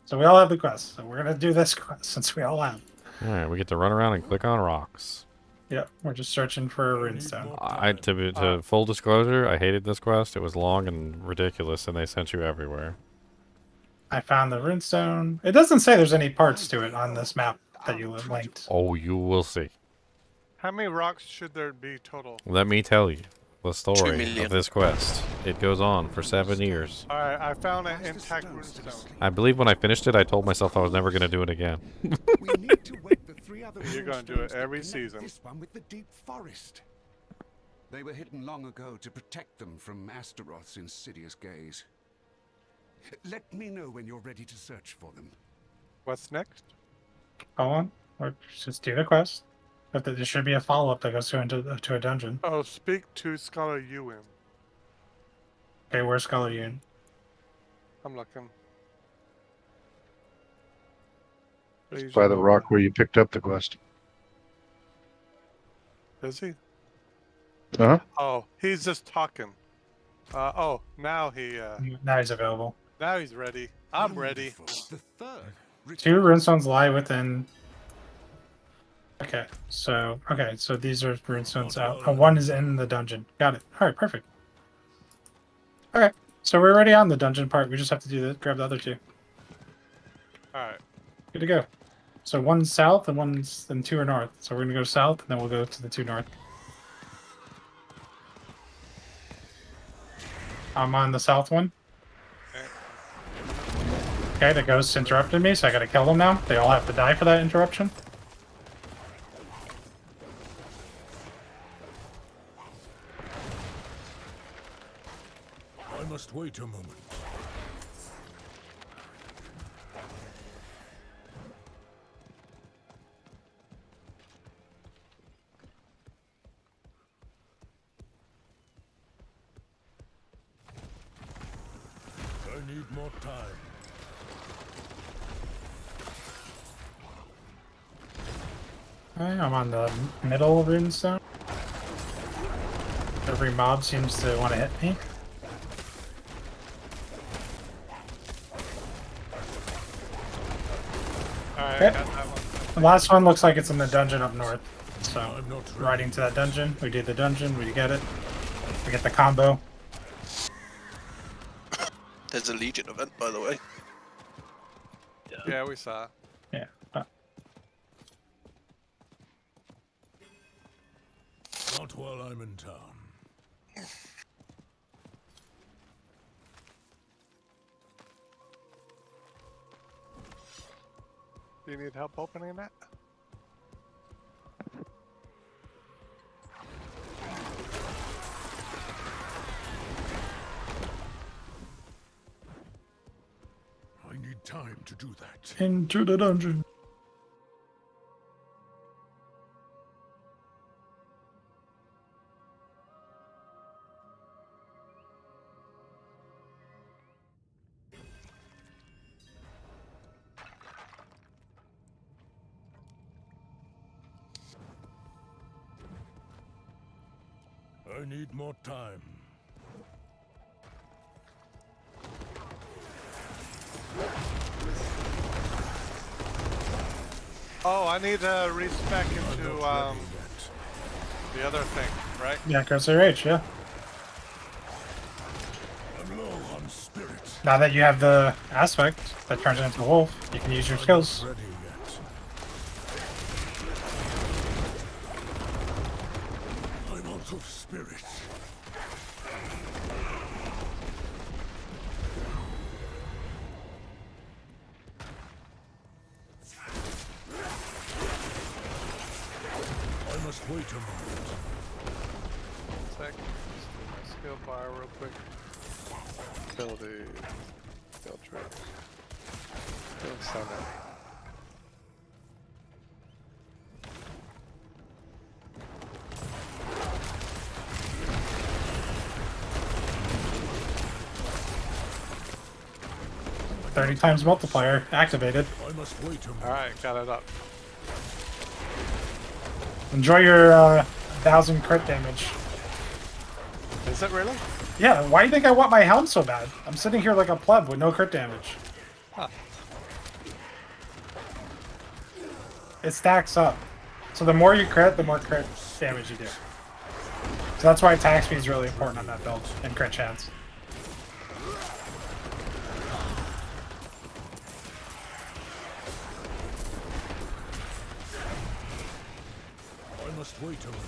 Speaker 3: So we all have the quest. So we're gonna do this quest since we all have.
Speaker 1: All right, we get to run around and click on rocks.
Speaker 3: Yep, we're just searching for a runestone.
Speaker 1: To full disclosure, I hated this quest. It was long and ridiculous, and they sent you everywhere.
Speaker 3: I found the runestone. It doesn't say there's any parts to it on this map that you linked.
Speaker 1: Oh, you will see.
Speaker 2: How many rocks should there be total?
Speaker 1: Let me tell you the
Speaker 18: 2
Speaker 1: story
Speaker 18: million.
Speaker 1: of this quest. It goes on for 7 years.
Speaker 2: Alright, I found an intact runestone.
Speaker 1: I believe when I finished it, I told myself I was never going to do it again.
Speaker 6: We need to wake the 3 other
Speaker 2: You're gonna do it
Speaker 6: runestones
Speaker 2: every
Speaker 6: to connect
Speaker 2: season.
Speaker 6: This one with the deep forest. They were hidden long ago to protect them from Astaroth's insidious gaze. Let me know when you're ready to search for them.
Speaker 2: What's next?
Speaker 3: Hold on. Or just do the quest. But there should be a follow-up that goes to a dungeon.
Speaker 2: Oh, speak to Scholar Ewan.
Speaker 3: Okay, where's Scholar Yoon?
Speaker 2: I'm looking.
Speaker 11: By the rock where you picked up the quest.
Speaker 2: Is he?
Speaker 11: Uh-huh.
Speaker 2: Oh, he's just talking. Oh, now he.
Speaker 3: Now he's available.
Speaker 2: Now he's ready. I'm ready.
Speaker 6: The third.
Speaker 3: 2 runestones lie within. Okay, so these are runestones out. 1 is in the dungeon. Got it. All right, perfect. Okay, so we're already on the dungeon part. We just have to grab the other 2.
Speaker 2: Alright.
Speaker 3: Good to go. So 1's south and 2 are north. So we're gonna go south and then we'll go to the 2 north. I'm on the south one. Okay, the ghost interrupted me, so I gotta kill them now. They all have to die for that interruption.
Speaker 6: I must wait a moment. I need more time.
Speaker 3: I'm on the middle runestone. Every mob seems to want to hit me.
Speaker 2: Alright,
Speaker 3: Okay.
Speaker 2: got that one.
Speaker 3: The last one looks like it's in the dungeon up north. So, riding to that dungeon. We do the dungeon, we get it. We get the combo.
Speaker 18: There's a Legion event, by the way.
Speaker 2: Yeah, we saw.
Speaker 3: Yeah.
Speaker 19: Not while I'm in town.
Speaker 2: Do you need help opening that?
Speaker 19: I need time to do that.
Speaker 3: Into the dungeon.
Speaker 19: I need more time.
Speaker 2: Oh, I need to respec into the other thing, right?
Speaker 3: Yeah, Curse of Rage, yeah.
Speaker 19: I'm low on spirit.
Speaker 3: Now that you have the aspect that turns into a wolf, you can use your skills.
Speaker 19: Ready yet. I'm out of spirit. I must wait a moment.
Speaker 2: Sec. Just do my skill bar real quick. Ability. Skill traits. Skill center.
Speaker 3: .30 multiplier activated.
Speaker 19: I must wait a moment.
Speaker 2: Alright, got it up.
Speaker 3: Enjoy your 1,000 crit damage.
Speaker 2: Is it really?
Speaker 3: Yeah, why do you think I want my helm so bad? I'm sitting here like a pleb with no crit damage.
Speaker 2: Huh.
Speaker 3: It stacks up. So the more you crit, the more crit damage you do. So that's why attack speed is really important on that build and crit chance.
Speaker 19: I must wait a moment.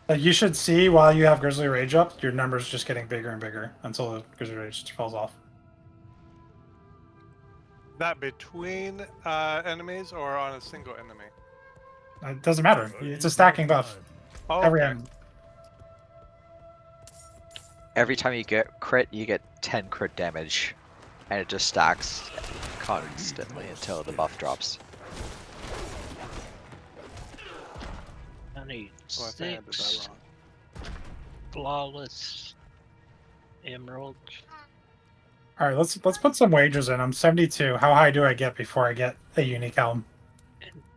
Speaker 3: Like you should see while you have Grizzly Rage up, your numbers just getting bigger and bigger until the Grizzly Rage just falls off.
Speaker 2: That between enemies or on a single enemy?
Speaker 3: It doesn't matter. It's a stacking buff.
Speaker 2: Oh,
Speaker 3: Every
Speaker 2: okay.
Speaker 3: enemy.
Speaker 17: Every time you get crit, you get 10 crit damage, and it just stacks constantly until the buff drops.
Speaker 13: I need
Speaker 2: Oh, I think I did that
Speaker 13: 6
Speaker 2: wrong.
Speaker 13: flawless emeralds.
Speaker 3: All right, let's put some wagers in. I'm 72. How high do I get before I get a unique helm?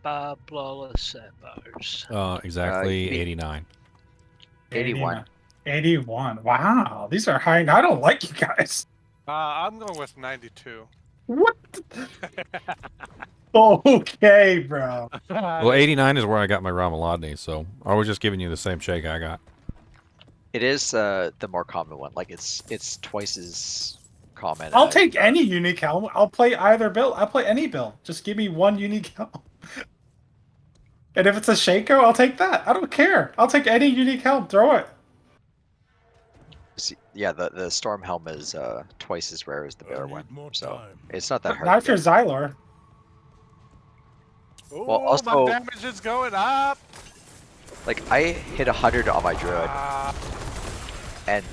Speaker 13: 5 flawless sapphires.
Speaker 1: Exactly
Speaker 17: Uh,
Speaker 1: 89.
Speaker 17: 81.
Speaker 3: 81. Wow, these are high. I don't like you guys.
Speaker 2: I'm going with 92.
Speaker 3: What? Okay, bro.
Speaker 1: Well, 89 is where I got my Ramalodni, so I was just giving you the same shake I got.
Speaker 17: It is the more common one. Like it's twice as common.
Speaker 3: I'll
Speaker 17: as-
Speaker 3: take any unique helm. I'll play either build. I'll play any build. Just give me one unique helm. And if it's a Shaco, I'll take that. I don't care. I'll take any unique helm. Throw it.
Speaker 17: Yeah, the storm helm is twice as rare as the bear one, so it's not that hard.
Speaker 3: Not if
Speaker 17: to
Speaker 3: you're
Speaker 17: get.
Speaker 3: Xylor.
Speaker 2: Ooh,
Speaker 17: Well, also-
Speaker 2: my damage is going up.
Speaker 17: Like I hit 100 on my druid, and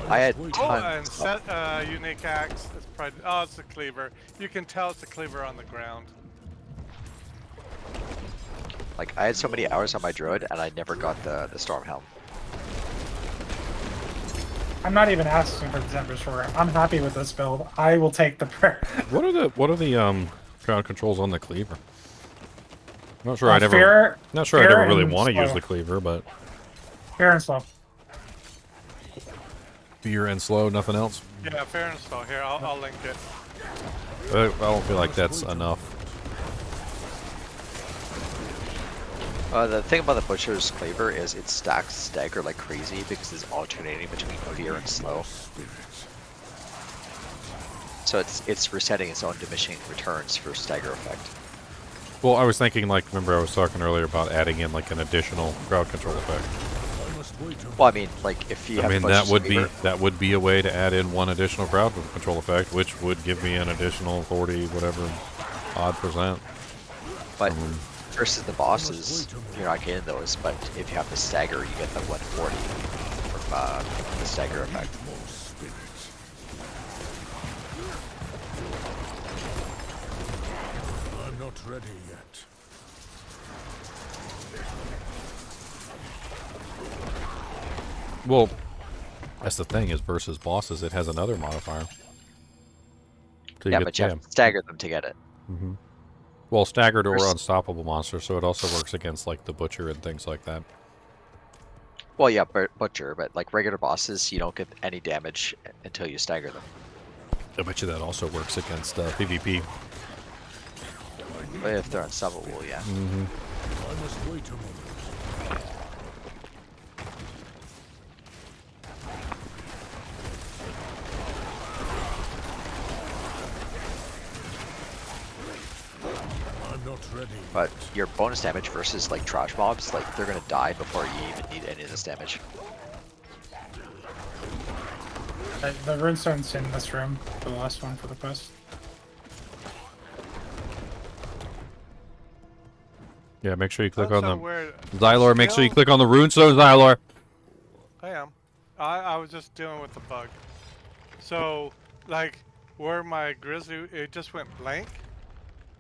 Speaker 17: I had
Speaker 2: Oh, and
Speaker 17: tons.
Speaker 2: set unique axe. It's probably, oh, it's a cleaver. You can tell it's a cleaver on the ground.
Speaker 17: Like I had so many hours on my druid, and I never got the storm helm.
Speaker 3: I'm not even asking for the Embers for it. I'm happy with this build. I will take the prayer.
Speaker 1: What are the Crowd control's on the cleaver. Not sure I'd ever.
Speaker 3: Fear,
Speaker 1: Not sure I'd
Speaker 3: fear
Speaker 1: ever really
Speaker 3: and
Speaker 1: want to use
Speaker 3: slow.
Speaker 1: the cleaver, but
Speaker 3: Fair and slow.
Speaker 1: fear and slow, nothing else.
Speaker 2: Yeah, fair and slow. Here, I'll link it.
Speaker 1: I don't feel like that's enough.
Speaker 17: The thing about the Butcher's Cleaver is it stacks stagger like crazy because it's alternating between fear and slow. So it's resetting its own diminishing returns for stagger effect.
Speaker 1: Well, I was thinking, like, remember I was talking earlier about adding in, like, an additional crowd control effect.
Speaker 17: Well, I mean, like, if you
Speaker 1: I
Speaker 17: have
Speaker 1: mean,
Speaker 17: Butcher's Cleaver,
Speaker 1: that would be a way to add in one additional crowd control effect, which would give me an additional 40 whatever odd %.
Speaker 17: but versus the bosses, you're not getting those. But if you have the stagger, you get the 140 from the stagger effect.
Speaker 19: I'm not ready yet.
Speaker 1: Well, that's the thing, is versus bosses, it has another modifier. So
Speaker 17: Yeah, but you have to stagger them to get it.
Speaker 1: Mm-hmm. Well, staggered or unstoppable monster, so it also works against, like, the Butcher and things like that.
Speaker 17: Well, yeah, Butcher, but like regular bosses, you don't get any damage until you stagger them.
Speaker 1: I bet you that also works against PvP.
Speaker 17: If they're unstoppable, yeah.
Speaker 1: Mm-hmm.
Speaker 19: I must wait a moment. I'm not ready.
Speaker 17: But your bonus damage versus like trash mobs, like they're gonna die before you even need any of this damage.
Speaker 3: The runestone's in this room, the last one for the quest.
Speaker 1: Yeah, make sure you click on
Speaker 2: so
Speaker 1: the...
Speaker 2: weird.
Speaker 1: Xylor, make sure you
Speaker 2: Still-
Speaker 1: click on the runestone, Xylor!
Speaker 2: I am. I was just dealing with the bug. So, like, where my grizzly, it just went blank.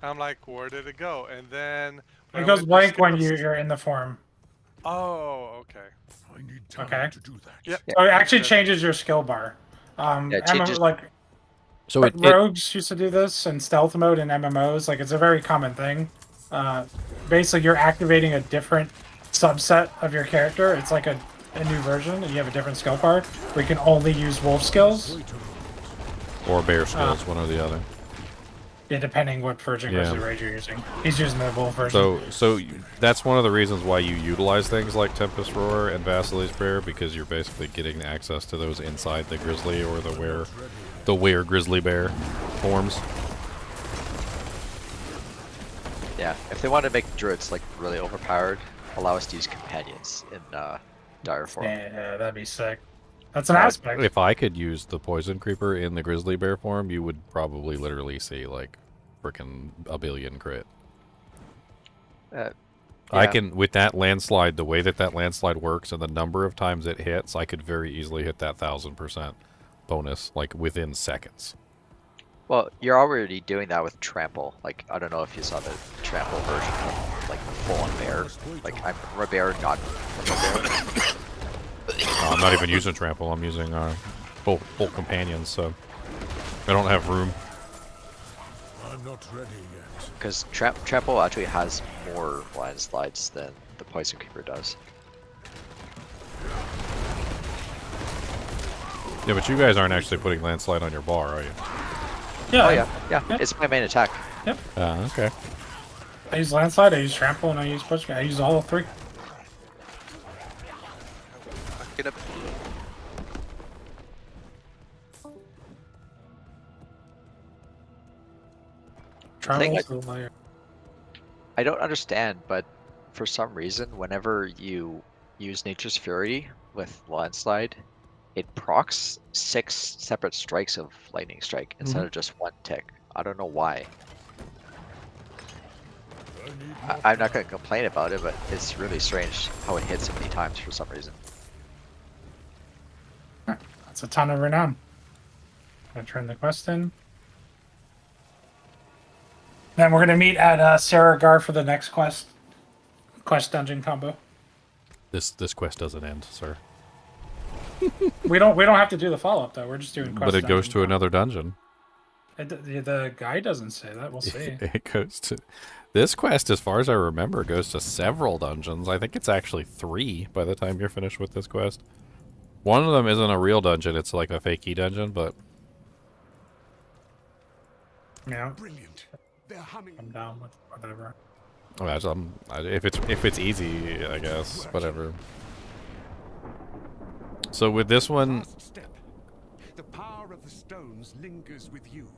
Speaker 2: I'm like, where did it go? And then... when
Speaker 3: It
Speaker 2: I
Speaker 3: goes
Speaker 2: went to
Speaker 3: blank when
Speaker 2: skip
Speaker 3: you're in the form.
Speaker 2: Oh, okay.
Speaker 19: I need time
Speaker 3: Okay.
Speaker 19: to do that.
Speaker 2: Yep.
Speaker 3: So it actually changes your skill bar.
Speaker 17: Yeah, it changes-
Speaker 3: like
Speaker 1: So
Speaker 3: like rogues used to do this in stealth mode in MMOs. Like, it's a very common thing. Basically, you're activating a different subset of your character. It's like a new version, and you have a different skill bar where you can only use wolf skills.
Speaker 1: Or bear skills, one or the other.
Speaker 3: Yeah, depending what version Grizzly Rage you're using. He's using the wolf version.
Speaker 1: So that's one of the reasons why you utilize things like Tempest Roar and Vasily's Prayer, because you're basically getting access to those inside the Grizzly or the were Grizzly Bear forms.
Speaker 17: Yeah, if they want to make druids like really overpowered, allow us to use companions in dire form.
Speaker 3: Yeah, that'd be sick. That's an aspect.
Speaker 1: If I could use the Poison Creeper in the Grizzly Bear form, you would probably literally see like freaking a billion crit. I can, with that landslide, the way that landslide works and the number of times it hits, I could very easily hit that 1000% bonus like within seconds.
Speaker 17: Well, you're already doing that with trample. Like, I don't know if you saw the trample version of like the full-on bear. Like, I'm a bear, not a bear.
Speaker 1: No, I'm not even using trample. I'm using full companions, so I don't have room.
Speaker 19: I'm not ready yet.
Speaker 17: Because trample actually has more landslides than the Poison Keeper does.
Speaker 1: Yeah, but you guys aren't actually putting landslide on your bar, are you?
Speaker 3: Yeah.
Speaker 17: Oh yeah. It's my main attack.
Speaker 3: Yep.
Speaker 1: Okay.
Speaker 3: I use landslide, I use trample, and I use push. I use all three.
Speaker 17: I don't understand, but for some reason, whenever you use Nature's Fury with landslide, it procs 6 separate strikes of lightning strike instead of just one tick. I don't know why. I'm not going to complain about it, but it's really strange how it hits so many times for some reason.
Speaker 3: That's a ton of renown. Gonna turn the quest in. Then we're gonna meet at Saragar for the next quest dungeon combo.
Speaker 1: This quest doesn't end, sir.
Speaker 3: we don't have to do the follow up though. We're just doing quest.
Speaker 1: But it goes to another dungeon.
Speaker 3: The guy doesn't say that. We'll see.
Speaker 1: It goes to this quest, as far as I remember, goes to several dungeons. I think it's actually 3 by the time you're finished with this quest. One of them isn't a real dungeon; it's like a fakey dungeon, but
Speaker 3: Yeah.
Speaker 6: Brilliant. They're humming.
Speaker 3: I'm down with whatever.
Speaker 1: if it's easy, I guess whatever. So with this one,
Speaker 6: Last step. The power of the stones lingers with you.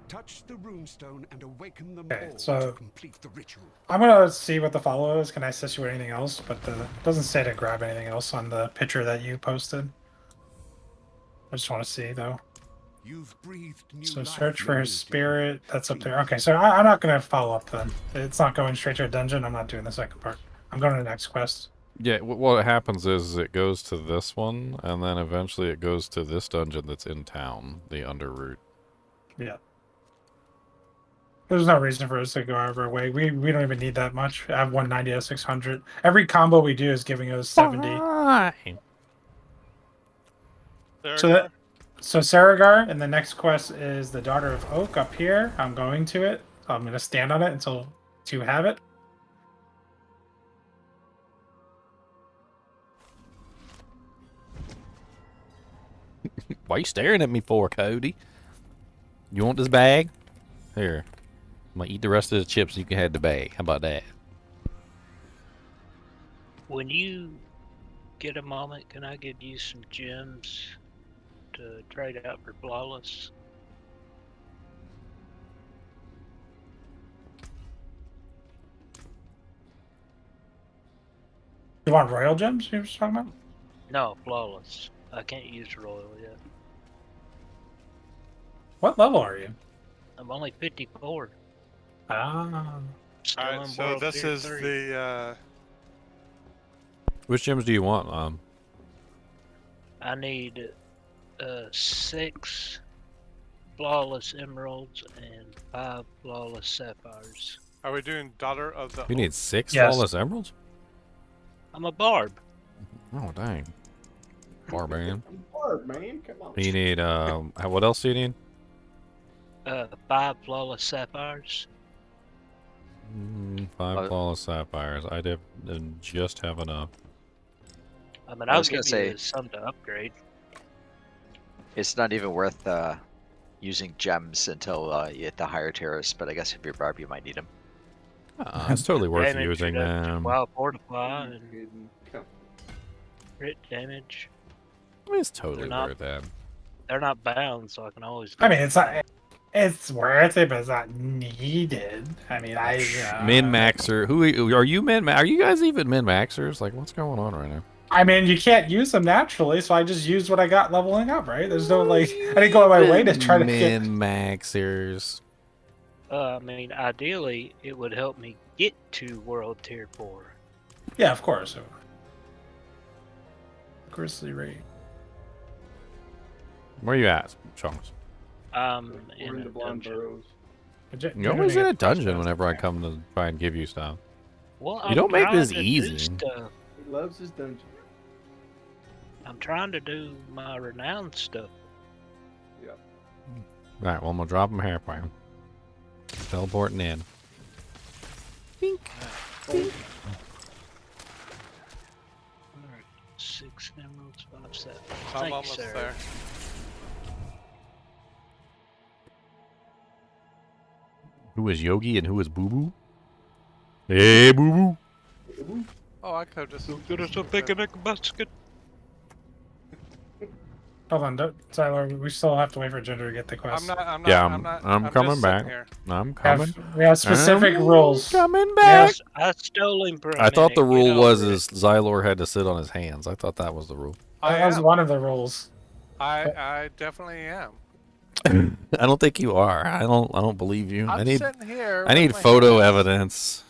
Speaker 6: Touch the runestone and awaken them
Speaker 3: Okay,
Speaker 6: all
Speaker 3: so
Speaker 6: to complete the ritual.
Speaker 3: I'm gonna see what the follow is. Can I assist you with anything else? But it doesn't say to grab anything else on the picture that you posted. I just want to see though.
Speaker 6: You've breathed new
Speaker 3: So
Speaker 6: life
Speaker 3: search for his
Speaker 6: into
Speaker 3: spirit. That's up there. Okay, so I'm not gonna follow up then. It's not going straight to a dungeon. I'm not doing the second part. I'm going to the next quest.
Speaker 1: yeah, what happens is it goes to this one, and then eventually it goes to this dungeon that's in town, the Underroot.
Speaker 3: Yeah. There's no reason for us to go out of our way. We don't even need that much. I have 190 out of 600. Every combo we do is giving us 70.
Speaker 1: Fine.
Speaker 3: So Saragar, and the next quest is the Daughter of Oak up here. I'm going to it. I'm going to stand on it until you have it.
Speaker 1: Why are you staring at me for, Cody? You want this bag? Here. I'm gonna eat the rest of the chips. You can have the bag. How about that?
Speaker 13: When you get a moment, can I give you some gems to trade out for flawless?
Speaker 3: You want royal gems you were talking about?
Speaker 13: No, flawless. I can't use royal yet.
Speaker 3: What level are you?
Speaker 13: I'm only 54.
Speaker 3: Ah.
Speaker 13: Still
Speaker 2: Alright,
Speaker 13: in
Speaker 2: so
Speaker 13: World
Speaker 2: this
Speaker 13: Tier
Speaker 2: is
Speaker 13: 3.
Speaker 2: the
Speaker 1: Which gems do you want?
Speaker 13: I need 6 flawless emeralds and 5 flawless sapphires.
Speaker 2: are we doing Daughter of the
Speaker 1: You
Speaker 2: Oak?
Speaker 1: need 6 flawless emeralds?
Speaker 13: I'm a barb.
Speaker 1: Oh, dang. Barbarian.
Speaker 15: Hard, man. Come on.
Speaker 1: You need, what else do you need?
Speaker 13: 5 flawless sapphires.
Speaker 1: 5 flawless sapphires. I did just have enough.
Speaker 13: I mean,
Speaker 17: I
Speaker 13: I'll
Speaker 17: was
Speaker 13: give
Speaker 17: gonna say-
Speaker 13: you some to upgrade.
Speaker 17: It's not even worth using gems until you hit the higher tiers, but I guess if you're barb, you might need them.
Speaker 1: It's totally worth
Speaker 13: Damage
Speaker 1: using
Speaker 13: reduction,
Speaker 1: them.
Speaker 13: Wild fortify and crit damage.
Speaker 1: I mean, it's totally
Speaker 13: They're not-
Speaker 1: worth that.
Speaker 13: They're not bound, so I can always.
Speaker 3: I mean, it's not. It's worth it, but it's not needed. I mean,
Speaker 1: Min maxer. Who are you? Are you guys even min maxers? Like, what's going on right now?
Speaker 3: I mean, you can't use them naturally, so I just used what I got leveling up, right? There's no like, I didn't go out of my way to try to get.
Speaker 1: Min maxers.
Speaker 13: I mean, ideally, it would help me get to World Tier 4.
Speaker 3: Yeah, of course. Grizzly Raid.
Speaker 1: Where you at, Chunks?
Speaker 15: We're
Speaker 13: In
Speaker 15: in
Speaker 13: a
Speaker 15: the Blind
Speaker 13: dungeon.
Speaker 15: Burrows.
Speaker 1: You're always in a dungeon whenever I come to try and give you stuff.
Speaker 13: Well,
Speaker 1: You
Speaker 13: I'm
Speaker 1: don't make
Speaker 13: trying
Speaker 1: this
Speaker 13: to do
Speaker 1: easy.
Speaker 13: stuff.
Speaker 15: He loves his dungeon.
Speaker 13: I'm trying to do my renowned stuff.
Speaker 15: Yep.
Speaker 1: Alright, well, I'm gonna drop him here for you. Teleporting in.
Speaker 13: Bink. Bink. Alright, 6 emeralds, 5 7.
Speaker 2: I'm
Speaker 13: Thank you,
Speaker 2: almost
Speaker 13: sir.
Speaker 2: there.
Speaker 1: Who is Yogi and who is Boo Boo? Hey, Boo Boo.
Speaker 2: Oh, I could have just.
Speaker 13: Get us a picnic basket.
Speaker 3: Hold on, Tyler. We still have to wait for Ginger to get the quest.
Speaker 2: I'm
Speaker 1: Yeah,
Speaker 2: not.
Speaker 1: I'm
Speaker 2: just
Speaker 1: coming
Speaker 2: sitting
Speaker 1: back.
Speaker 2: here.
Speaker 1: I'm coming.
Speaker 3: We have specific rules.
Speaker 1: Coming back.
Speaker 13: Yes, I stole him for a
Speaker 1: I thought the
Speaker 13: minute,
Speaker 1: rule
Speaker 13: get
Speaker 1: was
Speaker 13: over
Speaker 1: is Xylor had to sit on his hands. I thought that was the rule.
Speaker 3: That was one of the rules.
Speaker 2: I definitely am.
Speaker 1: I don't think you are. I don't believe you.
Speaker 2: I'm
Speaker 1: I need
Speaker 2: sitting here
Speaker 1: I
Speaker 2: with
Speaker 1: need
Speaker 2: my
Speaker 1: photo
Speaker 2: hands.
Speaker 1: evidence.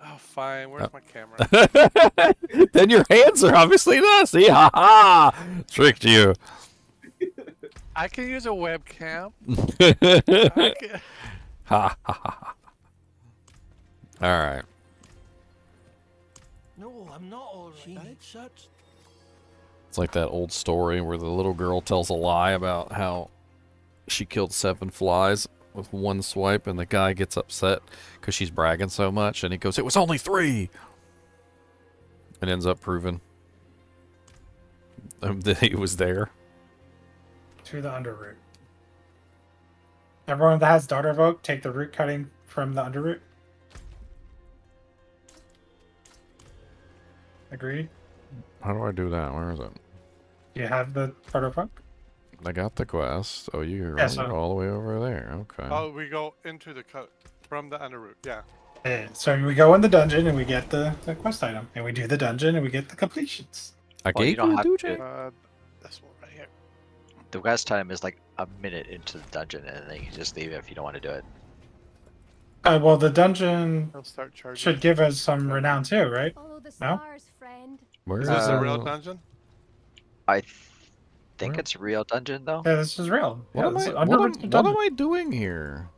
Speaker 2: Oh, fine. Where's my camera?
Speaker 1: Then your hands are obviously not. See, ha ha, tricked you.
Speaker 2: I can use a webcam.
Speaker 1: Ha ha ha. All right.
Speaker 12: No, I'm not all right.
Speaker 1: It's like that old story where the little girl tells a lie about how she killed 7 flies with 1 swipe, and the guy gets upset because she's bragging so much, and he goes, "It was only 3!" And ends up proving that he was there.
Speaker 3: To the underroot. Everyone that has Daughter of Oak, take the root cutting from the underroot. Agreed?
Speaker 1: How do I do that? Where is it?
Speaker 3: You have the Daughter of Oak?
Speaker 1: I got the quest. Oh, you're
Speaker 3: Yeah, so-
Speaker 1: all the way over there. Okay.
Speaker 2: Oh, we go into the cut from the underroot. Yeah.
Speaker 3: Yeah, so we go in the dungeon and we get the quest item. And we do the dungeon and we get the completions.
Speaker 1: I
Speaker 17: Well, you
Speaker 1: gave
Speaker 17: don't
Speaker 1: you a
Speaker 17: have
Speaker 1: Doogie?
Speaker 17: to.
Speaker 2: This one right here.
Speaker 17: The quest time is like a minute into the dungeon, and then you can just leave it if you don't want to do it.
Speaker 3: Well, the dungeon
Speaker 2: I'll start charging.
Speaker 3: should give us some renown too, right? No?
Speaker 1: Where
Speaker 2: Is
Speaker 1: is
Speaker 2: this a real
Speaker 1: it?
Speaker 2: dungeon?
Speaker 17: I think it's a real dungeon though.
Speaker 3: Yeah, this is real.
Speaker 1: What,
Speaker 3: Yeah,
Speaker 1: am
Speaker 3: this
Speaker 1: I,
Speaker 3: is
Speaker 1: what,
Speaker 3: Underroot's a
Speaker 1: am, what
Speaker 3: dungeon.
Speaker 1: am I doing here?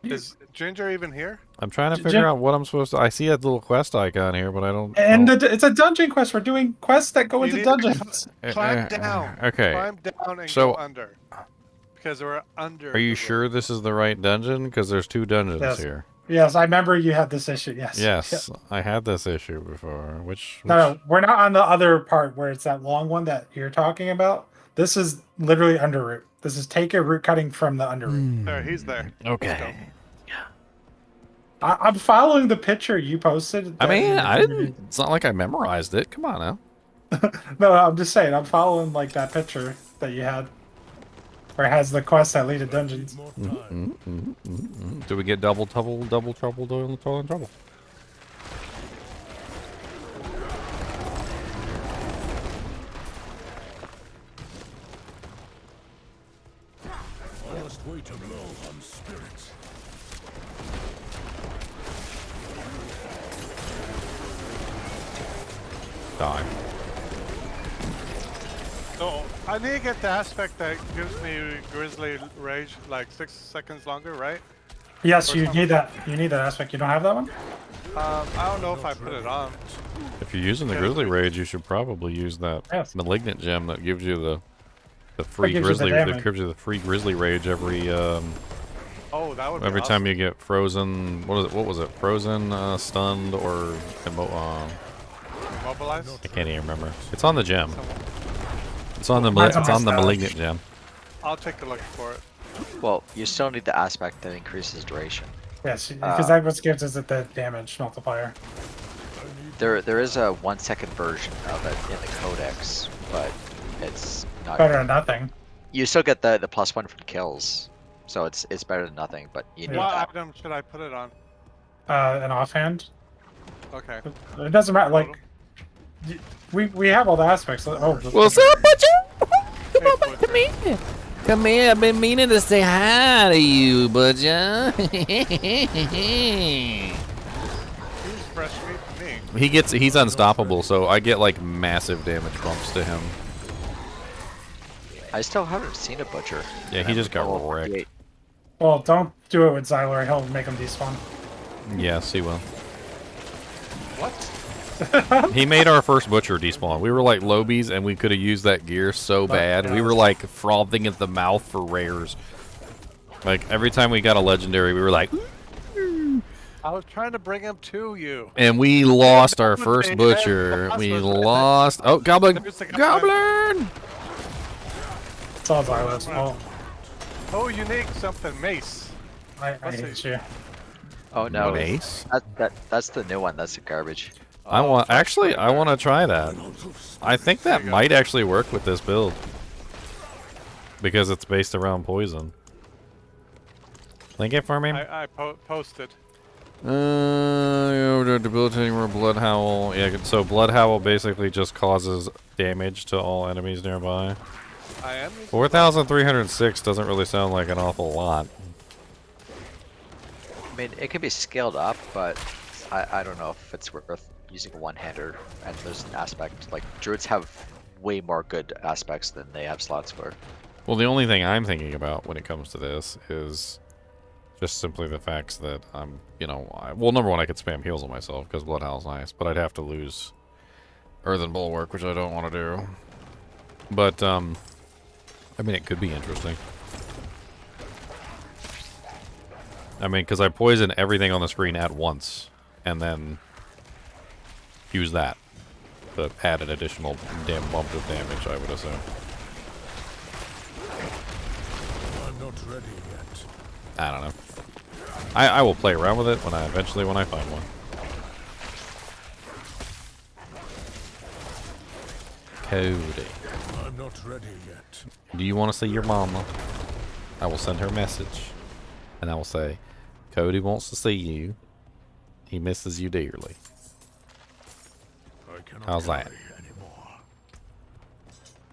Speaker 2: Is Ginger even here?
Speaker 1: I'm trying to
Speaker 3: J-
Speaker 1: figure
Speaker 3: Jim-
Speaker 1: out what I'm supposed to... I see a little quest icon here, but I don't...
Speaker 3: And it's a dungeon quest. We're doing quests that go
Speaker 2: You
Speaker 3: into
Speaker 2: need to
Speaker 3: dungeons.
Speaker 2: Climb down.
Speaker 1: Okay.
Speaker 2: Climb down and
Speaker 1: So-
Speaker 2: go under. Because we're under.
Speaker 1: Are you
Speaker 2: the
Speaker 1: sure this is the right dungeon? Because there's 2 dungeons
Speaker 3: Yes.
Speaker 1: here.
Speaker 3: Yes, I remember you had this issue. Yes.
Speaker 1: Yes, I had this issue before. Which
Speaker 3: No, we're not on the other part where it's that long one that you're talking about. This is literally underroot. This is take a root cutting from the underroot.
Speaker 2: There, he's there.
Speaker 1: Okay.
Speaker 3: I'm following the picture you posted.
Speaker 1: I
Speaker 3: that
Speaker 1: mean,
Speaker 3: you-
Speaker 1: I didn't... It's not like I memorized it. Come on now.
Speaker 3: No, I'm just saying. I'm following like that picture that you had, where it has the quests that lead to dungeons.
Speaker 1: Do we get double trouble, trouble?
Speaker 19: I must wait a blow on spirits.
Speaker 1: Die.
Speaker 2: So I need to get the aspect that gives me Grizzly Rage like 6 seconds longer, right?
Speaker 3: Yes,
Speaker 2: Or
Speaker 3: you
Speaker 2: something.
Speaker 3: need that. You need that aspect. You don't have that one.
Speaker 2: I don't know if I put it on.
Speaker 1: If you're using the Grizzly Rage, you should probably use that
Speaker 3: Yes.
Speaker 1: Malignant gem that gives you the free
Speaker 3: gives you the
Speaker 1: Grizzly.
Speaker 3: damage.
Speaker 1: That gives you the free Grizzly Rage every
Speaker 2: Oh, that would be
Speaker 1: every time
Speaker 2: awesome.
Speaker 1: you get frozen. What was it? Frozen, stunned, or
Speaker 2: Mobilized?
Speaker 1: I can't even remember. It's on the gem. It's on the
Speaker 3: Mine's on
Speaker 1: it's
Speaker 3: my
Speaker 1: on the
Speaker 3: stash.
Speaker 1: Malignant gem.
Speaker 2: I'll take a look for it.
Speaker 17: Well, you still need the aspect that increases duration.
Speaker 3: Yes, because that what gives us the damage multiplier.
Speaker 17: There is a 1 second version of it in the codex, but it's not
Speaker 3: Better than nothing.
Speaker 17: You still get the +1 from kills, so it's better than nothing. But you need
Speaker 2: What
Speaker 17: that.
Speaker 2: item should I put it on?
Speaker 3: An offhand.
Speaker 2: Okay.
Speaker 3: It doesn't matter. Like, we have all the aspects. Oh,
Speaker 12: What's up, Butcher? Come on back to me. Come here, I've been meaning to say hi to you, Butcher.
Speaker 2: He's fresh meat to me.
Speaker 1: He's unstoppable, so I get like massive damage bumps to him.
Speaker 17: I still haven't seen a butcher.
Speaker 1: Yeah, he just got wrecked.
Speaker 3: Well, don't do it with Xylor. He'll make them despawn.
Speaker 1: Yes, he will.
Speaker 2: What?
Speaker 1: He made our first butcher despawn. We were like lobies, and we could have used that gear so bad. We were like frothing at the mouth for rares. Like every time we got a legendary, we were like,
Speaker 2: I was trying to bring him to you.
Speaker 1: and we lost our first butcher. We lost. Oh, goblin! Goblin!
Speaker 3: It's all Xylor's fault.
Speaker 2: Oh, unique something. Mace.
Speaker 3: I hate you.
Speaker 17: Oh no,
Speaker 1: Mace?
Speaker 17: That's the new one. That's the garbage.
Speaker 1: I want to try that. I think that might actually work with this build because it's based around poison. Link it for me.
Speaker 2: I posted.
Speaker 1: Debilitating roar, Blood Howl. Yeah, so Blood Howl basically just causes damage to all enemies nearby. 4,306 doesn't really sound like an awful lot.
Speaker 17: I mean, it can be scaled up, but I don't know if it's worth using a one-hander. And there's an aspect like druids have way more good aspects than they have slots for.
Speaker 1: Well, the only thing I'm thinking about when it comes to this is just simply the facts that I'm, well, number one, I could spam heals on myself because Blood Howl's nice, but I'd have to lose Earthen Bulwark, which I don't want to do. But, I mean, it could be interesting. I mean, because I poison everything on the screen at once, and then use that to add an additional damn bump of damage, I would assume.
Speaker 19: I'm not ready yet.
Speaker 1: I don't know. I will play around with it when I find one. Cody.
Speaker 19: I'm not ready yet.
Speaker 1: Do you want to see your mama? I will send her a message. And I will say, Cody wants to see you. He misses you dearly.
Speaker 19: I cannot
Speaker 1: How's that?
Speaker 19: anymore.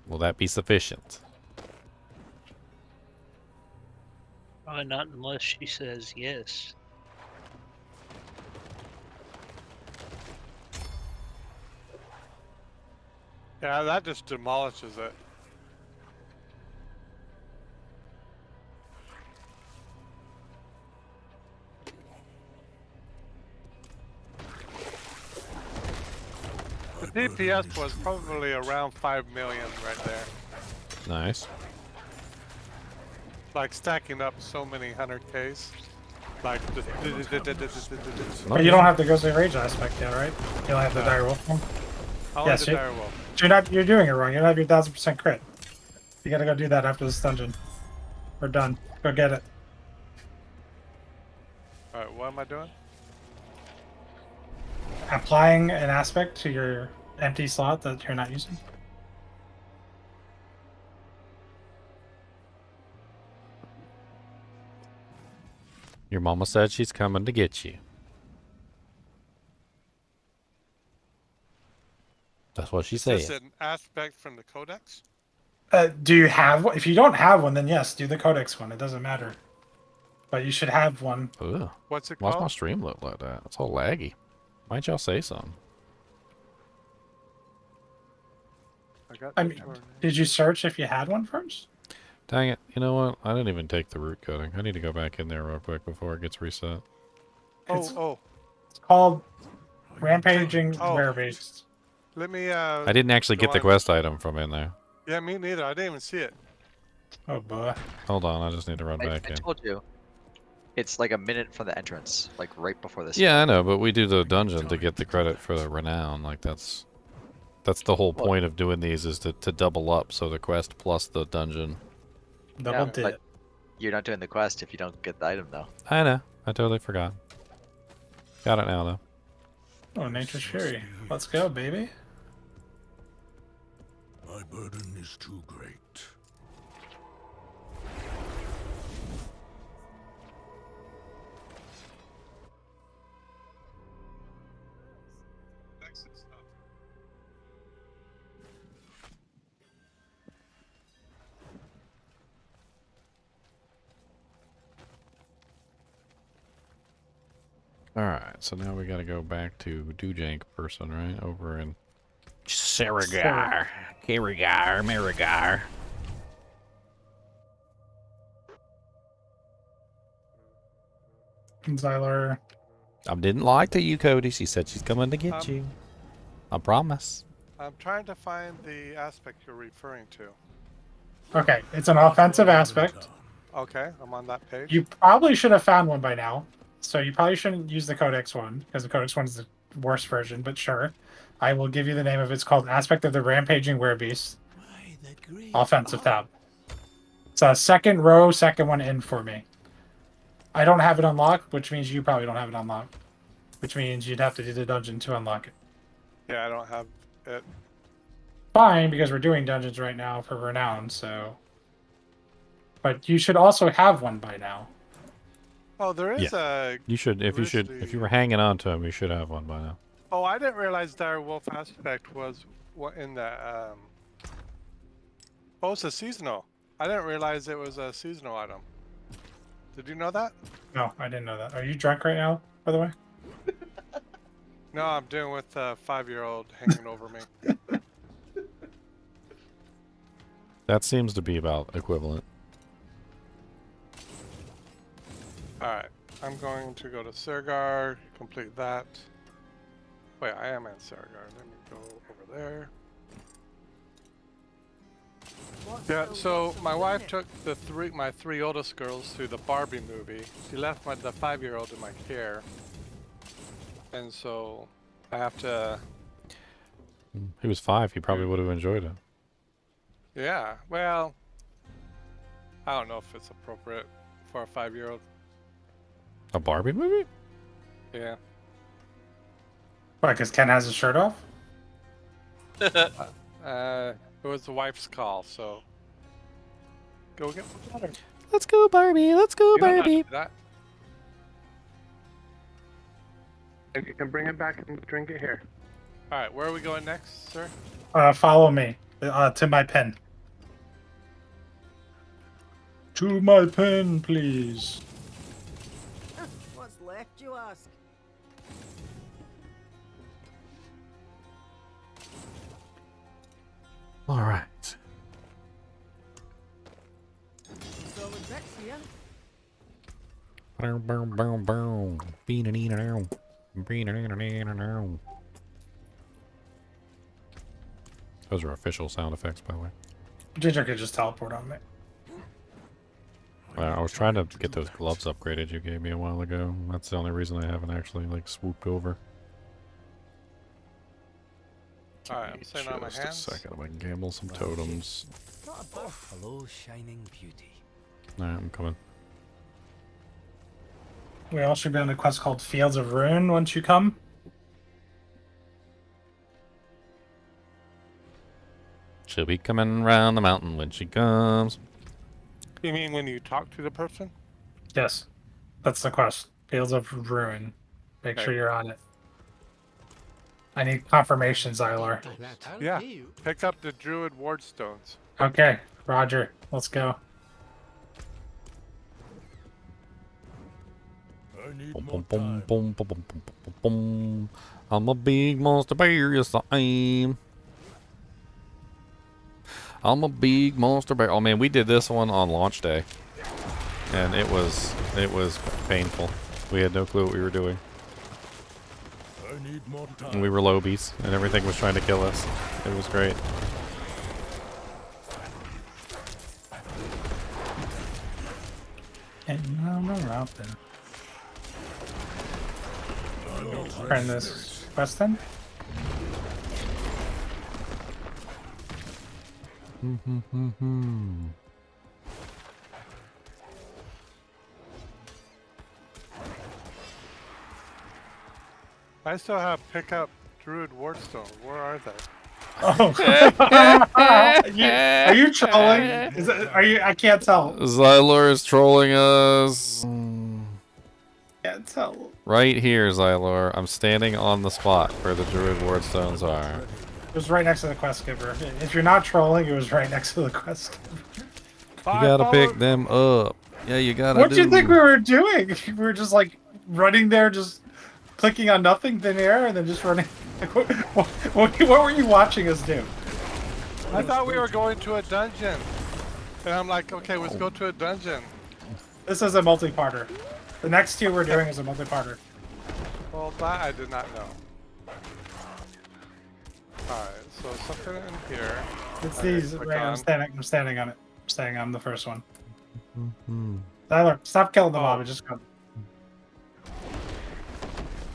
Speaker 1: Will that be sufficient?
Speaker 13: Probably not unless she says yes.
Speaker 2: Yeah, that just demolishes it. The DPS was probably around 5 million right there.
Speaker 1: Nice.
Speaker 2: Like stacking up so many 100Ks. Like just.
Speaker 3: But you don't have the Ghostly Rage aspect yet, right? You don't have the Dire Wolf one?
Speaker 2: Only
Speaker 3: Yes,
Speaker 2: the Dire Wolf.
Speaker 3: you're doing it wrong. You don't have your 1000% crit. You gotta go do that after this dungeon. We're done. Go get it.
Speaker 2: Alright, what am I doing?
Speaker 3: Applying an aspect to your empty slot that you're not using.
Speaker 1: Your mama said she's coming to get you. That's what she said.
Speaker 2: Is this an aspect from the Codex?
Speaker 3: Do you have one? If you don't have one, then yes, do the Codex one. It doesn't matter. But you should have one.
Speaker 1: Ugh.
Speaker 2: What's it
Speaker 1: Why's
Speaker 2: called?
Speaker 1: my stream look like that? It's all laggy. Why'd y'all say something?
Speaker 3: I mean, did you search if you had one first?
Speaker 1: Dang it. You know what? I didn't even take the root cutting. I need to go back in there real quick before it gets reset.
Speaker 3: It's
Speaker 2: Oh.
Speaker 3: It's called Rampaging
Speaker 2: Oh.
Speaker 3: Rare Beast.
Speaker 2: Let me.
Speaker 1: I didn't actually get the
Speaker 2: on-
Speaker 1: quest item from in there.
Speaker 2: Yeah, me neither. I didn't even see it.
Speaker 3: Oh boy.
Speaker 1: Hold on, I just need to run back
Speaker 17: I
Speaker 1: in.
Speaker 17: told you. It's like a minute from the entrance, like right before this.
Speaker 1: Yeah, I know, but we do the dungeon to get the credit for the renown. Like that's the whole point of doing these is to double up, so the quest plus the dungeon.
Speaker 3: Double
Speaker 17: Yeah, but you're not doing the quest if you don't get the item, though.
Speaker 1: I know. I totally forgot. Got it now though.
Speaker 3: Oh, Nature's Fury. Let's go, baby.
Speaker 19: My burden is too great.
Speaker 1: Alright, so now we gotta go back to Dujank person, right? Over in Saragar. Kirigar, Marigar.
Speaker 3: Zyler.
Speaker 1: I didn't lie to you, Cody. She said she's coming to get you. I promise.
Speaker 2: I'm trying to find the aspect you're referring to.
Speaker 3: Okay, it's an offensive aspect.
Speaker 2: Okay, I'm on that page.
Speaker 3: You probably should have found one by now. So you probably shouldn't use the Codex one, because the Codex one is the worst version, but sure. I will give you the name of it. It's called Aspect of the Rampaging Werebeast. Offensive tab. It's a second row, second one in for me. I don't have it unlocked, which means you probably don't have it unlocked. Which means you'd have to do the dungeon to unlock it.
Speaker 2: Yeah, I don't have it.
Speaker 3: Fine, because we're doing dungeons right now for Renown, so... But you should also have one by now.
Speaker 2: Oh, there is a.
Speaker 1: You should if you were hanging on to him, you should have one by now.
Speaker 2: Oh, I didn't realize Dire Wolf aspect was what in the Oh, it's a seasonal. I didn't realize it was a seasonal item. Did you know that?
Speaker 3: No, I didn't know that. Are you drunk right now, by the way?
Speaker 2: No, I'm doing with a 5-year-old hanging over me.
Speaker 1: That seems to be about equivalent.
Speaker 2: Alright, I'm going to go to Sergar, complete that. Wait, I am at Sergar. Let me go over there. Yeah, so my wife took my three oldest girls to the Barbie movie. She left the 5-year-old in my care. And so I have to...
Speaker 1: He was 5. He probably would have enjoyed it.
Speaker 2: Yeah, well, I don't know if it's appropriate for a 5-year-old.
Speaker 1: A Barbie movie?
Speaker 2: Yeah.
Speaker 3: Why, because Ken has his shirt off?
Speaker 2: It was the wife's call, so... Go get my water.
Speaker 12: Let's go, Barbie. Let's go,
Speaker 2: You don't have to
Speaker 12: Barbie.
Speaker 2: do that. And you can bring it back and drink it here. Alright, where are we going next, sir?
Speaker 3: Follow me to my pen. To my pen, please.
Speaker 7: What's left, you ask?
Speaker 1: All right.
Speaker 7: So with Bex here.
Speaker 1: Boom, boom, boom, boom. Bean-a-dee-na-dow. Bean-a-dee-na-dee-na-dow. Those are official sound effects, by the way.
Speaker 3: Ginger could just teleport on me.
Speaker 1: I was trying to get those gloves upgraded you gave me a while ago. That's the only reason I haven't actually like swooped over.
Speaker 2: Alright, I'm sitting on my
Speaker 1: Just a
Speaker 2: hands.
Speaker 1: second, if I can gamble some totems.
Speaker 9: Hello, shining beauty.
Speaker 1: Alright, I'm coming.
Speaker 3: We all should be on a quest called Fields of Ruin once you come.
Speaker 1: She'll be coming round the mountain when she comes.
Speaker 2: You mean when you talk to the person?
Speaker 3: Yes. That's the quest. Fields of Ruin. Make sure you're on it. I need confirmation, Xylor.
Speaker 2: Yeah. Pick up the Druid Wardstones.
Speaker 3: Okay, Roger. Let's go.
Speaker 1: Boom, boom, boom, boom, boom, boom, boom, boom. I'm a big monster bear, yes I am. I'm a big monster bear. Oh man, we did this one on launch day, and it was painful. We had no clue what we were doing.
Speaker 19: I need more time.
Speaker 1: And we were lobies, and everything was trying to kill us. It was great.
Speaker 3: And no Raft then. Turn this quest then.
Speaker 2: I still have pick up Druid Wardstone. Where are they?
Speaker 3: Oh, are you trolling? Is it, are you? I can't tell.
Speaker 1: Xylor is trolling us.
Speaker 3: Can't tell.
Speaker 1: Right here, Xylor. I'm standing on the spot where the Druid Wardstones are.
Speaker 3: It was right next to the quest giver. If you're not trolling, it was right next to the quest giver.
Speaker 1: You gotta pick them up. Yeah, you gotta.
Speaker 3: What do you think we were doing? We were just like running there, just clicking on nothing, thin air, and then just running. What were you watching us do?
Speaker 2: I thought we were going to a dungeon. And I'm like, okay, let's go to a dungeon.
Speaker 3: This is a multi-parter. The next two we're doing is a multi-parter.
Speaker 2: Well, that I did not know. Alright, so something in here.
Speaker 3: It's
Speaker 2: Okay,
Speaker 3: these.
Speaker 2: click
Speaker 3: Right,
Speaker 2: on.
Speaker 3: I'm standing on it. I'm staying on the first one. Tyler, stop killing the mob. Just come.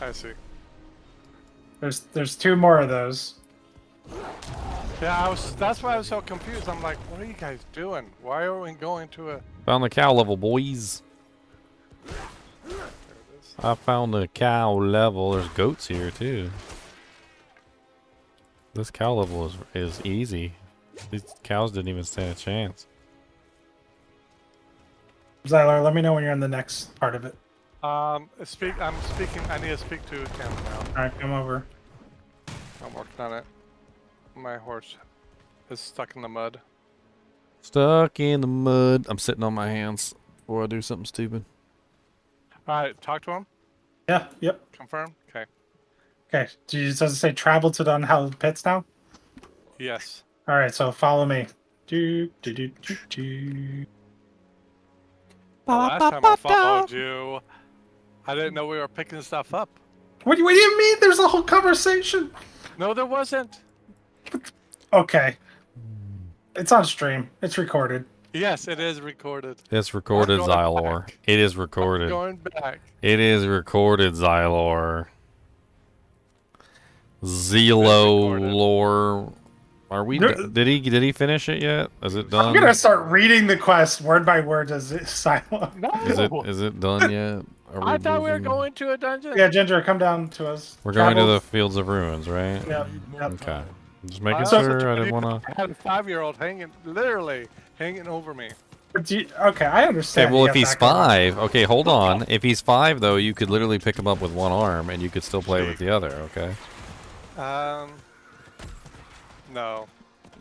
Speaker 2: I see.
Speaker 3: There's two more of those.
Speaker 2: Yeah, that's why I was so confused. I'm like, what are you guys doing? Why are we going to a...
Speaker 1: Found the cow level, boys. I found the cow level. There's goats here too. This cow level is easy. These cows didn't even stand a chance.
Speaker 3: Xylor, let me know when you're in the next part of it.
Speaker 2: I'm speaking. I need to speak to Cam now.
Speaker 3: Alright, come over.
Speaker 2: I'm working on it. My horse is stuck in the mud.
Speaker 1: Stuck in the mud. I'm sitting on my hands before I do something stupid.
Speaker 2: Alright, talk to him.
Speaker 3: Yeah, yep.
Speaker 2: Confirm? Okay.
Speaker 3: Okay, does it say travel to the unhallowed pits now?
Speaker 2: Yes.
Speaker 3: Alright, so follow me. Do, do, do, do, do.
Speaker 2: The last time I followed you, I didn't know we were picking stuff up.
Speaker 3: What do you mean? There's a whole conversation.
Speaker 2: No, there wasn't.
Speaker 3: Okay. It's on stream. It's recorded.
Speaker 2: Yes, it is recorded.
Speaker 1: It's recorded,
Speaker 2: going
Speaker 1: Xylor. It is recorded.
Speaker 2: Going back.
Speaker 1: It is recorded, Xylor. Zelo lore. Are we? Did he finish it yet? Is it done?
Speaker 3: I'm gonna start reading the quest word by word as silent.
Speaker 1: Is it done yet?
Speaker 2: I thought we were going to a dungeon.
Speaker 3: Yeah, Ginger, come down to us.
Speaker 1: We're going to the Fields of Ruins, right?
Speaker 3: Yep.
Speaker 1: Okay. Just making sure. I didn't want to.
Speaker 2: I had a 5-year-old literally hanging over me.
Speaker 3: Okay, I understand.
Speaker 1: Okay, well, if he's 5, okay, hold on. If he's 5, though, you could literally pick him up with one arm, and you could still play with the other. Okay.
Speaker 2: No.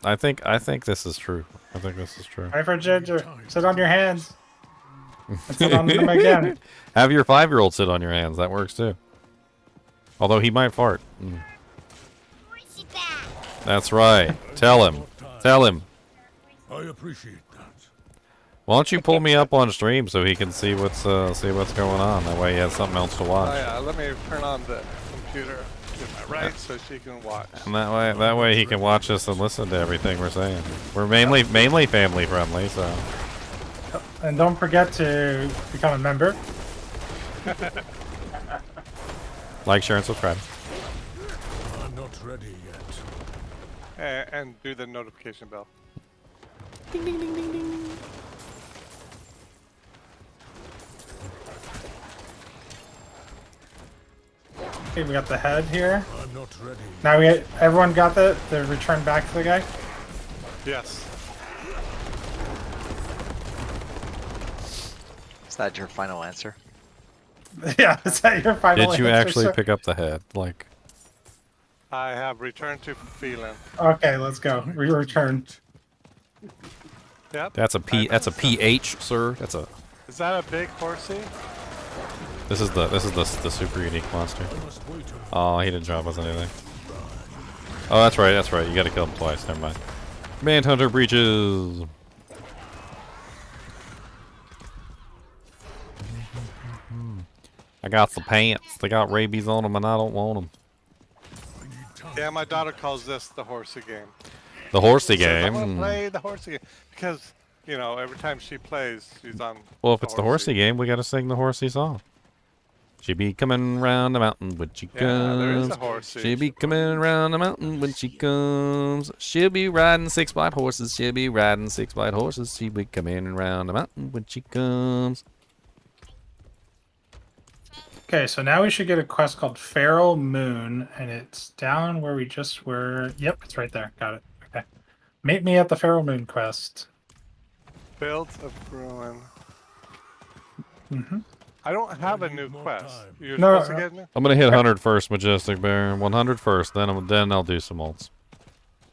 Speaker 1: I think this is true. I think this is true.
Speaker 3: Right for Ginger. Sit on your hands. And sit on them again.
Speaker 1: Have your 5-year-old sit on your hands. That works too. Although he might fart. Mm. That's right. Tell him. Tell him.
Speaker 19: I appreciate that.
Speaker 1: Why don't you pull me up on stream so he can see what's going on? That way he has something else to watch.
Speaker 2: Oh yeah, let me turn on the computer to my right so she can watch.
Speaker 1: And that way he can watch us and listen to everything we're saying. We're mainly family friendly, so.
Speaker 3: And don't forget to become a member.
Speaker 1: Like, share, and subscribe.
Speaker 19: I'm not ready yet.
Speaker 2: And do the notification bell.
Speaker 3: Ding ding ding ding ding. Okay, we got the head here.
Speaker 19: I'm not ready.
Speaker 3: Now everyone got the return back to the guy?
Speaker 2: Yes.
Speaker 17: Is that your final answer?
Speaker 3: Yeah, is that your final answer?
Speaker 1: Did you actually
Speaker 3: sir?
Speaker 1: pick up the head? Like.
Speaker 2: I have returned to feeling.
Speaker 3: Okay, let's go. We returned.
Speaker 2: Yep.
Speaker 1: That's a P. That's a PH, sir. That's a.
Speaker 2: Is that a big horsey?
Speaker 1: This is the super unique monster. Oh, he didn't drop us anything. Oh, that's right. That's right. You got to kill him twice. Never mind. Manhunter breaches. I got the pants. They got rabies on them, and I don't want them.
Speaker 2: Yeah, my daughter calls this the horsey game.
Speaker 1: The horsey
Speaker 2: She says,
Speaker 1: game.
Speaker 2: I want to play the horsey game because every time she plays, she's on.
Speaker 1: Well, if it's the horsey game, we got to sing the horsey song. She be coming round the mountain when she comes.
Speaker 2: there is a horsey.
Speaker 1: She be coming round the mountain when she comes. She'll be riding 6 white horses. She'll be riding 6 white horses. She be coming round the mountain when she comes.
Speaker 3: Okay, so now we should get a quest called Feral Moon, and it's down where we just were. Yep, it's right there. Got it. Okay. Meet me at the Feral Moon quest.
Speaker 2: Fields of Ruin.
Speaker 3: Mm-hmm.
Speaker 2: I don't have a new quest. You're
Speaker 3: No,
Speaker 2: supposed to get me?
Speaker 1: I'm gonna hit 100 first, Majestic Bear. 100 first, then I'll do some ults.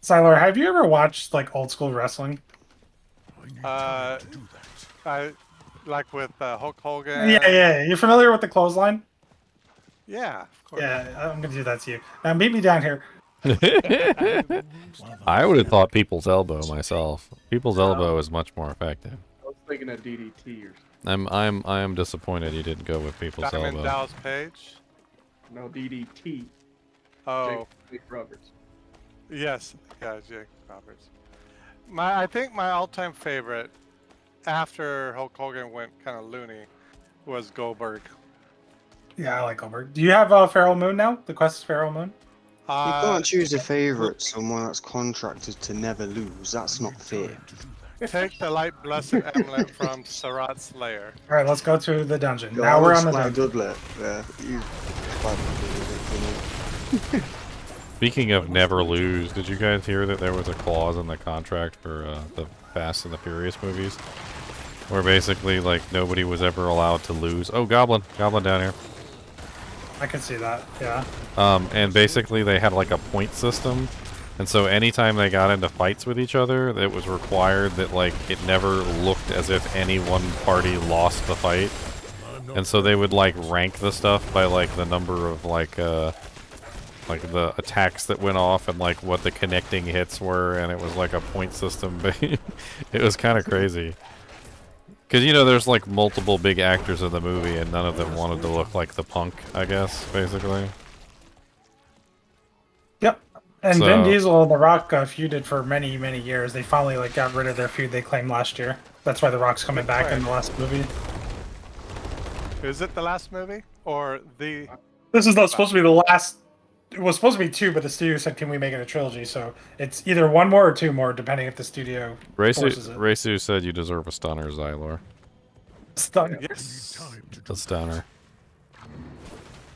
Speaker 3: Siler, have you ever watched like old school wrestling?
Speaker 2: I like with Hulk Hogan.
Speaker 3: Yeah. You familiar with the clothesline?
Speaker 2: Yeah, of course.
Speaker 3: Yeah, I'm gonna do that to you. Now meet me down here.
Speaker 1: I would have thought People's Elbow myself. People's Elbow is much more effective.
Speaker 15: I was thinking of DDT or
Speaker 1: I am disappointed you didn't go with People's
Speaker 2: Diamond
Speaker 1: Elbow.
Speaker 2: Dallas Page.
Speaker 15: no DDT.
Speaker 2: Oh,
Speaker 15: Jake Roberts.
Speaker 2: yes, yeah, Jake Roberts. I think my all-time favorite after Hulk Hogan went kind of loony was Goldberg.
Speaker 3: Yeah, I like Goldberg. Do you have Feral Moon now? The quest is Feral Moon?
Speaker 10: You can't choose a favourite, someone that's contracted to never lose. That's not fair.
Speaker 2: Take the light blessed amulet from Sarat's lair.
Speaker 3: All right, let's go to the dungeon.
Speaker 10: Yo,
Speaker 3: Now
Speaker 10: I
Speaker 3: we're
Speaker 10: love
Speaker 3: on the
Speaker 10: Sly
Speaker 3: dungeon.
Speaker 10: Dudley. Yeah, you.
Speaker 1: Speaking of never lose, did you guys hear that there was a clause in the contract for the Fast and the Furious movies? Where basically, like, nobody was ever allowed to lose. Oh, Goblin down here.
Speaker 3: I can see that, yeah.
Speaker 1: And basically they had like a point system, and so anytime they got into fights with each other, it was required that like it never looked as if any one party lost the fight. And so they would like rank the stuff by like the number of like the attacks that went off and like what the connecting hits were, and it was like a point system. It was kind of crazy. Because, there's, like, multiple big actors in the movie, and none of them wanted to look like the punk, I guess, basically.
Speaker 3: Yep. And
Speaker 1: So-
Speaker 3: Vin Diesel and The Rock feuded for many, many years. They finally like got rid of their feud they claimed last year. That's why The Rock's coming back in the last movie.
Speaker 2: Is it the last movie or the?
Speaker 3: This is not supposed to be the last. It was supposed to be 2, but the studio said, "Can we make it a trilogy?" So it's either 1 more or 2 more, depending if the studio forces it.
Speaker 1: Raisu said you deserve a stunner, Xylor.
Speaker 3: Stunner.
Speaker 2: Yes.
Speaker 1: A stunner.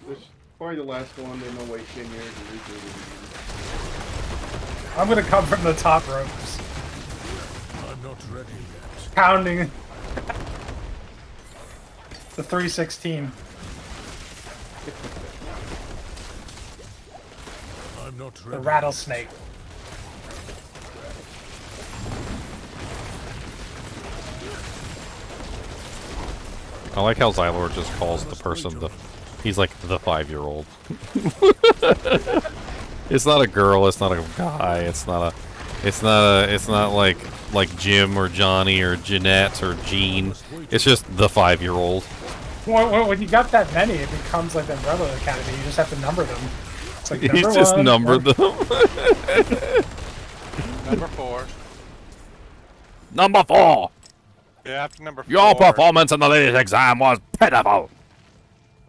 Speaker 15: This is probably the last one. Then they'll wait 10 years and redo it again.
Speaker 3: I'm gonna come from the top ropes,
Speaker 19: I'm not ready yet.
Speaker 3: pounding the 316.
Speaker 19: I'm not
Speaker 3: The
Speaker 19: ready.
Speaker 3: rattlesnake.
Speaker 1: I like how Xylor just calls the person he's like the 5-year-old. It's not a girl, it's not a guy, it's not like Jim or Johnny or Jeanette or Jean. It's just the 5-year-old.
Speaker 3: When you got that many, it becomes like the Umbrella Academy. You just have to number them. It's like
Speaker 1: He's
Speaker 3: number
Speaker 1: just
Speaker 3: 1,
Speaker 1: numbered them.
Speaker 2: Number 4.
Speaker 1: Number 4.
Speaker 2: Yeah, after number 4.
Speaker 1: Your performance in the latest exam was pitiful.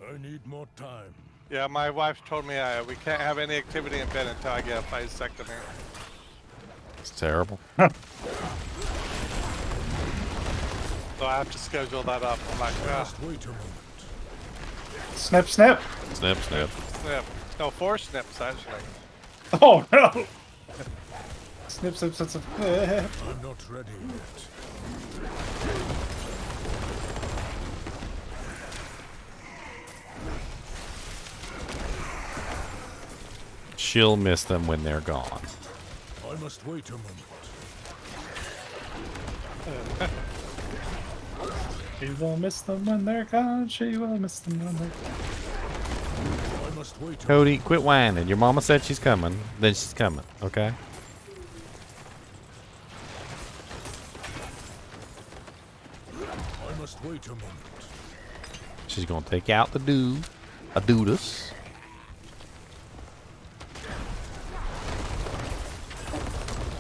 Speaker 19: I need more time.
Speaker 2: Yeah, my wife told me we can't have any activity in bed until I get a vasectomy.
Speaker 1: It's terrible.
Speaker 2: So I have to schedule that up. I'm like,
Speaker 19: Wait a moment.
Speaker 3: Snip, snip.
Speaker 1: Snip, snip.
Speaker 2: snip. No, 4 snips actually.
Speaker 3: Oh no! Snip, snip, snip, snip.
Speaker 19: I'm not ready yet.
Speaker 1: She'll miss them when they're gone.
Speaker 19: I must wait a moment.
Speaker 3: She will miss them when they're gone. She will miss them when they're
Speaker 19: I must wait a
Speaker 1: Cody, quit whining. Your mama said she's coming. Then she's coming, okay?
Speaker 19: I must wait a moment.
Speaker 1: She's gonna take out the Adudas.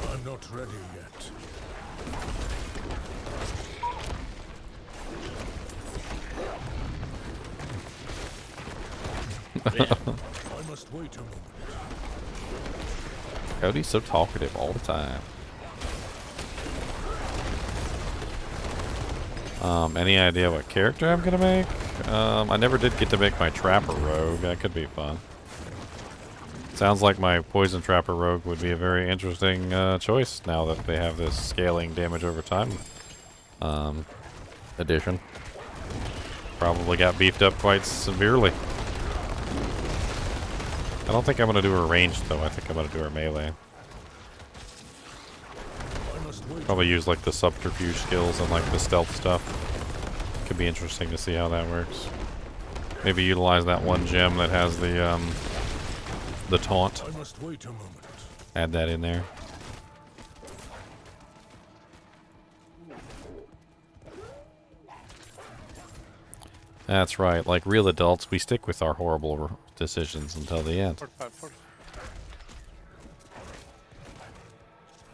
Speaker 19: I'm not ready yet. I must wait a moment.
Speaker 1: Cody's so talkative all the time. Any idea what character I'm gonna make? I never did get to make my Trapper Rogue. That could be fun. Sounds like my Poison Trapper Rogue would be a very interesting choice now that they have this scaling damage over time addition. Probably got beefed up quite severely. I don't think I'm gonna do her ranged though. I think I'm gonna do her melee. Probably use like the subterfuge skills and like the stealth stuff. Could be interesting to see how that works. Maybe utilize that one gem that has the taunt.
Speaker 19: I must wait a moment.
Speaker 1: Add that in there. That's right. Like real adults, we stick with our horrible decisions until the end.
Speaker 2: 45, 45.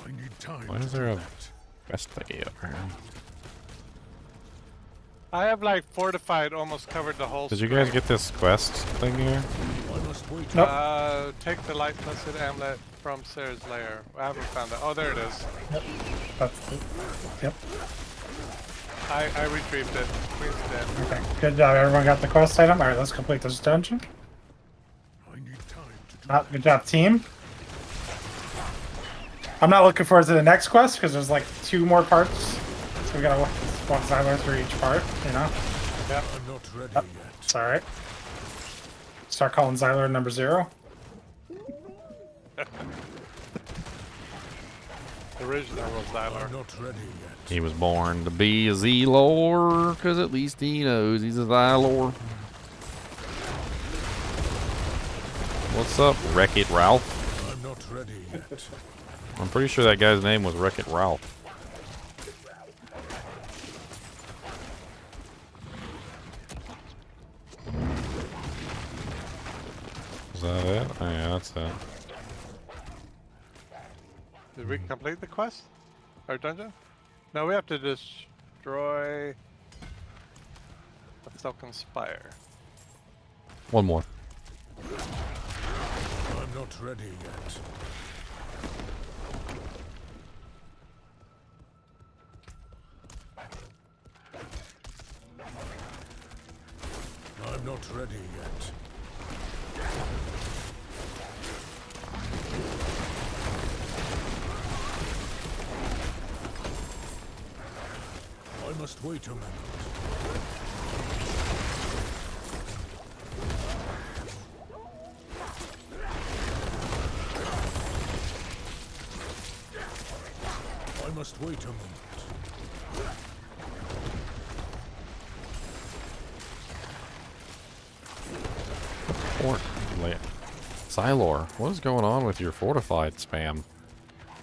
Speaker 19: I need time.
Speaker 1: Why is there a quest thingy over here?
Speaker 2: I have like fortified, almost covered the whole
Speaker 1: Did you
Speaker 2: screen.
Speaker 1: guys get this quest thing here?
Speaker 19: I must wait.
Speaker 3: Nope.
Speaker 2: Take the light blessed amulet from Sarah's lair. I haven't found it. Oh, there it is.
Speaker 3: Yep. That's it. Yep.
Speaker 2: I retrieved it. Queen's dead.
Speaker 3: Okay. Good job. Everyone got the quest item. All right, let's complete this dungeon.
Speaker 19: I need time to
Speaker 3: Good job, team. I'm not looking forward to the next quest because there's like 2 more parts. So we gotta walk Xylor through each part, you know?
Speaker 2: Yep.
Speaker 19: I'm not ready
Speaker 3: Yep.
Speaker 19: yet.
Speaker 3: It's alright. Start calling Xylor number 0.
Speaker 2: The original was Xylor.
Speaker 19: I'm not ready yet.
Speaker 1: He was born to be a Z-Lore, because at least he knows he's a Xylor. What's up, Wreck-It Ralph?
Speaker 19: I'm not ready yet.
Speaker 1: I'm pretty sure that guy's name was Wreck-It Ralph. Is that it? Oh yeah, that's it.
Speaker 2: Did we complete the quest? Or dungeon? No, we have to destroy the Silken Spire.
Speaker 1: One more.
Speaker 19: I'm not ready yet. I'm not ready yet. I must wait a minute. I must wait a minute.
Speaker 1: Xylor, what is going on with your fortified spam?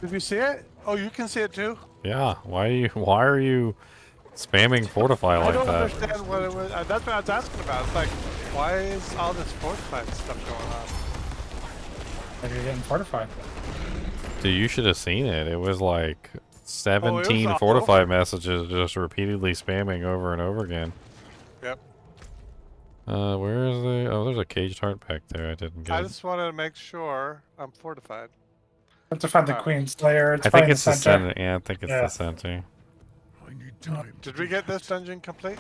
Speaker 2: Did you see it? Oh, you can see it too?
Speaker 1: Yeah, why are you spamming fortify
Speaker 2: I
Speaker 1: like
Speaker 2: don't
Speaker 1: that?
Speaker 2: understand what it was. That's what I was asking about. It's like, why is all this fortified stuff going on?
Speaker 3: Like you're getting fortified.
Speaker 1: Dude, you should have seen it. It was like 17
Speaker 2: all
Speaker 1: fortified
Speaker 2: over.
Speaker 1: messages just repeatedly spamming over and over again.
Speaker 2: Yep.
Speaker 1: Where is the... Oh, there's a caged heart back there. I didn't get
Speaker 2: I
Speaker 1: it.
Speaker 2: just wanted to make sure I'm fortified.
Speaker 3: Have to find the
Speaker 2: Alright.
Speaker 3: Queen Slayer. It's
Speaker 1: I
Speaker 3: probably
Speaker 1: think
Speaker 3: in
Speaker 1: it's the
Speaker 3: center.
Speaker 1: center. Yeah, I think it's
Speaker 3: Yeah.
Speaker 1: the center.
Speaker 19: I need time.
Speaker 2: Did we get this dungeon complete?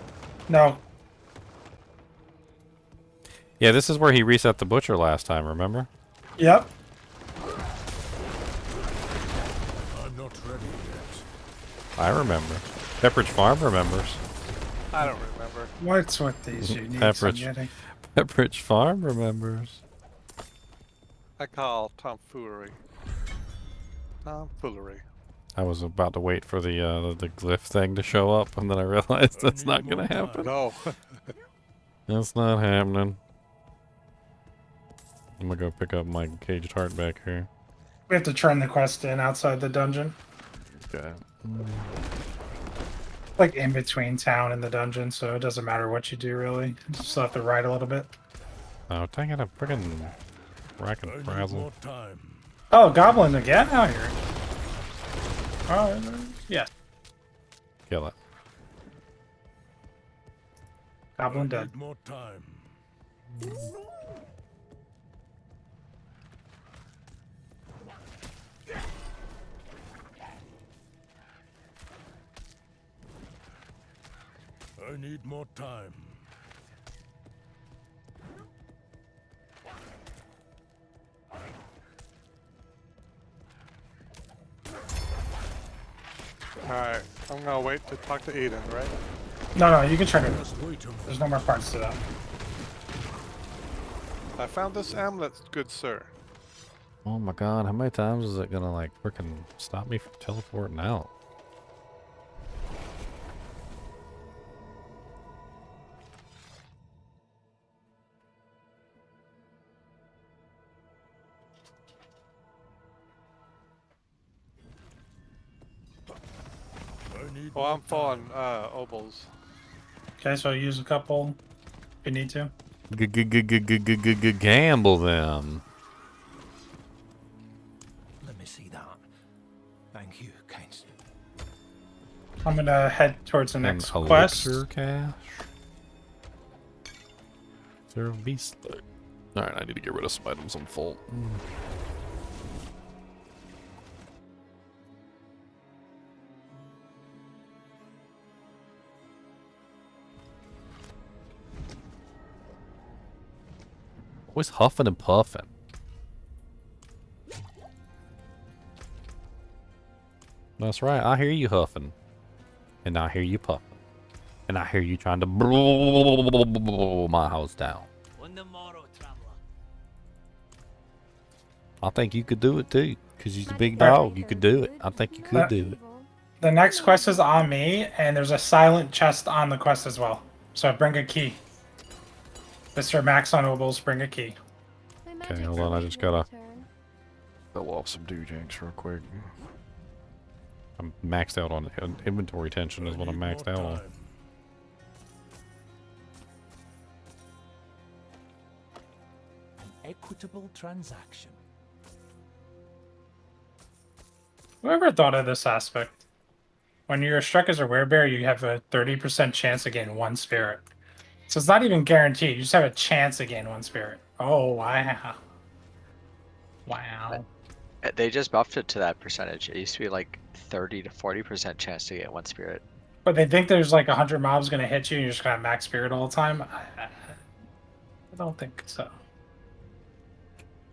Speaker 3: No.
Speaker 1: Yeah, this is where he reset the butcher last time, remember?
Speaker 3: Yep.
Speaker 19: I'm not ready yet.
Speaker 1: I remember. Pepperidge Farm remembers.
Speaker 2: I don't remember.
Speaker 3: What's with these uniques I'm
Speaker 1: Pepperidge,
Speaker 3: getting?
Speaker 1: Pepperidge Farm remembers.
Speaker 2: I call tomfoolery. Tomfoolery.
Speaker 1: I was about to wait for the glyph thing to show up, and then I realized that's not gonna happen.
Speaker 2: No.
Speaker 1: That's not happening. I'm gonna go pick up my caged heart back here.
Speaker 3: We have to turn the quest in outside the dungeon.
Speaker 1: Okay.
Speaker 3: Like in between town and the dungeon, so it doesn't matter what you do really. You just have to ride a little bit.
Speaker 1: Oh, dang it, a friggin' rack and frazzle.
Speaker 3: Oh, Goblin again out here. Oh, yeah.
Speaker 1: Kill it.
Speaker 3: Goblin dead.
Speaker 19: More time. I need more time.
Speaker 2: Alright, I'm gonna wait to talk to Eden, right?
Speaker 3: No, you can turn it. There's no more parts to that.
Speaker 2: I found this amulet, good sir.
Speaker 1: Oh my god, how many times is it gonna like frickin' stop me from teleporting out?
Speaker 2: Oh, I'm full on obols.
Speaker 3: Okay, so use a couple if you need to.
Speaker 1: Gamble them.
Speaker 9: Let me see that. Thank you, kind sir.
Speaker 3: I'm gonna head towards the next
Speaker 1: An
Speaker 3: quest.
Speaker 1: elixir cache. Zero beast. Alright, I need to get rid of some items I'm full. Always huffing and puffing. That's right, I hear you huffing. And I hear you puffing. And I hear you trying to blow my house down. I think you could do it too. Because you're a big dog, you could do it. I think you could do it.
Speaker 3: The next quest is on me, and there's a silent chest on the quest as well. So bring a key. Mr. Max on Obols, bring a key.
Speaker 1: Okay, hold on, I just gotta fill off some doojanks real quick. I'm maxed out on inventory tension is what I'm maxed out on.
Speaker 9: An equitable transaction.
Speaker 3: Whoever thought of this aspect? When you're struck as a werebear, you have a 30% chance to gain 1 spirit. So it's not even guaranteed. You just have a chance to gain 1 spirit. Oh, wow. Wow.
Speaker 17: They just buffed it to that percentage. It used to be like 30 to 40% chance to get 1 spirit.
Speaker 3: But they think there's like 100 mobs going to hit you and you're just going to max spirit all the time? I don't think so.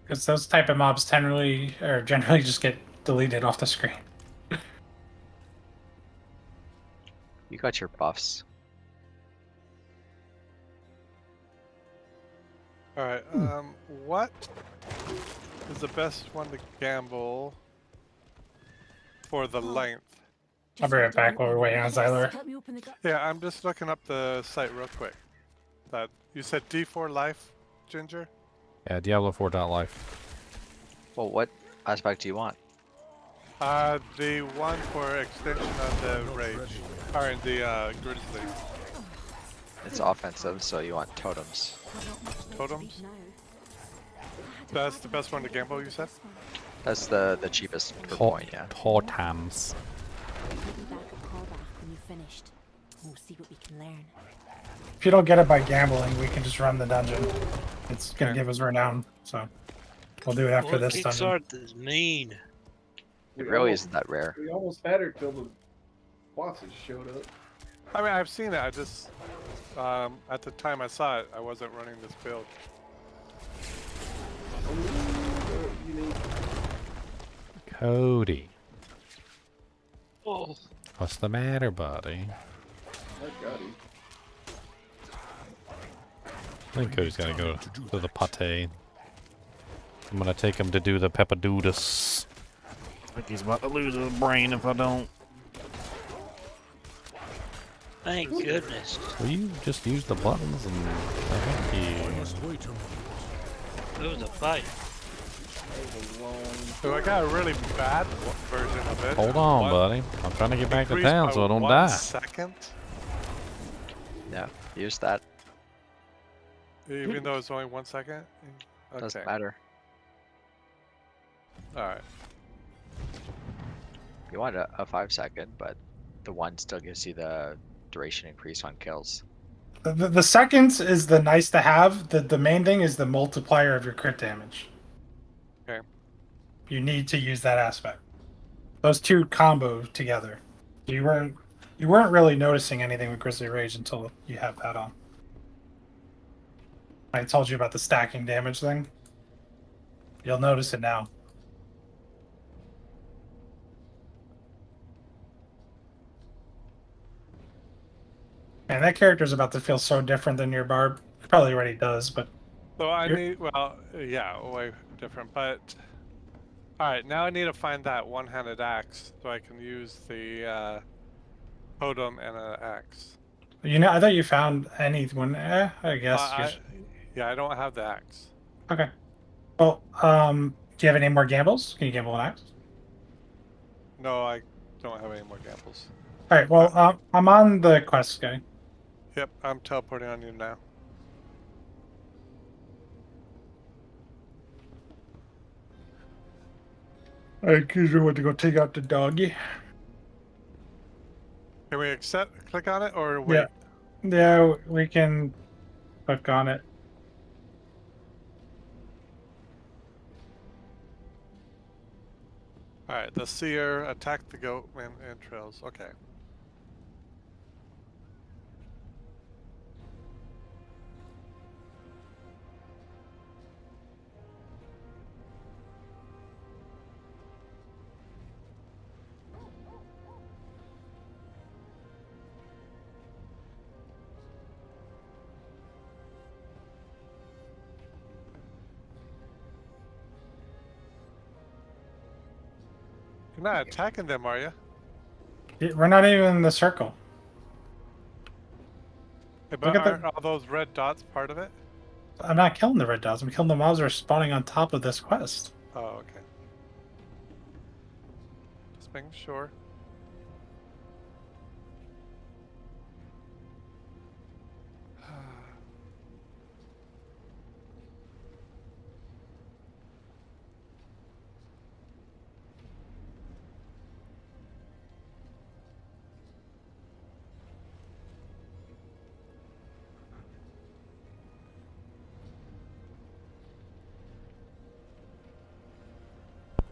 Speaker 3: Because those type of mobs generally just get deleted off the screen.
Speaker 17: You got your buffs.
Speaker 2: Alright, what is the best one to gamble for the length?
Speaker 3: I'll be right back while we're waiting on Zyler.
Speaker 2: Yeah, I'm just looking up the site real quick. That you said D4 life, Ginger?
Speaker 1: Yeah, Diablo 4.life.
Speaker 17: Well, what aspect do you want?
Speaker 2: The one for extension of the rage. Or in the grizzly.
Speaker 17: It's offensive, so you want totems.
Speaker 2: Totems? That's the best one to gamble, you said?
Speaker 17: That's the cheapest per point, yeah.
Speaker 1: Totems.
Speaker 3: If you don't get it by gambling, we can just run the dungeon. It's going to give us renown, so we'll do it after this dungeon.
Speaker 13: Kickstart is mean.
Speaker 17: It really isn't that rare.
Speaker 15: We almost had her till the bosses showed up.
Speaker 2: I mean, I've seen it. I just, at the time I saw it, I wasn't running this build.
Speaker 1: Cody.
Speaker 13: Oh.
Speaker 1: What's the matter, buddy? I think Cody's gotta go to the pate. I'm gonna take him to do the peppadoodus. I think he's about to lose his brain if I don't.
Speaker 13: Thank goodness.
Speaker 1: Will you just use the buttons and thank you.
Speaker 13: It was a fight.
Speaker 2: So I got a really bad version of it.
Speaker 1: Hold on, buddy. I'm trying to get back to town so I don't die.
Speaker 2: 1 second.
Speaker 17: No, use that.
Speaker 2: Even though it's only 1 second? Okay.
Speaker 17: Doesn't matter.
Speaker 2: Alright.
Speaker 17: You want a 5 second, but the 1 still gives you the duration increase on kills.
Speaker 3: The seconds is the nice to have. The main thing is the multiplier of your crit damage.
Speaker 2: Okay.
Speaker 3: You need to use that aspect. Those two combo together. You weren't really noticing anything with Grizzly Rage until you have that on. I told you about the stacking damage thing. You'll notice it now. Man, that character's about to feel so different than your Barb. It probably already does, but...
Speaker 2: So I need, well, yeah, way different, but... Alright, now I need to find that one-handed axe so I can use the totem and an axe.
Speaker 3: You know, I thought you found anyone. I guess.
Speaker 2: Yeah, I don't have the axe.
Speaker 3: Okay. Well, do you have any more gambles? Can you gamble an axe?
Speaker 2: No, I don't have any more gambles.
Speaker 3: All right. Well, I'm on the quest, guy.
Speaker 2: Yep, I'm teleporting on you now.
Speaker 3: All right, Kuzu went to go take out the doggy.
Speaker 2: Can we click on it or wait?
Speaker 3: Yeah, we can click on it.
Speaker 2: Alright, the seer attacked the goat and entrails. Okay. You're not attacking them, are you?
Speaker 3: We're not even in the circle.
Speaker 2: Yeah, but aren't all those red dots part of it?
Speaker 3: I'm not killing the red dots. I'm killing the mobs that are spawning on top of this quest.
Speaker 2: Oh, okay. Just making sure.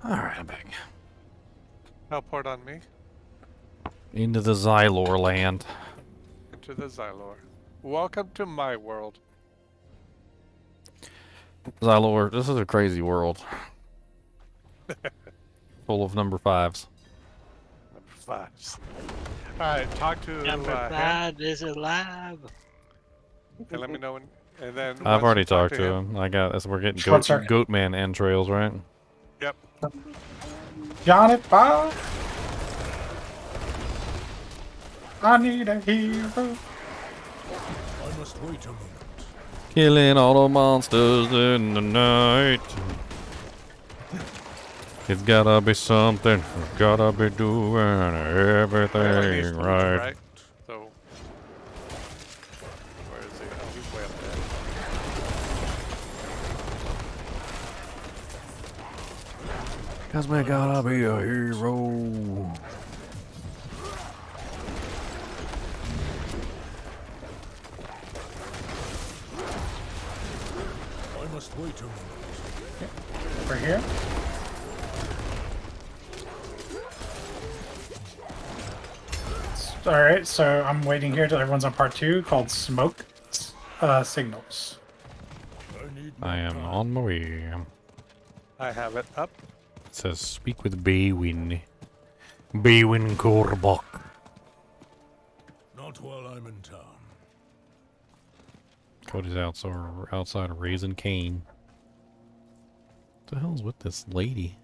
Speaker 1: Alright, I'm back.
Speaker 2: Teleport on me.
Speaker 1: Into the Xylor land.
Speaker 2: Into the Xylor. Welcome to my world.
Speaker 1: Xylor, this is a crazy world. Full of number 5s.
Speaker 2: Number 5s. Alright, talk to
Speaker 13: Number
Speaker 2: him.
Speaker 13: 5 is alive.
Speaker 2: And let me know when. And then
Speaker 1: I've
Speaker 2: once
Speaker 1: already
Speaker 2: you talk
Speaker 1: talked to him. I got this. We're getting
Speaker 3: Short circuit.
Speaker 1: Goatman entrails, right?
Speaker 2: Yep.
Speaker 3: Johnny Bob. I need a hero.
Speaker 19: I must wait a moment.
Speaker 1: Killing all the monsters in the night. It's gotta be something. Gotta be doing everything right.
Speaker 2: So, where is he? Oh, he's way up there.
Speaker 1: 'Cause we gotta be a hero.
Speaker 19: I must wait a moment.
Speaker 3: We're here. Alright, so I'm waiting here till everyone's on part 2 called Smoke Signals.
Speaker 1: I am on my way.
Speaker 2: I have it up.
Speaker 1: It says speak with Baywin. Baywin Korbok.
Speaker 19: Not while I'm in town.
Speaker 1: Cody's outside of Raising Cane. What the hell's with this lady?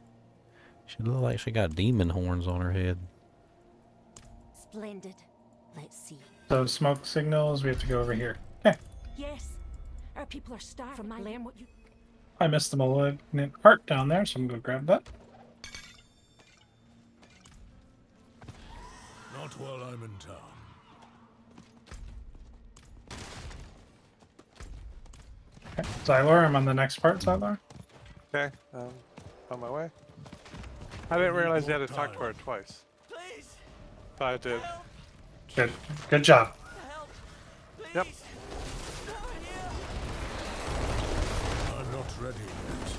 Speaker 1: She looks like she got demon horns on her head.
Speaker 16: Splendid. Let's see.
Speaker 3: So Smoke Signals, we have to go over here. Okay.
Speaker 16: Yes. Our people are starving. From my learn what you.
Speaker 3: I missed the Malignant heart down there, so I'm gonna go grab that.
Speaker 19: Not while I'm in town.
Speaker 3: Okay. Xylor, I'm on the next part, Xylor.
Speaker 2: Okay, on my way. I didn't realize you had to talk to her twice.
Speaker 9: Please.
Speaker 2: But I did.
Speaker 3: Good. Good job.
Speaker 2: Yep.
Speaker 19: I'm not ready yet.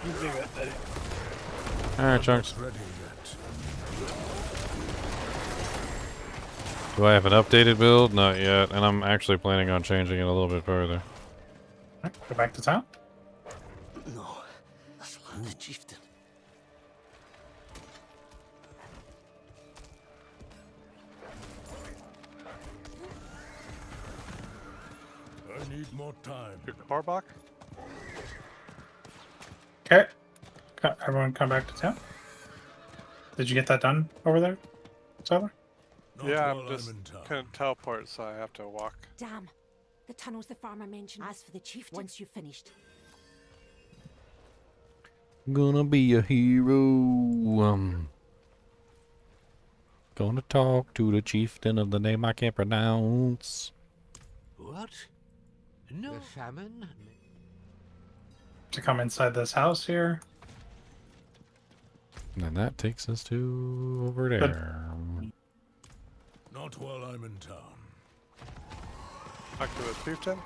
Speaker 2: You leave it, Eddie.
Speaker 1: Alright, Chunks.
Speaker 19: Ready yet.
Speaker 1: Do I have an updated build? Not yet, and I'm actually planning on changing it a little bit further.
Speaker 3: Right, go back to town.
Speaker 9: No. That's the chieftain.
Speaker 19: I need more time.
Speaker 2: Your Korbok?
Speaker 3: Okay. Everyone come back to town. Did you get that done over there, Xylor?
Speaker 2: Yeah, I'm just couldn't teleport, so I have to walk.
Speaker 16: Damn. The tunnel's the farmer mentioned. As for the chieftain, once you've finished.
Speaker 1: Gonna be a hero. Gonna talk to the chieftain of the name I can't pronounce.
Speaker 9: What? No. The famine?
Speaker 3: To come inside this house here.
Speaker 1: And then that takes us to over there.
Speaker 19: Not while I'm in town.
Speaker 2: Talk to the chieftain?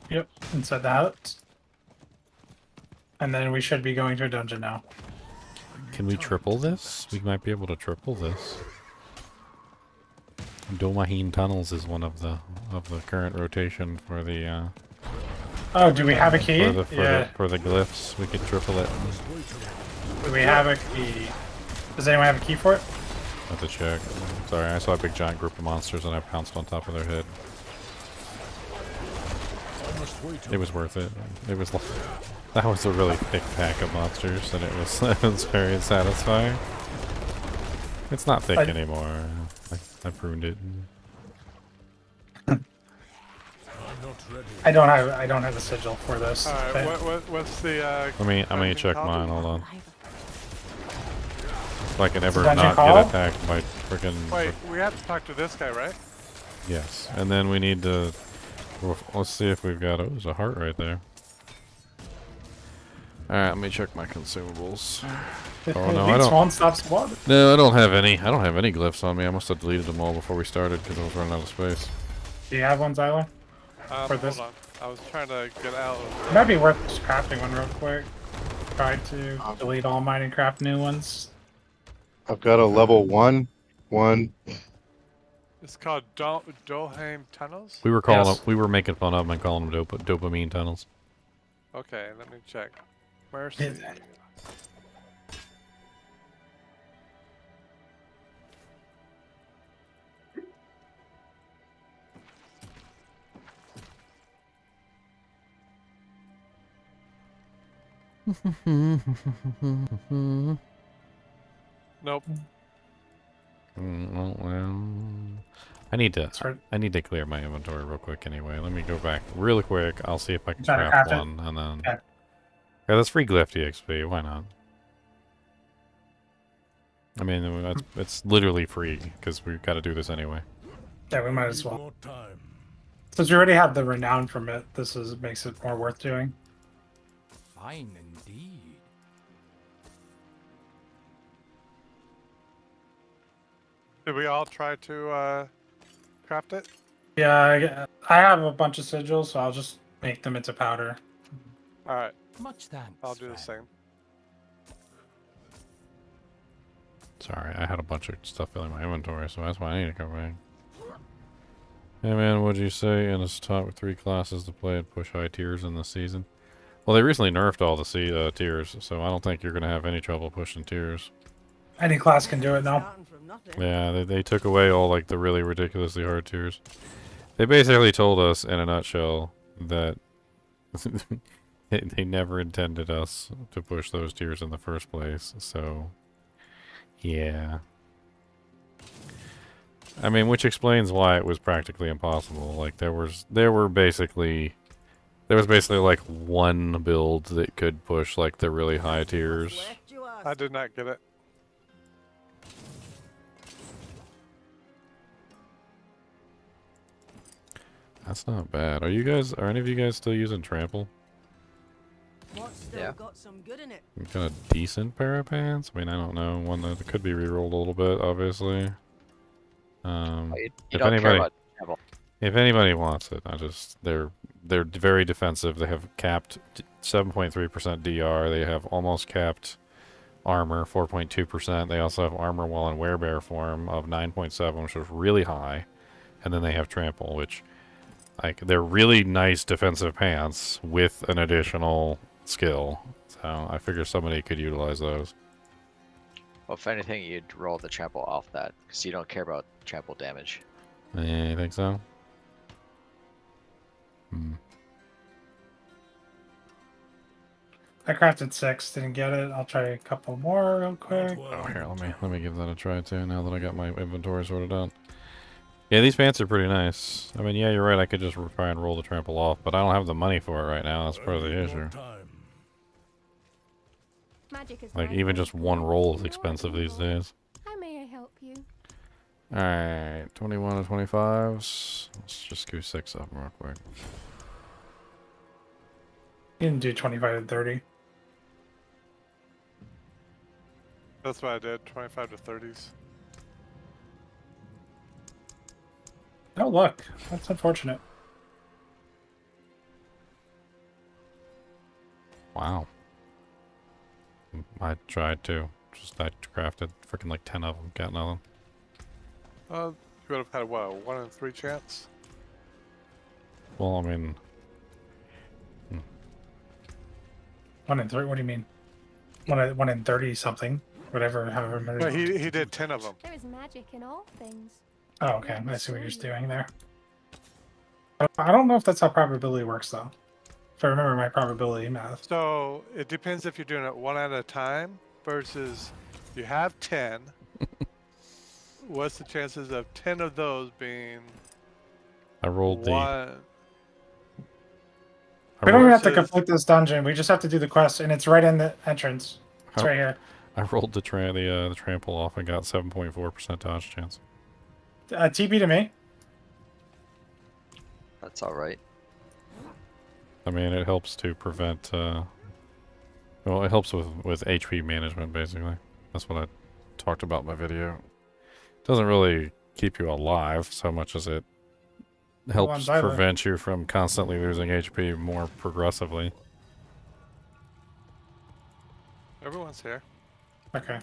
Speaker 3: Yep, inside the house. And then we should be going to a dungeon now.
Speaker 1: Can we triple this? We might be able to triple this. Domaheen Tunnels is one of the current rotation for the
Speaker 3: Oh, do we have a key?
Speaker 1: for the glyphs. We could triple it.
Speaker 3: Do we have a key? Does anyone have a key for it?
Speaker 1: I have to check. Sorry, I saw a big giant group of monsters and I pounced on top of their head. It was worth it. It was that was a really thick pack of monsters, and it was very satisfying. It's not thick anymore. I pruned it.
Speaker 3: I don't have a sigil for this.
Speaker 2: Alright, what's the
Speaker 1: Let me check mine, hold on. If I can ever
Speaker 3: dungeon
Speaker 1: not
Speaker 3: call?
Speaker 1: get attacked by freaking...
Speaker 2: Wait, we have to talk to this guy, right?
Speaker 1: Yes, and then we need to... Let's see if we've got... Oh, there's a heart right there. Alright, let me check my consumables. Oh
Speaker 3: At
Speaker 1: no, I
Speaker 3: least
Speaker 1: don't.
Speaker 3: one stops water.
Speaker 1: No, I don't have any. I don't have any glyphs on me. I must have deleted them all before we started because I was running out of space.
Speaker 3: Do you have one, Zyler? For this?
Speaker 2: Hold on. I was trying to get out of...
Speaker 3: It might be worth just crafting one real quick. Try to delete all mine and craft new ones.
Speaker 11: I've got a level 1.
Speaker 2: It's called Doheim Tunnels?
Speaker 1: We were calling we were making fun of them and calling them dopamine tunnels.
Speaker 2: Okay, let me check. Where's Nope.
Speaker 1: Well, I need to clear my inventory real quick anyway. Let me go back really quick. I'll see if I can craft one and then.
Speaker 3: Okay.
Speaker 1: Yeah, that's free glyph EXP. Why not? I mean, it's literally free because we've got to do this anyway.
Speaker 3: Yeah, we might as well. Since we already have the renown from it, makes it more worth doing.
Speaker 9: Fine indeed.
Speaker 2: Did we all try to craft it?
Speaker 3: Yeah, I have a bunch of sigils, so I'll just make them into powder.
Speaker 2: Alright.
Speaker 9: Much thanks.
Speaker 2: I'll do the same.
Speaker 1: Sorry, I had a bunch of stuff filling my inventory, so that's why I need to come back. Hey man, what'd you say? And it's taught with 3 classes to play and push high tiers in this season. Well, they recently nerfed all the tiers, so I don't think you're gonna have any trouble pushing tiers.
Speaker 3: Any class can do it now.
Speaker 1: Yeah, they took away all like the really ridiculously hard tiers. They basically told us in a nutshell that they never intended us to push those tiers in the first place. So, yeah. I mean, which explains why it was practically impossible. Like there was basically like one build that could push like the really high tiers.
Speaker 2: I did not get it.
Speaker 1: That's not bad. Are any of you guys still using trample?
Speaker 17: Yeah.
Speaker 7: Got some good in it.
Speaker 1: Got a decent pair of pants? I mean, I don't know. One that could be rerolled a little bit, obviously.
Speaker 17: You don't care about trample.
Speaker 1: If anybody wants it, they're very defensive. They have capped 7.3% DR. They have almost capped armor, 4.2%. They also have armor while in werebear form of 9.7, which is really high. And then they have trample, which they're really nice defensive pants with an additional skill. So I figure somebody could utilize those.
Speaker 17: Well, if anything, you'd roll the trample off that because you don't care about trample damage.
Speaker 1: You think so?
Speaker 3: I crafted 6, didn't get it. I'll try a couple more real quick.
Speaker 1: Oh, here, let me give that a try too. Now that I got my inventory sorted out. Yeah, these pants are pretty nice. I mean, yeah, you're right. I could just try and roll the trample off, but I don't have the money for it right now. That's part of the issue. Like, even just one roll is expensive these days.
Speaker 16: How may I help you?
Speaker 1: Alright, 21 and 25s. Let's just go 6 up real quick.
Speaker 3: You can do 25 and 30.
Speaker 2: That's what I did, 25 to 30s.
Speaker 3: Oh, look. That's unfortunate.
Speaker 1: Wow. I tried to. I crafted freaking like 10 of them. Got nothing.
Speaker 2: You would have had, what, a 1 in 3 chance?
Speaker 1: Well, I mean...
Speaker 3: 1 in 3? What do you mean? 1 in 30 something. Whatever, however many.
Speaker 2: No, he did 10 of them.
Speaker 16: There is magic in all things.
Speaker 3: Oh, okay. I see what you're doing there. I don't know if that's how probability works, though. If I remember my probability math.
Speaker 2: So, it depends if you're doing it 1 at a time versus you have 10. What's the chances of 10 of those being...
Speaker 1: I rolled
Speaker 2: one...
Speaker 3: We don't even have to complete this dungeon. We just have to do the quest, and it's right in the entrance. It's right here.
Speaker 1: I rolled the trample off and got 7.4% dodge chance.
Speaker 3: TP to me.
Speaker 17: That's all right.
Speaker 1: I mean, it helps to prevent Well, it helps with HP management, basically. That's what I talked about in my video. It doesn't really keep you alive so much as it helps prevent you from constantly losing HP more progressively.
Speaker 2: Everyone's here.
Speaker 3: Okay. I want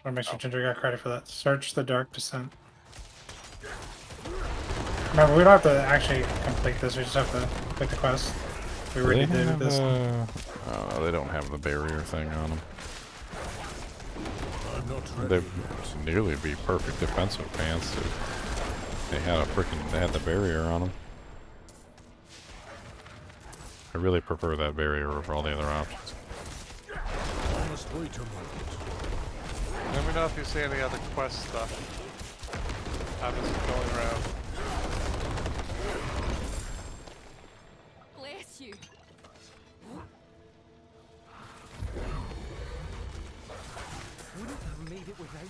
Speaker 3: to make sure Ginger got credit for that. Search the Dark Descent. Remember, we don't have to actually complete this. We just have to complete the quest. We already did this.
Speaker 1: Oh, they don't have the barrier thing on them. They'd nearly be perfect defensive pants if they had the barrier on them. I really prefer that barrier over all the other options.
Speaker 2: Let me know if you see any other quest stuff. I'm just going around.
Speaker 16: Bless you.
Speaker 9: Wouldn't have made it without you.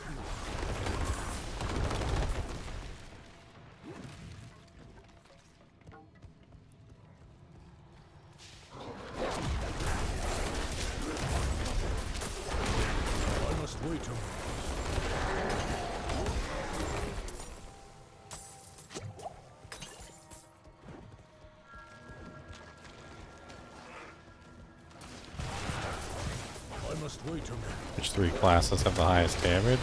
Speaker 19: I must wait a moment. I must wait a minute.
Speaker 1: Which 3 classes have the highest damage?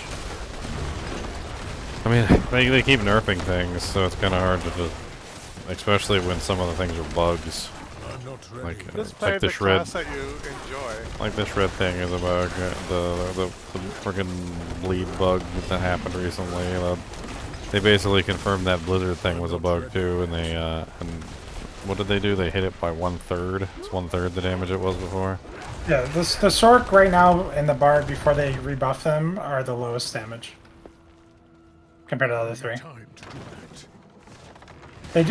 Speaker 1: I mean, they keep nerfing things, so it's kind of hard to just, especially when some of the things are bugs. Like the shred.
Speaker 2: Class that you enjoy.
Speaker 1: Like the shred thing is a bug. The friggin' bleed bug that happened recently. They basically confirmed that blizzard thing was a bug too, and they and what did they do? They hit it by 1/3. It's 1/3 the damage it was before.
Speaker 3: Yeah, the Sork right now and the Bard before they rebuff them are the lowest damage compared to the other 3.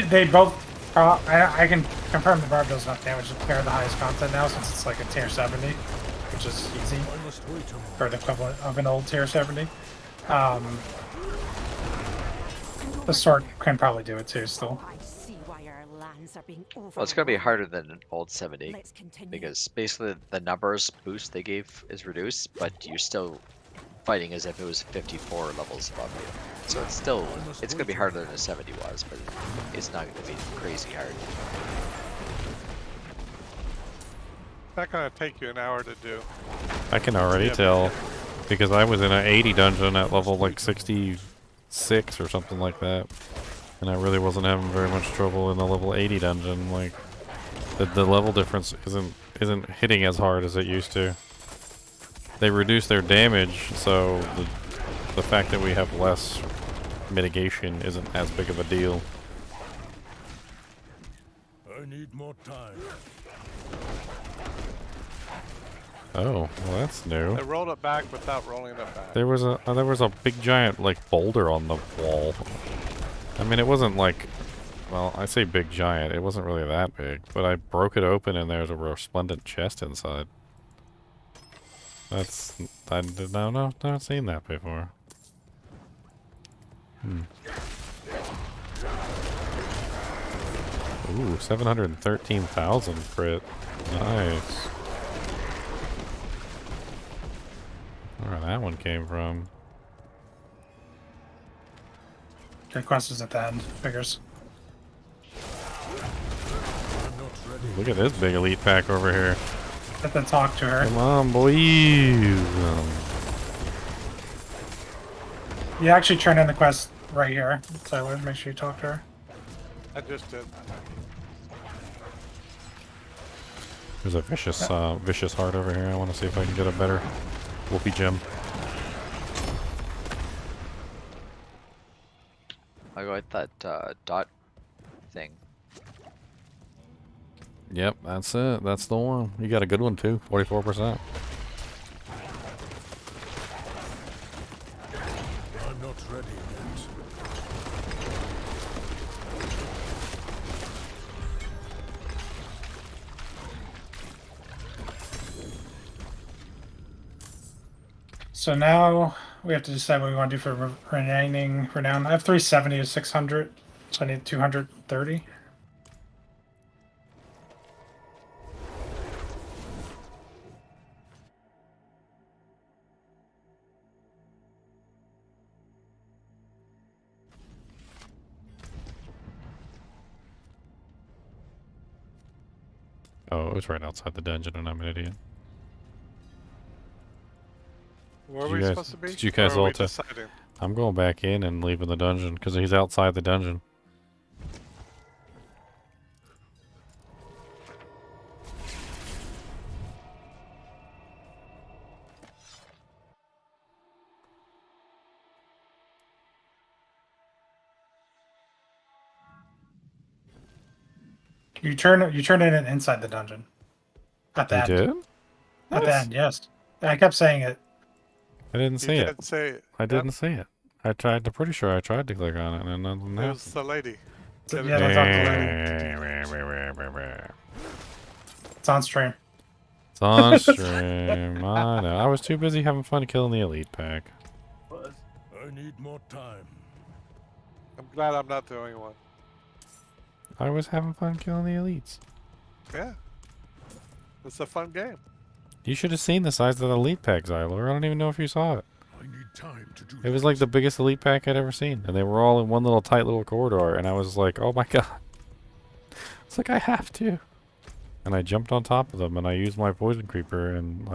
Speaker 3: They both. I can confirm the Bard does enough damage to clear the highest content now since it's like a tier 70, which is easy, or the equivalent of an old tier 70. The Sork can probably do it too still.
Speaker 17: Well, it's going to be harder than an old 70 because basically the numbers boost they gave is reduced, but you're still fighting as if it was 54 levels above you. So it's going to be harder than a 70 was, but it's not going to be crazy hard.
Speaker 2: That's gonna take you an hour to do.
Speaker 1: I can already tell because I was in an 80 dungeon at level like 66 or something like that. And I really wasn't having very much trouble in the level 80 dungeon. Like, the level difference isn't hitting as hard as it used to. They reduced their damage, so the fact that we have less mitigation isn't as big of a deal.
Speaker 19: I need more time.
Speaker 1: Oh, well that's new.
Speaker 2: They rolled it back without rolling it back.
Speaker 1: There was a big giant like boulder on the wall. I mean, it wasn't like, well, I say big giant. It wasn't really that big, but I broke it open and there's a resplendent chest inside. That's not seen that before. Ooh, 713,000 crit. Nice. Where that one came from?
Speaker 3: The quest is at the end. Figures.
Speaker 1: Look at this big elite pack over here.
Speaker 3: Let them talk to her.
Speaker 1: Come on, boys.
Speaker 3: You actually turn in the quest right here, Tyler. Make sure you talk to her.
Speaker 2: I just did.
Speaker 1: There's a vicious heart over here. I want to see if I can get a better whoopee gem.
Speaker 17: I'll go with that dot thing.
Speaker 1: Yep, that's it. That's the one. You got a good one too. 44%.
Speaker 19: I'm not ready yet.
Speaker 3: So now we have to decide what we want to do for remaining renown. I have 370 to 600, so I need 230.
Speaker 1: Oh, it was right outside the dungeon, and I'm an idiot.
Speaker 2: Where are
Speaker 1: Did
Speaker 2: we
Speaker 1: you guys,
Speaker 2: supposed to be?
Speaker 1: did you guys
Speaker 2: or are we
Speaker 1: all ta-
Speaker 2: deciding?
Speaker 1: I'm going back in and leaving the dungeon because he's outside the dungeon.
Speaker 3: You turn it inside the dungeon. At the
Speaker 1: You
Speaker 3: end.
Speaker 1: did?
Speaker 3: At the end, yes. I kept saying it.
Speaker 1: I didn't see
Speaker 2: You
Speaker 1: it.
Speaker 2: did say it.
Speaker 1: I
Speaker 2: Yep.
Speaker 1: didn't see it. I tried. I'm pretty sure I tried to click on it, and nothing
Speaker 2: It was
Speaker 1: happened.
Speaker 2: the lady.
Speaker 3: Yeah,
Speaker 2: Get it
Speaker 3: that's
Speaker 2: done.
Speaker 3: not the lady. It's on stream.
Speaker 1: It's on stream. I know. I was too busy having fun killing the elite pack.
Speaker 19: I need more time.
Speaker 2: I'm glad I'm not the only one.
Speaker 1: I was having fun killing the elites.
Speaker 2: Yeah. It's a fun game.
Speaker 1: You should have seen the size of the elite pack, Xylor. I don't even know if you saw it.
Speaker 19: I need time to do
Speaker 1: It was like the biggest elite pack I'd ever seen, and they were all in one little tight little corridor, and I was like, oh my god. It's like, I have to. And I jumped on top of them, and I used my poison creeper, and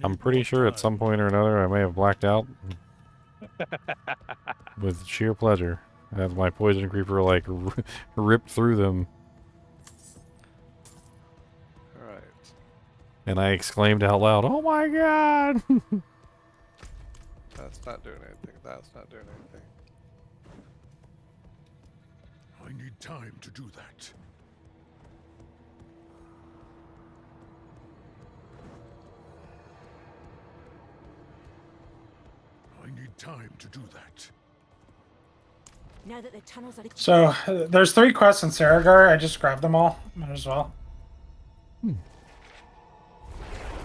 Speaker 1: I'm pretty sure at some point or another I may have blacked out with sheer pleasure as my poison creeper like ripped through them.
Speaker 2: Alright.
Speaker 1: And I exclaimed out loud, oh my god!
Speaker 2: That's not doing anything. That's not doing anything.
Speaker 19: I need time to do that. I need time to do that.
Speaker 16: Now that the tunnels are
Speaker 3: So there's 3 quests in Saragar. I just grabbed them all. Might as well.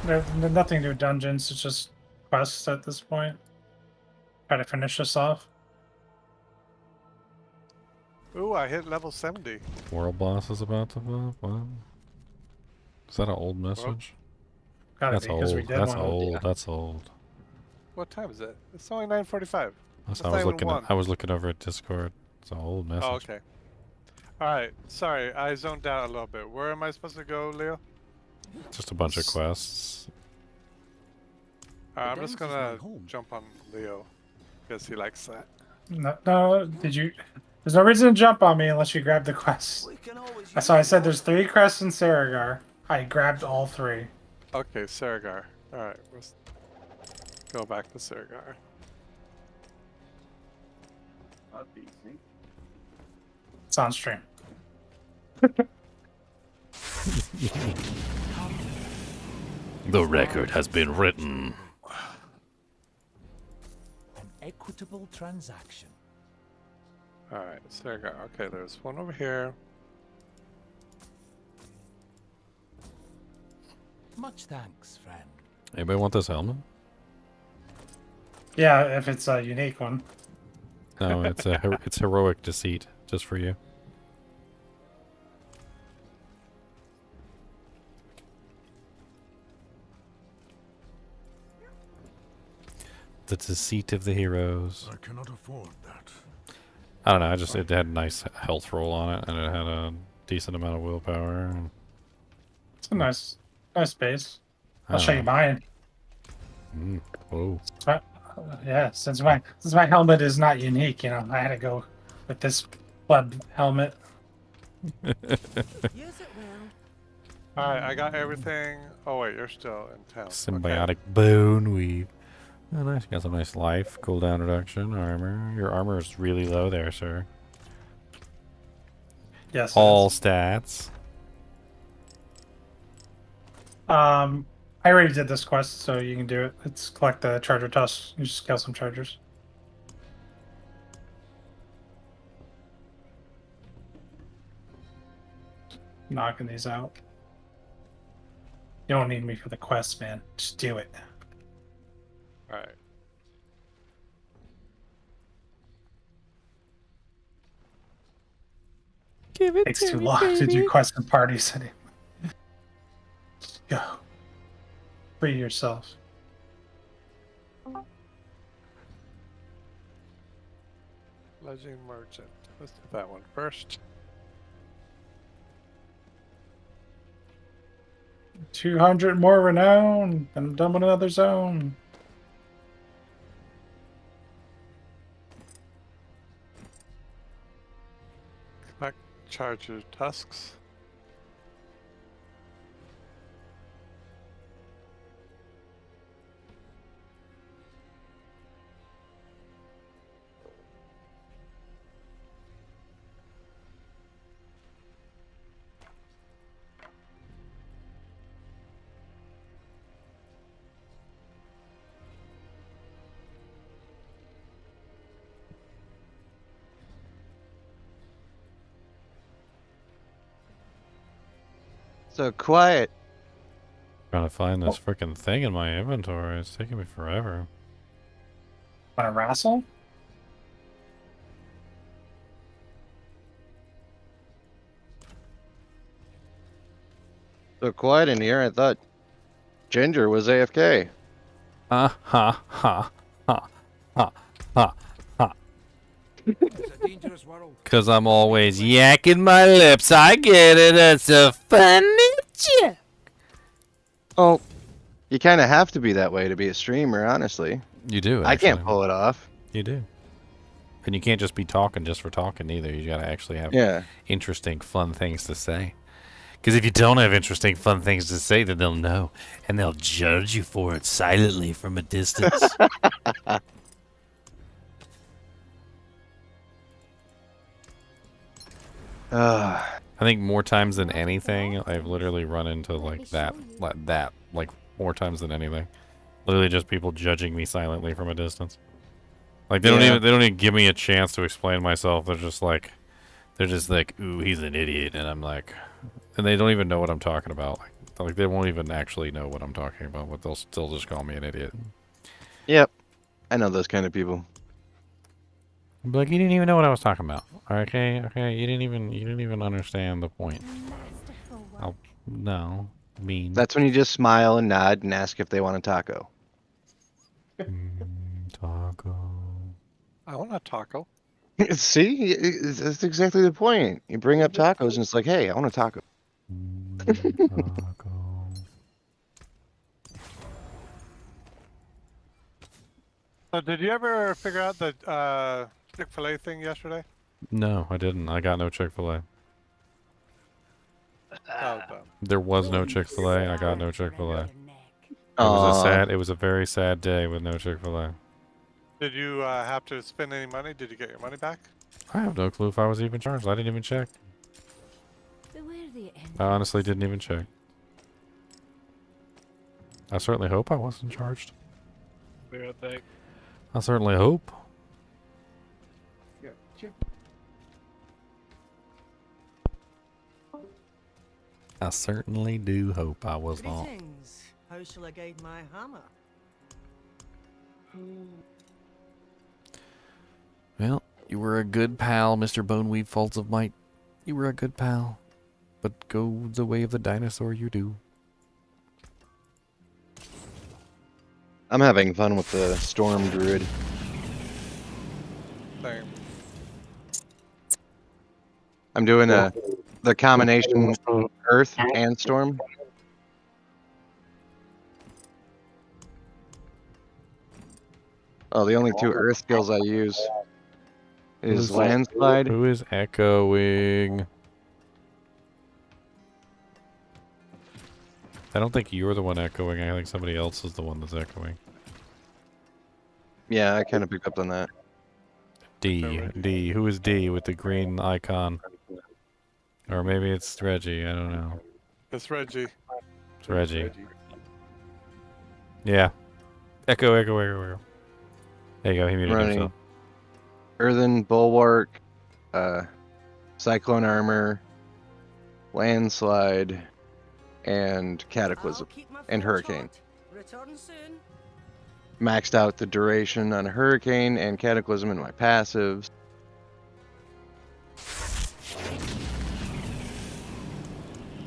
Speaker 3: They're nothing to do with dungeons. It's just quests at this point. Try to finish this off.
Speaker 2: Ooh, I hit level 70.
Speaker 1: World boss is about to pop. What? Is that an old message?
Speaker 3: Gotta
Speaker 1: That's
Speaker 3: be, 'cause we
Speaker 1: old.
Speaker 3: did
Speaker 1: That's
Speaker 3: one.
Speaker 1: old.
Speaker 3: Yeah.
Speaker 1: That's old.
Speaker 2: What time is it? It's only 9:45.
Speaker 1: That's,
Speaker 2: It's
Speaker 1: I
Speaker 2: not
Speaker 1: was
Speaker 2: even
Speaker 1: looking.
Speaker 2: 1.
Speaker 1: I was looking over at Discord. It's an old message.
Speaker 2: Oh, okay. Alright, sorry, I zoned out a little bit. Where am I supposed to go, Leo?
Speaker 1: Just a bunch of quests.
Speaker 2: I'm just gonna jump on Leo, because he likes that.
Speaker 3: No, did you? There's no reason to jump on me unless you grab the quests. So I said there's 3 quests in Saragar. I grabbed all 3.
Speaker 2: Okay, Saragar. Alright, let's go back to Saragar.
Speaker 3: It's on stream.
Speaker 1: The record has been written.
Speaker 9: An equitable transaction.
Speaker 2: Alright, Saragar. Okay, there's one over here.
Speaker 9: Much thanks, friend.
Speaker 1: Anybody want this helmet?
Speaker 3: Yeah, if it's a unique one.
Speaker 1: No, it's it's heroic deceit, just for you. The deceit of the heroes.
Speaker 19: I cannot afford that.
Speaker 1: I don't know. It had a nice health roll on it, and it had a decent amount of willpower. And
Speaker 3: It's a nice base. I'll
Speaker 1: I
Speaker 3: show
Speaker 1: don't
Speaker 3: you mine.
Speaker 1: Whoa.
Speaker 3: Yeah, since my helmet is not unique, you know, I had to go with this pleb helmet.
Speaker 2: Alright, I got everything. Oh wait, you're still in town.
Speaker 1: Symbiotic bone weave. Oh, nice. Got some nice life, cooldown reduction, armor. Your armor is really low there, sir.
Speaker 3: Yes.
Speaker 1: All stats.
Speaker 3: I already did this quest, so you can do it. It's collect the charger tusks. You just kill some chargers. Knocking these out. You don't need me for the quest, man. Just do it.
Speaker 2: Alright.
Speaker 12: Give it
Speaker 3: Takes
Speaker 12: to
Speaker 3: too
Speaker 12: me,
Speaker 3: long to
Speaker 12: baby.
Speaker 3: do quests and parties. Go. Free yourself.
Speaker 2: Legend Merchant. Let's do that one first.
Speaker 3: 200 more renown, and I'm done with another zone.
Speaker 2: Back charge your tusks.
Speaker 20: So quiet.
Speaker 1: Trying to find this freaking thing in my inventory. It's taking me forever.
Speaker 3: Want to wrestle?
Speaker 20: So quiet in here. I thought Ginger was AFK.
Speaker 1: Ha ha ha ha ha ha ha. Cause I'm always yakking my lips. I get it. It's a funny joke.
Speaker 20: Oh, you kind of have to be that way to be a streamer, honestly.
Speaker 1: You do.
Speaker 20: I can't
Speaker 1: actually.
Speaker 20: pull it off.
Speaker 1: You do. And you can't just be talking just for talking either. You gotta actually have interesting, fun things to say. Because if you don't have interesting, fun things to say, then they'll know. And they'll judge you for it silently from a distance. I think more times than anything, I've literally run into like that, like more times than anything. Literally just people judging me silently from a distance. Like they don't even give me a chance to explain myself. They're just like, ooh, he's an idiot, and I'm like, and they don't even know what I'm talking about. Like they won't even actually know what I'm talking about, but they'll still just call me an idiot.
Speaker 20: Yep, I know those kind of people.
Speaker 1: I'm like, you didn't even know what I was talking about. Okay, you didn't even understand the point. Oh, no, mean.
Speaker 20: That's when you just smile and nod and ask if they want a taco.
Speaker 1: Taco.
Speaker 2: I want a taco.
Speaker 20: See, that's exactly the point. You bring up tacos and it's like, hey, I want a taco.
Speaker 2: So did you ever figure out the Chick-fil-A thing yesterday?
Speaker 1: No, I didn't. I got no Chick-fil-A.
Speaker 2: Oh,
Speaker 1: There was no Chick-fil-A. I got no Chick-fil-A. It was a very sad day with no Chick-fil-A.
Speaker 2: Did you have to spend any money? Did you get your money back?
Speaker 1: I have no clue if I was even charged. I didn't even check. I honestly didn't even check. I certainly hope I wasn't charged.
Speaker 13: Be right back.
Speaker 1: I certainly hope. I certainly do hope I was not.
Speaker 21: Greetings. How shall I guide my hammer?
Speaker 1: Well, you were a good pal, Mr. Boneweave Faults of Might. You were a good pal. But go the way of the dinosaur you do.
Speaker 20: I'm having fun with the Storm Druid.
Speaker 2: Same.
Speaker 20: I'm doing the combination Earth and Storm. Oh, the only two Earth skills I use is Landslide.
Speaker 1: Who is echoing? I don't think you're the one echoing. I think somebody else is the one that's echoing.
Speaker 20: Yeah, I kind of picked up on that.
Speaker 1: D. Who is D with the green icon? Or maybe it's Reggie. I don't know.
Speaker 2: It's Reggie.
Speaker 1: It's Reggie. Yeah. Echo. There you go. He muted himself.
Speaker 20: Earthen Bulwark, Cyclone Armor, Landslide, and Cataclysm, and Hurricane.
Speaker 21: Return soon.
Speaker 20: Maxed out the duration on Hurricane and Cataclysm in my passives.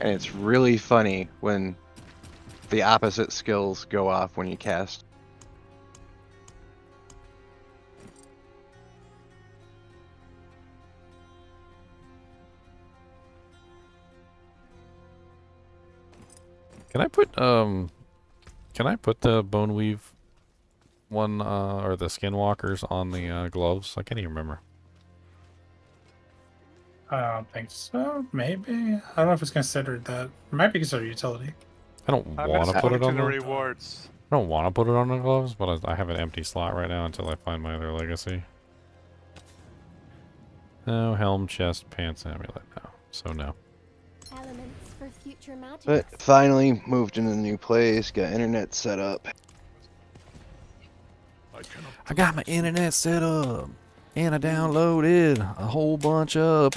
Speaker 20: And it's really funny when the opposite skills go off when you cast.
Speaker 1: Can I put the bone weave one or the skinwalkers on the gloves? I can't even remember.
Speaker 3: I don't think so. Maybe. I don't know if it's considered that. It might be considered utility.
Speaker 1: I don't want to put it on
Speaker 2: the
Speaker 1: the
Speaker 2: rewards.
Speaker 1: I don't want to put it on the gloves, but I have an empty slot right now until I find my other legacy. No, helm, chest, pants, amulet. No. So no.
Speaker 16: Elements for future magic.
Speaker 20: But finally moved into a new place, got internet set up.
Speaker 12: I got my internet set up, and I downloaded a whole bunch up.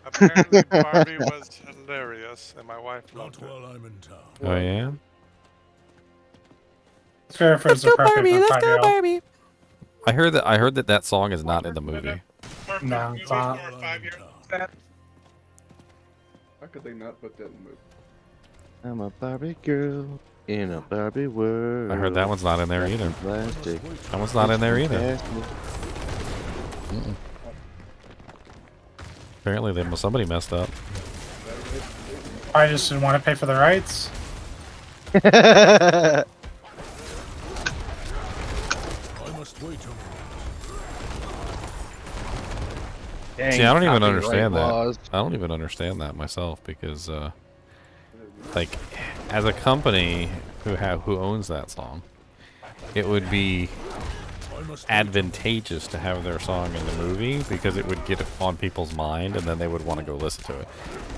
Speaker 2: Apparently, Barbie was hilarious, and my wife loved it.
Speaker 1: Oh yeah.
Speaker 3: Let's go, Barbie.
Speaker 12: Let's go, Barbie.
Speaker 1: I heard that song is not in the movie.
Speaker 3: No, it's not.
Speaker 15: How could they not put that in the movie?
Speaker 20: I'm a Barbie girl in a Barbie world.
Speaker 1: I heard that one's not in there either.
Speaker 20: Plastic.
Speaker 1: That one's not in there either. Apparently, somebody messed up.
Speaker 3: I just didn't want to pay for the rights.
Speaker 19: I must wait a minute.
Speaker 1: See, I don't even
Speaker 20: Copyright
Speaker 1: understand
Speaker 20: laws.
Speaker 1: that. I don't even understand that myself because, like, as a company who owns that song, it would be advantageous to have their song in the movie because it would get on people's mind and then they would want to go listen to it,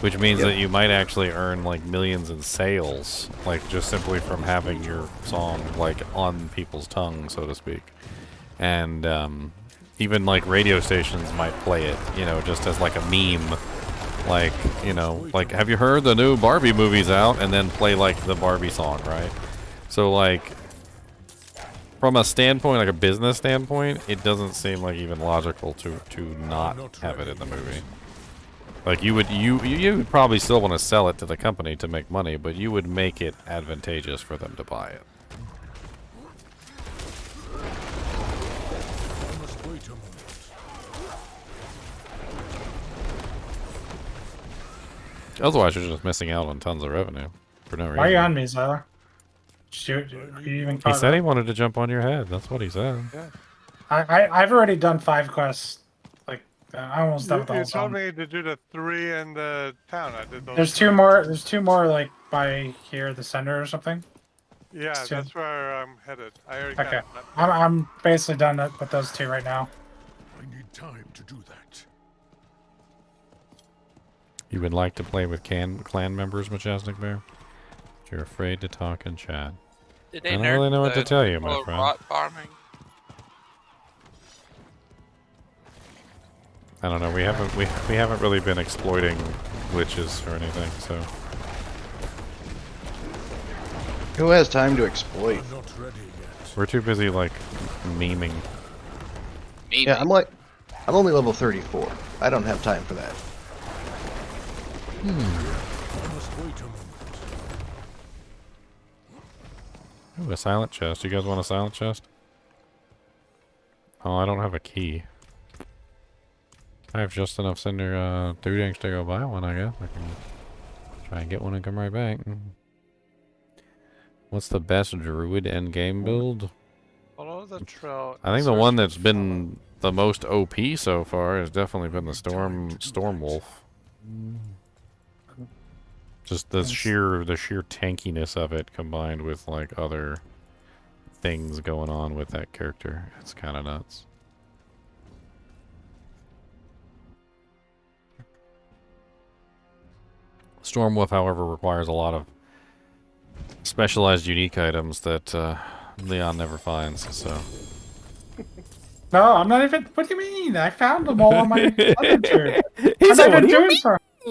Speaker 1: which means that you might actually earn like millions in sales, like just simply from having your song like on people's tongue, so to speak. And even like radio stations might play it, you know, just as like a meme, like, you know, like, have you heard the new Barbie movie's out, and then play like the Barbie song, right? So like, from a standpoint, like a business standpoint, it doesn't seem like even logical to not have it in the movie. Like you would probably still want to sell it to the company to make money, but you would make it advantageous for them to buy it. Otherwise, you're just missing out on tons of revenue for no reason.
Speaker 3: Why are you on me, Zyla?
Speaker 1: He said he wanted to jump on your head. That's what he said.
Speaker 2: Yeah.
Speaker 3: I've already done 5 quests. Like, I almost done with the
Speaker 2: You
Speaker 3: whole
Speaker 2: told
Speaker 3: song.
Speaker 2: me to do the 3 in the town. I did those.
Speaker 3: There's 2 more. There's 2 more, like by here, the center or something.
Speaker 2: Yeah,
Speaker 3: There's 2.
Speaker 2: that's where I'm headed. I already
Speaker 3: Okay,
Speaker 2: got
Speaker 3: I'm basically done with those 2 right now.
Speaker 19: I need time to do that.
Speaker 1: You would like to play with clan members, Majestic Bear? You're afraid to talk and chat.
Speaker 14: Did
Speaker 1: I
Speaker 14: they
Speaker 1: don't
Speaker 14: nerf
Speaker 1: really know what to
Speaker 14: the
Speaker 1: tell you, my
Speaker 14: whole
Speaker 1: friend.
Speaker 14: rot farming?
Speaker 1: I don't know. We haven't really been exploiting glitches or anything, so.
Speaker 20: Who has time to exploit?
Speaker 1: We're too busy like memeing.
Speaker 20: Yeah, I'm only level 34. I don't have time for that.
Speaker 1: Ooh, a silent chest. You guys want a silent chest? Oh, I don't have a key. I have just enough cinder doodanks to go buy one, I guess. I can try and get one and come right back. What's the best druid endgame build?
Speaker 2: Follow the trail.
Speaker 1: I think the one that's been the most OP so far has definitely been the Storm Wolf. Just the sheer tankiness of it combined with like other things going on with that character. It's kind of nuts. Stormwolf, however, requires a lot of specialized unique items that Leon never finds, so.
Speaker 3: No, I'm not even. What do you mean? I found them all on my other turn.
Speaker 12: He said, "What do you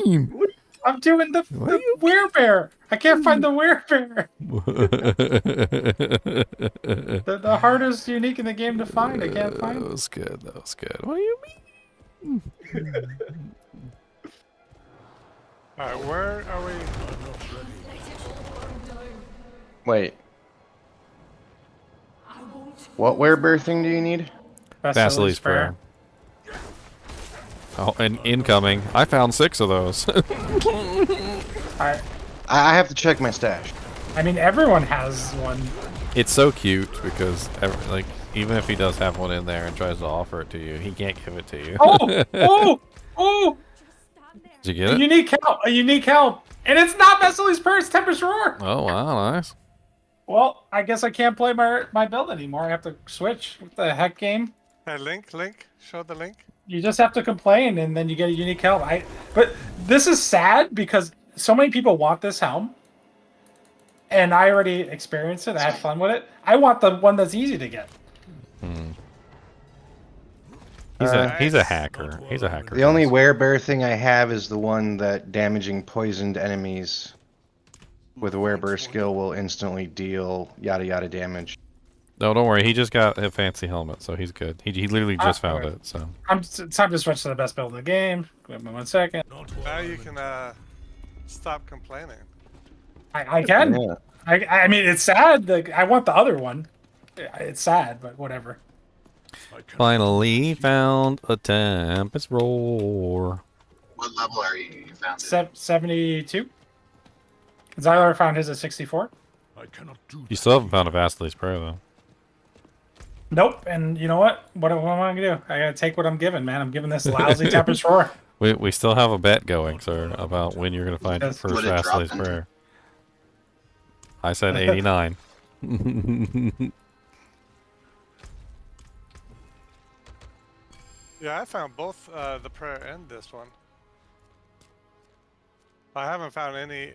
Speaker 3: mean? I'm doing the werebear. I can't find the werebear. the hardest unique in the game to find. I can't find.
Speaker 1: That was good. That was good. What do you mean?
Speaker 2: Alright, where are we?
Speaker 20: Wait. What werebear thing do you need?
Speaker 1: Vasily's prayer. Oh, and incoming. I found 6 of those.
Speaker 20: I have to check my stash.
Speaker 3: I mean, everyone has one.
Speaker 1: It's so cute because, like, even if he does have one in there and tries to offer it to you, he can't give it to you.
Speaker 3: Oh! Oh! Oh!
Speaker 1: Did you get
Speaker 3: A
Speaker 1: it?
Speaker 3: unique help! A unique help! And it's not Vesely's Purse, Tempest Roar!
Speaker 1: Oh, wow, nice.
Speaker 3: Well, I guess I can't play my build anymore. I have to switch. What the heck, game?
Speaker 2: Hey, Link, show the link.
Speaker 3: You just have to complain, and then you get a unique helm. But this is sad because so many people want this helm, and I already experienced it. I had fun with it. I want the one that's easy to get.
Speaker 1: He's a hacker. He's a hacker.
Speaker 20: The only werebear thing I have is the one that damaging poisoned enemies with a werebear skill will instantly deal yada yada damage.
Speaker 1: No, don't worry. He just got a fancy helmet, so he's good. He literally just found it. So
Speaker 3: It's time to switch to the best build of the game. Give me 1 second.
Speaker 2: Now you can stop complaining.
Speaker 3: I can.
Speaker 20: Yeah.
Speaker 3: I mean, it's sad. Like, I want the other one. It's sad, but whatever.
Speaker 1: finally found a Tempest Roar.
Speaker 5: What level are you? You found it.
Speaker 3: 72. Zyler found his at 64.
Speaker 1: You still haven't found a Vasili's Prayer though.
Speaker 3: Nope. And you know what? What am I gonna do? I gotta take what I'm given, man. I'm giving this lousy Tempest Roar.
Speaker 1: We still have a bet going, sir, about when you're gonna find your
Speaker 3: Yes.
Speaker 1: first
Speaker 5: What it dropped
Speaker 1: Vasili's
Speaker 5: into?
Speaker 1: Prayer. I said 89.
Speaker 2: Yeah, I found both the prayer and this one. I haven't found any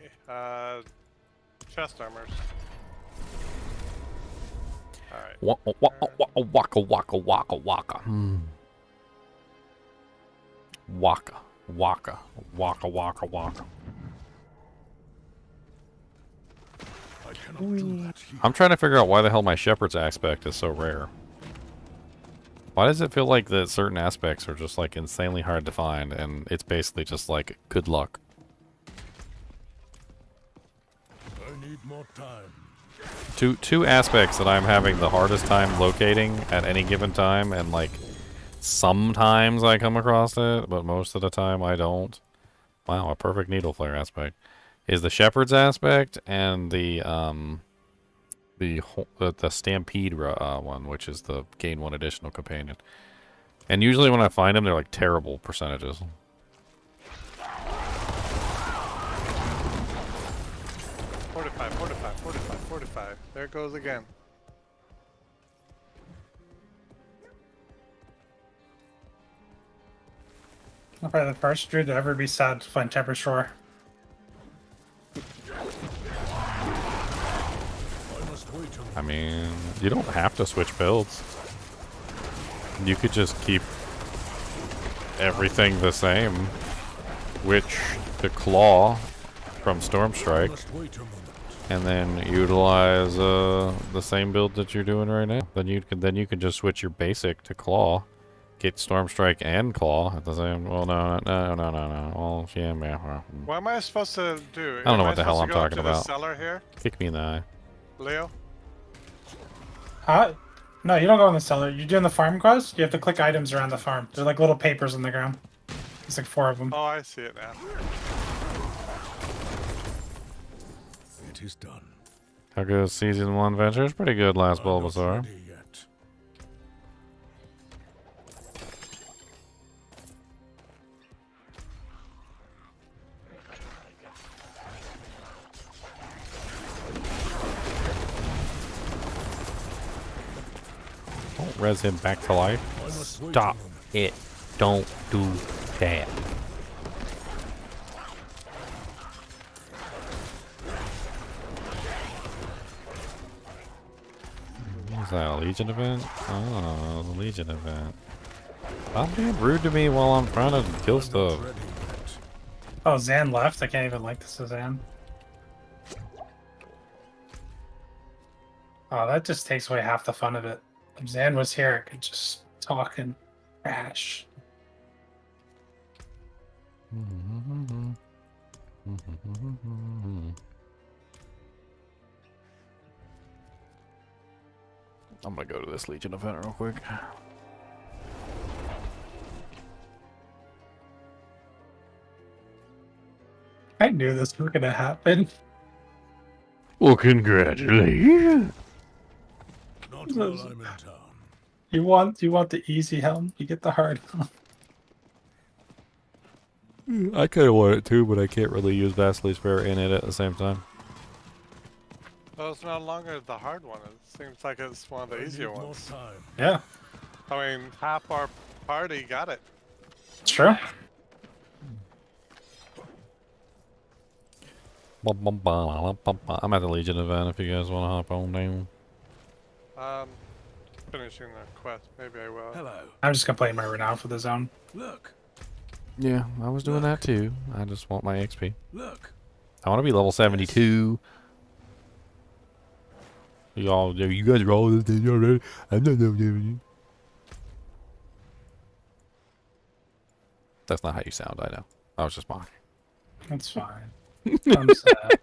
Speaker 2: chest armors. Alright.
Speaker 1: Waka waka waka waka. Waka waka waka waka waka. I'm trying to figure out why the hell my shepherd's aspect is so rare. Why does it feel like that certain aspects are just like insanely hard to find, and it's basically just like good luck?
Speaker 19: I need more time.
Speaker 1: Two aspects that I'm having the hardest time locating at any given time, and like sometimes I come across it, but most of the time I don't. Wow, a perfect needle flare aspect is the shepherd's aspect and the stampede one, which is the gain 1 additional companion. And usually when I find them, they're like terrible percentages.
Speaker 2: Fortify. There it goes again.
Speaker 3: I'm probably the first druid to ever be sad to find Tempest Roar.
Speaker 1: I mean, you don't have to switch builds. You could just keep everything the same, which the claw from Stormstrike, and then utilize the same build that you're doing right now. Then you could just switch your basic to claw, get Stormstrike and claw at the same. Well, no. Well, yeah.
Speaker 2: What am I supposed to do?
Speaker 1: I don't know
Speaker 2: Am
Speaker 1: what the hell I'm
Speaker 2: supposed to go
Speaker 1: talking
Speaker 2: to the
Speaker 1: about.
Speaker 2: cellar here,
Speaker 1: Kick me in the eye.
Speaker 2: Leo?
Speaker 3: No, you don't go in the cellar. You're doing the farm quest. You have to click items around the farm. They're like little papers on the ground. There's like 4 of them.
Speaker 2: Oh, I see it now.
Speaker 19: It is done.
Speaker 1: How good is Season 1 Venture? It's pretty good, last Bulbasaur. Don't res him back to life. Stop it. Don't do that. Is that a Legion event? Oh, the Legion event. Stop being rude to me while I'm trying to kill stuff.
Speaker 3: Oh, Zan left? I can't even like this as Zan. Oh, that just takes away half the fun of it. If Zan was here, I could just talk and trash.
Speaker 1: I'm gonna go to this Legion event real quick.
Speaker 3: I knew this was gonna happen.
Speaker 1: Well, congratulations.
Speaker 19: Not while I'm in town.
Speaker 3: You want the easy helm, you get the hard helm.
Speaker 1: I kind of want it too, but I can't really use Vasily's Fair and it at the same time.
Speaker 2: Well, it's no longer the hard one. It seems like it's one of the easier ones.
Speaker 3: Yeah,
Speaker 2: I mean, half our party got it.
Speaker 3: it's true.
Speaker 1: I'm at the Legion event if you guys want to hop on down.
Speaker 2: Finishing the quest. Maybe I will.
Speaker 19: Hello.
Speaker 3: I'm just gonna play my renown for the zone.
Speaker 19: Look.
Speaker 1: Yeah, I was doing that too. I just want my XP.
Speaker 19: Look.
Speaker 1: I want to be level 72. You guys are all this thing already. I'm not doing. That's not how you sound, I know. I was just mocking.
Speaker 3: That's fine. I'm sad.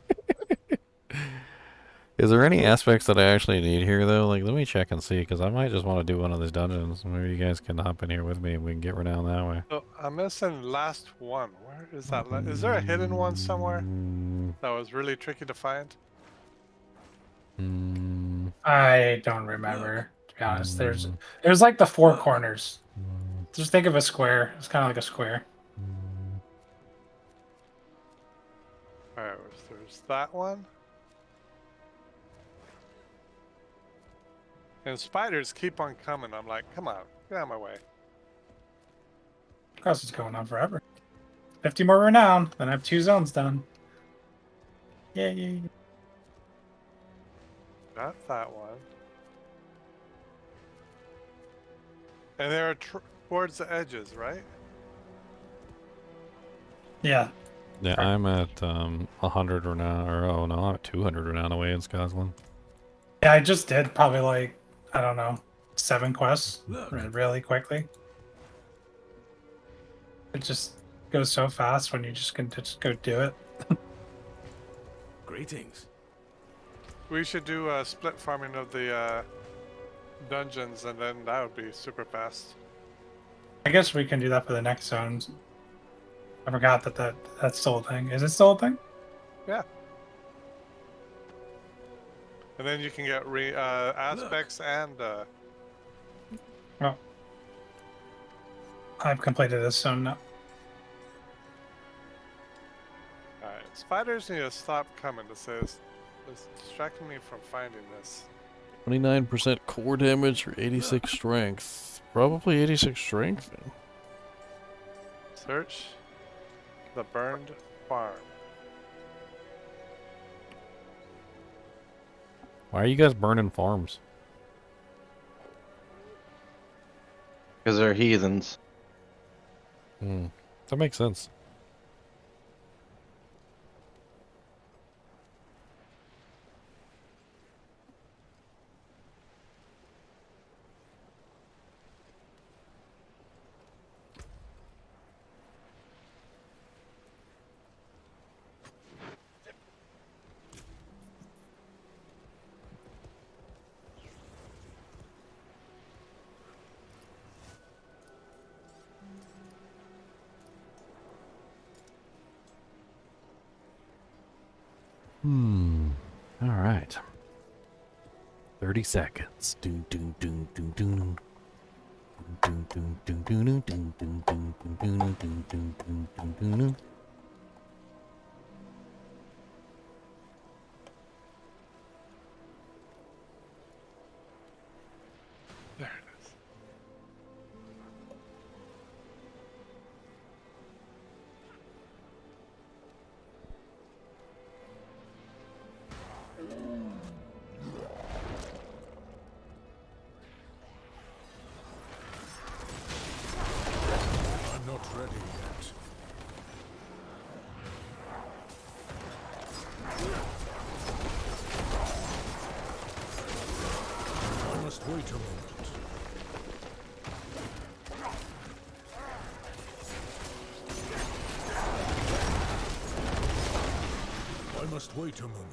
Speaker 1: Is there any aspects that I actually need here, though? Like, let me check and see, because I might just want to do one of these dungeons. Maybe you guys can hop in here with me and we can get renowned that way.
Speaker 2: So I'm missing last one. Where is that? Is there a hidden one somewhere that was really tricky to find?
Speaker 3: I don't remember, to be honest. There's like the four corners. Just think of a square. It's kind of like a square.
Speaker 2: Alright, there's that one. And spiders keep on coming. I'm like, come on, get out of my way.
Speaker 3: Cross is going on forever. 50 more renown, then I have 2 zones done. Yay.
Speaker 2: Got that one. And they're towards the edges, right?
Speaker 3: Yeah.
Speaker 1: Yeah, I'm at 100 renown, or oh no, I'm at 200 renown away in Scotland.
Speaker 3: Yeah, I just did probably like, I don't know, 7 quests really quickly. It just goes so fast when you just can just go do it.
Speaker 19: Greetings.
Speaker 2: We should do a split farming of the dungeons, and then that would be super fast.
Speaker 3: I guess we can do that for the next zones. I forgot that's still a thing. Is it still a thing?
Speaker 2: Yeah. And then you can get aspects and
Speaker 3: Oh. I've completed this zone now.
Speaker 2: Alright, spiders need to stop coming. This is distracting me from finding this.
Speaker 1: 29% core damage or 86 strength. Probably 86 strength.
Speaker 2: Search the burned farm.
Speaker 1: Why are you guys burning farms?
Speaker 20: Because they're heathens.
Speaker 1: That makes sense. All right. 30 seconds. Doom doom doom doom doom. Doom doom doom doom doom doom doom doom doom doom doom doom doom doom.
Speaker 2: There it is.
Speaker 19: I'm not ready yet. I must wait a moment. I must wait a moment.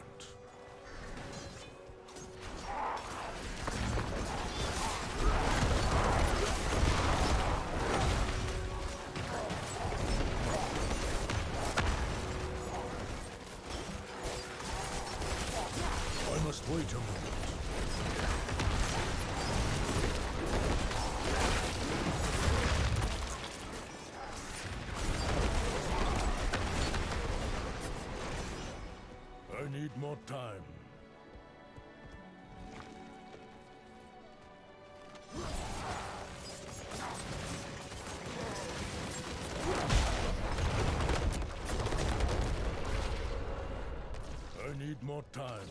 Speaker 19: more time.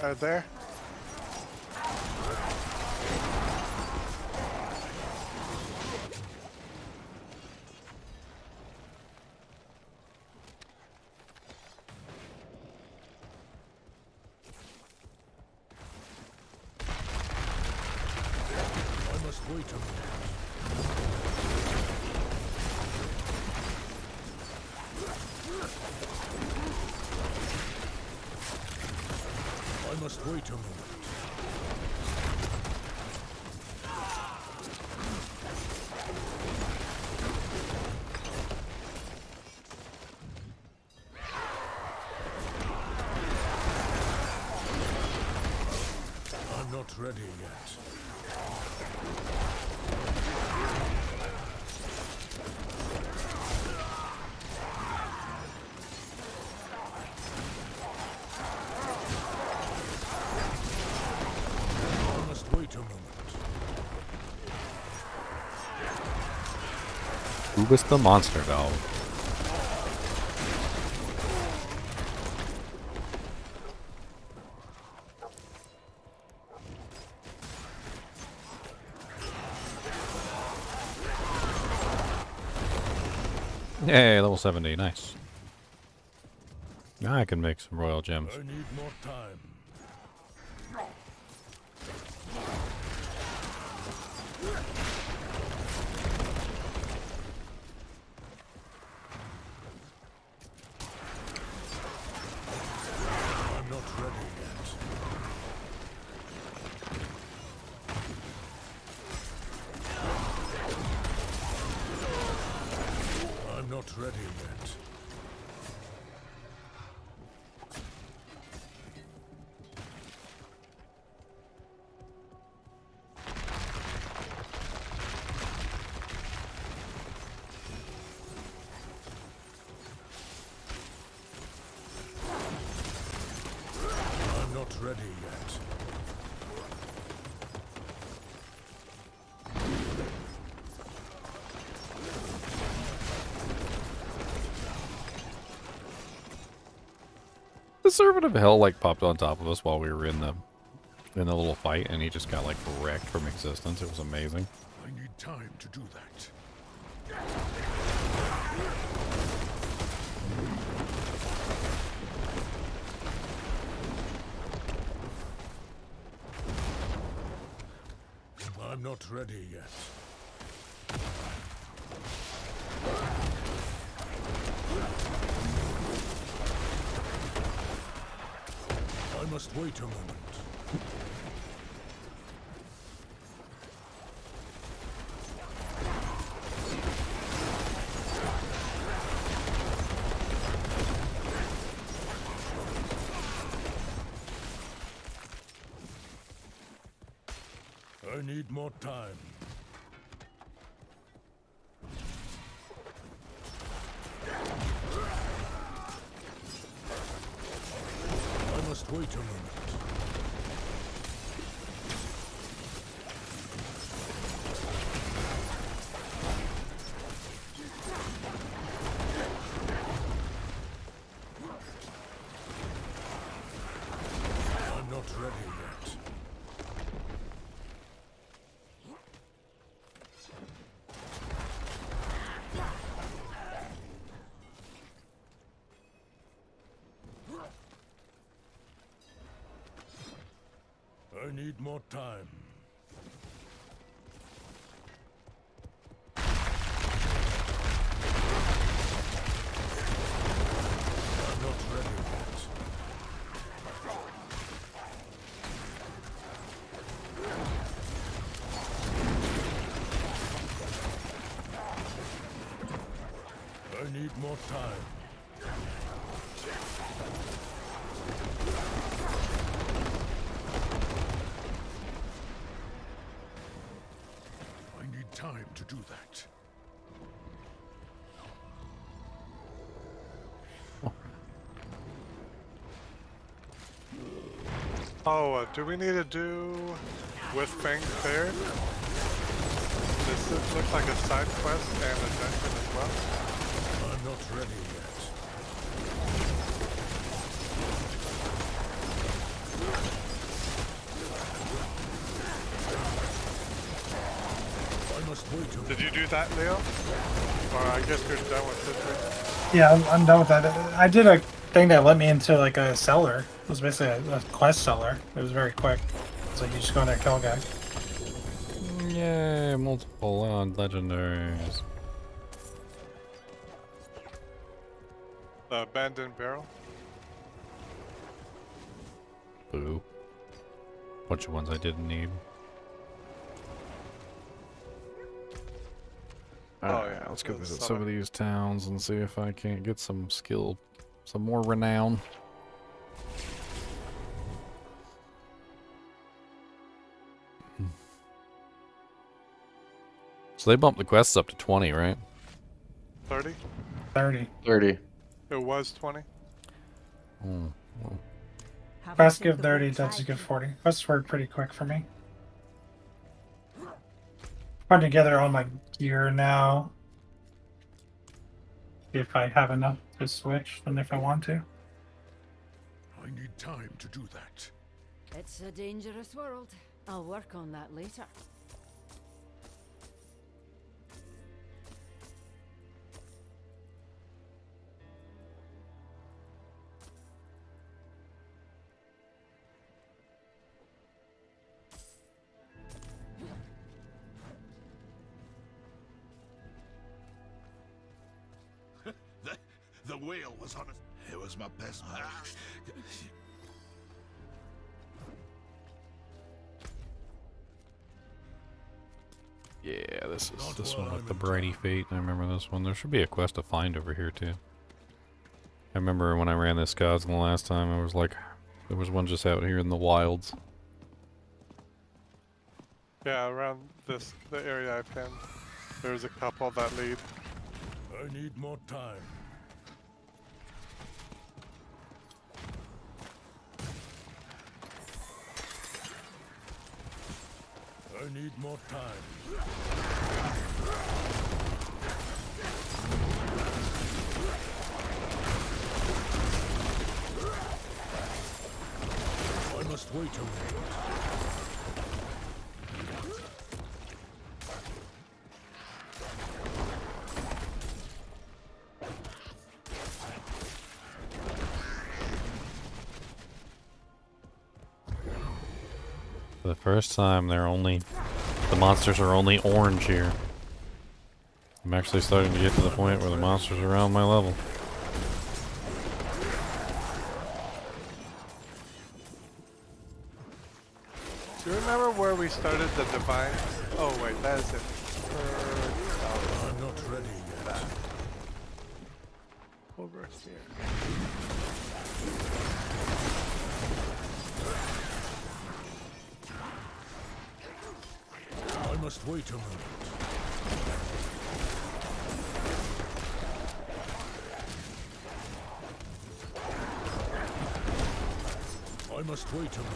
Speaker 2: Right there.
Speaker 19: I must wait a minute. I must wait a moment. I'm not ready yet. I must wait a moment.
Speaker 1: Who was the monster dog? Yay, level 70, nice. Now I can make some royal gems.
Speaker 19: I need more time. I'm not ready yet. I'm not ready yet. I'm not ready yet.
Speaker 1: The Servant of Hell like popped on top of us while we were in the little fight, and he just got like wrecked from existence. It was amazing.
Speaker 19: I need time to do that. I'm not ready yet. I must wait a moment. I need more time. I must wait a moment. I'm not ready yet. I need more time. I'm not ready yet. I need more time. I need time to do that.
Speaker 2: Oh, do we need to do with Fang Fair? This looks like a side quest and a dungeon as well.
Speaker 19: I'm not ready yet.
Speaker 2: Did you do that, Leo? Or I guess you're done with this.
Speaker 3: Yeah, I'm done with that. I did a thing that let me into like a cellar. It was basically a quest cellar. It was very quick. So you just go in there and kill a guy.
Speaker 1: Yay, multiple legendaries.
Speaker 2: The abandoned barrel.
Speaker 1: Boo. Bunch of ones I didn't need. Alright,
Speaker 2: yeah,
Speaker 1: let's go
Speaker 2: that's
Speaker 1: visit
Speaker 2: solid.
Speaker 1: some of these towns and see if I can't get some skill, some more renown. So they bumped the quests up to 20, right?
Speaker 2: 30?
Speaker 3: 30.
Speaker 20: 30.
Speaker 2: It was 20.
Speaker 3: Quests give 30, dungeons give 40. Quests were pretty quick for me. Putting together all my gear now. See if I have enough to switch and if I want to.
Speaker 19: I need time to do that.
Speaker 16: It's a dangerous world. I'll work on that later.
Speaker 19: The whale was on it. It was my best man.
Speaker 1: Yeah, this one with the Brady Fate. I remember this one. There should be a quest to find over here too. I remember when I ran this Gods the last time, I was like, there was one just out here in the wilds.
Speaker 2: Yeah, around the area I pinned. There's a couple that lead.
Speaker 19: I need more time. I need more time. I must wait a minute.
Speaker 1: For the first time, the monsters are only orange here. I'm actually starting to get to the point where the monsters are around my level.
Speaker 2: Do you remember where we started the divine? Oh wait, that is it.
Speaker 19: I'm not ready yet.
Speaker 2: Over here.
Speaker 19: I must wait a minute. I must wait a minute.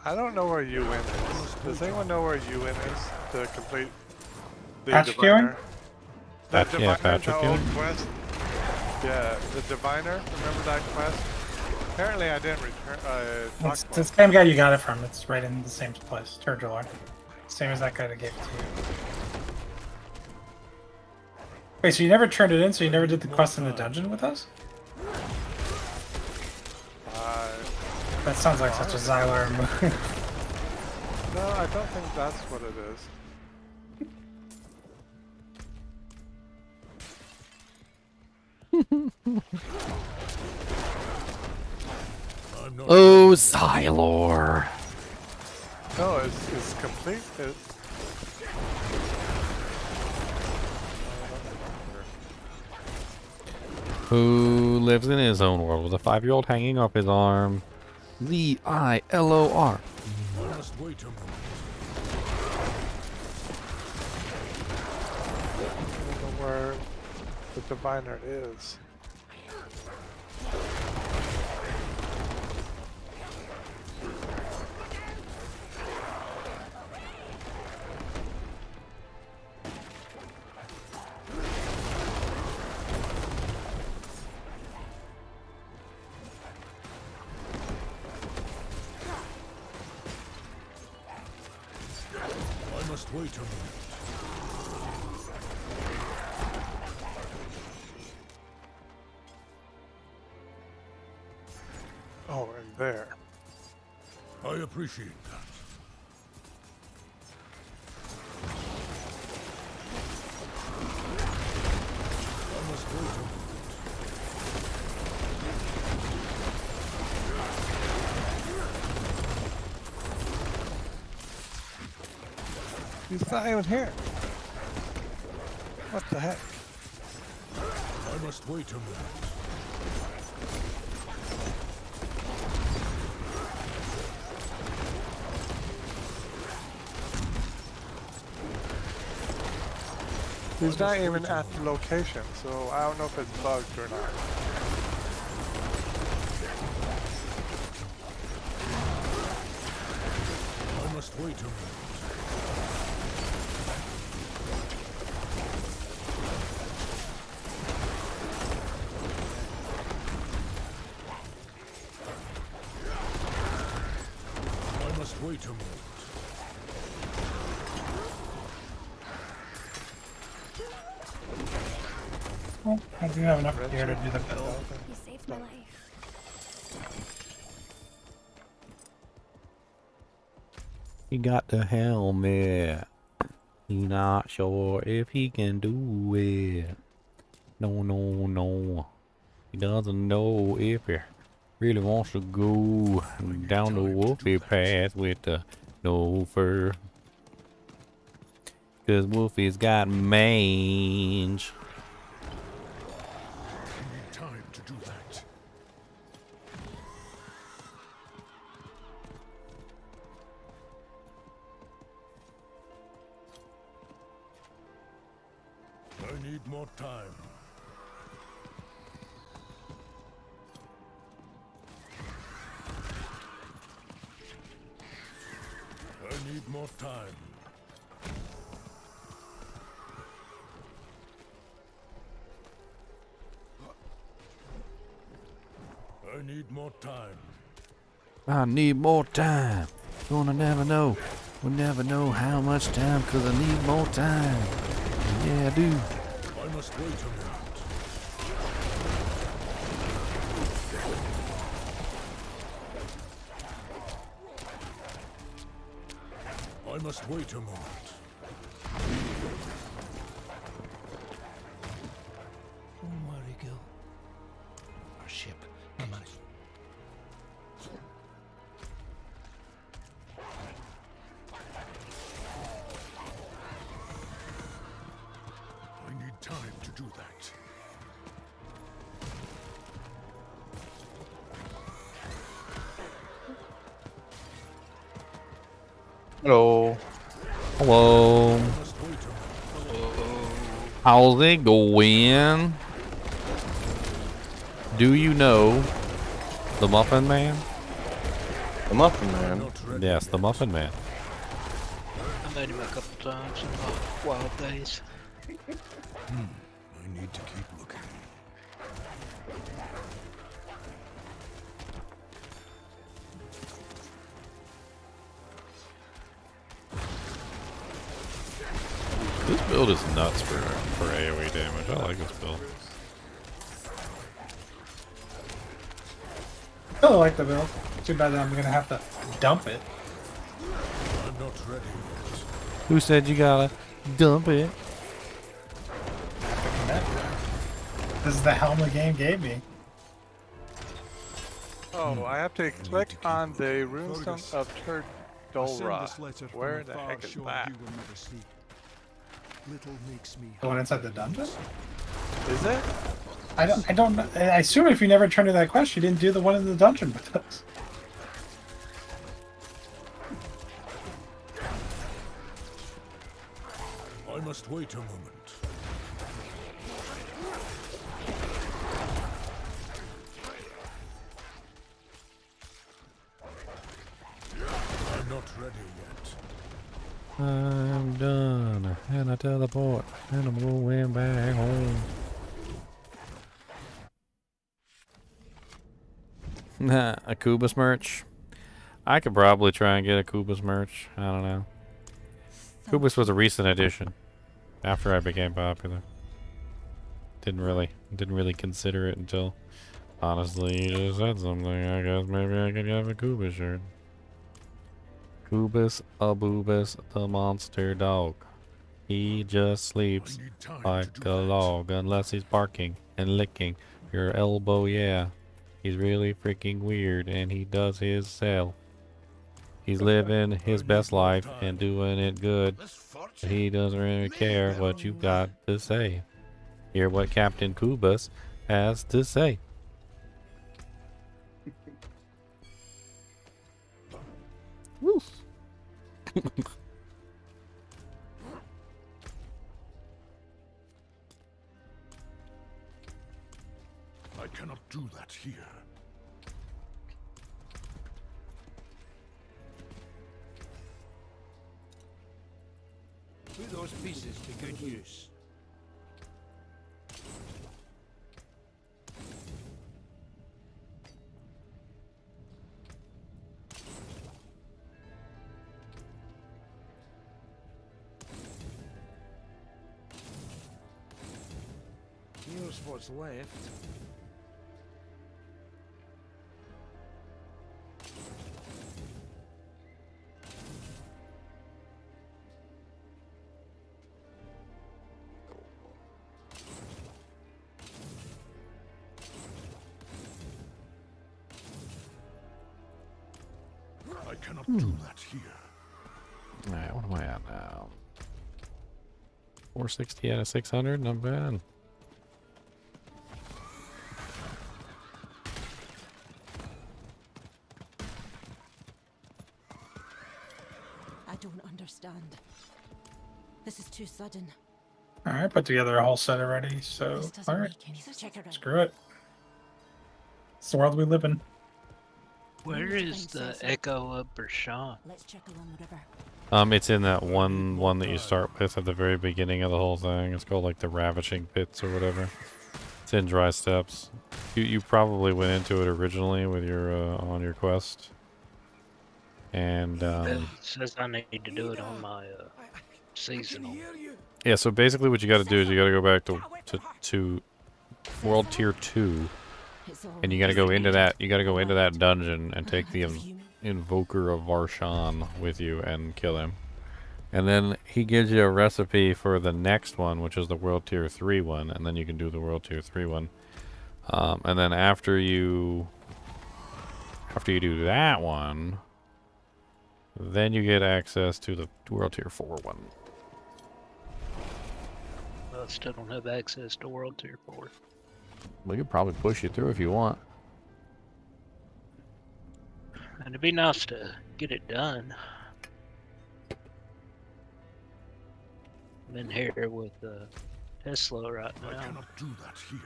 Speaker 2: I don't know where UN is. Does anyone know where UN is to complete the
Speaker 3: Patrick
Speaker 2: diviner?
Speaker 3: Ewing?
Speaker 2: That diviner,
Speaker 1: Yeah, Patrick
Speaker 2: the old
Speaker 1: Ewing.
Speaker 2: quest. Yeah, the diviner. Remember that quest? Apparently, I didn't return. Talk
Speaker 3: It's
Speaker 2: about
Speaker 3: the same guy you got it from. It's right in the same place. Turdular. Same as that guy that gave it to you. Wait, so you never turned it in, so you never did the quest in the dungeon with us? That sounds like such a Xylar move.
Speaker 2: No, I don't think that's what it is.
Speaker 1: Oh, Xylor.
Speaker 2: No, it's complete.
Speaker 1: Who lives in his own world with a 5-year-old hanging off his arm? Zilor.
Speaker 19: I must wait a minute.
Speaker 2: Where The diviner is.
Speaker 19: I must wait a minute.
Speaker 2: Oh, and there.
Speaker 19: I appreciate that. I must wait a minute.
Speaker 2: He's not even here. What the heck?
Speaker 19: I must wait a minute.
Speaker 2: He's not even at the location, so I don't know if it's bugged or not.
Speaker 19: I must wait a minute. I must wait a minute.
Speaker 3: Well, I do have enough gear to do the build.
Speaker 16: You saved my life.
Speaker 12: He got the helmet. He not sure if he can do it. No. He doesn't know if he really wants to go down the Wolfie path with the no fur. 'Cause Wolfie's got mange.
Speaker 19: I need time to do that. I need more time. I need more time. I need more time.
Speaker 12: I need more time. Gonna never know. We'll never know how much time 'cause I need more time. Yeah, I do.
Speaker 19: I must wait a minute. I must wait a moment.
Speaker 9: Don't worry, girl. Our ship. Come on.
Speaker 19: I need time to do that.
Speaker 1: Hello.
Speaker 12: Hello. How's it going? Do you know the Muffin Man?
Speaker 20: The Muffin Man?
Speaker 12: Yes, the Muffin Man.
Speaker 13: I met him a couple times in my wild days.
Speaker 19: I need to keep looking.
Speaker 1: This build is nuts for AoE damage. I like this build.
Speaker 3: I really like the build. Too bad that I'm gonna have to dump it.
Speaker 19: I'm not ready.
Speaker 12: Who said you gotta dump it?
Speaker 3: This is the helm the game gave me.
Speaker 2: Oh, I have to click on the runestone of Turdolra. Where the heck is that?
Speaker 3: The one inside the dungeon?
Speaker 2: Is it?
Speaker 3: I don't know. I assume if you never turned in that quest, you didn't do the one in the dungeon with us.
Speaker 19: I must wait a moment.
Speaker 12: I'm done, and I teleport, and I'm going back home. A Kubus merch. I could probably try and get a Kubus merch. I don't know. Kubus was a recent addition after I became popular. Didn't really consider it until, honestly, you just said something. I guess maybe I could have a Kubus shirt. Kubus Abubus the monster dog. He just sleeps like a log unless he's barking and licking your elbow, yeah. He's really freaking weird and he does his self. He's living his best life and doing it good. But he doesn't really care what you got to say. Hear what Captain Kubus has to say. Woo.
Speaker 19: I cannot do that here.
Speaker 9: Put those pieces to good use. Here's what's left.
Speaker 19: I cannot do that here.
Speaker 1: Alright, what am I at now? 460 out of 600, not bad.
Speaker 16: I don't understand. This is too sudden.
Speaker 3: Alright, put together a whole set already, so
Speaker 16: This doesn't
Speaker 3: alright.
Speaker 16: make any sense. Check it out.
Speaker 3: Screw it. It's the world we live in.
Speaker 13: Where is the Echo of Bershawn?
Speaker 16: Let's check along whatever.
Speaker 1: It's in that one that you start with at the very beginning of the whole thing. It's called like the Ravishing Pits or whatever. It's in Dry Steppes. You probably went into it originally with your on your quest. And
Speaker 13: It says I need to do it on my seasonal.
Speaker 1: yeah, so basically what you got to do is you got to go back to World Tier 2, and you got to go into that. You got to go into that dungeon and take the Invoker of Varshan with you and kill him. And then he gives you a recipe for the next one, which is the World Tier 3 one, and then you can do the World Tier 3 one. And then after you do that one, then you get access to the World Tier 4 one.
Speaker 13: Well, I still don't have access to World Tier 4.
Speaker 1: We could probably push you through if you want.
Speaker 13: And it'd be nice to get it done. I'm in here with Tesla right now.
Speaker 19: I cannot do that here.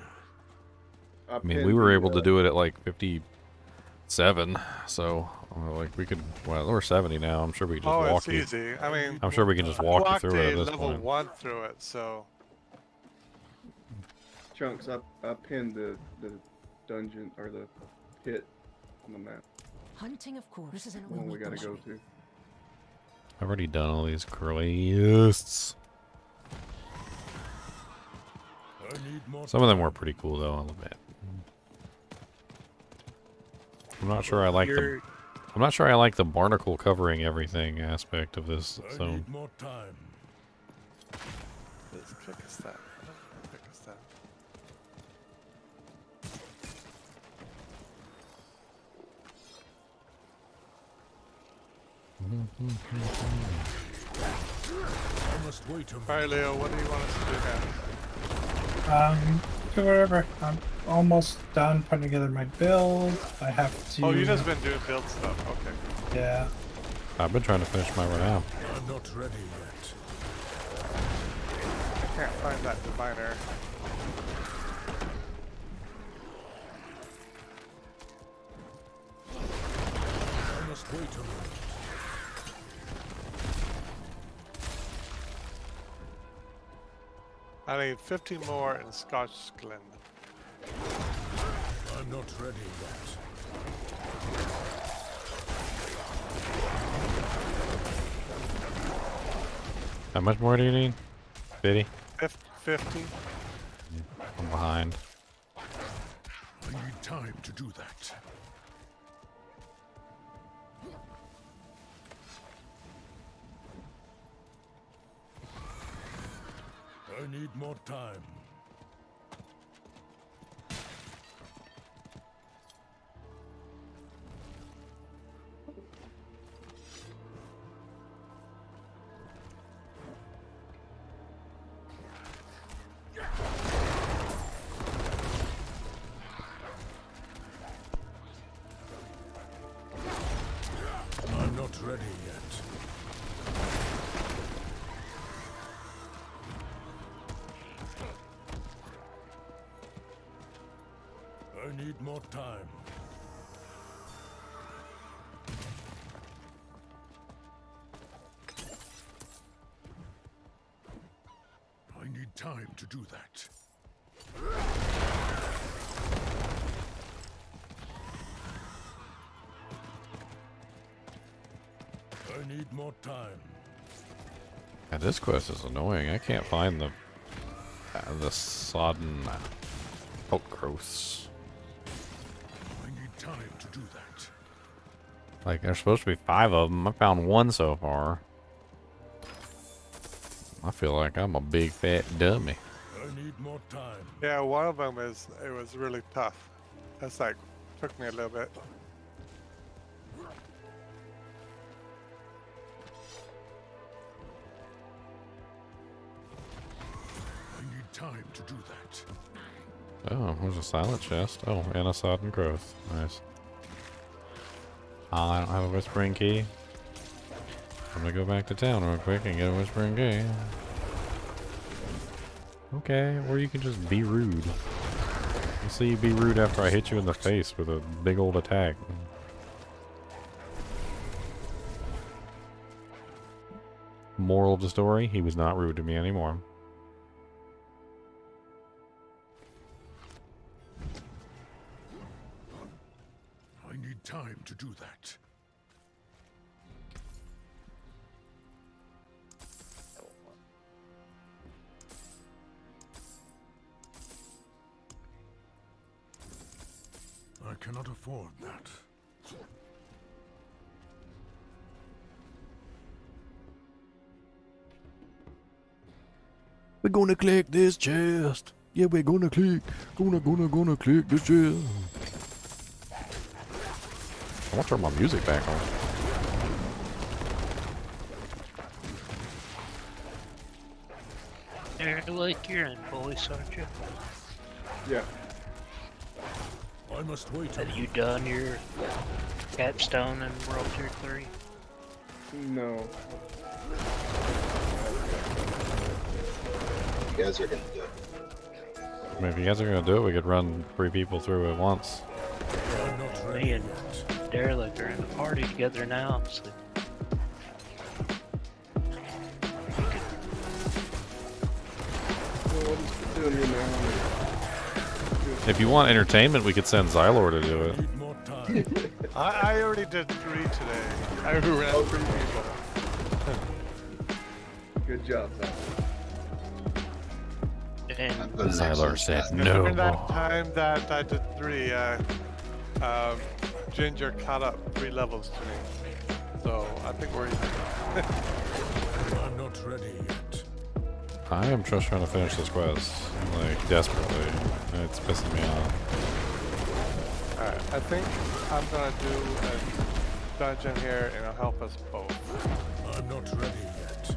Speaker 1: I mean, we were able to do it at like 57, so like we could. Well, we're 70 now. I'm sure we can just walk you.
Speaker 2: Oh, it's easy. I mean,
Speaker 1: I'm sure we can just walk you through it at this
Speaker 2: level
Speaker 1: point.
Speaker 2: 1 through it, so.
Speaker 15: Chunks, I pinned the dungeon or the pit on the map.
Speaker 16: Hunting, of course. This isn't
Speaker 15: One we gotta go to.
Speaker 1: I've already done all these curlists. Some of them were pretty cool though, I'll admit. I'm not sure I like the. I'm not sure I like the barnacle covering everything aspect of this zone.
Speaker 19: More time.
Speaker 2: As quick as that. Quick as that.
Speaker 19: I must wait a minute.
Speaker 2: Alright, Leo, what do you want us to do now?
Speaker 3: Do whatever. I'm almost done putting together my build. I have to.
Speaker 2: Oh, you've just been doing build stuff. Okay.
Speaker 3: Yeah.
Speaker 1: I've been trying to finish my renown.
Speaker 19: I'm not ready yet.
Speaker 2: I can't find that diviner.
Speaker 19: I must wait a minute.
Speaker 2: I need 50 more in Scotch Glen.
Speaker 19: I'm not ready yet.
Speaker 12: How much more do you need? 50?
Speaker 2: 50.
Speaker 12: I'm behind.
Speaker 19: I need time to do that. I need more time. I'm not ready yet. I need more time. I need time to do that. I need more time.
Speaker 12: Yeah, this quest is annoying. I can't find the sodden oak growths.
Speaker 19: I need time to do that.
Speaker 12: Like, there's supposed to be 5 of them. I found 1 so far. I feel like I'm a big fat dummy.
Speaker 19: I need more time.
Speaker 2: Yeah, one of them it was really tough. That's like, took me a little bit.
Speaker 19: I need time to do that.
Speaker 12: Oh, there's a silent chest. Oh, and a sodden growth. Nice. I don't have a whispering key. I'm gonna go back to town real quick and get a whispering key. Okay, or you can just be rude. You see, be rude after I hit you in the face with a big old attack. Moral of the story, he was not rude to me anymore.
Speaker 19: I need time to do that. I cannot afford that.
Speaker 12: We're gonna click this chest. Yeah, we're gonna click. Gonna click this chest. I want to turn my music back on.
Speaker 13: Like you're in voice, aren't you?
Speaker 15: Yeah.
Speaker 19: I must wait.
Speaker 13: Have you done your capstone in World Tier 3?
Speaker 15: No.
Speaker 5: You guys are gonna do it.
Speaker 12: I mean, if you guys are gonna do it, we could run 3 people through at once.
Speaker 19: I'm not ready
Speaker 13: Me and
Speaker 19: yet.
Speaker 13: Derelict are in the party together now, so
Speaker 15: Doing it now.
Speaker 12: If you want entertainment, we could send Xylor to do it.
Speaker 19: Need more time.
Speaker 2: I already did 3 today. I ran 3 people.
Speaker 15: Good job, Zach.
Speaker 13: and
Speaker 12: Xylor said
Speaker 2: And
Speaker 12: no
Speaker 2: during that
Speaker 12: more.
Speaker 2: time that I did 3, Ginger caught up 3 levels to me. So I think we're even.
Speaker 19: I'm not ready yet.
Speaker 12: I am just trying to finish this quest, like, desperately. It's pissing me off.
Speaker 2: Alright, I think I'm gonna do a dungeon here and it'll help us both.
Speaker 19: I'm not ready yet.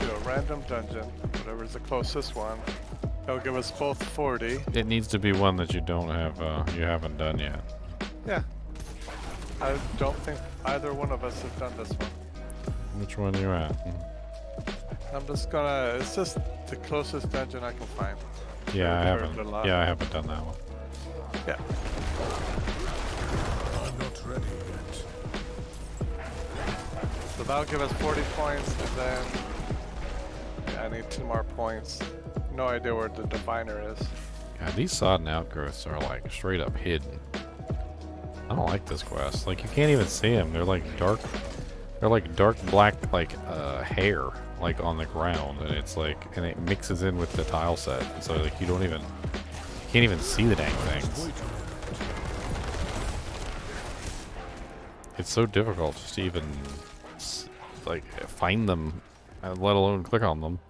Speaker 2: Do a random dungeon, whatever's the closest one. It'll give us both 40.
Speaker 12: It needs to be one that you don't have, you haven't done yet.
Speaker 2: Yeah. I don't think either one of us have done this one.
Speaker 12: Which one are you at?
Speaker 2: I'm just gonna, it's just the closest dungeon I can find.
Speaker 12: Yeah, I
Speaker 2: Very
Speaker 12: haven't.
Speaker 2: little lot.
Speaker 12: Yeah, I haven't done that one.
Speaker 2: Yeah.
Speaker 19: I'm not ready yet.
Speaker 2: So that'll give us 40 points and then I need 2 more points. No idea where the diviner is.
Speaker 1: God, these sodden outgrowths are like straight up hidden. I don't like this quest. Like, you can't even see them. They're like dark black, like, hair, like, on the ground. And it's like, and it mixes in with the tile set. And so, like, you can't even see the dang things. It's so difficult just to even, like, find them, let alone click on them.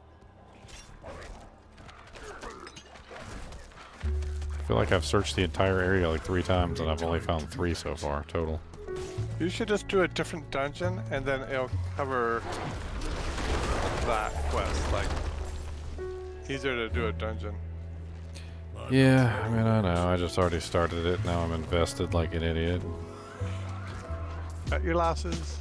Speaker 1: I feel like I've searched the entire area like 3 times and I've only found 3 so far total.
Speaker 2: You should just do a different dungeon and then it'll cover that quest. Like, easier to do a dungeon.
Speaker 1: Yeah, I mean, I know. I just already started it. Now I'm invested like an idiot.
Speaker 2: Cut your losses.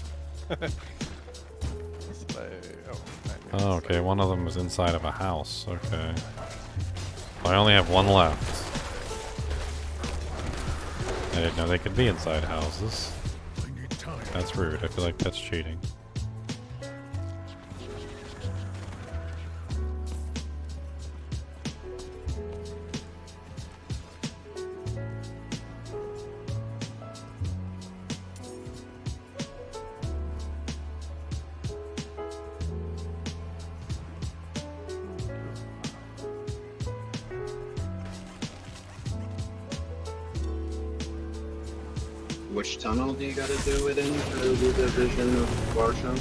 Speaker 1: Oh, okay. One of them is inside of a house. Okay. I only have 1 left. I didn't know they could be inside houses. That's rude. I feel like that's cheating.
Speaker 5: Which tunnel do you gotta do it in to do the vision of Varshan?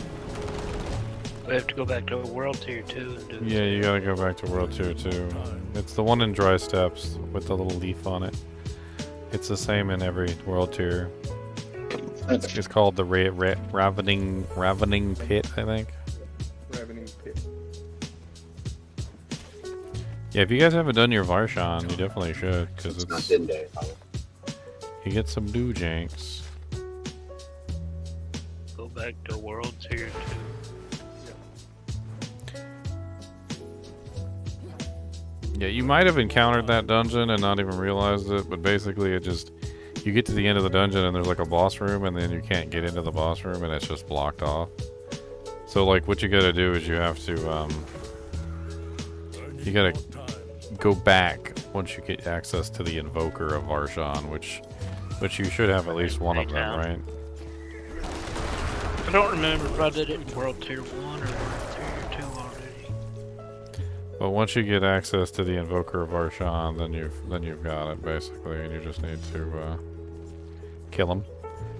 Speaker 13: We have to go back to World Tier 2 and do
Speaker 1: Yeah, you gotta go back to World Tier 2. It's the one in Dry Steps with the little leaf on it. It's the same in every World Tier. It's called the Ravening Pit, I think.
Speaker 15: Ravening Pit.
Speaker 1: Yeah, if you guys haven't done your Varshan, you definitely should, because it's
Speaker 5: not in there.
Speaker 1: You get some new janks.
Speaker 13: Go back to World Tier 2.
Speaker 1: Yeah, you might have encountered that dungeon and not even realized it, but basically it just, you get to the end of the dungeon and there's like a boss room and then you can't get into the boss room and it's just blocked off. So like what you gotta do is you have to, you gotta go back once you get access to the Invoker of Varshan, which you should have at least one of them, right?
Speaker 13: I don't remember if I did it in World Tier 1 or World Tier 2 already.
Speaker 1: But once you get access to the Invoker of Varshan, then you've got it basically, and you just need to kill him.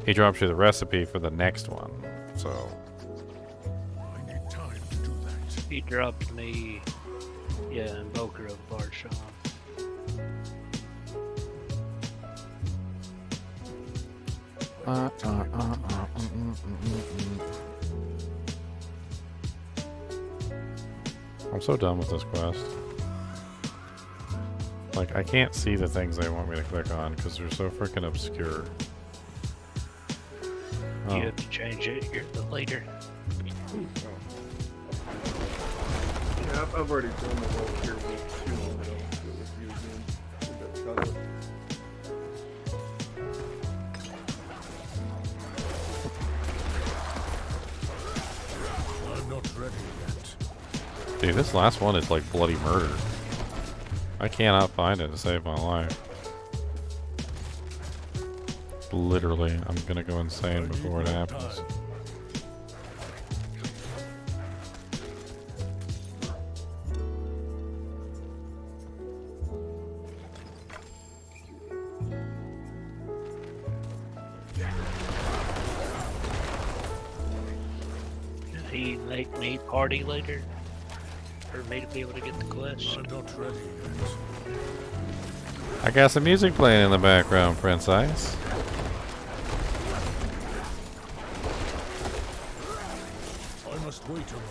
Speaker 1: He drops you the recipe for the next one, so.
Speaker 19: I need time to do that.
Speaker 13: He dropped me, yeah, Invoker of Varshan.
Speaker 1: I'm so done with this quest. Like, I can't see the things they want me to click on because they're so freaking obscure. Oh.
Speaker 13: You have to change it here later.
Speaker 15: Yeah, I've already done the World Tier 2 with using.
Speaker 19: I'm not ready yet.
Speaker 1: Dude, this last one is like bloody murder. I cannot find it to save my life. Literally, I'm gonna go insane before it happens.
Speaker 13: Did he make me party later? For me to be able to get the quest?
Speaker 19: I'm not ready yet.
Speaker 1: I got some music playing in the background, Prince Ice.
Speaker 19: I must wait a moment.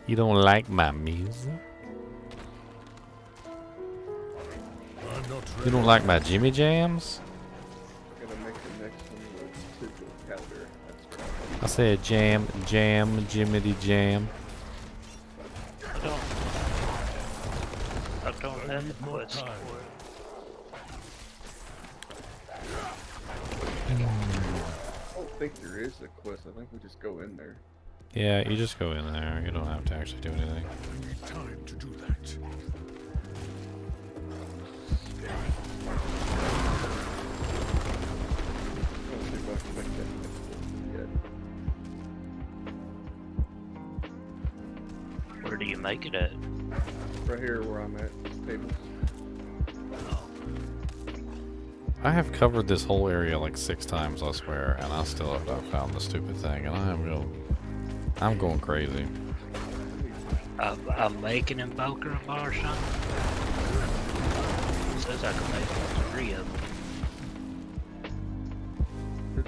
Speaker 1: You don't like my music?
Speaker 19: I'm not ready.
Speaker 1: You don't like my Jimmy Jams?
Speaker 15: I'm gonna make the next one with sigil powder.
Speaker 1: I said jam, Jimmy Jam.
Speaker 13: I don't have the quest for it.
Speaker 15: think there is a quest. I think we just go in there.
Speaker 12: Yeah, you just go in there. You don't have to actually do anything.
Speaker 19: I need time to do that.
Speaker 15: Let's see if I can make that yet.
Speaker 13: Where do you make it at?
Speaker 15: Right here where I'm at, tables.
Speaker 1: I have covered this whole area like 6 times, I swear, and I still have not found the stupid thing, and I'm going crazy.
Speaker 13: I'm making Invoker a bar or something. It says I can make 3 of them.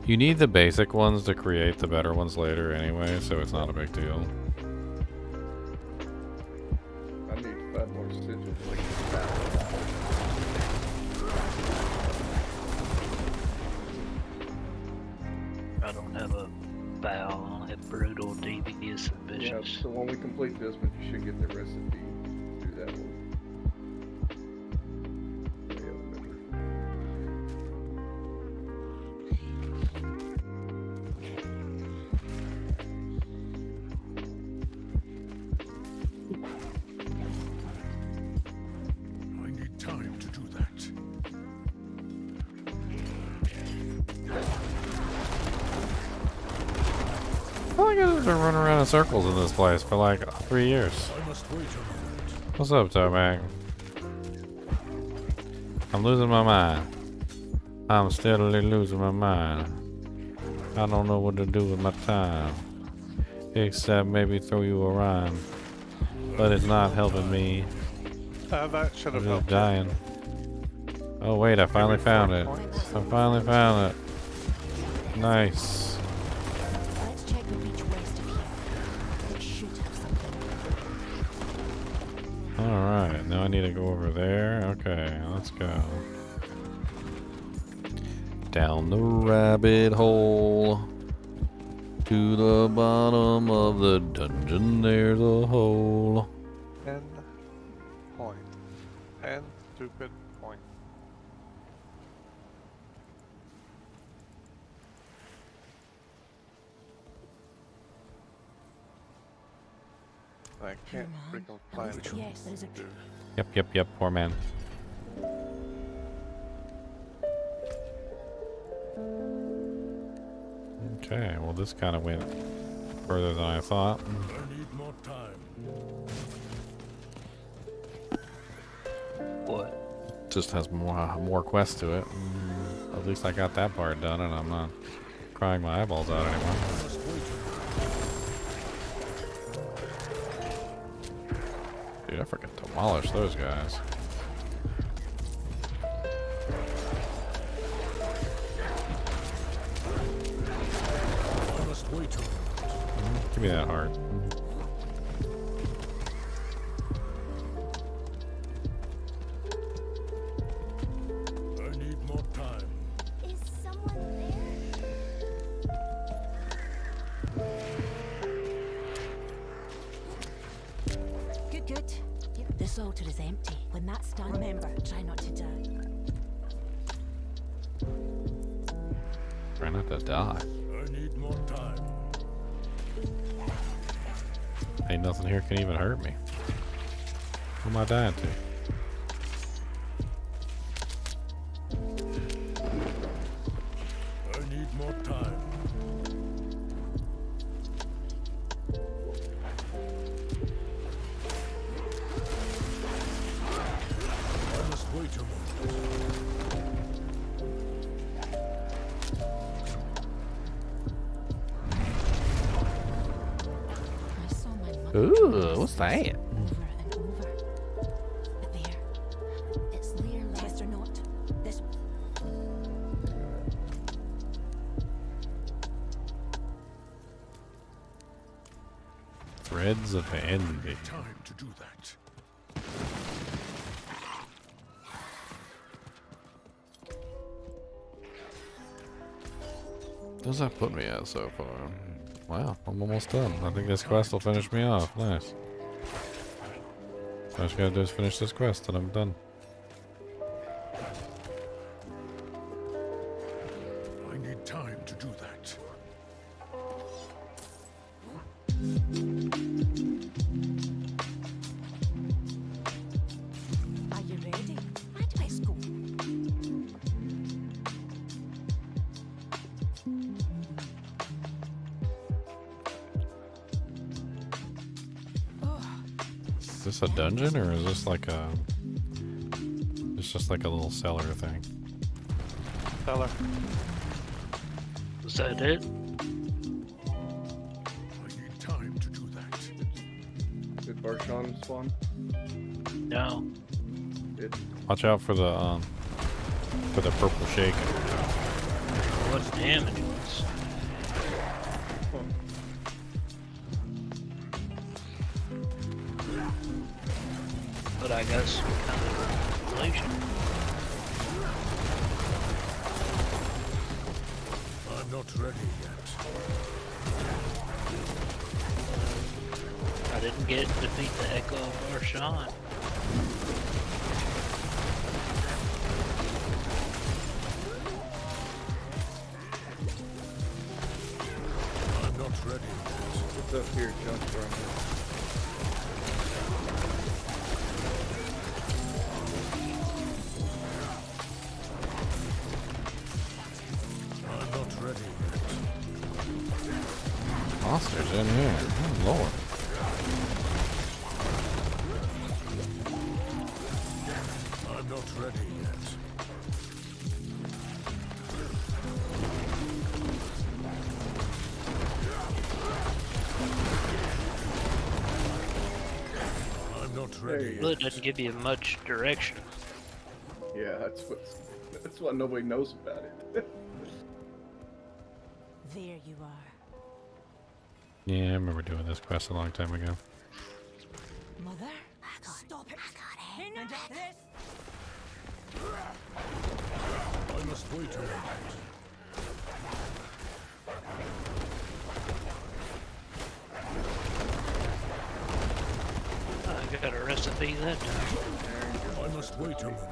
Speaker 1: You need the basic ones to create the better ones later anyway, so it's not a big deal.
Speaker 15: I need 5 more sigils.
Speaker 13: I don't have a bow. I have brutal, devious, and
Speaker 15: Yeah,
Speaker 13: vicious.
Speaker 15: so when we complete this one, you should get the recipe to do that one. Yeah, remember.
Speaker 19: I need time to do that.
Speaker 1: I feel like I've been running around in circles in this place for like 3 years.
Speaker 19: I must wait a moment.
Speaker 1: What's up, Tomac? I'm losing my mind. I'm steadily losing my mind. I don't know what to do with my time. Except maybe throw you a rhyme. But it's not helping me.
Speaker 2: That should
Speaker 1: I'm
Speaker 2: have
Speaker 1: just
Speaker 2: helped.
Speaker 1: dying. Oh wait, I finally found it. I finally found it. Nice.
Speaker 16: Let's check the beach west of here. It should have something.
Speaker 1: Alright, now I need to go over there. Okay, let's go. Down the rabbit hole. To the bottom of the dungeon, there's a hole.
Speaker 2: 10 point. 10 stupid point. I can't freaking find it.
Speaker 16: Yes, there's a
Speaker 1: Yep, poor man. Okay, well this kind of went further than I thought.
Speaker 19: I need more time.
Speaker 13: What?
Speaker 1: Just has more quests to it. At least I got that part done and I'm not crying my eyeballs out anymore. Dude, I freaking demolished those guys.
Speaker 19: I must wait a moment.
Speaker 1: Give me that heart.
Speaker 19: I need more time.
Speaker 16: Is someone there? Good. Yep, this altar is empty. When that's done, remember, try not to die.
Speaker 1: Try not to die.
Speaker 19: I need more time.
Speaker 1: Ain't nothing here can even hurt me. Who am I dying to?
Speaker 19: I need more time. I must wait a moment.
Speaker 16: I saw my mother.
Speaker 1: Ooh, what's that?
Speaker 16: Over and over. But there. It's Lear Test or not. This.
Speaker 1: Threads of envy.
Speaker 19: Time to do that.
Speaker 1: Does that put me at so far? Wow, I'm almost done. I think this quest will finish me off. Nice. All I just gotta do is finish this quest and I'm done.
Speaker 19: I need need time to do that.
Speaker 16: Are you ready? Where do I go?
Speaker 12: Is this a dungeon or is this like a? It's just like a little cellar thing.
Speaker 2: Cellar.
Speaker 13: Was that it?
Speaker 19: I need time to do that.
Speaker 15: Did Barshan spawn?
Speaker 13: No.
Speaker 12: Watch out for the purple shake.
Speaker 13: What damage was? But I got some kind of inflation.
Speaker 19: I'm not ready yet.
Speaker 13: I didn't get to defeat the Echo of Barshan.
Speaker 19: I'm not ready yet.
Speaker 15: It's up here, jump right here.
Speaker 19: I'm not ready yet.
Speaker 12: Monsters in here. Oh, Lord.
Speaker 19: I'm not ready yet. I'm not ready yet.
Speaker 13: Well, it doesn't give you much direction.
Speaker 15: Yeah, that's what nobody knows about it.
Speaker 16: There you are.
Speaker 12: Yeah, I remember doing this quest a long time ago.
Speaker 16: Mother? Stop it. I got it. Enough of this.
Speaker 19: I must wait a moment.
Speaker 13: I got a recipe that time.
Speaker 19: I must wait a moment.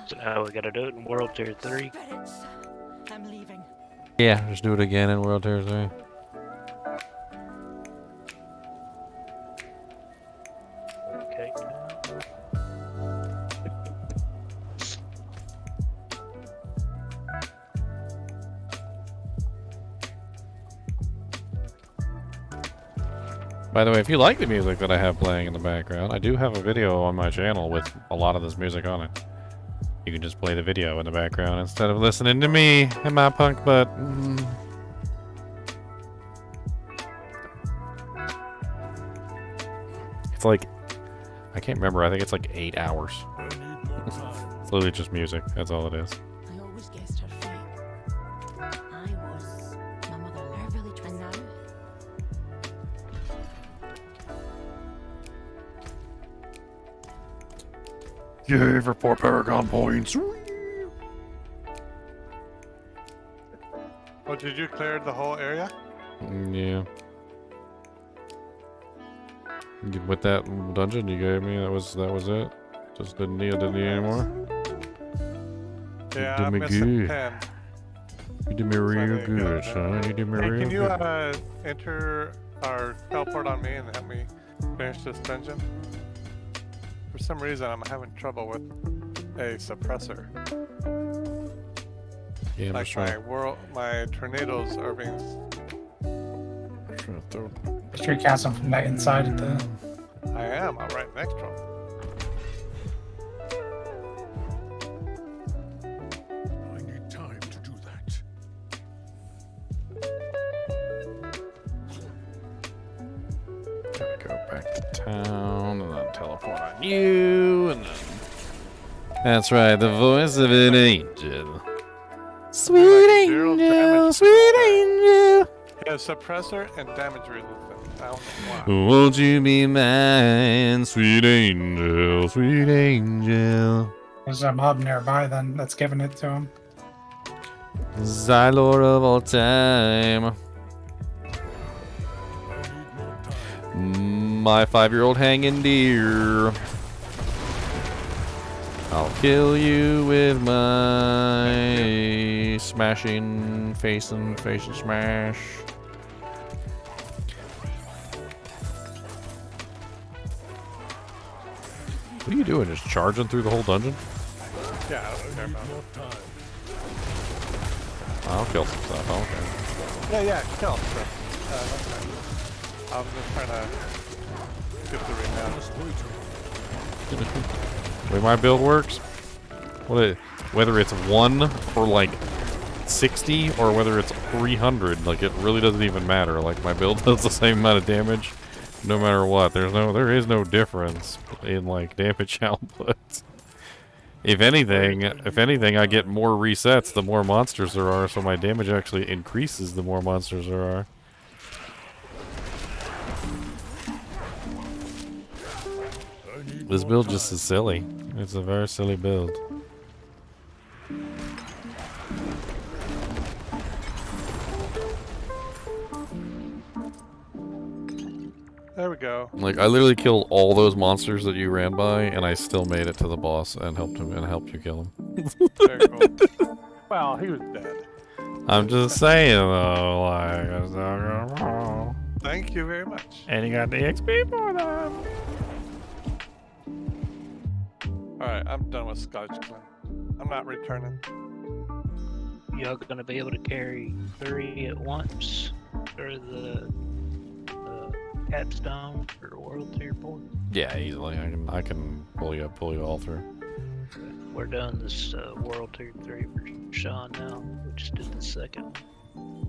Speaker 13: So now we gotta do it in World Tier 3.
Speaker 16: I'm leaving.
Speaker 12: Yeah, just do it again in World Tier 3.
Speaker 13: Okay.
Speaker 12: By the way, if you like the music that I have playing in the background, I do have a video on my channel with a lot of this music on it. You can just play the video in the background instead of listening to me and my punk butt. It's like, I can't remember, I think it's like 8 hours. It's literally just music, that's all it is.
Speaker 16: I always guessed her fate. I was my mother, her village was now.
Speaker 12: Yay for 4 Paragon points!
Speaker 2: Oh, did you clear the whole area?
Speaker 12: Yeah. With that dungeon you gave me, that was it. Just didn't need anymore.
Speaker 2: Yeah,
Speaker 12: you
Speaker 2: I'm
Speaker 12: did me
Speaker 2: missing
Speaker 12: good.
Speaker 2: 10.
Speaker 12: You did me real good, son. You did me
Speaker 2: Hey,
Speaker 12: real
Speaker 2: can you
Speaker 12: good.
Speaker 2: enter or teleport on me and help me finish this dungeon? For some reason, I'm having trouble with a suppressor.
Speaker 12: Yeah, I'm
Speaker 2: like
Speaker 12: just trying.
Speaker 2: my tornadoes are being.
Speaker 3: Make sure you cast them from that inside of the.
Speaker 2: I am. I'm right next to him.
Speaker 19: I need time to do that.
Speaker 12: Gotta go back to town and then teleport on you and then. That's right, the voice of an angel. Sweet angel, sweet angel.
Speaker 2: Yeah, suppressor and damage resistance. I don't know why.
Speaker 12: Won't you be mine, sweet angel, sweet angel.
Speaker 3: There's a mob nearby then that's giving it to him.
Speaker 12: Xylor of all time.
Speaker 1: my 5-year-old hanging deer. I'll kill you with my smashing face and smash. What are you doing? Just charging through the whole dungeon?
Speaker 2: Yeah, I don't care about it.
Speaker 1: I'll kill some stuff. I don't care.
Speaker 2: Yeah, kill stuff. That's fine. I'm just trying to get the renown.
Speaker 1: The way my build works, whether it's 1 or like 60 or whether it's 300, like it really doesn't even matter. Like my build does the same amount of damage, no matter what. There is no difference in like damage output. If anything, I get more resets the more monsters there are, so my damage actually increases the more monsters there are. This build just is silly. It's a very silly build.
Speaker 2: There we go.
Speaker 1: Like I literally killed all those monsters that you ran by, and I still made it to the boss and helped you kill him.
Speaker 2: Very cool. Well, he was dead.
Speaker 1: I'm just saying though, like.
Speaker 2: Thank you very much.
Speaker 1: And you got the XP for them.
Speaker 2: Alright, I'm done with Scotch Clan. I'm not returning.
Speaker 13: Y'all gonna be able to carry 3 at once for the capstone for World Tier 4?
Speaker 1: Yeah, easily. I can pull you all through.
Speaker 13: We're done this World Tier 3 for Sean now. We just did the second one.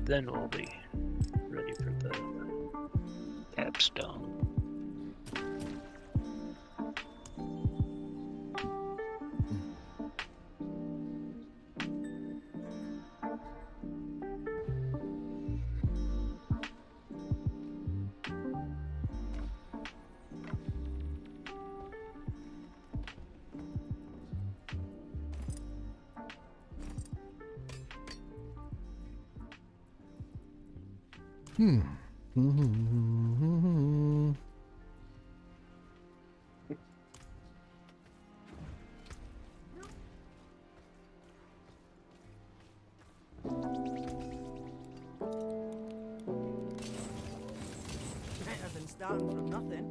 Speaker 13: Then we'll be ready for the capstone.
Speaker 21: Better than starting from nothing.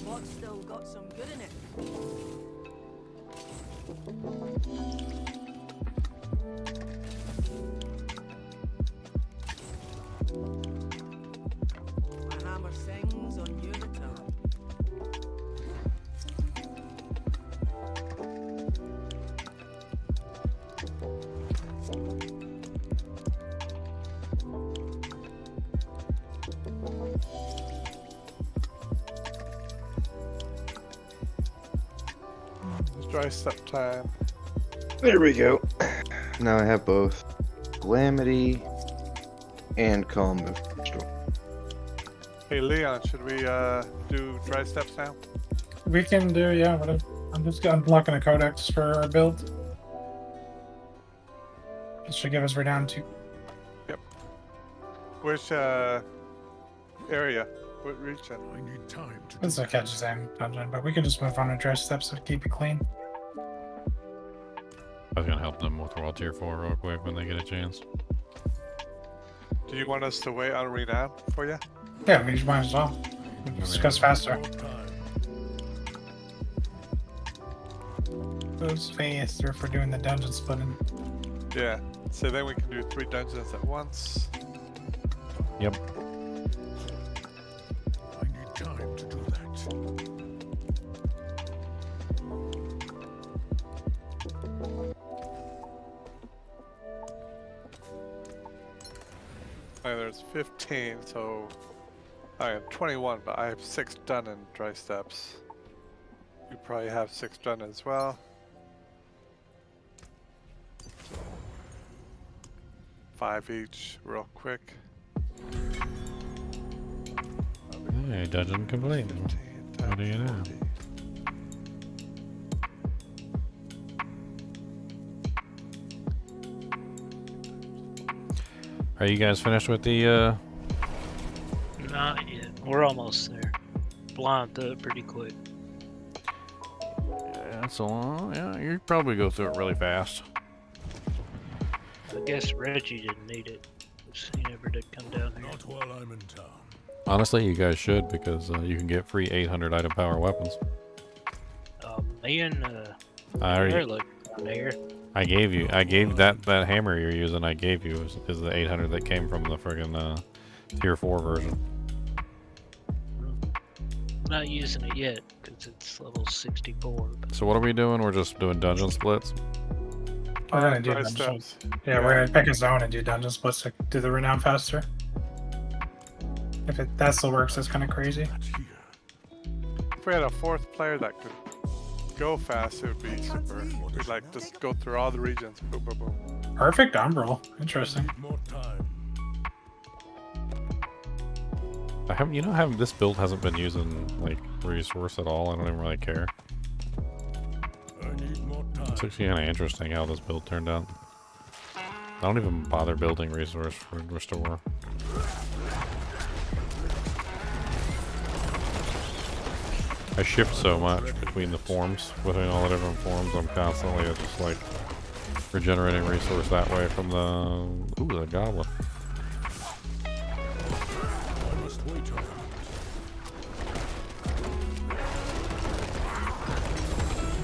Speaker 21: What's still got some good in it? My hammer sings on your return.
Speaker 2: It's dry step time.
Speaker 20: There we go. Now I have both Calamity and Calm.
Speaker 2: Hey Leon, should we do dry steps now?
Speaker 3: We can do, yeah, whatever. I'm just unblocking a codex for our build. This should give us renown 2.
Speaker 2: Yep. Which area? What region? I need time to.
Speaker 3: It's a Kajizan dungeon, but we can just move on to dry steps to keep it clean.
Speaker 1: I was gonna help them with World Tier 4 real quick when they get a chance.
Speaker 2: Do you want us to wait on renown for you?
Speaker 3: Yeah, we might as well. It just goes faster. Goes faster for doing the dungeon splitting.
Speaker 2: Yeah. So then we can do 3 dungeons at once.
Speaker 1: Yep.
Speaker 19: I need time to do that.
Speaker 2: There's 15, so I have 21, but I have 6 done in dry steps. You probably have 6 done as well. 5 each, real quick.
Speaker 12: Hey, dungeon complete. What do you know? Are you guys finished with the,
Speaker 13: Not yet. We're almost there. Blind through it pretty quick.
Speaker 1: Yeah, that's a lot. Yeah, you probably go through it really fast.
Speaker 13: I guess Reggie didn't need it. 'Cause he never did come down here.
Speaker 19: Not while I'm in town.
Speaker 12: Honestly, you guys should, because you can get free 800 item power weapons.
Speaker 13: Me and
Speaker 12: I already-
Speaker 13: Eric down there.
Speaker 12: I gave that hammer you're using. I gave you is the 800 that came from the friggin' tier 4 version.
Speaker 13: Not using it yet because it's level 64.
Speaker 12: So what are we doing? We're just doing dungeon splits.
Speaker 3: We're gonna do
Speaker 2: Dry
Speaker 3: dungeon.
Speaker 2: steps.
Speaker 3: Yeah, we're gonna pick a zone and do dungeon splits to do the renown faster. If that still works, that's kind of crazy.
Speaker 2: If we had a fourth player that could go fast, it would be super. We'd like just go through all the regions. Boom, boom, boom.
Speaker 3: Perfect umbral. Interesting.
Speaker 19: More time.
Speaker 12: I haven't, you know, this build hasn't been using like resource at all. I don't even really care.
Speaker 19: I need more time.
Speaker 12: It's actually kind of interesting how this build turned out. I don't even bother building resource for restore. I shift so much between the forms, between all the different forms. I'm constantly just like regenerating resource that way from the the goblin.
Speaker 19: I must wait on.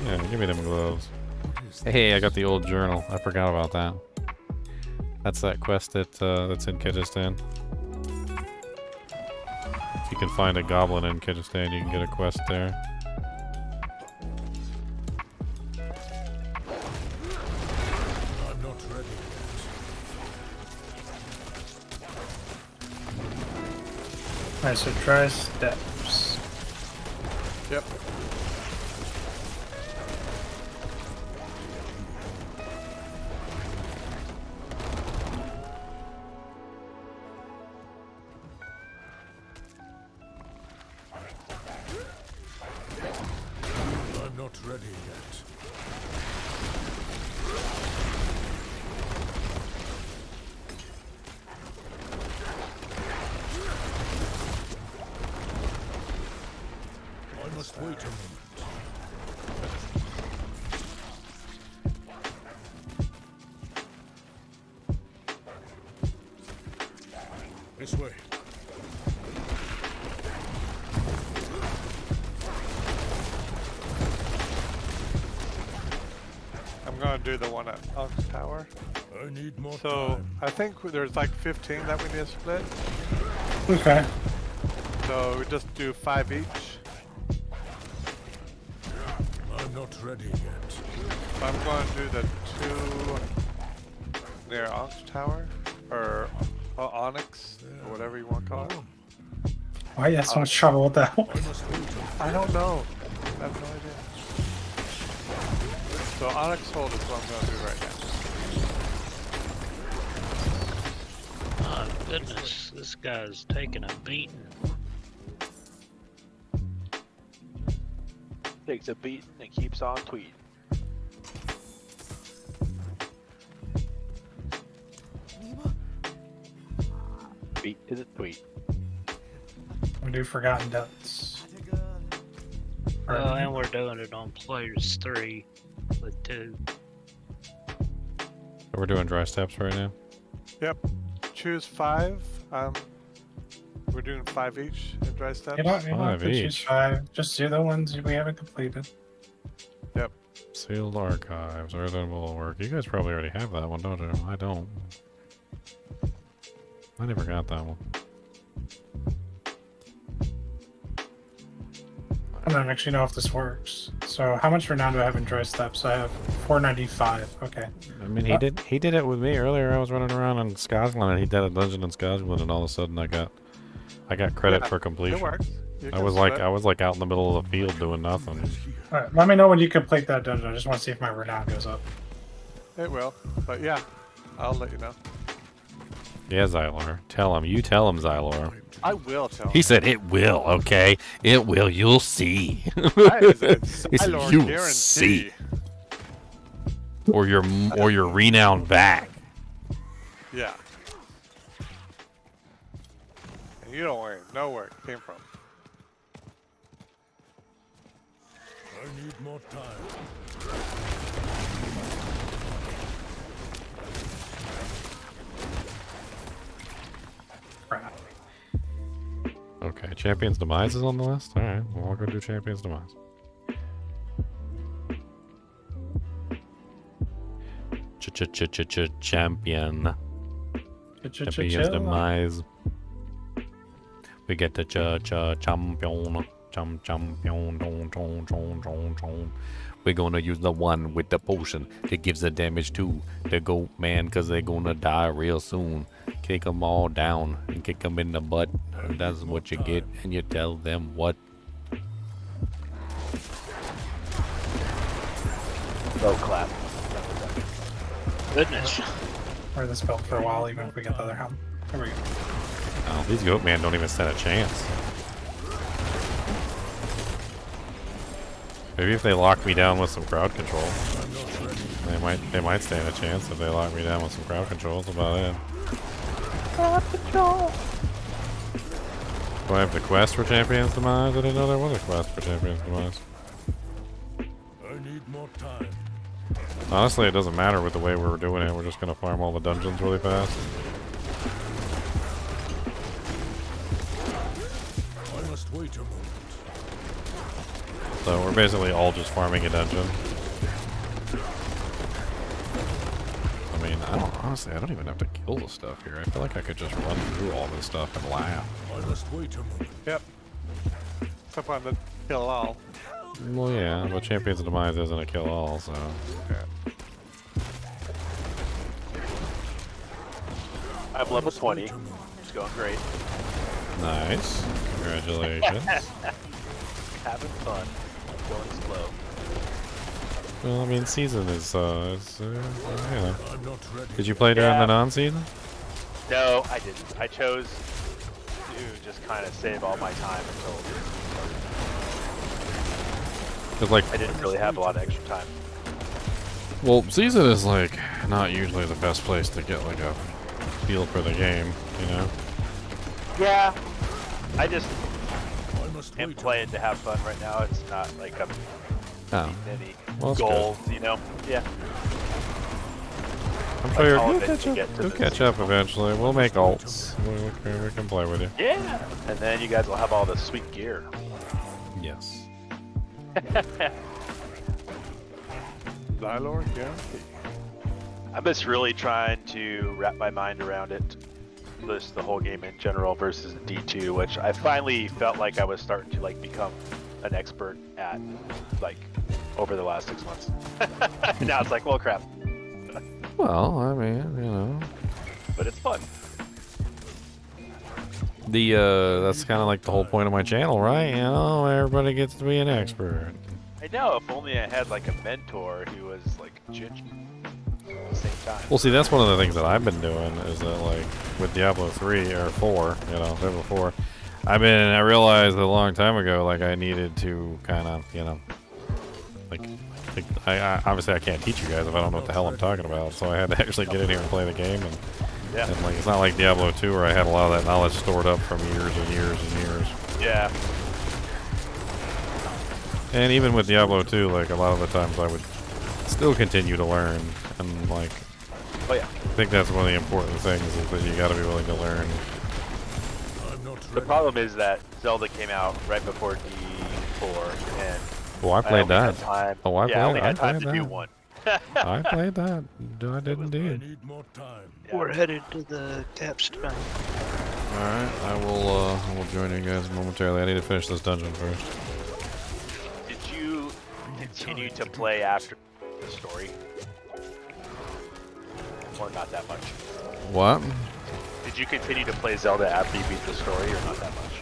Speaker 12: Yeah, give me them gloves. Hey, I got the old journal. I forgot about that. That's that quest that's in Kyrgyzstan. If you can find a goblin in Kyrgyzstan, you can get a quest there.
Speaker 19: I'm not ready
Speaker 3: Alright, so dry steps.
Speaker 2: Yep.
Speaker 19: I'm not ready yet. I must wait a moment. This way.
Speaker 2: I'm gonna do the one at Ox Tower.
Speaker 19: I need more
Speaker 2: So
Speaker 19: time.
Speaker 2: I think there's like 15 that we need to split.
Speaker 3: Okay.
Speaker 2: So we just do 5 each.
Speaker 19: I'm not ready yet.
Speaker 2: So I'm going to do the 2 near Ox Tower or Onyx or whatever you want to call it.
Speaker 3: Why you have so much trouble with that one?
Speaker 2: I don't know. I have no idea. So Onyx Hold is what I'm going to do right now.
Speaker 13: Oh goodness, this guy's taking a beating.
Speaker 8: Takes a beating and keeps on tweeting. Beat to the tweet.
Speaker 3: We do Forgotten Depths.
Speaker 13: Oh, and we're doing it on players 3 with 2.
Speaker 12: So we're doing dry steps right now.
Speaker 2: Yep. Choose 5. We're doing 5 each in dry steps.
Speaker 3: You don't have to choose 5. Just do the ones we haven't completed.
Speaker 2: Yep.
Speaker 12: Sealed archives, earthen bulwark. You guys probably already have that one, don't you? I don't. I never got that one.
Speaker 3: I don't actually know if this works. So how much renown do I have in dry steps? I have 495. Okay.
Speaker 12: I mean, he did it with me earlier. I was running around in Scotland, and he did a dungeon in Scotland, and all of a sudden I got credit for completion.
Speaker 2: It works.
Speaker 12: I was like out in the middle of the field doing nothing.
Speaker 3: All right. Let me know when you complete that dungeon. I just want to see if my renown goes up.
Speaker 2: It will. But yeah, I'll let you know.
Speaker 12: Yeah, Xylor. Tell him. You tell him, Xylor.
Speaker 2: I will tell
Speaker 12: He
Speaker 2: him.
Speaker 12: said it will, okay? It will, you'll see.
Speaker 2: I said,
Speaker 12: He said,
Speaker 2: Cylor
Speaker 12: you'll
Speaker 2: guarantee.
Speaker 12: see. Or your renowned back.
Speaker 2: Yeah. And you don't know where it came from.
Speaker 19: I need more time.
Speaker 12: Okay, Champion's Demise is on the list? Alright, well, I'll go do Champion's Demise. Champion. Champion's Demise. We get the champion. We're gonna use the one with the potion that gives the damage to the goat man, cause they're gonna die real soon. Kick them all down and kick them in the butt. And that's what you get, and you tell them what.
Speaker 8: Oh, clap.
Speaker 13: Goodness.
Speaker 3: Wear this belt for a while, even if we get the other helm. There we go.
Speaker 12: Oh, these goat men don't even stand a chance. Maybe if they lock me down with some crowd control, they might stand a chance if they lock me down with some crowd control. That's about it.
Speaker 8: Crowd control.
Speaker 12: Do I have the quest for Champion's Demise? I didn't know there was a quest for Champion's Demise.
Speaker 19: I need more time.
Speaker 12: Honestly, it doesn't matter with the way we're doing it. We're just gonna farm all the dungeons really fast.
Speaker 19: I must wait a moment.
Speaker 12: So we're basically all just farming a dungeon. I mean, honestly, I don't even have to kill the stuff here. I feel like I could just run through all this stuff and laugh.
Speaker 19: I must wait a moment.
Speaker 2: Yep. Except on the kill all.
Speaker 12: Well, yeah, but Champion's Demise isn't a kill all, so.
Speaker 2: Yeah.
Speaker 8: I'm level 20. It's going great.
Speaker 12: Nice. Congratulations.
Speaker 8: Having fun. Going slow.
Speaker 12: Well, I mean, season is, you know.
Speaker 19: I'm not ready.
Speaker 12: Did you play during the non-season?
Speaker 8: No, I didn't. I chose to just kind of save all my time until.
Speaker 12: Cause like,
Speaker 8: I didn't really have a lot of extra time.
Speaker 12: well, season is like not usually the best place to get like a feel for the game, you know?
Speaker 8: Yeah, I just am playing to have fun right now. It's not like I'm any
Speaker 12: well,
Speaker 8: goals, you know? Yeah.
Speaker 12: I'm sure
Speaker 8: all
Speaker 12: you'll
Speaker 8: of it to get to
Speaker 12: you'll
Speaker 8: the
Speaker 12: catch up eventually. We'll make alts. We can play with you.
Speaker 8: Yeah, and then you guys will have all the sweet gear.
Speaker 12: Yes.
Speaker 2: Xylor guarantee.
Speaker 8: I'm just really trying to wrap my mind around it. Just the whole game in general versus D2, which I finally felt like I was starting to like become an expert at, like over the last 6 months. Now it's like, well, crap.
Speaker 12: Well, I mean, you know.
Speaker 8: But it's fun.
Speaker 12: That's kind of like the whole point of my channel, right? You know, everybody gets to be an expert.
Speaker 8: I know, if only I had like a mentor who was like Chinchilla at the same time.
Speaker 12: Well, see, that's one of the things that I've been doing is that, like, with Diablo 3 or 4, you know, Diablo 4, I realized a long time ago, like, I needed to kind of, you know, like I obviously I can't teach you guys if I don't know what the hell I'm talking about, so I had to actually get in here and play the game, and like, it's not like Diablo 2 where I had a lot of that knowledge stored up from years and years and years.
Speaker 8: Yeah.
Speaker 12: And even with Diablo 2, like, a lot of the times I would still continue to learn, and like,
Speaker 8: oh yeah,
Speaker 12: I think that's one of the important things is that you got to be willing to learn.
Speaker 8: The problem is that Zelda came out right before D4, and
Speaker 12: Oh, I played
Speaker 8: only had
Speaker 12: that.
Speaker 8: time-
Speaker 12: Oh, I
Speaker 8: yeah, I
Speaker 12: played.
Speaker 8: only
Speaker 12: I
Speaker 8: had time
Speaker 12: played
Speaker 8: to do
Speaker 12: that.
Speaker 8: one.
Speaker 12: I played that. I did indeed.
Speaker 13: We're headed to the capstone.
Speaker 12: All right, I will join you guys momentarily. I need to finish this dungeon first.
Speaker 8: Did you continue to play after the story? Or not that much?
Speaker 12: What?
Speaker 8: Did you continue to play Zelda after you beat the story, or not that much?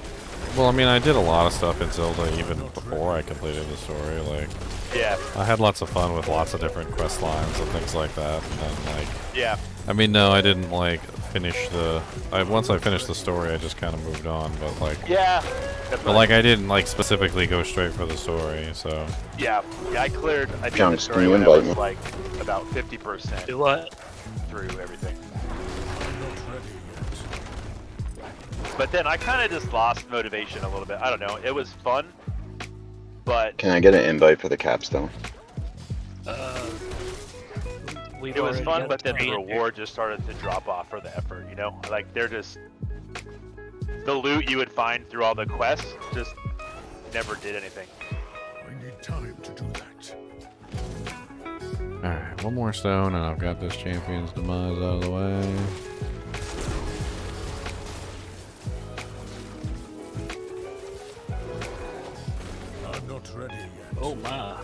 Speaker 12: Well, I mean, I did a lot of stuff in Zelda even before I completed the story. Like,
Speaker 8: yeah,
Speaker 12: I had lots of fun with lots of different quest lines and things like that. And then, like,
Speaker 8: yeah.
Speaker 12: I mean, no, I didn't like finish the. Once I finished the story, I just kind of moved on. But like.
Speaker 8: Yeah.
Speaker 12: But like, I didn't like specifically go straight for the story, so.
Speaker 8: Yeah, I cleared. I beat the
Speaker 5: Chunks,
Speaker 8: story
Speaker 5: can you
Speaker 8: when I
Speaker 5: invite
Speaker 8: was
Speaker 5: me?
Speaker 8: like about 50%.
Speaker 13: Do what?
Speaker 8: Through everything. But then I kind of just lost motivation a little bit. I don't know. It was fun, but
Speaker 5: Can I get an invite for the capstone?
Speaker 13: We've
Speaker 8: it was
Speaker 13: already
Speaker 8: fun.
Speaker 13: got
Speaker 8: But then the
Speaker 13: 3 in there.
Speaker 8: reward just started to drop off for the effort. You know, like they're just the loot you would find through all the quests just never did anything.
Speaker 19: I need time to do that.
Speaker 12: Alright, one more stone, and I've got this champion's demise out of the way.
Speaker 19: I'm not ready yet.
Speaker 13: Oh my.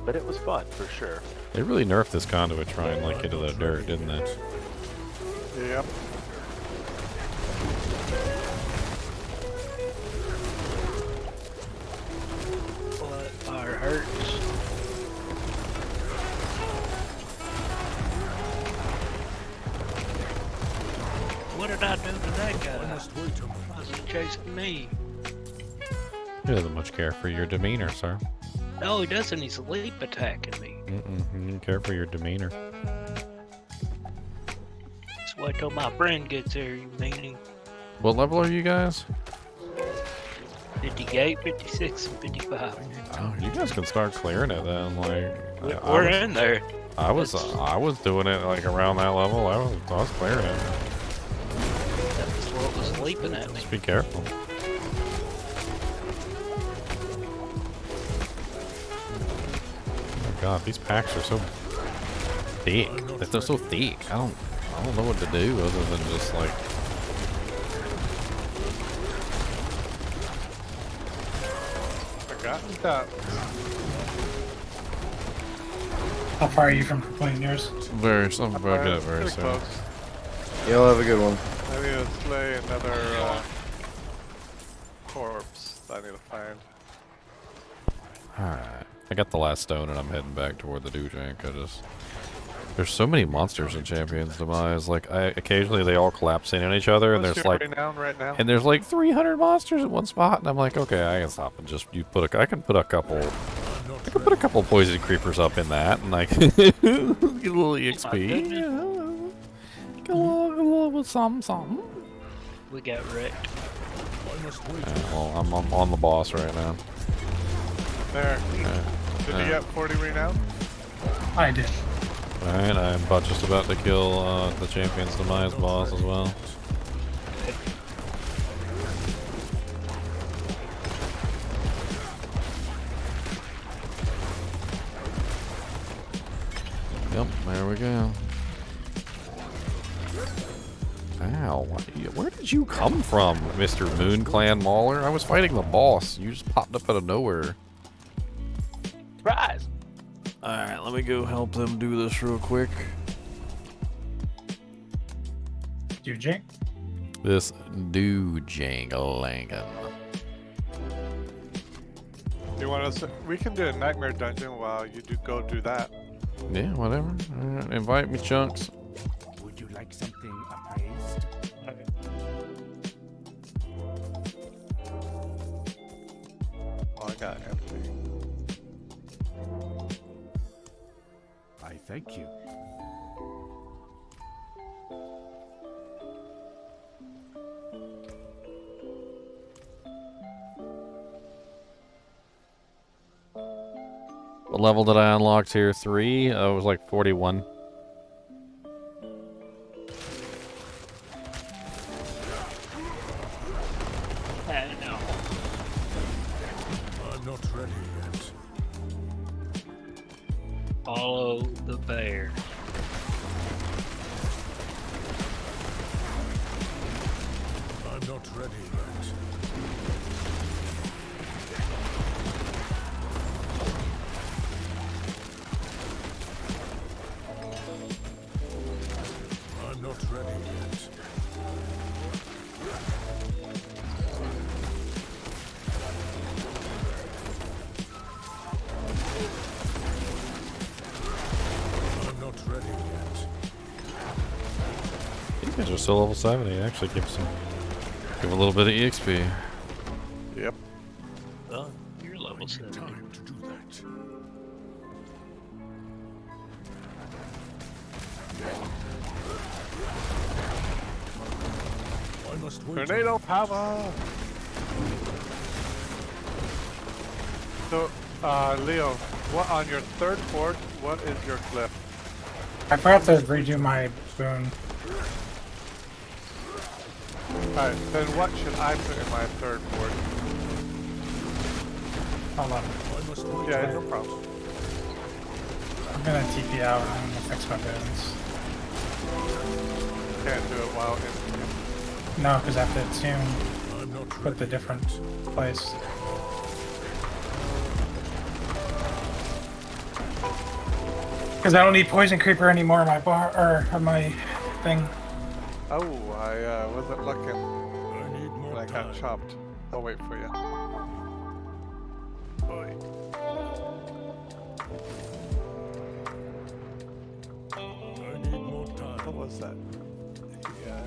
Speaker 8: But it was fun for sure.
Speaker 12: They really nerfed this conduit trying like into the dirt, didn't it?
Speaker 2: Yep.
Speaker 13: What fire hurts. What did I do to that guy? Why is he chasing me?
Speaker 12: He doesn't much care for your demeanor, sir.
Speaker 13: No, he doesn't. He's leap attacking me.
Speaker 12: He doesn't care for your demeanor.
Speaker 13: Just wait till my friend gets here, you meanie.
Speaker 12: What level are you guys?
Speaker 13: 58, 56, and 55.
Speaker 12: Oh, you guys can start clearing it then. Like
Speaker 13: We're in there.
Speaker 12: I was doing it like around that level. I was clearing it.
Speaker 13: That's what was leaping at me.
Speaker 12: Just be careful. Oh my god, these packs are so thick. They're so thick. I don't know what to do other than just like.
Speaker 2: Forgotten that.
Speaker 3: How far are you from completing yours?
Speaker 12: Very something about it very
Speaker 2: Pretty
Speaker 12: soon.
Speaker 2: close.
Speaker 20: You'll have a good one.
Speaker 2: I need to slay another corpse that I need to find.
Speaker 12: Alright. I got the last stone and I'm heading back toward the Doojank. There's so many monsters in Champions Demise. Like, occasionally they all collapse in on each other, and
Speaker 2: What's
Speaker 12: there's
Speaker 2: your
Speaker 12: like,
Speaker 2: renown right now?
Speaker 12: and there's like 300 monsters in one spot, and I'm like, okay, I can stop and just I can put a couple poison creepers up in that, and like get a little EXP. Yeah. Get a little something.
Speaker 13: We got wrecked.
Speaker 12: Well, I'm on the boss right now.
Speaker 2: There. Did you get 40 renown?
Speaker 3: I did.
Speaker 12: Alright, I'm just about to kill the Champion's Demise boss as well. Yep, there we go. Ow, where did you come from, Mr. Moon Clan Mauler? I was fighting the boss. You just popped up out of nowhere.
Speaker 8: Surprise!
Speaker 12: Alright, let me go help them do this real quick.
Speaker 3: Doojank?
Speaker 12: This Doojangalangan.
Speaker 2: You want us? We can do a nightmare dungeon while you go do that.
Speaker 12: Yeah, whatever. Alright, invite me, Chunks.
Speaker 19: Would you like something appraised?
Speaker 2: Oh, I got empty.
Speaker 19: I thank you.
Speaker 12: What level did I unlock tier 3? It was like 41.
Speaker 13: No.
Speaker 19: I'm not ready yet.
Speaker 13: Follow the bear.
Speaker 19: I'm not ready yet. I'm not ready yet.
Speaker 12: guys are still level 70. It actually gives give a little bit of EXP.
Speaker 2: Yep.
Speaker 13: Oh, you're level 70.
Speaker 2: Tornado power! So, Leo, what on your third fort, what is your cliff?
Speaker 3: I forgot to redo my boon.
Speaker 2: Alright, then what should I put in my third fort?
Speaker 3: Hold on.
Speaker 2: Yeah, no problem.
Speaker 3: I'm gonna TP out and I'm gonna fix my boons.
Speaker 2: Can't do it while in.
Speaker 3: No, because I have to attune. Put the different place. Because I don't need Poison Creeper anymore on my bar or on my thing.
Speaker 2: Oh, I wasn't looking. But I got chopped. I'll wait for you. What was that? Yeah.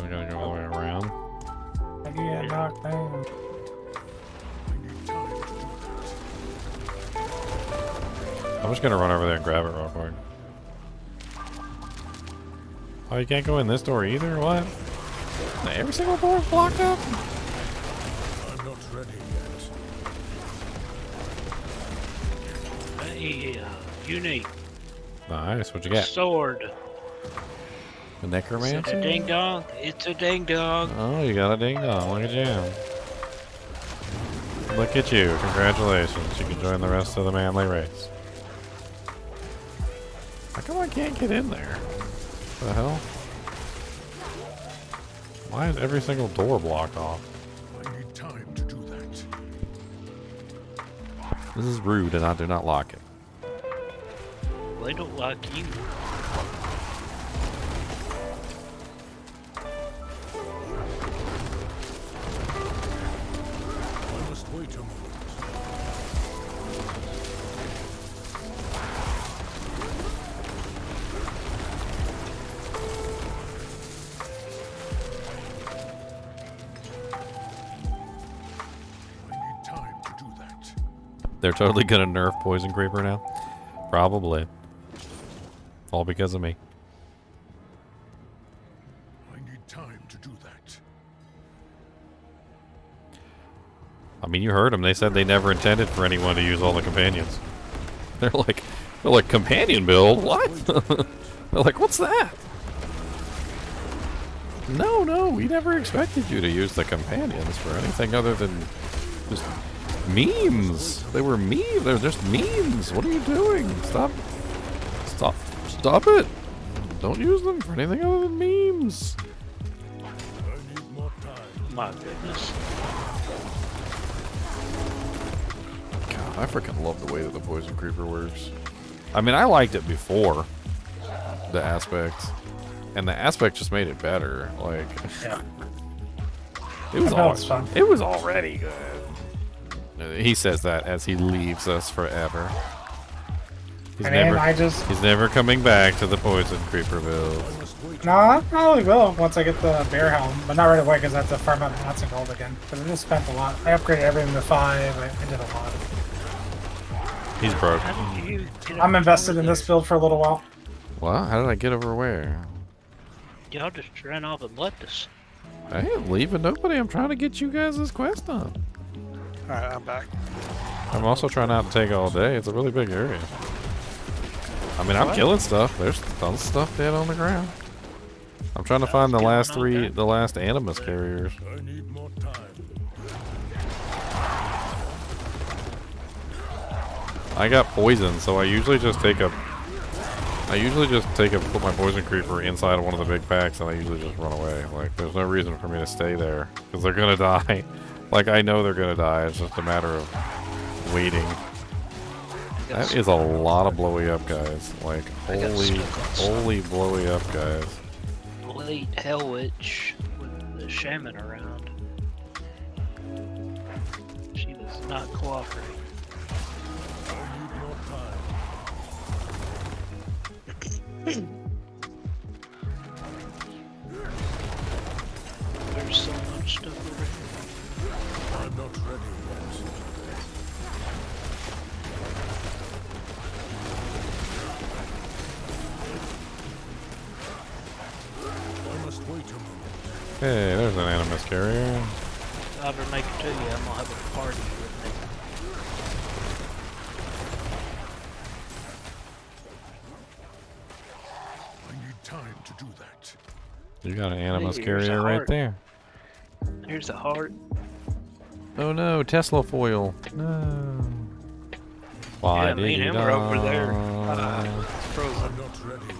Speaker 12: We gotta go all the way around.
Speaker 3: I get knocked down.
Speaker 12: I'm just gonna run over there and grab it real quick. Oh, you can't go in this door either? What? Every single door is blocked up?
Speaker 19: I'm not ready yet.
Speaker 13: Hey, unique.
Speaker 12: Nice, what'd you get?
Speaker 13: Sword.
Speaker 12: The
Speaker 13: Is
Speaker 12: necromancer?
Speaker 13: it a ding dong? It's a ding dong.
Speaker 12: Oh, you got a ding dong. Look at you. Look at you. Congratulations. You can join the rest of the manly race. How come I can't get in there? What the hell? Why is every single door blocked off?
Speaker 19: I need time to do that.
Speaker 12: This is rude and I do not like it.
Speaker 13: They don't like you.
Speaker 19: I must wait a moment.
Speaker 12: They're totally gonna nerf Poison Creeper now? Probably. All because of me.
Speaker 19: I need time to do that.
Speaker 12: I mean, you heard them. They said they never intended for anyone to use all the companions. They're like companion build? What? They're like, what's that? No, we never expected you to use the companions for anything other than just memes. They were memes. They're just memes. What are you doing? Stop it. Don't use them for anything other than memes.
Speaker 19: I need more time.
Speaker 13: My goodness.
Speaker 1: God, I freaking love the way that the Poison Creeper works. I mean, I liked it before the aspect, and the aspect just made it better. Like,
Speaker 3: yeah.
Speaker 1: it was
Speaker 3: fun.
Speaker 1: It was already good. He says that as he leaves us forever. He's he's never coming back to the Poison Creeper build.
Speaker 3: No, I probably will once I get the Bear Helm, but not right away because I have to farm out lots of gold again. But I just spent a lot. I upgraded everything to 5. I did a lot.
Speaker 12: He's broke.
Speaker 3: I'm invested in this build for a little while.
Speaker 1: What? How did I get over where?
Speaker 13: Y'all just ran off and left us.
Speaker 1: I ain't leaving nobody. I'm trying to get you guys this quest done.
Speaker 2: Alright, I'm back.
Speaker 1: I'm also trying not to take all day. It's a really big area. I mean, I'm killing stuff. There's tons of stuff dead on the ground. I'm trying to find the last Animus carriers.
Speaker 19: I need more time.
Speaker 1: I got poison, so I usually just put my Poison Creeper inside of one of the big packs, and I usually just run away. Like, there's no reason for me to stay there, because they're gonna die. Like, I know they're gonna die. It's just a matter of waiting. That is a lot of blowy up, guys. Like, holy blowy up, guys.
Speaker 13: Late Hell Witch with the shaman around. She does not cooperate. There's so much stuff over here.
Speaker 19: I'm not ready yet. I must wait a moment.
Speaker 12: Hey, there's an animus carrier.
Speaker 13: I'll ever make it to you. I'm gonna have a party with me.
Speaker 19: I need time to do that.
Speaker 12: You got an animus
Speaker 13: Hey, here's a
Speaker 12: carrier right
Speaker 13: heart.
Speaker 12: there.
Speaker 13: Here's a heart.
Speaker 12: Oh no, Tesla foil. No. Why
Speaker 13: Yeah,
Speaker 12: did
Speaker 13: me and
Speaker 12: you
Speaker 13: him are over there.
Speaker 2: It's frozen.
Speaker 19: I'm not ready yet.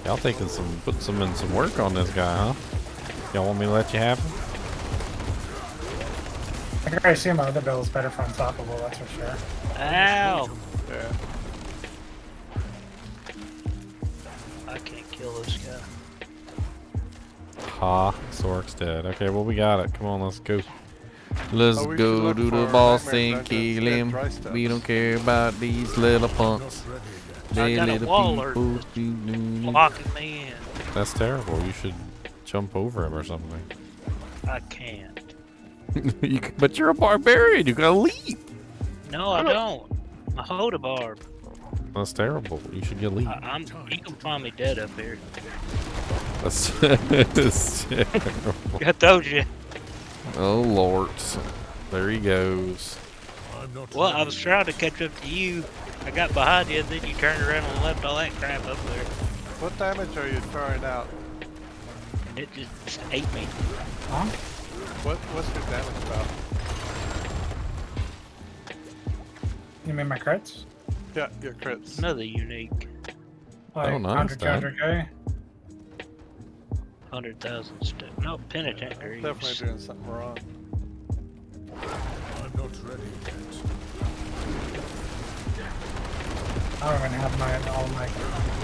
Speaker 12: Y'all taking putting some work on this guy, huh? Y'all want me to let you have him?
Speaker 3: I can already see my other build is better for unstoppable, that's for sure.
Speaker 13: Ow!
Speaker 2: Yeah.
Speaker 13: I can't kill this guy.
Speaker 12: Ha, Sork's dead. Okay, well we got it. Come on, let's go. Let's
Speaker 2: Oh, we should
Speaker 12: go
Speaker 2: look
Speaker 12: do the
Speaker 2: for
Speaker 12: boss
Speaker 2: nightmare
Speaker 12: and
Speaker 2: dungeons
Speaker 12: kill
Speaker 2: and
Speaker 12: him.
Speaker 2: dry
Speaker 12: We
Speaker 2: steps.
Speaker 12: don't care about these little punks.
Speaker 13: I got a
Speaker 12: little
Speaker 13: waller
Speaker 12: people.
Speaker 13: blocking me in.
Speaker 12: That's terrible. You should jump over him or something.
Speaker 13: I can't.
Speaker 12: But you're a barbarian. You gotta leave.
Speaker 13: No, I don't. I hold a barb.
Speaker 12: That's terrible. You should get leave.
Speaker 13: You can find me dead up here.
Speaker 12: That's terrible.
Speaker 13: I told you.
Speaker 12: Oh Lord. There he goes.
Speaker 13: Well, I was trying to catch up to you. I got behind you, and then you turned around and left all that crap up there.
Speaker 2: What damage are you throwing out?
Speaker 13: It just ate me.
Speaker 3: Huh?
Speaker 2: What's your damage about?
Speaker 3: You mean my crits?
Speaker 2: Yeah, your crits.
Speaker 13: Another unique.
Speaker 3: Like
Speaker 12: Oh, nice,
Speaker 3: 100, 200k?
Speaker 13: 100,000 stuff. No, penitent greaves.
Speaker 2: Definitely doing something wrong.
Speaker 19: I'm not ready yet.
Speaker 3: I don't even have all my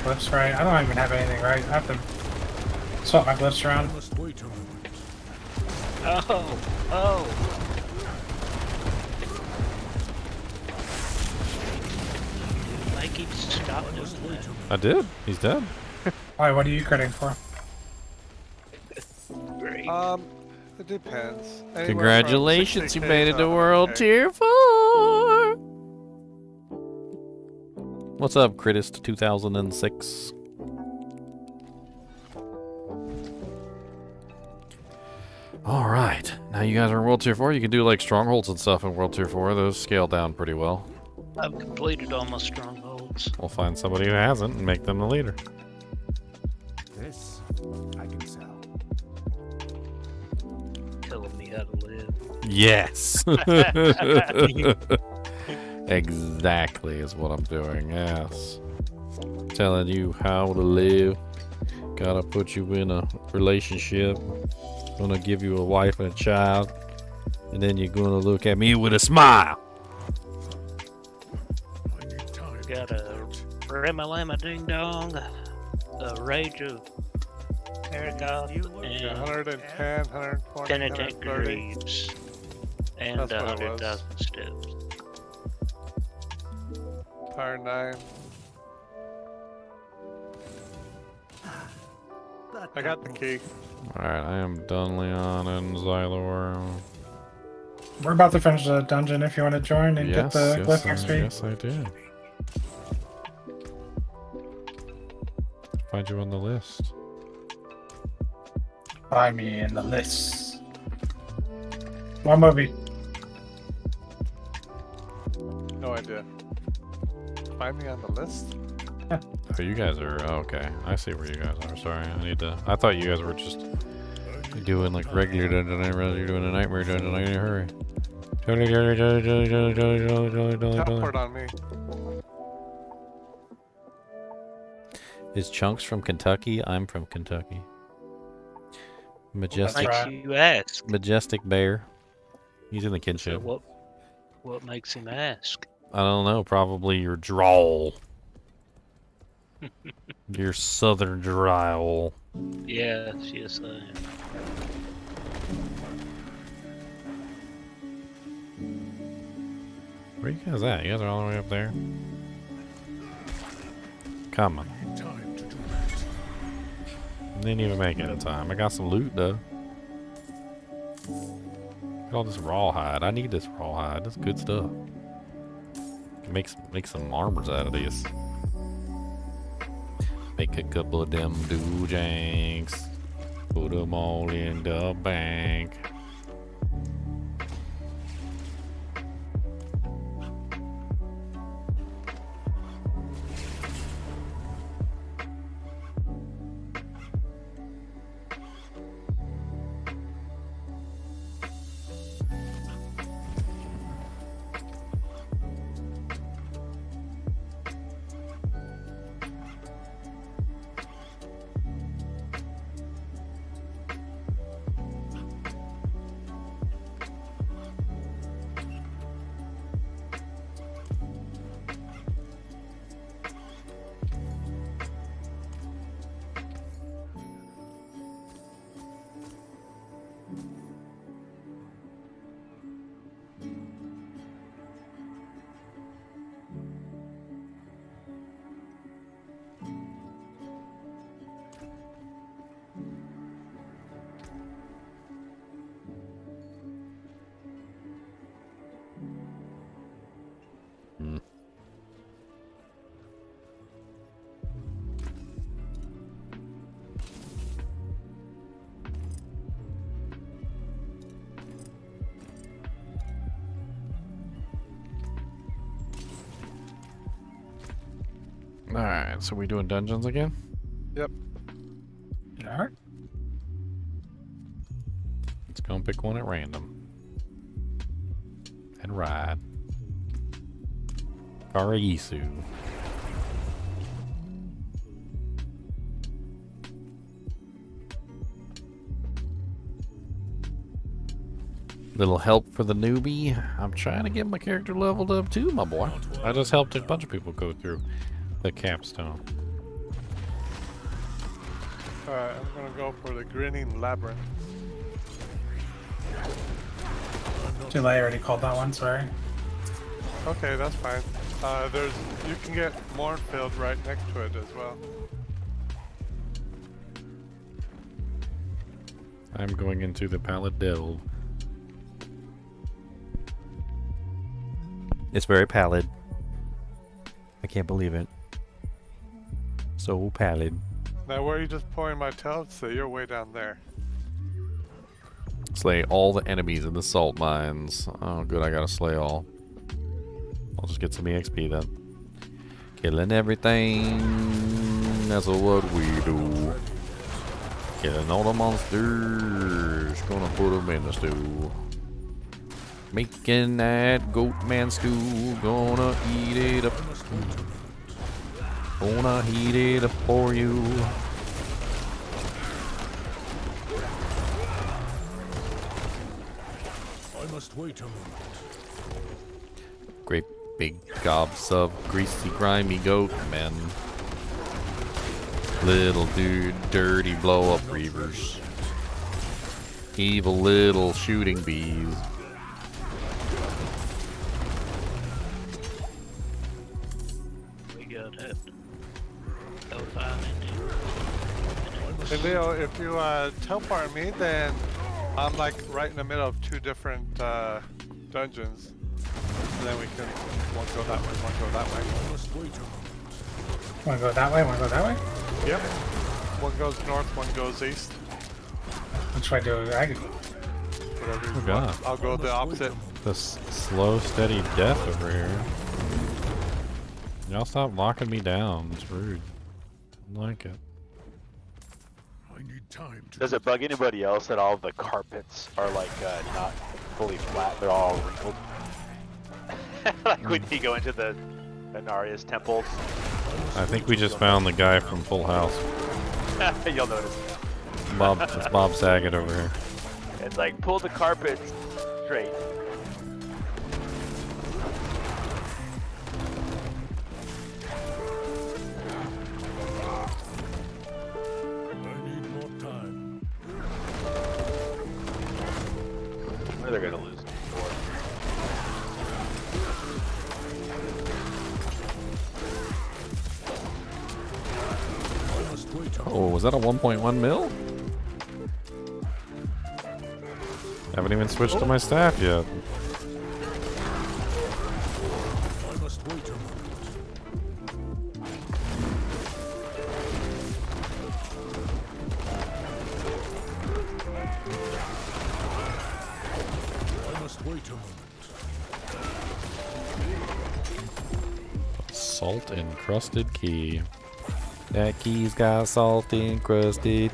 Speaker 3: glyphs right. I don't even have anything right. I have to swap my glyphs around.
Speaker 19: I must wait a moment.
Speaker 13: Oh. Make him stop doing that.
Speaker 12: I did. He's dead.
Speaker 3: Alright, what are you critting for?
Speaker 13: Great.
Speaker 2: It depends. Anywhere
Speaker 12: Congratulations,
Speaker 2: from
Speaker 12: you
Speaker 2: 60K
Speaker 12: made it to World
Speaker 2: 100K.
Speaker 12: Tier 4. What's up, Critist 2006? Alright, now you guys are in World Tier 4. You can do like strongholds and stuff in World Tier 4. Those scale down pretty well.
Speaker 13: I've completed all my strongholds.
Speaker 12: We'll find somebody who hasn't and make them the leader.
Speaker 19: This I can sell.
Speaker 13: Telling me how to live.
Speaker 12: Yes! Exactly is what I'm doing, yes. Telling you how to live. Gotta put you in a relationship. Gonna give you a wife and a child. And then you're gonna look at me with a smile.
Speaker 13: Got a Rama Lama Ding Dong, the Rage of Paragon, and
Speaker 2: 110, 120,
Speaker 13: Penitent
Speaker 2: 130.
Speaker 13: Greaves, and
Speaker 2: That's what it
Speaker 13: 100,000 steps.
Speaker 2: Power 9. I got the key.
Speaker 12: Alright, I am done, Leon and Xylor.
Speaker 3: We're about to finish the dungeon if you want to join and get the glyph next week.
Speaker 12: Yes, I did. Find you on the list.
Speaker 3: Find me in the list. What movie?
Speaker 2: No idea. Find me on the list?
Speaker 12: Oh, you guys are okay. I see where you guys are. Sorry, I thought you guys were just doing like regular dungeon. I didn't realize you're doing a nightmare dungeon. I'm in a hurry.
Speaker 2: Teleport on me.
Speaker 12: Is Chunks from Kentucky? I'm from Kentucky. Majestic.
Speaker 13: What makes you ask?
Speaker 12: Majestic Bear. He's in the kinship.
Speaker 13: So what makes him ask?
Speaker 12: I don't know. Probably your drawl. Your southern drawl.
Speaker 13: Yes, I am.
Speaker 12: Where you guys at? You guys are all the way up there? Come on. Didn't even make it in time. I got some loot though. Look at all this rawhide. I need this rawhide. That's good stuff. Make some armors out of this. Make a couple of them doojanks. Put them all in the bank. Alright, so we doing dungeons again?
Speaker 2: Yep.
Speaker 3: Alright.
Speaker 12: Let's go and pick one at random. And ride. Karayisu. Little help for the newbie. I'm trying to get my character leveled up too, my boy. I just helped a bunch of people go through the capstone.
Speaker 2: Alright, I'm gonna go for the Grinning Labyrinth.
Speaker 3: Too late, I already called that one, sorry.
Speaker 2: Okay, that's fine. You can get Mournfield right next to it as well.
Speaker 12: I'm going into the Pallid Delve. It's very pallid. I can't believe it. So pallid.
Speaker 2: Now where are you just pouring my tail? So you're way down there.
Speaker 12: Slay all the enemies in the salt mines. Oh, good, I gotta slay all. I'll just get some EXP then. Killing everything. That's what we do. Killing all the monsters. Gonna put them in the stew. Making that goat man stew. Gonna eat it up. Gonna heat it up for you.
Speaker 19: I must wait a moment.
Speaker 12: Great big gobs of greasy, grimy goat men. Little dude, dirty blow up reavers. Evil little shooting bees.
Speaker 13: We got it.
Speaker 2: Hey Leo, if you teleport me, then I'm like right in the middle of two different dungeons. And then we can one go that way, one go that way.
Speaker 3: Wanna go that way, wanna go that way?
Speaker 2: Yep. One goes north, one goes east.
Speaker 3: Which way do I go?
Speaker 2: Whatever you
Speaker 12: Oh god.
Speaker 2: want. I'll go the opposite.
Speaker 12: This slow, steady death over here. Y'all stop locking me down. It's rude. I don't like it.
Speaker 19: I need time to.
Speaker 8: Does it bug anybody else that all the carpets are like not fully flat? They're all wrinkled. Like when you go into the Anaria's temples.
Speaker 12: I think we just found the guy from Full House.
Speaker 8: You'll notice.
Speaker 12: It's Bob Saget over here.
Speaker 8: It's like pull the carpets straight.
Speaker 19: I need more time.
Speaker 8: Where they're gonna lose.
Speaker 12: Oh, was that a 1.1 mil? Haven't even switched to my staff yet.
Speaker 19: I must wait a moment. I must wait a moment.
Speaker 12: Salt encrusted key. That key's got salt encrusted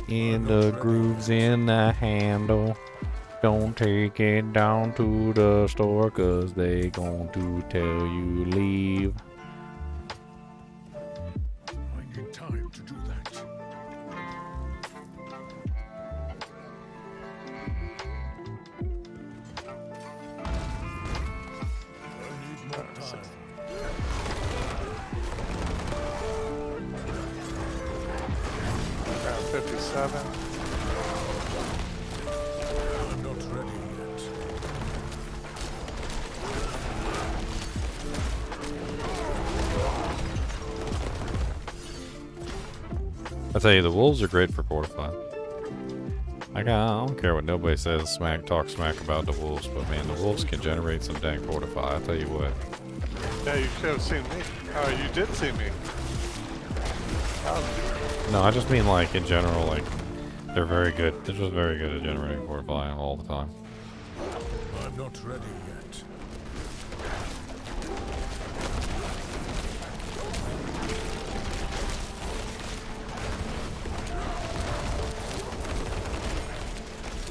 Speaker 12: in the grooves in the handle. Don't take it down to the store, 'cause they going to tell you leave.
Speaker 19: I need time to do that. I need more time.
Speaker 2: 57.
Speaker 19: I'm not ready yet.
Speaker 12: I tell you, the wolves are great for fortify. I don't care what nobody says, talk smack about the wolves, but man, the wolves can generate some dang fortify. I tell you what.
Speaker 2: Yeah, you should have seen me. Oh, you did see me.
Speaker 12: No, I just mean like in general, like they're very good. They're just very good at generating fortify all the time.
Speaker 19: I'm not ready yet.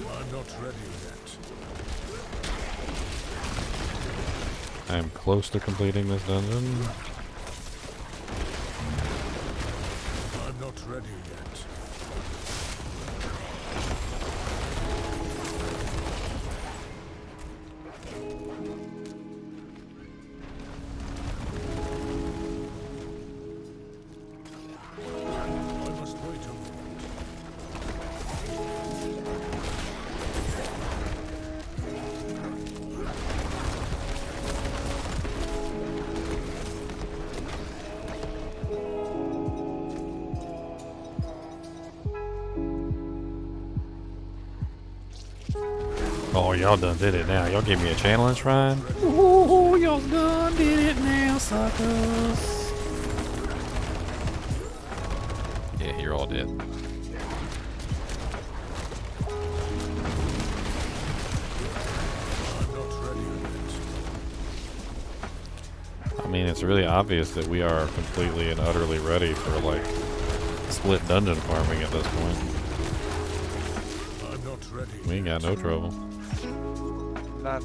Speaker 19: I'm not ready yet.
Speaker 12: I am close to completing this dungeon.
Speaker 19: I'm not ready yet. I must wait a moment.
Speaker 12: Oh, y'all done did it now. Y'all give me a channeling shrine. Ooh, y'all done did it now, suckers. Yeah, you're all dead. I mean, it's really obvious that we are completely and utterly ready for, like, split dungeon farming at this point.
Speaker 19: I'm not ready.
Speaker 12: We ain't got no trouble.
Speaker 2: None.
Speaker 19: I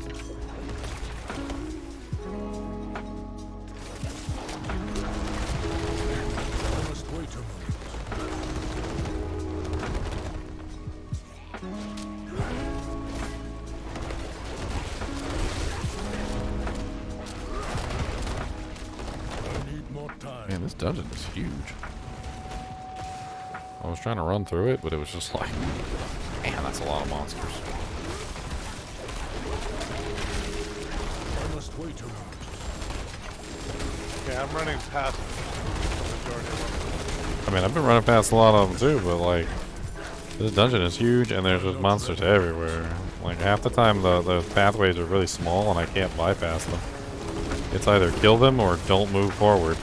Speaker 19: must wait a moment. I need more time.
Speaker 12: Man, this dungeon is huge. I was trying to run through it, but it was just like, man, that's a lot of monsters.
Speaker 19: I must wait a moment.
Speaker 2: Yeah, I'm running past the majority of them.
Speaker 12: I mean, I've been running past a lot of them too, but like, this dungeon is huge and there's just monsters everywhere. Like, half the time the pathways are really small and I can't bypass them. It's either kill them or don't move forward.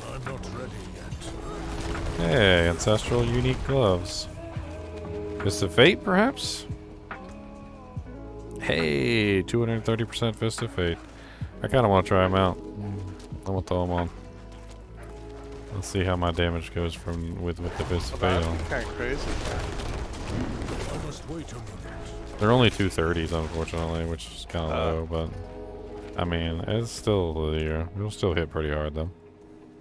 Speaker 19: I'm not ready yet.
Speaker 12: Hey, ancestral unique gloves. Fist of Fate, perhaps? Hey, 230% Fist of Fate. I kind of want to try them out. I'm gonna throw them on. Let's see how my damage goes from with the Fist of Fate on.
Speaker 2: Kind of crazy.
Speaker 19: I must wait a moment.
Speaker 12: They're only 230s, unfortunately, which is kind of low, but I mean, it's still the we'll still hit pretty hard though.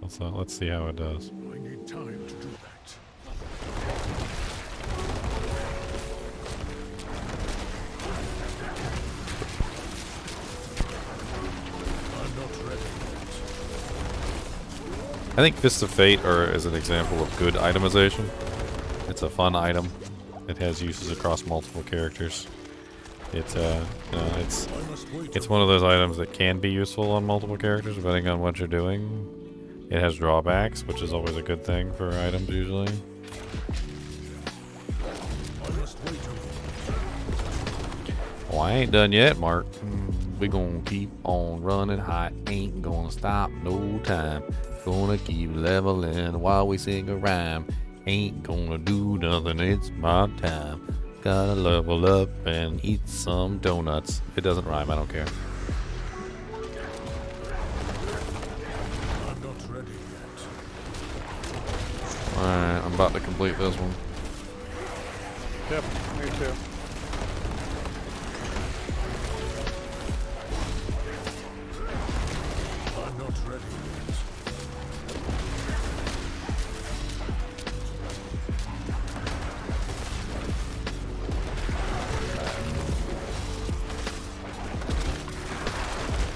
Speaker 12: Let's see how it does.
Speaker 19: I need time to do that. I'm not ready yet.
Speaker 12: I think Fist of Fate is an example of good itemization. It's a fun item. It has uses across multiple characters. It's it's one of those items that can be useful on multiple characters depending on what you're doing. It has drawbacks, which is always a good thing for items usually. Well, I ain't done yet, Mark. We gonna keep on running hot. Ain't gonna stop no time. Gonna keep leveling while we sing a rhyme. Ain't gonna do nothing, it's my time. Gotta level up and eat some donuts. It doesn't rhyme, I don't care.
Speaker 19: I'm not ready yet.
Speaker 1: Alright, I'm about to complete this one.
Speaker 2: Yep, me too.
Speaker 19: I'm not ready yet.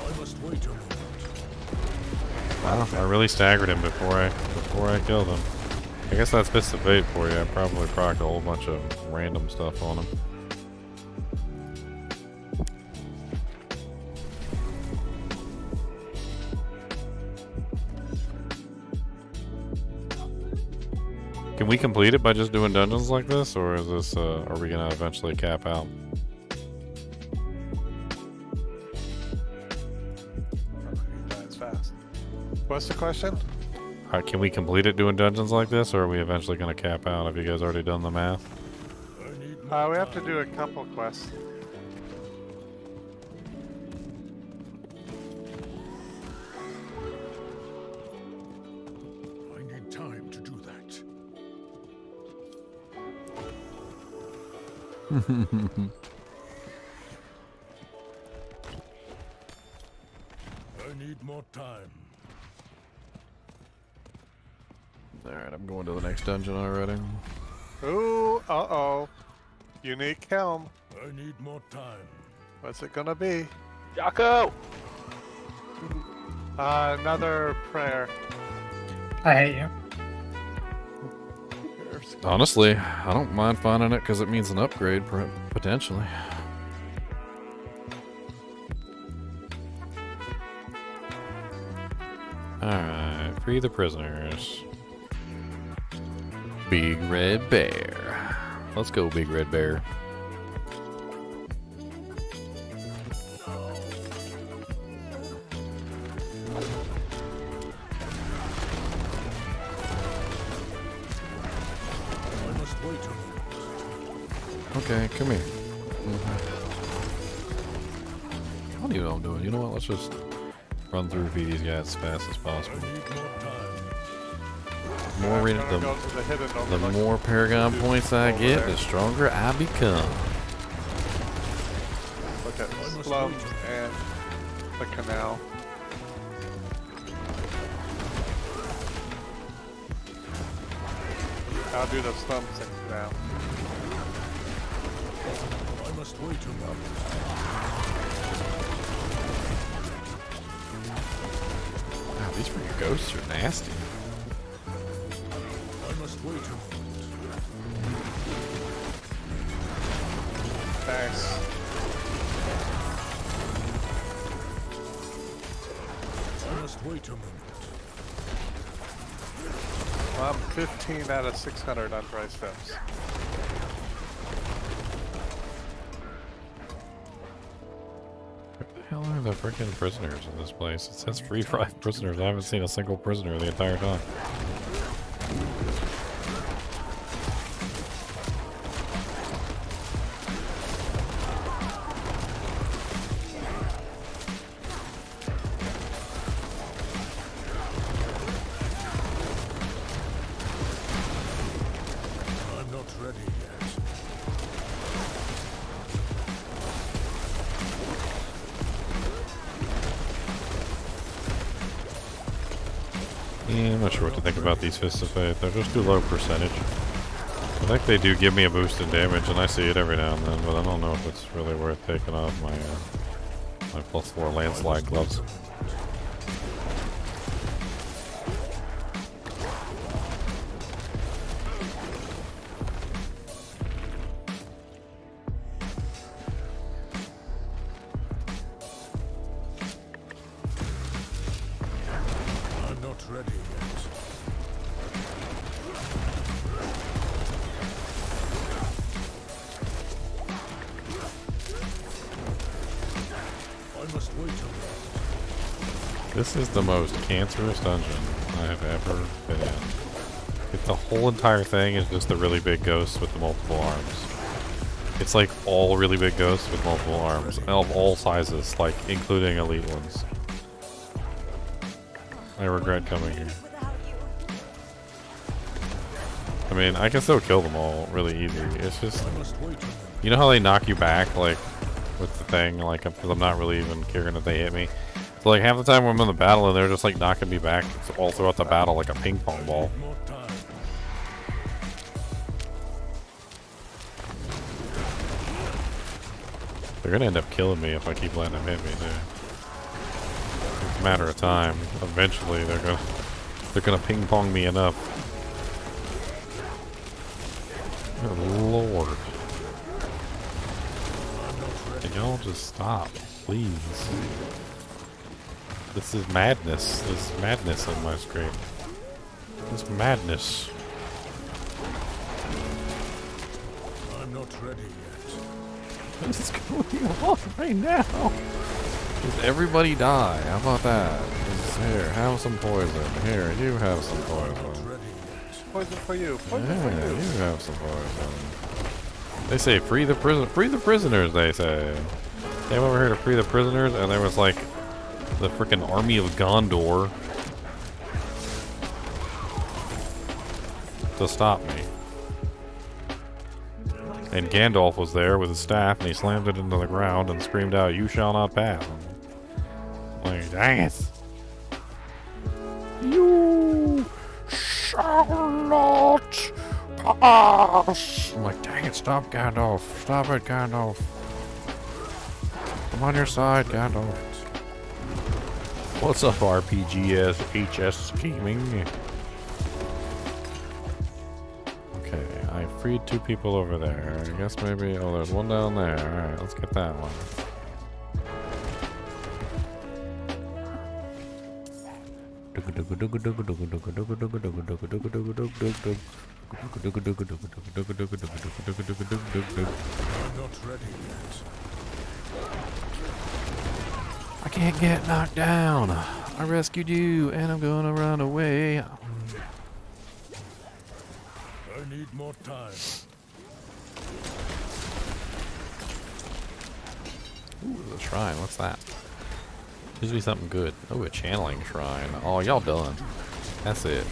Speaker 19: I must wait a moment.
Speaker 12: Wow, I really staggered him before I killed him. I guess that's bits of bait for you. I probably procced a whole bunch of random stuff on him. Can we complete it by just doing dungeons like this, or is this are we gonna eventually cap out?
Speaker 2: That's fast. What's the question?
Speaker 12: Can we complete it doing dungeons like this, or are we eventually gonna cap out? Have you guys already done the math?
Speaker 2: We have to do a couple quests.
Speaker 19: I need time to do that. I need more time.
Speaker 1: Alright, I'm going to the next dungeon already.
Speaker 2: Ooh, uh-oh. Unique helm.
Speaker 19: I need more time.
Speaker 2: What's it gonna be?
Speaker 8: Jocko!
Speaker 2: Another prayer.
Speaker 3: I hate you.
Speaker 1: Honestly, I don't mind finding it because it means an upgrade, potentially.
Speaker 12: Alright, free the prisoners.
Speaker 1: Big Red Bear. Let's go, Big Red Bear.
Speaker 19: I must wait a moment.
Speaker 1: Okay, come here. I don't even know what I'm doing. You know what? Let's just run through these guys as fast as possible. The more Paragon points I get, the stronger I become.
Speaker 2: Look at slums and the canal. I'll do the slums and canal.
Speaker 19: I must wait a moment.
Speaker 1: Wow, these freaking ghosts are nasty.
Speaker 19: I must wait a moment.
Speaker 2: Thanks.
Speaker 19: I must wait a moment.
Speaker 2: Well, I'm 15 out of 600 on price steps.
Speaker 12: Where the hell are the freaking prisoners in this place? It says free 5 prisoners. I haven't seen a single prisoner the entire time.
Speaker 19: I'm not ready yet.
Speaker 12: Yeah, I'm not sure what to think about these Fists of Faith. They're just too low percentage. I think they do give me a boost in damage, and I see it every now and then, but I don't know if it's really worth taking off my my +4 landslide gloves.
Speaker 19: I'm not ready
Speaker 12: This is the most cancerous dungeon I have ever been in. If the whole entire thing is just the really big ghosts with the multiple arms. It's like all really big ghosts with multiple arms, of all sizes, like including elite ones. I regret coming here. I mean, I can still kill them all really easy. It's just, you know how they knock you back, like, with the thing, like, because I'm not really even caring if they hit me. So, like, half the time when I'm in the battle and they're just, like, knocking me back all throughout the battle like a ping pong ball. They're gonna end up killing me if I keep letting them hit me, too. It's a matter of time. Eventually, they're gonna ping pong me enough. Good lord. Can y'all just stop, please? This is madness. There's madness in my screen. This madness.
Speaker 19: I'm not ready yet.
Speaker 12: What is going on right now? Does everybody die? How about that? Here, have some poison. Here, you have some poison.
Speaker 2: Poison for you. Poison
Speaker 12: Yeah,
Speaker 2: for you.
Speaker 12: you have some poison. They say free the prisoners, they say. They came over here to free the prisoners, and there was like the freaking army of Gondor to stop me. And Gandalf was there with his staff, and he slammed it into the ground and screamed out, "You shall not pass." I'm like, dang it. You shall not pass. I'm like, dang it, stop, Gandalf. Stop it, Gandalf. I'm on your side, Gandalf. What's up, RPGS HS Gaming? Okay, I freed 2 people over there. I guess maybe... Oh, there's one down there. Alright, let's get that one. I can't get knocked down. I rescued you, and I'm gonna run away.
Speaker 19: I need more time.
Speaker 12: Ooh, the shrine. What's that? Usually something good. Oh, a channeling shrine. Oh, y'all done. That's it.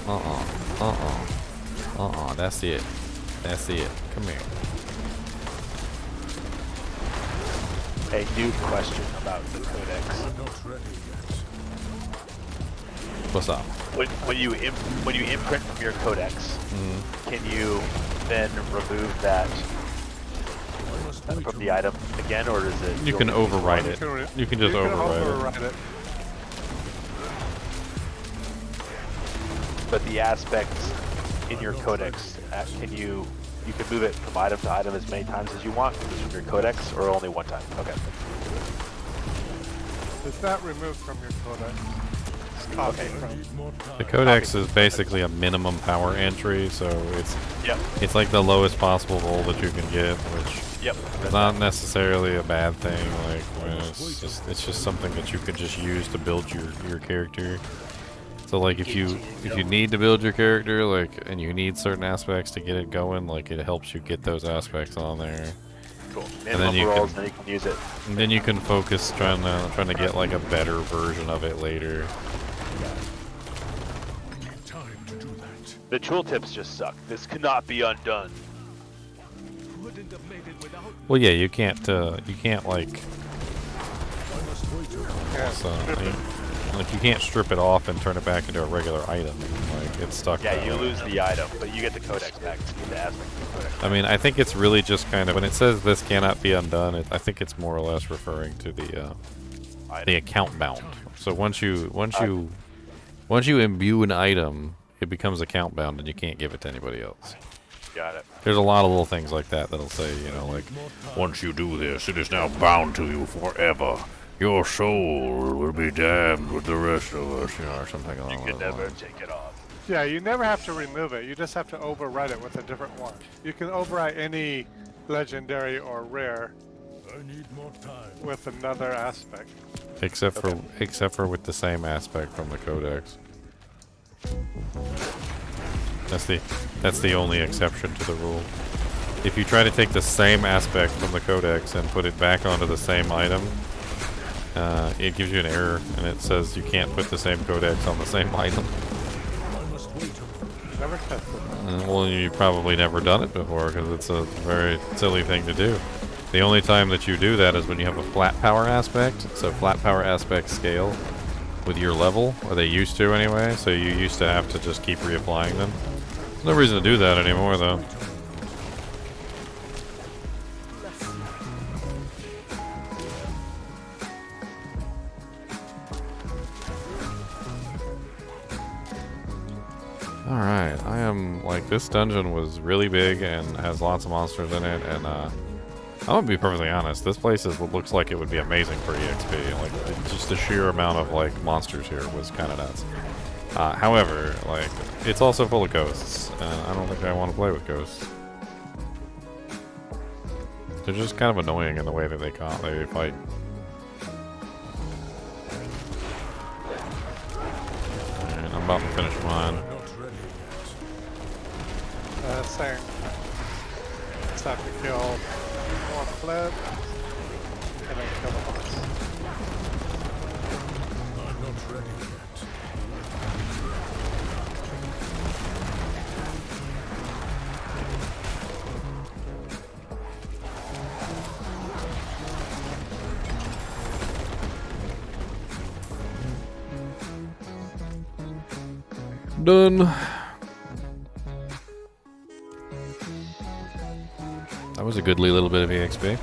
Speaker 12: That's it. That's it. Come here.
Speaker 8: A new question about the codex.
Speaker 12: What's up?
Speaker 8: When you imprint from your codex, can you then remove that from the item again, or is it?
Speaker 12: You can overwrite it. You can just overwrite it.
Speaker 8: But the aspects in your codex, you can move it from item to item as many times as you want from your codex, or only one time? Okay.
Speaker 2: It's not removed from your codex. It's copied from.
Speaker 12: The codex is basically a minimum power entry, so it's like the lowest possible roll that you can get, which is not necessarily a bad thing. Like when it's just something that you could just use to build your character. So like if you need to build your character, like, and you need certain aspects to get it going, like it helps you get those aspects on there.
Speaker 8: Cool.
Speaker 12: And then you
Speaker 8: can use it.
Speaker 12: And then you can focus trying to get like a better version of it later.
Speaker 8: The tooltips just suck. This cannot be undone.
Speaker 12: Well, yeah, you can't like. Like you can't strip it off and turn it back into a regular item. Like it's stuck.
Speaker 8: Yeah, you lose the item, but you get the codex back. You get the aspect of the codex.
Speaker 12: I mean, I think it's really just kind of when it says this cannot be undone. I think it's more or less referring to the account bound. So once you imbue an item, it becomes account bound, and you can't give it to anybody else.
Speaker 8: Got it.
Speaker 12: There's a lot of little things like that that'll say, you know, like once you do this, it is now bound to you forever. Your soul will be damned with the rest of us, you know, or something along those lines.
Speaker 8: You can never take it off.
Speaker 2: Yeah, you never have to remove it. You just have to overwrite it with a different one. You can overwrite any legendary or rare
Speaker 19: I need more time.
Speaker 2: with another aspect.
Speaker 12: Except for with the same aspect from the codex. That's the only exception to the rule. If you try to take the same aspect from the codex and put it back onto the same item, it gives you an error and it says you can't put the same codex on the same item.
Speaker 2: Never tested that.
Speaker 12: Well, you probably never done it before because it's a very silly thing to do. The only time that you do that is when you have a flat power aspect. So flat power aspects scale with your level, or they used to anyway, so you used to have to just keep reapplying them. There's no reason to do that anymore though. Alright, I am, like, this dungeon was really big and has lots of monsters in it, and I'm gonna be perfectly honest, this place looks like it would be amazing for EXP. Like, just the sheer amount of, like, monsters here was kind of nuts. However, like, it's also full of ghosts, and I don't think I want to play with ghosts. They're just kind of annoying in the way that they fight. Alright, I'm about to finish mine.
Speaker 2: Same. It's time to kill more flip and then kill the boss.
Speaker 19: I'm not ready
Speaker 12: yet. Done. That was a goodly little bit of EXP.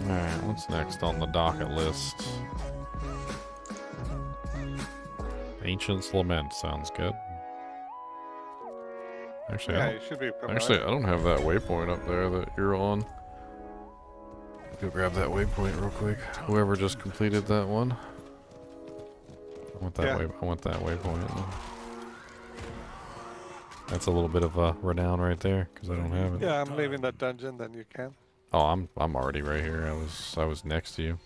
Speaker 12: Alright, what's next on the docket list? Ancient's Lament sounds good. Actually,
Speaker 2: Yeah, you should be promoted.
Speaker 12: actually, I don't have that waypoint up there that you're on. Go grab that waypoint real quick. Whoever just completed that one. I want that I want that waypoint. That's a little bit of a renown right there because I don't have it.
Speaker 2: Yeah, I'm leaving that dungeon, then you can.
Speaker 12: Oh, I'm already right here. I was next to you.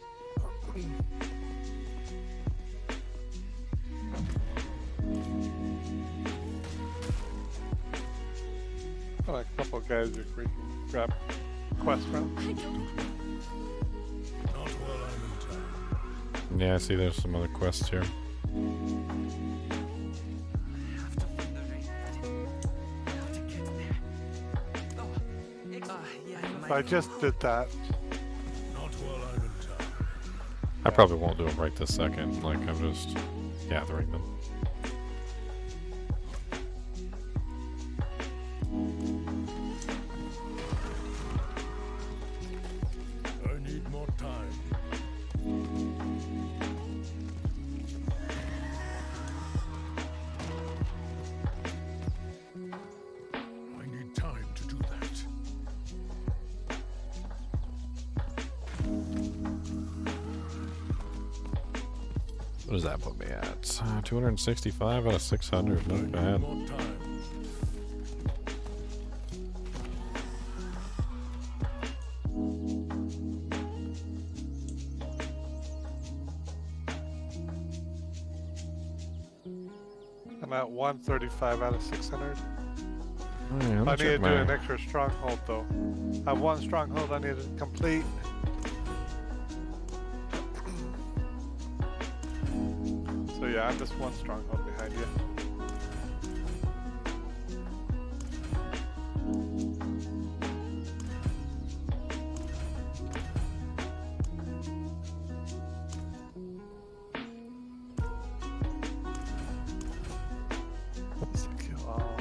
Speaker 2: Like a couple of guys you can grab quest from.
Speaker 12: Yeah, I see there's some other quests here.
Speaker 2: I just did that.
Speaker 12: I probably won't do them right this second. Like, I'm just gathering them.
Speaker 19: I need more time. I need time to do that.
Speaker 12: What does that put me at? 265 out of 600. Not bad.
Speaker 2: I'm at 135 out of 600.
Speaker 12: Oh, yeah,
Speaker 2: I need to do an extra stronghold though. I have one stronghold I need to complete. So yeah, I'm just one stronghold behind you. Let's kill all.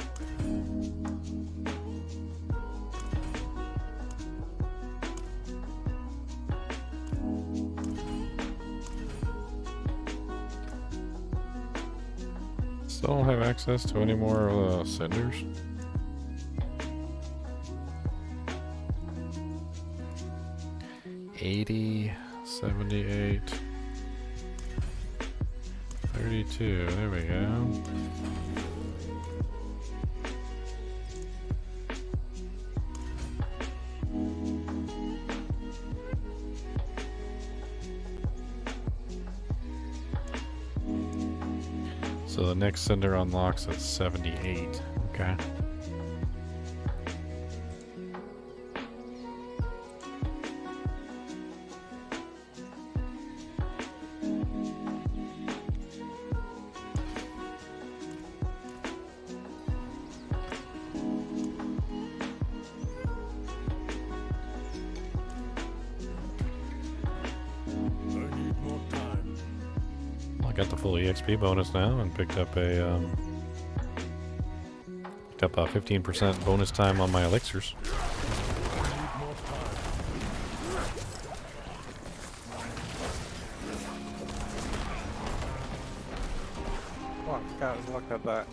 Speaker 12: Still don't have access to any more cinders. $80, $78. 32. There we go. So the next cinder unlocks at 78. Okay. Got the full EXP bonus now and picked up a 15% bonus time on my elixirs.
Speaker 2: Oh, God, look at that.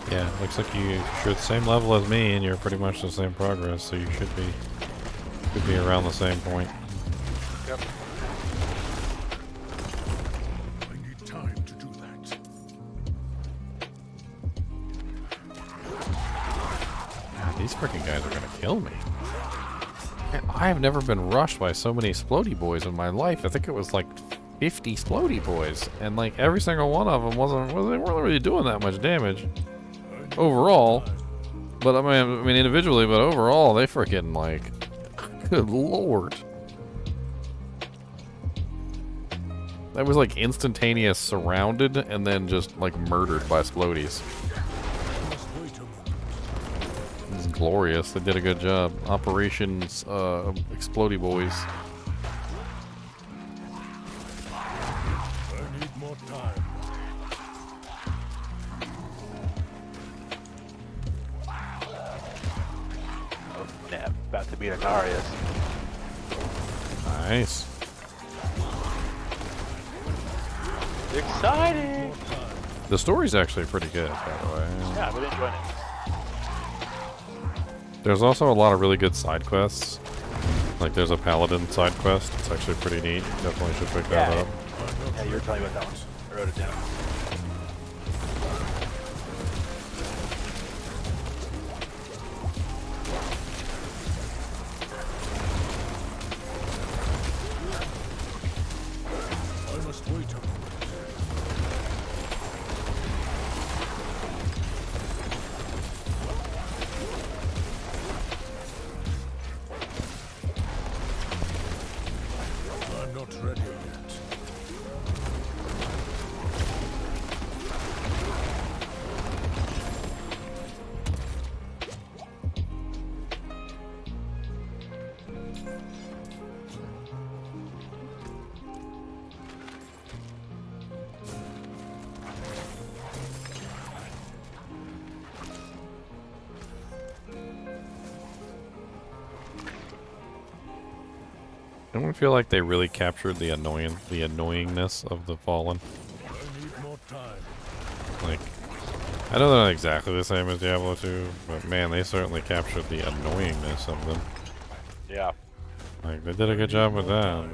Speaker 12: Yeah, looks like you're the same level as me and you're pretty much the same progress, so you should be around the same point.
Speaker 2: Yep.
Speaker 12: These freaking guys are gonna kill me. I have never been rushed by so many Splody boys in my life. I think it was like 50 Splody boys, and like every single one of them they weren't really doing that much damage overall. But I mean individually, but overall they freaking like, good lord. That was like instantaneous surrounded and then just like murdered by Splodies. It's glorious. They did a good job. Operations Explodey Boys.
Speaker 19: I need more time.
Speaker 8: Oh, snap. About to beat a Darius.
Speaker 12: Nice.
Speaker 8: Exciting!
Speaker 12: The story's actually pretty good, by the way.
Speaker 8: Yeah, I've been enjoying it.
Speaker 12: There's also a lot of really good side quests. Like there's a paladin side quest. It's actually pretty neat. Definitely should pick that up.
Speaker 8: Yeah, you were telling me about that one. I wrote it down.
Speaker 19: I must wait a moment. I'm not ready yet.
Speaker 12: Don't we feel like they really captured the annoyingness of the Fallen?
Speaker 19: I need more time.
Speaker 12: Like, I know they're not exactly the same as Diablo 2, but man, they certainly captured the annoyingness of them.
Speaker 8: Yeah.
Speaker 12: Like, they did a good job with that.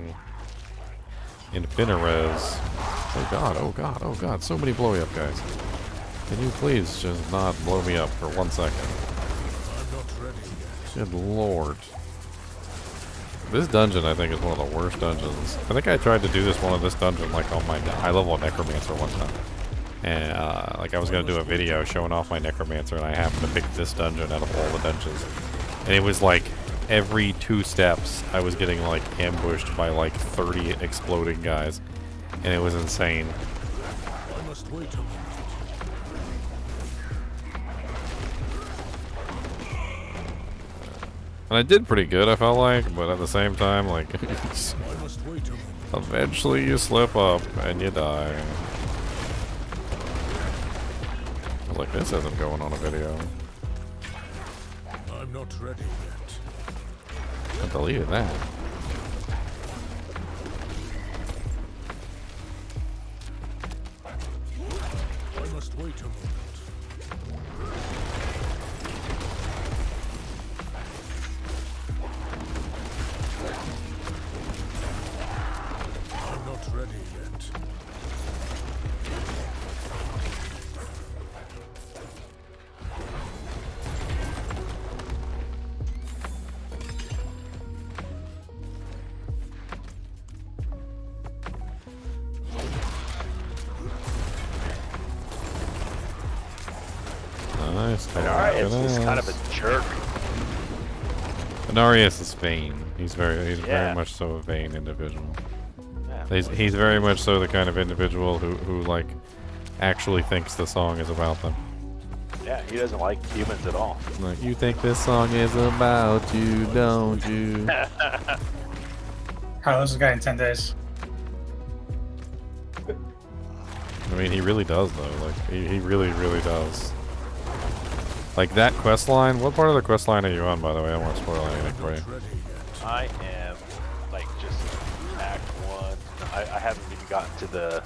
Speaker 12: Infinirez. Oh god, oh god, oh god, so many blowy up guys. Can you please just not blow me up for 1 second?
Speaker 19: I'm not ready yet.
Speaker 12: Good lord. This dungeon, I think, is one of the worst dungeons. I think I tried to do this dungeon, like, on my high-level Necromancer one time. And, like, I was going to do a video showing off my Necromancer, and I happened to pick this dungeon out of all the dungeons. And it was, like, every 2 steps, I was getting, like, ambushed by, like, 30 exploding guys. And it was insane.
Speaker 19: I must wait a moment.
Speaker 12: And I did pretty good, I felt like, but at the same time, like,
Speaker 19: I must wait a moment.
Speaker 12: eventually you slip up and you die. I was like, this isn't going on a video.
Speaker 19: I'm not ready yet.
Speaker 12: I deleted that.
Speaker 19: I must wait a moment. I'm not ready yet.
Speaker 8: It's just kind of a jerk.
Speaker 12: Anarius is vain. He's very
Speaker 8: Yeah.
Speaker 12: much so a vain individual.
Speaker 8: Yeah.
Speaker 12: He's very much so the kind of individual who like actually thinks the song is about them.
Speaker 8: Yeah, he doesn't like humans at all.
Speaker 12: Like, you think this song is about you, don't you?
Speaker 3: Carlos got in 10 days.
Speaker 12: I mean, he really does though. Like, he really does. Like that quest line. What part of the quest line are you on, by the way? I don't want to spoil anything for you.
Speaker 8: I am like just Act 1. I haven't even gotten to the.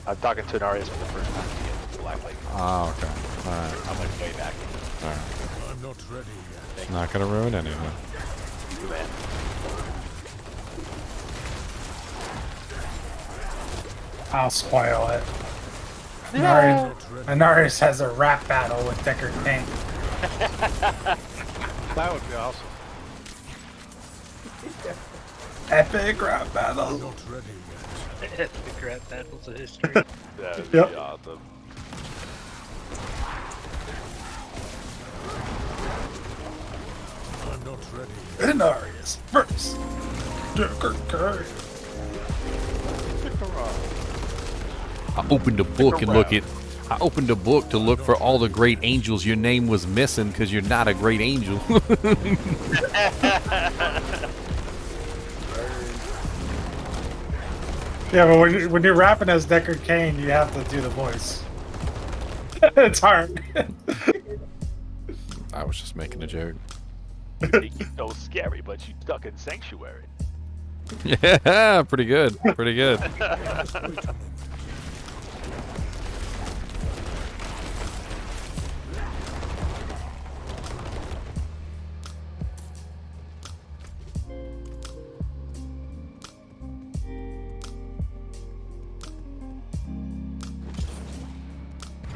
Speaker 8: I'm talking to Anarius for the first time to get to the Black Lake.
Speaker 12: Oh, okay. Alright.
Speaker 8: I'm like way back.
Speaker 12: Alright.
Speaker 19: I'm not ready yet.
Speaker 12: Not gonna ruin anything.
Speaker 8: Man.
Speaker 3: I'll spoil it.
Speaker 8: No.
Speaker 3: Anarius has a rap battle with Deckard Cain.
Speaker 2: That would be awesome.
Speaker 3: Epic rap battle.
Speaker 19: Not ready yet.
Speaker 13: Epic rap battles of history.
Speaker 8: That would
Speaker 3: Yep.
Speaker 8: be awesome.
Speaker 19: I'm not ready.
Speaker 3: Anarius versus Deckard Cain.
Speaker 12: I opened a book and look at. I opened a book to look for all the great angels. Your name was missing because you're not a great angel.
Speaker 3: Yeah, but when you're rapping as Deckard Cain, you have to do the voice. It's hard.
Speaker 12: I was just making a joke.
Speaker 8: It's so scary, but you stuck in Sanctuary.
Speaker 12: Yeah, pretty good. Pretty good.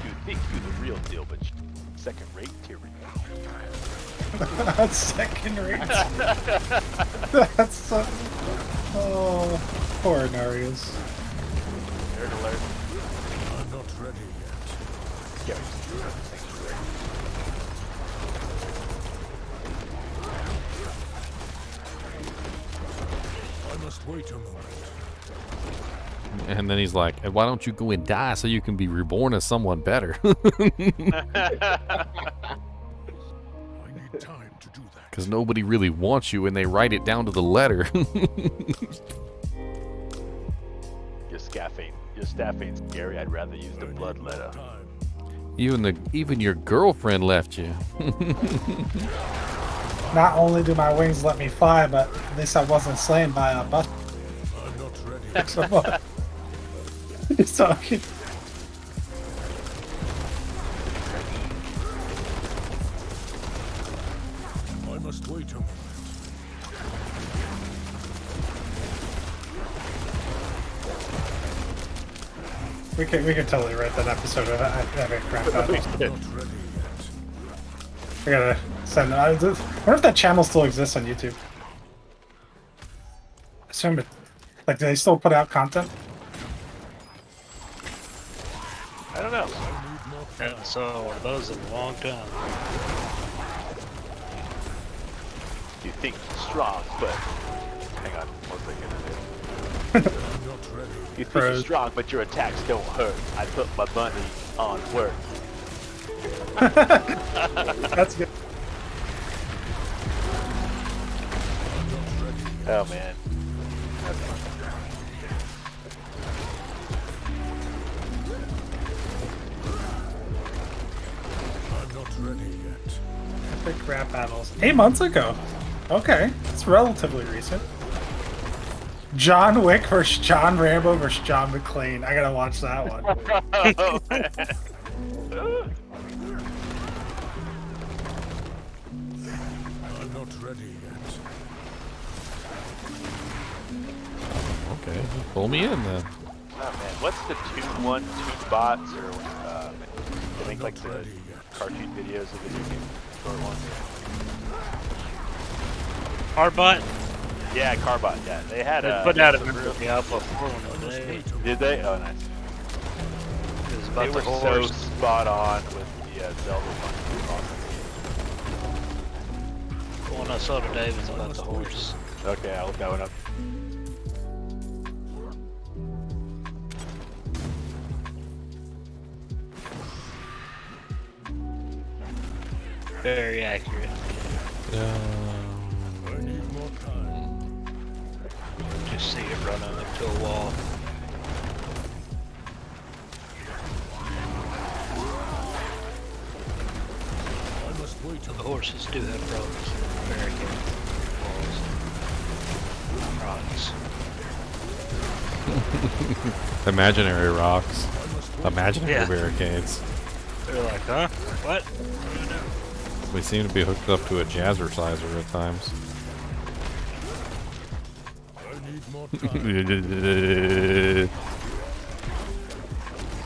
Speaker 8: You think you're the real deal, but you're second-rate tier.
Speaker 3: That's second rate. That's so... Oh, poor Anarius.
Speaker 8: Nerd alert.
Speaker 19: I'm not ready yet. I must wait a moment.
Speaker 12: And then he's like, "And why don't you go and die so you can be reborn as someone better?"
Speaker 19: I need time to do that.
Speaker 12: Because nobody really wants you, and they write it down to the letter.
Speaker 8: Your staffane's scary. I'd rather use the blood letter.
Speaker 12: Even your girlfriend left you.
Speaker 3: Not only do my wings let me fly, but at least I wasn't slain by a bus.
Speaker 19: I'm not ready.
Speaker 3: So what? He's talking.
Speaker 19: I must wait a moment.
Speaker 3: We can totally write that episode of Epic Rap Battle.
Speaker 19: Not ready yet.
Speaker 3: I gotta send it. I wonder if that channel still exists on YouTube. I assume it. Like, do they still put out content?
Speaker 8: I don't know.
Speaker 13: Haven't saw one of those in a long time.
Speaker 8: You think you're strong, but hang on, one second.
Speaker 19: I'm not ready.
Speaker 8: You think you're strong, but your attacks don't hurt. I put my bunny on work.
Speaker 3: That's good.
Speaker 8: Oh man. That's fun.
Speaker 19: I'm not ready yet.
Speaker 3: Epic Rap Battles. 8 months ago. Okay, it's relatively recent. John Wick versus John Rambo versus John McClane. I gotta watch that one.
Speaker 8: Oh, man.
Speaker 19: I'm not ready yet.
Speaker 12: Okay, pull me in then.
Speaker 8: Oh man, what's the 2-1-2 bots or they make like the cartoon videos of video game short ones?
Speaker 13: Hardbot?
Speaker 8: Yeah, Carbot. Yeah, they had
Speaker 13: They put out a Diablo 4 one today.
Speaker 8: Did they? Oh, nice.
Speaker 13: It was
Speaker 8: They
Speaker 13: about
Speaker 8: were
Speaker 13: the
Speaker 8: so
Speaker 13: horse.
Speaker 8: spot on with the Zelda one.
Speaker 13: one I saw today was about the horse.
Speaker 8: Okay, I'll look that one up.
Speaker 13: Very accurate. Just see it running up to a wall. The horses do have problems with barricades, walls, rocks.
Speaker 12: Imaginary rocks. Imaginary barricades.
Speaker 13: They're like, huh? What?
Speaker 12: We seem to be hooked up to a jazzerciser at times.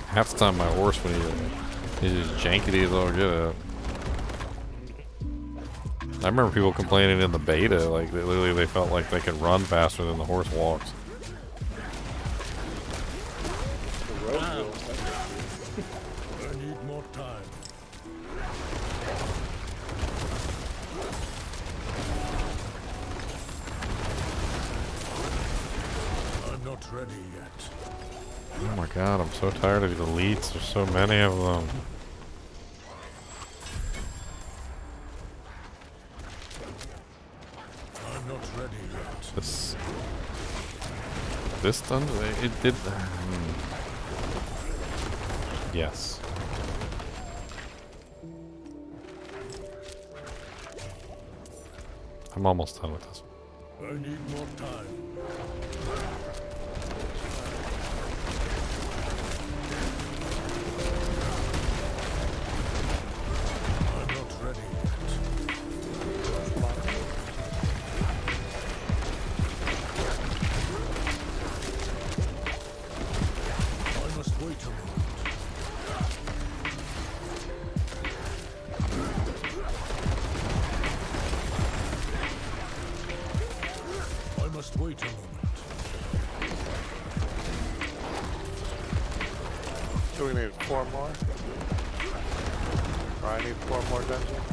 Speaker 12: Half the time my horse when he's just jankety as all get up. I remember people complaining in the beta, like literally they felt like they could run faster than the horse walks.
Speaker 15: I need more time. I'm not ready yet.
Speaker 12: Oh my god, I'm so tired of these elites. There's so many of them.
Speaker 15: I'm not ready yet.
Speaker 12: This done? It did. Yes. I'm almost done with this.
Speaker 15: I need more time. I'm not ready yet. I must wait a moment. I must wait a moment.
Speaker 2: So we need 4 more? Or I need 4 more dungeons?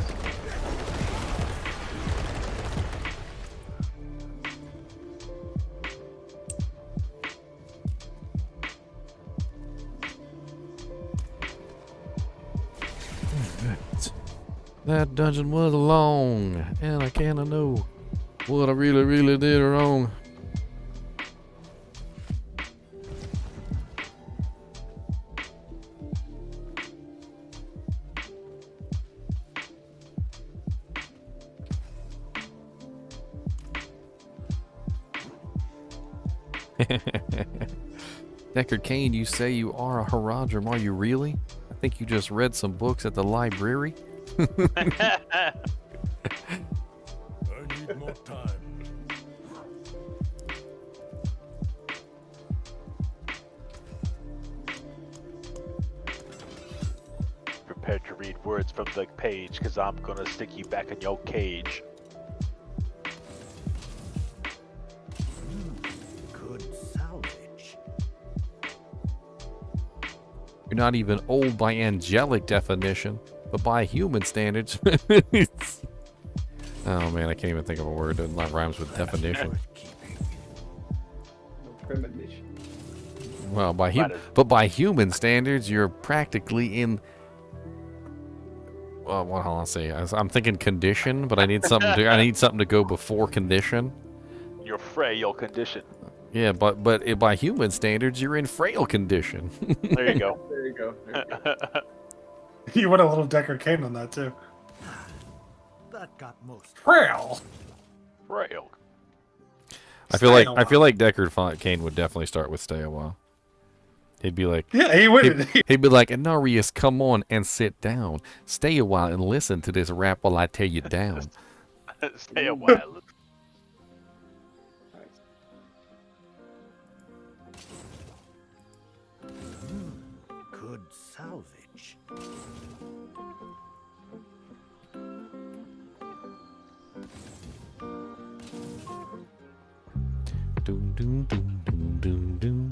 Speaker 12: That dungeon was long, and I kinda know what I really did wrong. Deckard Cain, you say you are a Haradrim, are you really? I think you just read some books at the library.
Speaker 15: I need more time.
Speaker 8: Prepare to read words from the page, cause I'm gonna stick you back in your cage.
Speaker 19: Good salvage.
Speaker 12: You're not even old by angelic definition, but by human standards. Oh man, I can't even think of a word that rhymes with definition.
Speaker 15: Premonition.
Speaker 12: Well, by human standards, you're practically in. Well, what hold on, say? I'm thinking condition, but I need something. I need something to go before condition.
Speaker 8: You're frail condition.
Speaker 12: Yeah, but by human standards, you're in frail condition.
Speaker 8: There you go.
Speaker 15: There you go. There you go.
Speaker 3: You went a little Deckard Cain on that too.
Speaker 19: That got most
Speaker 3: Frail.
Speaker 8: Frail.
Speaker 12: I feel like Deckard Cain would definitely start with "Stay a While." He'd be like,
Speaker 3: yeah, he would.
Speaker 12: He'd be like, Anarius, come on and sit down. Stay a while and listen to this rap while I tear you down.
Speaker 8: Stay a while.
Speaker 19: good salvage.
Speaker 12: Doom doom doom doom doom doom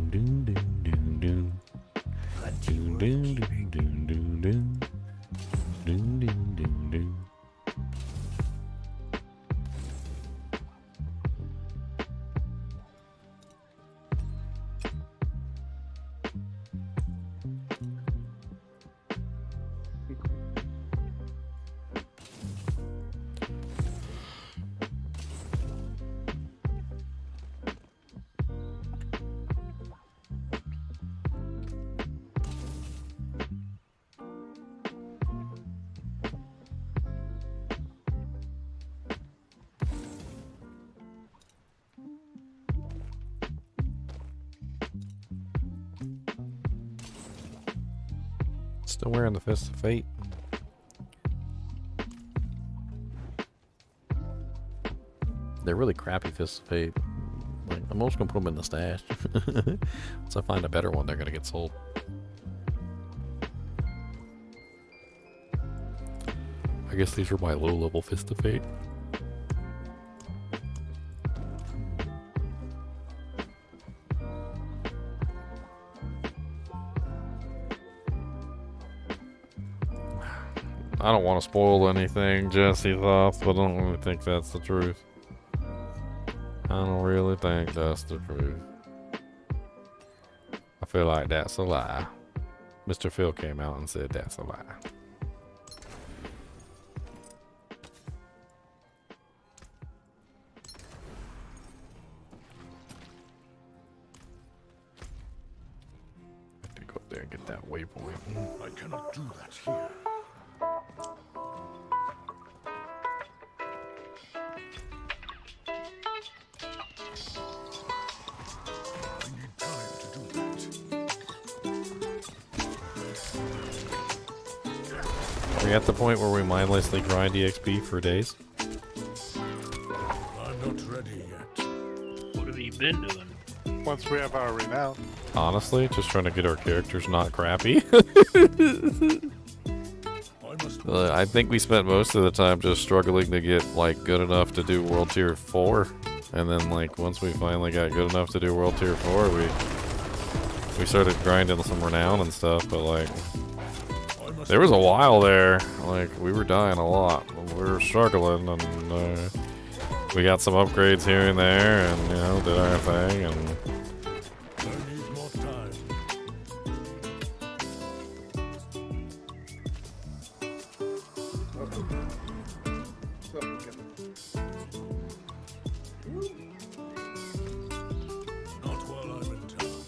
Speaker 12: doom doom doom doom doom doom doom doom doom doom doom doom doom. Still wearing the Fist of Fate. They're really crappy Fists of Fate. Like, I'm almost gonna put them in the stash. Once I find a better one, they're gonna get sold. I guess these are my low-level Fist of Fate. I don't want to spoil anything Jesse thought, but I don't really think that's the truth. I don't really think that's the truth. I feel like that's a lie. Mr. Phil came out and said that's a lie. I have to go up there and get that waypoint.
Speaker 19: I cannot do that here.
Speaker 12: Are we at the point where we mindlessly grind EXP for days?
Speaker 19: I'm not ready yet.
Speaker 13: What have you been doing?
Speaker 2: Once we have our renown.
Speaker 12: Honestly, just trying to get our characters not crappy. I think we spent most of the time just struggling to get like good enough to do World Tier 4. And then like once we finally got good enough to do World Tier 4, we started grinding some renown and stuff, but like there was a while there, like, we were dying a lot. We were struggling, and we got some upgrades here and there, and, you know, did our thing, and...
Speaker 19: I need more time. Not while I'm in town.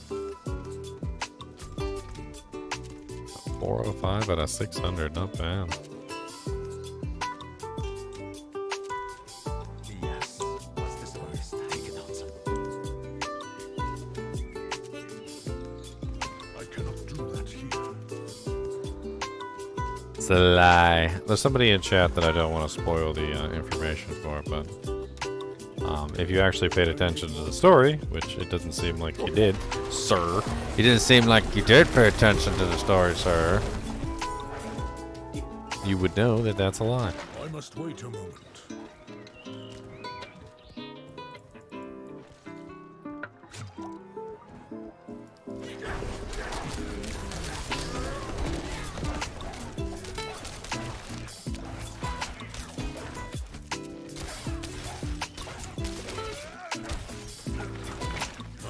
Speaker 12: 405 out of 600, not bad.
Speaker 19: Yes. What's this first? Take it out. I cannot do that here.
Speaker 12: It's a lie. There's somebody in chat that I don't want to spoil the information for, but if you actually paid attention to the story, which it doesn't seem like you did, sir. It didn't seem like you did pay attention to the story, sir. You would know that that's a lie.
Speaker 19: I must wait a moment.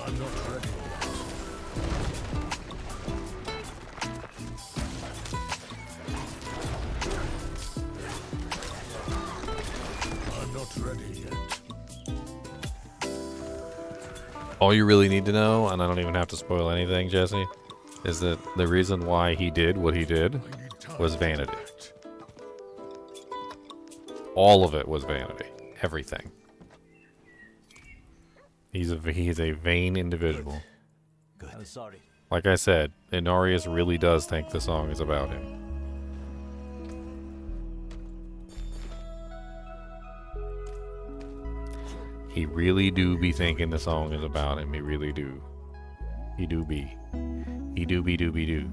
Speaker 19: I'm not ready yet. I'm not ready yet.
Speaker 12: All you really need to know, and I don't even have to spoil anything, Jesse, is that the reason why he did what he did was vanity. All of it was vanity. Everything. He's a vain individual.
Speaker 9: Good. I'm sorry.
Speaker 12: Like I said, Inarius really does think the song is about him. He really do be thinking the song is about him. He really do. He do be. He do be do be do.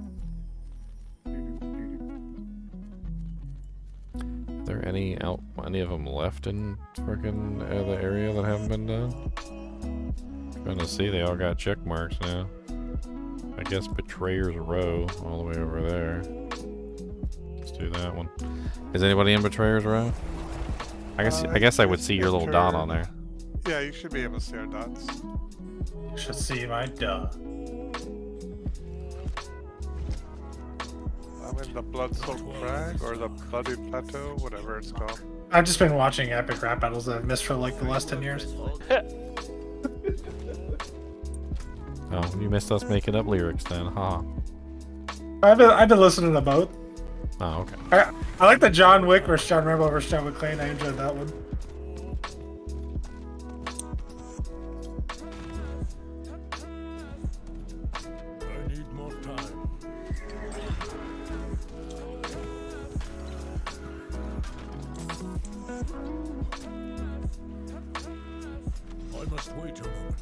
Speaker 12: Are there any of them left in freaking the area that haven't been done? Trying to see, they all got check marks now. I guess Betrayer's Row, all the way over there. Let's do that one. Is anybody in Betrayer's Row? I guess I would see your little dot on there.
Speaker 2: Yeah, you should be able to see our dots.
Speaker 3: You should see my dot.
Speaker 2: I'm in the Blood-Soaked Crag, or the Bloody Plateau, whatever it's called.
Speaker 3: I've just been watching epic rap battles that I've missed for like the last 10 years.
Speaker 12: Oh, you missed us making up lyrics then, huh?
Speaker 3: I've been listening to both.
Speaker 12: Oh, okay.
Speaker 3: I like the John Wick versus John Rambo versus John McClane. I enjoyed that one.
Speaker 19: I need more time. I must wait a moment.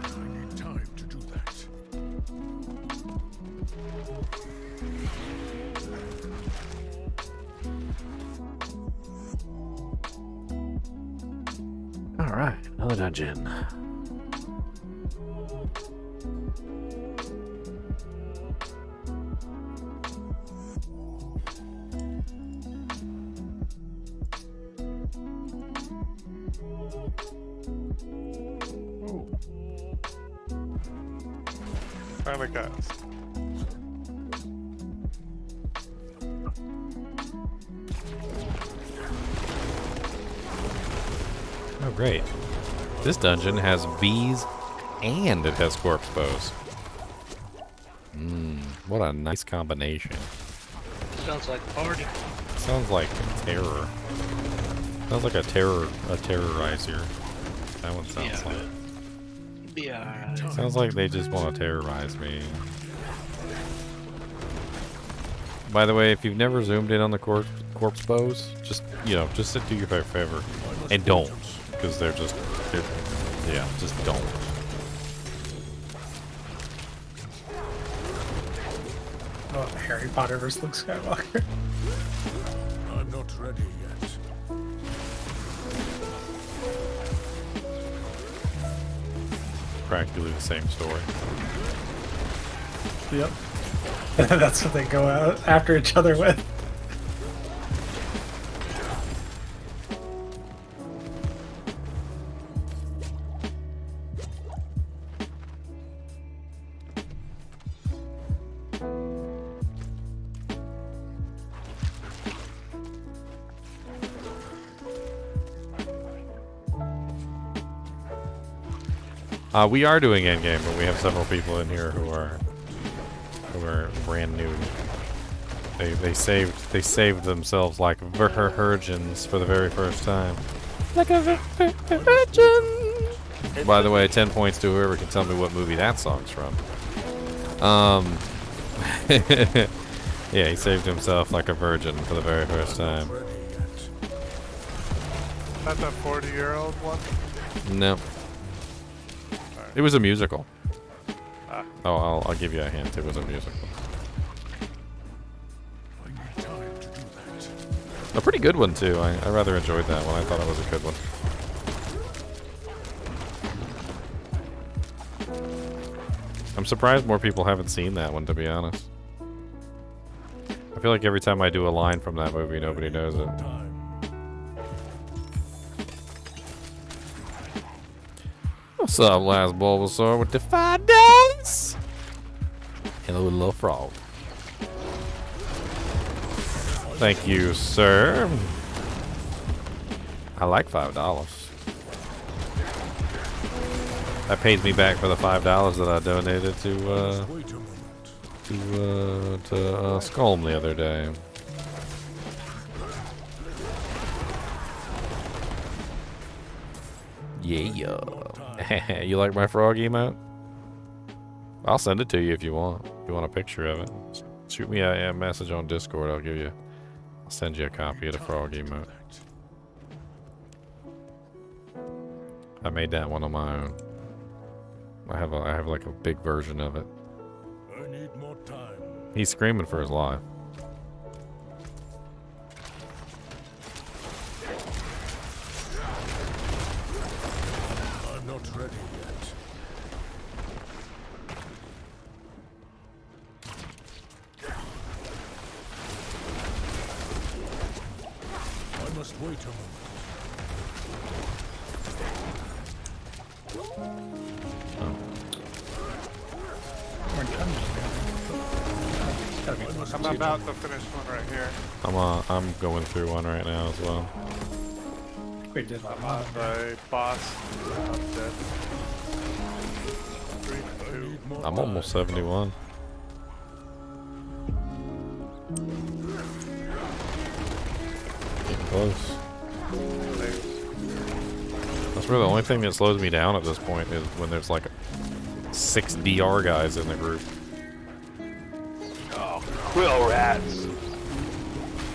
Speaker 19: I need time to do that.
Speaker 1: All right, another dungeon.
Speaker 2: Finally got.
Speaker 1: Oh, great. This dungeon has bees and it has corpse bows. What a nice combination.
Speaker 13: Sounds like a party.
Speaker 1: Sounds like terror. Sounds like a terrorizer. That one sounds like.
Speaker 13: Be alright.
Speaker 1: Sounds like they just want to terrorize me. By the way, if you've never zoomed in on the corpse bows, just just do your favor and don't, because they're just don't.
Speaker 3: Oh, Harry Potter vs. Luke Skywalker.
Speaker 19: I'm not ready yet.
Speaker 1: Practically the same story.
Speaker 3: Yep. That's what they go out after each other with.
Speaker 1: We are doing endgame, but we have several people in here who are brand new. They saved themselves like virgins for the very first time. Like a virgin. By the way, 10 points to whoever can tell me what movie that song's from. Yeah, he saved himself like a virgin for the very first time.
Speaker 2: Not that 40-year-old one?
Speaker 1: No. It was a musical.
Speaker 2: Ah.
Speaker 1: Oh, I'll give you a hint. It was a musical. A pretty good one too. I rather enjoyed that one. I thought it was a good one. I'm surprised more people haven't seen that one, to be honest. I feel like every time I do a line from that movie, nobody knows it. What's up, last Bulbasaur with the $5? And a little frog. Thank you, sir. I like $5. That pays me back for the $5 that I donated to Skolm the other day. Yeah. You like my frog emote? I'll send it to you if you want. If you want a picture of it, shoot me a message on Discord. I'll send you a copy of the frog emote. I made that one on my own. I have like a big version of it.
Speaker 19: I need more time.
Speaker 1: He's screaming for his life.
Speaker 19: I'm not ready yet. I must wait a moment.
Speaker 2: I'm about to finish one right here.
Speaker 1: I'm going through one right now as well.
Speaker 3: We did that.
Speaker 2: I'm on the boss. I'm dead. 3, 2.
Speaker 1: I'm almost 71. Getting close. That's really the only thing that slows me down at this point is when there's like
Speaker 12: 6 DR guys in the group.
Speaker 8: Oh, quill rats.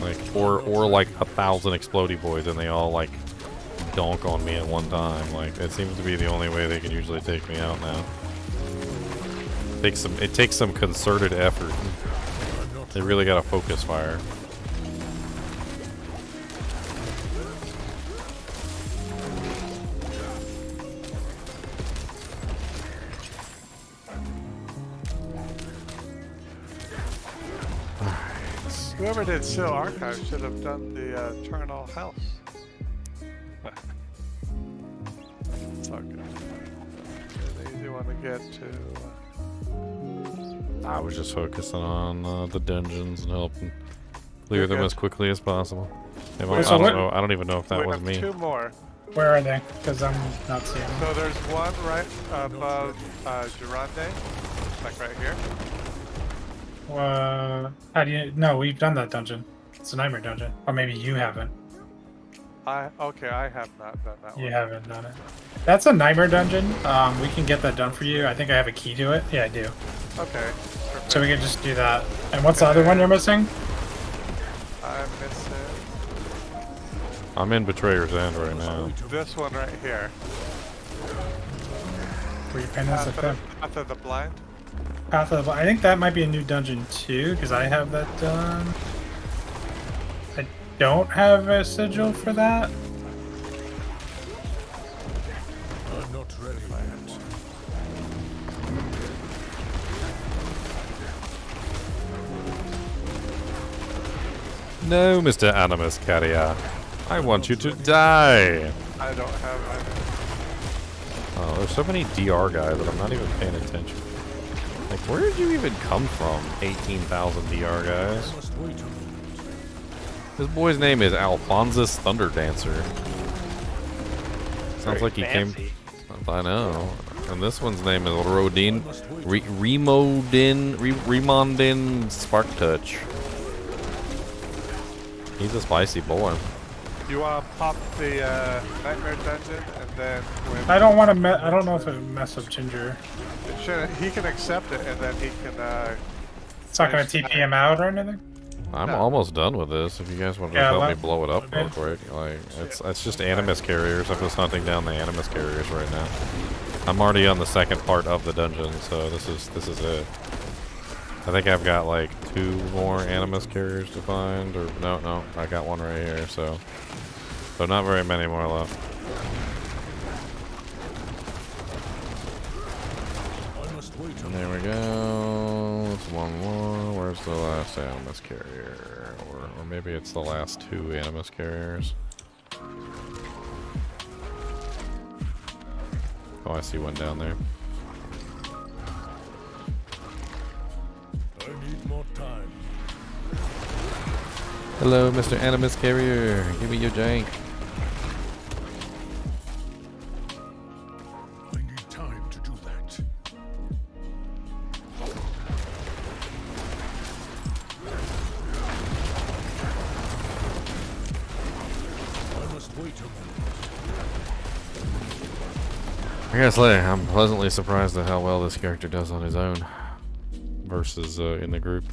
Speaker 12: Like, or like 1,000 explodey boys, and they all like donk on me at one time. Like, it seems to be the only way they can usually take me out now. It takes some concerted effort. They really gotta focus fire.
Speaker 2: Whoever did Seal Archive should have done the Eternal House. It's all good. It's an easy one to get to.
Speaker 12: I was just focusing on the dungeons and helping clear
Speaker 2: You're
Speaker 12: them
Speaker 2: good.
Speaker 12: as quickly as possible. If
Speaker 3: Wait,
Speaker 12: I
Speaker 3: so
Speaker 12: don't
Speaker 3: what-
Speaker 12: know. I don't even know if that
Speaker 2: We
Speaker 12: was
Speaker 2: have
Speaker 12: me.
Speaker 2: 2 more.
Speaker 3: Where are they? Because I'm not seeing them.
Speaker 2: So there's one right above Durande, like right here.
Speaker 3: How do you? No, we've done that dungeon. It's a nightmare dungeon, or maybe you haven't.
Speaker 2: Okay, I have not done that
Speaker 3: You
Speaker 2: one.
Speaker 3: haven't done it. That's a nightmare dungeon. We can get that done for you. I think I have a key to it. Yeah, I do.
Speaker 2: Okay. Perfect.
Speaker 3: So we can just do that. And what's the other one you're missing?
Speaker 2: I'm missing
Speaker 12: I'm in Betrayer's End right now.
Speaker 2: this one right here.
Speaker 3: Where your pen is like that.
Speaker 2: Path of the Blind.
Speaker 3: Path of the. I think that might be a new dungeon too, because I have that done. I don't have a sigil for that.
Speaker 19: I'm not ready yet.
Speaker 12: No, Mr. Animus Carrier. I want you to die.
Speaker 2: I don't have
Speaker 12: Oh, there's so many DR guys that I'm not even paying attention. Like, where did you even come from? 18,000 DR guys. This boy's name is Alphonsus Thunderdancer. Sounds like he came. I know. And this one's name is Remondin Spark Touch. He's a spicy boy.
Speaker 2: You want to pop the Nightmare Dungeon, and then when
Speaker 3: I don't want to. I don't know if it would mess up Ginger.
Speaker 2: it should, he can accept it, and then he can.
Speaker 3: It's not going to TP him out or anything.
Speaker 12: I'm almost done with this. If you guys want to
Speaker 3: Yeah,
Speaker 12: help me
Speaker 3: let-
Speaker 12: blow it up real quick, like it's just Animus carriers. I'm just hunting down the Animus carriers right now. I'm already on the second part of the dungeon, so this is it. I think I've got like 2 more Animus carriers to find, or no, I got one right here. So not very many more left. And there we go. It's one more. Where's the last Animus carrier? Or maybe it's the last 2 Animus carriers. Oh, I see one down there.
Speaker 19: I need more time.
Speaker 12: Hello, Mr. Animus Carrier. Give me your jank.
Speaker 19: I need time to do that. I must wait a moment.
Speaker 12: I gotta say, I'm pleasantly surprised at how well this character does on his own versus in the group.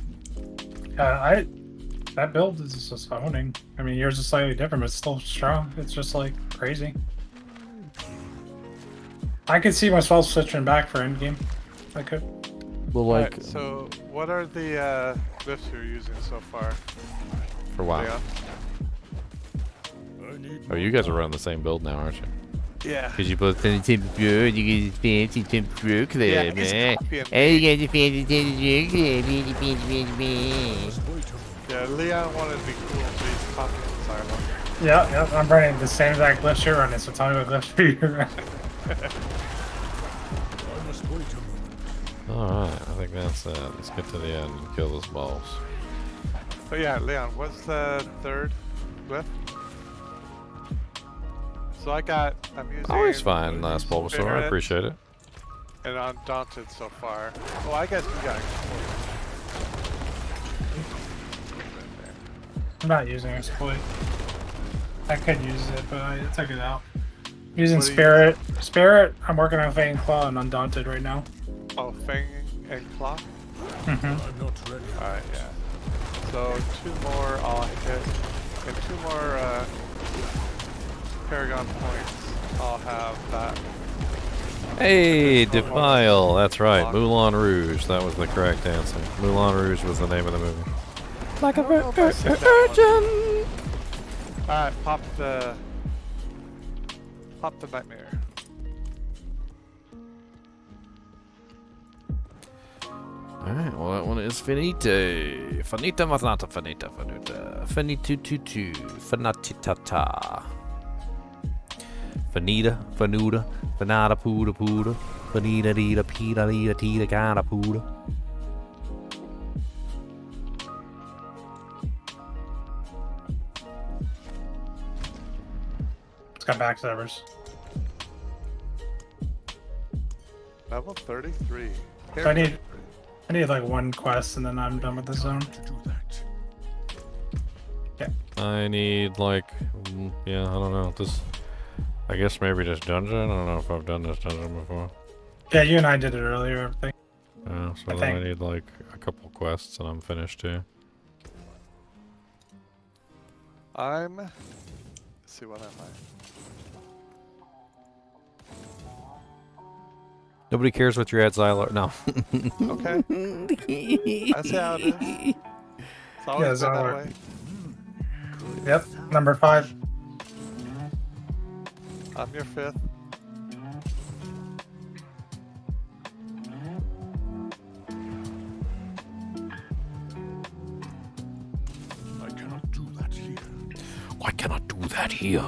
Speaker 3: That build is just owning. I mean, yours is slightly different, but it's still strong. It's just like crazy. I could see myself switching back for endgame. I could.
Speaker 12: Well,
Speaker 2: Alright, so what are the lifts you're using so far?
Speaker 12: for WoW. Oh, you guys are running the same build now, aren't you?
Speaker 2: Yeah.
Speaker 12: Because you both fancy Tim Pro, you guys fancy Tim Pro Club,
Speaker 2: Yeah, he's
Speaker 12: man.
Speaker 2: copying
Speaker 12: Oh, you guys are fancy Tim Pro Club.
Speaker 2: Yeah, Leon wanted to be cool, so he's copying Silo.
Speaker 3: Yeah, I'm running the same exact glitch you're running, so tell me what glitch you're running.
Speaker 19: I must wait a moment.
Speaker 12: Alright, I think that's it. Let's get to the end and kill this boss.
Speaker 2: So yeah, Leon, what's the third lift? So I'm using...
Speaker 12: Always fine, last Bulbasaur. I
Speaker 2: Spirit
Speaker 12: appreciate it.
Speaker 2: And Undaunted so far. Well, I guess we got
Speaker 3: I'm not using exploit. I could use it, but I took it out. Using
Speaker 2: What are you
Speaker 3: Spirit. Spirit, I'm working on Fang Claw and Undaunted right now.
Speaker 2: So Fang and Claw.
Speaker 3: Mhm.
Speaker 2: Alright, yeah. So 2 more I'll hit, and 2 more Paragon points. I'll have that.
Speaker 12: Hey, Defile. That's right. Moulin Rouge. That was the correct answer. Moulin Rouge was the name of the movie. Like a virgin.
Speaker 2: Alright, pop the nightmare.
Speaker 12: Alright, well that one is finite. Finita matata finita fanuta. Finitututu. Finatitata. Finita, fanuda, finata puda puda. Finita dita pita dita tita kind puda.
Speaker 3: It's got back servers.
Speaker 2: Level 33.
Speaker 3: So I need like 1 quest and then I'm done with the zone. Yeah.
Speaker 12: I need like, yeah, I don't know. This, I guess maybe this dungeon. I don't know if I've done this dungeon before.
Speaker 3: Yeah, you and I did it earlier, I think.
Speaker 12: Yeah, so
Speaker 3: I
Speaker 12: then I
Speaker 3: think.
Speaker 12: need like a couple quests and I'm finished too.
Speaker 2: Let's see, what am I?
Speaker 12: Nobody cares what you're at, Xylar. No.
Speaker 2: Okay. That's how it is. It's always been that way.
Speaker 3: Yep, number 5.
Speaker 2: I'm your 5th.
Speaker 19: I cannot do that here.
Speaker 12: Why cannot do that here?